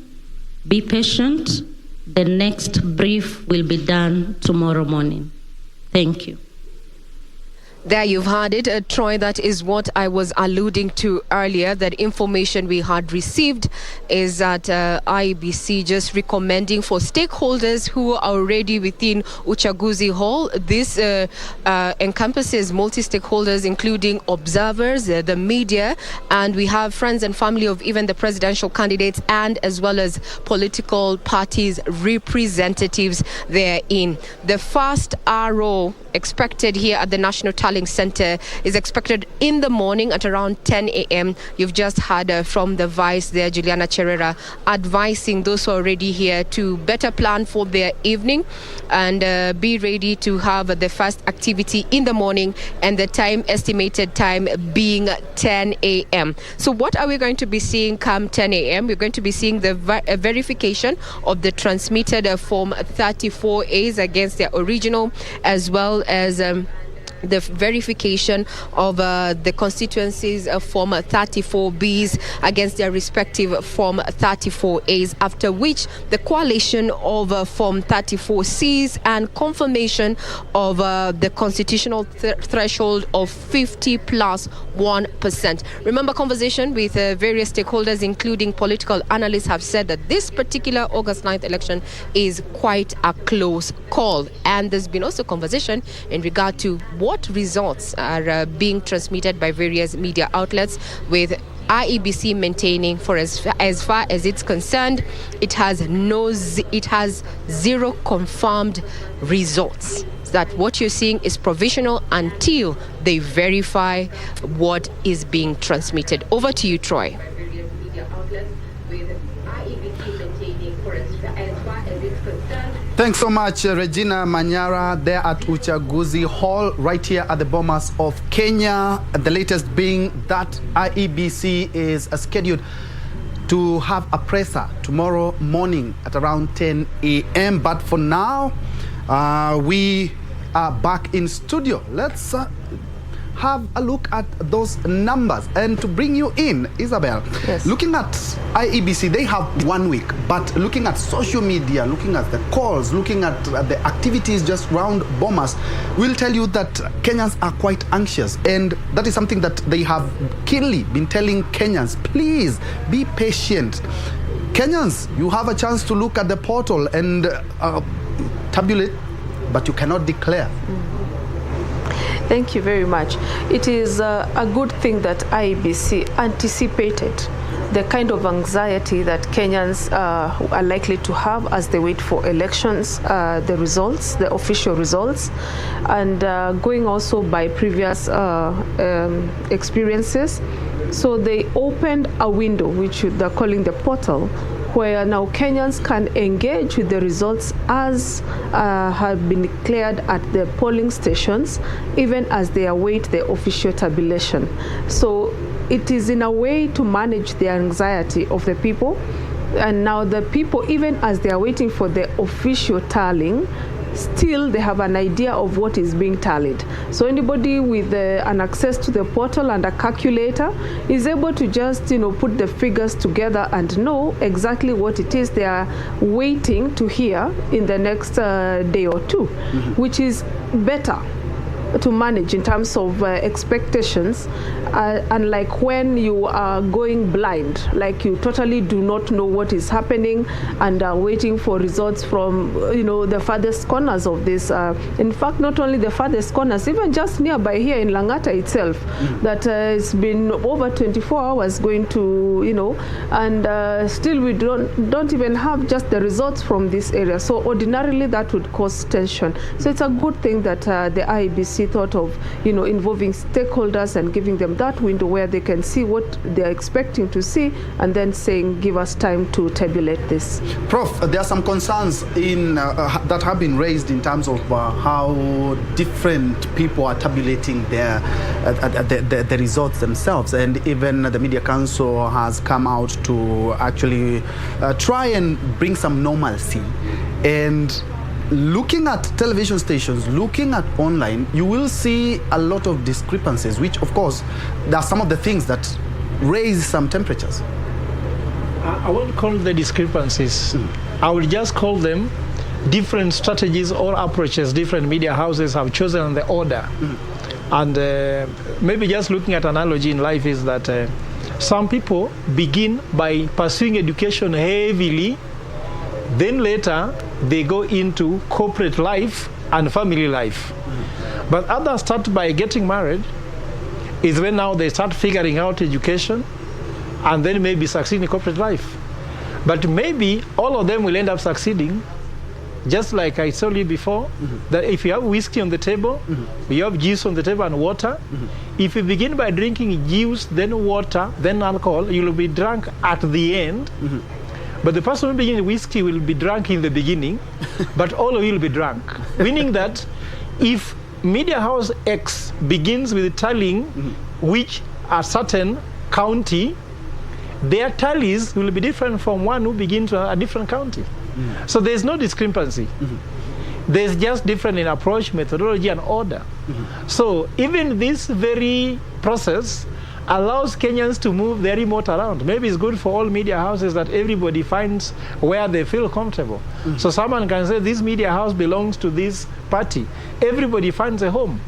be patient. The next brief will be done tomorrow morning. Thank you. There you've heard it, Troy. That is what I was alluding to earlier. That information we had received is that IEBC just recommending for stakeholders who are already within Uchaguzi Hall. This encompasses multi-stakeholders, including observers, the media, and we have friends and family of even the presidential candidates, and as well as political parties representatives therein. The first RO expected here at the National Tallying Center is expected in the morning at around 10 a.m. You've just heard from the Vice there, Juliana Cherera, advising those who are already here to better plan for their evening and be ready to have the first activity in the morning, and the estimated time being 10 a.m. So what are we going to be seeing come 10 a.m.? We're going to be seeing the verification of the transmitted Form 34As against their original, as well as the verification of the constituencies Form 34Bs against their respective Form 34As, after which the coalition of Form 34Cs and confirmation of the constitutional threshold of 50 plus 1%. Remember, conversation with various stakeholders, including political analysts, have said that this particular August 9th election is quite a close call. And there's been also conversation in regard to what results are being transmitted by various media outlets, with IEBC maintaining for as far as it's concerned, it has zero confirmed results. That what you're seeing is provisional until they verify what is being transmitted. Over to you, Troy. Thanks so much, Regina Manyara, there at Uchaguzi Hall, right here at the Bomas of Kenya. The latest being that IEBC is scheduled to have a presser tomorrow morning at around 10 a.m. But for now, we are back in studio. Let's have a look at those numbers. And to bring you in, Isabel, yes. Looking at IEBC, they have 1 week, but looking at social media, looking at the calls, looking at the activities just around Bomas, will tell you that Kenyans are quite anxious. And that is something that they have keenly been telling Kenyans, please be patient. Kenyans, you have a chance to look at the portal and tabulate, but you cannot declare. Thank you very much. It is a good thing that IEBC anticipated the kind of anxiety that Kenyans are likely to have as they wait for elections, the results, the official results, and going also by previous experiences. So they opened a window, which they're calling the portal, where now Kenyans can engage with the results as have been declared at the polling stations, even as they await the official tabulation. So it is in a way to manage the anxiety of the people. And now the people, even as they are waiting for the official tallying, still they have an idea of what is being tallied. So anybody with an access to the portal and a calculator is able to just put the figures together and know exactly what it is they are waiting to hear in the next day or two, which is better to manage in terms of expectations, unlike when you are going blind, like you totally do not know what is happening and are waiting for results from the farthest corners of this. In fact, not only the farthest corners, even just nearby here in Langata itself, that it's been over 24 hours going to, and still we don't even have just the results from this area. So ordinarily that would cause tension. So it's a good thing that the IEBC thought of, involving stakeholders and giving them that window where they can see what they're expecting to see, and then saying, give us time to tabulate this. Prof, there are some concerns that have been raised in terms of how different people are tabulating the results themselves, and even the Media Council has come out to actually try and bring some normalcy. And looking at television stations, looking at online, you will see a lot of discrepancies, which of course there are some of the things that raise some temperatures. I won't call the discrepancies. I will just call them different strategies or approaches different media houses have chosen on the order. And maybe just looking at analogy in life is that some people begin by pursuing education heavily, then later they go into corporate life and family life. But others start by getting married, is when now they start figuring out education and then maybe succeed in corporate life. But maybe all of them will end up succeeding, just like I told you before, that if you have whiskey on the table, you have juice on the table and water. If you begin by drinking juice, then water, then alcohol, you will be drunk at the end. But the person who begins whiskey will be drunk in the beginning, but all of you will be drunk. Meaning that if Media House X begins with tallying which a certain county, their tallies will be different from one who begins a different county. So there's no discrepancy. There's just different in approach, methodology, and order. So even this very process allows Kenyans to move their remote around. Maybe it's good for all media houses that everybody finds where they feel comfortable. So someone can say this media house belongs to this party. Everybody finds a home.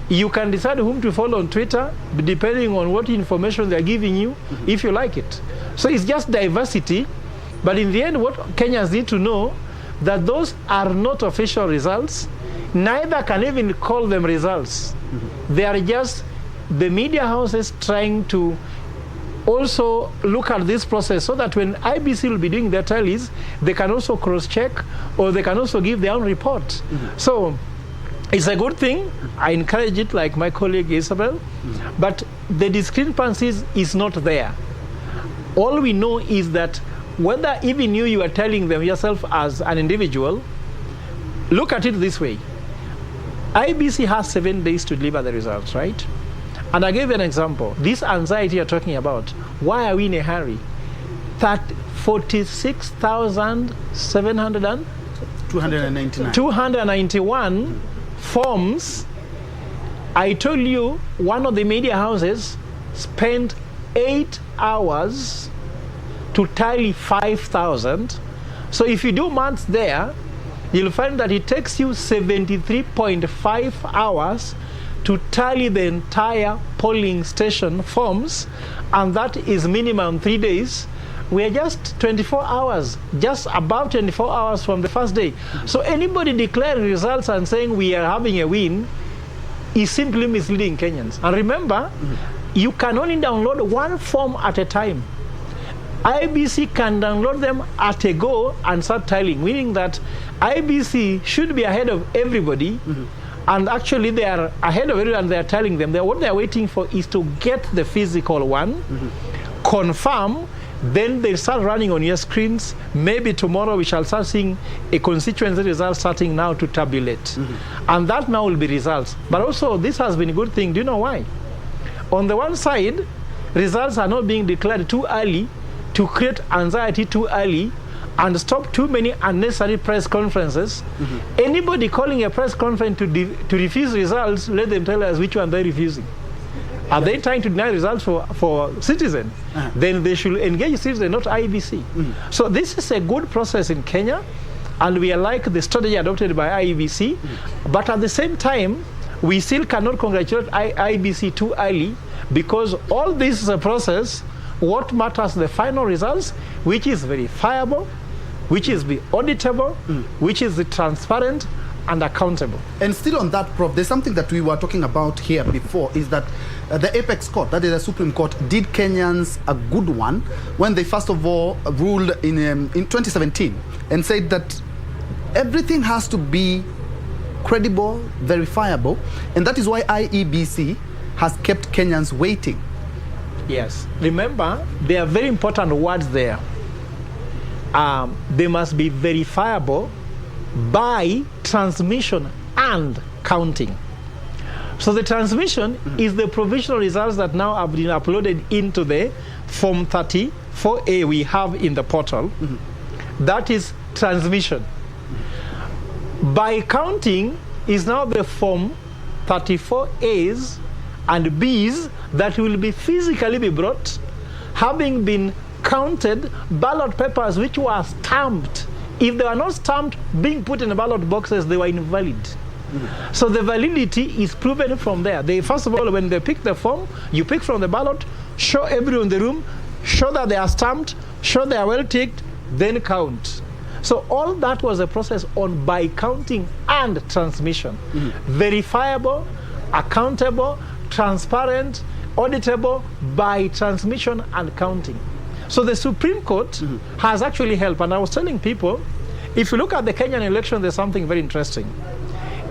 You can decide whom to follow on Twitter depending on what information they're giving you, if you like it. So it's just diversity. But in the end, what Kenyans need to know, that those are not official results, neither can even call them results. They are just the media houses trying to also look at this process so that when IBC will be doing their tallies, they can also cross-check or they can also give their own report. So it's a good thing. I encourage it like my colleague Isabel, but the discrepancies is not there. All we know is that whether even you are telling them yourself as an individual, look at it this way. IBC has 7 days to deliver the results, right? And I gave you an example. This anxiety you're talking about, why are we in a hurry? 291 forms. I told you one of the media houses spent 8 hours to tally 5,000. So if you do maths there, you'll find that it takes you 73.5 hours to tally the entire polling station forms, and that is minimum 3 days. We are just 24 hours, just about 24 hours from the first day. So anybody declaring results and saying we are having a win is simply misleading Kenyans. And remember, you can only download one form at a time. IBC can download them at a go and start tallying, meaning that IBC should be ahead of everybody. And actually they are ahead of everyone, and they are telling them that what they are waiting for is to get the physical one, confirm, then they start running on your screens. Maybe tomorrow we shall start seeing a constituency result starting now to tabulate. And that now will be results. But also this has been a good thing. Do you know why? On the one side, results are not being declared too early to create anxiety too early and stop too many unnecessary press conferences. Anybody calling a press conference to refuse results, let them tell us which one they're refusing. Are they trying to deny results for citizens? Then they should engage citizens, not IBC. So this is a good process in Kenya, and we are like the strategy adopted by IBC. But at the same time, we still cannot congratulate IBC too early, because all this is a process. What matters the final results, which is verifiable, which is be auditable, which is transparent and accountable. And still on that, Prof, there's something that we were talking about here before, is that the Apex Court, that is the Supreme Court, did Kenyans a good one when they first of all ruled in 2017 and said that everything has to be credible, verifiable, and that is why IEBC has kept Kenyans waiting. Yes. Remember, there are very important words there. They must be verifiable by transmission and counting. So the transmission is the provisional results that now have been uploaded into the Form 34A we have in the portal. That is transmission. By counting is now the Form 34As and Bs that will be physically be brought, having been counted ballot papers which were stamped. If they were not stamped, being put in the ballot boxes, they were invalid. So the validity is proven from there. They, first of all, when they pick the form, you pick from the ballot, show everyone in the room, show that they are stamped, show they are well ticked, then count. So all that was a process on by counting and transmission. Verifiable, accountable, transparent, auditable by transmission and counting. So the Supreme Court has actually helped. And I was telling people, if you look at the Kenyan election, there's something very interesting.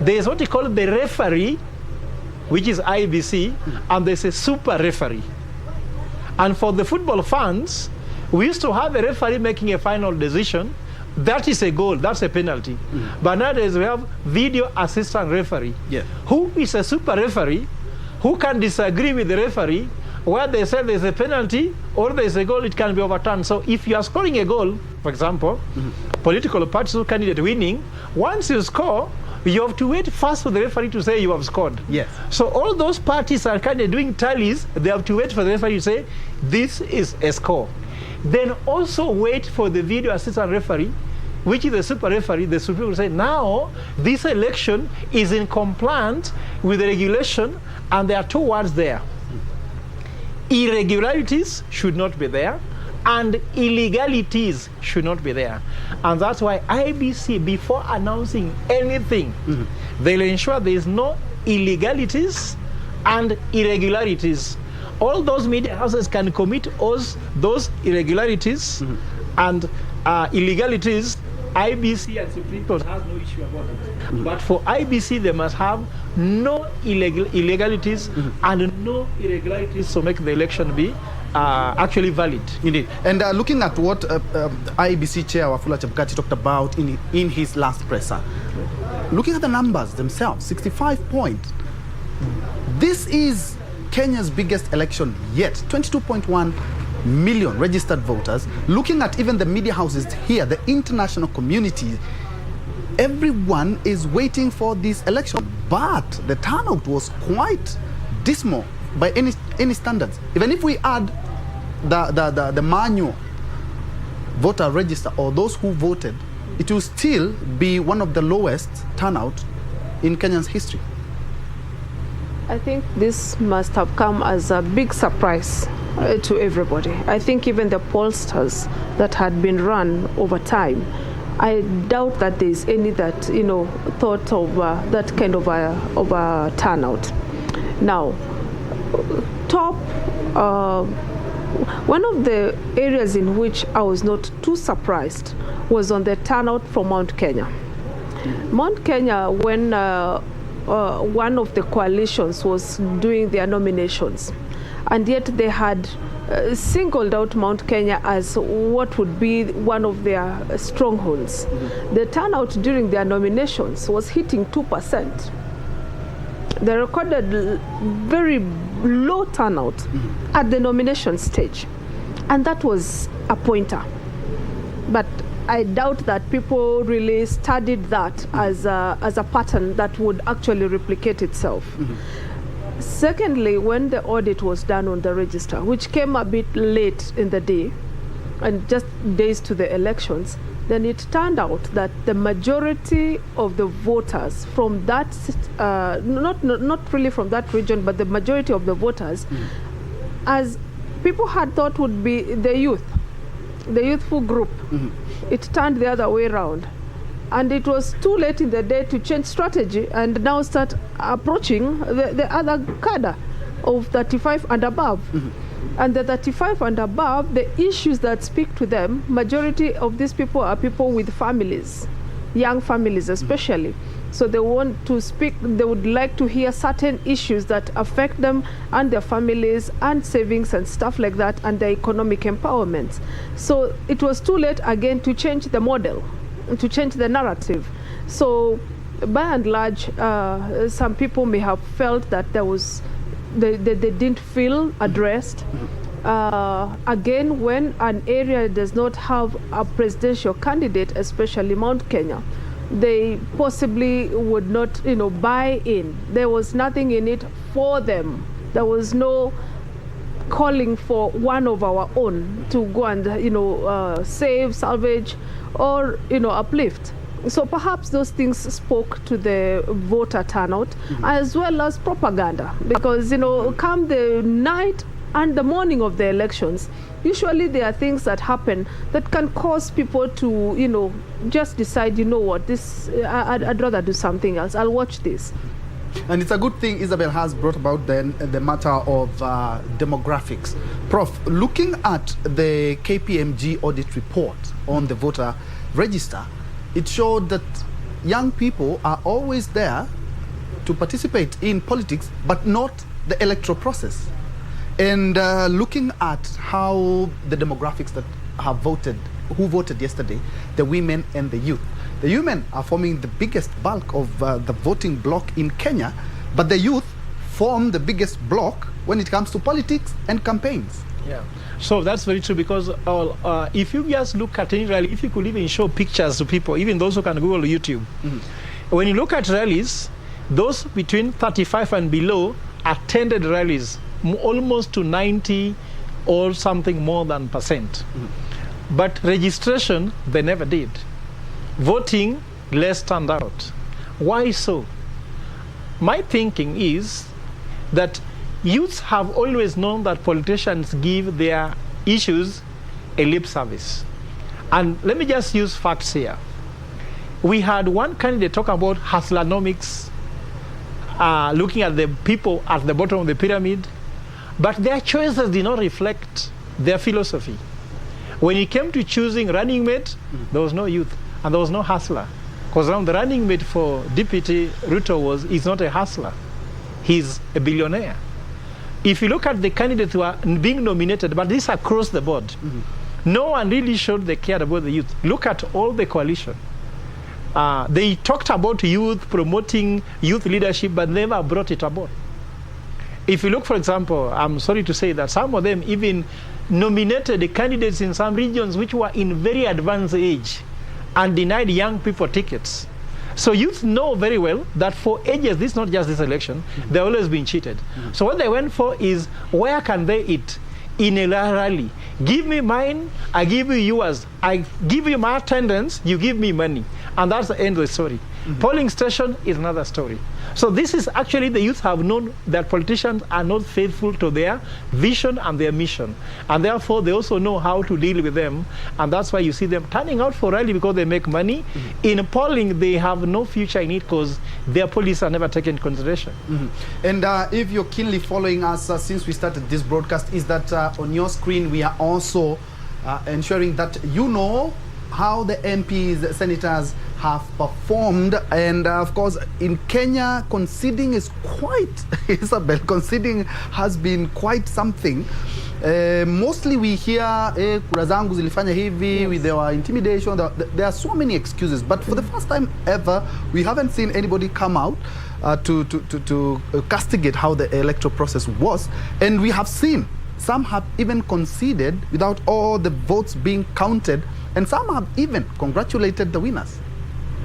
There's what you call the referee, which is IBC, and there's a super referee. And for the football fans, we used to have a referee making a final decision. That is a goal, that's a penalty. But nowadays we have video assistant referee, who is a super referee, who can disagree with the referee, where they say there's a penalty or there's a goal, it can be overturned. So if you are scoring a goal, for example, political parties or candidate winning, once you score, you have to wait first for the referee to say you have scored. Yes. So all those parties are kind of doing tallies, they have to wait for the referee to say, this is a score. Then also wait for the video assistant referee, which is the super referee. The Supreme Court say, now this election is in compliance with the regulation, and there are two words there. Irregularities should not be there, and illegalities should not be there. And that's why IBC, before announcing anything, they'll ensure there is no illegalities and irregularities. All those media houses can commit those irregularities and illegalities. IBC and Supreme Court has no issue about it. But for IBC, they must have no illegalities and no irregularities to make the election be actually valid. Indeed. And looking at what IBC Chair Wafula Chebukati talked about in his last presser, looking at the numbers themselves, 65 points. This is Kenya's biggest election yet, 22.1 million registered voters. Looking at even the media houses here, the international community, everyone is waiting for this election. But the turnout was quite dismal by any standards. Even if we add the manual voter register or those who voted, it will still be one of the lowest turnout in Kenya's history. I think this must have come as a big surprise to everybody. I think even the pollsters that had been run over time, I doubt that there's any that thought of that kind of a turnout. Now, one of the areas in which I was not too surprised was on the turnout from Mount Kenya. Mount Kenya, when one of the coalitions was doing their nominations, and yet they had singled out Mount Kenya as what would be one of their strongholds. The turnout during their nominations was hitting 2%. They recorded very low turnout at the nomination stage, and that was a pointer. But I doubt that people really studied that as a pattern that would actually replicate itself. Secondly, when the audit was done on the register, which came a bit late in the day, and just days to the elections, then it turned out that the majority of the voters from that, not really from that region, but the majority of the voters, as people had thought would be the youthful group, it turned the other way around. And it was too late in the day to change strategy and now start approaching the other cadre of 35 and above. And the 35 and above, the issues that speak to them, majority of these people are people with families, young families especially. So they want to speak, they would like to hear certain issues that affect them and their families and savings and stuff like that and their economic empowerment. So it was too late again to change the model, to change the narrative. So by and large, some people may have felt that there was, they didn't feel addressed. Again, when an area does not have a presidential candidate, especially Mount Kenya, they possibly would not, buy in. There was nothing in it for them. There was no calling for one of our own to go and, save, salvage, or, uplift. So perhaps those things spoke to the voter turnout, as well as propaganda, because, come the night and the morning of the elections, usually there are things that happen that can cause people to, just decide, I'd rather do something else. I'll watch this. And it's a good thing Isabel has brought about then the matter of demographics. Prof, looking at the KPMG audit report on the voter register, it showed that young people are always there to participate in politics, but not the electoral process. And looking at how the demographics that have voted, who voted yesterday, the women and the youth. The women are forming the biggest bulk of the voting bloc in Kenya, but the youth form the biggest bloc when it comes to politics and campaigns. Yeah, so that's very true, because if you just look at any rally, if you could even show pictures to people, even those who can Google YouTube, when you look at rallies, those between 35 and below attended rallies almost to 90 or something more than %. But registration, they never did. Voting, less turned out. Why so? My thinking is that youths have always known that politicians give their issues a lip service. And let me just use facts here. We had one candidate talk about hustlenomics, looking at the people at the bottom of the pyramid, but their choices did not reflect their philosophy. When it came to choosing running mate, there was no youth and there was no hustler. Because the running mate for Deputy Ruto is not a hustler. He's a billionaire. If you look at the candidates who are being nominated, but this across the board, no one really showed they cared about the youth. Look at all the coalition. They talked about youth, promoting youth leadership, but never brought it about. If you look, for example, I'm sorry to say that some of them even nominated the candidates in some regions which were in very advanced age and denied young people tickets. So youth know very well that for ages, this is not just this election, they've always been cheated. So what they went for is, where can they eat? In a rally. Give me mine, I give you yours. I give you my attendance, you give me money. And that's the end of the story. Polling station is another story. So this is actually, the youth have known that politicians are not faithful to their vision and their mission. And therefore, they also know how to deal with them. And that's why you see them turning out for rally, because they make money. In polling, they have no future in it because their policies are never taken into consideration. And if you're keenly following us since we started this broadcast, is that on your screen, we are also ensuring that you know how the MPs, senators have performed. And of course, in Kenya, conceding is quite, Isabel, conceding has been quite something. Mostly we hear, kura zangu zilifanya hivi, with their intimidation. There are so many excuses. But for the first time ever, we haven't seen anybody come out to castigate how the electoral process was. And we have seen some have even conceded without all the votes being counted. And some have even congratulated the winners.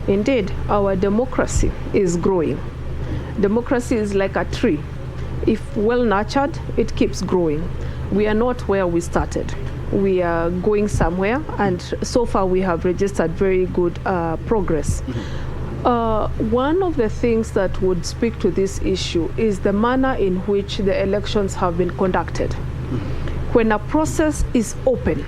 Indeed, our democracy is growing. Democracy is like a tree. If well nurtured, it keeps growing. We are not where we started. We are going somewhere, and so far we have registered very good progress. One of the things that would speak to this issue is the manner in which the elections have been conducted. When a process is open,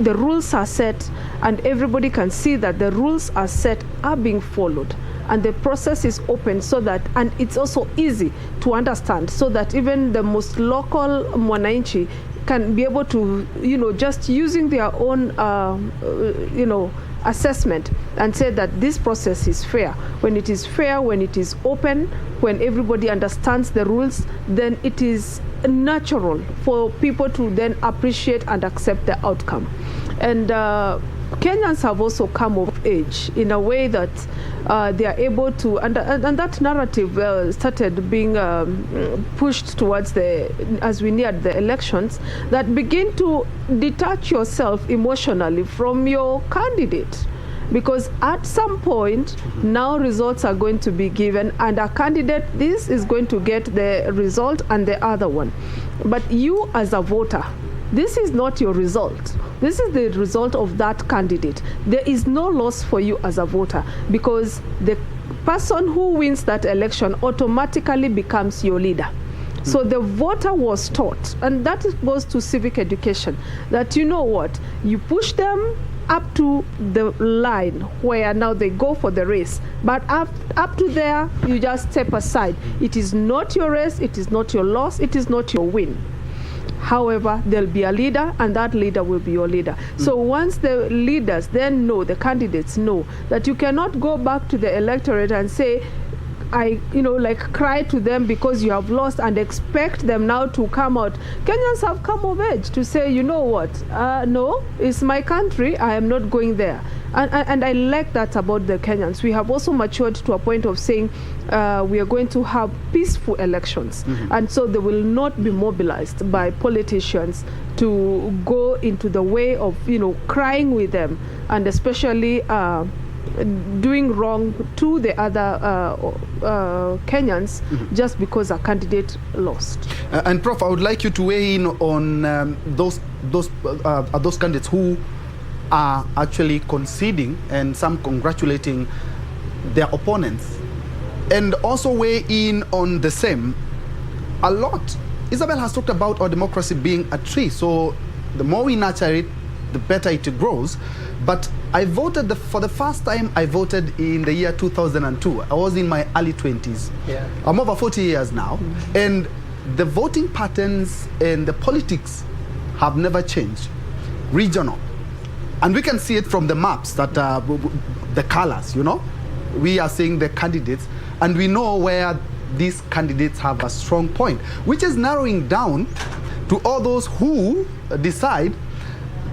the rules are set, and everybody can see that the rules are set, are being followed, and the process is open, so that, and it's also easy to understand, so that even the most local mwananchi can be able to, just using their own, assessment and say that this process is fair. When it is fair, when it is open, when everybody understands the rules, then it is natural for people to then appreciate and accept the outcome. And Kenyans have also come of age in a way that they are able to, and that narrative started being pushed towards as we neared the elections, that begin to detach yourself emotionally from your candidate. Because at some point, now results are going to be given, and a candidate, this is going to get the result and the other one. But you as a voter, this is not your result. This is the result of that candidate. There is no loss for you as a voter, because the person who wins that election automatically becomes your leader. So the voter was taught, and that goes to civic education, that you know what, you push them up to the line where now they go for the race, but up to there, you just step aside. It is not your race, it is not your loss, it is not your win. However, there'll be a leader, and that leader will be your leader. So once the leaders then know, the candidates know, that you cannot go back to the electorate and say, cry to them because you have lost and expect them now to come out. Kenyans have come of age to say, you know what, no, it's my country, I am not going there. And I like that about the Kenyans. We have also matured to a point of saying we are going to have peaceful elections. And so they will not be mobilized by politicians to go into the way of, crying with them, and especially doing wrong to the other Kenyans just because a candidate lost. And Prof, I would like you to weigh in on those candidates who are actually conceding and some congratulating their opponents, and also weigh in on the same. A lot. Isabel has talked about our democracy being a tree, so the more we nurture it, the better it grows. But I voted, for the first time, I voted in the year 2002. I was in my early 20s. Yeah. I'm over 40 years now. And the voting patterns and the politics have never changed. Regional. And we can see it from the maps, that the colors, We are seeing the candidates, and we know where these candidates have a strong point, which is narrowing down to all those who decide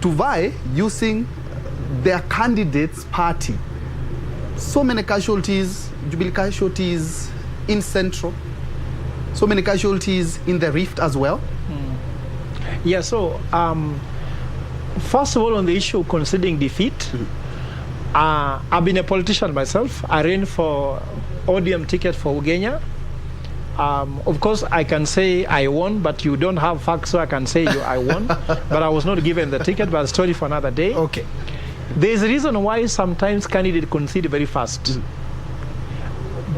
to vie using their candidate's party. So many casualties, Jubilee casualties in Central, so many casualties in the Rift as well. Yeah, so first of all, on the issue of conceding defeat, I've been a politician myself. I ran for ODM ticket for Ugenya. Of course, I can say I won, but you don't have facts, so I can say I won. But I was not given the ticket, but a story for another day. Okay. There's a reason why sometimes candidates concede very fast.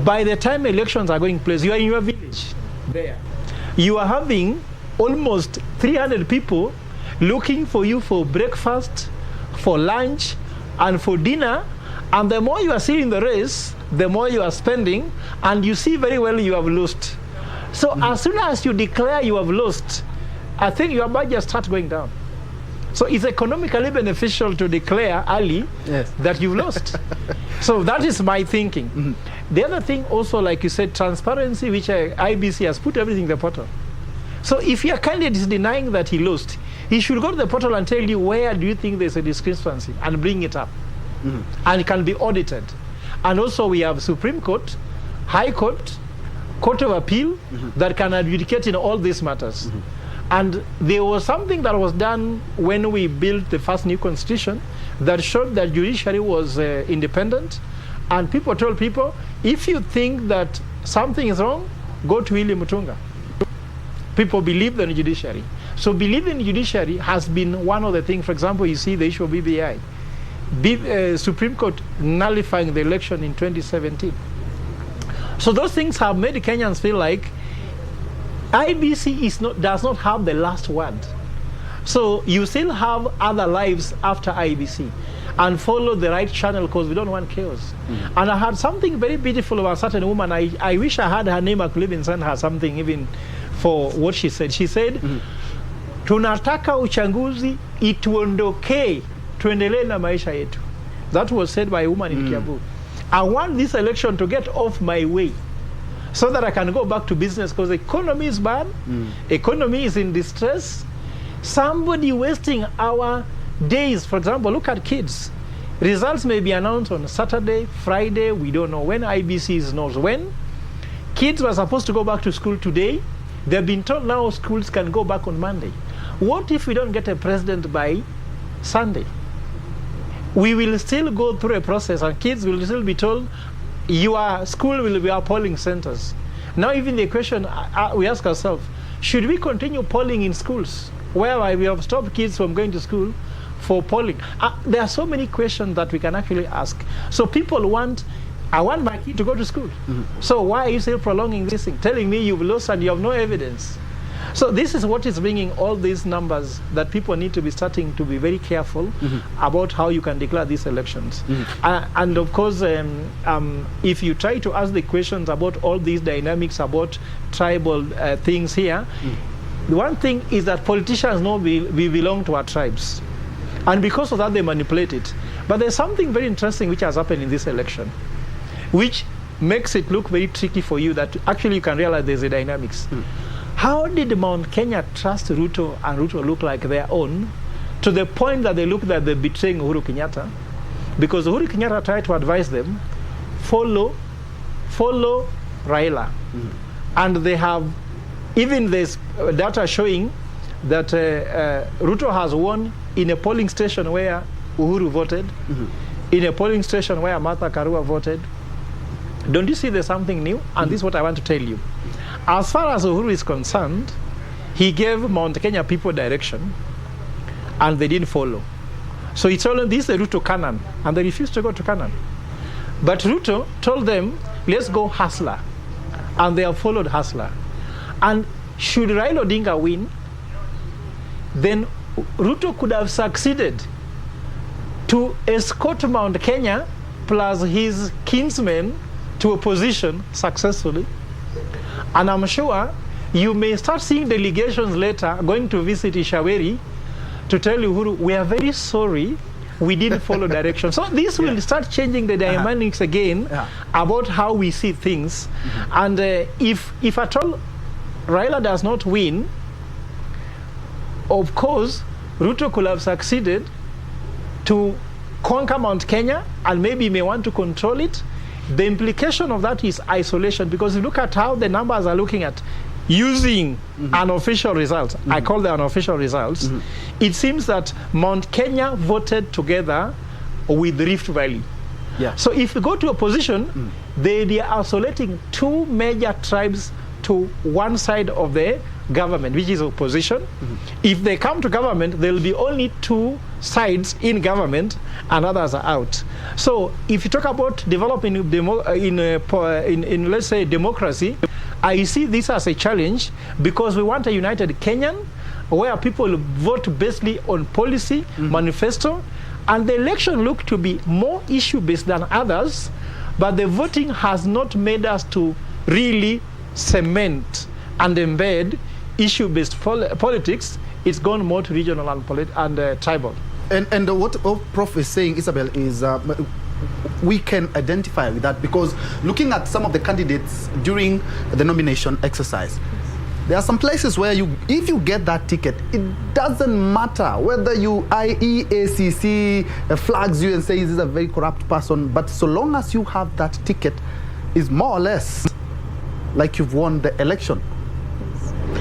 By the time elections are going place, you are in your village there. You are having almost 300 people looking for you for breakfast, for lunch, and for dinner. And the more you are seeing the race, the more you are spending, and you see very well you have lost. So as soon as you declare you have lost, I think your budget starts going down. So it's economically beneficial to declare early that you've lost. So that is my thinking. The other thing also, like you said, transparency, which IBC has put everything in the portal. So if your candidate is denying that he lost, he should go to the portal and tell you where do you think there's a discrepancy and bring it up. And it can be audited. And also we have Supreme Court, High Court, Court of Appeal that can adjudicate in all these matters. And there was something that was done when we built the first new constitution that showed that judiciary was independent. And people told people, if you think that something is wrong, go to William Mutunga. People believed in the judiciary. So believing in judiciary has been one of the things. For example, you see the issue of BBI. Supreme Court nullifying the election in 2017. So those things have made Kenyans feel like IBC does not have the last word. So you still have other lives after IBC, and follow the right channel because we don't want chaos. And I heard something very beautiful about a certain woman. I wish I had her name. I could even send her something even for what she said. She said, tunataka uchanguzi ituondokee tuendelee na maisha yetu. That was said by a woman in Kiambu. I want this election to get off my way so that I can go back to business because the economy is bad. Economy is in distress. Somebody wasting our days. For example, look at kids. Results may be announced on Saturday, Friday. We don't know when. IBC knows when. Kids were supposed to go back to school today. They've been told now schools can go back on Monday. What if we don't get a president by Sunday? We will still go through a process and kids will still be told your school will be our polling centers. Now even the question we ask ourselves, should we continue polling in schools whereby we have stopped kids from going to school for polling. There are so many questions that we can actually ask. So people want, I want my kid to go to school. So why are you still prolonging this thing? Telling me you've lost and you have no evidence. So this is what is bringing all these numbers that people need to be starting to be very careful about how you can declare these elections. And of course, if you try to ask the questions about all these dynamics about tribal things here, the one thing is that politicians know we belong to our tribes. And because of that, they manipulate it. But there's something very interesting which has happened in this election, which makes it look very tricky for you that actually you can realize there's a dynamics. How did Mount Kenya trust Ruto and Ruto look like their own to the point that they look that they're betraying Uhuru Kenyatta? Because Uhuru Kenyatta tried to advise them, follow Raila. And they have, even there's data showing that Ruto has won in a polling station where Uhuru voted, in a polling station where Martha Karua voted. Don't you see there's something new? And this is what I want to tell you. As far as Uhuru is concerned, he gave Mount Kenya people direction, and they didn't follow. So he told them, this is the route to Canaan, and they refused to go to Canaan. But Ruto told them, let's go Hustler, and they have followed Hustler. And should Raila Odinga win, then Ruto could have succeeded to escort Mount Kenya plus his kinsmen to a position successfully. And I'm sure you may start seeing delegations later going to visit Ishaweri to tell Uhuru, we are very sorry we didn't follow direction. So this will start changing the dynamics again about how we see things. And if at all Raila does not win, of course, Ruto could have succeeded to conquer Mount Kenya and maybe may want to control it. The implication of that is isolation, because you look at how the numbers are looking at using unofficial results. I call them unofficial results. It seems that Mount Kenya voted together with Rift Valley. So if you go to opposition, they are isolating two major tribes to one side of the government, which is opposition. If they come to government, there will be only two sides in government and others are out. So if you talk about developing in let's say democracy, I see this as a challenge, because we want a united Kenyan where people vote basically on policy, manifesto, and the election looked to be more issue-based than others, but the voting has not made us to really cement and embed issue-based politics. It's gone more to regional and tribal. And what Prof is saying, Isabel, is we can identify with that, because looking at some of the candidates during the nomination exercise, there are some places where if you get that ticket, it doesn't matter whether IEACC flags you and says this is a very corrupt person, but so long as you have that ticket, is more or less like you've won the election.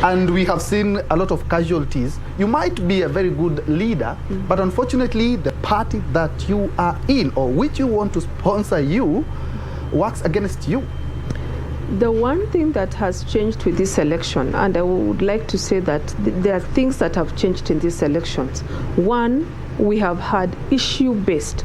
And we have seen a lot of casualties. You might be a very good leader, but unfortunately the party that you are in or which you want to sponsor you works against you. The one thing that has changed with this election, and I would like to say that there are things that have changed in these elections. One, we have had issue-based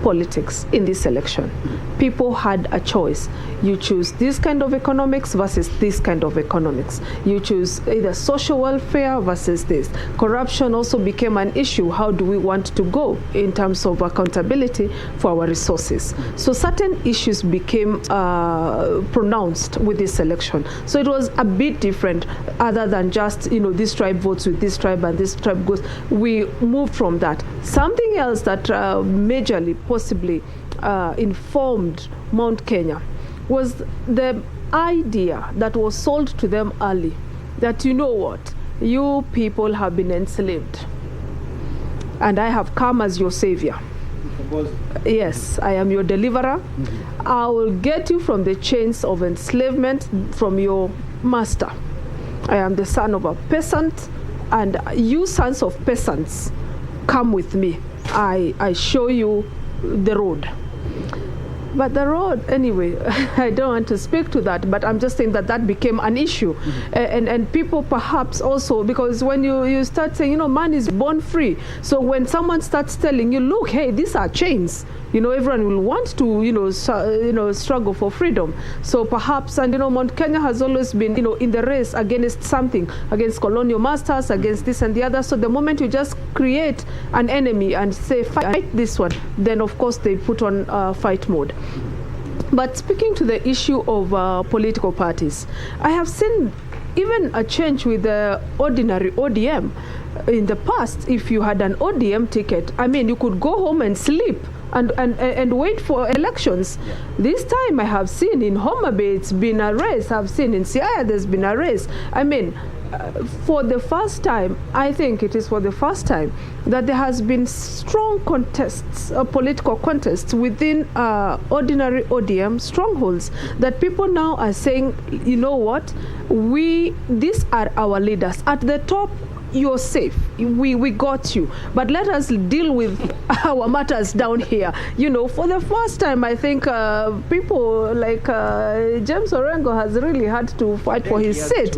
politics in this election. People had a choice. You choose this kind of economics versus this kind of economics. You choose either social welfare versus this. Corruption also became an issue. How do we want to go in terms of accountability for our resources? So certain issues became pronounced with this election. So it was a bit different, other than just, this tribe votes with this tribe and this tribe goes. We moved from that. Something else that majorly, possibly informed Mount Kenya was the idea that was sold to them early, that you people have been enslaved and I have come as your savior. Yes, I am your deliverer. I will get you from the chains of enslavement from your master. I am the son of a peasant, and you sons of peasants, come with me. I show you the road. But the road, anyway, I don't want to speak to that, but I'm just saying that that became an issue. And people perhaps also, because when you start saying, man is born free. So when someone starts telling you, look, hey, these are chains, everyone will want to, struggle for freedom. So perhaps, and Mount Kenya has always been, in the race against something, against colonial masters, against this and the other. So the moment you just create an enemy and say, fight this one, then of course they put on fight mode. But speaking to the issue of political parties, I have seen even a change with the ordinary ODM. In the past, if you had an ODM ticket, you could go home and sleep and wait for elections. Yeah. This time I have seen in Homa Bay it's been a race. I've seen in Siaya there's been a race. For the first time, I think it is for the first time, that there has been strong contests, political contests within ordinary ODM strongholds, that people now are saying, you know what, these are our leaders. At the top, you're safe. We got you. But let us deal with our matters down here. For the first time, I think people like James Orengo has really had to fight for his seat.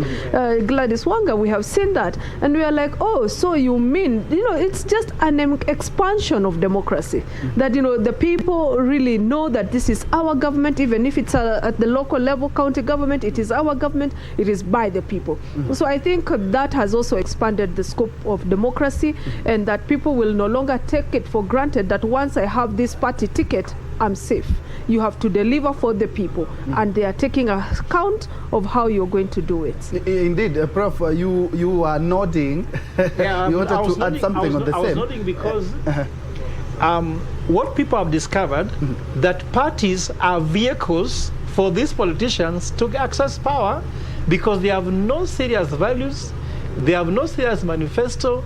Gladys Wanga, we have seen that. And we are like, oh, so you mean, it's just an expansion of democracy. That, the people really know that this is our government, even if it's at the local level, county government, it is our government, it is by the people. So I think that has also expanded the scope of democracy, and that people will no longer take it for granted that once I have this party ticket, I'm safe. You have to deliver for the people, and they are taking account of how you're going to do it. Indeed, Prof, you are nodding. Yeah, you wanted to add something on the same. I was nodding because what people have discovered, that parties are vehicles for these politicians to access power, because they have no serious values. They have no serious manifesto.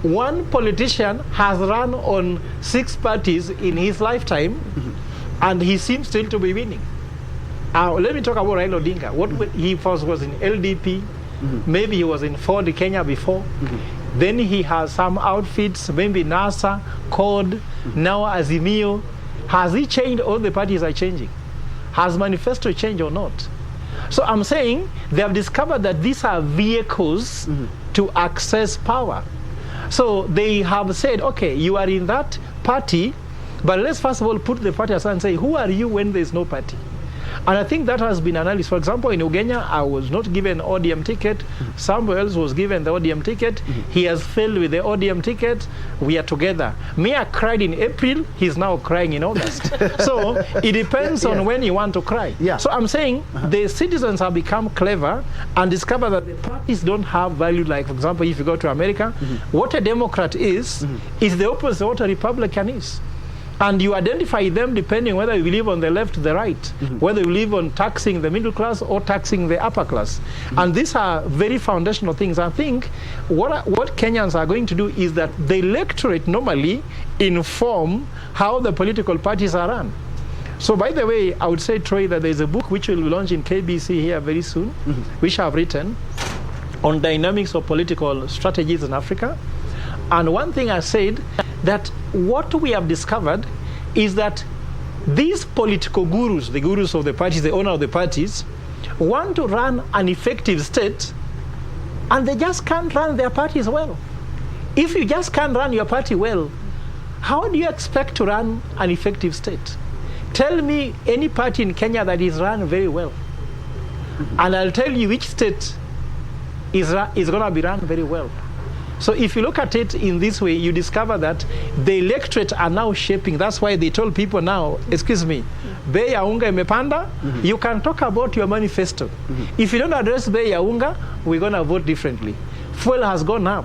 One politician has run on 6 parties in his lifetime, and he seems still to be winning. Let me talk about Raila Odinga. He first was in LDP, maybe he was in Ford Kenya before. Then he has some outfits, maybe NASA, CORD, now Azimio. Has he changed? All the parties are changing. Has manifesto changed or not? So I'm saying they have discovered that these are vehicles to access power. So they have said, okay, you are in that party, but let's first of all put the party aside and say, who are you when there's no party? And I think that has been analyzed. For example, in Ugenya, I was not given ODM ticket. Somebody else was given the ODM ticket. He has failed with the ODM ticket. We are together. Mia cried in April. He's now crying in August. So it depends on when you want to cry. Yeah. So I'm saying the citizens have become clever and discovered that the parties don't have value. Like, for example, if you go to America, what a Democrat is the opposite of what a Republican is. And you identify them depending whether you live on the left or the right, whether you live on taxing the middle class or taxing the upper class. And these are very foundational things. I think what Kenyans are going to do is that the electorate normally inform how the political parties are run. So by the way, I would say, Troy, that there's a book which will be launched in KBC here very soon, which I've written on dynamics of political strategies in Africa. And one thing I said, that what we have discovered is that these political gurus, the gurus of the parties, the owner of the parties, want to run an effective state, and they just can't run their parties well. If you just can't run your party well, how do you expect to run an effective state? Tell me any party in Kenya that is run very well, and I'll tell you which state is going to be run very well. So if you look at it in this way, you discover that the electorate are now shaping. That's why they told people now, excuse me, bei ya unga imepanda, you can talk about your manifesto. If you don't address bei ya unga, we're going to vote differently. Fuel has gone up.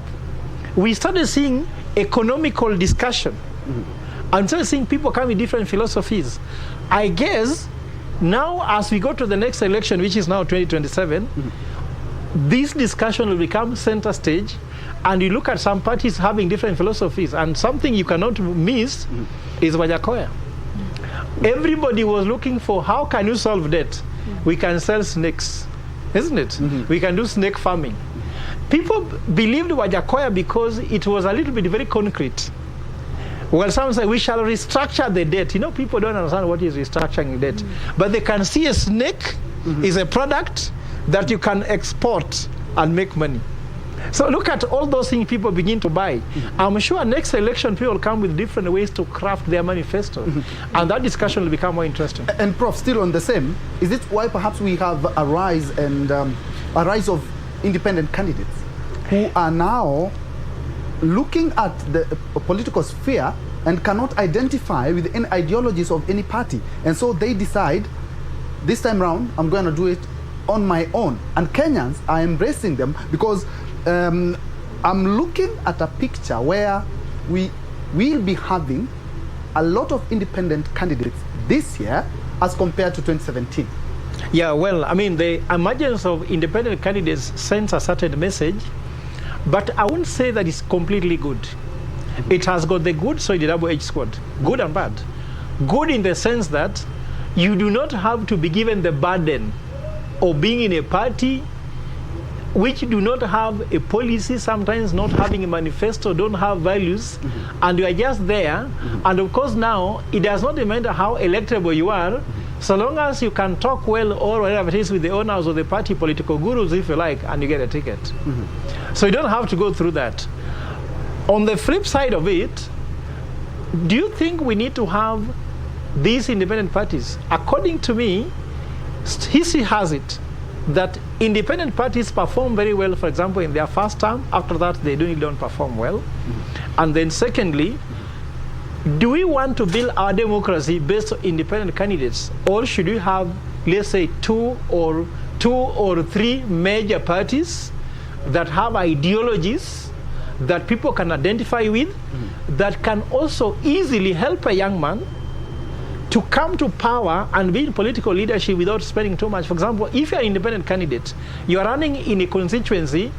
We started seeing economical discussion. I'm started seeing people come with different philosophies. I guess now as we go to the next election, which is now 2027, this discussion will become center stage. And you look at some parties having different philosophies, and something you cannot miss is Wajakoya. Everybody was looking for, how can you solve debt? We can sell snakes, isn't it? We can do snake farming. People believed Wajakoya because it was a little bit very concrete. Well, some say we shall restructure the debt. You know, people don't understand what is restructuring debt. But they can see a snake is a product that you can export and make money. So look at all those things people begin to buy. I'm sure next election people will come with different ways to craft their manifesto. And that discussion will become more interesting. And Prof, still on the same, is it why perhaps we have a rise of independent candidates who are now looking at the political sphere and cannot identify with any ideologies of any party? And so they decide, this time round, I'm going to do it on my own. And Kenyans are embracing them because I'm looking at a picture where we will be having a lot of independent candidates this year as compared to 2017. Yeah, well, I mean, the emergence of independent candidates sends a certain message, but I wouldn't say that it's completely good. It has got the good, so it's a double-edged sword, good and bad. Good in the sense that you do not have to be given the burden of being in a party which do not have a policy, sometimes not having a manifesto, don't have values, and you are just there. And of course now, it does not matter how electable you are, so long as you can talk well or whatever it is with the owners of the party, political gurus if you like, and you get a ticket. So you don't have to go through that. On the flip side of it, do you think we need to have these independent parties? According to me, history has it that independent parties perform very well, for example, in their first term. After that, they don't perform well. And then secondly, do we want to build our democracy based on independent candidates, or should we have, let's say, two or three major parties that have ideologies that people can identify with, that can also easily help a young man to come to power and be in political leadership without spending too much? For example, if you're an independent candidate, you're running in a constituency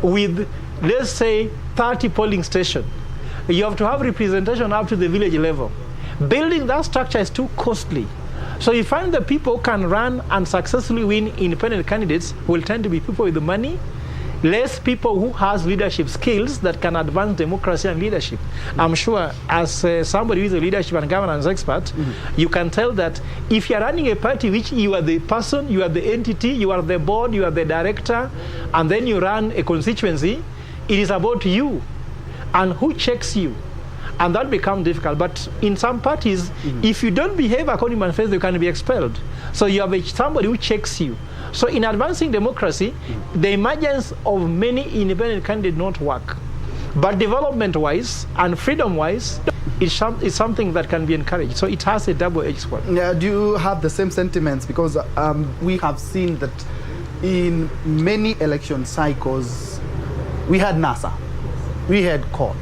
with, let's say, 30 polling stations. You have to have representation up to the village level. Building that structure is too costly. So you find that people who can run and successfully win independent candidates will tend to be people with the money, less people who has leadership skills that can advance democracy and leadership. I'm sure as somebody who is a leadership and governance expert, you can tell that if you're running a party which you are the person, you are the entity, you are the board, you are the director, and then you run a constituency, it is about you and who checks you. And that becomes difficult. But in some parties, if you don't behave according to manifesto, you can be expelled. So you have somebody who checks you. So in advancing democracy, the emergence of many independent candidates not work. But development-wise and freedom-wise, it's something that can be encouraged. So it has a double-edged sword. Yeah, do you have the same sentiments? Because we have seen that in many election cycles, we had NASA, we had CORD,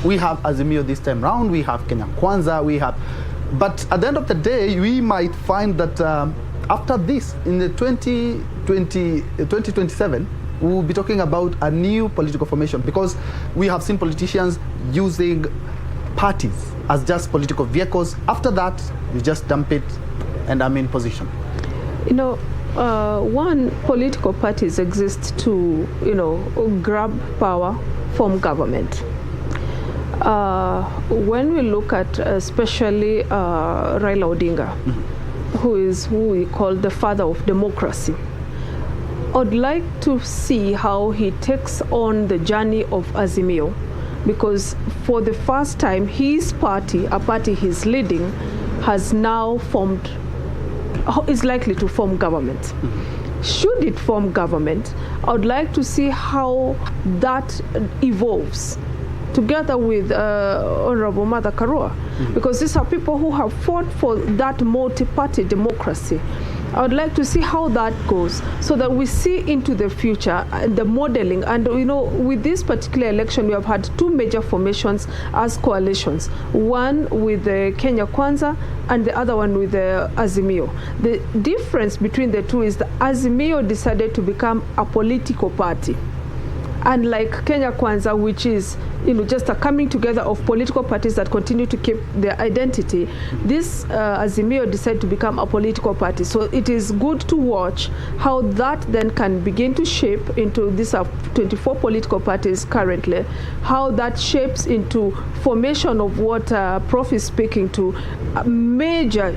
we have Azimio this time round, we have Kenya Kwanza, we have... But at the end of the day, we might find that after this, in the 2027, we will be talking about a new political formation, because we have seen politicians using parties as just political vehicles. After that, you just dump it and I'm in position. You know, one, political parties exist to, grab power from government. When we look at especially Raila Odinga, who we call the father of democracy, I'd like to see how he takes on the journey of Azimio, because for the first time, his party, a party he's leading, has now formed, is likely to form government. Should it form government, I would like to see how that evolves together with Honorable Mother Karua, because these are people who have fought for that multi-party democracy. I would like to see how that goes, so that we see into the future the modeling. And with this particular election, we have had two major formations as coalitions, one with the Kenya Kwanza and the other one with the Azimio. The difference between the two is the Azimio decided to become a political party, Unlike Kenya Kwanza, which is just a coming together of political parties that continue to keep their identity, this Azimio decided to become a political party. So it is good to watch how that then can begin to shape into these 24 political parties currently, how that shapes into formation of what Prof is speaking to, a major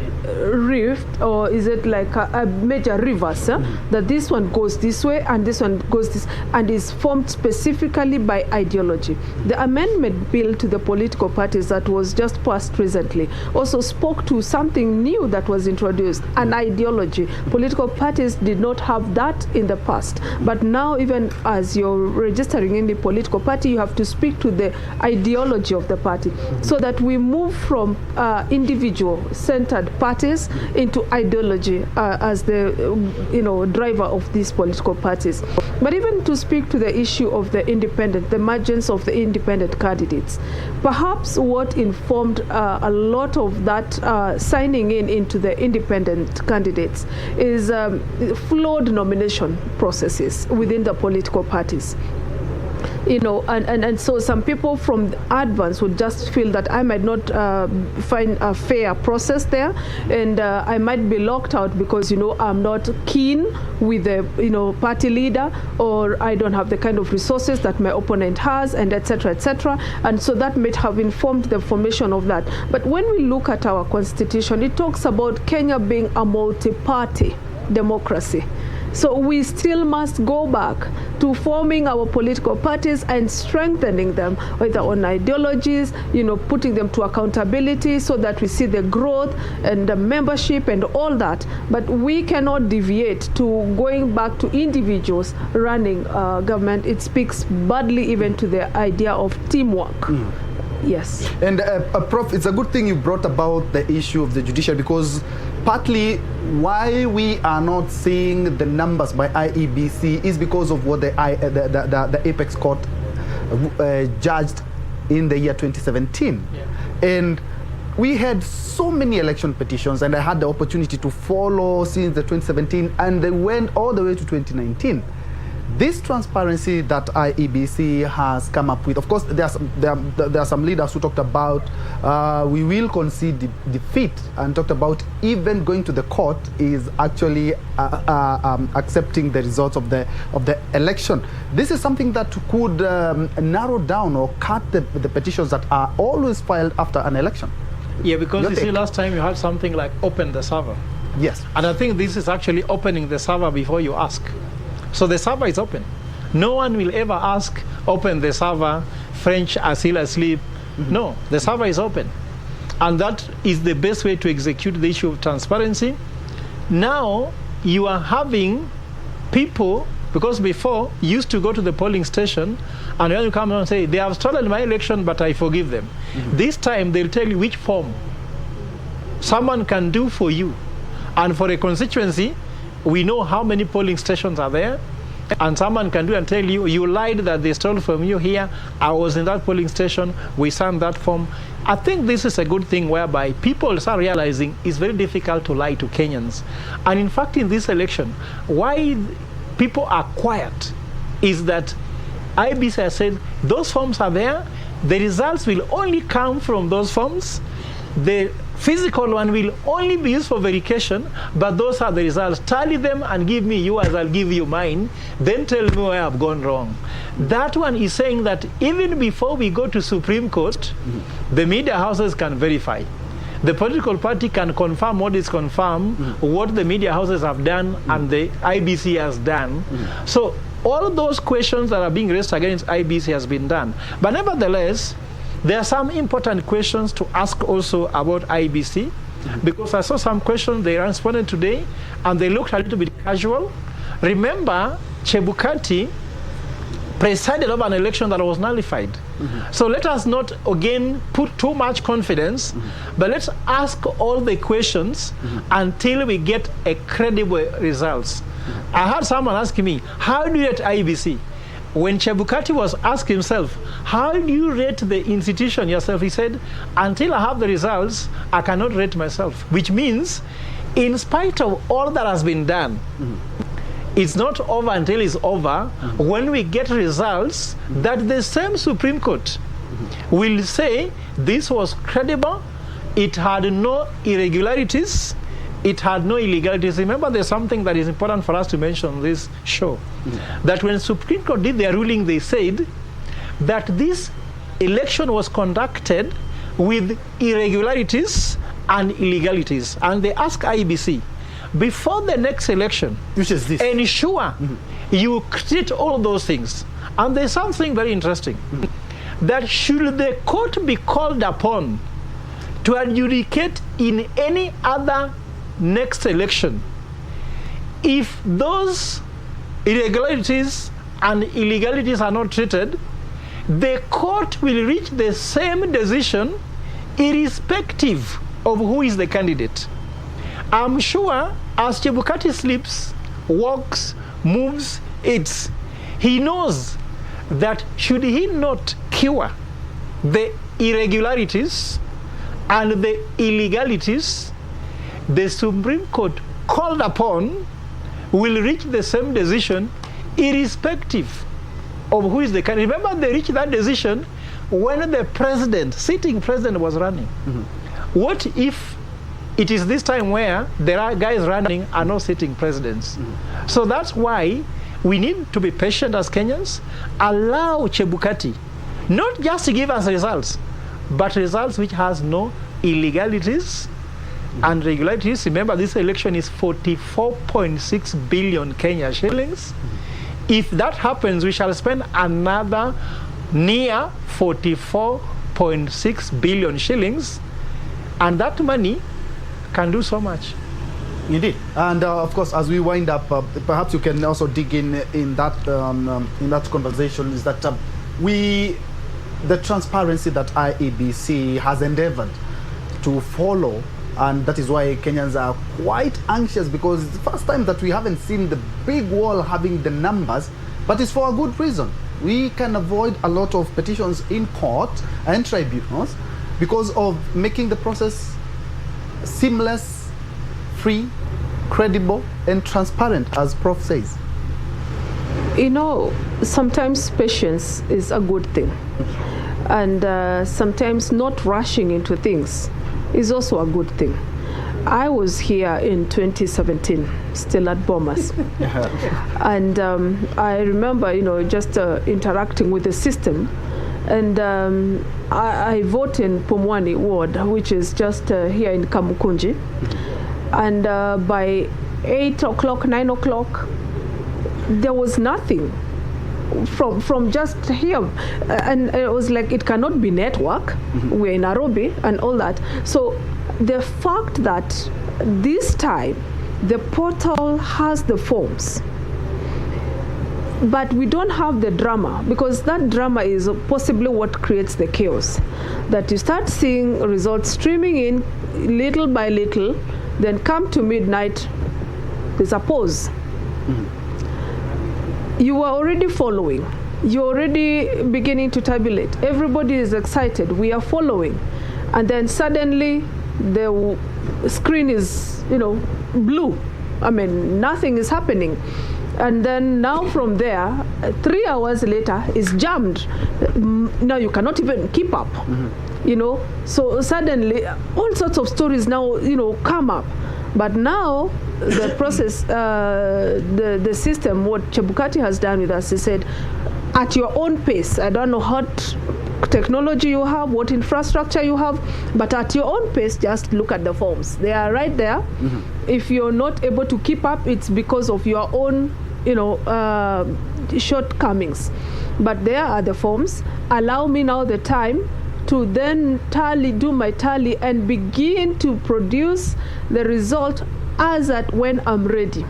rift, or is it like a major reverse, that this one goes this way and this one goes this, and is formed specifically by ideology. The amendment bill to the political parties that was just passed recently also spoke to something new that was introduced, an ideology. Political parties did not have that in the past, but now even as you're registering in the political party, you have to speak to the ideology of the party, so that we move from individual-centered parties into ideology as the driver of these political parties. But even to speak to the issue of the emergence of the independent candidates, perhaps what informed a lot of that signing into the independent candidates is flawed nomination processes within the political parties. And so some people from advance would just feel that I might not find a fair process there, and I might be locked out because I'm not keen with the party leader, or I don't have the kind of resources that my opponent has, and etc., etc. And so that might have informed the formation of that. But when we look at our constitution, it talks about Kenya being a multi-party democracy. So we still must go back to forming our political parties and strengthening them with our own ideologies, putting them to accountability so that we see the growth and the membership and all that. But we cannot deviate to going back to individuals running government. It speaks badly even to the idea of teamwork. Yes. And Prof, it's a good thing you brought about the issue of the judiciary, because partly why we are not seeing the numbers by IEBC is because of what the Apex Court judged in the year 2017. Yeah. And we had so many election petitions, and I had the opportunity to follow since the 2017, and they went all the way to 2019. This transparency that IEBC has come up with, of course, there are some leaders who talked about we will concede defeat, and talked about even going to the court is actually accepting the results of the election. This is something that could narrow down or cut the petitions that are always filed after an election. Yeah, because you see, last time you had something like open the server. Yes. And I think this is actually opening the server before you ask. So the server is open. No one will ever ask, open the server, French are still asleep. No, the server is open. And that is the best way to execute the issue of transparency. Now you are having people, because before you used to go to the polling station and when you come and say, they have stolen my election, but I forgive them. This time they'll tell you which form someone can do for you. And for a constituency, we know how many polling stations are there, and someone can do and tell you, you lied that they stole from you here, I was in that polling station, we signed that form. I think this is a good thing whereby people start realizing it's very difficult to lie to Kenyans. And in fact, in this election, why people are quiet is that IBC has said those forms are there, the results will only come from those forms, the physical one will only be used for verification, but those are the results. Tally them and give me yours, I'll give you mine, then tell me where I've gone wrong. That one is saying that even before we go to Supreme Court, the media houses can verify. The political party can confirm what is confirmed, what the media houses have done and the IBC has done. So all those questions that are being raised against IBC has been done. But nevertheless, there are some important questions to ask also about IBC, because I saw some questions they responded today and they looked a little bit casual. Remember, Chebukati presided over an election that was nullified. So let us not again put too much confidence, but let's ask all the questions until we get a credible results. I had someone asking me, how do you rate IBC? When Chebukati was asked himself, how do you rate the institution yourself? He said, until I have the results, I cannot rate myself. Which means, in spite of all that has been done, It's not over until it's over. When we get results that the same Supreme Court will say this was credible, it had no irregularities, it had no illegalities. Remember, there's something that is important for us to mention on this show. That when Supreme Court did their ruling, they said that this election was conducted with irregularities and illegalities. And they asked IEBC, before the next election, which is this, ensure you treat all those things. And there's something very interesting, that should the court be called upon to adjudicate in any other next election, if those irregularities and illegalities are not treated, the court will reach the same decision irrespective of who is the candidate. I'm sure as Chebukati sleeps, walks, moves, eats, he knows that should he not cure the irregularities and the illegalities, the Supreme Court called upon will reach the same decision irrespective of who is the candidate. Remember, they reached that decision when the president, sitting president, was running. What if it is this time where there are guys running are not sitting presidents? So that's why we need to be patient as Kenyans, allow Chebukati not just to give us results, but results which has no illegalities and regularities. Remember, this election is 44.6 billion Kenya shillings. If that happens, we shall spend another near 44.6 billion shillings, and that money can do so much. Indeed, and of course, as we wind up, perhaps you can also dig in that conversation. Is that the transparency that IEBC has endeavored to follow, and that is why Kenyans are quite anxious, because it's the first time that we haven't seen the big wall having the numbers, but it's for a good reason. We can avoid a lot of petitions in court and tribunals because of making the process seamless, free, credible, and transparent, as Prof says. You know, sometimes patience is a good thing. And sometimes not rushing into things is also a good thing. I was here in 2017, still at Bomas. And I remember, just interacting with the system. And I vote in Pumwani ward, which is just here in Kamukunji. And by 8 o'clock, 9 o'clock, there was nothing from just here. And it was like, it cannot be network. We're in Nairobi and all that. So the fact that this time the portal has the forms, but we don't have the drama, because that drama is possibly what creates the chaos. That you start seeing results streaming in little by little, then come to midnight, there's a pause. You are already following. You're already beginning to tabulate. Everybody is excited. We are following. And then suddenly the screen is, blue. I mean, nothing is happening. And then now from there, 3 hours later, it's jammed. Now you cannot even keep up, So suddenly, all sorts of stories now, come up. But now, the process, the system, what Chebukati has done with us, he said, at your own pace. I don't know what technology you have, what infrastructure you have, but at your own pace, just look at the forms. They are right there. If you're not able to keep up, it's because of your own, shortcomings. But there are the forms. Allow me now the time to then do my tally and begin to produce the result as at when I'm ready.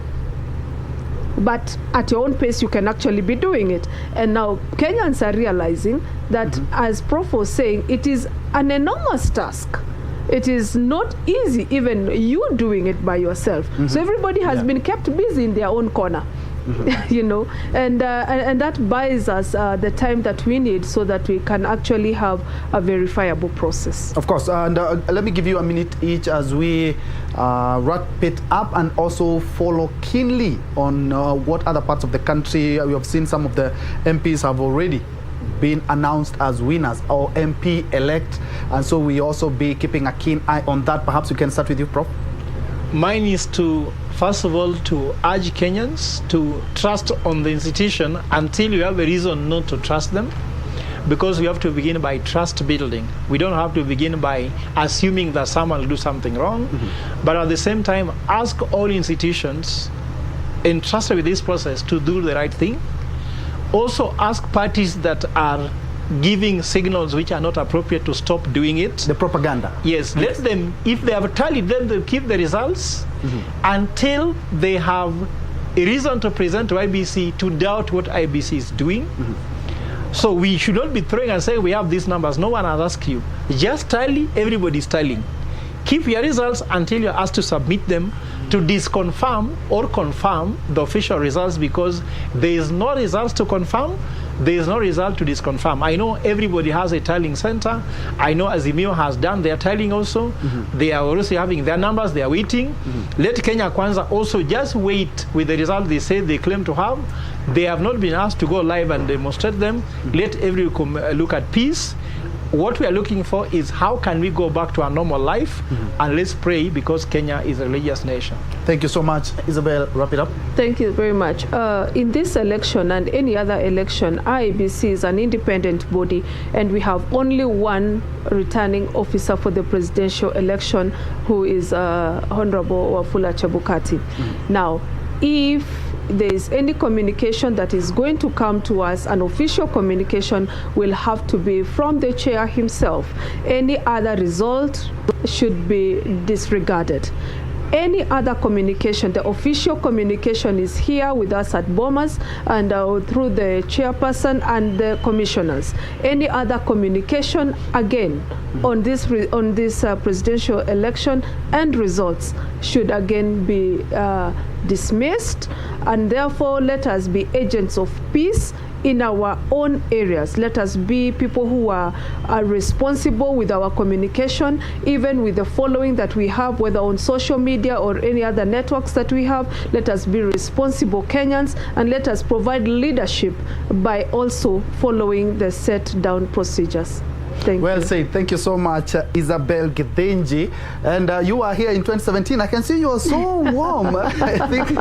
But at your own pace, you can actually be doing it. And now Kenyans are realizing that, as Prof was saying, it is an enormous task. It is not easy, even you doing it by yourself. So everybody has been kept busy in their own corner. you know, and that buys us the time that we need so that we can actually have a verifiable process. Of course, and let me give you a minute each as we wrap it up and also follow keenly on what other parts of the country. We have seen some of the MPs have already been announced as winners or MP-elect, and so we also be keeping a keen eye on that. Perhaps we can start with you, Prof. Mine is to, first of all, to urge Kenyans to trust on the institution until you have a reason not to trust them, because we have to begin by trust building. We don't have to begin by assuming that someone will do something wrong, but at the same time, ask all institutions entrusted with this process to do the right thing. Also ask parties that are giving signals which are not appropriate to stop doing it. The propaganda. Yes, let them, if they have tallied, then they'll keep the results until they have a reason to present to IBC to doubt what IBC is doing. So we should not be throwing and saying we have these numbers. No one has asked you. Just tally, everybody's tallying. Keep your results until you're asked to submit them to disconfirm or confirm the official results, because there is no results to confirm, there is no result to disconfirm. I know everybody has a tallying center. I know Azimio has done their tallying also. They are also having their numbers, they are waiting. Let Kenya Kwanza also just wait with the result they say they claim to have. They have not been asked to go live and demonstrate them. Let everyone look at peace. What we are looking for is how can we go back to our normal life, and let's pray, because Kenya is a religious nation. Thank you so much. Isabel, wrap it up. Thank you very much. In this election and any other election, IEBC is an independent body, and we have only one returning officer for the presidential election, who is Honorable Wafula Chebukati. Now, if there is any communication that is going to come to us, an official communication will have to be from the chair himself. Any other result should be disregarded. Any other communication, the official communication is here with us at Bomas and through the chairperson and the commissioners. Any other communication, again, on this presidential election and results should again be dismissed, and therefore let us be agents of peace in our own areas. Let us be people who are responsible with our communication, even with the following that we have, whether on social media or any other networks that we have. Let us be responsible Kenyans, and let us provide leadership by also following the set down procedures. Well said. Thank you so much, Isabel Githinji. And you are here in 2017. I can see you are so warm. I think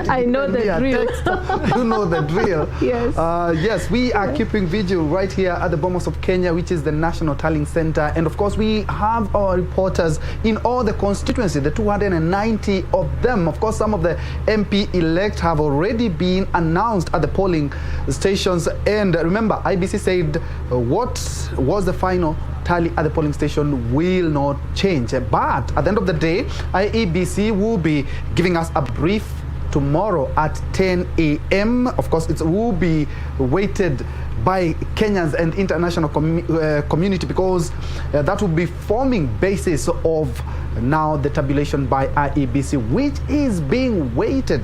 I know the drill. You know the drill. Yes. Yes, we are keeping vigil right here at the Bomas of Kenya, which is the National Tallying Center. And of course, we have our reporters in all the constituencies, the 290 of them. Of course, some of the MP-elect have already been announced at the polling stations. And remember, IBC said what was the final tally at the polling station will not change. But at the end of the day, IEBC will be giving us a brief tomorrow at 10 a.m. Of course, it will be weighted by Kenyans and international community, because that will be forming basis of now the tabulation by IEBC, which is being weighted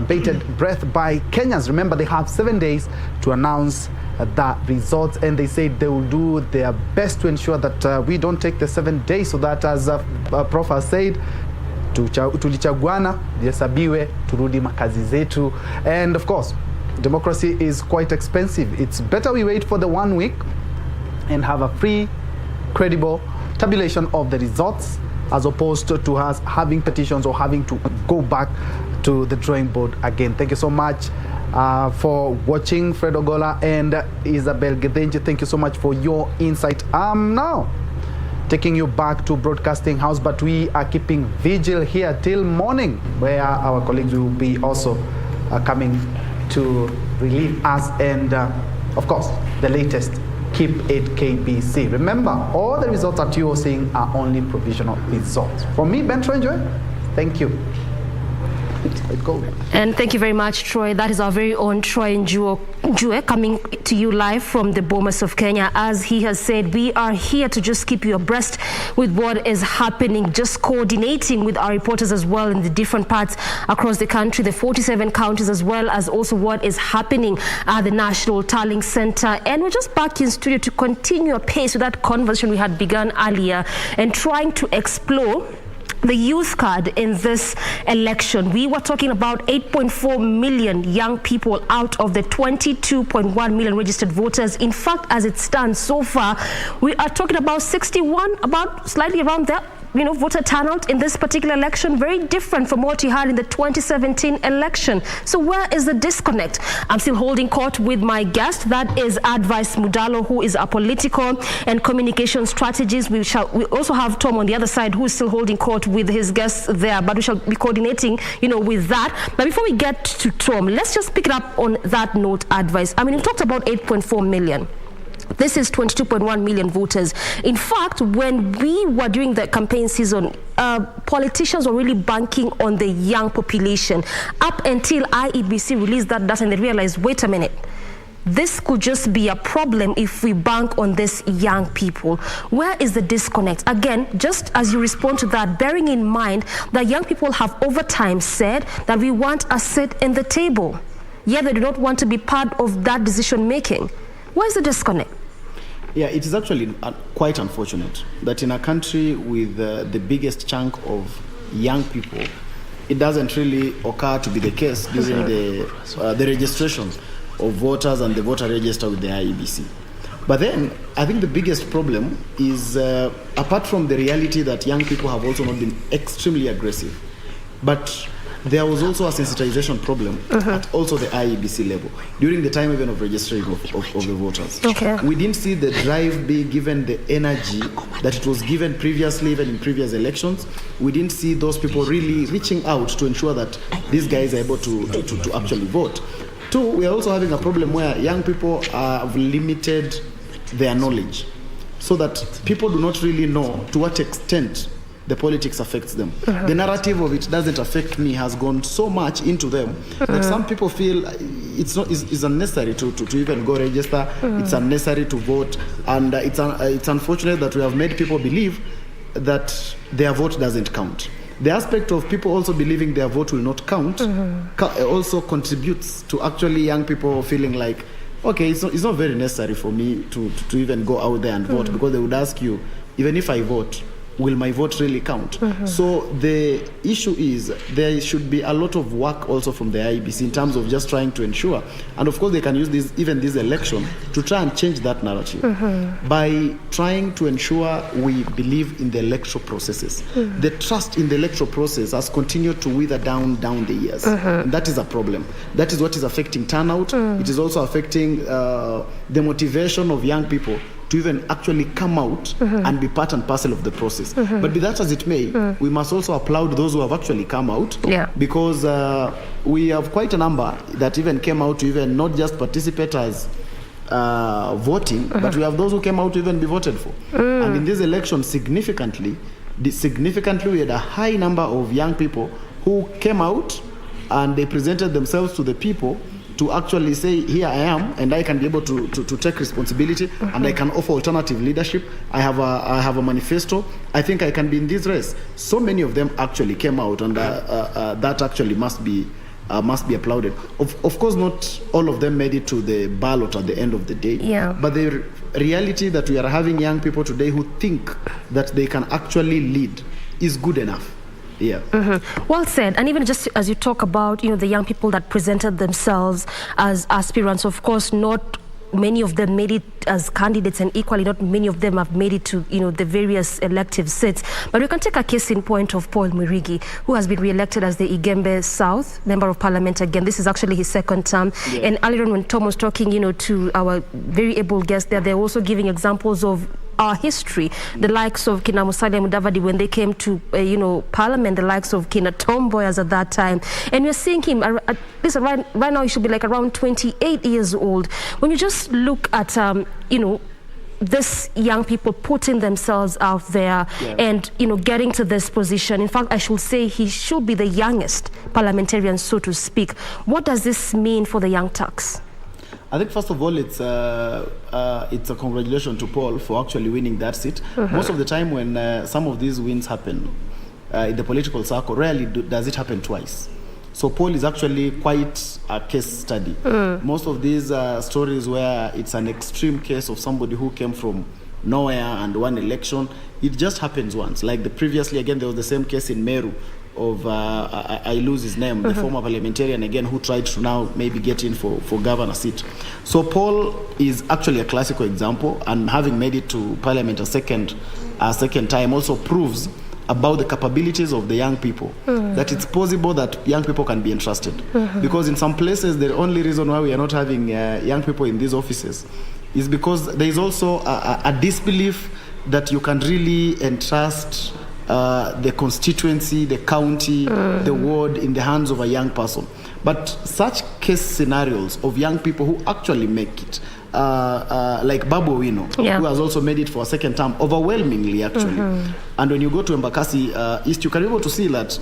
bated breath by Kenyans. Remember, they have 7 days to announce the results, and they say they will do their best to ensure that we don't take the 7 days, so that, as Prof has said, tulichaguana dihesabiwe turudi makazi zetu. And of course, democracy is quite expensive. It's better we wait for the 1 week and have a free, credible tabulation of the results, as opposed to us having petitions or having to go back to the drawing board again. Thank you so much for watching. Fred Ogola and Isabel Githinji, thank you so much for your insight. Now taking you back to Broadcasting House, but we are keeping vigil here till morning, where our colleagues will be also coming to relieve us, and of course the latest Keep It KBC. Remember, all the results that you are seeing are only provisional results. From me, Ben Trenjoy, thank you. it goes. And thank you very much, Troy. That is our very own Troy Njue coming to you live from the Bomas of Kenya. As he has said, we are here to just keep you abreast with what is happening, just coordinating with our reporters as well in the different parts across the country, the 47 counties, as well as also what is happening at the National Tallying Center. And we're just back in studio to continue apace with that conversation we had begun earlier and trying to explore the youth card in this election. We were talking about 8.4 million young people out of the 22.1 million registered voters. In fact, as it stands so far, we are talking about 61, about slightly around that, voter turnout in this particular election, very different from what you had in the 2017 election. So where is the disconnect? I'm still holding court with my guest, that is Advice Mudalo, who is a political and communication strategist. We also have Tom on the other side, who is still holding court with his guests there, but we shall be coordinating, with that. But before we get to Tom, let's just pick it up on that note, Advice. I mean, you talked about 8.4 million. This is 22.1 million voters. In fact, when we were doing the campaign season, politicians were really banking on the young population up until IEBC released that data and they realized, wait a minute, this could just be a problem if we bank on these young people. Where is the disconnect? Again, just as you respond to that, bearing in mind that young people have over time said that we want a seat in the table, yet they do not want to be part of that decision making. Where's the disconnect? Yeah, it is actually quite unfortunate that in a country with the biggest chunk of young people, it doesn't really occur to be the case during the registration of voters and the voter register with the IEBC. But then, I think the biggest problem is, apart from the reality that young people have also not been extremely aggressive, but there was also a sensitization problem at also the IEBC level during the time even of registering of the voters. Okay. We didn't see the drive be given the energy that it was given previously, even in previous elections. We didn't see those people really reaching out to ensure that these guys are able to actually vote. Two, we are also having a problem where young people have limited their knowledge so that people do not really know to what extent the politics affects them. The narrative of it doesn't affect me has gone so much into them that some people feel it's unnecessary to even go register. It's unnecessary to vote, and it's unfortunate that we have made people believe that their vote doesn't count. The aspect of people also believing their vote will not count also contributes to actually young people feeling like, okay, it's not very necessary for me to even go out there and vote, because they would ask you, even if I vote, will my vote really count? So the issue is there should be a lot of work also from the IEBC in terms of just trying to ensure, and of course they can use this election to try and change that narrative by trying to ensure we believe in the electoral processes. The trust in the electoral process has continued to wither down the years. And that is a problem. That is what is affecting turnout. It is also affecting the motivation of young people to even actually come out and be part and parcel of the process. But be that as it may, we must also applaud those who have actually come out, because we have quite a number that even came out to even not just participate as voting, but we have those who came out to even be voted for. And in this election, significantly, we had a high number of young people who came out and they presented themselves to the people to actually say, here I am, and I can be able to take responsibility, and I can offer alternative leadership. I have a manifesto. I think I can be in this race. So many of them actually came out, and that actually must be applauded. Of course, not all of them made it to the ballot at the end of the day. But the reality that we are having young people today who think that they can actually lead is good enough. Well said. And even just as you talk about, the young people that presented themselves as aspirants, of course, not many of them made it as candidates, and equally not many of them have made it to the various elective seats. But we can take a case in point of Paul Mwirigi, who has been re-elected as the Igembe South Member of Parliament again. This is actually his second term. And earlier on when Tom was talking to our very able guest there, they're also giving examples of our history, the likes of Kina Musalia Mudavadi when they came to Parliament, the likes of Kina Tomboyas at that time, and we're seeing him at least right now he should be like around 28 years old. When you just look at this young people putting themselves out there and, getting to this position. In fact, I should say he should be the youngest parliamentarian, so to speak. What does this mean for the Young Turks? I think first of all, it's a congratulations to Paul for actually winning that seat. Most of the time when some of these wins happen in the political circle, rarely does it happen twice. So Paul is actually quite a case study. Most of these stories where it's an extreme case of somebody who came from nowhere and won election, it just happens once. Like previously, again, there was the same case in Meru of, I lose his name, the former parliamentarian again who tried to now maybe get in for governor seat. So Paul is actually a classical example, and having made it to parliament a second time also proves about the capabilities of the young people, that it's possible that young people can be entrusted. Because in some places, the only reason why we are not having young people in these offices is because there is also a disbelief that you can really entrust the constituency, the county, the ward in the hands of a young person. But such case scenarios of young people who actually make it, like Babu Owino, who has also made it for a second term, overwhelmingly actually. And when you go to Embakasi East, you can be able to see that,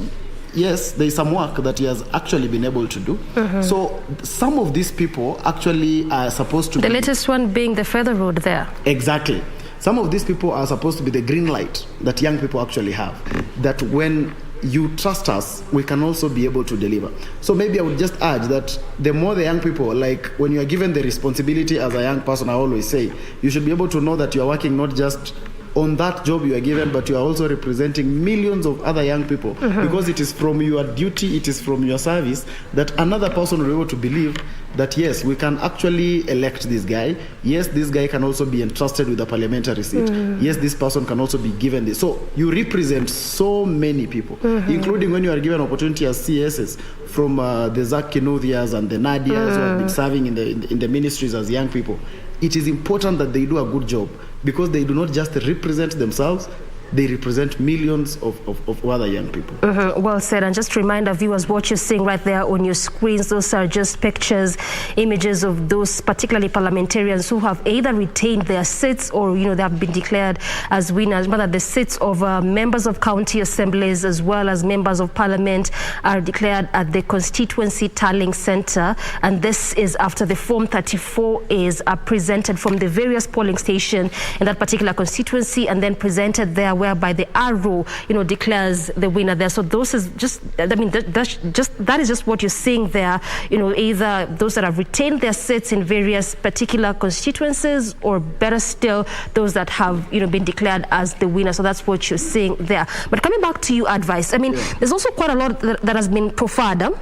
yes, there is some work that he has actually been able to do. So some of these people actually are supposed to the latest one being the Feather Road there. Exactly. Some of these people are supposed to be the green light that young people actually have. That when you trust us, we can also be able to deliver. So maybe I would just urge that the more the young people, like when you are given the responsibility as a young person, I always say, you should be able to know that you are working not just on that job you are given, but you are also representing millions of other young people. Because it is from your duty, it is from your service, that another person will be able to believe that, yes, we can actually elect this guy. Yes, this guy can also be entrusted with a parliamentary seat. Yes, this person can also be given this. So you represent so many people, including when you are given opportunity as CSs from the Zak Kinuthias and the Nadias who have been serving in the ministries as young people. It is important that they do a good job, because they do not just represent themselves, they represent millions of other young people. Well said. And just to remind our viewers, what you're seeing right there on your screens, those are just pictures, images of those particularly parliamentarians who have either retained their seats or, they have been declared as winners. Rather, the seats of members of county assemblies as well as members of parliament are declared at the constituency tallying center. And this is after the Form 34As are presented from the various polling stations in that particular constituency and then presented there, whereby the arrow, declares the winner there. So those is just, that is just what you're seeing there. Either those that have retained their seats in various particular constituencies, or better still, those that have, been declared as the winner. So that's what you're seeing there. But coming back to your advice, there's also quite a lot that has been proffered.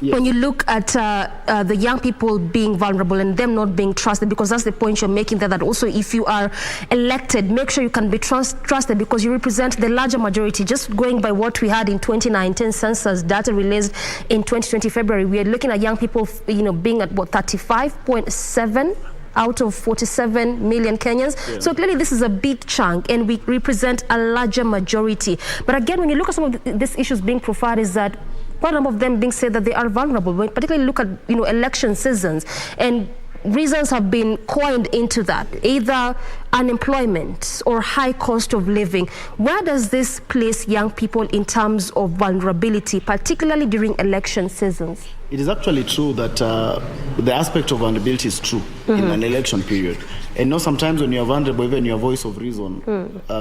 When you look at the young people being vulnerable and them not being trusted, because that's the point you're making there, that also if you are elected, make sure you can be trusted, because you represent the larger majority. Just going by what we had in 2019 census data released in 2020 February, we are looking at young people, being at 35.7 out of 47 million Kenyans. So clearly this is a big chunk, and we represent a larger majority. But again, when you look at some of these issues being profiled, is that quite a number of them being said that they are vulnerable. When particularly look at election seasons, and reasons have been coined into that, either unemployment or high cost of living. Where does this place young people in terms of vulnerability, particularly during election seasons? It is actually true that the aspect of vulnerability is true in an election period. And sometimes when you are vulnerable, even your voice of reason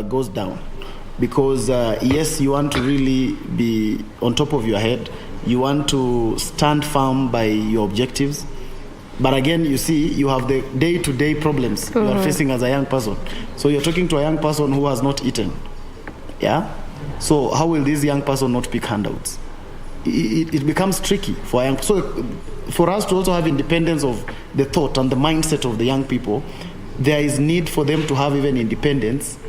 goes down. Because yes, you want to really be on top of your head. You want to stand firm by your objectives. But again, you see, you have the day-to-day problems you are facing as a young person. So you're talking to a young person who has not eaten. So how will this young person not pick handouts? It becomes tricky for a young. So for us to also have independence of the thought and the mindset of the young people, there is need for them to have even independence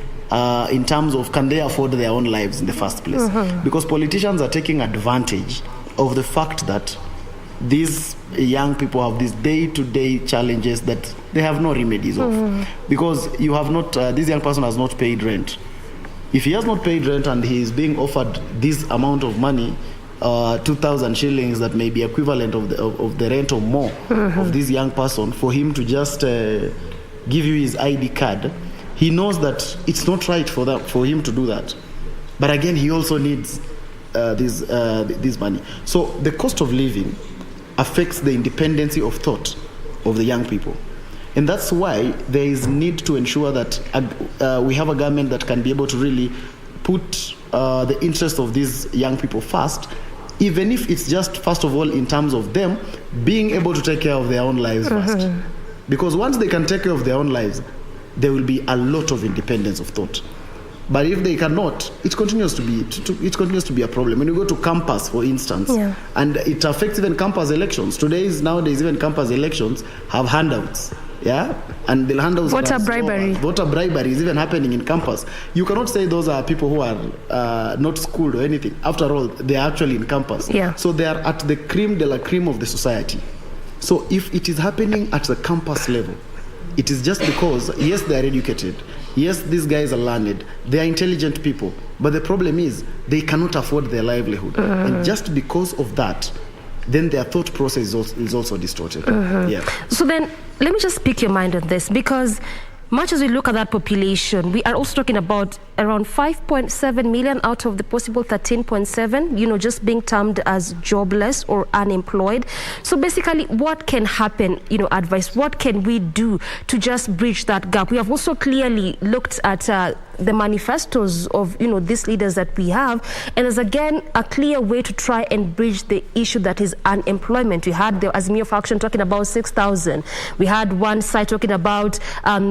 in terms of, can they afford their own lives in the first place? Because politicians are taking advantage of the fact that these young people have these day-to-day challenges that they have no remedies of. Because you have not, this young person has not paid rent. If he has not paid rent and he is being offered this amount of money, 2,000 shillings, that may be equivalent of the rent or more of this young person, for him to just give you his ID card, He knows that it's not right for him to do that. But again, he also needs this money. So the cost of living affects the independency of thought of the young people. And that's why there is need to ensure that we have a government that can be able to really put the interest of these young people first, even if it's just, first of all, in terms of them being able to take care of their own lives first. Because once they can take care of their own lives, there will be a lot of independence of thought. But if they cannot, it continues to be a problem. When you go to campus, for instance, and it affects even campus elections. Nowadays, even campus elections have handouts. Yeah, and the handouts. Voter bribery. Voter bribery is even happening in campus. You cannot say those are people who are not schooled or anything. After all, they are actually in campus. Yeah. So they are at the creme de la creme of the society. So if it is happening at the campus level, it is just because, yes, they are educated. Yes, these guys are learned. They are intelligent people. But the problem is they cannot afford their livelihood. And just because of that, then their thought process is also distorted. Yeah. So then, let me just pick your mind on this, because much as we look at that population, we are also talking about around 5.7 million out of the possible 13.7, just being termed as jobless or unemployed. So basically, what can happen, advice, what can we do to just bridge that gap? We have also clearly looked at the manifestos of, these leaders that we have, and there's again a clear way to try and bridge the issue that is unemployment. We had the Azimio faction talking about 6,000. We had one side talking about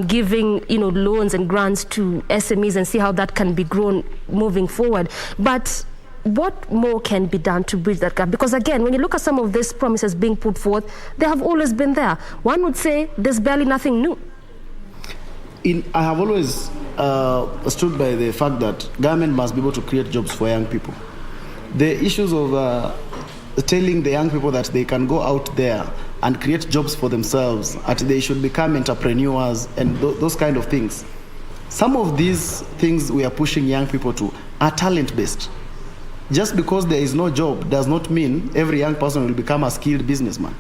giving, loans and grants to SMEs and see how that can be grown moving forward. But what more can be done to bridge that gap? Because again, when you look at some of these promises being put forth, they have always been there. One would say there's barely nothing new. I have always stood by the fact that government must be able to create jobs for young people. The issues of telling the young people that they can go out there and create jobs for themselves, that they should become entrepreneurs and those kind of things. Some of these things we are pushing young people to are talent-based. Just because there is no job does not mean every young person will become a skilled businessman.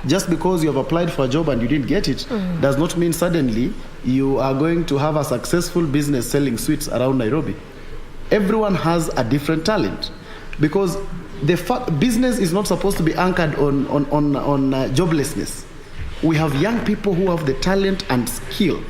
Just because you have applied for a job and you didn't get it does not mean suddenly you are going to have a successful business selling sweets around Nairobi. Everyone has a different talent, because business is not supposed to be anchored on joblessness. We have young people who have the talent and skill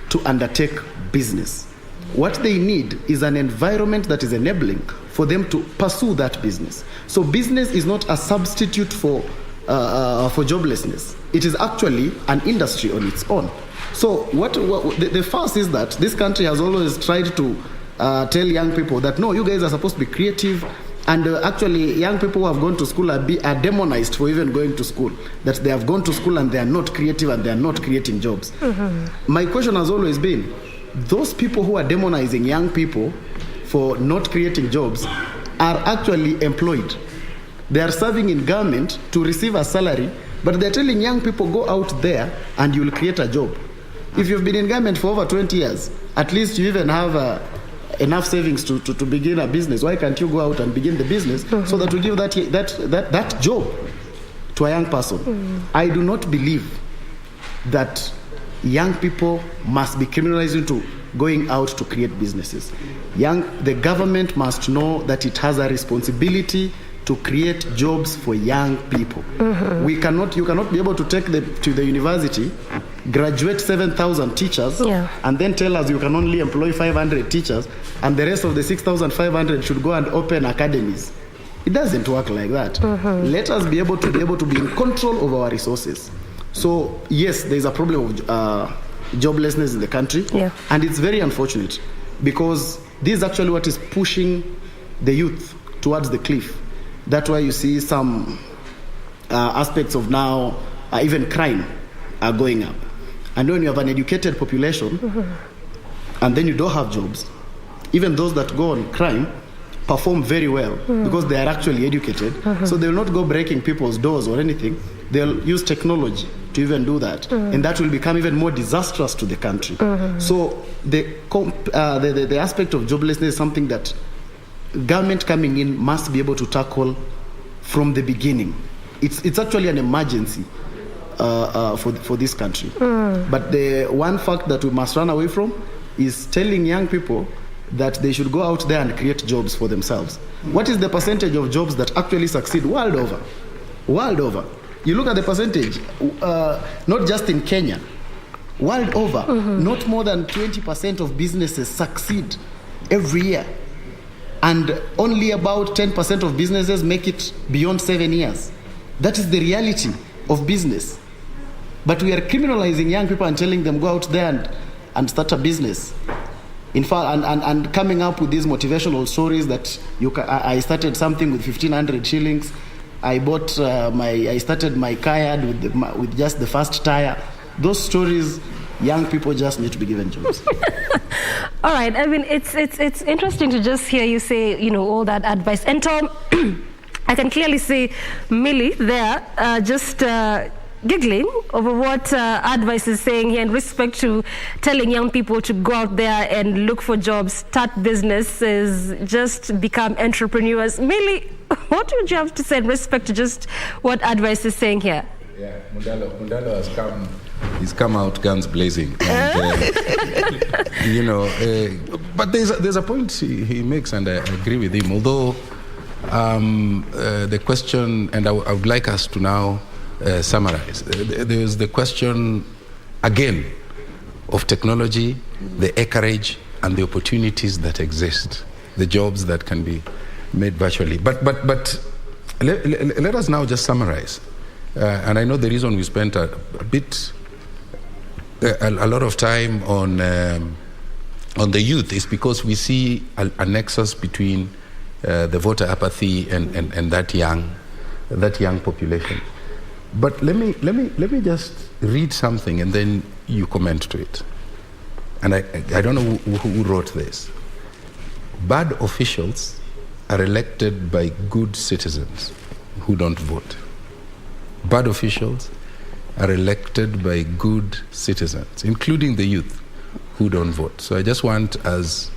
to undertake business. What they need is an environment that is enabling for them to pursue that business. So business is not a substitute for joblessness. It is actually an industry on its own. So the first is that this country has always tried to tell young people that, no, you guys are supposed to be creative. And actually, young people who have gone to school are demonized for even going to school. That they have gone to school and they are not creative and they are not creating jobs. My question has always been, those people who are demonizing young people for not creating jobs are actually employed. They are serving in government to receive a salary, but they're telling young people, go out there and you'll create a job. If you've been in government for over 20 years, at least you even have enough savings to begin a business. Why can't you go out and begin the business so that we give that job to a young person? I do not believe that young people must be criminalized into going out to create businesses. The government must know that it has a responsibility to create jobs for young people. You cannot be able to take to the university, graduate 7,000 teachers, and then tell us you can only employ 500 teachers, and the rest of the 6,500 should go and open academies. It doesn't work like that. Let us be able to be in control of our resources. So yes, there is a problem of joblessness in the country, and it's very unfortunate, because this is actually what is pushing the youth towards the cliff. That's why you see some aspects of now, even crime are going up. And when you have an educated population, and then you don't have jobs, even those that go on crime perform very well because they are actually educated. So they will not go breaking people's doors or anything. They'll use technology to even do that. And that will become even more disastrous to the country. So the aspect of joblessness is something that government coming in must be able to tackle from the beginning. It's actually an emergency for this country. But the one fact that we must run away from is telling young people that they should go out there and create jobs for themselves. What is the percentage of jobs that actually succeed world over? World over. You look at the percentage, not just in Kenya, world over, not more than 20% of businesses succeed every year. And only about 10% of businesses make it beyond 7 years. That is the reality of business. But we are criminalizing young people and telling them go out there and start a business. In fact, and coming up with these motivational stories that I started something with 1,500 shillings. I started my kayak with just the first tire. Those stories, young people just need to be given jobs. All right. I mean, it's interesting to just hear you say, all that advice. And Tom, I can clearly see Millie there just giggling over what advice is saying here in respect to telling young people to go out there and look for jobs, start businesses, just become entrepreneurs. Millie, what would you have to say in respect to just what advice is saying here? Yeah, Mundalo has come. He's come out guns blazing, and, but there's a point he makes, and I agree with him. Although the question, and I would like us to now summarize. There's the question again of technology, the acreage, and the opportunities that exist, the jobs that can be made virtually. But let us now just summarize. And I know the reason we spent a lot of time on the youth is because we see a nexus between the voter apathy and that young population. But let me just read something and then you comment to it. And I don't know who wrote this. Bad officials are elected by good citizens who don't vote. Bad officials are elected by good citizens, including the youth who don't vote. So I just want, as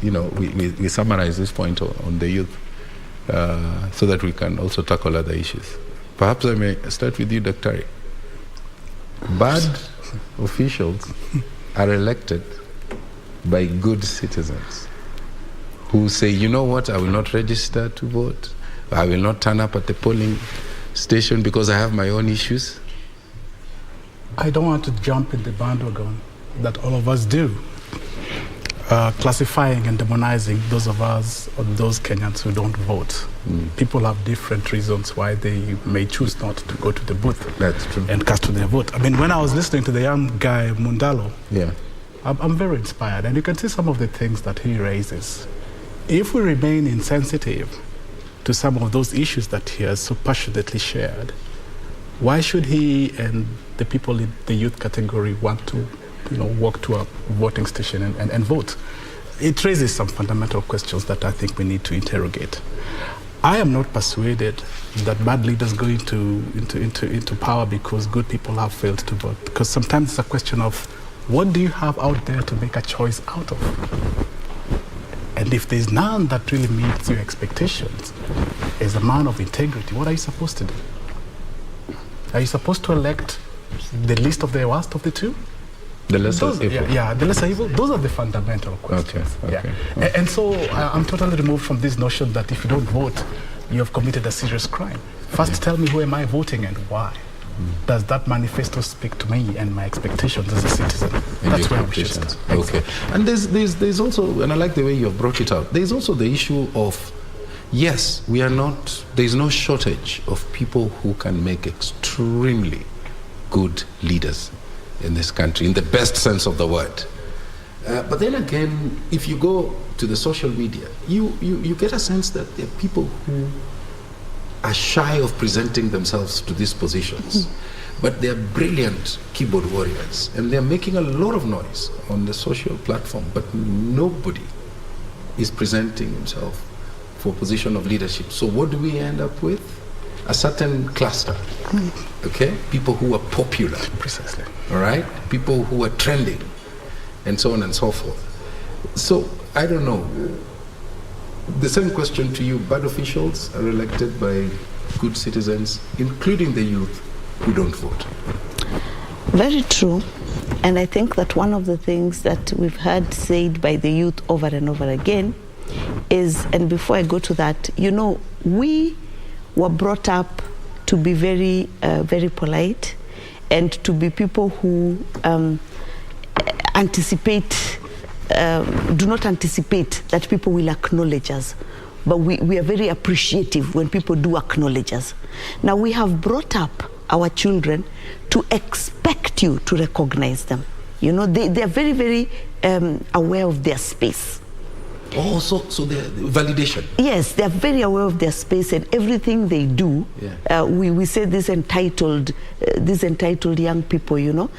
we summarize this point on the youth so that we can also tackle other issues. Perhaps I may start with you, Dr. Bad officials are elected by good citizens who say, you know what, I will not register to vote. I will not turn up at the polling station because I have my own issues. I don't want to jump in the bandwagon that all of us do, classifying and demonizing those of us or those Kenyans who don't vote. People have different reasons why they may choose not to go to the booth. That's true. And cast their vote. I mean, when I was listening to the young guy, Mundalo, I'm very inspired. And you can see some of the things that he raises. If we remain insensitive to some of those issues that he has so passionately shared, why should he and the people in the youth category want to walk to a voting station and vote? It raises some fundamental questions that I think we need to interrogate. I am not persuaded that bad leaders go into power because good people have failed to vote. Because sometimes it's a question of what do you have out there to make a choice out of? And if there's none that really meets your expectations, as a man of integrity, what are you supposed to do? Are you supposed to elect the least of the worst of the two? The lesser evil. Yeah, the lesser evil. Those are the fundamental questions. Okay. And so I'm totally removed from this notion that if you don't vote, you have committed a serious crime. First, tell me who am I voting and why? Does that manifesto speak to me and my expectations as a citizen? That's where we should start. Okay. And there's also, and I like the way you have brought it out, there's also the issue of, yes, there's no shortage of people who can make extremely good leaders in this country, in the best sense of the word. But then again, if you go to the social media, you get a sense that there are people who are shy of presenting themselves to these positions. But they're brilliant keyboard warriors, and they're making a lot of noise on the social platform, but nobody is presenting himself for a position of leadership. So what do we end up with? A certain cluster, okay? People who are popular. Precisely. All right? People who are trending, and so on and so forth. So, I don't know. The same question to you. Bad officials are elected by good citizens, including the youth who don't vote. Very true. And I think that one of the things that we've heard said by the youth over and over again is, and before I go to that, you know, we were brought up to be very, very polite and to be people who anticipate, do not anticipate that people will acknowledge us. But we are very appreciative when people do acknowledge us. Now we have brought up our children to expect you to recognize them. You know, they are very, very aware of their space. Oh, so the validation. Yes, they are very aware of their space, and everything they do. Yeah. We say these entitled young people. You know,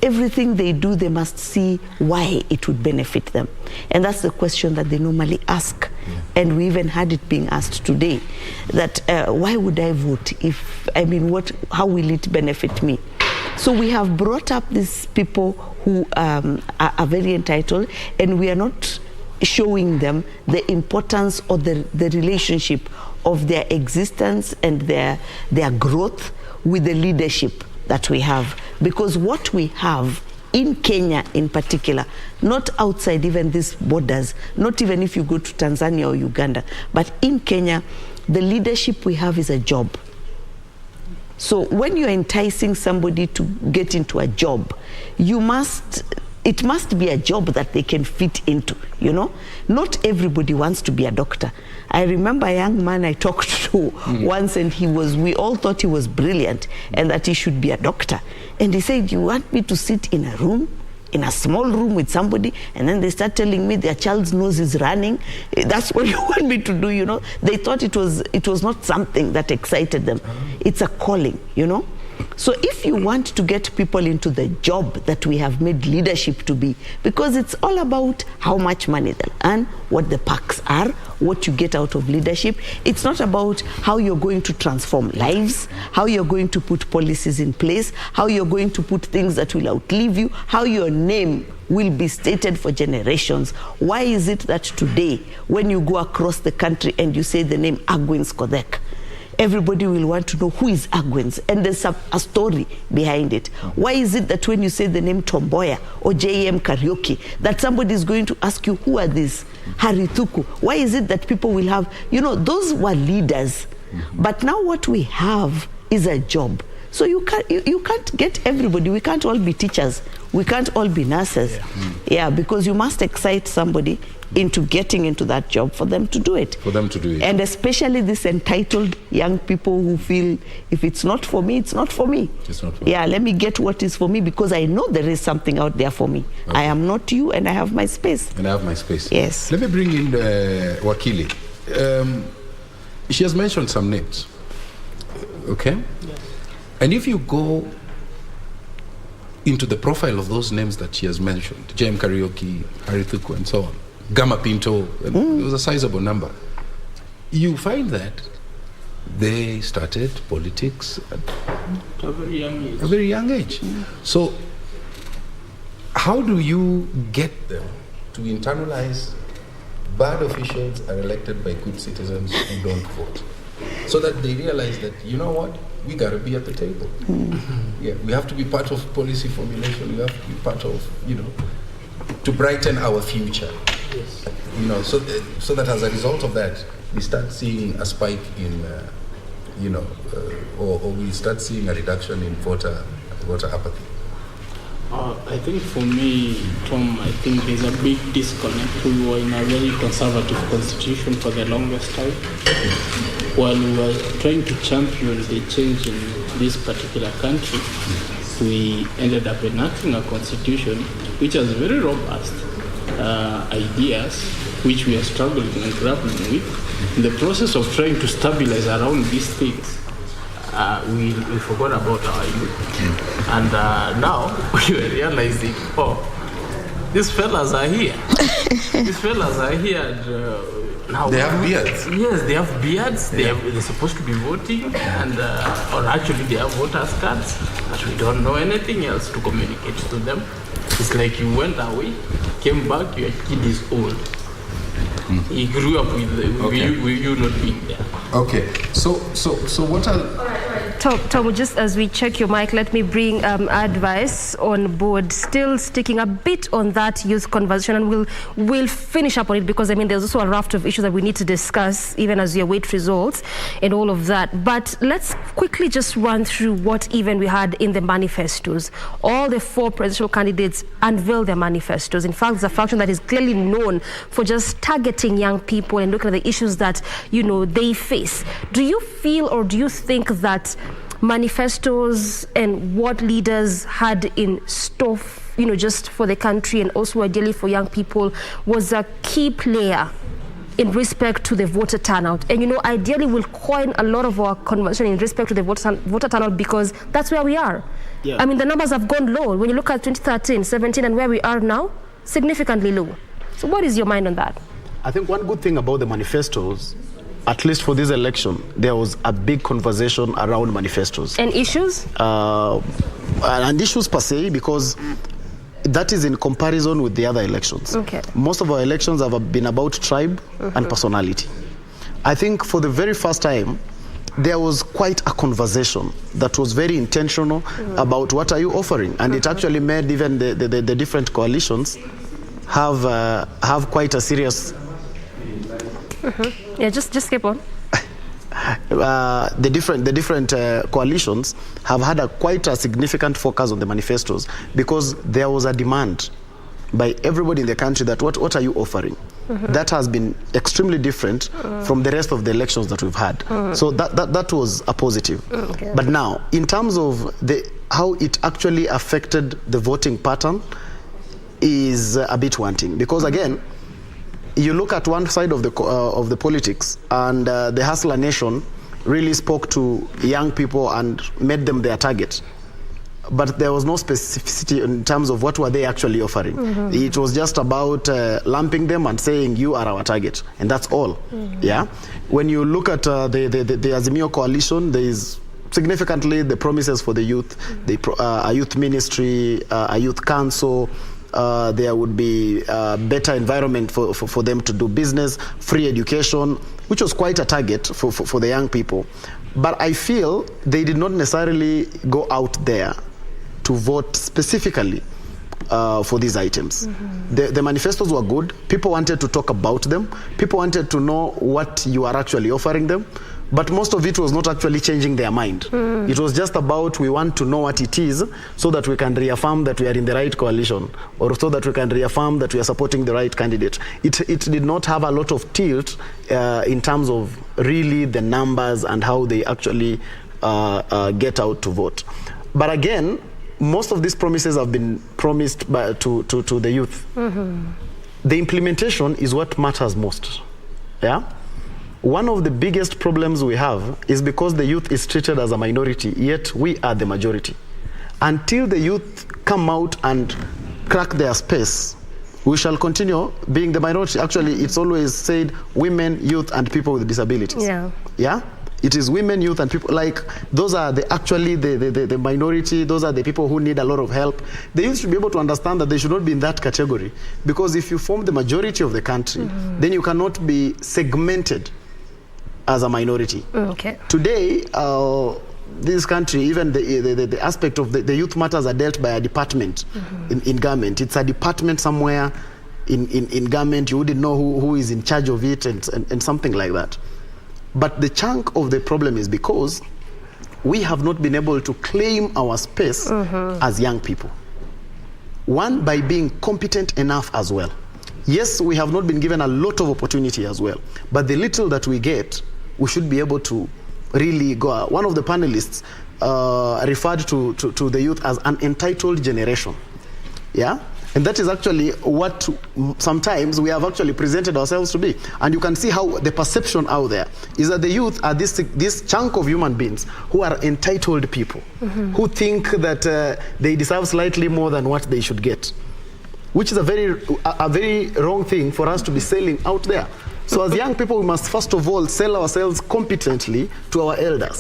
everything they do, they must see why it would benefit them, and that's the question that they normally ask. Yeah. And we even had it being asked today, that why would I vote if, I mean, how will it benefit me? So we have brought up these people who are very entitled, and we are not showing them the importance or the relationship of their existence and their growth with the leadership that we have. Because what we have in Kenya in particular, not outside even these borders, not even if you go to Tanzania or Uganda, but in Kenya, the leadership we have is a job. So when you're enticing somebody to get into a job, it must be a job that they can fit into, you know? Not everybody wants to be a doctor. I remember a young man I talked to once, and we all thought he was brilliant and that he should be a doctor. And he said, you want me to sit in a room, in a small room with somebody, and then they start telling me their child's nose is running? That's what you want me to do, you know? They thought it was not something that excited them. It's a calling, you know? So if you want to get people into the job that we have made leadership to be, because it's all about how much money they'll earn, what the perks are, what you get out of leadership. It's not about how you're going to transform lives, how you're going to put policies in place, how you're going to put things that will outlive you, how your name will be stated for generations. Why is it that today, when you go across the country and you say the name Agwins Kodek, everybody will want to know who is Agwins, and there's a story behind it. Why is it that when you say the name Tom Mboya or JM Karaoke, that somebody is going to ask you, who are these? Harithuku. Why is it that people will have, you know, those were leaders, but now what we have is a job. So you can't get everybody. We can't all be teachers. We can't all be nurses. Yeah, because you must excite somebody into getting into that job for them to do it. For them to do it. And especially these entitled young people who feel, if it's not for me, it's not for me. It's not for me. Yeah, let me get what is for me, because I know there is something out there for me. Okay. I am not you, and I have my space. And I have my space. Yes. Let me bring in Wakili. She has mentioned some names. Okay? Yes. And if you go into the profile of those names that she has mentioned, JM Karaoke, Harithuku, and so on, Gama Pinto, it was a sizable number. You find that they started politics at a very young age. So how do you get them to internalize bad officials are elected by good citizens who don't vote, so that they realize that, you know what, we got to be at the table. Yeah, we have to be part of policy formulation. We have to be part of, you know, to brighten our future. Yes. You know, so that as a result of that, we start seeing a spike in, or we start seeing a reduction in voter apathy. I think for me, Tom, I think there's a big disconnect. We were in a very conservative constitution for the longest time. While we were trying to champion the change in this particular country, we ended up enacting a constitution which has very robust ideas, which we are struggling and grappling with. In the process of trying to stabilize around these things, we forgot about our youth. And now we are realizing, these fellas are here. These fellas are here. Now they have beards. Yes, they have beards. They're supposed to be voting, and or actually they have voters cards, but we don't know anything else to communicate to them. It's like you went away, came back, your kid is old. He grew up with you not being there. Okay. So what are... Tom, just as we check your mic, let me bring advice on board. Still sticking a bit on that youth conversation, and we'll finish up on it, because I mean there's also a raft of issues that we need to discuss even as we await results and all of that. But let's quickly just run through what even we had in the manifestos. All the 4 presidential candidates unveiled their manifestos. In fact, it's a faction that is clearly known for just targeting young people and looking at the issues that, you know, they face. Do you feel, or do you think that manifestos and what leaders had in store, you know, just for the country and also ideally for young people, was a key player in respect to the voter turnout? And, you know, ideally we'll coin a lot of our conversation in respect to the voter turnout, because that's where we are. Yeah. I mean, the numbers have gone low. When you look at 2013, 17, and where we are now, significantly low. So what is your mind on that? I think one good thing about the manifestos, at least for this election, there was a big conversation around manifestos. And issues? And issues per se, because that is in comparison with the other elections. Okay. Most of our elections have been about tribe and personality. I think for the very first time, there was quite a conversation that was very intentional about what are you offering. And it actually made even the different coalitions have quite a serious... Yeah, just keep on. The different coalitions have had quite a significant focus on the manifestos, because there was a demand by everybody in the country that what are you offering? That has been extremely different from the rest of the elections that we've had. So that was a positive. Okay. But now, in terms of how it actually affected the voting pattern, is a bit wanting, because again, you look at one side of the politics, and the Hustler Nation really spoke to young people and made them their target. But there was no specificity in terms of what were they actually offering. It was just about lumping them and saying, you are our target, and that's all. Yeah. When you look at the Azimio coalition, there is significantly the promises for the youth, a youth ministry, a youth council. There would be a better environment for them to do business, free education, which was quite a target for the young people. But I feel they did not necessarily go out there to vote specifically for these items. The manifestos were good. People wanted to talk about them. People wanted to know what you are actually offering them. But most of it was not actually changing their mind. It was just about, we want to know what it is so that we can reaffirm that we are in the right coalition, or so that we can reaffirm that we are supporting the right candidate. It did not have a lot of tilt in terms of really the numbers and how they actually get out to vote. But again, most of these promises have been promised to the youth. The implementation is what matters most. Yeah. One of the biggest problems we have is because the youth is treated as a minority, yet we are the majority. Until the youth come out and crack their space, we shall continue being the minority. Actually, it's always said women, youth, and people with disabilities. Yeah? It is women, youth, and people, like, those are actually the minority. Those are the people who need a lot of help. They used to be able to understand that they should not be in that category, because if you form the majority of the country, then you cannot be segmented as a minority. Okay. Today, this country, even the aspect of the youth matters are dealt by a department in government. It's a department somewhere in government. You wouldn't know who is in charge of it and something like that. But the chunk of the problem is because we have not been able to claim our space as young people. One, by being competent enough as well. Yes, we have not been given a lot of opportunity as well, but the little that we get, we should be able to really go. One of the panelists referred to the youth as an entitled generation. Yeah? And that is actually what sometimes we have actually presented ourselves to be. And you can see how the perception out there is that the youth are this chunk of human beings who are entitled people, who think that they deserve slightly more than what they should get, which is a very wrong thing for us to be selling out there. So as young people, we must first of all sell ourselves competently to our elders,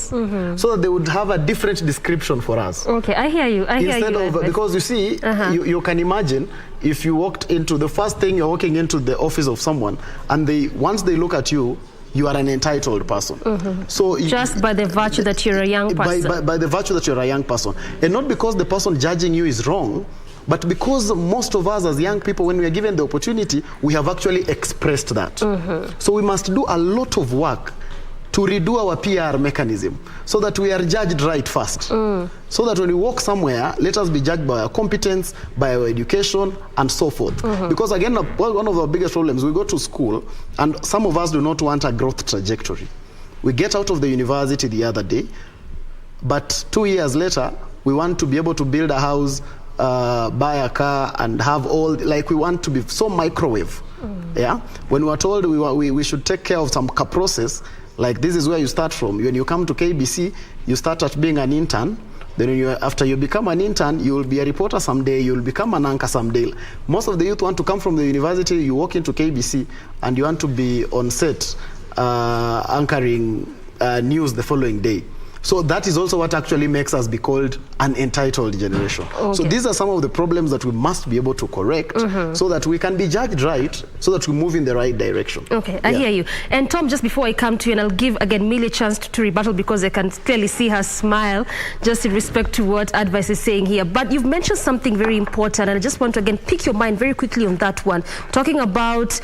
so that they would have a different description for us. Okay, I hear you. Instead of, because you see, you can imagine if you walked into, the first thing you're walking into the office of someone, and once they look at you, you are an entitled person. So just by the virtue that you're a young person. By the virtue that you're a young person. And not because the person judging you is wrong, but because most of us as young people, when we are given the opportunity, we have actually expressed that. So we must do a lot of work to redo our PR mechanism so that we are judged right first. So that when we walk somewhere, let us be judged by our competence, by our education, and so forth. Because again, one of the biggest problems, we go to school, and some of us do not want a growth trajectory. We get out of the university the other day, but 2 years later, we want to be able to build a house, buy a car, and have all, like we want to be so microwave. Yeah. When we were told we should take care of some process, like this is where you start from. When you come to KBC, you start at being an intern. Then after you become an intern, you will be a reporter someday, you will become an anchor someday. Most of the youth want to come from the university, you walk into KBC, and you want to be on set anchoring news the following day. So that is also what actually makes us be called an entitled generation. So these are some of the problems that we must be able to correct so that we can be judged right, so that we move in the right direction. Okay, I hear you. And Tom, just before I come to you, and I'll give again Millie a chance to rebuttal, because I can clearly see her smile just in respect to what Advice is saying here. But you've mentioned something very important, and I just want to again pick your mind very quickly on that one. Talking about,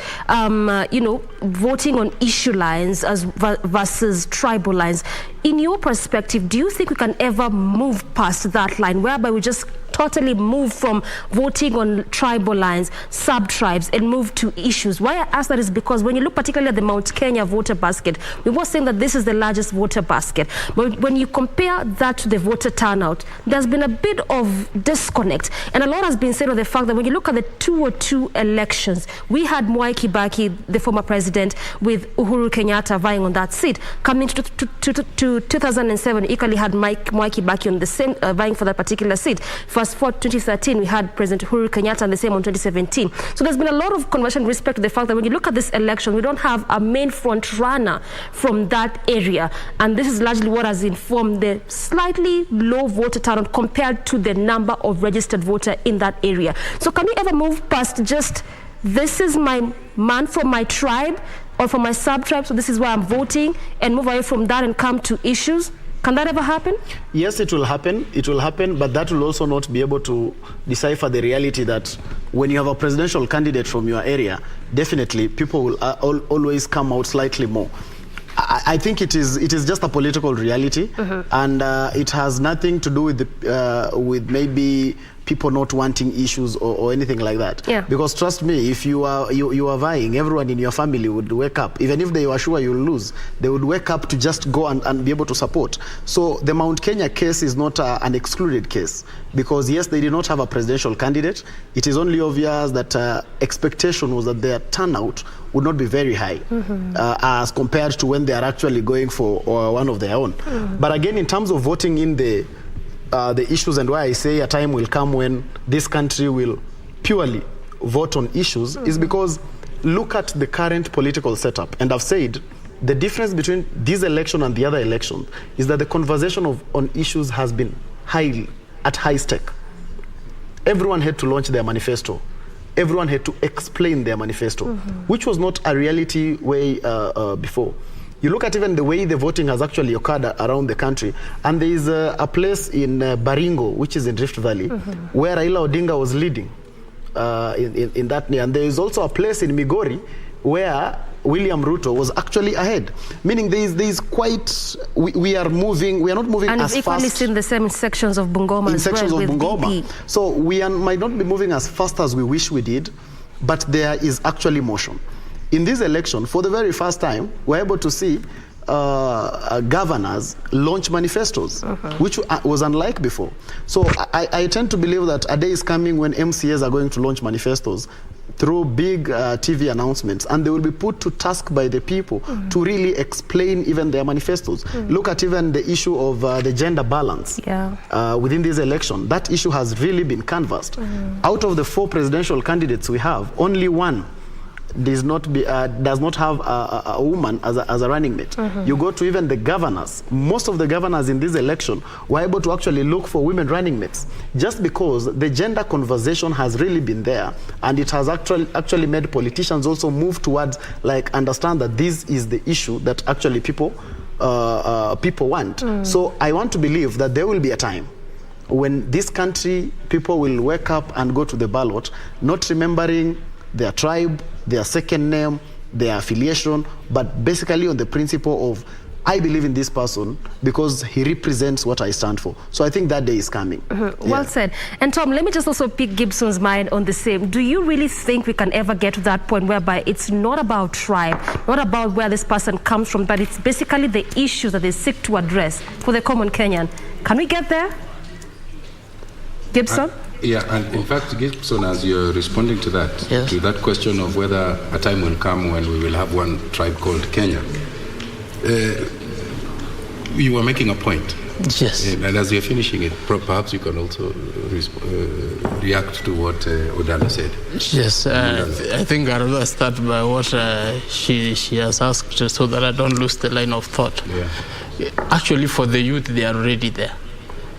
you know, voting on issue lines versus tribal lines. In your perspective, do you think we can ever move past that line, whereby we just totally move from voting on tribal lines, sub-tribes, and move to issues? Why I ask that is because when you look particularly at the Mount Kenya voter basket, we were saying that this is the largest voter basket. But when you compare that to the voter turnout, there's been a bit of disconnect. And a lot has been said of the fact that when you look at the 202 elections, we had Mwai Kibaki, the former president, with Uhuru Kenyatta vying on that seat. Coming to 2007, equally had Mwai Kibaki on the same, vying for that particular seat. Fast forward 2013, we had President Uhuru Kenyatta and the same on 2017. So there's been a lot of conversion with respect to the fact that when you look at this election, we don't have a main front runner from that area. And this is largely what has informed the slightly low voter turnout compared to the number of registered voters in that area. So can we ever move past just, this is my man from my tribe or from my sub-tribe, so this is where I'm voting, and move away from that and come to issues? Can that ever happen? Yes, it will happen. It will happen, but that will also not be able to decipher the reality that when you have a presidential candidate from your area, definitely people will always come out slightly more. I think it is just a political reality, and it has nothing to do with maybe people not wanting issues or anything like that. Yeah. Because trust me, if you are vying, everyone in your family would wake up. Even if they were sure you'll lose, they would wake up to just go and be able to support. So the Mount Kenya case is not an excluded case, because yes, they did not have a presidential candidate. It is only obvious that expectation was that their turnout would not be very high as compared to when they are actually going for one of their own. But again, in terms of voting in the issues, and why I say a time will come when this country will purely vote on issues, is because look at the current political setup. And I've said the difference between this election and the other election is that the conversation on issues has been at high stake. Everyone had to launch their manifesto. Everyone had to explain their manifesto, which was not a reality way before. You look at even the way the voting has actually occurred around the country, and there is a place in Baringo, which is in Rift Valley, where Raila Odinga was leading in that near. And there is also a place in Migori where William Ruto was actually ahead. Meaning there is quite, we are not moving and as fast. And equally seen the same sections of Bungoma as sections well of with Bungoma. BP. So we might not be moving as fast as we wish we did, but there is actually motion. In this election, for the very first time, we're able to see governors launch manifestos, which was unlike before. So I tend to believe that a day is coming when MCAs are going to launch manifestos through big TV announcements, and they will be put to task by the people to really explain even their manifestos. Look at even the issue of the gender balance within this election. That issue has really been canvassed. Out of the 4 presidential candidates we have, only one does not have a woman as a running mate. You go to even the governors. Most of the governors in this election were able to actually look for women running mates, just because the gender conversation has really been there, and it has actually made politicians also move towards like understand that this is the issue that actually people want. So I want to believe that there will be a time when this country, people will wake up and go to the ballot, not remembering their tribe, their second name, their affiliation, but basically on the principle of, I believe in this person because he represents what I stand for. So I think that day is coming. Well said. And Tom, let me just also pick Gibson's mind on the same. Do you really think we can ever get to that point whereby it's not about tribe, not about where this person comes from, but it's basically the issues that they seek to address for the common Kenyan? Can we get there? Gibson? Yeah, and in fact, Gibson, as you're responding to that, to that question of whether a time will come when we will have one tribe called Kenya, you were making a point. Yes. And as you're finishing it, perhaps you can also react to what Odala said. Yes, I think I'd rather start by what she has asked so that I don't lose the line of thought. Yeah. Actually, for the youth, they are already there.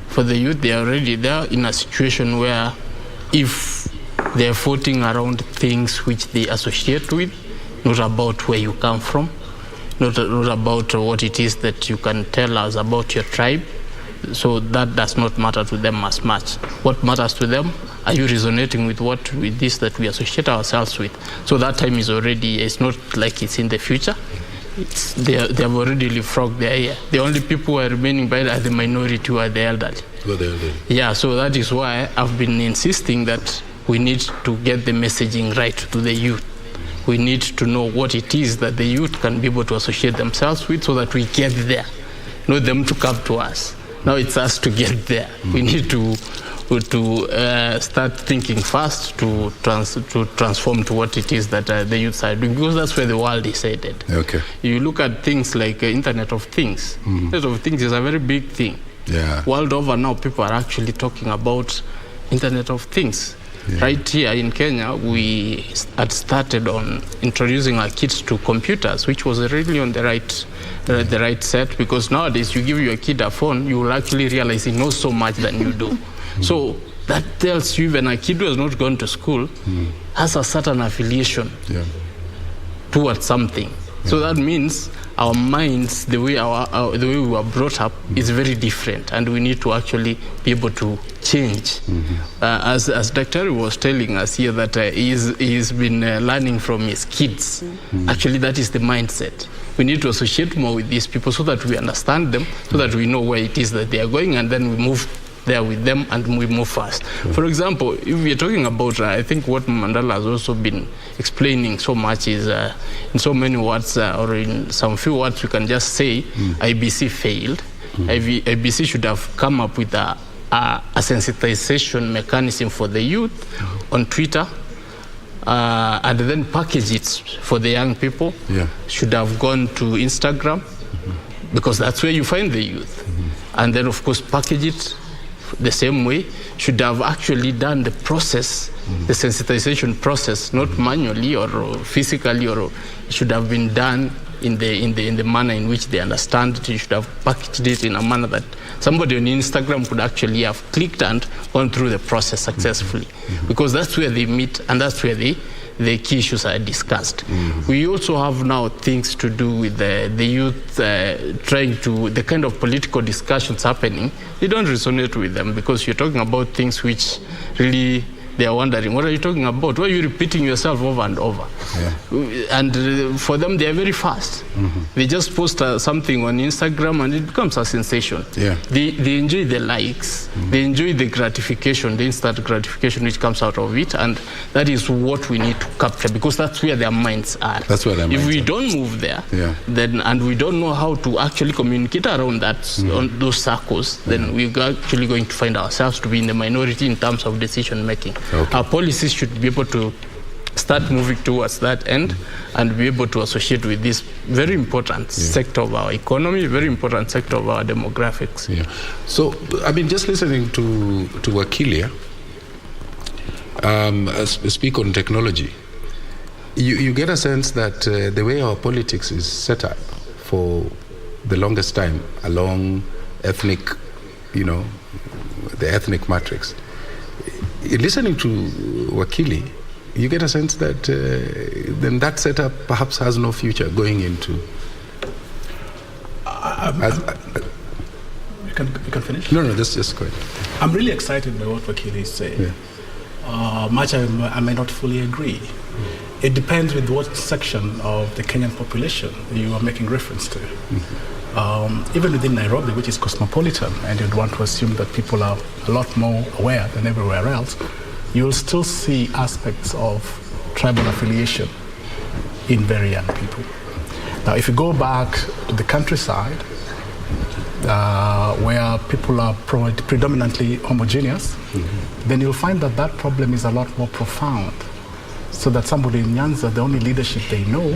For the youth, they are already there in a situation where if they're floating around things which they associate with, not about where you come from, not about what it is that you can tell us about your tribe, so that does not matter to them as much. What matters to them, are you resonating with this that we associate ourselves with? So that time is already, it's not like it's in the future. They have already leapfrogged their year. The only people who are remaining by are the minority who are the elderly. Yeah, so that is why I've been insisting that we need to get the messaging right to the youth. We need to know what it is that the youth can be able to associate themselves with so that we get there, not them to come to us. Now it's us to get there. We need to start thinking fast to transform to what it is that the youth are doing, because that's where the world is headed. Okay. You look at things like Internet of Things. Internet of Things is a very big thing. Yeah. World over now, people are actually talking about Internet of Things. Yeah. Right here in Kenya, we had started on introducing our kids to computers, which was really on the right set, because nowadays you give your kid a phone, you will actually realize he knows so much than you do. So that tells you even a kid who has not gone to school has a certain affiliation towards something. So that means our minds, the way we were brought up, is very different, and we need to actually be able to change. As Dr. was telling us here that he's been learning from his kids. Actually, that is the mindset. We need to associate more with these people so that we understand them, so that we know where it is that they are going, and then we move there with them and we move fast. For example, if we are talking about, I think what Mandela has also been explaining so much is, in so many words, or in some few words, we can just say IBC failed. IBC should have come up with a sensitization mechanism for the youth on Twitter, and then package it for the young people. Should have gone to Instagram, because that's where you find the youth. And then, of course, package it the same way. Should have actually done the process, the sensitization process, not manually or physically, or it should have been done in the manner in which they understand it. You should have packaged it in a manner that somebody on Instagram could actually have clicked and gone through the process successfully, because that's where they meet and that's where the key issues are discussed. We also have now things to do with the youth trying to, the kind of political discussions happening, they don't resonate with them, because you're talking about things which really, they are wondering, what are you talking about? Why are you repeating yourself over and over? And for them, they are very fast. They just post something on Instagram and it becomes a sensation. They enjoy the likes, they enjoy the gratification, the instant gratification which comes out of it, and that is what we need to capture, because that's where their minds are. That's where their minds If we don't move there, then, and we don't know how to actually communicate around that, on those circles, then we're actually going to find ourselves to be in the minority in terms of decision making. Our policies should be able to start moving towards that end and be able to associate with this very important sector of our economy, very important sector of our demographics. So, I mean, just listening to Wakilia speak on technology, you get a sense that the way our politics is set up for the longest time along ethnic, the ethnic matrix. Listening to Wakili, you get a sense that then that setup perhaps has no future going into. You can finish? No, just go ahead. I'm really excited by what Wakili is saying. Yeah. Much I may not fully agree. It depends with what section of the Kenyan population you are making reference to. Even within Nairobi, which is cosmopolitan, and you'd want to assume that people are a lot more aware than everywhere else, you'll still see aspects of tribal affiliation in very young people. Now, if you go back to the countryside, where people are predominantly homogeneous, then you'll find that that problem is a lot more profound. So that somebody in Nyanza, the only leadership they know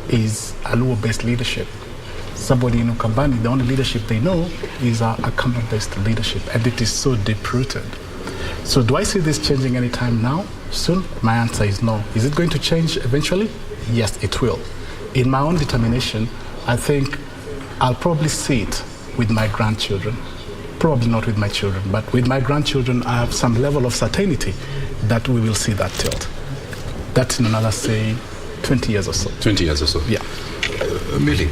is a Luo-based leadership. Somebody in Ukambani, the only leadership they know is a Kamba-based leadership, and it is so deep-rooted. So do I see this changing anytime now, soon? My answer is no. Is it going to change eventually? Yes, it will. In my own determination, I think I'll probably see it with my grandchildren. Probably not with my children, but with my grandchildren, I have some level of certainty that we will see that tilt. That's in another, say, 20 years or so. 20 years or so? Yeah. Millie,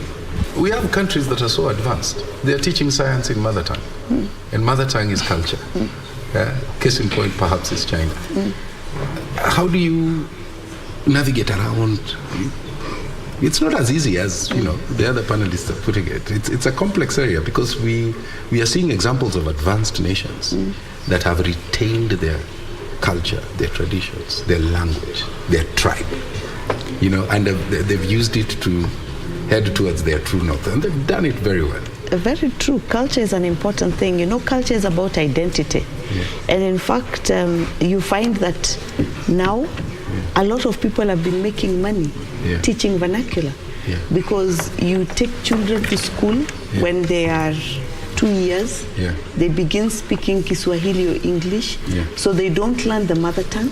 we have countries that are so advanced. They are teaching science in mother tongue. And mother tongue is culture. Case in point, perhaps, is China. How do you navigate around? It's not as easy as, the other panelists are putting it. It's a complex area because we are seeing examples of advanced nations that have retained their culture, their traditions, their language, their tribe, and they've used it to head towards their true north, and they've done it very well. Very true. Culture is an important thing. Culture is about identity. Yeah. And in fact, you find that now a lot of people have been making money teaching vernacular because you take children to school when they are 2 years, they begin speaking Kiswahili or English, so they don't learn the mother tongue,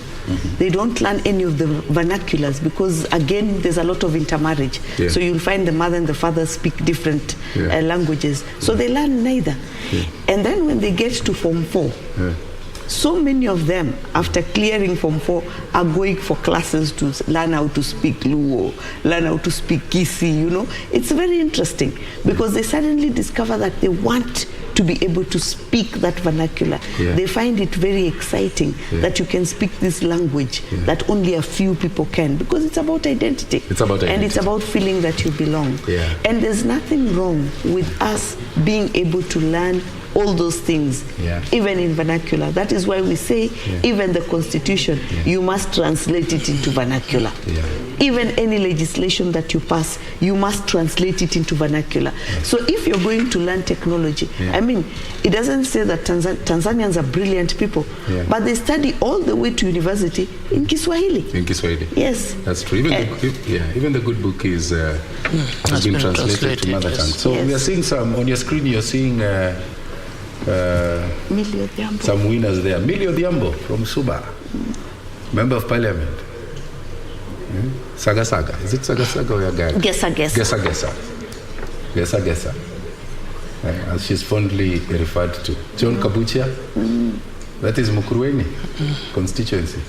they don't learn any of the vernaculars because, again, there's a lot of intermarriage. So you'll find the mother and the father speak different languages, so they learn neither. And then when they get to Form 4, so many of them, after clearing Form 4, are going for classes to learn how to speak Luo, learn how to speak Kisi, It's very interesting because they suddenly discover that they want to be able to speak that vernacular. They find it very exciting that you can speak this language that only a few people can, because it's about identity. It's about identity. And it's about feeling that you belong. And there's nothing wrong with us being able to learn all those things, even in vernacular. That is why we say, even the Constitution, you must translate it into vernacular. Even any legislation that you pass, you must translate it into vernacular. So if you're going to learn technology, it doesn't say that Tanzanians are brilliant people, but they study all the way to university in Kiswahili. In Kiswahili. Yes. That's true. Even the good book is has been translated to mother tongue. So we are seeing some, on your screen you're seeing some winners there. Millie Odhiambo from Suba, Member of Parliament. Saga Saga. Is it Saga Saga or Yagari? Gesa Gesa. Gesa Gesa. Gesa Gesa. As she's fondly referred to. John Kabuchia. That is Mukurweni constituency.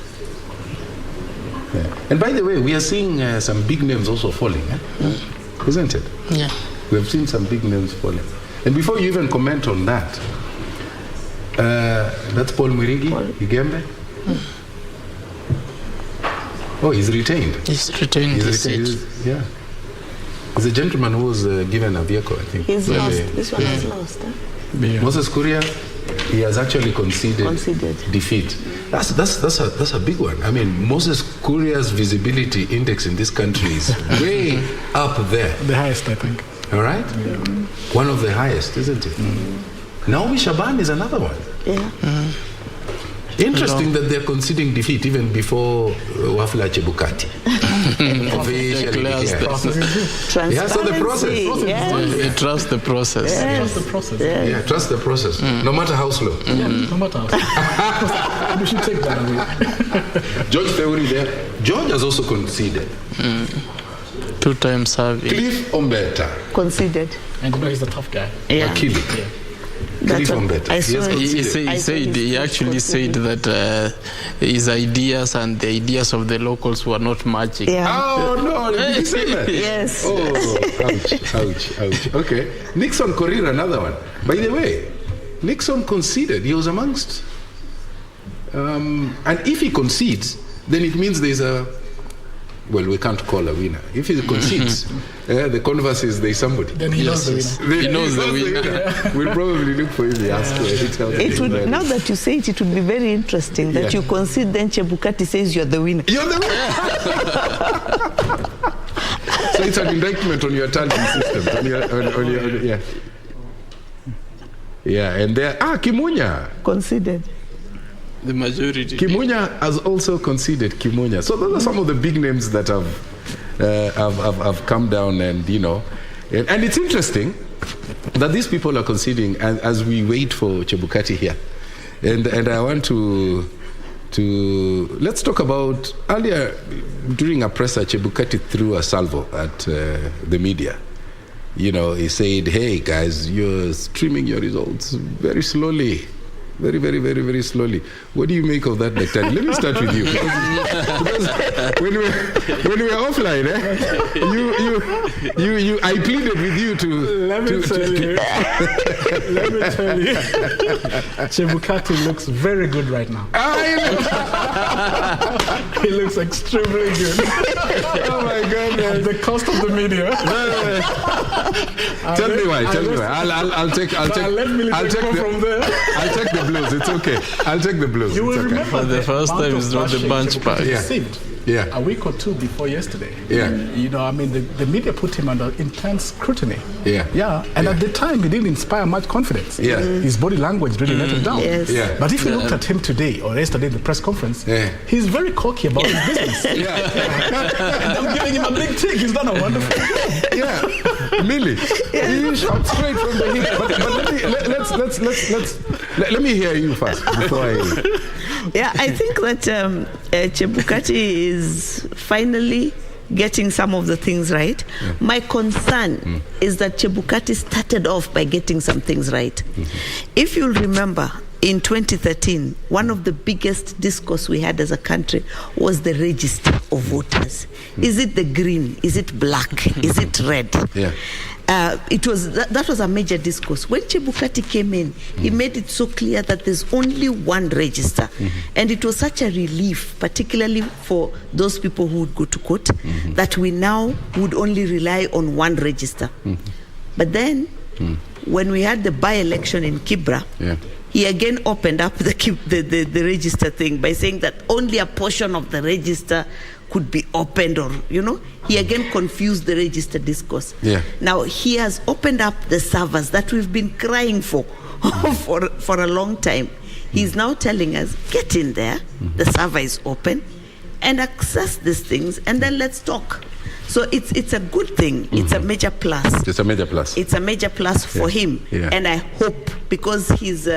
And by the way, we are seeing some big names also falling, isn't it? Yeah. We have seen some big names falling. And before you even comment on that, that's Paul Mwirigi, Igembe. Oh, he's retained. He's retained his seat. He's a gentleman who was given a vehicle, I think. He's lost. This one has lost. Moses Kuria, he has actually conceded defeat. That's a big one. Moses Kuria's visibility index in this country is way up there. The highest, I think. All right? One of the highest, isn't it? Naomi Shaban is another one. Interesting that they're conceding defeat even before Wafula Chebukati. So the process. Trust the process. Trust the process. Yeah, trust the process. No matter how slow. No matter how slow. We should take that away. George Theuri there. George has also conceded. 2 times serving. Cliff Ombeta. Conceded. And you know he's a tough guy. Yeah. Cliff Ombeta. He actually said that his ideas and the ideas of the locals were not matching. Yeah. Oh, no, did you say that? Yes. Oh, ouch. Okay. Nixon Korir, another one. By the way, Nixon conceded. He was amongst. And if he concedes, then it means there's a. Well, we can't call a winner. If he concedes, the converse is there's somebody. Then he knows the winner. He knows the winner. We'll probably look for him. Now that you say it, it would be very interesting that you concede, then Chebukati says you're the winner. You're the winner. So it's an indictment on your talent system. Yeah, and there. Kimunya conceded. The majority. Kimunya has also conceded. Kimunya. So those are some of the big names that have come down, and and it's interesting that these people are conceding as we wait for Chebukati here, and I want to let's talk about earlier during a presser. Chebukati threw a salvo at the media. He said, "Hey guys, you're streaming your results very slowly." Very, very, very, very slowly. What do you make of that, Dr.? Let me start with you. Because when we were offline, I pleaded with you to. Let me tell you. Chebukati looks very good right now. He looks extremely good. Oh my God! At the cost of the media. Tell me why. I'll take from there. I'll take the blues. It's okay. I'll take the blues. You will remember for the first time it's not the bunch pack. Yeah. A week or two before yesterday. Yeah. The media put him under intense scrutiny. Yeah. Yeah. And at the time, he didn't inspire much confidence. Yeah. His body language really let him down. Yes. Yeah. But if you looked at him today or yesterday in the press conference, he's very cocky about his business. And I'm giving him a big tick. He's done a wonderful job. Yeah. Millie, you shot straight from the hip. But let me hear you first before I. Yeah, I think that Chebukati is finally getting some of the things right. Yeah. My concern is that Chebukati started off by getting some things right. If you'll remember, in 2013, one of the biggest discourse we had as a country was the register of voters. Is it the green? Is it black? Is it red? Yeah. That was a major discourse. When Chebukati came in, he made it so clear that there's only one register. And it was such a relief, particularly for those people who would go to court, that we now would only rely on one register. But then, when we had the by-election in Kibra, he again opened up the register thing by saying that only a portion of the register could be opened, or he again confused the register discourse. Now he has opened up the servers that we've been crying for a long time. He's now telling us, get in there, the server is open, and access these things, and then let's talk. So it's a good thing. It's a major plus. It's a major plus. It's a major plus for him. And I hope, because his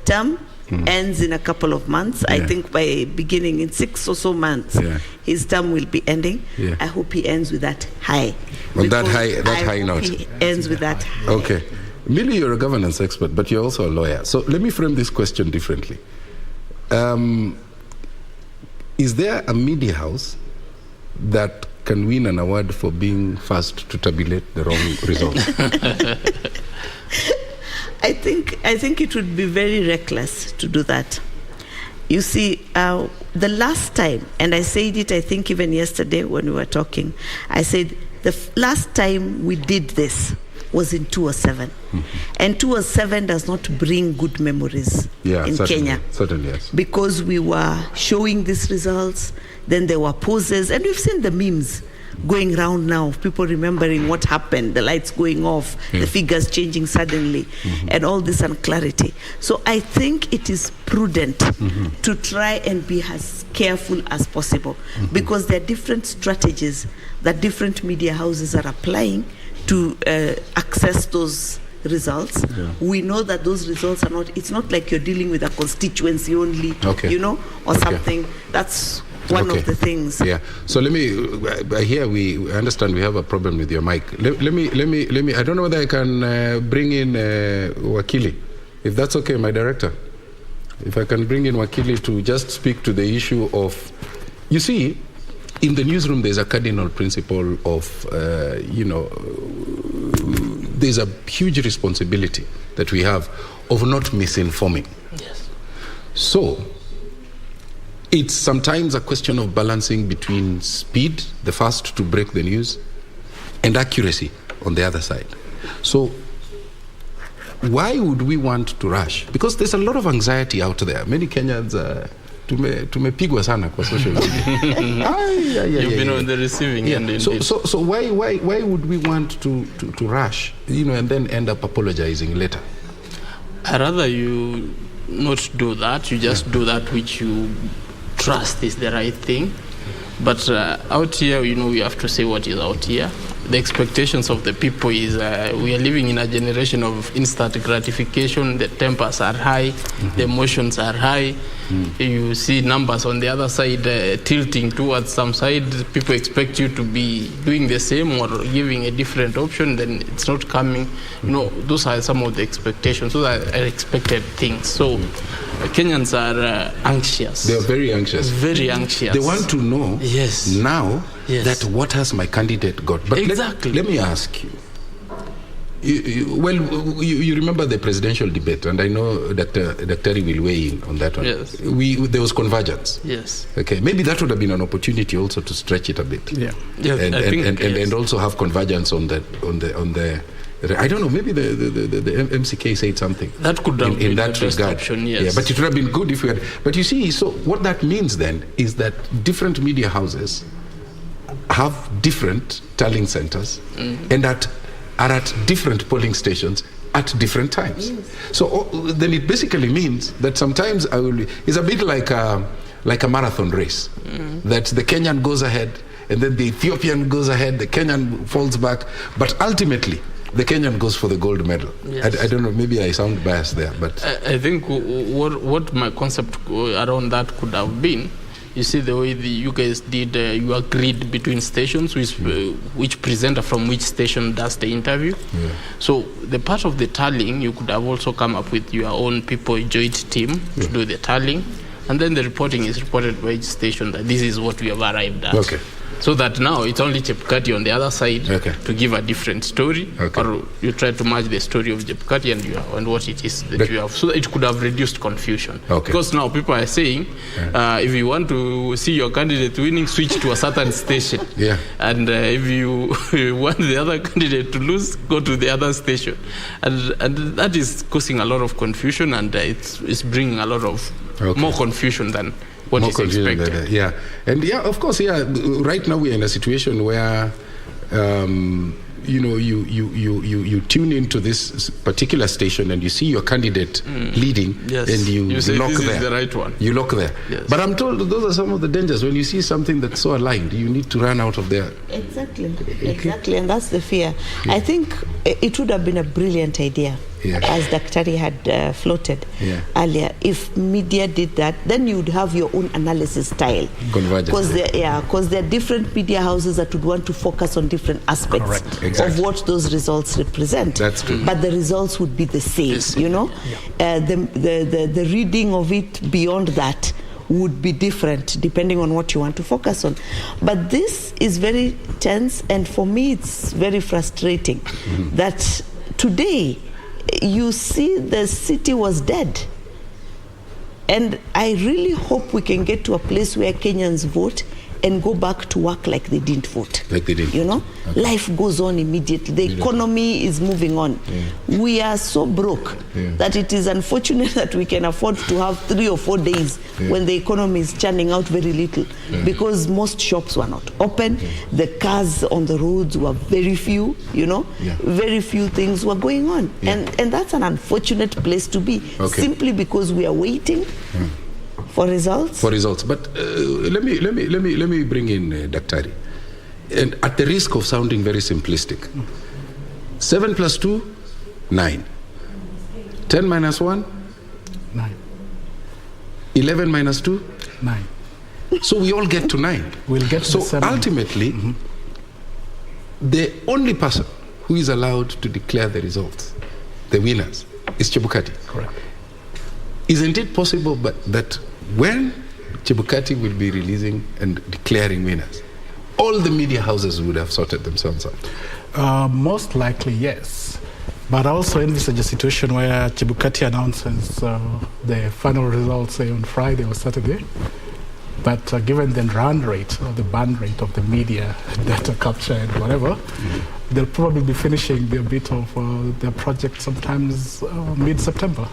term ends in a couple of months, I think by beginning in 6 or so months, his term will be ending. I hope he ends with that high. On that high note. He ends with that high. Okay. Millie, you're a governance expert, but you're also a lawyer. So let me frame this question differently. Is there a media house that can win an award for being first to tabulate the wrong result? I think it would be very reckless to do that. You see, the last time, and I said it, I think even yesterday when we were talking, I said the last time we did this was in 2007. And 2007 does not bring good memories in Kenya. Certainly, yes. Because we were showing these results, then there were poses, and we've seen the memes going round now, people remembering what happened, the lights going off, the figures changing suddenly, and all this unclarity. So I think it is prudent to try and be as careful as possible, because there are different strategies that different media houses are applying to access those results. We know that those results are not, it's not like you're dealing with a constituency only, or something. That's one of the things. Yeah. So let me. I understand we have a problem with your mic. Let me. I don't know whether I can bring in Wakili, if that's okay, my director. If I can bring in Wakili to just speak to the issue of, you see, in the newsroom there's a cardinal principle of, there's a huge responsibility that we have of not misinforming. Yes. So it's sometimes a question of balancing between speed, the first to break the news, and accuracy on the other side. So why would we want to rush? Because there's a lot of anxiety out there. Many Kenyans tumepigwa sana kwa social media. You've been on the receiving end. So why would we want to rush, and then end up apologizing later? I'd rather you not do that. You just do that which you trust is the right thing. But out here, we have to say what is out here. The expectations of the people is we are living in a generation of instant gratification. The tempers are high, the emotions are high. You see numbers on the other side tilting towards some side. People expect you to be doing the same or giving a different option, then it's not coming. Those are some of the expectations. Those are expected things. So Kenyans are anxious. They are very anxious. Very anxious. They want to know now Yes. that what has my candidate got. But exactly. Let me ask you. You remember the presidential debate, and I know Dr. will weigh in on that one. Yes. There was convergence. Yes. Okay. Maybe that would have been an opportunity also to stretch it a bit. Yeah. And also have convergence on the. I don't know. Maybe the MCK said something. That could have been in that the best regard. option, yes. Yeah, but it would have been good if we had. But you see, so what that means then is that different media houses have different tallying centers and are at different polling stations at different times. Yes. So then it basically means that sometimes it's a bit like a marathon race, that the Kenyan goes ahead and then the Ethiopian goes ahead, the Kenyan falls back, but ultimately the Kenyan goes for the gold medal. Yes. I don't know, maybe I sound biased there, but I think what my concept around that could have been, you see the way you guys did, you agreed between stations, which presenter from which station does the interview. Yeah. So the part of the tallying, you could have also come up with your own people joint team to do the tallying, and then the reporting is reported by each station that this is what we have arrived at. Okay. So that now it's only Chepkati on the other side to give a different story, or you try to match the story of Chepkati and what it is that you have. So that it could have reduced confusion. Because now people are saying, if you want to see your candidate winning, switch to a certain station. Yeah. And if you want the other candidate to lose, go to the other station. And that is causing a lot of confusion, and it's bringing a lot of more confusion than what is expected. And of course, right now we are in a situation where you tune into this particular station and you see your candidate leading, and you say lock this there. Is the right one. You lock there. Yes. But I'm told those are some of the dangers. When you see something that's so aligned, you need to run out of there. Exactly, and that's the fear. I think it would have been a brilliant idea, as Daktari had floated earlier. If media did that, then you would have your own analysis style. Because there are different media houses that would want to focus on different aspects of what those results represent. That's true. But the results would be the same, the reading of it beyond that would be different depending on what you want to focus on. But this is very tense, and for me it's very frustrating that today you see the city was dead. And I really hope we can get to a place where Kenyans vote and go back to work like they didn't vote. Life goes on immediately. The economy is moving on. We are so broke that it is unfortunate that we can afford to have 3 or 4 days when the economy is churning out very little, because most shops were not open. The cars on the roads were very few, very few things were going on. And that's an unfortunate place to be, simply because we are waiting for results. But let me bring in Daktari. And at the risk of sounding very simplistic, 7 plus 2, 9. 10 minus 1, 9. 11 minus 2, 9. So we all get to 9. We'll get to so ultimately, the only person who is allowed to declare the results, the winners, is Chebukati. Correct. Isn't it possible that when Chebukati will be releasing and declaring winners, all the media houses would have sorted themselves out? Most likely, yes. But I also envisage a situation where Chebukati announces the final results, say, on Friday or Saturday. But given the run rate or the burn rate of the media, data capture and whatever, they'll probably be finishing their bit of their project sometimes mid-September.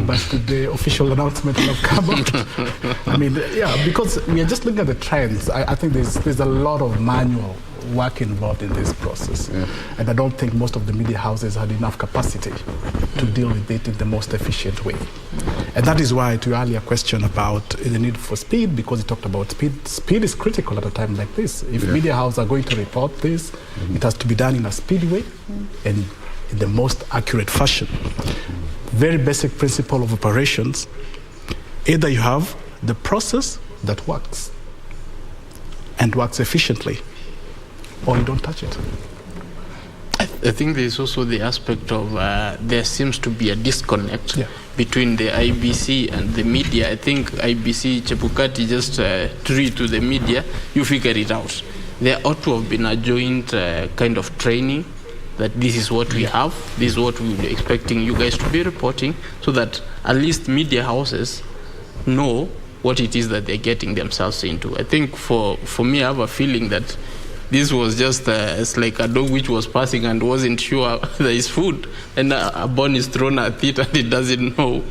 But the official announcement will have come out. I mean, yeah, because we are just looking at the trends. I think there's a lot of manual work involved in this process. And I don't think most of the media houses had enough capacity to deal with it in the most efficient way. And that is why, to your earlier question about the need for speed, because you talked about speed, speed is critical at a time like this. If media houses are going to report this, it has to be done in a speedy way and in the most accurate fashion. Very basic principle of operations. Either you have the process that works and works efficiently, or you don't touch it. I think there's also the aspect of there seems to be a disconnect between the IBC and the media. I think IBC, Chebukati just threw to the media, you figure it out. There ought to have been a joint kind of training that this is what we have, this is what we will be expecting you guys to be reporting, so that at least media houses know what it is that they're getting themselves into. I think for me, I have a feeling that this was just it's like a dog which was passing and wasn't sure there is food, and a bone is thrown at it and it doesn't know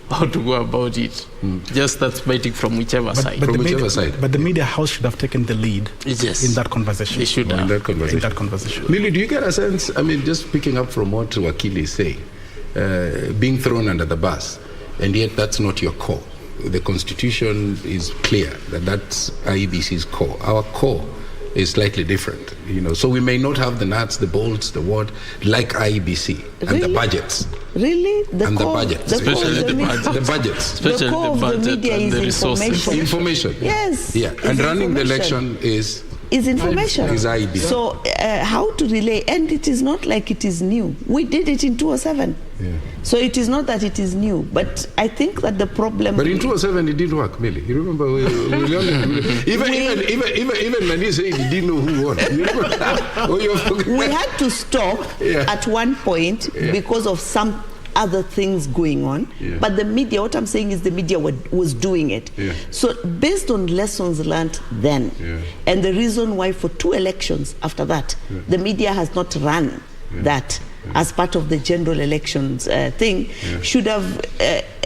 how to go about it. Just that's biting from whichever side. But the media house should have taken the lead in that conversation. They should have. In that conversation. Lily, do you get a sense, I mean, just picking up from what Wakili is saying, being thrown under the bus, and yet that's not your core. The Constitution is clear that that's IEBC's core. Our core is slightly different, you know. So we may not have the nuts, the bolts, the what, like IEBC, and the budgets. Really? The budgets. Especially the budgets. Especially the budget and the resources. Information. Yes. Yeah. And running the election is information. Is IEBC. So how to relay, and it is not like it is new. We did it in 2007. So it is not that it is new, but I think that the problem. But in 2007 it didn't work, Millie. You remember? Even Nani said he didn't know who won. We had to stop at one point because of some other things going on. But the media, what I'm saying is the media was doing it. So based on lessons learned then, and the reason why for 2 elections after that, the media has not run that as part of the general elections thing, should have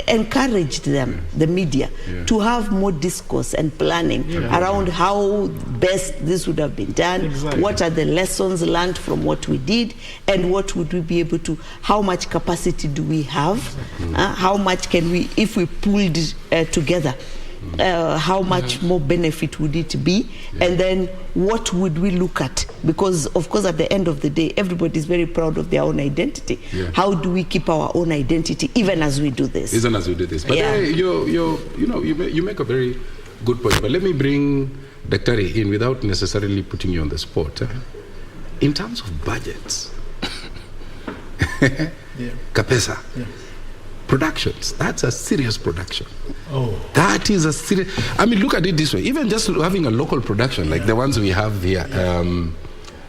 encouraged them, the media, to have more discourse and planning around how best this would have been done, what are the lessons learned from what we did, and what would we be able to, how much capacity do we have, how much can we, if we pulled together, how much more benefit would it be, and then what would we look at, because of course at the end of the day everybody is very proud of their own identity. How do we keep our own identity even as we do this? But you make a very good point, but let me bring Daktari in without necessarily putting you on the spot. In terms of budgets, Kapesa, productions, that's a serious production. That is a serious, I mean, look at it this way, even just having a local production like the ones we have here,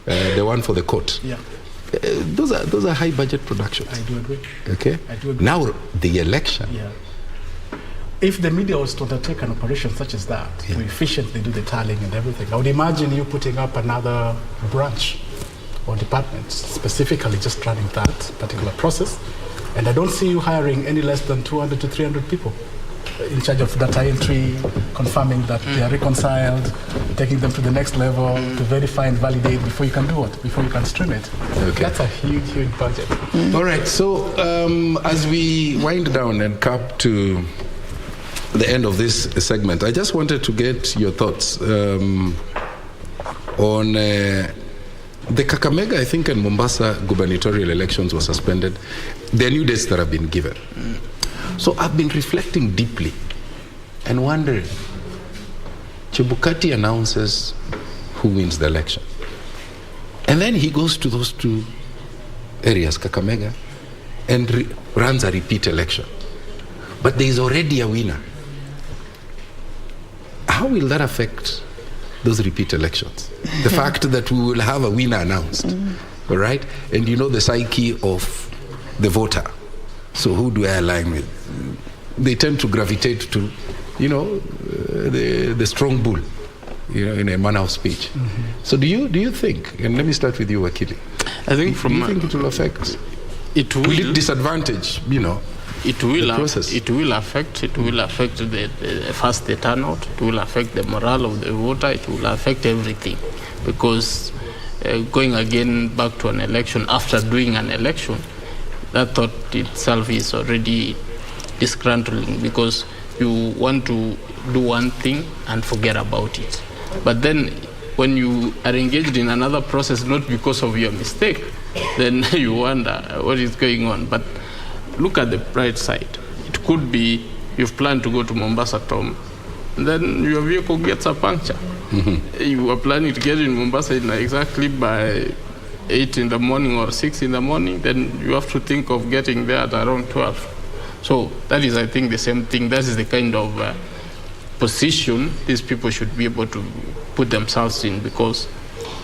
the one for the court, those are high budget productions. I do agree. Okay. I do agree. Now the election, if the media was to undertake an operation such as that, to efficiently do the tallying and everything, I would imagine you putting up another branch or department specifically just running that particular process. And I don't see you hiring any less than 200 to 300 people in charge of data entry, confirming that they are reconciled, taking them to the next level, to verify and validate before you can do it, before you can stream it. That's a huge, huge budget. All right, so as we wind down and come to the end of this segment, I just wanted to get your thoughts on the Kakamega, I think, and Mombasa gubernatorial elections were suspended. There are new dates that have been given. So I've been reflecting deeply and wondering, Chebukati announces who wins the election. And then he goes to those two areas, Kakamega, and runs a repeat election. But there is already a winner. How will that affect those repeat elections? The fact that we will have a winner announced, all right? And you know the psyche of the voter. So who do I align with? They tend to gravitate to, you know, the strong bull, you know, in a manner of speech. So do you think, and let me start with you, Wakili. I think do you think it will affect? Will it disadvantage, you know, it will the process? It will affect the turnout. It will affect the morale of the voter. It will affect everything, because going again back to an election after doing an election, that thought itself is already disgruntling, because you want to do one thing and forget about it. But then when you are engaged in another process, not because of your mistake, then you wonder what is going on. But look at the bright side. It could be you've planned to go to Mombasa, Tom, and then your vehicle gets a puncture. You were planning to get in Mombasa exactly by 8 in the morning or 6 in the morning, then you have to think of getting there at around 12. So that is, I think, the same thing. That is the kind of position these people should be able to put themselves in, because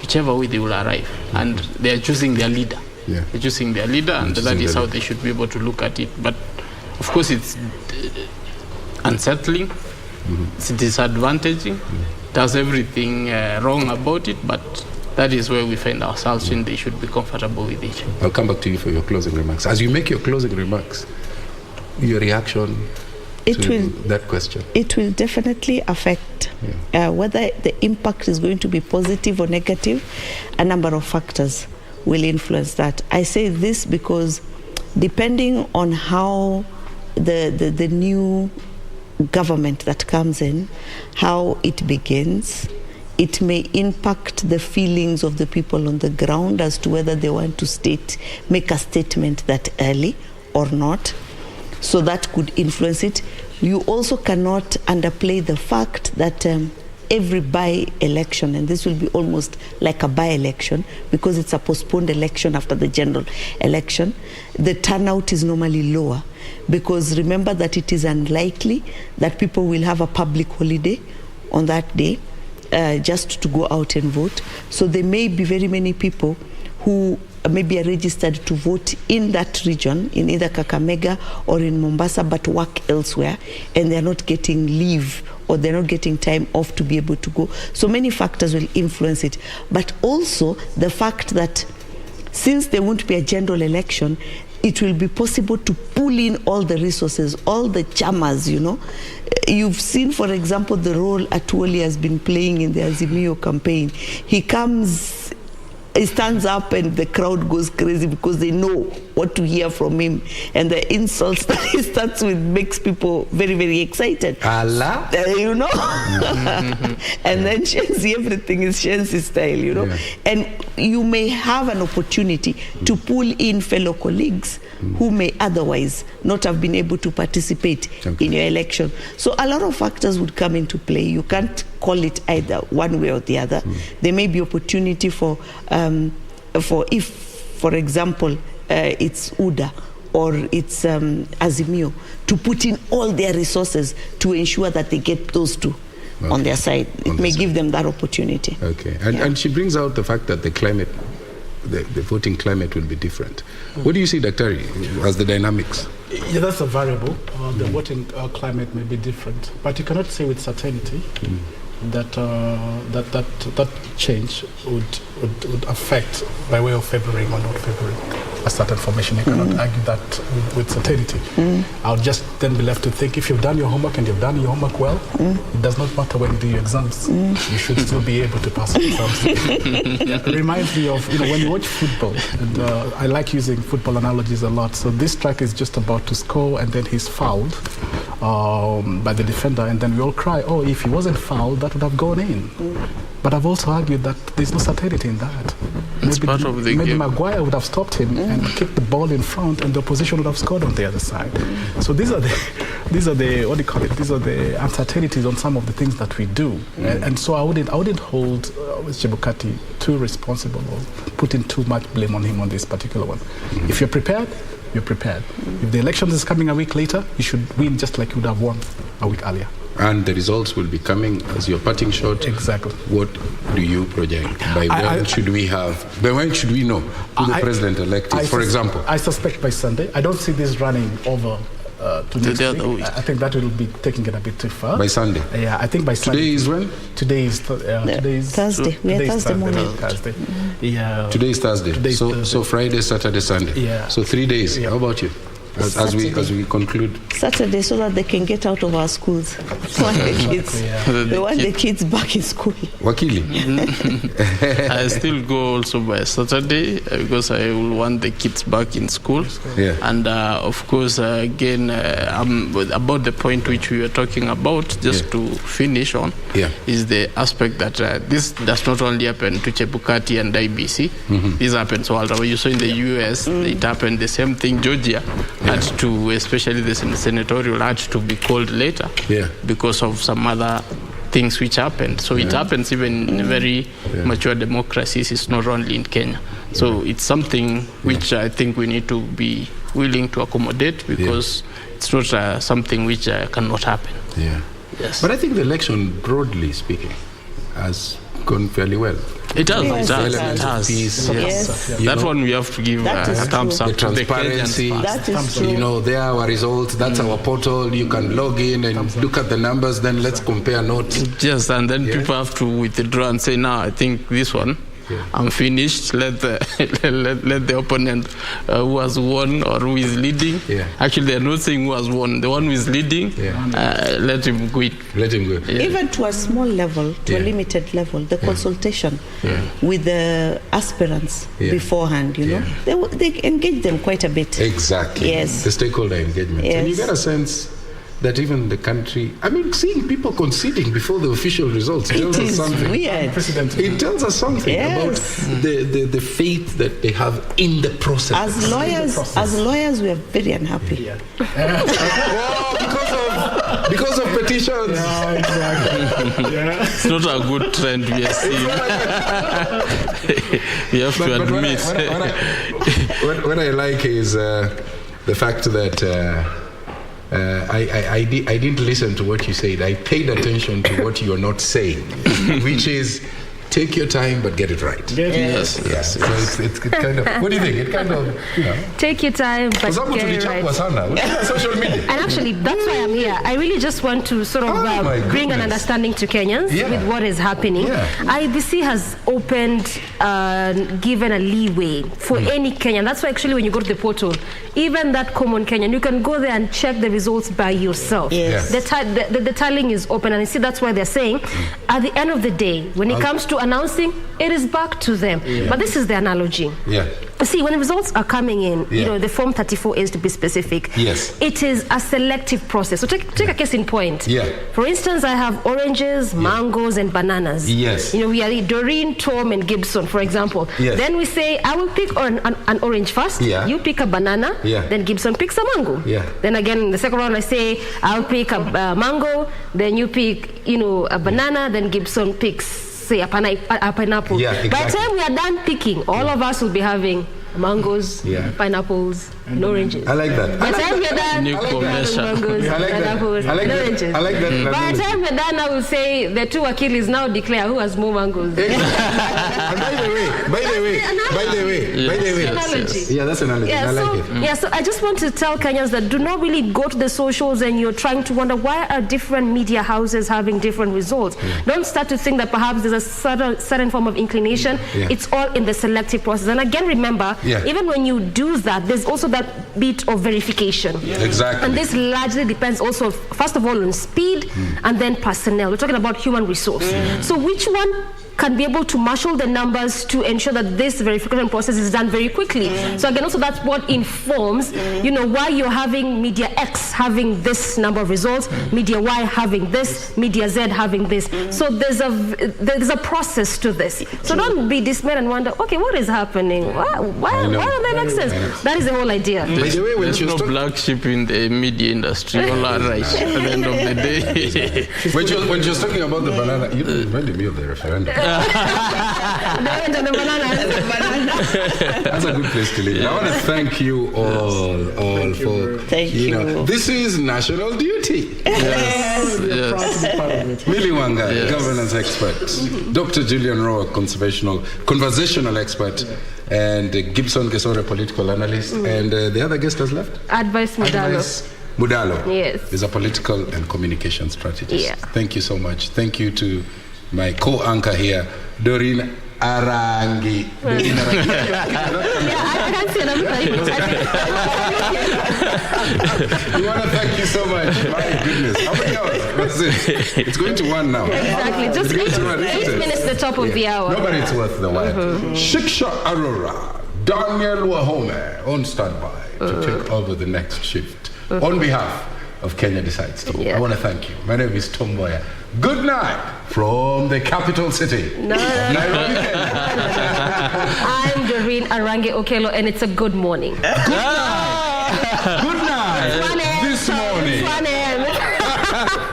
whichever way they will arrive, and they are choosing their leader. Yeah. They're choosing their leader, and that is how they should be able to look at it. But of course, it's unsettling, it's disadvantaging, does everything wrong about it, but that is where we find ourselves, and they should be comfortable with it. I'll come back to you for your closing remarks. As you make your closing remarks, your reaction to that question. It will definitely affect whether the impact is going to be positive or negative. A number of factors will influence that. I say this because depending on how the new government that comes in, how it begins, it may impact the feelings of the people on the ground as to whether they want to make a statement that early or not. So that could influence it. You also cannot underplay the fact that every by-election, and this will be almost like a by-election because it's a postponed election after the general election, the turnout is normally lower, because remember that it is unlikely that people will have a public holiday on that day just to go out and vote. So there may be very many people who maybe are registered to vote in that region, in either Kakamega or in Mombasa, but work elsewhere, and they're not getting leave or they're not getting time off to be able to go. So many factors will influence it. But also the fact that since there won't be a general election, it will be possible to pull in all the resources, all the chamas, you know. You've seen, for example, the role Atuoli has been playing in the Azimio campaign. He stands up and the crowd goes crazy because they know what to hear from him, and the insults that he starts with makes people very, very excited. Allah? You know? And then Shenzi, everything is Shenzi style, you know? And you may have an opportunity to pull in fellow colleagues who may otherwise not have been able to participate in your election. So a lot of factors would come into play. You can't call it either one way or the other. There may be opportunity for if, for example, it's UDA or it's Azimio, to put in all their resources to ensure that they get those two on their side. It may give them that opportunity. Okay, and she brings out the fact that the climate, the voting climate will be different. What do you see, Daktari, as the dynamics? Yeah, that's a variable. The voting climate may be different, but you cannot say with certainty that that change would affect by way of favoring or not favoring a certain formation. You cannot argue that with certainty. I'll just then be left to think, if you've done your homework and you've done your homework well, it does not matter when you do your exams. You should still be able to pass the exams. It reminds me of, when you watch football, and I like using football analogies a lot. So this strike is just about to score, and then he's fouled by the defender, and then we all cry, oh, if he wasn't fouled, that would have gone in. But I've also argued that there's no certainty in that. It's part of the maybe game. Maguire would have stopped him and kicked the ball in front, and the opposition would have scored on the other side. So these are the what do you call it? These are the uncertainties on some of the things that we do. And so I wouldn't hold Chebukati too responsible or putting too much blame on him on this particular one. If you're prepared, you're prepared. If the election is coming a week later, you should win just like you would have won a week earlier. And the results will be coming as your parting shot. Exactly. What do you project? By when should we know who the president-elect is, for example? I suspect by Sunday. I don't see this running over to next week. I think that will be taking it a bit too far. By Sunday? Yeah, I think by Sunday. Today is when? Today is Thursday. We are Thursday morning. Thursday. Yeah. Today is Thursday. So Friday, Saturday, Sunday. Yeah. So 3 days. How about you? As we conclude. Saturday, so that they can get out of our schools. They want the kids back in school. Wakili. I still go also by Saturday because I will want the kids back in school. Yeah. And of course, again, about the point which we were talking about, just to finish on, is the aspect that this does not only happen to Chebukati and IBC. This happens all over. You saw in the US, it happened the same thing. Georgia had to, especially the senatorial, had to be called later because of some other things which happened. So it happens even in very mature democracies. It's not only in Kenya. So it's something which I think we need to be willing to accommodate because it's not something which cannot happen. Yes. But I think the election, broadly speaking, has gone fairly well. It has. That one we have to give a thumbs up. The transparency. That is true. You know, there are our results. That's our portal. You can log in and look at the numbers. Then let's compare notes. Yes, and then people have to withdraw and say, "Now, I think this one." I'm finished. Let the opponent who has won or who is leading. Actually, they're not saying who has won. The one who is leading, let him quit. Let him go. Even to a small level, to a limited level, the consultation with the aspirants beforehand, you know, they engage them quite a bit. Exactly. Yes. The stakeholder engagement. Yes. And you get a sense that even the country, I mean, seeing people conceding before the official results tells us something. Weird. It tells us something about the faith that they have in the process. As lawyers, we are very unhappy. Because of petitions. Yeah, exactly. It's not a good trend we are seeing. We have to admit. What I like is the fact that I didn't listen to what you said. I paid attention to what you're not saying, which is take your time but get it right. Yes. So it's kind of, what do you think? It kind of, you know. Take your time but get it right. Social media. And actually, that's why I'm here. I really just want to sort of bring an understanding to Kenyans with what is happening. IBC has opened, given a leeway for any Kenyan. That's why actually when you go to the portal, even that common Kenyan, you can go there and check the results by yourself. The tallying is open, and you see that's why they're saying at the end of the day, when it comes to announcing, it is back to them. But this is the analogy. See, when the results are coming in, you know, the Form 34 is to be specific. It is a selective process. So take a case in point. For instance, I have oranges, mangoes, and bananas. You know, we are Doreen, Tom, and Gibson, for example. Then we say, I will pick an orange first. You pick a banana. Then Gibson picks a mango. Then again, in the second round, I say, I'll pick a mango. Then you pick, you know, a banana. Then Gibson picks, say, a pineapple. By the time we are done picking, all of us will be having mangoes, pineapples, and oranges. I like that. By the time we're done, mangoes, pineapples, and oranges. I like that. By the time we're done, I will say the two Achilles now declare who has more mangoes. And by the way. Yeah, that's an analogy. I like it. So I just want to tell Kenyans that do not really go to the socials and you're trying to wonder why are different media houses having different results. Don't start to think that perhaps there's a certain form of inclination. It's all in the selective process. And again, remember, even when you do that, there's also that bit of verification. Exactly. And this largely depends also, first of all, on speed and then personnel. We're talking about human resource. So which one can be able to marshal the numbers to ensure that this verification process is done very quickly. So again, also that's what informs, you know, why you're having Media X having this number of results, Media Y having this, Media Z having this. So there's a process to this. So don't be dismayed and wonder, okay, what is happening? Why don't they make sense? That is the whole idea. There's no black sheep in the media industry. All are right at the end of the day. when you're talking about the banana, you reminded me of the referendum. That's a good place to leave. I want to thank you all for this is national duty. Yes. Millie Wanga, governance expert, Dr. Julian Rowe, conversational expert, and Gibson Gesore, political analyst, and the other guest has left? Advice Mudalo. Yes. Is a political and communication strategist. Yeah. Thank you so much. Thank you to my co-anchor here, Doreen Arangi. I can't see another We want to thank you so much. My goodness. How many hours? What's it? It's going to 1 now. Exactly. Just 8 minutes the top of the hour. No, but it's worth the while. Shiksha Arora, Daniel Wahome on standby to take over the next shift on behalf of Kenya Decides to. I want to thank you. My name is Tom Boya. Good night from the capital city. Nairobi, Kenya. I'm Doreen Arangi Okello, and it's a good morning. Good night. This morning.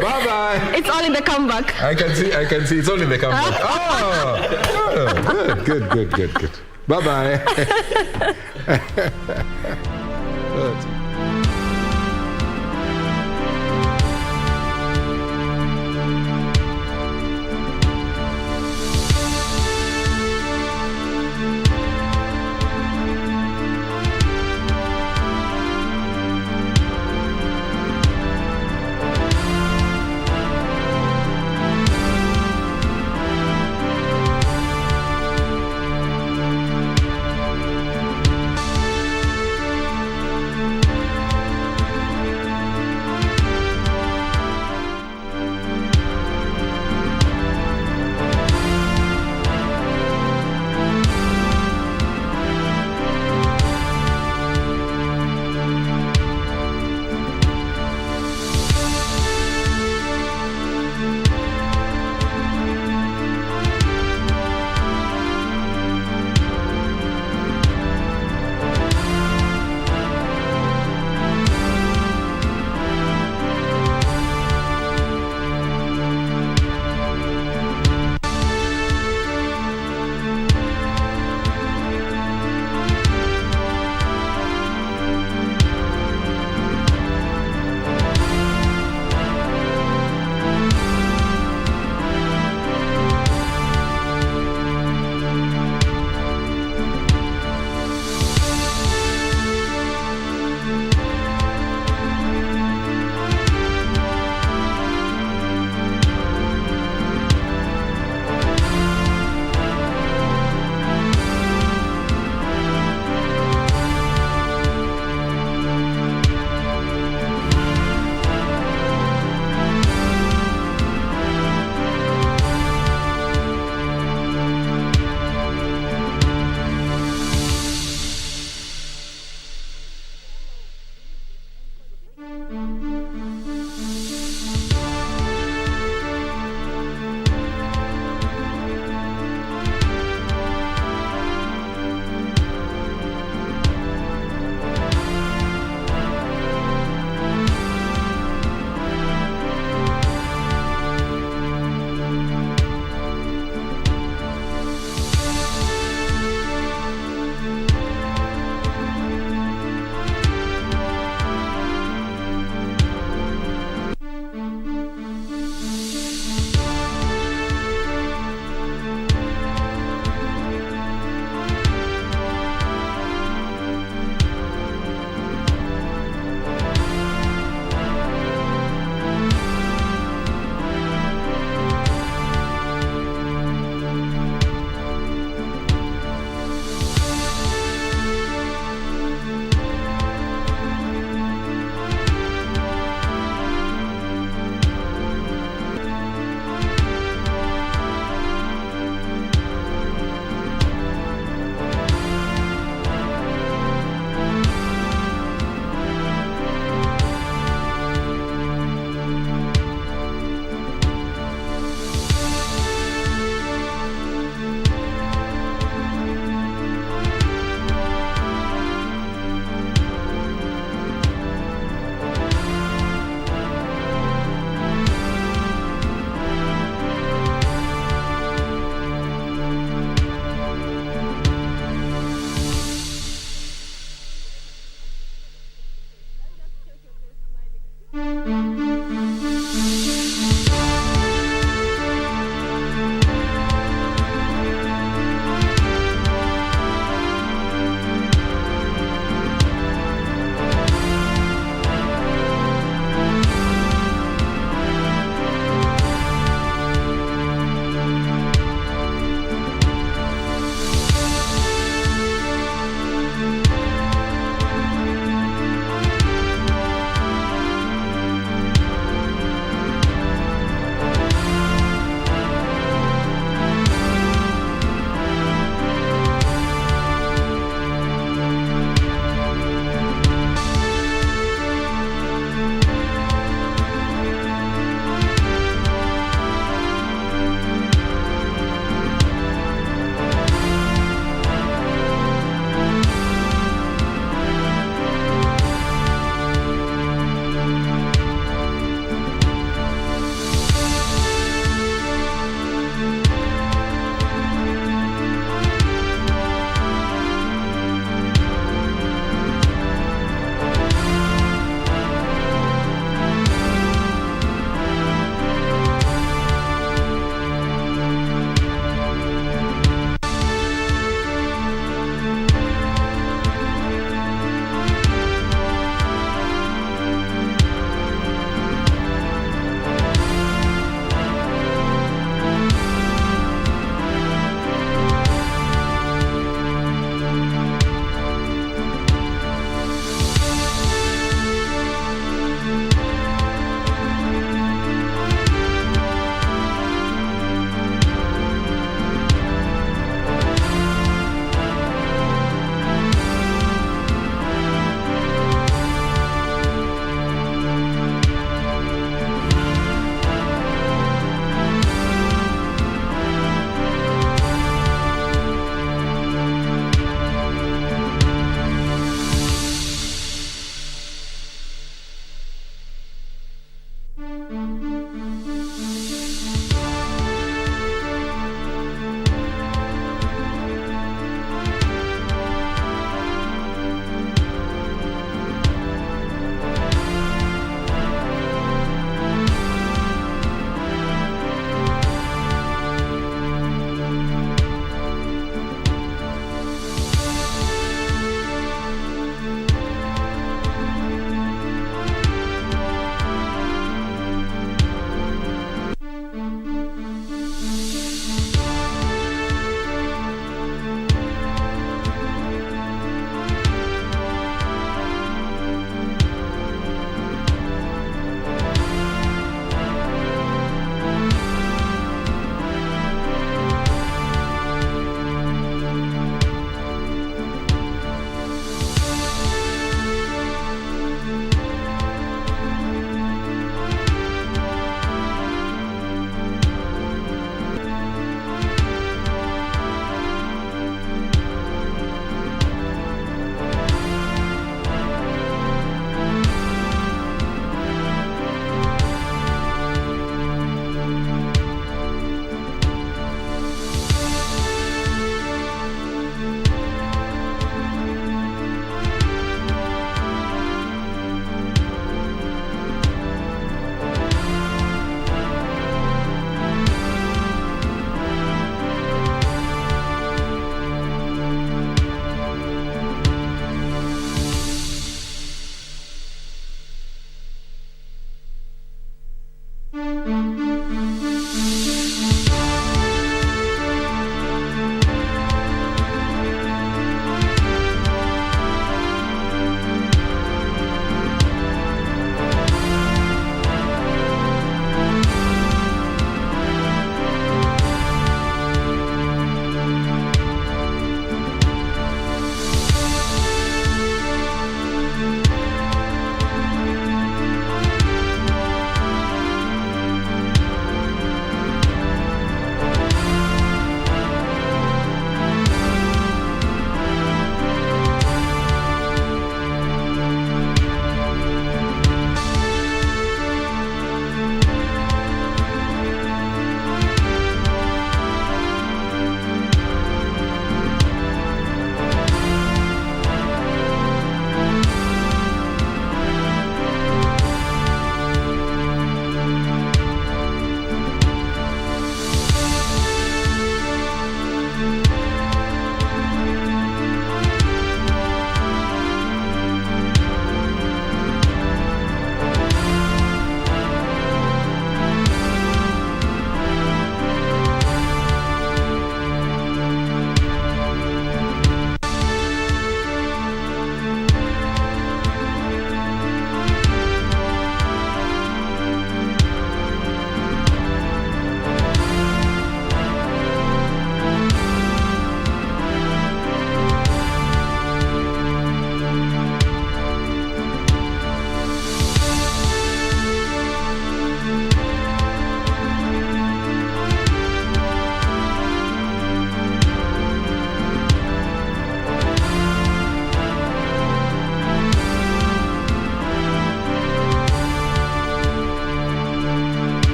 Bye-bye. It's all in the comeback. I can see. It's all in the comeback. Good. Bye-bye. Good.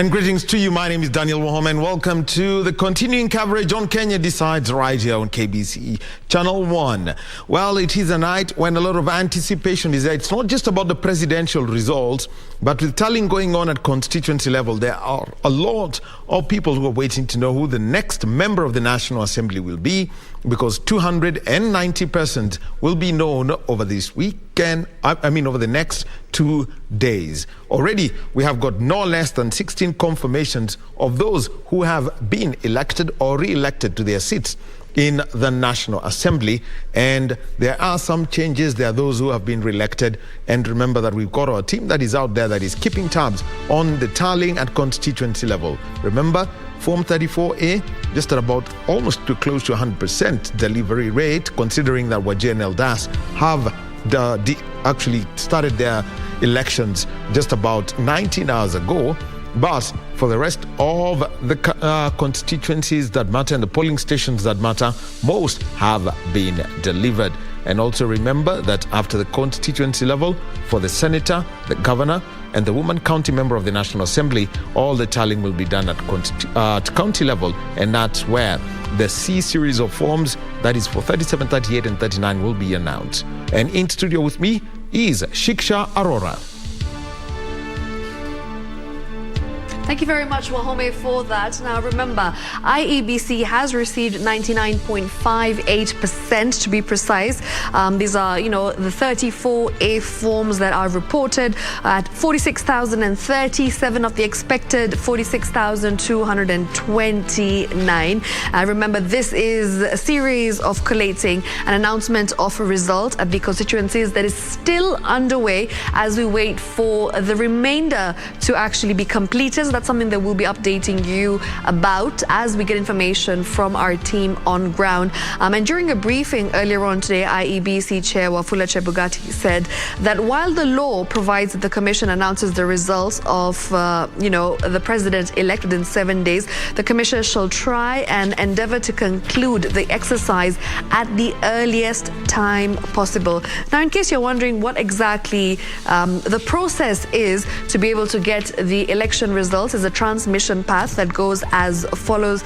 And greetings to you. My name is Daniel Wahome, and welcome to the continuing coverage on Kenya Decides right here on KBC Channel 1. Well, it is a night when a lot of anticipation is there. It's not just about the presidential results, but with tallying going on at constituency level, there are a lot of people who are waiting to know who the next member of the National Assembly will be, because 290 persons will be known over this weekend, over the next 2 days. Already, we have got no less than 16 confirmations of those who have been elected or re-elected to their seats in the National Assembly, and there are some changes. There are those who have been re-elected, and remember that we've got our team that is out there that is keeping tabs on the tallying at constituency level. Remember, Form 34A, just at about almost to close to 100% delivery rate, considering that Wajir and Eldas have actually started their elections just about 19 hours ago. But for the rest of the constituencies that matter and the polling stations that matter, most have been delivered. And also remember that after the constituency level, for the senator, the governor, and the woman county member of the National Assembly, all the tallying will be done at county level, and that's where the C series of forms, that is for 37, 38, and 39, will be announced. And in studio with me is Shiksha Arora. Thank you very much, Wahome, for that. Now, remember, IEBC has received 99.58% to be precise. These are, the 34A forms that are reported at 46,037 of the expected 46,229. Remember, this is a series of collating an announcement of a result at the constituencies that is still underway as we wait for the remainder to actually be completed. That's something that we'll be updating you about as we get information from our team on ground. And during a briefing earlier on today, IEBC Chair Wafula Chebukati said that while the law provides that the Commission announces the results of, the President elected in 7 days, the Commission shall try and endeavor to conclude the exercise at the earliest time possible. Now, in case you're wondering what exactly the process is to be able to get the election results, is a transmission path that goes as follows.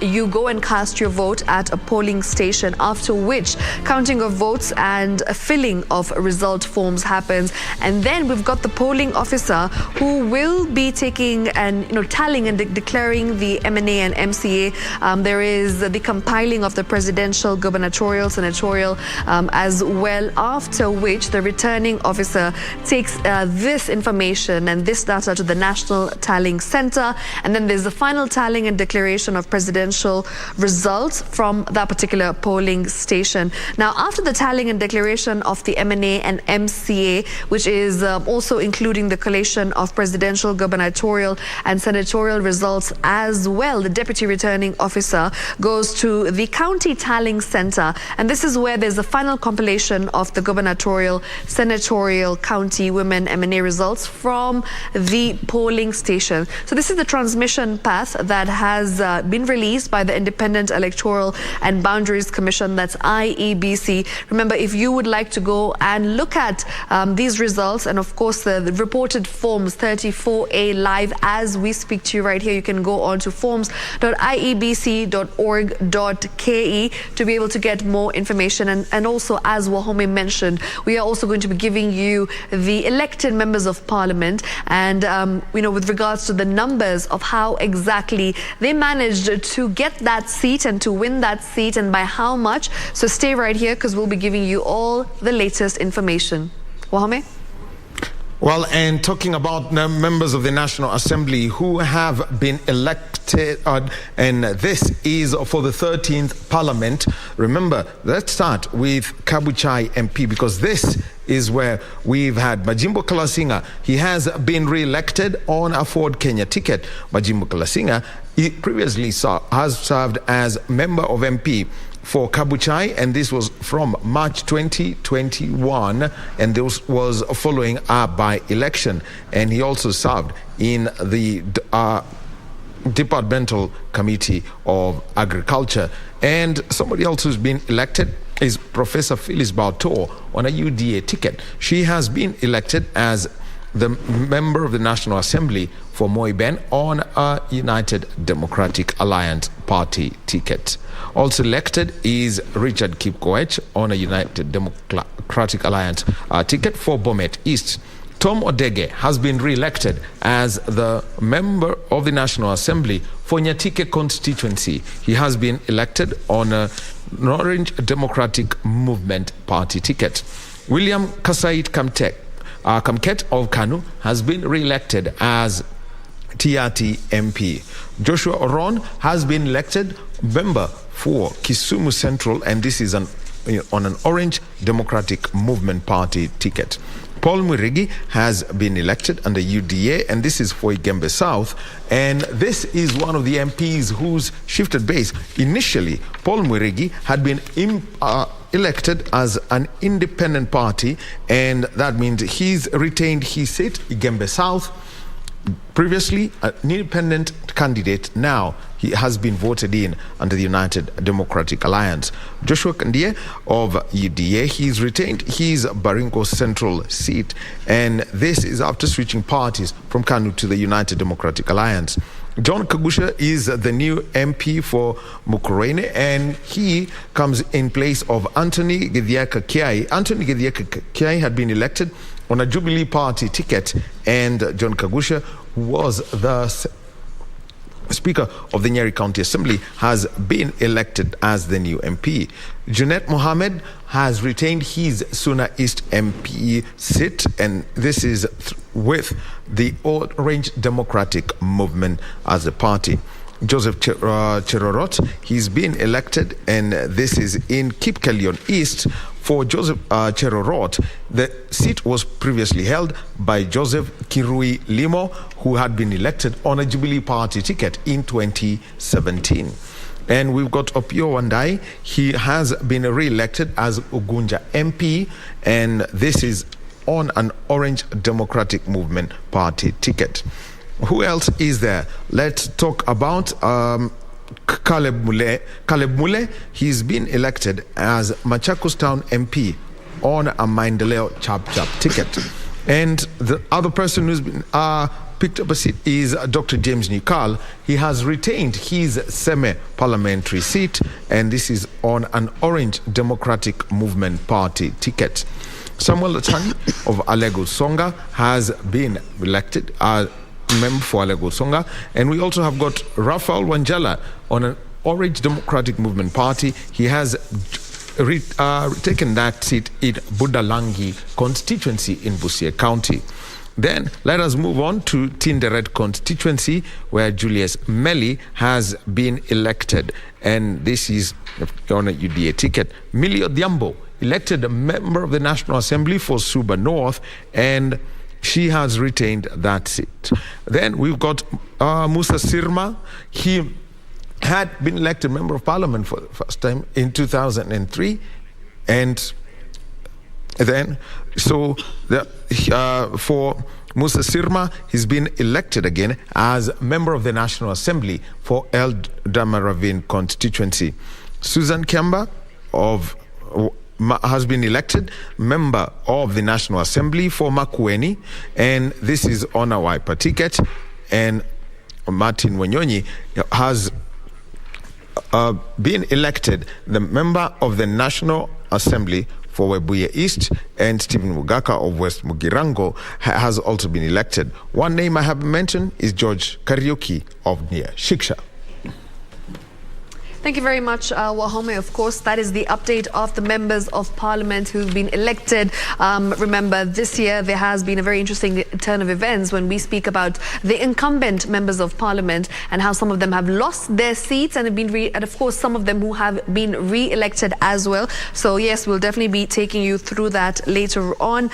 You go and cast your vote at a polling station, after which counting of votes and filling of result forms happens. And then we've got the polling officer who will be taking and tallying and declaring the M&A and MCA. There is the compiling of the presidential, gubernatorial, senatorial as well, after which the returning officer takes this information and this data to the National Tallying Center, and then there's the final tallying and declaration of presidential results from that particular polling station. Now, after the tallying and declaration of the M&A and MCA, which is also including the collation of presidential, gubernatorial, and senatorial results as well, the deputy returning officer goes to the county tallying center, and this is where there's a final compilation of the gubernatorial, senatorial, county, women M&A results from the polling station. So this is the transmission path that has been released by the Independent Electoral and Boundaries Commission, that's IEBC. Remember, if you would like to go and look at these results and, of course, the reported forms 34A live as we speak to you right here, you can go on to forms.iebc.org.ke to be able to get more information. And also, as Wahome mentioned, we are also going to be giving you the elected members of Parliament and, with regards to the numbers of how exactly they managed to get that seat and to win that seat and by how much. So stay right here because we'll be giving you all the latest information. Wahome? Well, and talking about members of the National Assembly who have been elected, and this is for the 13th Parliament. Remember, let's start with Kabuchai MP, because this is where we've had Majimbo Kalasinga. He has been re-elected on a Ford Kenya ticket. Majimbo Kalasinga previously has served as member of MP for Kabuchai, and this was from March 2021, and this was following a by-election. And he also served in the Departmental Committee of Agriculture. And somebody else who's been elected is Professor Phyllis Bautor on a UDA ticket. She has been elected as the member of the National Assembly for Moi Ben on a United Democratic Alliance party ticket. Also elected is Richard Kipkoech on a United Democratic Alliance ticket for Bomet East. Tom Odege has been re-elected as the member of the National Assembly for Nyatike constituency. He has been elected on an Orange Democratic Movement party ticket. William Kasait Kamket of Kanu has been re-elected as TRT MP. Joshua Oron has been elected member for Kisumu Central, and this is on an Orange Democratic Movement party ticket. Paul Mwirigi has been elected under UDA, and this is for Igembe South, and this is one of the MPs who's shifted base. Initially, Paul Mwirigi had been elected as an independent party, and that means he's retained his seat, Igembe South. Previously an independent candidate, now he has been voted in under the United Democratic Alliance. Joshua Kandie of UDA, he's retained his Baringo Central seat, and this is after switching parties from KANU to the United Democratic Alliance. John Kagusha is the new MP for Mukurene, and he comes in place of Anthony Githiaka Kiai. Anthony Githiaka Kiai had been elected on a Jubilee Party ticket, and John Kagusha, who was the Speaker of the Nyeri County Assembly, has been elected as the new MP. Junet Mohammed has retained his Suna East MP seat, and this is with the Orange Democratic Movement as a party. Joseph Cherorot, he's been elected, and this is in Kipkelion East. For Joseph Cherorot, the seat was previously held by Joseph Kirui Limo, who had been elected on a Jubilee Party ticket in 2017. And we've got Opio Wandai. He has been re-elected as Ugunja MP, and this is on an Orange Democratic Movement Party ticket. Who else is there? Let's talk about Caleb Mule. He's been elected as Machakos Town MP on a Maendeleo Chap ticket. And the other person who's been picked up a seat is Dr. James Nikal. He has retained his semi-parliamentary seat, and this is on an Orange Democratic Movement Party ticket. Samuel Latani of Alego Songa has been elected member for Alego Songa, and we also have got Raphael Wanjala on an Orange Democratic Movement Party. He has taken that seat in Budalangi constituency in Busia County. Then let us move on to Tinderet constituency, where Julius Melly has been elected, and this is on a UDA ticket. Millie Odhiambo, elected a member of the National Assembly for Suba North, and she has retained that seat. Then we've got Musa Sirma. He had been elected member of parliament for the first time in 2003, and then for Musa Sirma, he's been elected again as member of the National Assembly for El Damaravin constituency. Susan Kemba has been elected member of the National Assembly for Makueni, and this is on a Wiper ticket. And Martin Wanyonyi has been elected the member of the National Assembly for Webuye East, and Stephen Mugaka of West Mugirango has also been elected. One name I haven't mentioned is George Kariuki of near Shiksha. Thank you very much, Wahome. Of course, that is the update of the members of parliament who've been elected. Remember, this year there has been a very interesting turn of events when we speak about the incumbent members of parliament and how some of them have lost their seats and have been and of course some of them who have been re-elected as well. So yes, we'll definitely be taking you through that later on.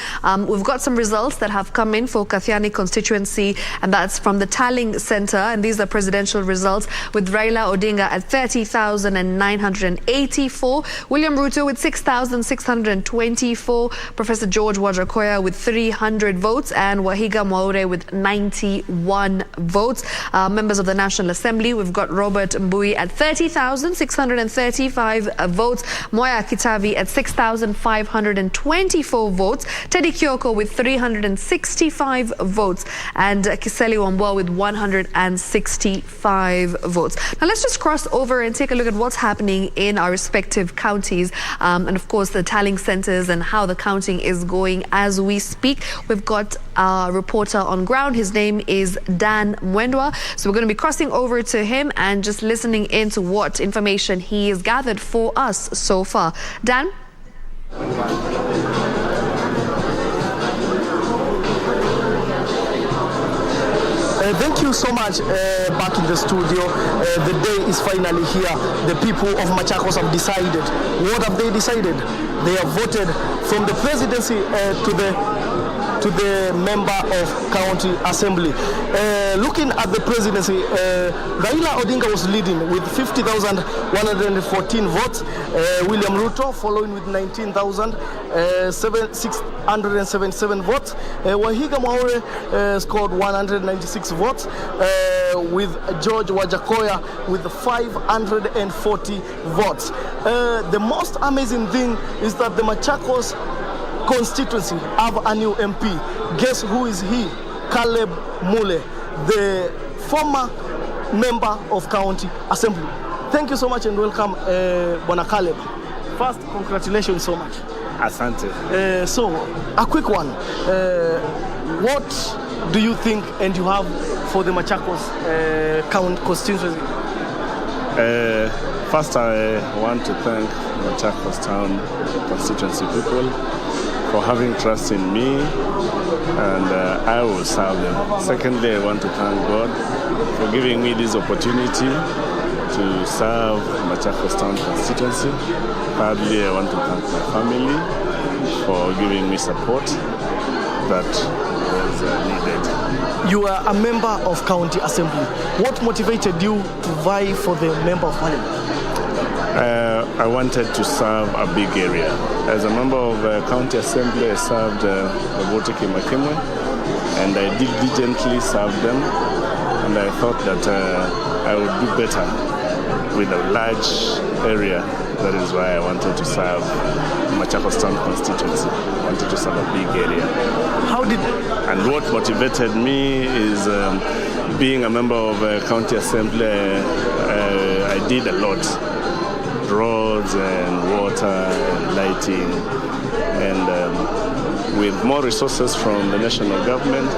We've got some results that have come in for Kathiani constituency, and that's from the Tallying Centre, and these are presidential results, with Raila Odinga at 30,000. 6,984. William Ruto with 6,624. Professor George Wajakoya with 300 votes. And Wahiga Mwaure with 91 votes. Members of the National Assembly, we've got Robert Mbui at 30,635 votes. Moya Kitavi at 6,524 votes. Teddy Kioko with 365 votes. And Kiseli Wambua with 165 votes. Now let's just cross over and take a look at what's happening in our respective counties. And of course the tallying centers and how the counting is going as we speak. We've got our reporter on ground. His name is Dan Mwendwa. So we're going to be crossing over to him and just listening into what information he has gathered for us so far. Dan? Thank you so much. Back in the studio, the day is finally here. The people of Machakos have decided. What have they decided? They have voted from the presidency to the member of county assembly. Looking at the presidency, Raila Odinga was leading with 50,114 votes. William Ruto following with 19,677 votes. Wahiga Mwaure scored 196 votes, with George Wajakoya with 540 votes. The most amazing thing is that the Machakos constituency have a new MP. Guess who is he? Caleb Mule, the former member of county assembly. Thank you so much and welcome, Bona Caleb. First, congratulations so much. Asante. So, a quick one. What do you think and you have for the Machakos constituency? First, I want to thank Machakos Town constituency people for having trust in me, and I will serve them. Secondly, I want to thank God for giving me this opportunity to serve Machakos Town constituency. Thirdly, I want to thank my family for giving me support that was needed. You are a member of county assembly. What motivated you to vie for the member of parliament? I wanted to serve a big area. As a member of county assembly, I served Botiki Makimwe, and I diligently served them, and I thought that I would do better with a large area. That is why I wanted to serve Machakos Town constituency. I wanted to serve a big area. And what motivated me is being a member of county assembly, I did a lot. Roads and water and lighting, and with more resources from the national government,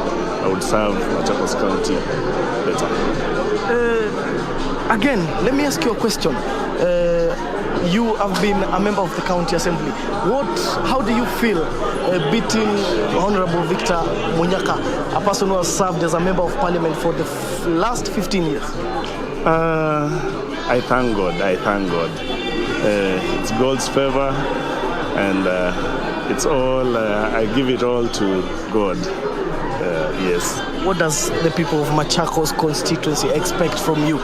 I would serve Machakos County better. Again, let me ask you a question. You have been a member of the county assembly. How do you feel beating Honorable Victor Munyaka, a person who has served as a member of parliament for the last 15 years? I thank God. It's God's favor, and it's all, I give it all to God. Yes. What does the people of Machakos constituency expect from you?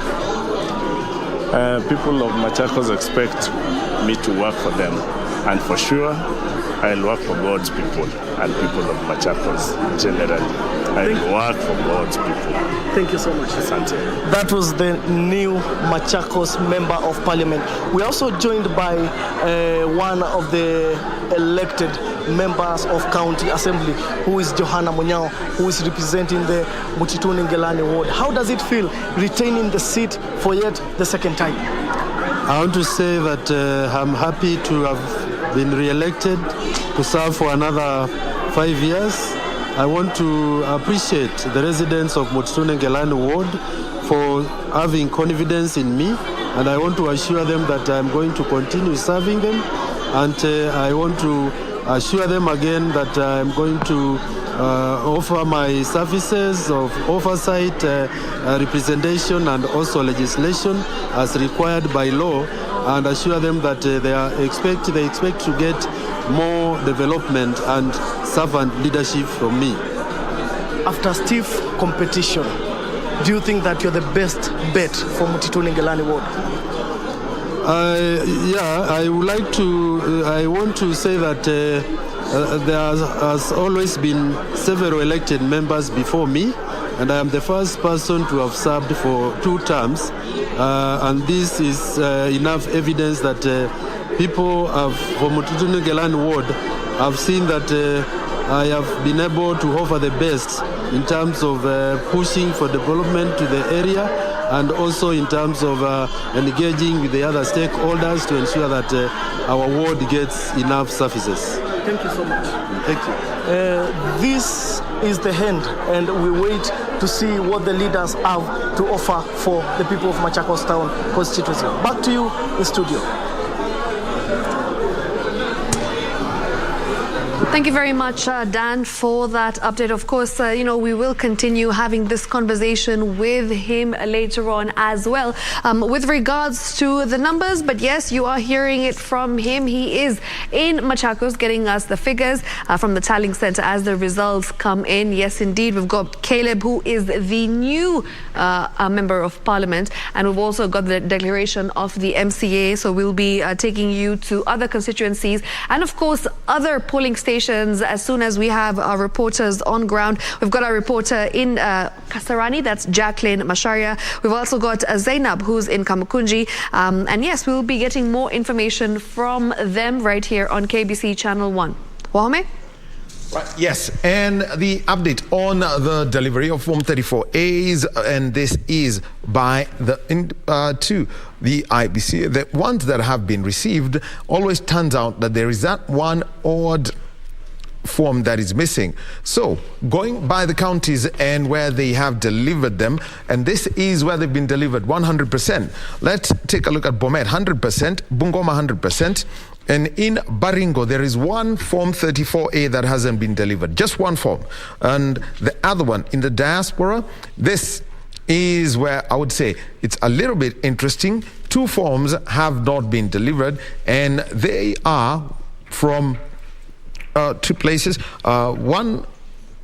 People of Machakos expect me to work for them, and for sure, I'll work for God's people and people of Machakos generally. I'll work for God's people. Thank you so much. Asante. That was the new Machakos Member of Parliament. We're also joined by one of the elected members of County Assembly, who is Johanna Munyao, who is representing the Mutituni Ngelani ward. How does it feel retaining the seat for yet the second time? I want to say that I'm happy to have been re-elected to serve for another 5 years. I want to appreciate the residents of Mutituni Ngelani ward for having confidence in me, and I want to assure them that I'm going to continue serving them, and I want to assure them again that I'm going to offer my services of oversight, representation, and also legislation as required by law, and assure them that they expect to get more development and servant leadership from me. After stiff competition, do you think that you're the best bet for Mutituni Ngelani ward? I would like to, I want to say that there has always been several elected members before me, and I am the first person to have served for 2 terms. And this is enough evidence that people from Mututunu-Gelan ward have seen that I have been able to offer the best in terms of pushing for development to the area, and also in terms of engaging with the other stakeholders to ensure that our ward gets enough services. Thank you so much. Thank you. This is the end, and we wait to see what the leaders have to offer for the people of Machakos Town constituency. Back to you in studio. Thank you very much, Dan, for that update. Of course, we will continue having this conversation with him later on as well with regards to the numbers. But yes, you are hearing it from him. He is in Machakos getting us the figures from the tallying center as the results come in. Yes, indeed, we've got Caleb, who is the new member of parliament, and we've also got the declaration of the MCA. So we'll be taking you to other constituencies and, of course, other polling stations as soon as we have our reporters on ground. We've got our reporter in Kasarani, that's Jacqueline Masharia. We've also got Zainab, who's in Kamukunji. And yes, we'll be getting more information from them right here on KBC Channel 1. Wahome? Right, yes, and the update on the delivery of Form 34As, and this is by the to the IBC. The ones that have been received, always turns out that there is that one odd form that is missing. So going by the counties and where they have delivered them, and this is where they've been delivered 100%. Let's take a look at Bomet, 100%, Bungoma 100%, and in Baringo there is one Form 34A that hasn't been delivered, just one form. And the other one in the diaspora, this is where I would say it's a little bit interesting. 2 forms have not been delivered, and they are from 2 places. One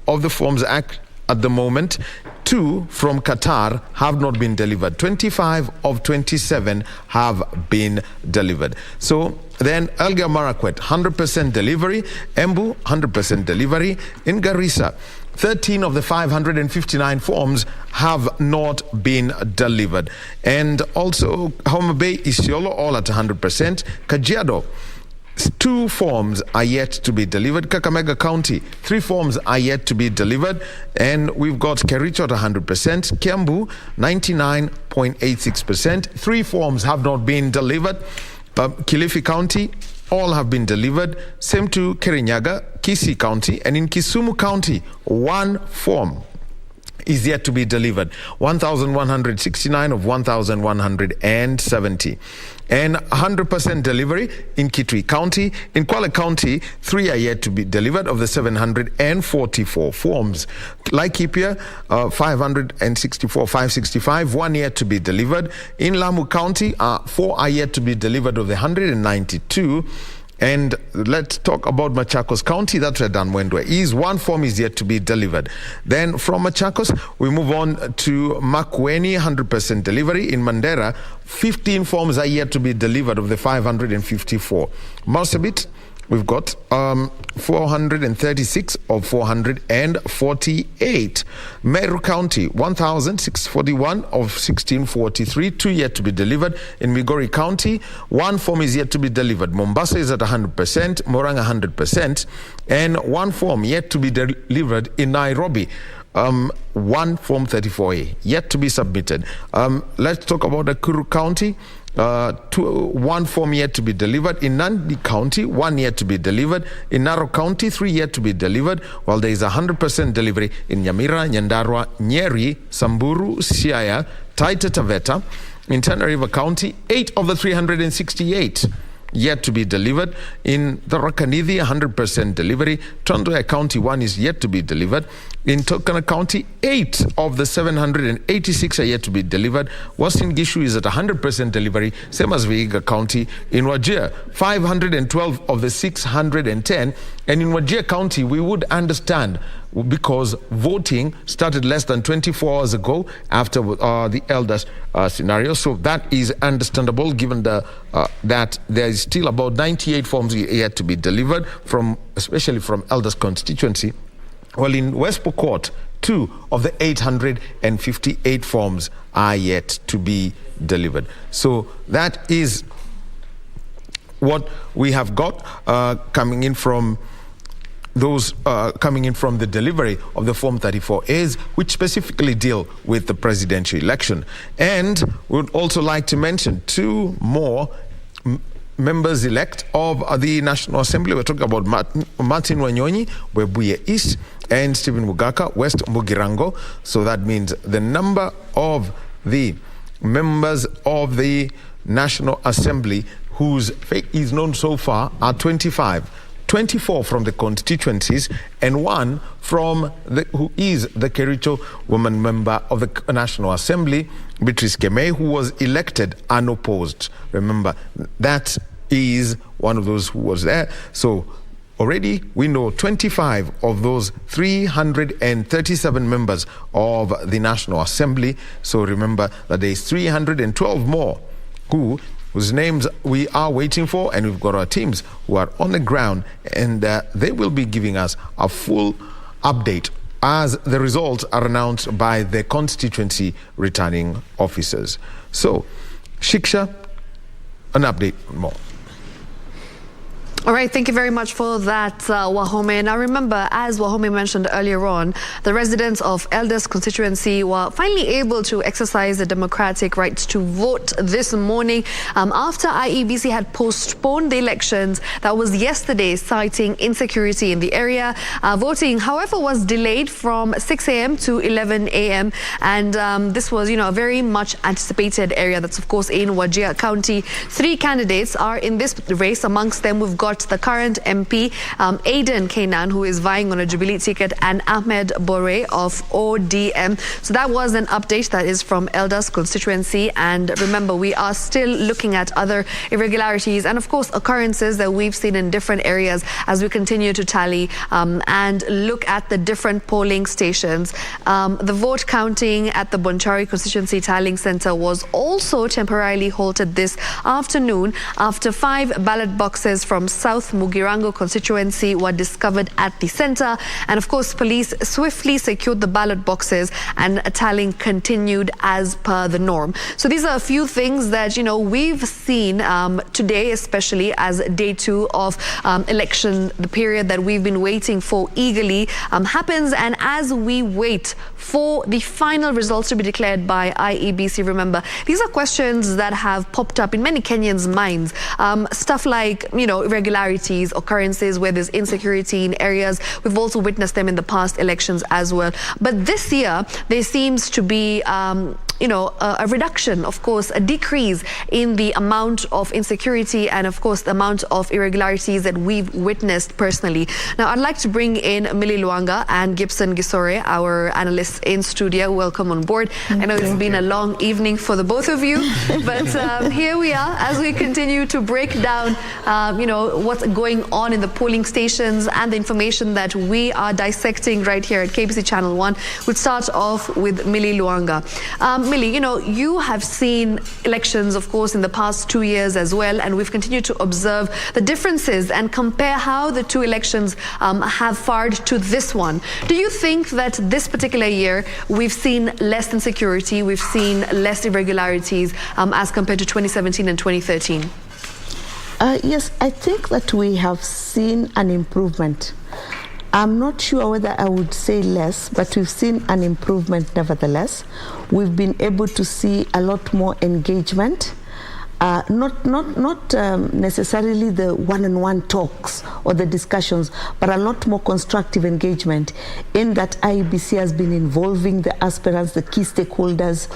of the forms at the moment, 2 from Qatar have not been delivered. 25 of 27 have been delivered. So then Elgeyo Marakwet, 100% delivery. Embu, 100% delivery. In Garissa, 13 of the 559 forms have not been delivered. And also Homa Bay, Isiolo, all at 100%. Kajiado, 2 forms are yet to be delivered. Kakamega County, 3 forms are yet to be delivered. And we've got Kericho at 100%. Kiambu, 99.86%. 3 forms have not been delivered. Kilifi County, all have been delivered. Same to Kirinyaga, Kisii County. And in Kisumu County, 1 form is yet to be delivered. 1,169 of 1,170. And 100% delivery in Kitui County. In Kwale County, 3 are yet to be delivered of the 744 forms. Laikipia, 565, 1 yet to be delivered. In Lamu County, 4 are yet to be delivered of the 192. And let's talk about Machakos County. That's where Dan Wendwe is. 1 form is yet to be delivered. Then from Machakos, we move on to Makueni, 100% delivery. In Mandera, 15 forms are yet to be delivered of the 554. Marsabit, we've got 436 of 448. Meru County, 1,641 of 1,643, 2 yet to be delivered. In Migori County, 1 form is yet to be delivered. Mombasa is at 100%, Morang 100%, and 1 form yet to be delivered in Nairobi. 1 Form 34A yet to be submitted. Let's talk about Nakuru County. 1 form yet to be delivered. In Nandi County, 1 yet to be delivered. In Narok County, 3 yet to be delivered, while there is 100% delivery in Nyamira, Nyandarua, Nyeri, Samburu, Siaya, Taita Taveta. In Tana River County, 8 of the 368 yet to be delivered. In the Rakanithi, 100% delivery. Trans-Nzoia County, 1 is yet to be delivered. In Turkana County, 8 of the 786 are yet to be delivered. Western Gishu is at 100% delivery, same as Vihiga County. In Wajir, 512 of the 610. And in Wajir County, we would understand because voting started less than 24 hours ago after the elders scenario. So that is understandable, given that there is still about 98 forms yet to be delivered, especially from elders constituency. Well, in West Pokot, 2 of the 858 forms are yet to be delivered. So that is what we have got coming in from the delivery of the Form 34As, which specifically deal with the presidential election. And we would also like to mention 2 more members-elect of the National Assembly. We're talking about Martin Wanyonyi, Webuye East, and Stephen Mugaka, West Mugirango. So that means the number of the members of the National Assembly whose fate is known so far are 25. 24 from the constituencies and 1 from who is the Kericho woman member of the National Assembly, Beatrice Kemei, who was elected unopposed. Remember, that is one of those who was there. So already we know 25 of those 337 members of the National Assembly. So remember that there is 312 more whose names we are waiting for, and we've got our teams who are on the ground, and they will be giving us a full update as the results are announced by the constituency returning officers. So, Shiksha, an update more. All right, thank you very much for that, Wahome. Now remember, as Wahome mentioned earlier on, the residents of Elders constituency were finally able to exercise the democratic right to vote this morning after IEBC had postponed the elections that was yesterday, citing insecurity in the area. Voting, however, was delayed from 6 a.m. to 11 a.m. And this was, a very much anticipated area. That's, of course, in Wajir County. 3 candidates are in this race. Amongst them, we've got the current MP, Aidan Kainan, who is vying on a Jubilee ticket, and Ahmed Bore of ODM. So that was an update that is from Elders constituency. And remember, we are still looking at other irregularities and, of course, occurrences that we've seen in different areas as we continue to tally and look at the different polling stations. The vote counting at the Bonchari constituency tallying center was also temporarily halted this afternoon after 5 ballot boxes from South Mugirango constituency were discovered at the center. And of course, police swiftly secured the ballot boxes and tallying continued as per the norm. So these are a few things that, we've seen today, especially as day 2 of election, the period that we've been waiting for eagerly happens. And as we wait for the final results to be declared by IEBC, remember, these are questions that have popped up in many Kenyans' minds. Stuff like, irregularities, occurrences where there's insecurity in areas. We've also witnessed them in the past elections as well. But this year, there seems to be a reduction, of course, a decrease in the amount of insecurity and, of course, the amount of irregularities that we've witnessed personally. Now, I'd like to bring in Millie Luanga and Gibson Gisore, our analysts in studio. Welcome on board. I know it's been a long evening for the both of you, but here we are as we continue to break down, what's going on in the polling stations and the information that we are dissecting right here at KBC Channel 1. We'll start off with Millie Luanga. Millie, you have seen elections, of course, in the past 2 years as well, and we've continued to observe the differences and compare how the 2 elections have fared to this one. Do you think that this particular year we've seen less insecurity, we've seen less irregularities as compared to 2017 and 2013? Yes, I think that we have seen an improvement. I'm not sure whether I would say less, but we've seen an improvement nevertheless. We've been able to see a lot more engagement. Not necessarily the one-on-one talks or the discussions, but a lot more constructive engagement in that IEBC has been involving the aspirants, the key stakeholders,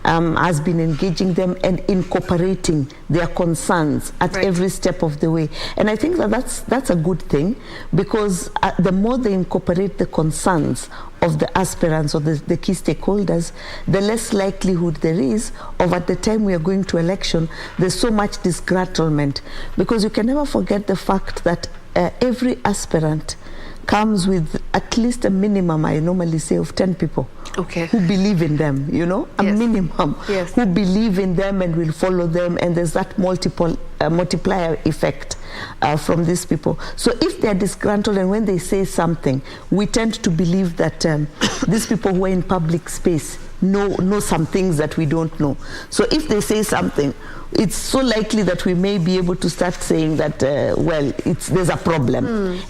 has been engaging them and incorporating their concerns at every step of the way. And I think that that's a good thing, because the more they incorporate the concerns of the aspirants or the key stakeholders, the less likelihood there is of, at the time we are going to election, there's so much disgruntlement. Because you can never forget the fact that every aspirant comes with at least a minimum, I normally say, of 10 people who believe in them, you know, a minimum, who believe in them and will follow them, and there's that multiplier effect from these people. So if they're disgruntled and when they say something, we tend to believe that these people who are in public space know some things that we don't know. So if they say something, it's so likely that we may be able to start saying that, well, there's a problem.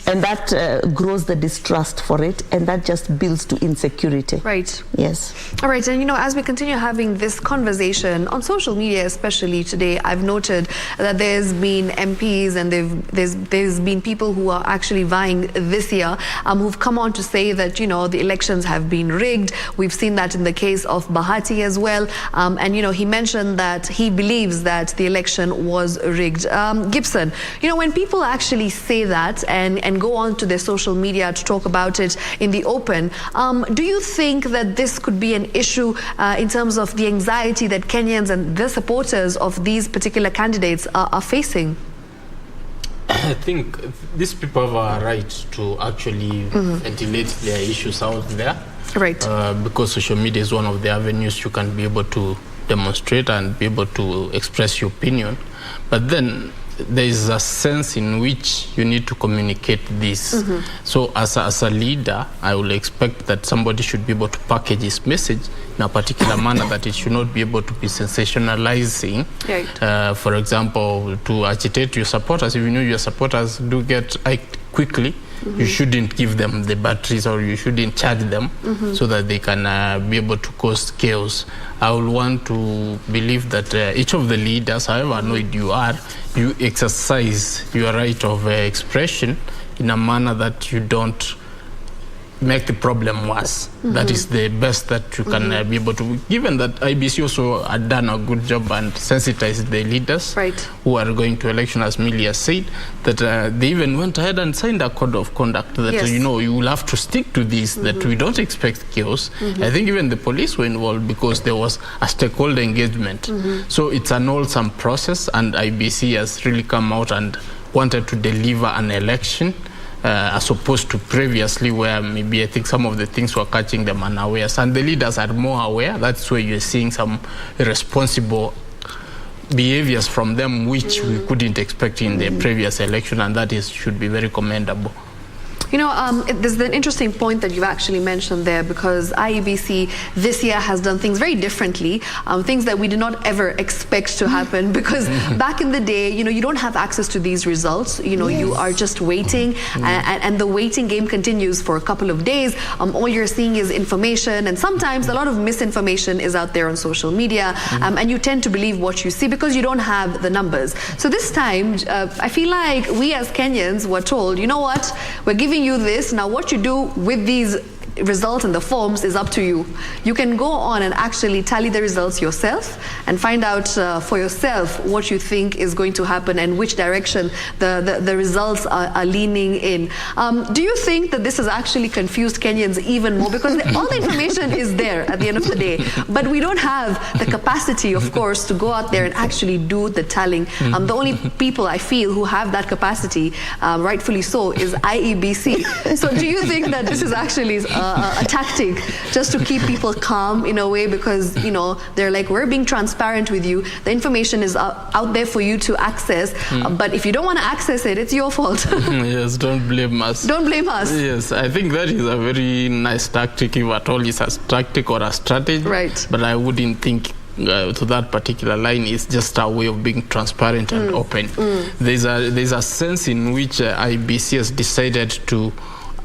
And that grows the distrust for it, and that just builds to insecurity. Right. Yes. All right, and you know, as we continue having this conversation on social media, especially today, I've noted that there's been MPs and there's been people who are actually vying this year who've come on to say that, you know, the elections have been rigged. We've seen that in the case of Bahati as well. And, you know, he mentioned that he believes that the election was rigged. Gibson, you know, when people actually say that and go on to their social media to talk about it in the open, do you think that this could be an issue in terms of the anxiety that Kenyans and the supporters of these particular candidates are facing? I think these people have a right to actually ventilate their issues out there. Right. Because social media is one of the avenues you can be able to demonstrate and be able to express your opinion. But then there is a sense in which you need to communicate this. So as a leader, I will expect that somebody should be able to package his message in a particular manner, that it should not be able to be sensationalizing. Right. For example, to agitate your supporters. If you know your supporters do get quickly, you shouldn't give them the batteries, or you shouldn't charge them so that they can be able to cause chaos. I would want to believe that each of the leaders, however annoyed you are, you exercise your right of expression in a manner that you don't make the problem worse. That is the best that you can be able to, given that IBC also had done a good job and sensitized the leaders who are going to election, as Millie has said, that they even went ahead and signed a code of conduct that, you know, you will have to stick to this, that we don't expect chaos. I think even the police were involved because there was a stakeholder engagement. So it's an wholesome process, and IBC has really come out and wanted to deliver an election as opposed to previously, where maybe I think some of the things were catching them unawares, and the leaders are more aware. That's where you're seeing some irresponsible behaviors from them, which we couldn't expect in the previous election, and that should be very commendable. You know, there's an interesting point that you've actually mentioned there, because IEBC this year has done things very differently, things that we did not ever expect to happen, because back in the day, you know, you don't have access to these results. You know, you are just waiting, and the waiting game continues for a couple of days. All you're seeing is information, and sometimes a lot of misinformation is out there on social media, and you tend to believe what you see because you don't have the numbers. So this time, I feel like we as Kenyans were told, you know what, we're giving you this. Now what you do with these results and the forms is up to you. You can go on and actually tally the results yourself and find out for yourself what you think is going to happen and which direction the results are leaning in. Do you think that this has actually confused Kenyans even more? Because all the information is there at the end of the day, but we don't have the capacity, of course, to go out there and actually do the tallying. The only people I feel who have that capacity, rightfully so, is IEBC. So do you think that this is actually a tactic just to keep people calm in a way, because, you know, they're like, we're being transparent with you, the information is out there for you to access, but if you don't want to access it, it's your fault. Yes, don't blame us. Don't blame us. Yes, I think that is a very nice tactic, if at all it's a tactic or a strategy. Right. But I wouldn't think to that particular line is just a way of being transparent and open. There's a sense in which IBC has decided to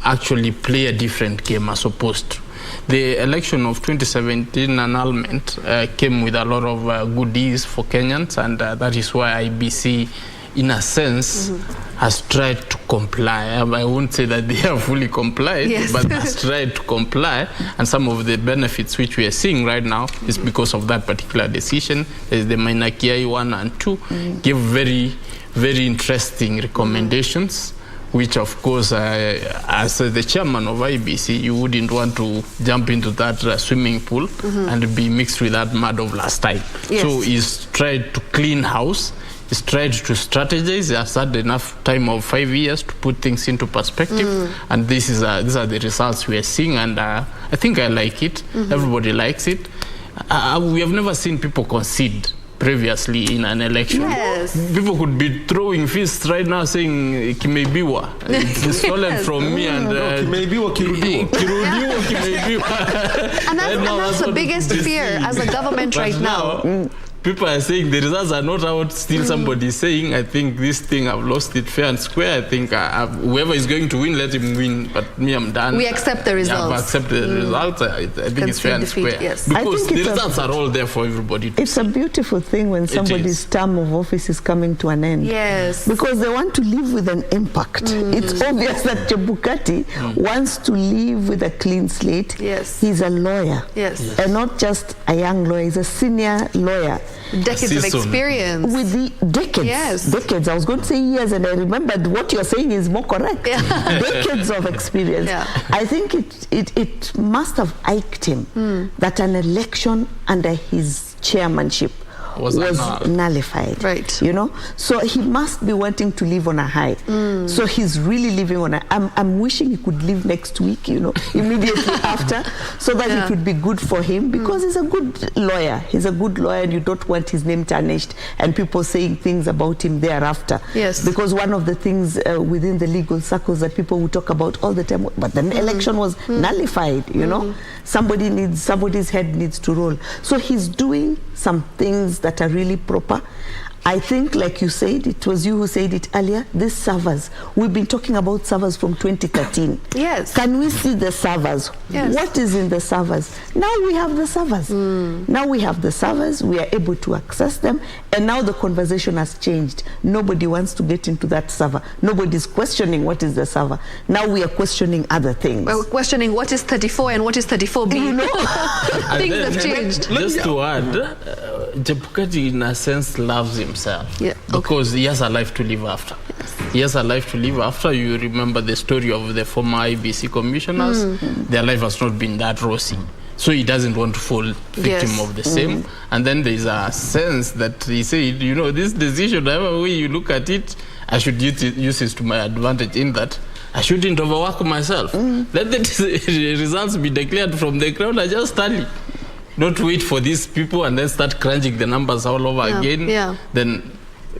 actually play a different game as opposed to the election of 2017 annulment came with a lot of goodies for Kenyans, and that is why IBC, in a sense, has tried to comply. I won't say that they have fully complied, but has tried to comply, and some of the benefits which we are seeing right now is because of that particular decision. There's the Mainakiai 1 and 2 give very, very interesting recommendations, which of course, as the chairman of IBC, you wouldn't want to jump into that swimming pool and be mixed with that mud of last time. So he's tried to clean house. He's tried to strategize. He has had enough time of 5 years to put things into perspective. And these are the results we are seeing. And I think I like it. Everybody likes it. We have never seen people concede previously in an election. Yes. People could be throwing fists right now saying Kimeibiwa. It's stolen from me and Kimeibiwa, Kirudiwa, Kimeibiwa. And that's the biggest fear as a government right now. People are saying the results are not out. Still somebody is saying, I think this thing, I've lost it fair and square. I think whoever is going to win, let him win. But me, I'm done. We accept the results. I've accepted the results. I think it's fair and square. Yes. Because the results are all there for everybody to It's a beautiful thing when somebody's term of office is coming to an end. Yes. Because they want to live with an impact. It's obvious that Chebukati wants to live with a clean slate. Yes. He's a lawyer. Yes. And not just a young lawyer. He's a senior lawyer. Decades of experience. With the decades. Yes. Decades. I was going to say years, and I remembered what you're saying is more correct. Decades of experience. I think it must have iked him that an election under his chairmanship was nullified. Right. You know? So he must be wanting to live on a high. So he's really living on a... I'm wishing he could live next week, you know, immediately after, so that it would be good for him, because he's a good lawyer. He's a good lawyer, and you don't want his name tarnished and people saying things about him thereafter. Yes. Because one of the things within the legal circles that people will talk about all the time, but the election was nullified, you know? Somebody's head needs to roll. So he's doing some things that are really proper. I think, like you said, it was you who said it earlier, these servers, we've been talking about servers from 2013. Yes. Can we see the servers? Yes. What is in the servers? Now we have the servers. Now we have the servers, we are able to access them, and now the conversation has changed. Nobody wants to get into that server. Nobody's questioning what is the server. Now we are questioning other things. We're questioning what is 34 and what is 34B. You know? Things have changed. Just to add, Chebukati in a sense loves himself, because he has a life to live after. He has a life to live after. You remember the story of the former IBC commissioners. Their life has not been that rosy. So he doesn't want to fall victim of the same. And then there's a sense that he said, you know, this decision, however way you look at it, I should use this to my advantage in that I shouldn't overwork myself. Let the results be declared from the ground. I just tally. Not wait for these people and then start crunching the numbers all over again. Then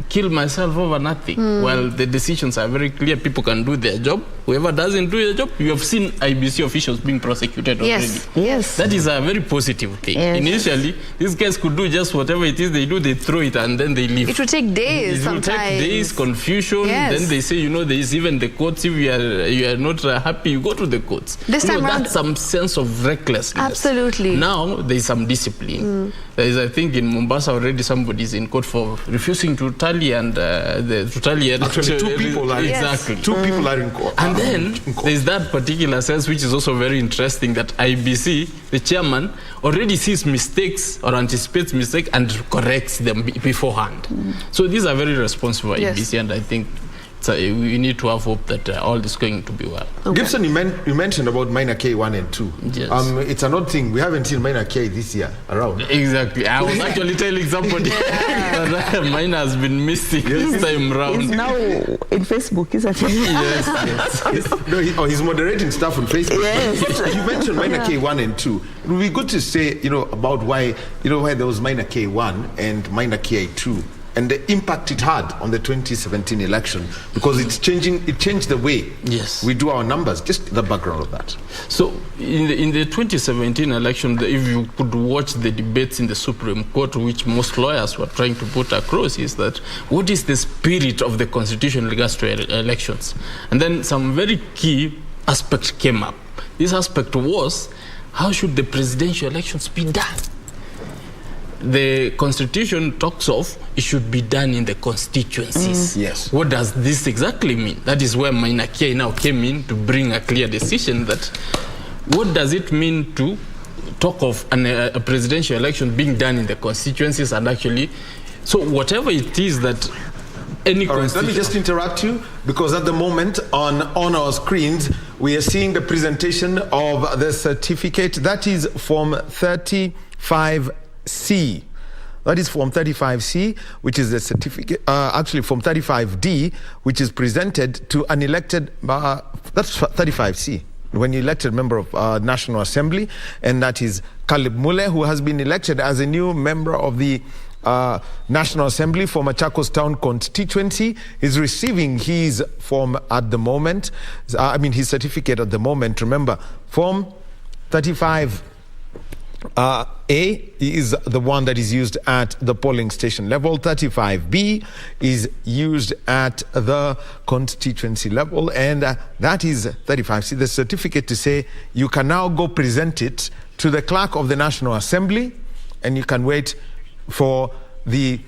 kill myself over nothing. Well, the decisions are very clear. People can do their job. Whoever doesn't do their job, you have seen IBC officials being prosecuted already. Yes. That is a very positive thing. Initially, these guys could do just whatever it is they do, they throw it and then they leave. It will take days sometimes. It will take days, confusion. Then they say, you know, there is even the courts. If you are not happy, you go to the courts. This time around, that's some sense of recklessness. Absolutely. Now, there is some discipline. There is, I think, in Mombasa already somebody is in court for refusing to tally and to tally. Actually, two people are Two people are in court. And then there's that particular sense which is also very interesting, that IBC, the chairman, already sees mistakes or anticipates mistakes and corrects them beforehand. So these are very responsible IBC, and I think we need to have hope that all is going to be well. Gibson, you mentioned about minor K 1 and 2. Yes. It's an odd thing. We haven't seen minor K this year around. Exactly. I was actually telling somebody that mine has been missing this time round. He's now in Facebook, isn't he? Yes. No, he's moderating stuff on Facebook. Yes. You mentioned minor K 1 and 2. It would be good to say, about why there was minor K 1 and minor K 2. And the impact it had on the 2017 election, because it changed the way we do our numbers. Just the background of that. So in the 2017 election, if you could watch the debates in the Supreme Court, which most lawyers were trying to put across, is that what is the spirit of the Constitution in regards to elections? And then some very key aspect came up. This aspect was, how should the presidential elections be done? The Constitution talks of it should be done in the constituencies. Yes. What does this exactly mean? That is where Minor K now came in to bring a clear decision that what does it mean to talk of a presidential election being done in the constituencies, and actually, so whatever it is that any let me just interrupt you, because at the moment on our screens we are seeing the presentation of the certificate. That is Form 35C. That is Form 35C, which is the certificate, actually Form 35D, which is presented to an elected, that's 35C, when you elected member of National Assembly, and that is Caleb Mule, who has been elected as a new member of the National Assembly for Machakos Town constituency. He's receiving his form at the moment, his certificate at the moment. Remember, Form 35 A is the one that is used at the polling station level. 35B is used at the constituency level, and that is 35C, the certificate to say you can now go present it to the clerk of the National Assembly, and you can wait for the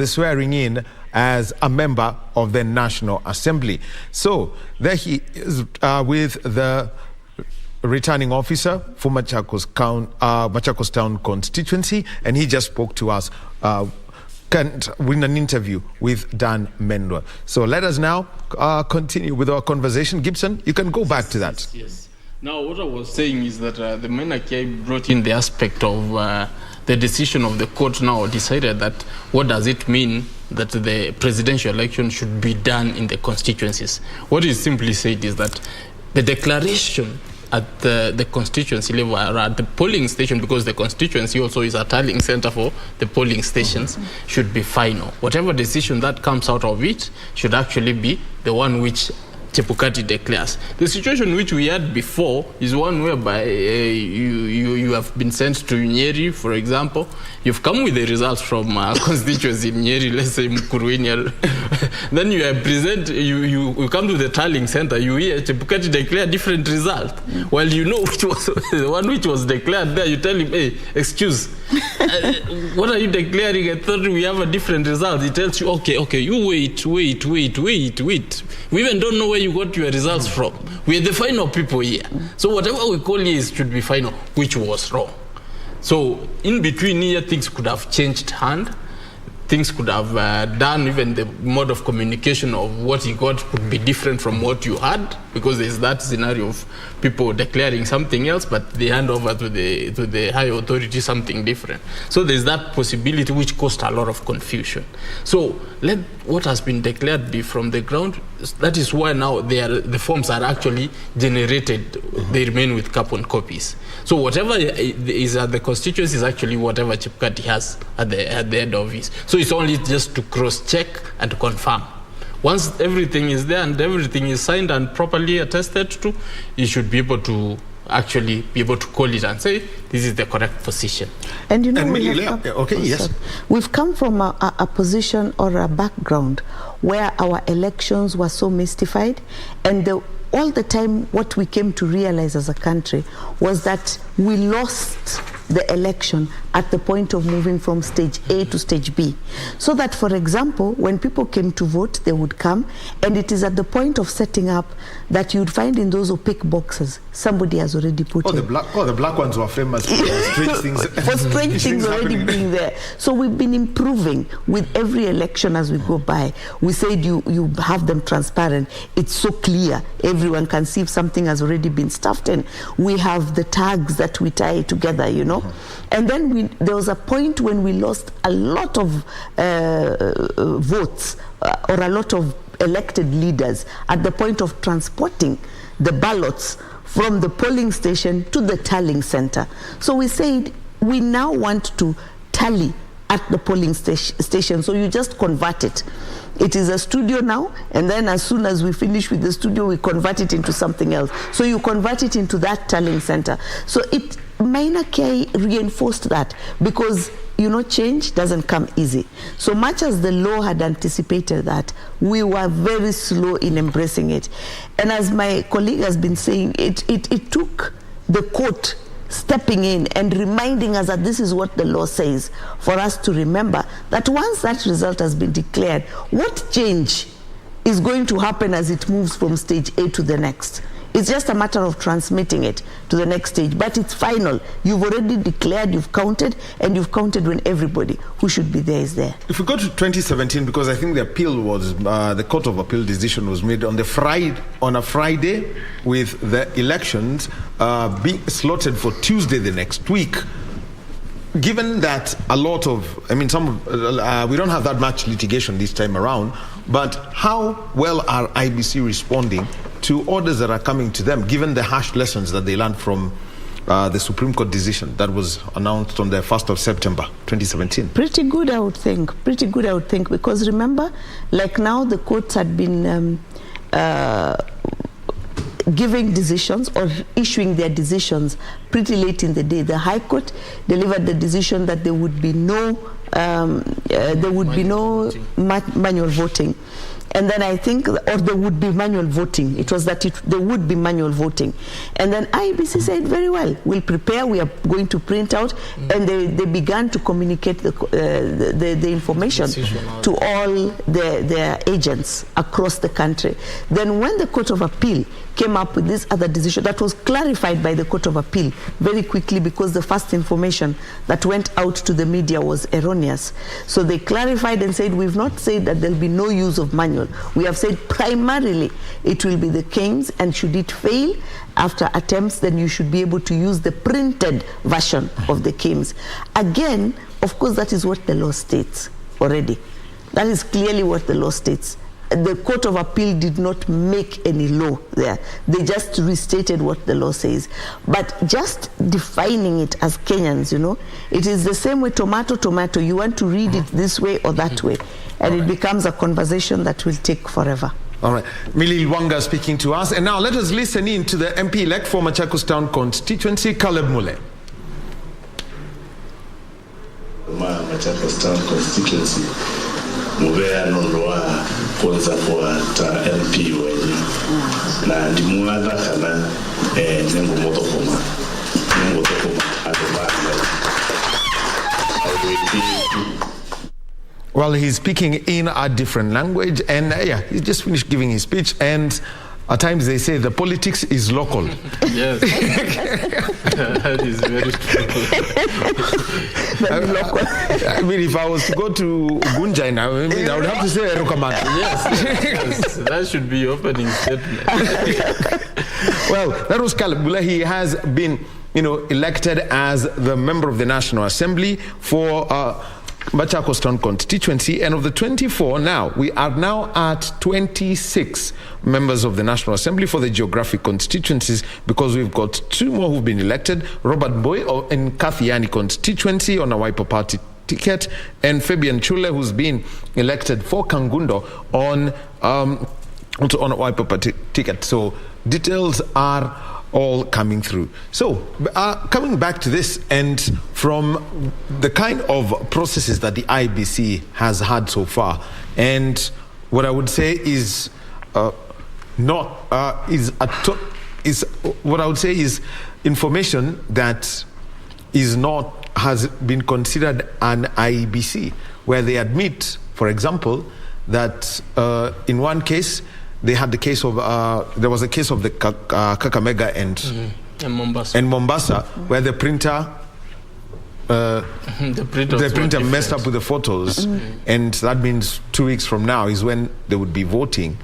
swearing in as a member of the National Assembly. So there he is with the returning officer for Machakos Town constituency, and he just spoke to us in an interview with Dan Mendwa. So let us now continue with our conversation. Gibson, you can go back to that. Yes. Now, what I was saying is that the Menakia brought in the aspect of the decision of the court now decided that what does it mean that the presidential election should be done in the constituencies. What is simply said is that the declaration at the constituency level or at the polling station, because the constituency also is a tallying center for the polling stations, should be final. Whatever decision that comes out of it should actually be the one which Chebukati declares. The situation which we had before is one whereby you have been sent to Nyeri, for example. You've come with the results from constituency in Nyeri, let's say Mukurweini. Then you are you come to the tallying center, you hear Chebukati declare different result. While you know which was the one which was declared there, you tell him, hey, excuse, what are you declaring? I thought we have a different result. He tells you, okay, you wait. We even don't know where you got your results from. We are the final people here. So whatever we call here should be final, which was wrong. So in between here, things could have changed hand. Things could have done, even the mode of communication of what you got could be different from what you had, because there's that scenario of people declaring something else, but they hand over to the high authority something different. So there's that possibility which caused a lot of confusion. So let what has been declared be from the ground. That is why now the forms are actually generated. They remain with carbon copies. So whatever is at the constituency is actually whatever Chebukati has at the end of it. So it's only just to cross-check and confirm. Once everything is there and everything is signed and properly attested to, you should be able to actually be able to call it and say, this is the correct position. And you know, we've come from a position or a background where our elections were so mystified, and all the time what we came to realize as a country was that we lost the election at the point of moving from stage A to stage B. So that, for example, when people came to vote, they would come, and it is at the point of setting up that you'd find in those opaque boxes, somebody has already put in. The black ones were famous for strange things. For strange things already being there. So we've been improving with every election as we go by. We said you have them transparent. It's so clear. Everyone can see if something has already been stuffed in. We have the tags that we tie together, you know. And then there was a point when we lost a lot of votes or a lot of elected leaders at the point of transporting the ballots from the polling station to the tallying center. So we said we now want to tally at the polling station, so you just convert it. It is a studio now, and then as soon as we finish with the studio, we convert it into something else. So you convert it into that tallying center. So Maina K reinforced that, because change doesn't come easy. So much as the law had anticipated that, we were very slow in embracing it. And as my colleague has been saying, it took the court stepping in and reminding us that this is what the law says, for us to remember that once that result has been declared, what change is going to happen as it moves from stage A to the next? It's just a matter of transmitting it to the next stage, but it's final. You've already declared, you've counted, and you've counted when everybody who should be there is there. If we go to 2017, because I think the appeal was, the Court of Appeal decision was made on a Friday, with the elections being slotted for Tuesday the next week. given that a lot of, we don't have that much litigation this time around, but how well are IBC responding to orders that are coming to them, given the harsh lessons that they learned from the Supreme Court decision that was announced on the 1st of September 2017? Pretty good, I would think. Because remember, like now the courts had been giving decisions or issuing their decisions pretty late in the day. The High Court delivered the decision that there would be no manual voting. And then I think, or there would be manual voting. It was that there would be manual voting. And then IBC said, very well, we'll prepare, we are going to print out. And they began to communicate the information to all their agents across the country. Then when the Court of Appeal came up with this other decision that was clarified by the Court of Appeal very quickly, because the first information that went out to the media was erroneous. So they clarified and said, we've not said that there'll be no use of manual. We have said primarily it will be the claims, and should it fail after attempts, then you should be able to use the printed version of the claims. Again, of course, that is what the law states already. That is clearly what the law states. The Court of Appeal did not make any law there. They just restated what the law says. But just defining it as Kenyans, it is the same way tomato. You want to read it this way or that way. And it becomes a conversation that will take forever. All right. Millie Lwanga speaking to us. And now let us listen in to the MP-elect for Machakos Town constituency, Caleb Mule. Machakos Town constituency. Mubea nondoa kwanza kwa ta LP wenye na ndimuadha kana nengo motokoma Well, he's speaking in a different language, and he just finished giving his speech, and at times they say the politics is local. Yes. That is very true. If I was to go to Gunjai now, I would have to say Erukamata. Yes. That should be opening statement. Well, that was Caleb Mule. He has been, elected as the member of the National Assembly for Machakos Town constituency, and of the 24 now, we are now at 26 members of the National Assembly for the geographic constituencies, because we've got 2 more who've been elected, Robert Boy in Kathiani constituency on a Wiper Party ticket, and Fabian Chule, who's been elected for Kangundo on a Wiper Party ticket. So details are all coming through. So coming back to this, and from the kind of processes that the IBC has had so far, and what I would say is information that has been considered an IBC, where they admit, for example, that in one case they had the case of there was a case of the Kakamega and Mombasa, where the printer messed up with the photos, and that means 2 weeks from now is when they would be voting.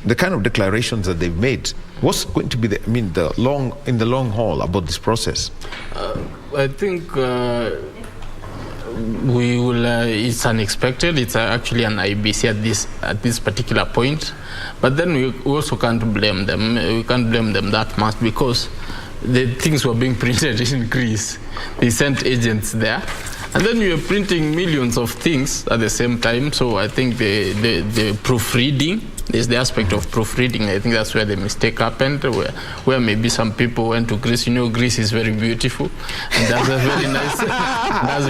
The kind of declarations that they've made, what's going to be in the long haul about this process? I think we will. It's unexpected. It's actually an IBC at this particular point. But then we also can't blame them. We can't blame them that much, because the things were being printed in Greece. They sent agents there, and then we were printing millions of things at the same time. So I think the proofreading, there's the aspect of proofreading. I think that's where the mistake happened, where maybe some people went to Greece. Greece is very beautiful, and that's a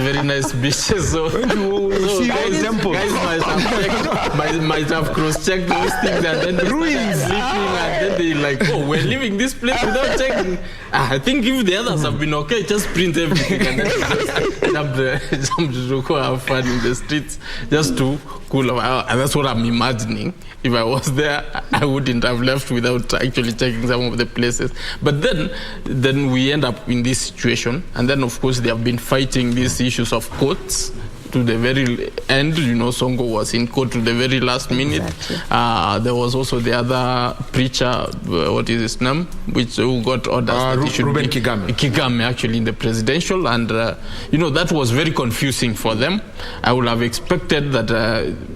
very nice beaches. So guys might have cross-checked those things, and then they started sleeping, and then they we're leaving this place without checking. I think if the others have been okay, just print everything and then jump to go have fun in the streets just to cool off. And that's what I'm imagining. If I was there, I wouldn't have left without actually checking some of the places. But then we end up in this situation, and then of course they have been fighting these issues of courts to the very end. You know, Songo was in court to the very last minute. Exactly. There was also the other preacher, what is his name, who got orders. Ruben Kigame, actually, in the presidential, and you know, that was very confusing for them. I would have expected that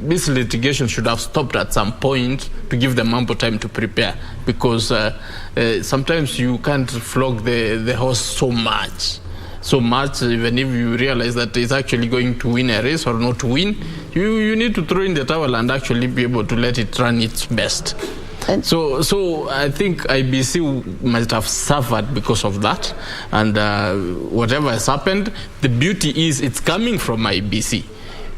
this litigation should have stopped at some point to give them ample time to prepare, because sometimes you can't flog the horse so much, even if you realize that it's actually going to win a race or not to win, you need to throw in the towel and actually be able to let it run its best. So I think IBC must have suffered because of that, and whatever has happened, the beauty is it's coming from IBC.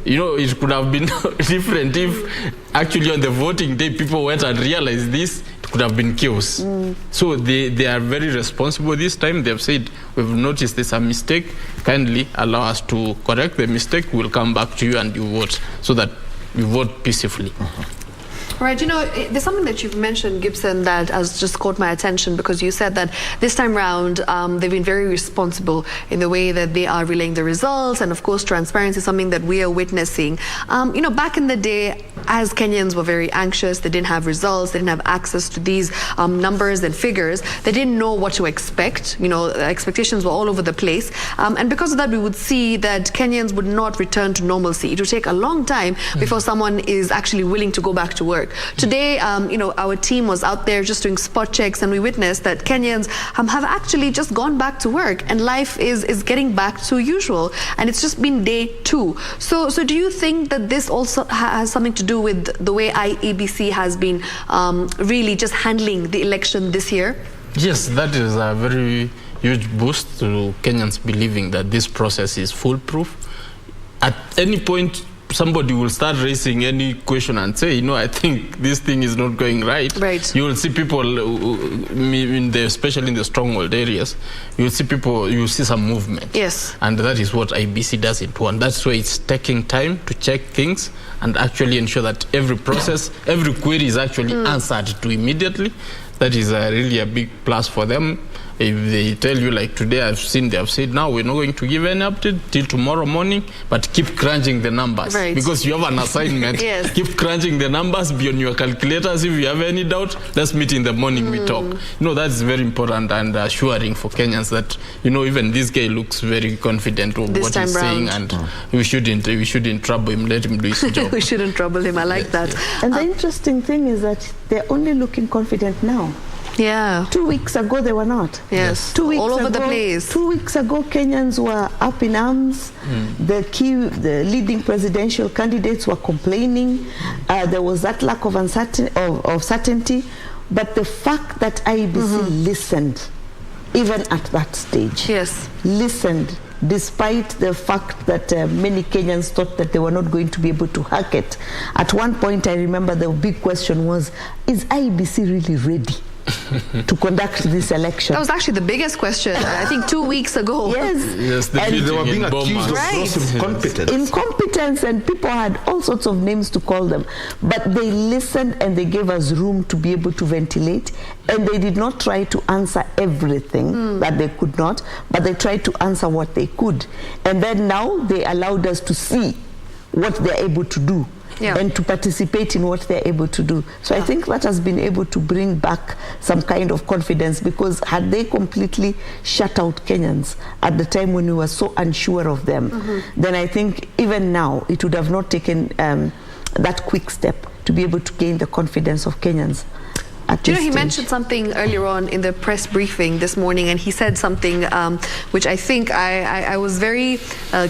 You know, it could have been different if actually on the voting day people went and realized this. It could have been chaos. So they are very responsible this time. They have said, we've noticed there's a mistake. Kindly allow us to correct the mistake. We'll come back to you and you vote, so that you vote peacefully. Right, you know, there's something that you've mentioned, Gibson, that has just caught my attention, because you said that this time round they've been very responsible in the way that they are relaying the results, and of course transparency is something that we are witnessing. You know, back in the day, as Kenyans were very anxious, they didn't have results, they didn't have access to these numbers and figures, they didn't know what to expect. You know, expectations were all over the place, and because of that we would see that Kenyans would not return to normalcy. It would take a long time before someone is actually willing to go back to work. Today, you know, our team was out there just doing spot checks, and we witnessed that Kenyans have actually just gone back to work, and life is getting back to usual, and it's just been day 2. So do you think that this also has something to do with the way IEBC has been really just handling the election this year? Yes, that is a very huge boost to Kenyans believing that this process is foolproof. At any point, somebody will start raising any question and say, you know, I think this thing is not going right. You will see people, especially in the stronghold areas, you will see some movement. Yes. And that is what IBC doesn't want. That's why it's taking time to check things and actually ensure that every process, every query is actually answered to immediately. That is really a big plus for them. If they tell you, like today, they have said, now we're not going to give any update till tomorrow morning, but keep crunching the numbers. Because you have an assignment. Keep crunching the numbers, be on your calculators. If you have any doubt, let's meet in the morning, we talk. You know, that's very important and assuring for Kenyans that, you know, even this guy looks very confident of what he's saying, and we shouldn't trouble him, let him do his job. We shouldn't trouble him, I like that. And the interesting thing is that they're only looking confident now. Yeah. 2 weeks ago, they were not. Yes. 2 weeks all over ago, the place. 2 weeks ago, Kenyans were up in arms. The leading presidential candidates were complaining. There was that lack of certainty. But the fact that IEBC listened, even at that stage, listened, despite the fact that many Kenyans thought that they were not going to be able to hack it. At one point, I remember the big question was, is IEBC really ready to conduct this election? That was actually the biggest question, I think 2 weeks ago. Yes. They were being accused of gross incompetence. Incompetence, and people had all sorts of names to call them. But they listened and they gave us room to be able to ventilate, and they did not try to answer everything that they could not, but they tried to answer what they could. And then now they allowed us to see what they're able to do. And to participate in what they're able to do. So I think that has been able to bring back some kind of confidence, because had they completely shut out Kenyans at the time when we were so unsure of them, then I think even now it would have not taken that quick step to be able to gain the confidence of Kenyans. Do you know, he mentioned something earlier on in the press briefing this morning, and he said something which I think I was very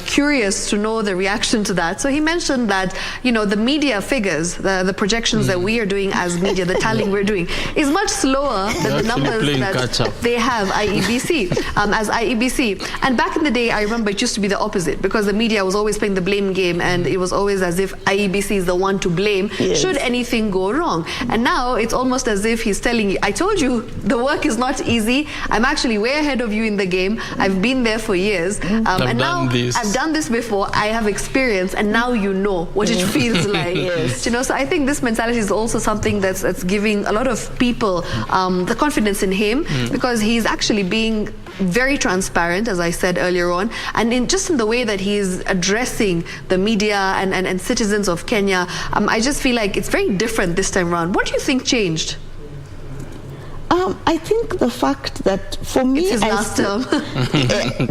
curious to know the reaction to that. So he mentioned that, you know, the media figures, the projections that we are doing as media, the tallying we're doing, is much slower than the numbers that they have IEBC, as IEBC. And back in the day, I remember it used to be the opposite, because the media was always playing the blame game, and it was always as if IEBC is the one to blame should anything go wrong. And now it's almost as if if he's telling you, I told you the work is not easy. I'm actually way ahead of you in the game. I've been there for years. And now I've done this before. I have experience, and now you know what it feels like. Yes. You know, so I think this mentality is also something that's giving a lot of people the confidence in him, because he's actually being very transparent, as I said earlier on, and just in the way that he's addressing the media and citizens of Kenya. I just feel like it's very different this time around. What do you think changed? I think the fact that, for me, it's his last term.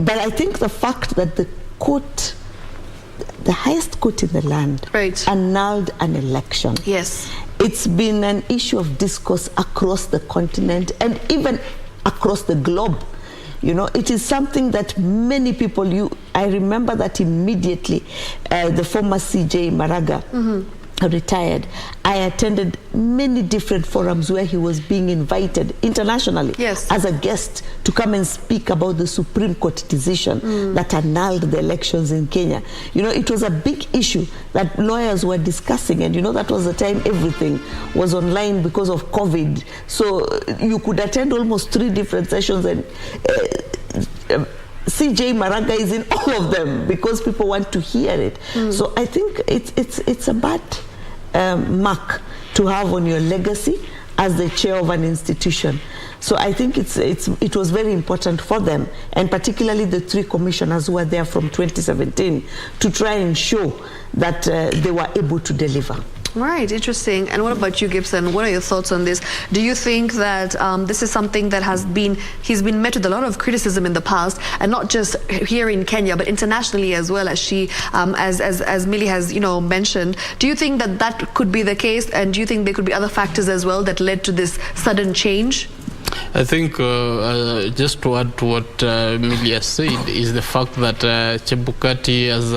But I think the fact that the court, the highest court in the land, annulled an election. Yes. It's been an issue of discourse across the continent and even across the globe. You know, it is something that many people, I remember that immediately the former CJ Maraga retired. I attended many different forums where he was being invited internationally as a guest to come and speak about the Supreme Court decision that annulled the elections in Kenya. You know, it was a big issue that lawyers were discussing, and you know, that was the time everything was online because of COVID. So you could attend almost 3 different sessions, and CJ Maraga is in all of them because people want to hear it. So I think it's a bad mark to have on your legacy as the chair of an institution. So I think it was very important for them, and particularly the 3 commissioners who were there from 2017, to try and show that they were able to deliver. Right, interesting. And what about you, Gibson? What are your thoughts on this? Do you think that this is something that he's been met with a lot of criticism in the past, and not just here in Kenya, but internationally as well, as as Millie has, you know, mentioned? Do you think that could be the case, and do you think there could be other factors as well that led to this sudden change? I think just to add to what Millie has said is the fact that Chebukati has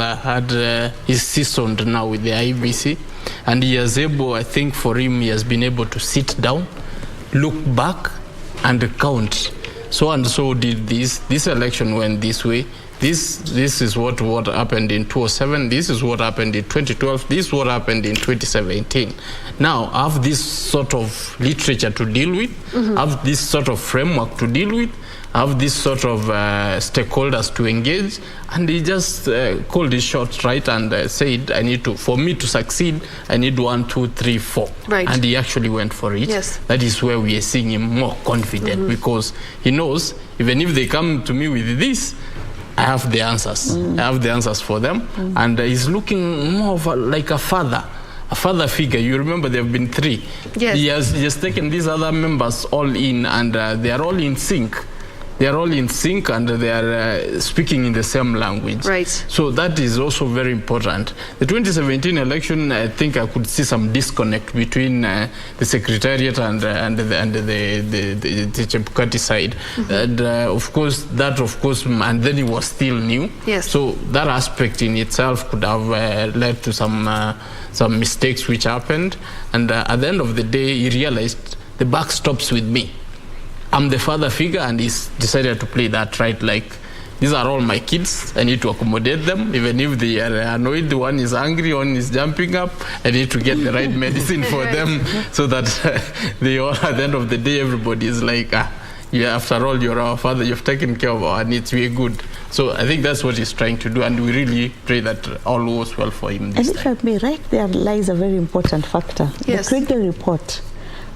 is seasoned now with the IBC, and he is able, I think for him, he has been able to sit down, look back and count. So and so did this election went this way. This is what happened in 2007. This is what happened in 2012. This is what happened in 2017. Now, I have this sort of literature to deal with, I have this sort of framework to deal with, I have this sort of stakeholders to engage, and he just called his shots, right, and said, for me to succeed, I need 1, 2, 3, 4. Right. And he actually went for it. Yes. That is where we are seeing him more confident, because he knows, even if they come to me with this, I have the answers. I have the answers for them. And he's looking more of like a father figure. You remember there have been 3. Yes. He has taken these other members all in, and they are all in sync. They are all in sync, and they are speaking in the same language. Right. So that is also very important. The 2017 election, I think I could see some disconnect between the Secretariat and the Chebukati side. And of course, and then it was still new. Yes. So that aspect in itself could have led to some mistakes which happened. And at the end of the day, he realized the buck stops with me. I'm the father figure, and he's decided to play that right. Like, these are all my kids. I need to accommodate them, even if they are annoyed. One is angry, one is jumping up. I need to get the right medicine for them, so that they all, at the end of the day, everybody is like, after all, you're our father. You've taken care of our needs. We're good. So I think that's what he's trying to do, and we really pray that all goes well for him this time. And if I may, right there lies a very important factor. Yes. The Kriegler report.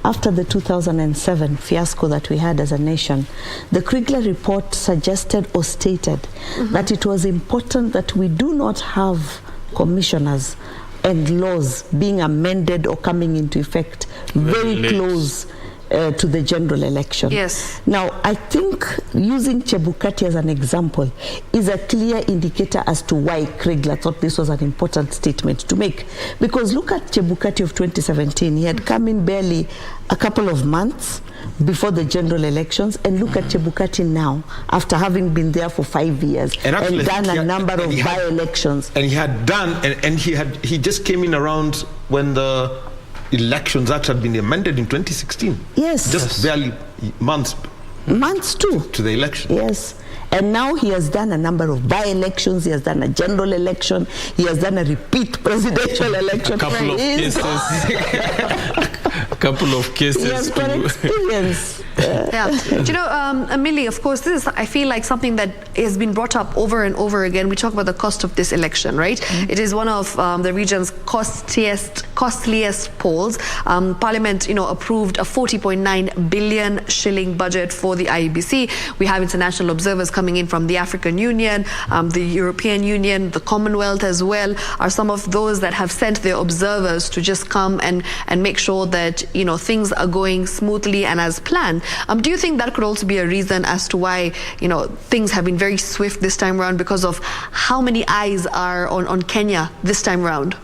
After the 2007 fiasco that we had as a nation, the Kriegler report suggested or stated that it was important that we do not have commissioners and laws being amended or coming into effect very close to the general election. Yes. Now, I think using Chebukati as an example is a clear indicator as to why Kriegler thought this was an important statement to make. Because look at Chebukati of 2017. He had come in barely a couple of months before the general elections, and look at Chebukati now, after having been there for 5 years and done a number of by-elections. And he had done, and he just came in around when the Elections Act had been amended in 2016. Yes. Just barely months. Months too. To the election. Yes. And now he has done a number of by-elections, he has done a general election, he has done a repeat presidential election. A couple of cases. couple of cases. Yes, for experience. Yeah. Do you know, Millie, of course, this is, I feel like, something that has been brought up over and over again. We talk about the cost of this election, right? Mm-hmm. It is one of the region's costliest polls. Parliament, approved a 40.9 billion shilling budget for the IEBC. We have international observers coming in from the African Union, the European Union, the Commonwealth as well, are some of those that have sent their observers to just come and make sure that, things are going smoothly and as planned. Do you think that could also be a reason as to why, things have been very swift this time around, because of how many eyes are on Kenya this time around?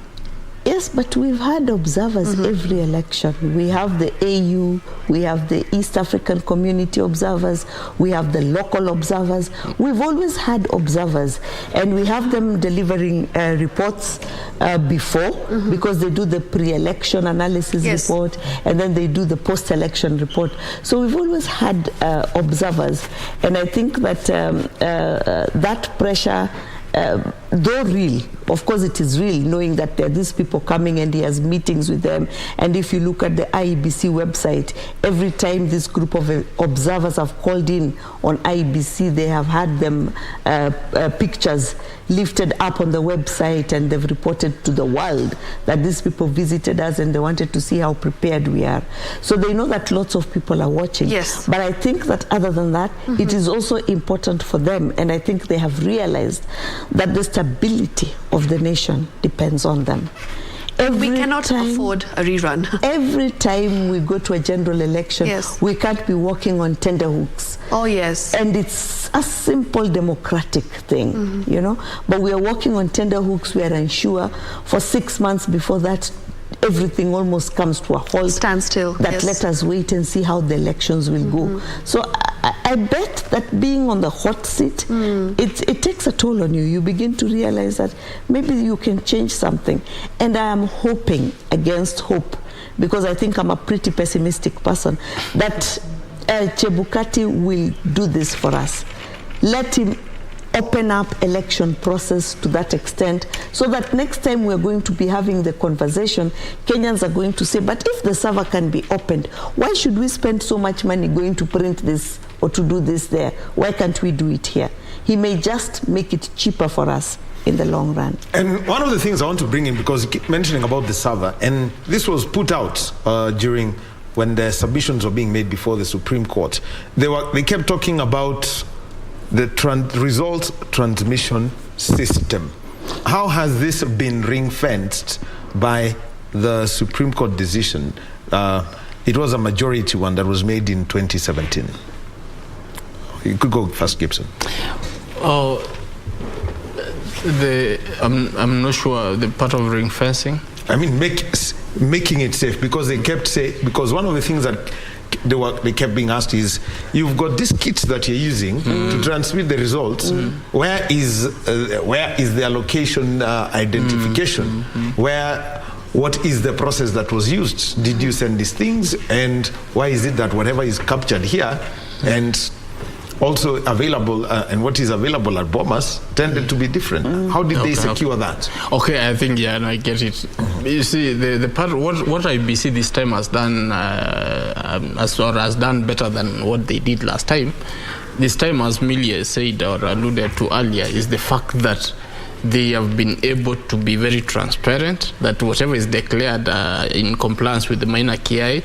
Yes, but we've had observers every election. We have the AU, we have the East African Community observers, we have the local observers. We've always had observers, and we have them delivering reports before, because they do the pre-election analysis report, and then they do the post-election report. So we've always had observers, and I think that that pressure, though real, of course it is real, knowing that there are these people coming and he has meetings with them. And if you look at the IEBC website, every time this group of observers have called in on IEBC, they have had them pictures lifted up on the website, and they've reported to the world that these people visited us and they wanted to see how prepared we are. So they know that lots of people are watching. Yes. But I think that other than that, it is also important for them, and I think they have realized that the stability of the nation depends on them. We cannot afford a rerun. Every time we go to a general election, we can't be walking on tenterhooks. Oh, yes. And it's a simple democratic thing, But we are walking on tenterhooks. We are unsure. For 6 months before that, everything almost comes to a halt. Standstill. That let us wait and see how the elections will go. So I bet that being on the hot seat, it takes a toll on you. You begin to realize that maybe you can change something. And I am hoping against hope, because I think I'm a pretty pessimistic person, that Chebukati will do this for us. Let him open up election process to that extent, so that next time we're going to be having the conversation, Kenyans are going to say, but if the server can be opened, why should we spend so much money going to print this or to do this there? Why can't we do it here? He may just make it cheaper for us in the long run. And one of the things I want to bring in, because you keep mentioning about the server, and this was put out during when the submissions were being made before the Supreme Court. They kept talking about the result transmission system. How has this been ring-fenced by the Supreme Court decision? It was a majority one that was made in 2017. You could go first, Gibson. I'm not sure the part of ring-fencing. I mean, making it safe, because they kept saying, because one of the things that they kept being asked is, you've got these kits that you're using to transmit the results. Where is their location identification? What is the process that was used? Did you send these things? And why is it that whatever is captured here and also available and what is available at Bomas tended to be different? How did they secure that? Okay, I think, and I get it. You see, the part, what IBC this time has done, has done better than what they did last time. This time, as Millie said or alluded to earlier, is the fact that they have been able to be very transparent, that whatever is declared in compliance with the minor KI,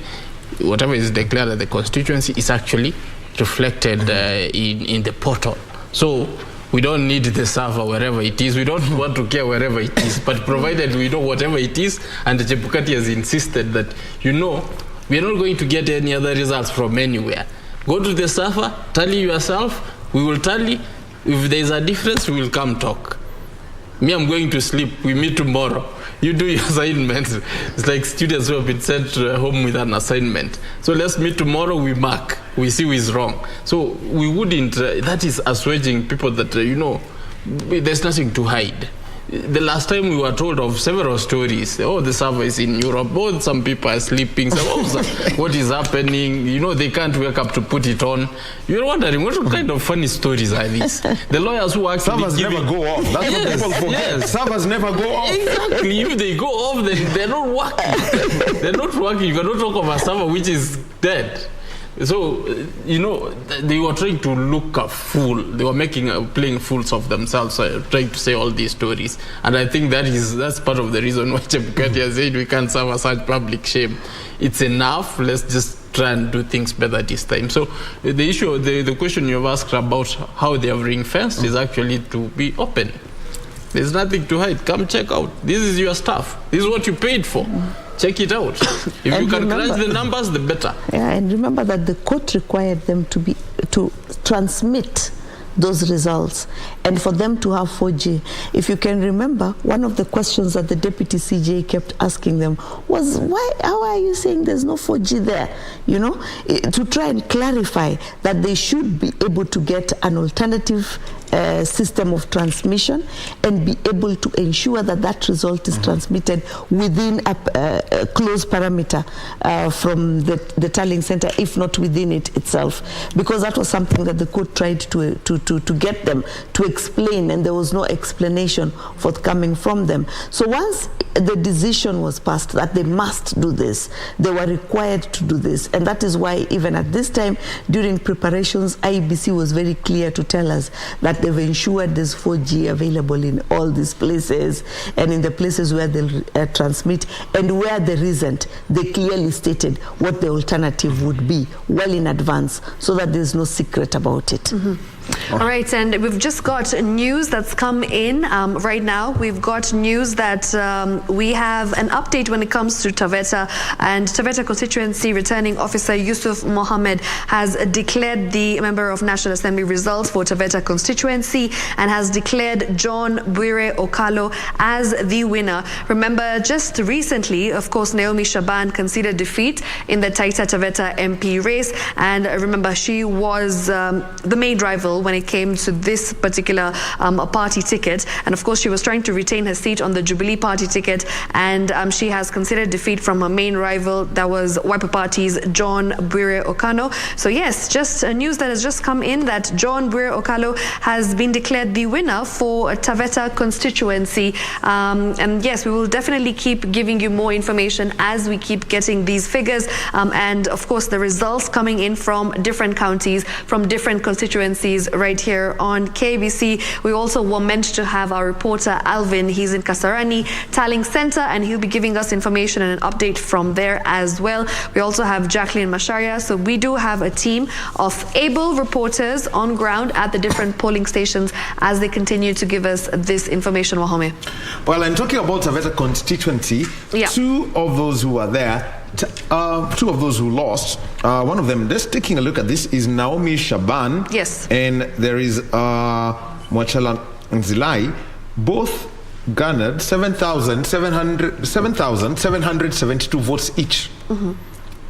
whatever is declared at the constituency is actually reflected in the portal. So we don't need the server wherever it is. We don't want to care wherever it is, but provided we know whatever it is, and the Chebukati has insisted that, we are not going to get any other results from anywhere. Go to the server, tally yourself, we will tally. If there is a difference, we will come talk. Me, I'm going to sleep. We meet tomorrow. You do your assignments. It's like students who have been sent home with an assignment. So let's meet tomorrow, we mark. We see who is wrong. So we wouldn't, that is assuaging people that, there's nothing to hide. the last time we were told of several stories. Oh, the server is in Europe. Oh, some people are sleeping. What is happening? You know, they can't wake up to put it on. You're wondering, what kind of funny stories are these? The lawyers who actually servers never go off. That's what people forget. Yes. Servers never go off. Exactly. If they go off, then they're not working. They're not working. You cannot talk of a server which is dead. So, you know, they were trying to look a fool. They were playing fools of themselves, trying to say all these stories. And I think that's part of the reason why Chebukati said we can't suffer such public shame. It's enough. Let's just try and do things better this time. So the issue, the question you've asked about how they have ring-fenced is actually to be open. There's nothing to hide. Come check out. This is your stuff. This is what you paid for. Check it out. If you can crunch the numbers, the better. Yeah, and remember that the court required them to transmit those results and for them to have 4G. If you can remember, one of the questions that the deputy CJ kept asking them was, how are you saying there's no 4G there? You know, to try and clarify that they should be able to get an alternative system of transmission and be able to ensure that that result is transmitted within a close parameter from the tallying center, if not within it itself, because that was something that the court tried to get them to explain, and there was no explanation forthcoming from them. So once the decision was passed that they must do this, they were required to do this, and that is why even at this time during preparations, IEBC was very clear to tell us that they've ensured there's 4G available in all these places, and in the places where they'll transmit, and where there isn't, they clearly stated what the alternative would be well in advance, so that there's no secret about it. All right, and we've just got news that's come in right now. We've got news that we have an update when it comes to Taveta, and Taveta constituency returning officer Yusuf Mohammed has declared the Member of National Assembly results for Taveta constituency and has declared John Bwire Okalo as the winner. Remember, just recently, of course, Naomi Shaban conceded defeat in the Taita Taveta MP race, and remember, she was the main rival when it came to this particular party ticket, and of course she was trying to retain her seat on the Jubilee party ticket, and she has considered defeat from her main rival, that was Wiper Party's John Bwire Okano. So yes, just news that has just come in that John Bwire Okalo has been declared the winner for Taveta constituency, and yes, we will definitely keep giving you more information as we keep getting these figures, and of course the results coming in from different counties, from different constituencies right here on KBC. We also were meant to have our reporter Alvin. He's in Kasarani Tallying Center, and he'll be giving us information and an update from there as well. We also have Jacqueline Masharia. So we do have a team of able reporters on ground at the different polling stations as they continue to give us this information. Wahome. Well, I'm talking about Taveta constituency. Yeah. Two of those who are there, two of those who lost, one of them, just taking a look at this, is Naomi Shaban. Yes. And there is Mwachala Nzilai. Both garnered 7,772 votes each.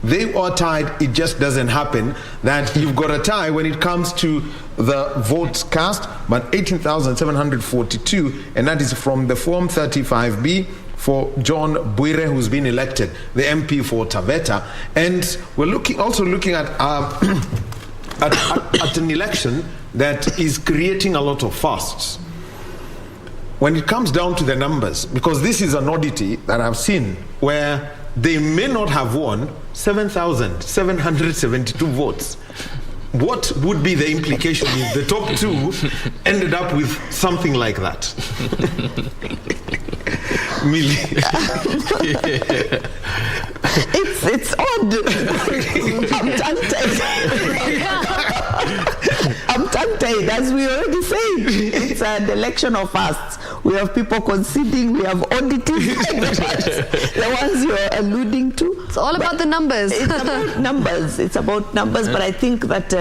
They are tied. It just doesn't happen that you've got a tie when it comes to the votes cast, but 18,742, and that is from the Form 35B for John Bwire, who's been elected the MP for Taveta. And we're also looking at at an election that is creating a lot of fuss when it comes down to the numbers, because this is an oddity that I've seen where they may not have won 7,772 votes. What would be the implication if the top two ended up with something like that? Millie. It's odd. I'm tempted, as we already said. It's an election of fasts. We have people conceding, we have auditors, the ones you're alluding to. It's all about the numbers. It's about numbers. It's about numbers, but I think that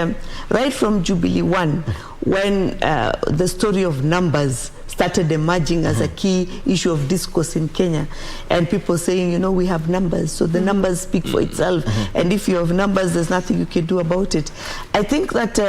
right from Jubilee 1, when the story of numbers started emerging as a key issue of discourse in Kenya, and people saying, you know, we have numbers, so the numbers speak for itself, and if you have numbers, there's nothing you can do about it. I think that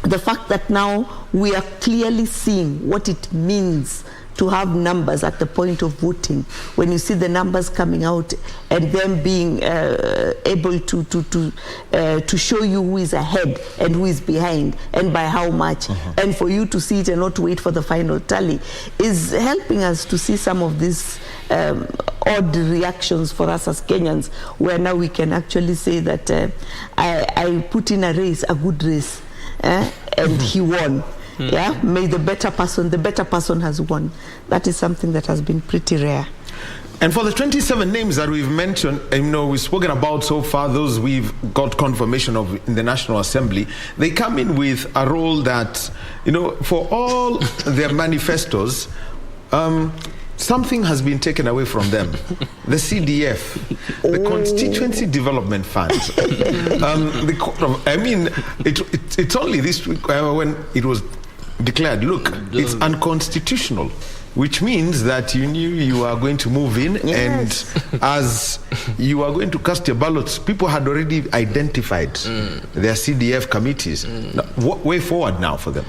the fact that now we are clearly seeing what it means to have numbers at the point of voting. When you see the numbers coming out and them being able to show you who is ahead and who is behind and by how much, and for you to see it and not wait for the final tally, is helping us to see some of these odd reactions for us as Kenyans, where now we can actually say that I put in a race, a good race, and he won. Yeah, may the better person has won. That is something that has been pretty rare. And for the 27 names that we've mentioned, we've spoken about so far, those we've got confirmation of in the National Assembly, they come in with a role that, for all their manifestos, something has been taken away from them. The CDF, the Constituency Development Fund. It's only this week when it was declared, look, it's unconstitutional, which means that you knew you are going to move in, and as you are going to cast your ballots, people had already identified their CDF committees. Now, what way forward now for them?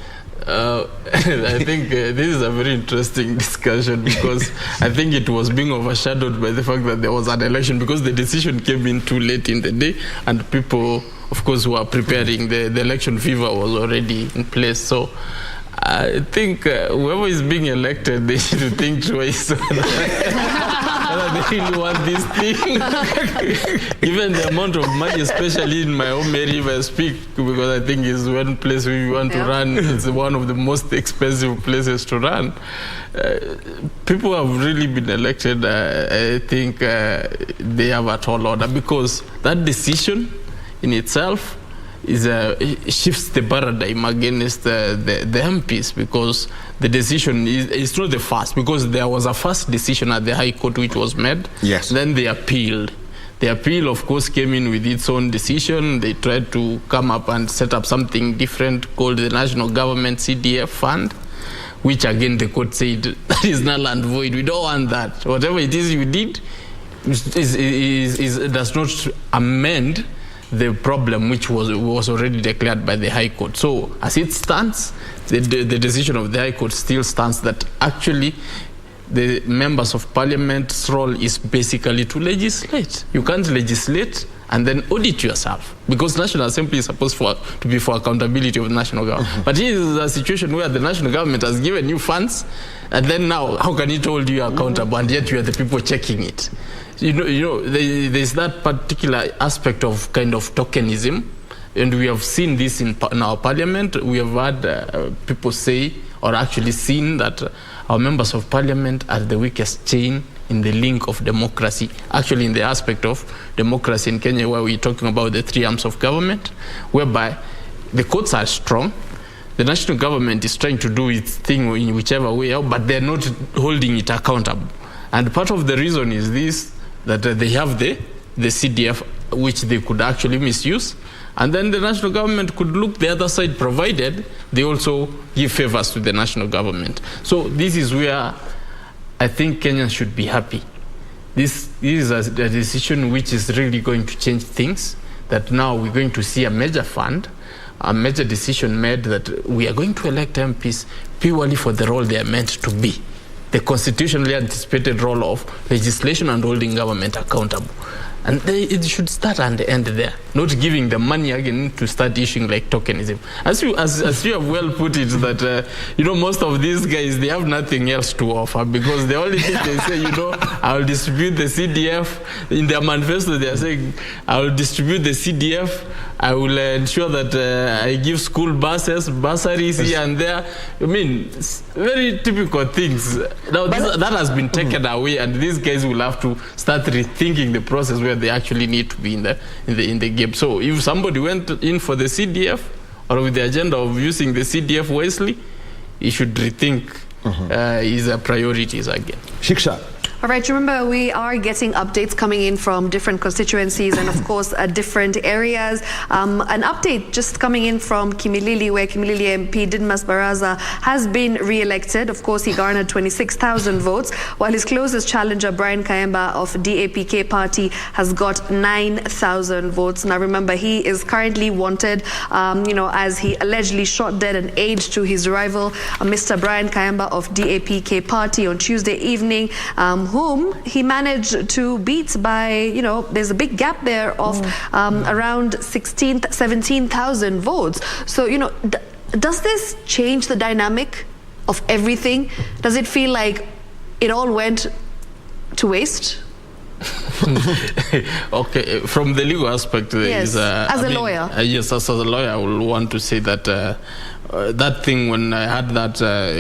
I think this is a very interesting discussion, because I think it was being overshadowed by the fact that there was an election, because the decision came in too late in the day, and people, of course, who were preparing, the election fever was already in place. So I think whoever is being elected, they should think twice whether they really want this thing. Given the amount of money, especially in my home area, if I speak, because I think it's one place we want to run, it's one of the most expensive places to run. People have really been elected. I think they have a tall order, because that decision in itself shifts the paradigm against the MPs, because the decision is not the first, because there was a first decision at the High Court which was made. Yes. Then they appealed. The appeal, of course, came in with its own decision. They tried to come up and set up something different called the National Government CDF Fund, which again the court said that is null and void. We don't want that. Whatever it is you did does not amend the problem which was already declared by the High Court. So as it stands, the decision of the High Court still stands, that actually the members of Parliament's role is basically to legislate. You can't legislate and then audit yourself, because National Assembly is supposed to be for accountability of the national government. But here is a situation where the national government has given you funds, and then now how can it hold you accountable, and yet you are the people checking it? There's that particular aspect of kind of tokenism, and we have seen this in our Parliament. We have had people say, or actually seen, that our members of Parliament are the weakest chain in the link of democracy, actually in the aspect of democracy in Kenya, where we're talking about the three arms of government, whereby the courts are strong, the national government is trying to do its thing in whichever way out, but they're not holding it accountable. And part of the reason is this, that they have the CDF, which they could actually misuse, and then the national government could look the other side, provided they also give favors to the national government. So this is where I think Kenyans should be happy. This is a decision which is really going to change things, that now we're going to see a major fund, a major decision made, that we are going to elect MPs purely for the role they are meant to be, the constitutionally anticipated role of legislation and holding government accountable. And it should start and end there, not giving the money again to start issuing like tokenism. As you have well put it, that most of these guys, they have nothing else to offer, because the only thing they say, I will distribute the CDF. In their manifesto, they are saying, I will distribute the CDF. I will ensure that I give school bursaries here and there. I mean, very typical things. Now that has been taken away, and these guys will have to start rethinking the process where they actually need to be in the game. So if somebody went in for the CDF, or with the agenda of using the CDF wisely, he should rethink his priorities again. Shiksha. All right, remember, we are getting updates coming in from different constituencies and, of course, different areas. An update just coming in from Kimilili, where Kimilili MP Didmas Baraza has been re-elected. Of course, he garnered 26,000 votes, while his closest challenger, Brian Kayemba of DAPK party, has got 9,000 votes. Now, remember, he is currently wanted, as he allegedly shot dead and aged to his rival, Mr. Brian Kayemba of DAPK party on Tuesday evening, whom he managed to beat by, there's a big gap there of around 17,000 votes. So, does this change the dynamic of everything? Does it feel like it all went to waste? Okay, from the legal aspect, there is, as a lawyer. Yes, as a lawyer, I will want to say that that thing, when I had that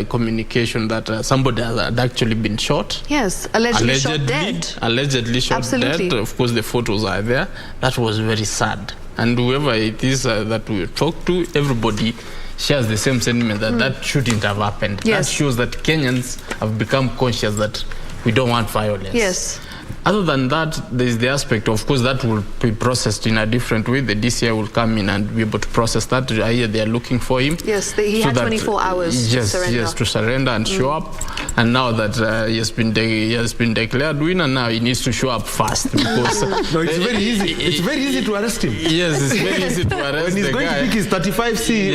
communication that somebody had actually been shot. Yes, allegedly shot dead. Allegedly shot Absolutely. dead. Of course, the photos are there. That was very sad. And whoever it is that we talk to, everybody shares the same sentiment that that shouldn't have happened. Yes. That shows that Kenyans have become conscious that we don't want violence. Yes. Other than that, there is the aspect, of course, that will be processed in a different way. The DCI will come in and be able to process that. I hear they are looking for him. Yes, he had 24 hours to surrender. Yes, to surrender and show up. And now that he has been declared winner, now he needs to show up fast. Because no, it's very easy. It's very easy to arrest him. Yes, it's very easy to arrest when he's going to pick his 35C,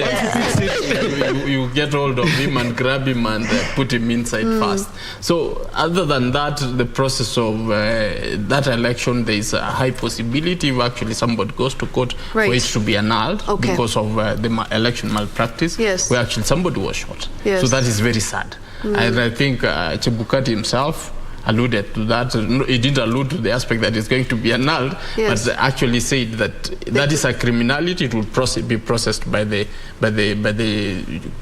you get hold of him and grab him and put him inside fast. So other than that, the process of that election, there is a high possibility if actually somebody goes to court for it to be annulled because of the election malpractice, where actually somebody was shot. Yes. So that is very sad. And I think Chebukati himself alluded to that. He didn't allude to the aspect that it's going to be annulled, but actually said that that is a criminality. It will be processed by the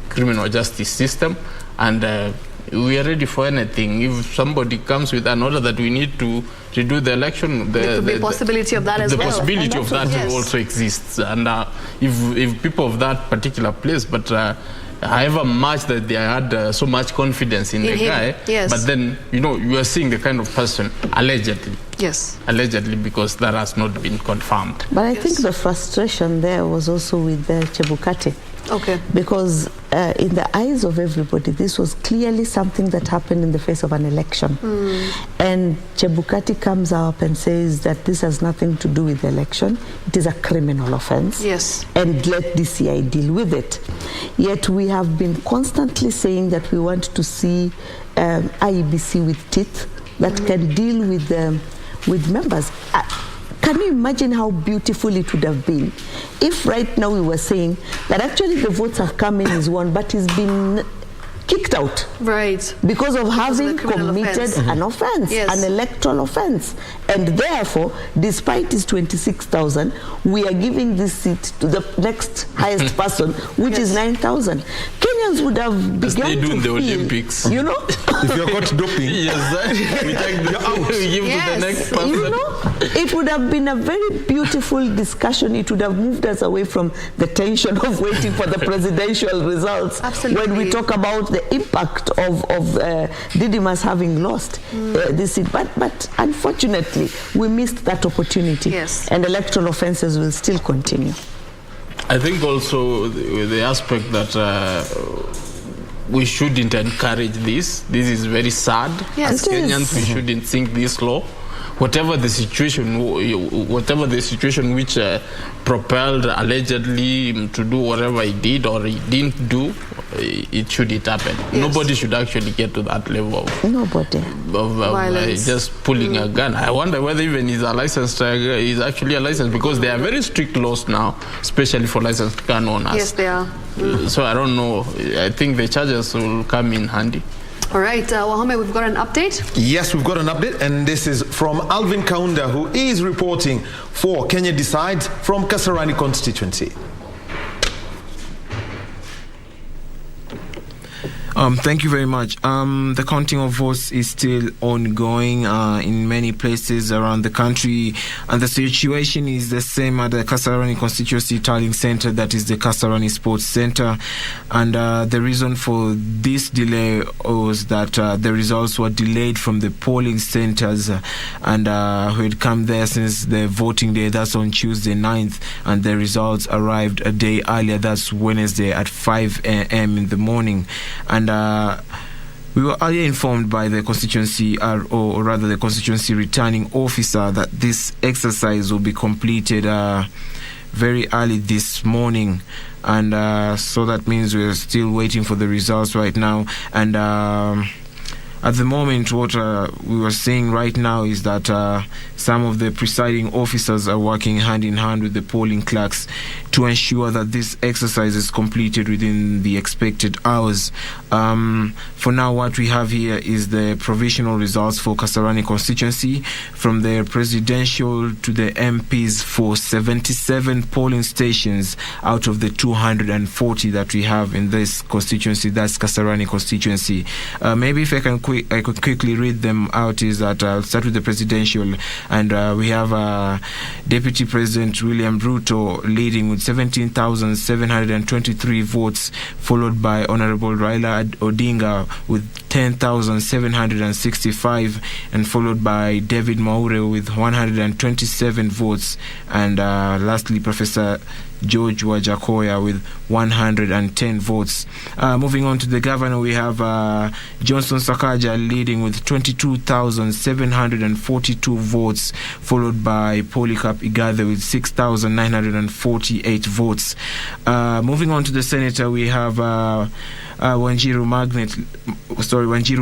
criminal justice system, and we are ready for anything. If somebody comes with an order that we need to redo the election, there could be a possibility of that as well. The possibility of that also exists. And if people of that particular place, but however much that they had so much confidence in the guy, but then, you are seeing the kind of person, allegedly. Yes. Allegedly, because that has not been confirmed. But I think the frustration there was also with Chebukati. Okay. Because in the eyes of everybody, this was clearly something that happened in the face of an election. And Chebukati comes up and says that this has nothing to do with the election. It is a criminal offense. Yes. And let DCI deal with it. Yet we have been constantly saying that we want to see IEBC with teeth that can deal with members. Can you imagine how beautiful it would have been if right now we were saying that actually the votes have come in as one, but he's been kicked out. Right. Because of having committed an offense, an electoral offense. And therefore, despite his 26,000, we are giving this seat to the next highest person, which is 9,000. Kenyans would have begun they do to in the feel, Olympics. If you're caught doping, we take we give to the next person. It would have been a very beautiful discussion. It would have moved us away from the tension of waiting for the presidential results. Absolutely. When we talk about the impact of Didmas having lost this seat. But unfortunately, we missed that opportunity. Yes. And electoral offences will still continue. I think also the aspect that we shouldn't encourage this. This is very sad. Yes, as Kenyans, we shouldn't think this law. Whatever the situation which propelled allegedly to do whatever he did or he didn't do, it shouldn't happen. Yes. Nobody should actually get to that level of just pulling a gun. I wonder whether even he's actually a licensed, because there are very strict laws now, especially for licensed gun owners. Yes, they are. So I don't know. I think the charges will come in handy. All right, Wahome, we've got an update. Yes, we've got an update, and this is from Alvin Kaunda, who is reporting for Kenya Decides from Kasarani constituency. Thank you very much. The counting of votes is still ongoing in many places around the country, and the situation is the same at the Kasarani Constituency Tallying Center, that is the Kasarani Sports Center. And the reason for this delay was that the results were delayed from the polling centers, and who had come there since the voting day, that's on Tuesday 9th, and the results arrived a day earlier, that's Wednesday at 5 a.m. in the morning. And we were earlier informed by the constituency, or rather the constituency returning officer, that this exercise will be completed very early this morning. And so that means we're still waiting for the results right now. And at the moment, what we were saying right now is that some of the presiding officers are working hand in hand with the polling clerks to ensure that this exercise is completed within the expected hours. For now, what we have here is the provisional results for Kasarani constituency, from the presidential to the MPs for 77 polling stations out of the 240 that we have in this constituency, that's Kasarani constituency. Maybe if I could quickly read them out, is that I'll start with the presidential, and we have Deputy President William Ruto leading with 17,723 votes, followed by Honorable Raila Odinga with 10,765, and followed by David Maure with 127 votes, and lastly Professor George Wajakoya with 110 votes. Moving on to the governor, we have Johnson Sakaja leading with 22,742 votes, followed by Polycarp Igathe with 6,948 votes. Moving on to the senator, we have Wanjiru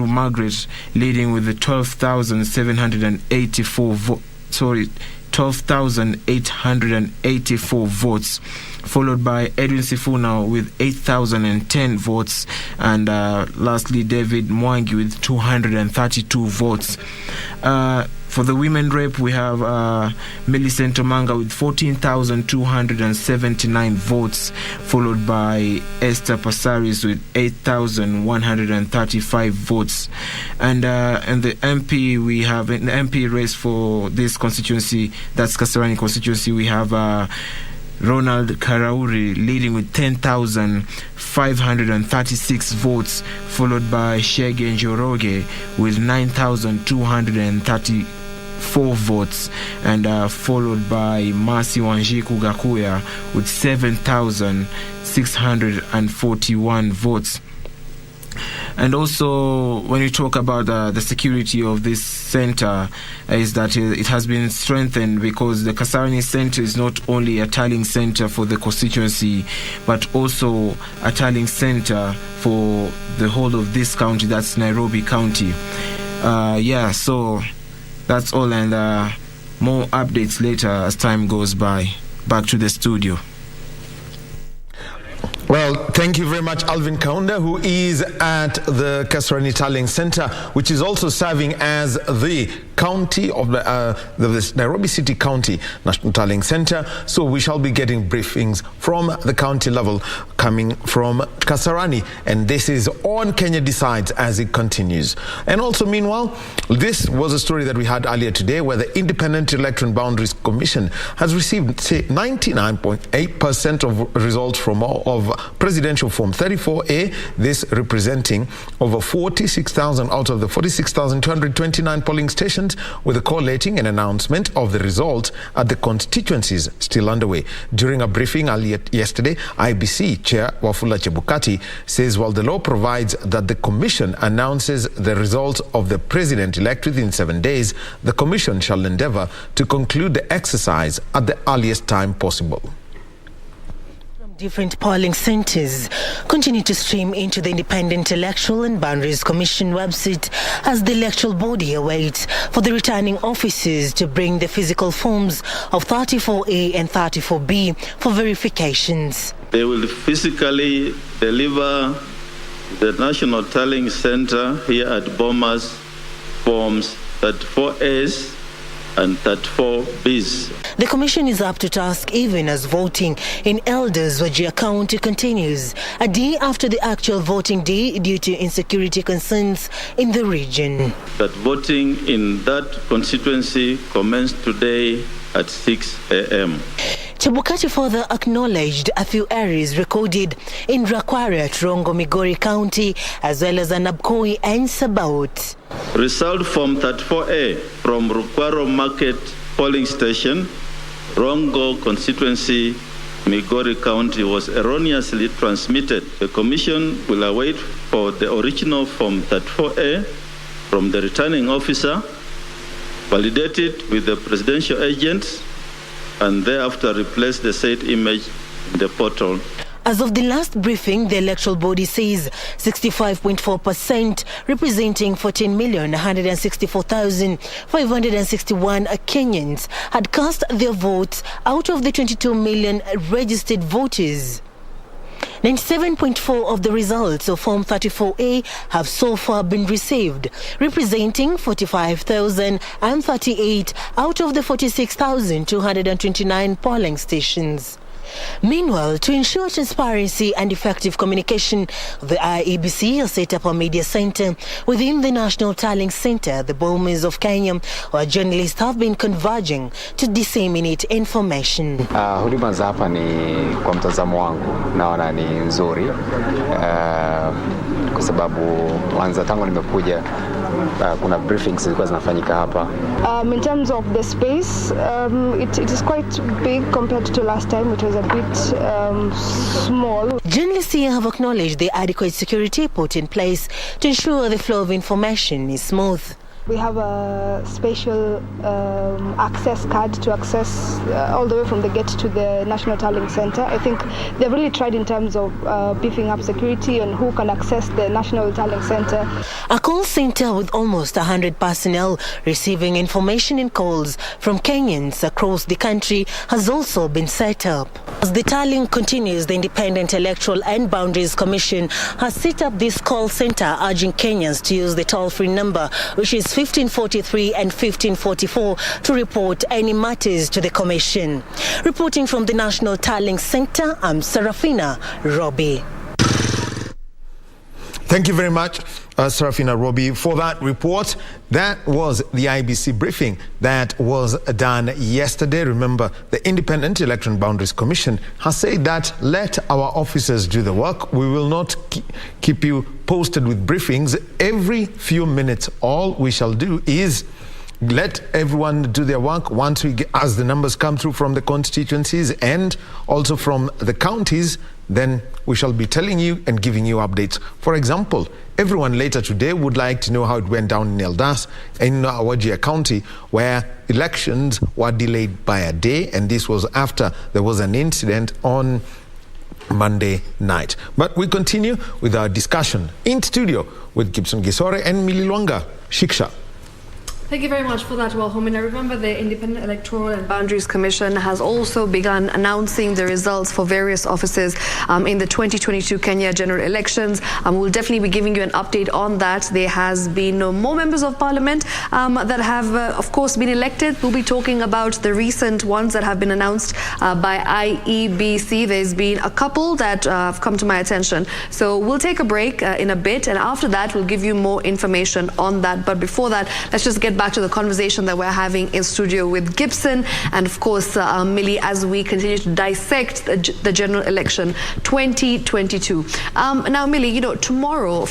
Margaret leading with the 12,884 votes, followed by Edwin Sifuna with 8,010 votes, and lastly David Mwangi with 232 votes. For the women rep, we have Millicent Omanga with 14,279 votes, followed by Esther Passaris with 8,135 votes. And the MP, we have in the MP race for this constituency, that's Kasarani constituency, we have Ronald Karauri leading with 10,536 votes, followed by Shege Njoroge with 9,234 votes, and followed by Masi Wanjiku Gakuya with 7,641 votes. And also, when you talk about the security of this center, is that it has been strengthened, because the Kasarani Center is not only a tallying center for the constituency, but also a tallying center for the whole of this county, that's Nairobi County. So that's all, and more updates later as time goes by. Back to the studio. Well, thank you very much, Alvin Kaunda, who is at the Kasarani Tallying Center, which is also serving as the county of the Nairobi City County National Tallying Center. So we shall be getting briefings from the county level coming from Kasarani, and this is on Kenya Decides as it continues. And also, meanwhile, this was a story that we had earlier today, where the Independent Electoral Boundaries Commission has received 99.8% of results of Presidential Form 34A, this representing over 46,000 out of the 46,229 polling stations, with the collating and announcement of the result at the constituencies still underway. During a briefing earlier yesterday, IBC Chair Wafula Chebukati says while the law provides that the Commission announces the results of the President-elect within 7 days, the Commission shall endeavour to conclude the exercise at the earliest time possible. Different polling centres continue to stream into the Independent Electoral and Boundaries Commission website as the electoral body awaits for the returning officers to bring the physical forms of 34A and 34B for verifications. They will physically deliver the National Tallying Centre here at Bomas forms 34As and 34Bs. The commission is up to task even as voting in Elders Wajir County continues, a day after the actual voting day due to insecurity concerns in the region. That voting in that constituency commenced today at 6 a.m. Chebukati further acknowledged a few errors recorded in Rakware, Rongo, Migori County, as well as Anabkoi and Sabaot. Result from 34A from Rukwaro Market polling station, Rongo constituency, Migori County, was erroneously transmitted. The commission will await for the original Form 34A from the returning officer, validate it with the presidential agents, and thereafter replace the said image in the portal. As of the last briefing, the electoral body says 65.4%, representing 14,164,561 Kenyans, had cast their votes out of the 22 million registered voters. 97.4% of the results of Form 34A have so far been received, representing 45,038 out of the 46,229 polling stations. Meanwhile, to ensure transparency and effective communication, the IEBC has set up a media center within the National Tallying Center, the Bomas of Kenya, where journalists have been converging to disseminate information. Huduma za hapa ni kwa mtazamo wangu naona ni nzuri kwa sababu kwanza tangu nimekuja kuna briefings zilikuwa zinafanyika hapa. In terms of the space, it is quite big compared to last time. It was a bit small. Journalists here have acknowledged the adequate security put in place to ensure the flow of information is smooth. We have a special access card to access all the way from the gate to the National Tallying Center. I think they've really tried in terms of beefing up security and who can access the National Tallying Center. A call center with almost 100 personnel receiving information and calls from Kenyans across the country has also been set up. As the tallying continues, the Independent Electoral and Boundaries Commission has set up this call center urging Kenyans to use the toll-free number, which is 1543 and 1544, to report any matters to the Commission. Reporting from the National Tallying Center, I'm Serafina Robbie. Thank you very much, Serafina Robbie, for that report. That was the IBC briefing that was done yesterday. Remember, the Independent Electoral Boundaries Commission has said that let our officers do the work. We will not keep you posted with briefings every few minutes. All we shall do is let everyone do their work once as the numbers come through from the constituencies and also from the counties. Then we shall be telling you and giving you updates. For example, everyone later today would like to know how it went down in Eldas, in Wajir County, where elections were delayed by a day, and this was after there was an incident on Monday night. But we continue with our discussion in studio with Gibson Gisore and Mililwanga Shiksha. Thank you very much for that, Wahomin. I remember the Independent Electoral and Boundaries Commission has also begun announcing the results for various offices in the 2022 Kenya general elections. We'll definitely be giving you an update on that. There has been more members of parliament that have, of course, been elected. We'll be talking about the recent ones that have been announced by IEBC. There's been a couple that have come to my attention. So we'll take a break in a bit, and after that, we'll give you more information on that. But before that, let's just get back to the conversation that we're having in studio with Gibson and, of course, Millie, as we continue to dissect the general election 2022. Now, Millie, you know, tomorrow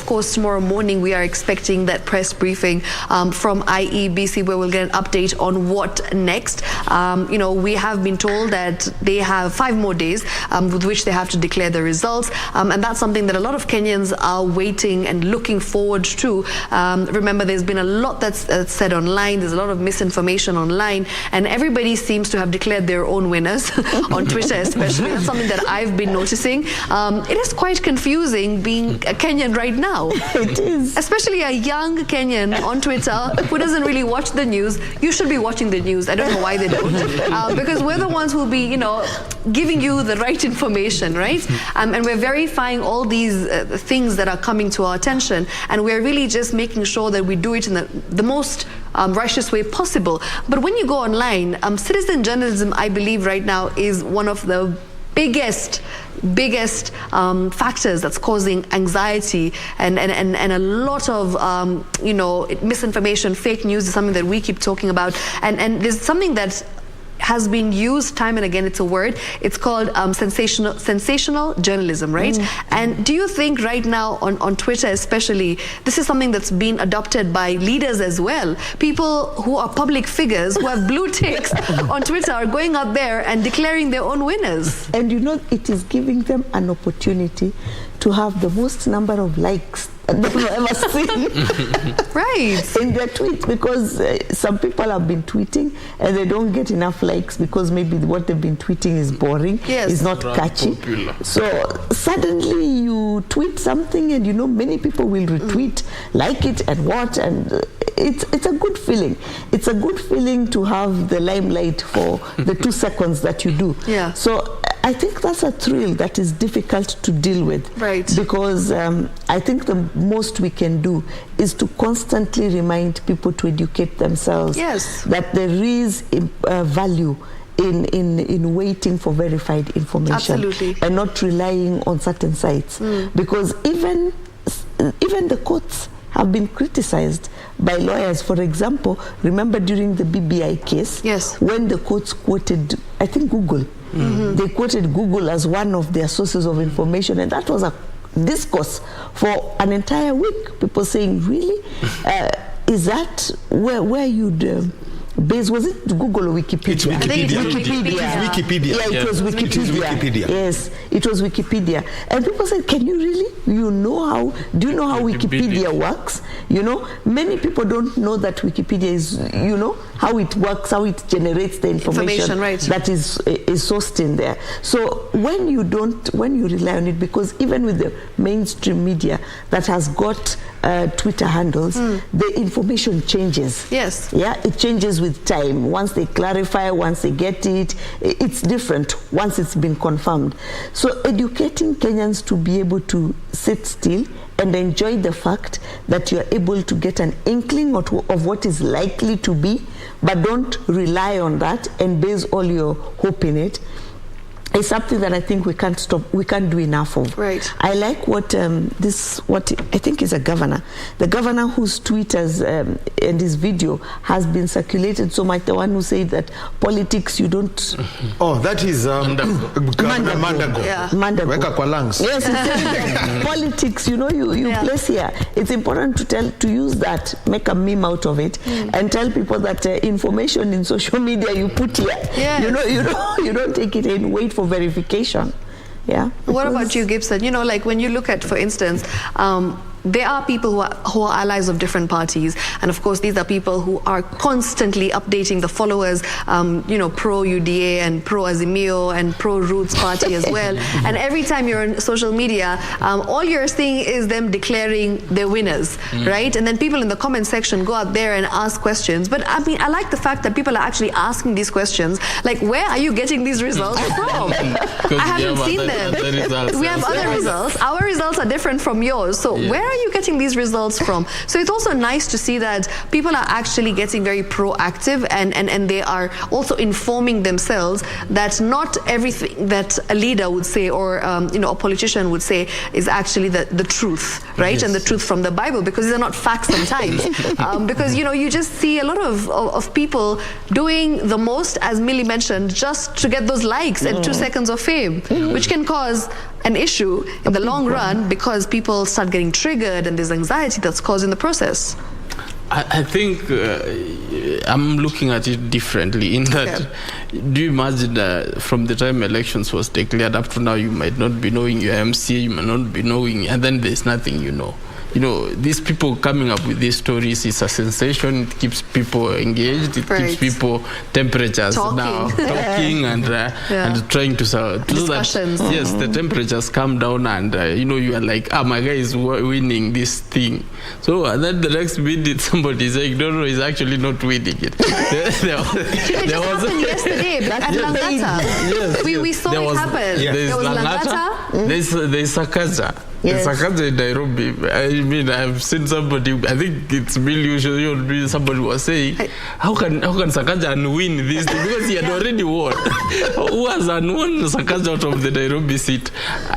morning, we are expecting that press briefing from IEBC where we'll get an update on what next. You know, we have been told that they have 5 more days with which they have to declare the results. And that's something that a lot of Kenyans are waiting and looking forward to. Remember, there's been a lot that's said online. There's a lot of misinformation online, and everybody seems to have declared their own winners on Twitter, especially. That's something that I've been noticing. It is quite confusing being a Kenyan right now. It is. Especially a young Kenyan on Twitter who doesn't really watch the news. You should be watching the news. I don't know why they don't. Because we're the ones who will be, you know, giving you the right information, right? And we're verifying all these things that are coming to our attention, and we're really just making sure that we do it in the most righteous way possible. But when you go online, citizen journalism, I believe right now, is one of the biggest factors that's causing anxiety and a lot of misinformation. Fake news is something that we keep talking about, and there's something that has been used time and again. It's a word. It's called sensational journalism, right? And do you think right now on Twitter especially, this is something that's been adopted by leaders as well? People who are public figures who have blue ticks on Twitter are going out there and declaring their own winners. And it is giving them an opportunity to have the most number of likes they've ever seen right in their tweets, because some people have been tweeting and they don't get enough likes because maybe what they've been tweeting is boring, is not catchy. So suddenly you tweet something and many people will retweet, like it and watch, and it's a good feeling. It's a good feeling to have the limelight for the 2 seconds that you do. So I think that's a thrill that is difficult to deal with. Right. Because I think the most we can do is to constantly remind people to educate themselves. Yes. That there is value in waiting for verified information. Absolutely. And not relying on certain sites. Because even the courts have been criticized by lawyers. For example, remember during the BBI case, when the courts quoted, I think, Google. They quoted Google as one of their sources of information, and that was a discourse for an entire week. People saying, really? Is that where you'd base? Was it Google or Wikipedia? It's Wikipedia. I think it's Wikipedia. Wikipedia. Yeah, it was Wikipedia. It is Wikipedia. Yes, it was Wikipedia. And people said, can you really? Do you know how Wikipedia works? Many people don't know that Wikipedia is, how it works, how it generates the information that is sourced in there. So when you rely on it, because even with the mainstream media that has got Twitter handles, the information changes. Yes. Yeah, it changes with time. Once they clarify, once they get it, it's different once it's been confirmed. So educating Kenyans to be able to sit still and enjoy the fact that you're able to get an inkling of what is likely to be, but don't rely on that and base all your hope in it, is something that I think we can't do enough of. Right. I like what I think is a governor. The governor whose Twitters and his video has been circulated so much, the one who said that politics you don't... Oh, that is Mandago. Yeah. Mandago. Weka kwa lungs. Yes, politics, you place here. It's important to use that, make a meme out of it, and tell people that information in social media you put here. Yes. You don't take it and wait for verification. Yeah. What about you, Gibson? Like when you look at, for instance, there are people who are allies of different parties, and of course these are people who are constantly updating the followers, pro UDA and pro Azimio and pro Roots party as well. And every time you're on social media, all you're seeing is them declaring their winners, right? And then people in the comment section go out there and ask questions. But I mean, I like the fact that people are actually asking these questions, like, where are you getting these results from? I haven't seen them. We have other results. Our results are different from yours. So where are you getting these results from? So it's also nice to see that people are actually getting very proactive, and they are also informing themselves that not everything that a leader would say or a politician would say is actually the truth, right? And the truth from the Bible, because these are not facts sometimes. Because you just see a lot of people doing the most, as Millie mentioned, just to get those likes and 2 seconds of fame, which can cause an issue in the long run, because people start getting triggered and there's anxiety that's caused in the process. I think I'm looking at it differently in that, do you imagine from the time elections was declared up to now, you might not be knowing your MC, you might not be knowing, and then there's nothing you know. These people coming up with these stories is a sensation. It keeps people engaged. It keeps people temperatures talking and trying to so discussions. That, yes, the temperatures come down, and you are like, my guy is winning this thing. So and then the next minute somebody is saying, no, he's actually not winning it. It just happened yesterday at Langata. Yes, we saw it happen. There was Langata. There's Sakaja. Yes. Sakaja in Nairobi. you mean. I've seen somebody, I think it's really usual, somebody was saying, how can Sakaja win this thing? Because he had already won. Who has won Sakaja out of the Nairobi seat?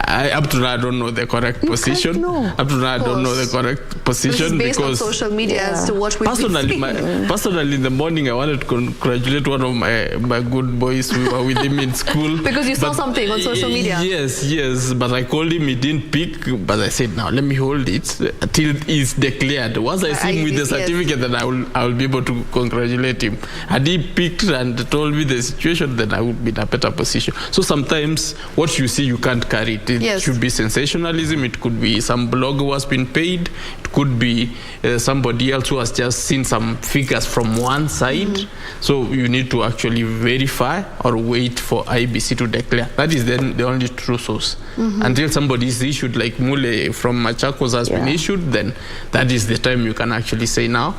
Up to now, I don't know the correct position. Up to now, I don't know the correct position. Based because on social media as to what we personally, in the morning, I wanted to congratulate one of my good boys who were with him in school. Because you saw something on social media. Yes. But I called him, he didn't pick. But I said, now let me hold it till it's declared. Once I see him with the certificate, then I will be able to congratulate him. Had he picked and told me the situation, then I would be in a better position. So sometimes what you see, you can't carry it. It should be sensationalism. It could be some blogger who has been paid. It could be somebody else who has just seen some figures from one side. So you need to actually verify or wait for IBC to declare. That is then the only true source. Until somebody is issued, like Mule from Machakos has been issued, then that is the time you can actually say, now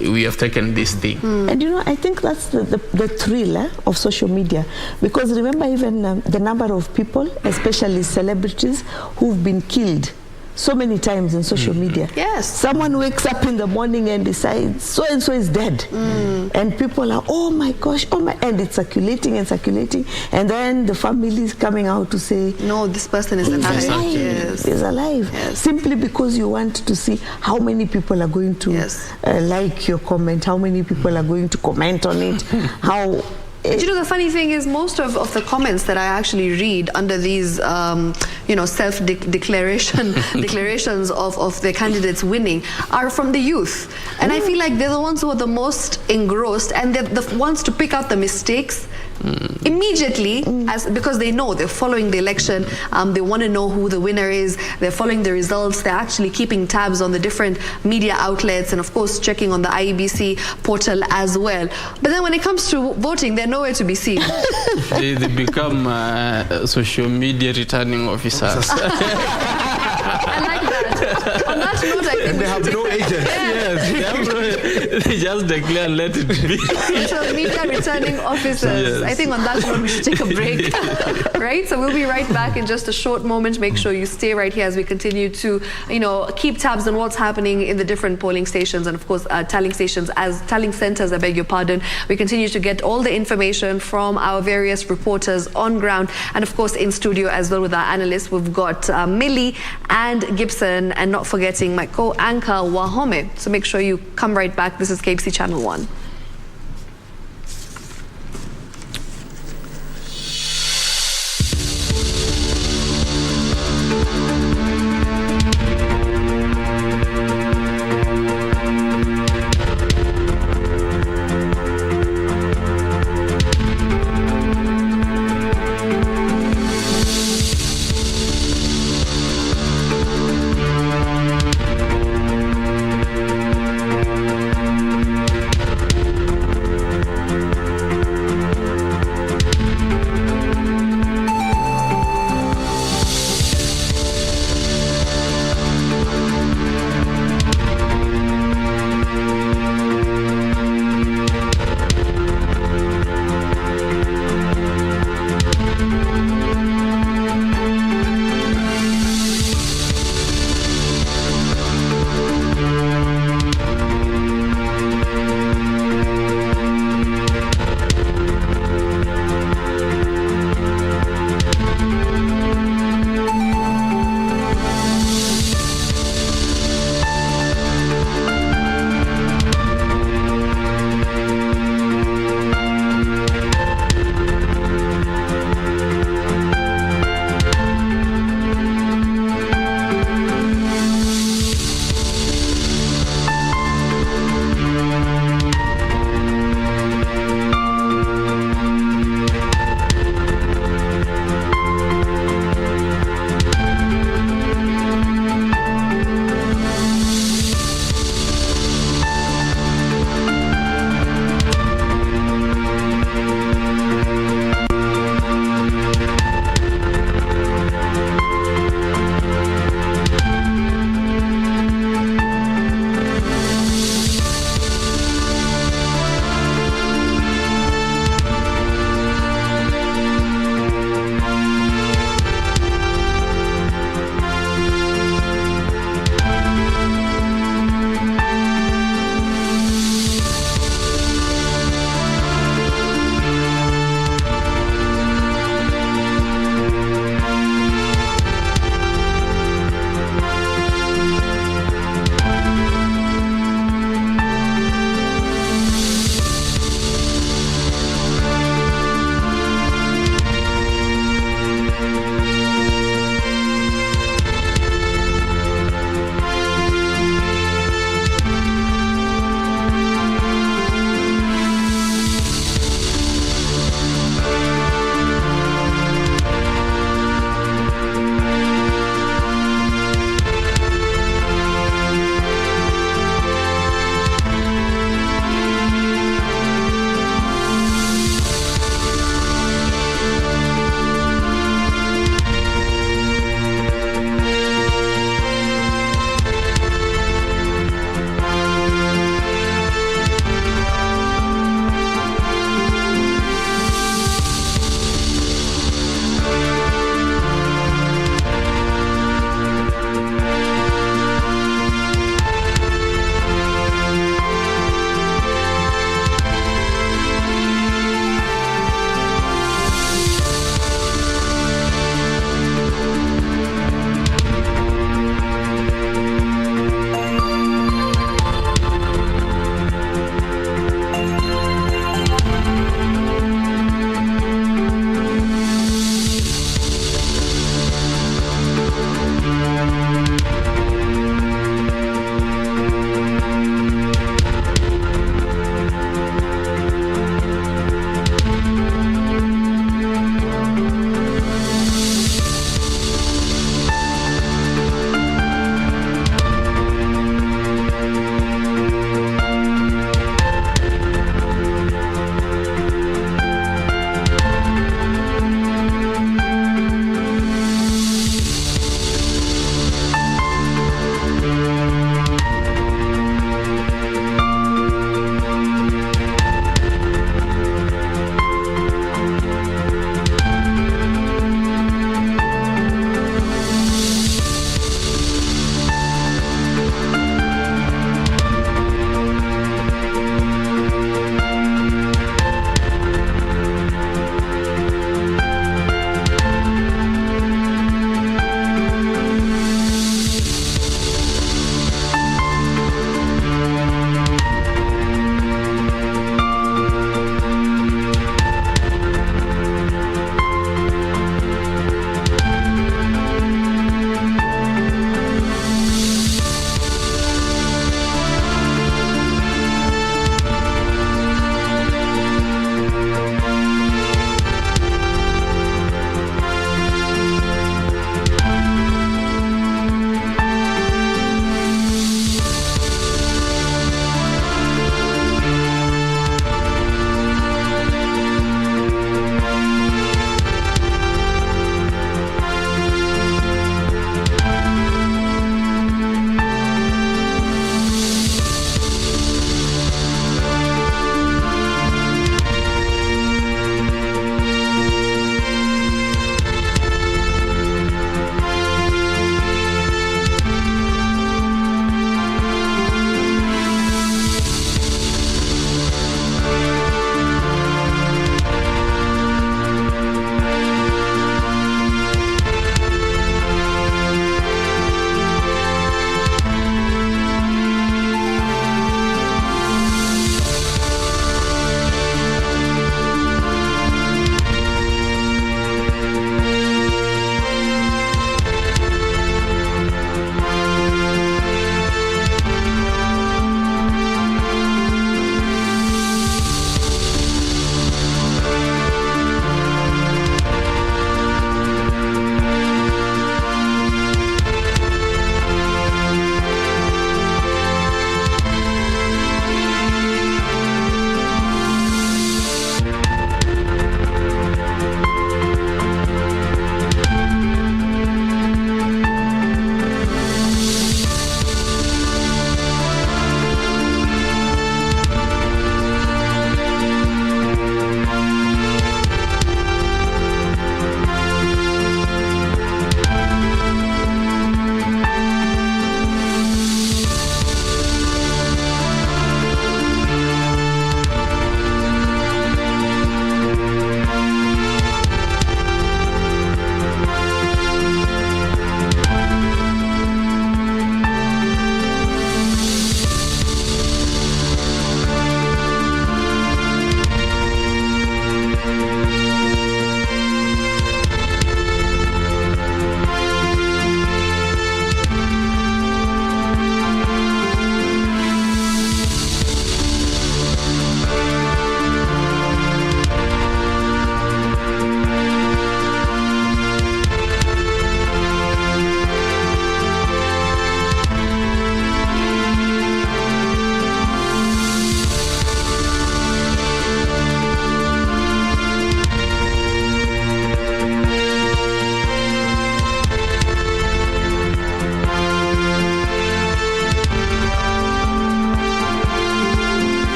we have taken this thing. And you know, I think that's the thrill of social media, because remember even the number of people, especially celebrities, who've been killed so many times in social media. Yes. Someone wakes up in the morning and decides so and so is dead, and people are, oh my gosh, and it's circulating, and then the family is coming out to say, no, this person is alive. Is alive. Simply because you want to see how many people are going to like your comment, how many people are going to comment on it, how. You know, the funny thing is, most of the comments that I actually read under these, declarations of the candidates winning are from the youth. And I feel like they're the ones who are the most engrossed, and they're the ones to pick out the mistakes immediately, because they know they're following the election. They want to know who the winner is. They're following the results. They're actually keeping tabs on the different media outlets, and of course checking on the IEBC portal as well. But then when it comes to voting, they're nowhere to be seen. They become social media returning officers. I like that. On that note, I think they have no agents. They just declare, let it be. Social media returning officers. I think on that note, we should take a break. Right? So we'll be right back in just a short moment. Make sure you stay right here as we continue to, keep tabs on what's happening in the different polling stations, and of course, tallying centers, I beg your pardon. We continue to get all the information from our various reporters on ground, and of course in studio as well with our analysts. We've got Millie and Gibson, and not forgetting my co-anchor Wahome. So make sure you come right back. This is KBC Channel 1.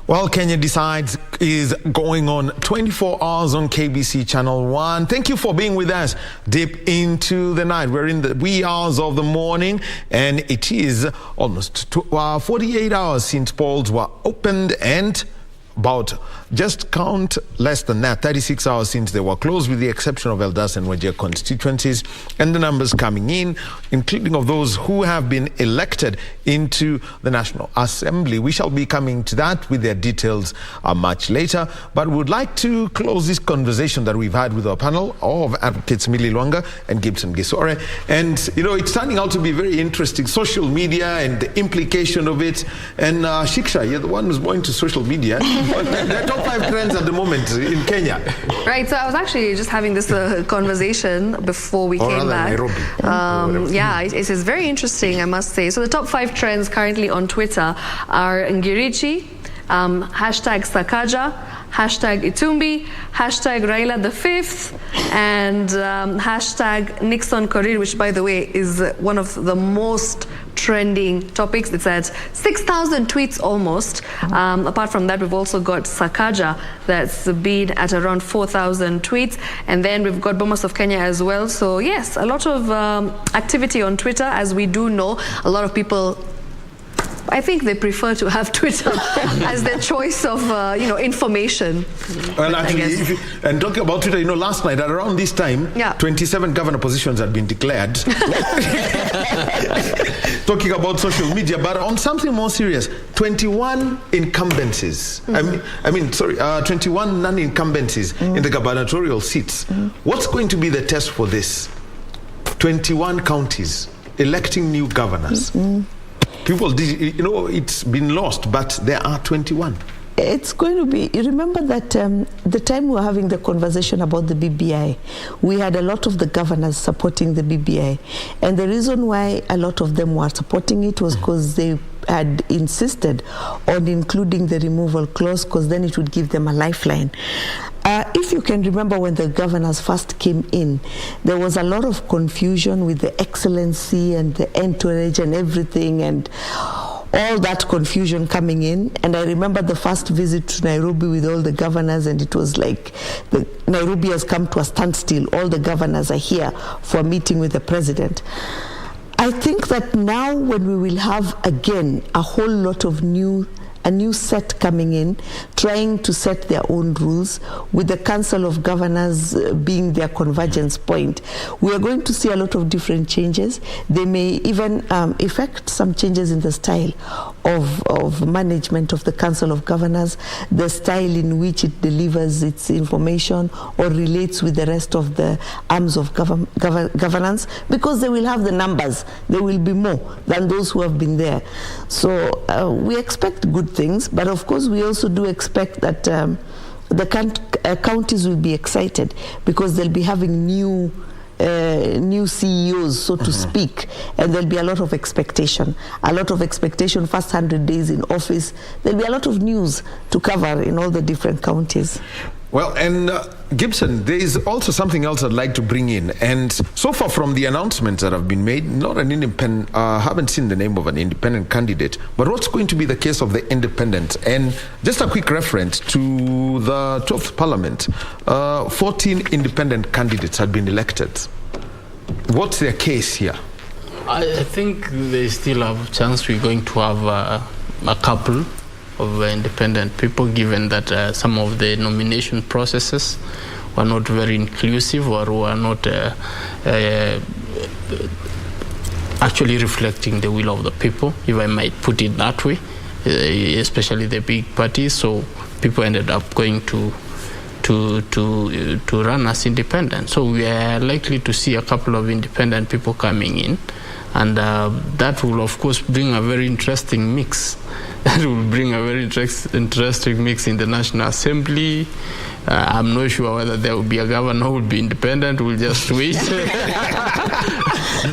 Well, Kenya Decides is going on 24 hours on KBC Channel 1. Thank you for being with us deep into the night. We're in the wee hours of the morning, and it is almost 48 hours since polls were opened, and about just count less than that, 36 hours since they were closed, with the exception of Eldas and Wajir constituencies, and the numbers coming in, including of those who have been elected into the National Assembly. We shall be coming to that with their details much later, but would like to close this conversation that we've had with our panel of advocates Millie Lwanga and Gibson Gisore. And, you know, it's turning out to be very interesting, social media and the implication of it. And Shiksha, you're the one who's more into social media. The top 5 trends at the moment in Kenya. Right, so I was actually just having this conversation before we came back. Nairobi. Yeah, it is very interesting, I must say. So the top 5 trends currently on Twitter are Ngirichi, hashtag Sakaja, hashtag Itumbi, hashtag Raila the 5th, and hashtag Nixon Korir, which, by the way, is one of the most trending topics. It's at 6,000 tweets almost. Apart from that, we've also got Sakaja, that's been at around 4,000 tweets. And then we've got Bomas of Kenya as well. So yes, a lot of activity on Twitter. As we do know, a lot of people, I think they prefer to have Twitter as their choice of, information. Well, actually, and talking about Twitter, last night at around this time, 27 governor positions had been declared. Talking about social media, but on something more serious, 21 incumbencies. 21 non-incumbencies in the gubernatorial seats. What's going to be the test for this? 21 counties electing new governors. People, it's been lost, but there are 21. It's going to be, you remember that the time we were having the conversation about the BBI, we had a lot of the governors supporting the BBI. And the reason why a lot of them were supporting it was because they had insisted on including the removal clause, because then it would give them a lifeline. If you can remember, when the governors first came in, there was a lot of confusion with the excellency and the entourage and everything, and all that confusion coming in. And I remember the first visit to Nairobi with all the governors, and it was like Nairobi has come to a standstill. All the governors are here for a meeting with the president. I think that now, when we will have again a whole lot of a new set coming in, trying to set their own rules, with the Council of Governors being their convergence point, we are going to see a lot of different changes. They may even effect some changes in the style of management of the Council of Governors, the style in which it delivers its information or relates with the rest of the arms of governance, because they will have the numbers. There will be more than those who have been there. So we expect good things, but of course we also do expect that the counties will be excited, because they'll be having new CEOs, so to speak, and there'll be a lot of expectation. First 100 days in office, there'll be a lot of news to cover in all the different counties. Well, and Gibson, there is also something else I'd like to bring in. And so far from the announcements that have been made, not an independent, haven't seen the name of an independent candidate, but what's going to be the case of the independents? And just a quick reference to the 12th Parliament, 14 independent candidates had been elected. What's their case here? I think they still have a chance. We're going to have a couple of independent people, given that some of the nomination processes were not very inclusive, or were not actually reflecting the will of the people, if I might put it that way, especially the big parties. So people ended up going to run as independent. So we are likely to see a couple of independent people coming in, and that will, of course, bring a very interesting mix. That will bring a very interesting mix in the National Assembly. I'm not sure whether there will be a governor who will be independent. We'll just wait.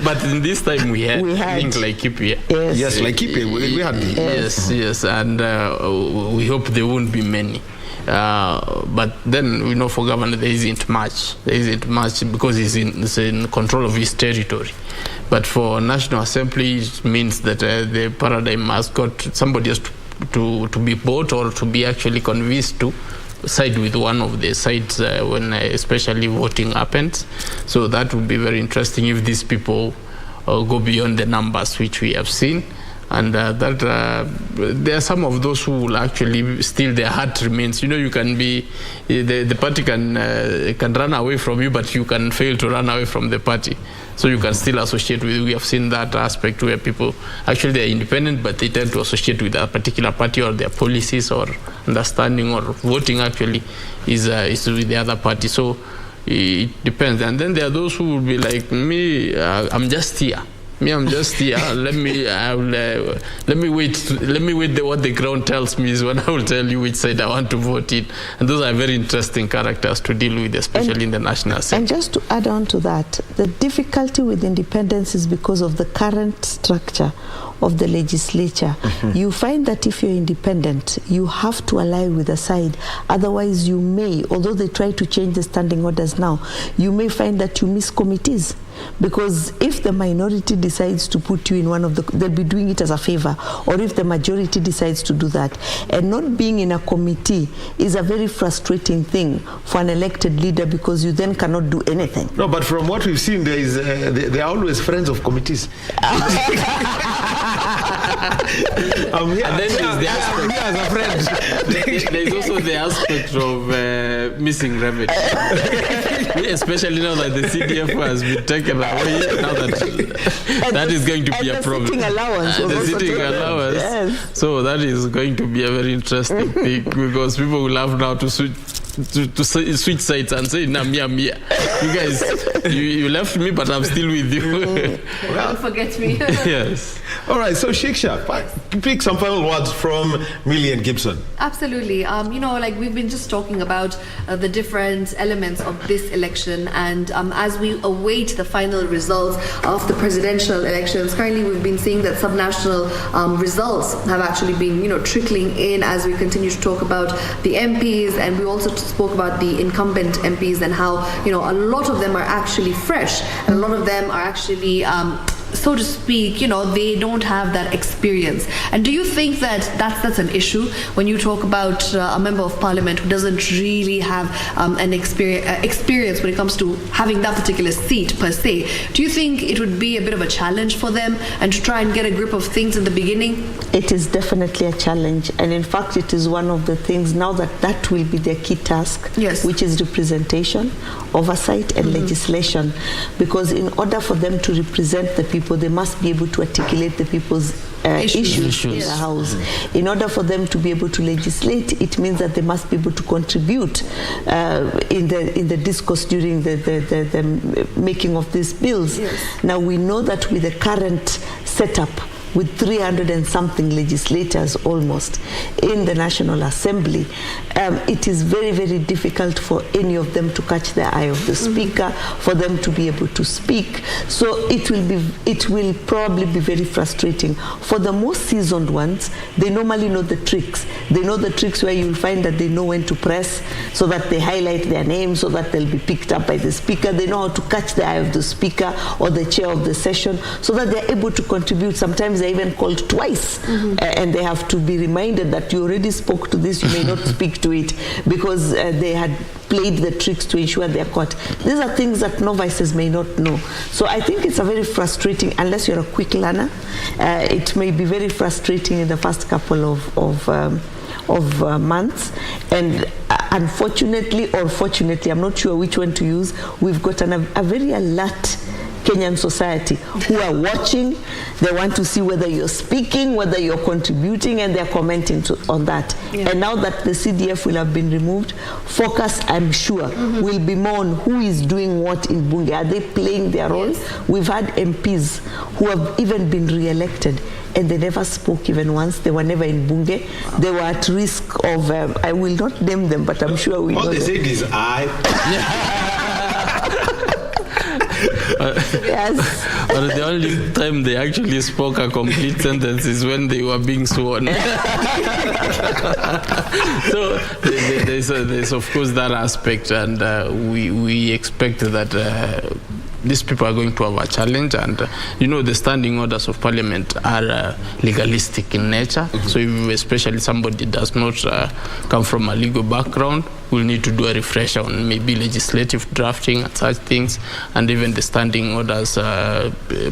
But in this time we had things like Laikipia. Yes, Laikipia. We had. Yes, and we hope there won't be many. But then we know for governor there isn't much. Because he's in control of his territory. But for National Assembly, it means that the paradigm has got, somebody has to be bought or to be actually convinced to side with one of the sides when especially voting happens. So that would be very interesting if these people go beyond the numbers which we have seen. And there are some of those who will actually still their heart remains. You know, you can be the party can run away from you, but you can fail to run away from the party. So you can still associate with. We have seen that aspect where people actually they're independent, but they tend to associate with a particular party or their policies or understanding or voting actually is with the other party. So it depends. And then there are those who will be like me. I'm just here. I'm just here. Let me wait. What the ground tells me is when I will tell you which side I want to vote in. And those are very interesting characters to deal with, especially in the national scene. And just to add on to that, the difficulty with independence is because of the current structure of the legislature. You find that if you're independent, you have to ally with the side. Otherwise, you may, although they try to change the standing orders now, you may find that you miss committees. Because if the minority decides to put you in one of the, they'll be doing it as a favor, or if the majority decides to do that. And not being in a committee is a very frustrating thing for an elected leader, because you then cannot do anything. No, but from what we've seen, there is they are always friends of committees. And then there's the aspect, as a friend. There's also the aspect of missing revenue. Especially now that the CDF has been taken away, now that is going to be a problem. Sitting allowance. The sitting allowance. Yes. So that is going to be a very interesting thing, because people will have now to switch sides and say, nah, Mia. You guys, you left me, but I'm still with you. Don't forget me. Yes. All right, so Shiksha, pick some final words from Millie and Gibson. Absolutely. You know, like we've been just talking about the different elements of this election, and as we await the final results of the presidential elections, currently we've been seeing that subnational results have actually been, you know, trickling in as we continue to talk about the MPs, and we also spoke about the incumbent MPs and how, you know, a lot of them are actually fresh, and a lot of them are actually so to speak, you know, they don't have that experience. And do you think that that's an issue when you talk about a member of parliament who doesn't really have an experience when it comes to having that particular seat per se? Do you think it would be a bit of a challenge for them and to try and get a grip of things in the beginning? It is definitely a challenge, and in fact it is one of the things now that will be their key task, yes, which is representation, oversight and legislation, because in order for them to represent the people, they must be able to articulate the people's issues in the House. In order for them to be able to legislate, it means that they must be able to contribute in the discourse during the making of these bills. Yes. Now we know that with the current setup, with 300 and something legislators almost in the National Assembly, it is very, very difficult for any of them to catch the eye of the Speaker, for them to be able to speak. So it will probably be very frustrating. For the most seasoned ones, they normally know the tricks. They know the tricks where you'll find that they know when to press so that they highlight their name so that they'll be picked up by the Speaker. They know how to catch the eye of the Speaker or the chair of the session so that they're able to contribute. Sometimes they're even called twice, and they have to be reminded that you already spoke to this, you may not speak to it, because they had played the tricks to ensure they're caught. These are things that novices may not know. So I think it's a very frustrating, unless you're a quick learner, it may be very frustrating in the first couple of months. And unfortunately or fortunately, I'm not sure which one to use, we've got a very alert Kenyan society who are watching. They want to see whether you're speaking, whether you're contributing, and they're commenting on that. Yeah. And now that the CDF will have been removed, focus, I'm sure, will be more on who is doing what in Bunge. Are they playing their role? Yes. We've had MPs who have even been re-elected, and they never spoke even once. They were never in Bunge. They were at risk of, I will not name them, but I'm sure we know. All they said is I. Yes. But the only time they actually spoke a complete sentence is when they were being sworn. So there's of course that aspect, and we expect that these people are going to have a challenge, and the standing orders of parliament are legalistic in nature. So if especially somebody does not come from a legal background, we'll need to do a refresher on maybe legislative drafting and such things, and even the standing orders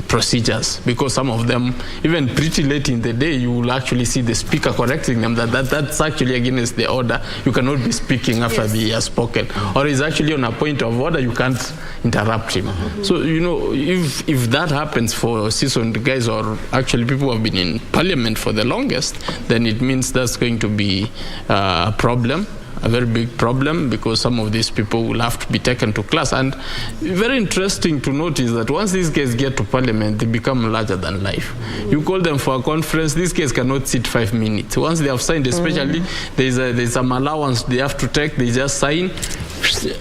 procedures, because some of them, even pretty late in the day, you will actually see the speaker correcting them that's actually against the order. You cannot be speaking after he has spoken, or is actually on a point of order, you can't interrupt him. So if that happens for seasoned guys, or actually people who have been in parliament for the longest, then it means that's going to be a problem, a very big problem, because some of these people will have to be taken to class. And very interesting to notice that once these guys get to parliament, they become larger than life. You call them for a conference, these guys cannot sit 5 minutes. Once they have signed, especially, there's some allowance they have to take, they just sign.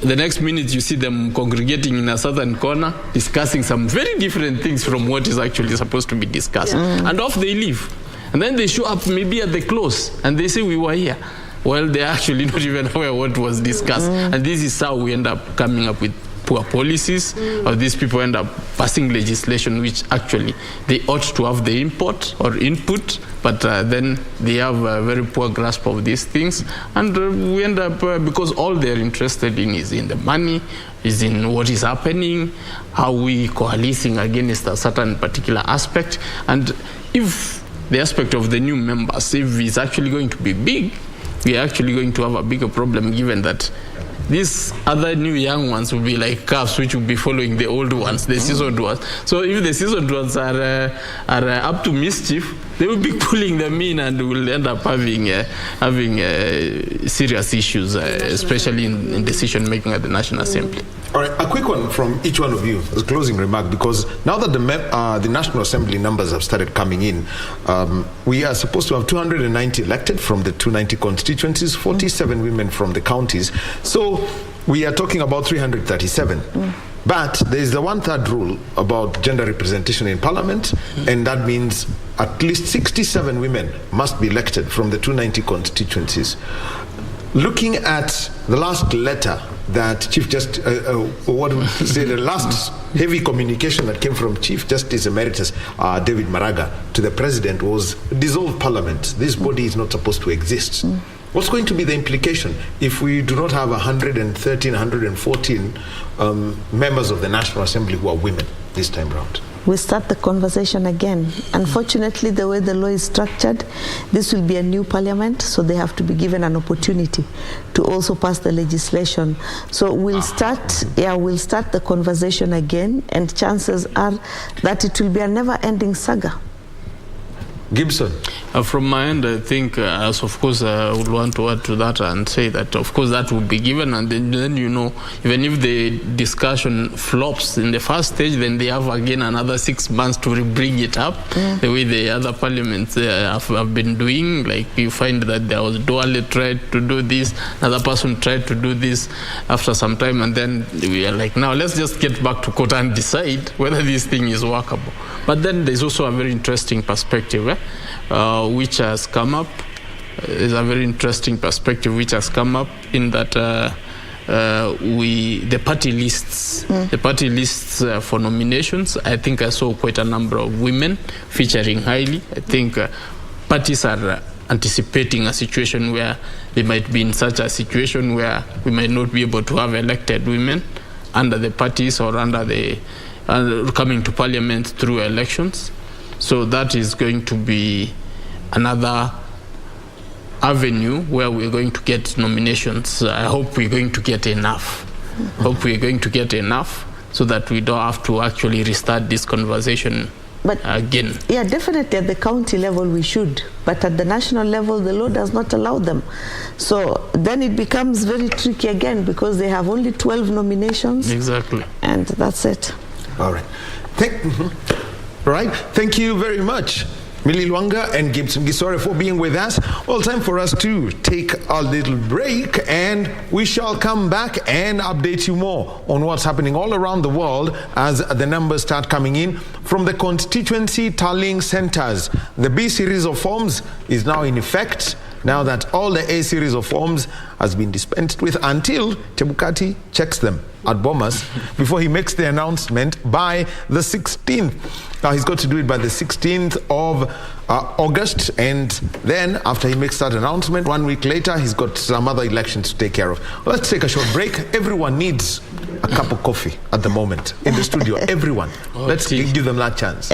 The next minute you see them congregating in a southern corner, discussing some very different things from what is actually supposed to be discussed. And off they leave. And then they show up maybe at the close, and they say, we were here. Well, they're actually not even aware what was discussed. And this is how we end up coming up with poor policies, or these people end up passing legislation which actually they ought to have the input, but then they have a very poor grasp of these things. And we end up, because all they're interested in is in the money, is in what is happening, how we coalescing against a certain particular aspect. And if the aspect of the new members, if it's actually going to be big, we are actually going to have a bigger problem, given that these other new young ones will be like calves, which will be following the old ones, the seasoned ones. So if the seasoned ones are up to mischief, they will be pulling them in, and will end up having serious issues, especially in decision making at the National Assembly. All right, a quick one from each one of you as a closing remark, because now that the National Assembly numbers have started coming in, we are supposed to have 290 elected from the 290 constituencies, 47 women from the counties. So we are talking about 337. But there is the 1/3 rule about gender representation in parliament, and that means at least 67 women must be elected from the 290 constituencies. Looking at the last letter that Chief Justice, the last heavy communication that came from Chief Justice Emeritus David Maraga to the President was dissolve Parliament. This body is not supposed to exist. What's going to be the implication if we do not have 113, 114 members of the National Assembly who are women this time around? We start the conversation again. Unfortunately, the way the law is structured, this will be a new parliament, so they have to be given an opportunity to also pass the legislation. So we'll start the conversation again, and chances are that it will be a never-ending saga. Gibson. From my end, I think, as of course, I would want to add to that and say that, of course, that will be given, and then even if the discussion flops in the first stage, then they have again another 6 months to bring it up, the way the other parliaments have been doing. Like, you find that there was Duale tried to do this, another person tried to do this after some time, and then we are like, now let's just get back to court and decide whether this thing is workable. But then there's also a very interesting perspective, which has come up. There's a very interesting perspective which has come up in that the party lists for nominations, I think I saw quite a number of women featuring highly. I think parties are anticipating a situation where they might be in such a situation where we might not be able to have elected women under the parties or under the coming to parliament through elections. So that is going to be another avenue where we're going to get nominations. I hope we're going to get enough. So that we don't have to actually restart this conversation again. Yeah, definitely at the county level we should, but at the national level the law does not allow them. So then it becomes very tricky again, because they have only 12 nominations. Exactly. And that's it. All right. Thank you very much, Millie Lwanga and Gibson Gisore, for being with us. Well, time for us to take a little break, and we shall come back and update you more on what's happening all around the world as the numbers start coming in from the constituency tallying centers. The B series of forms is now in effect. now that all the A series of forms has been dispensed with until Chebukati checks them at Bomas before he makes the announcement by the 16th. Now he's got to do it by the 16th of August, and then after he makes that announcement, 1 week later, he's got some other elections to take care of. Well, let's take a short break. Everyone needs a cup of coffee at the moment in the studio. Everyone. Let's give them that chance.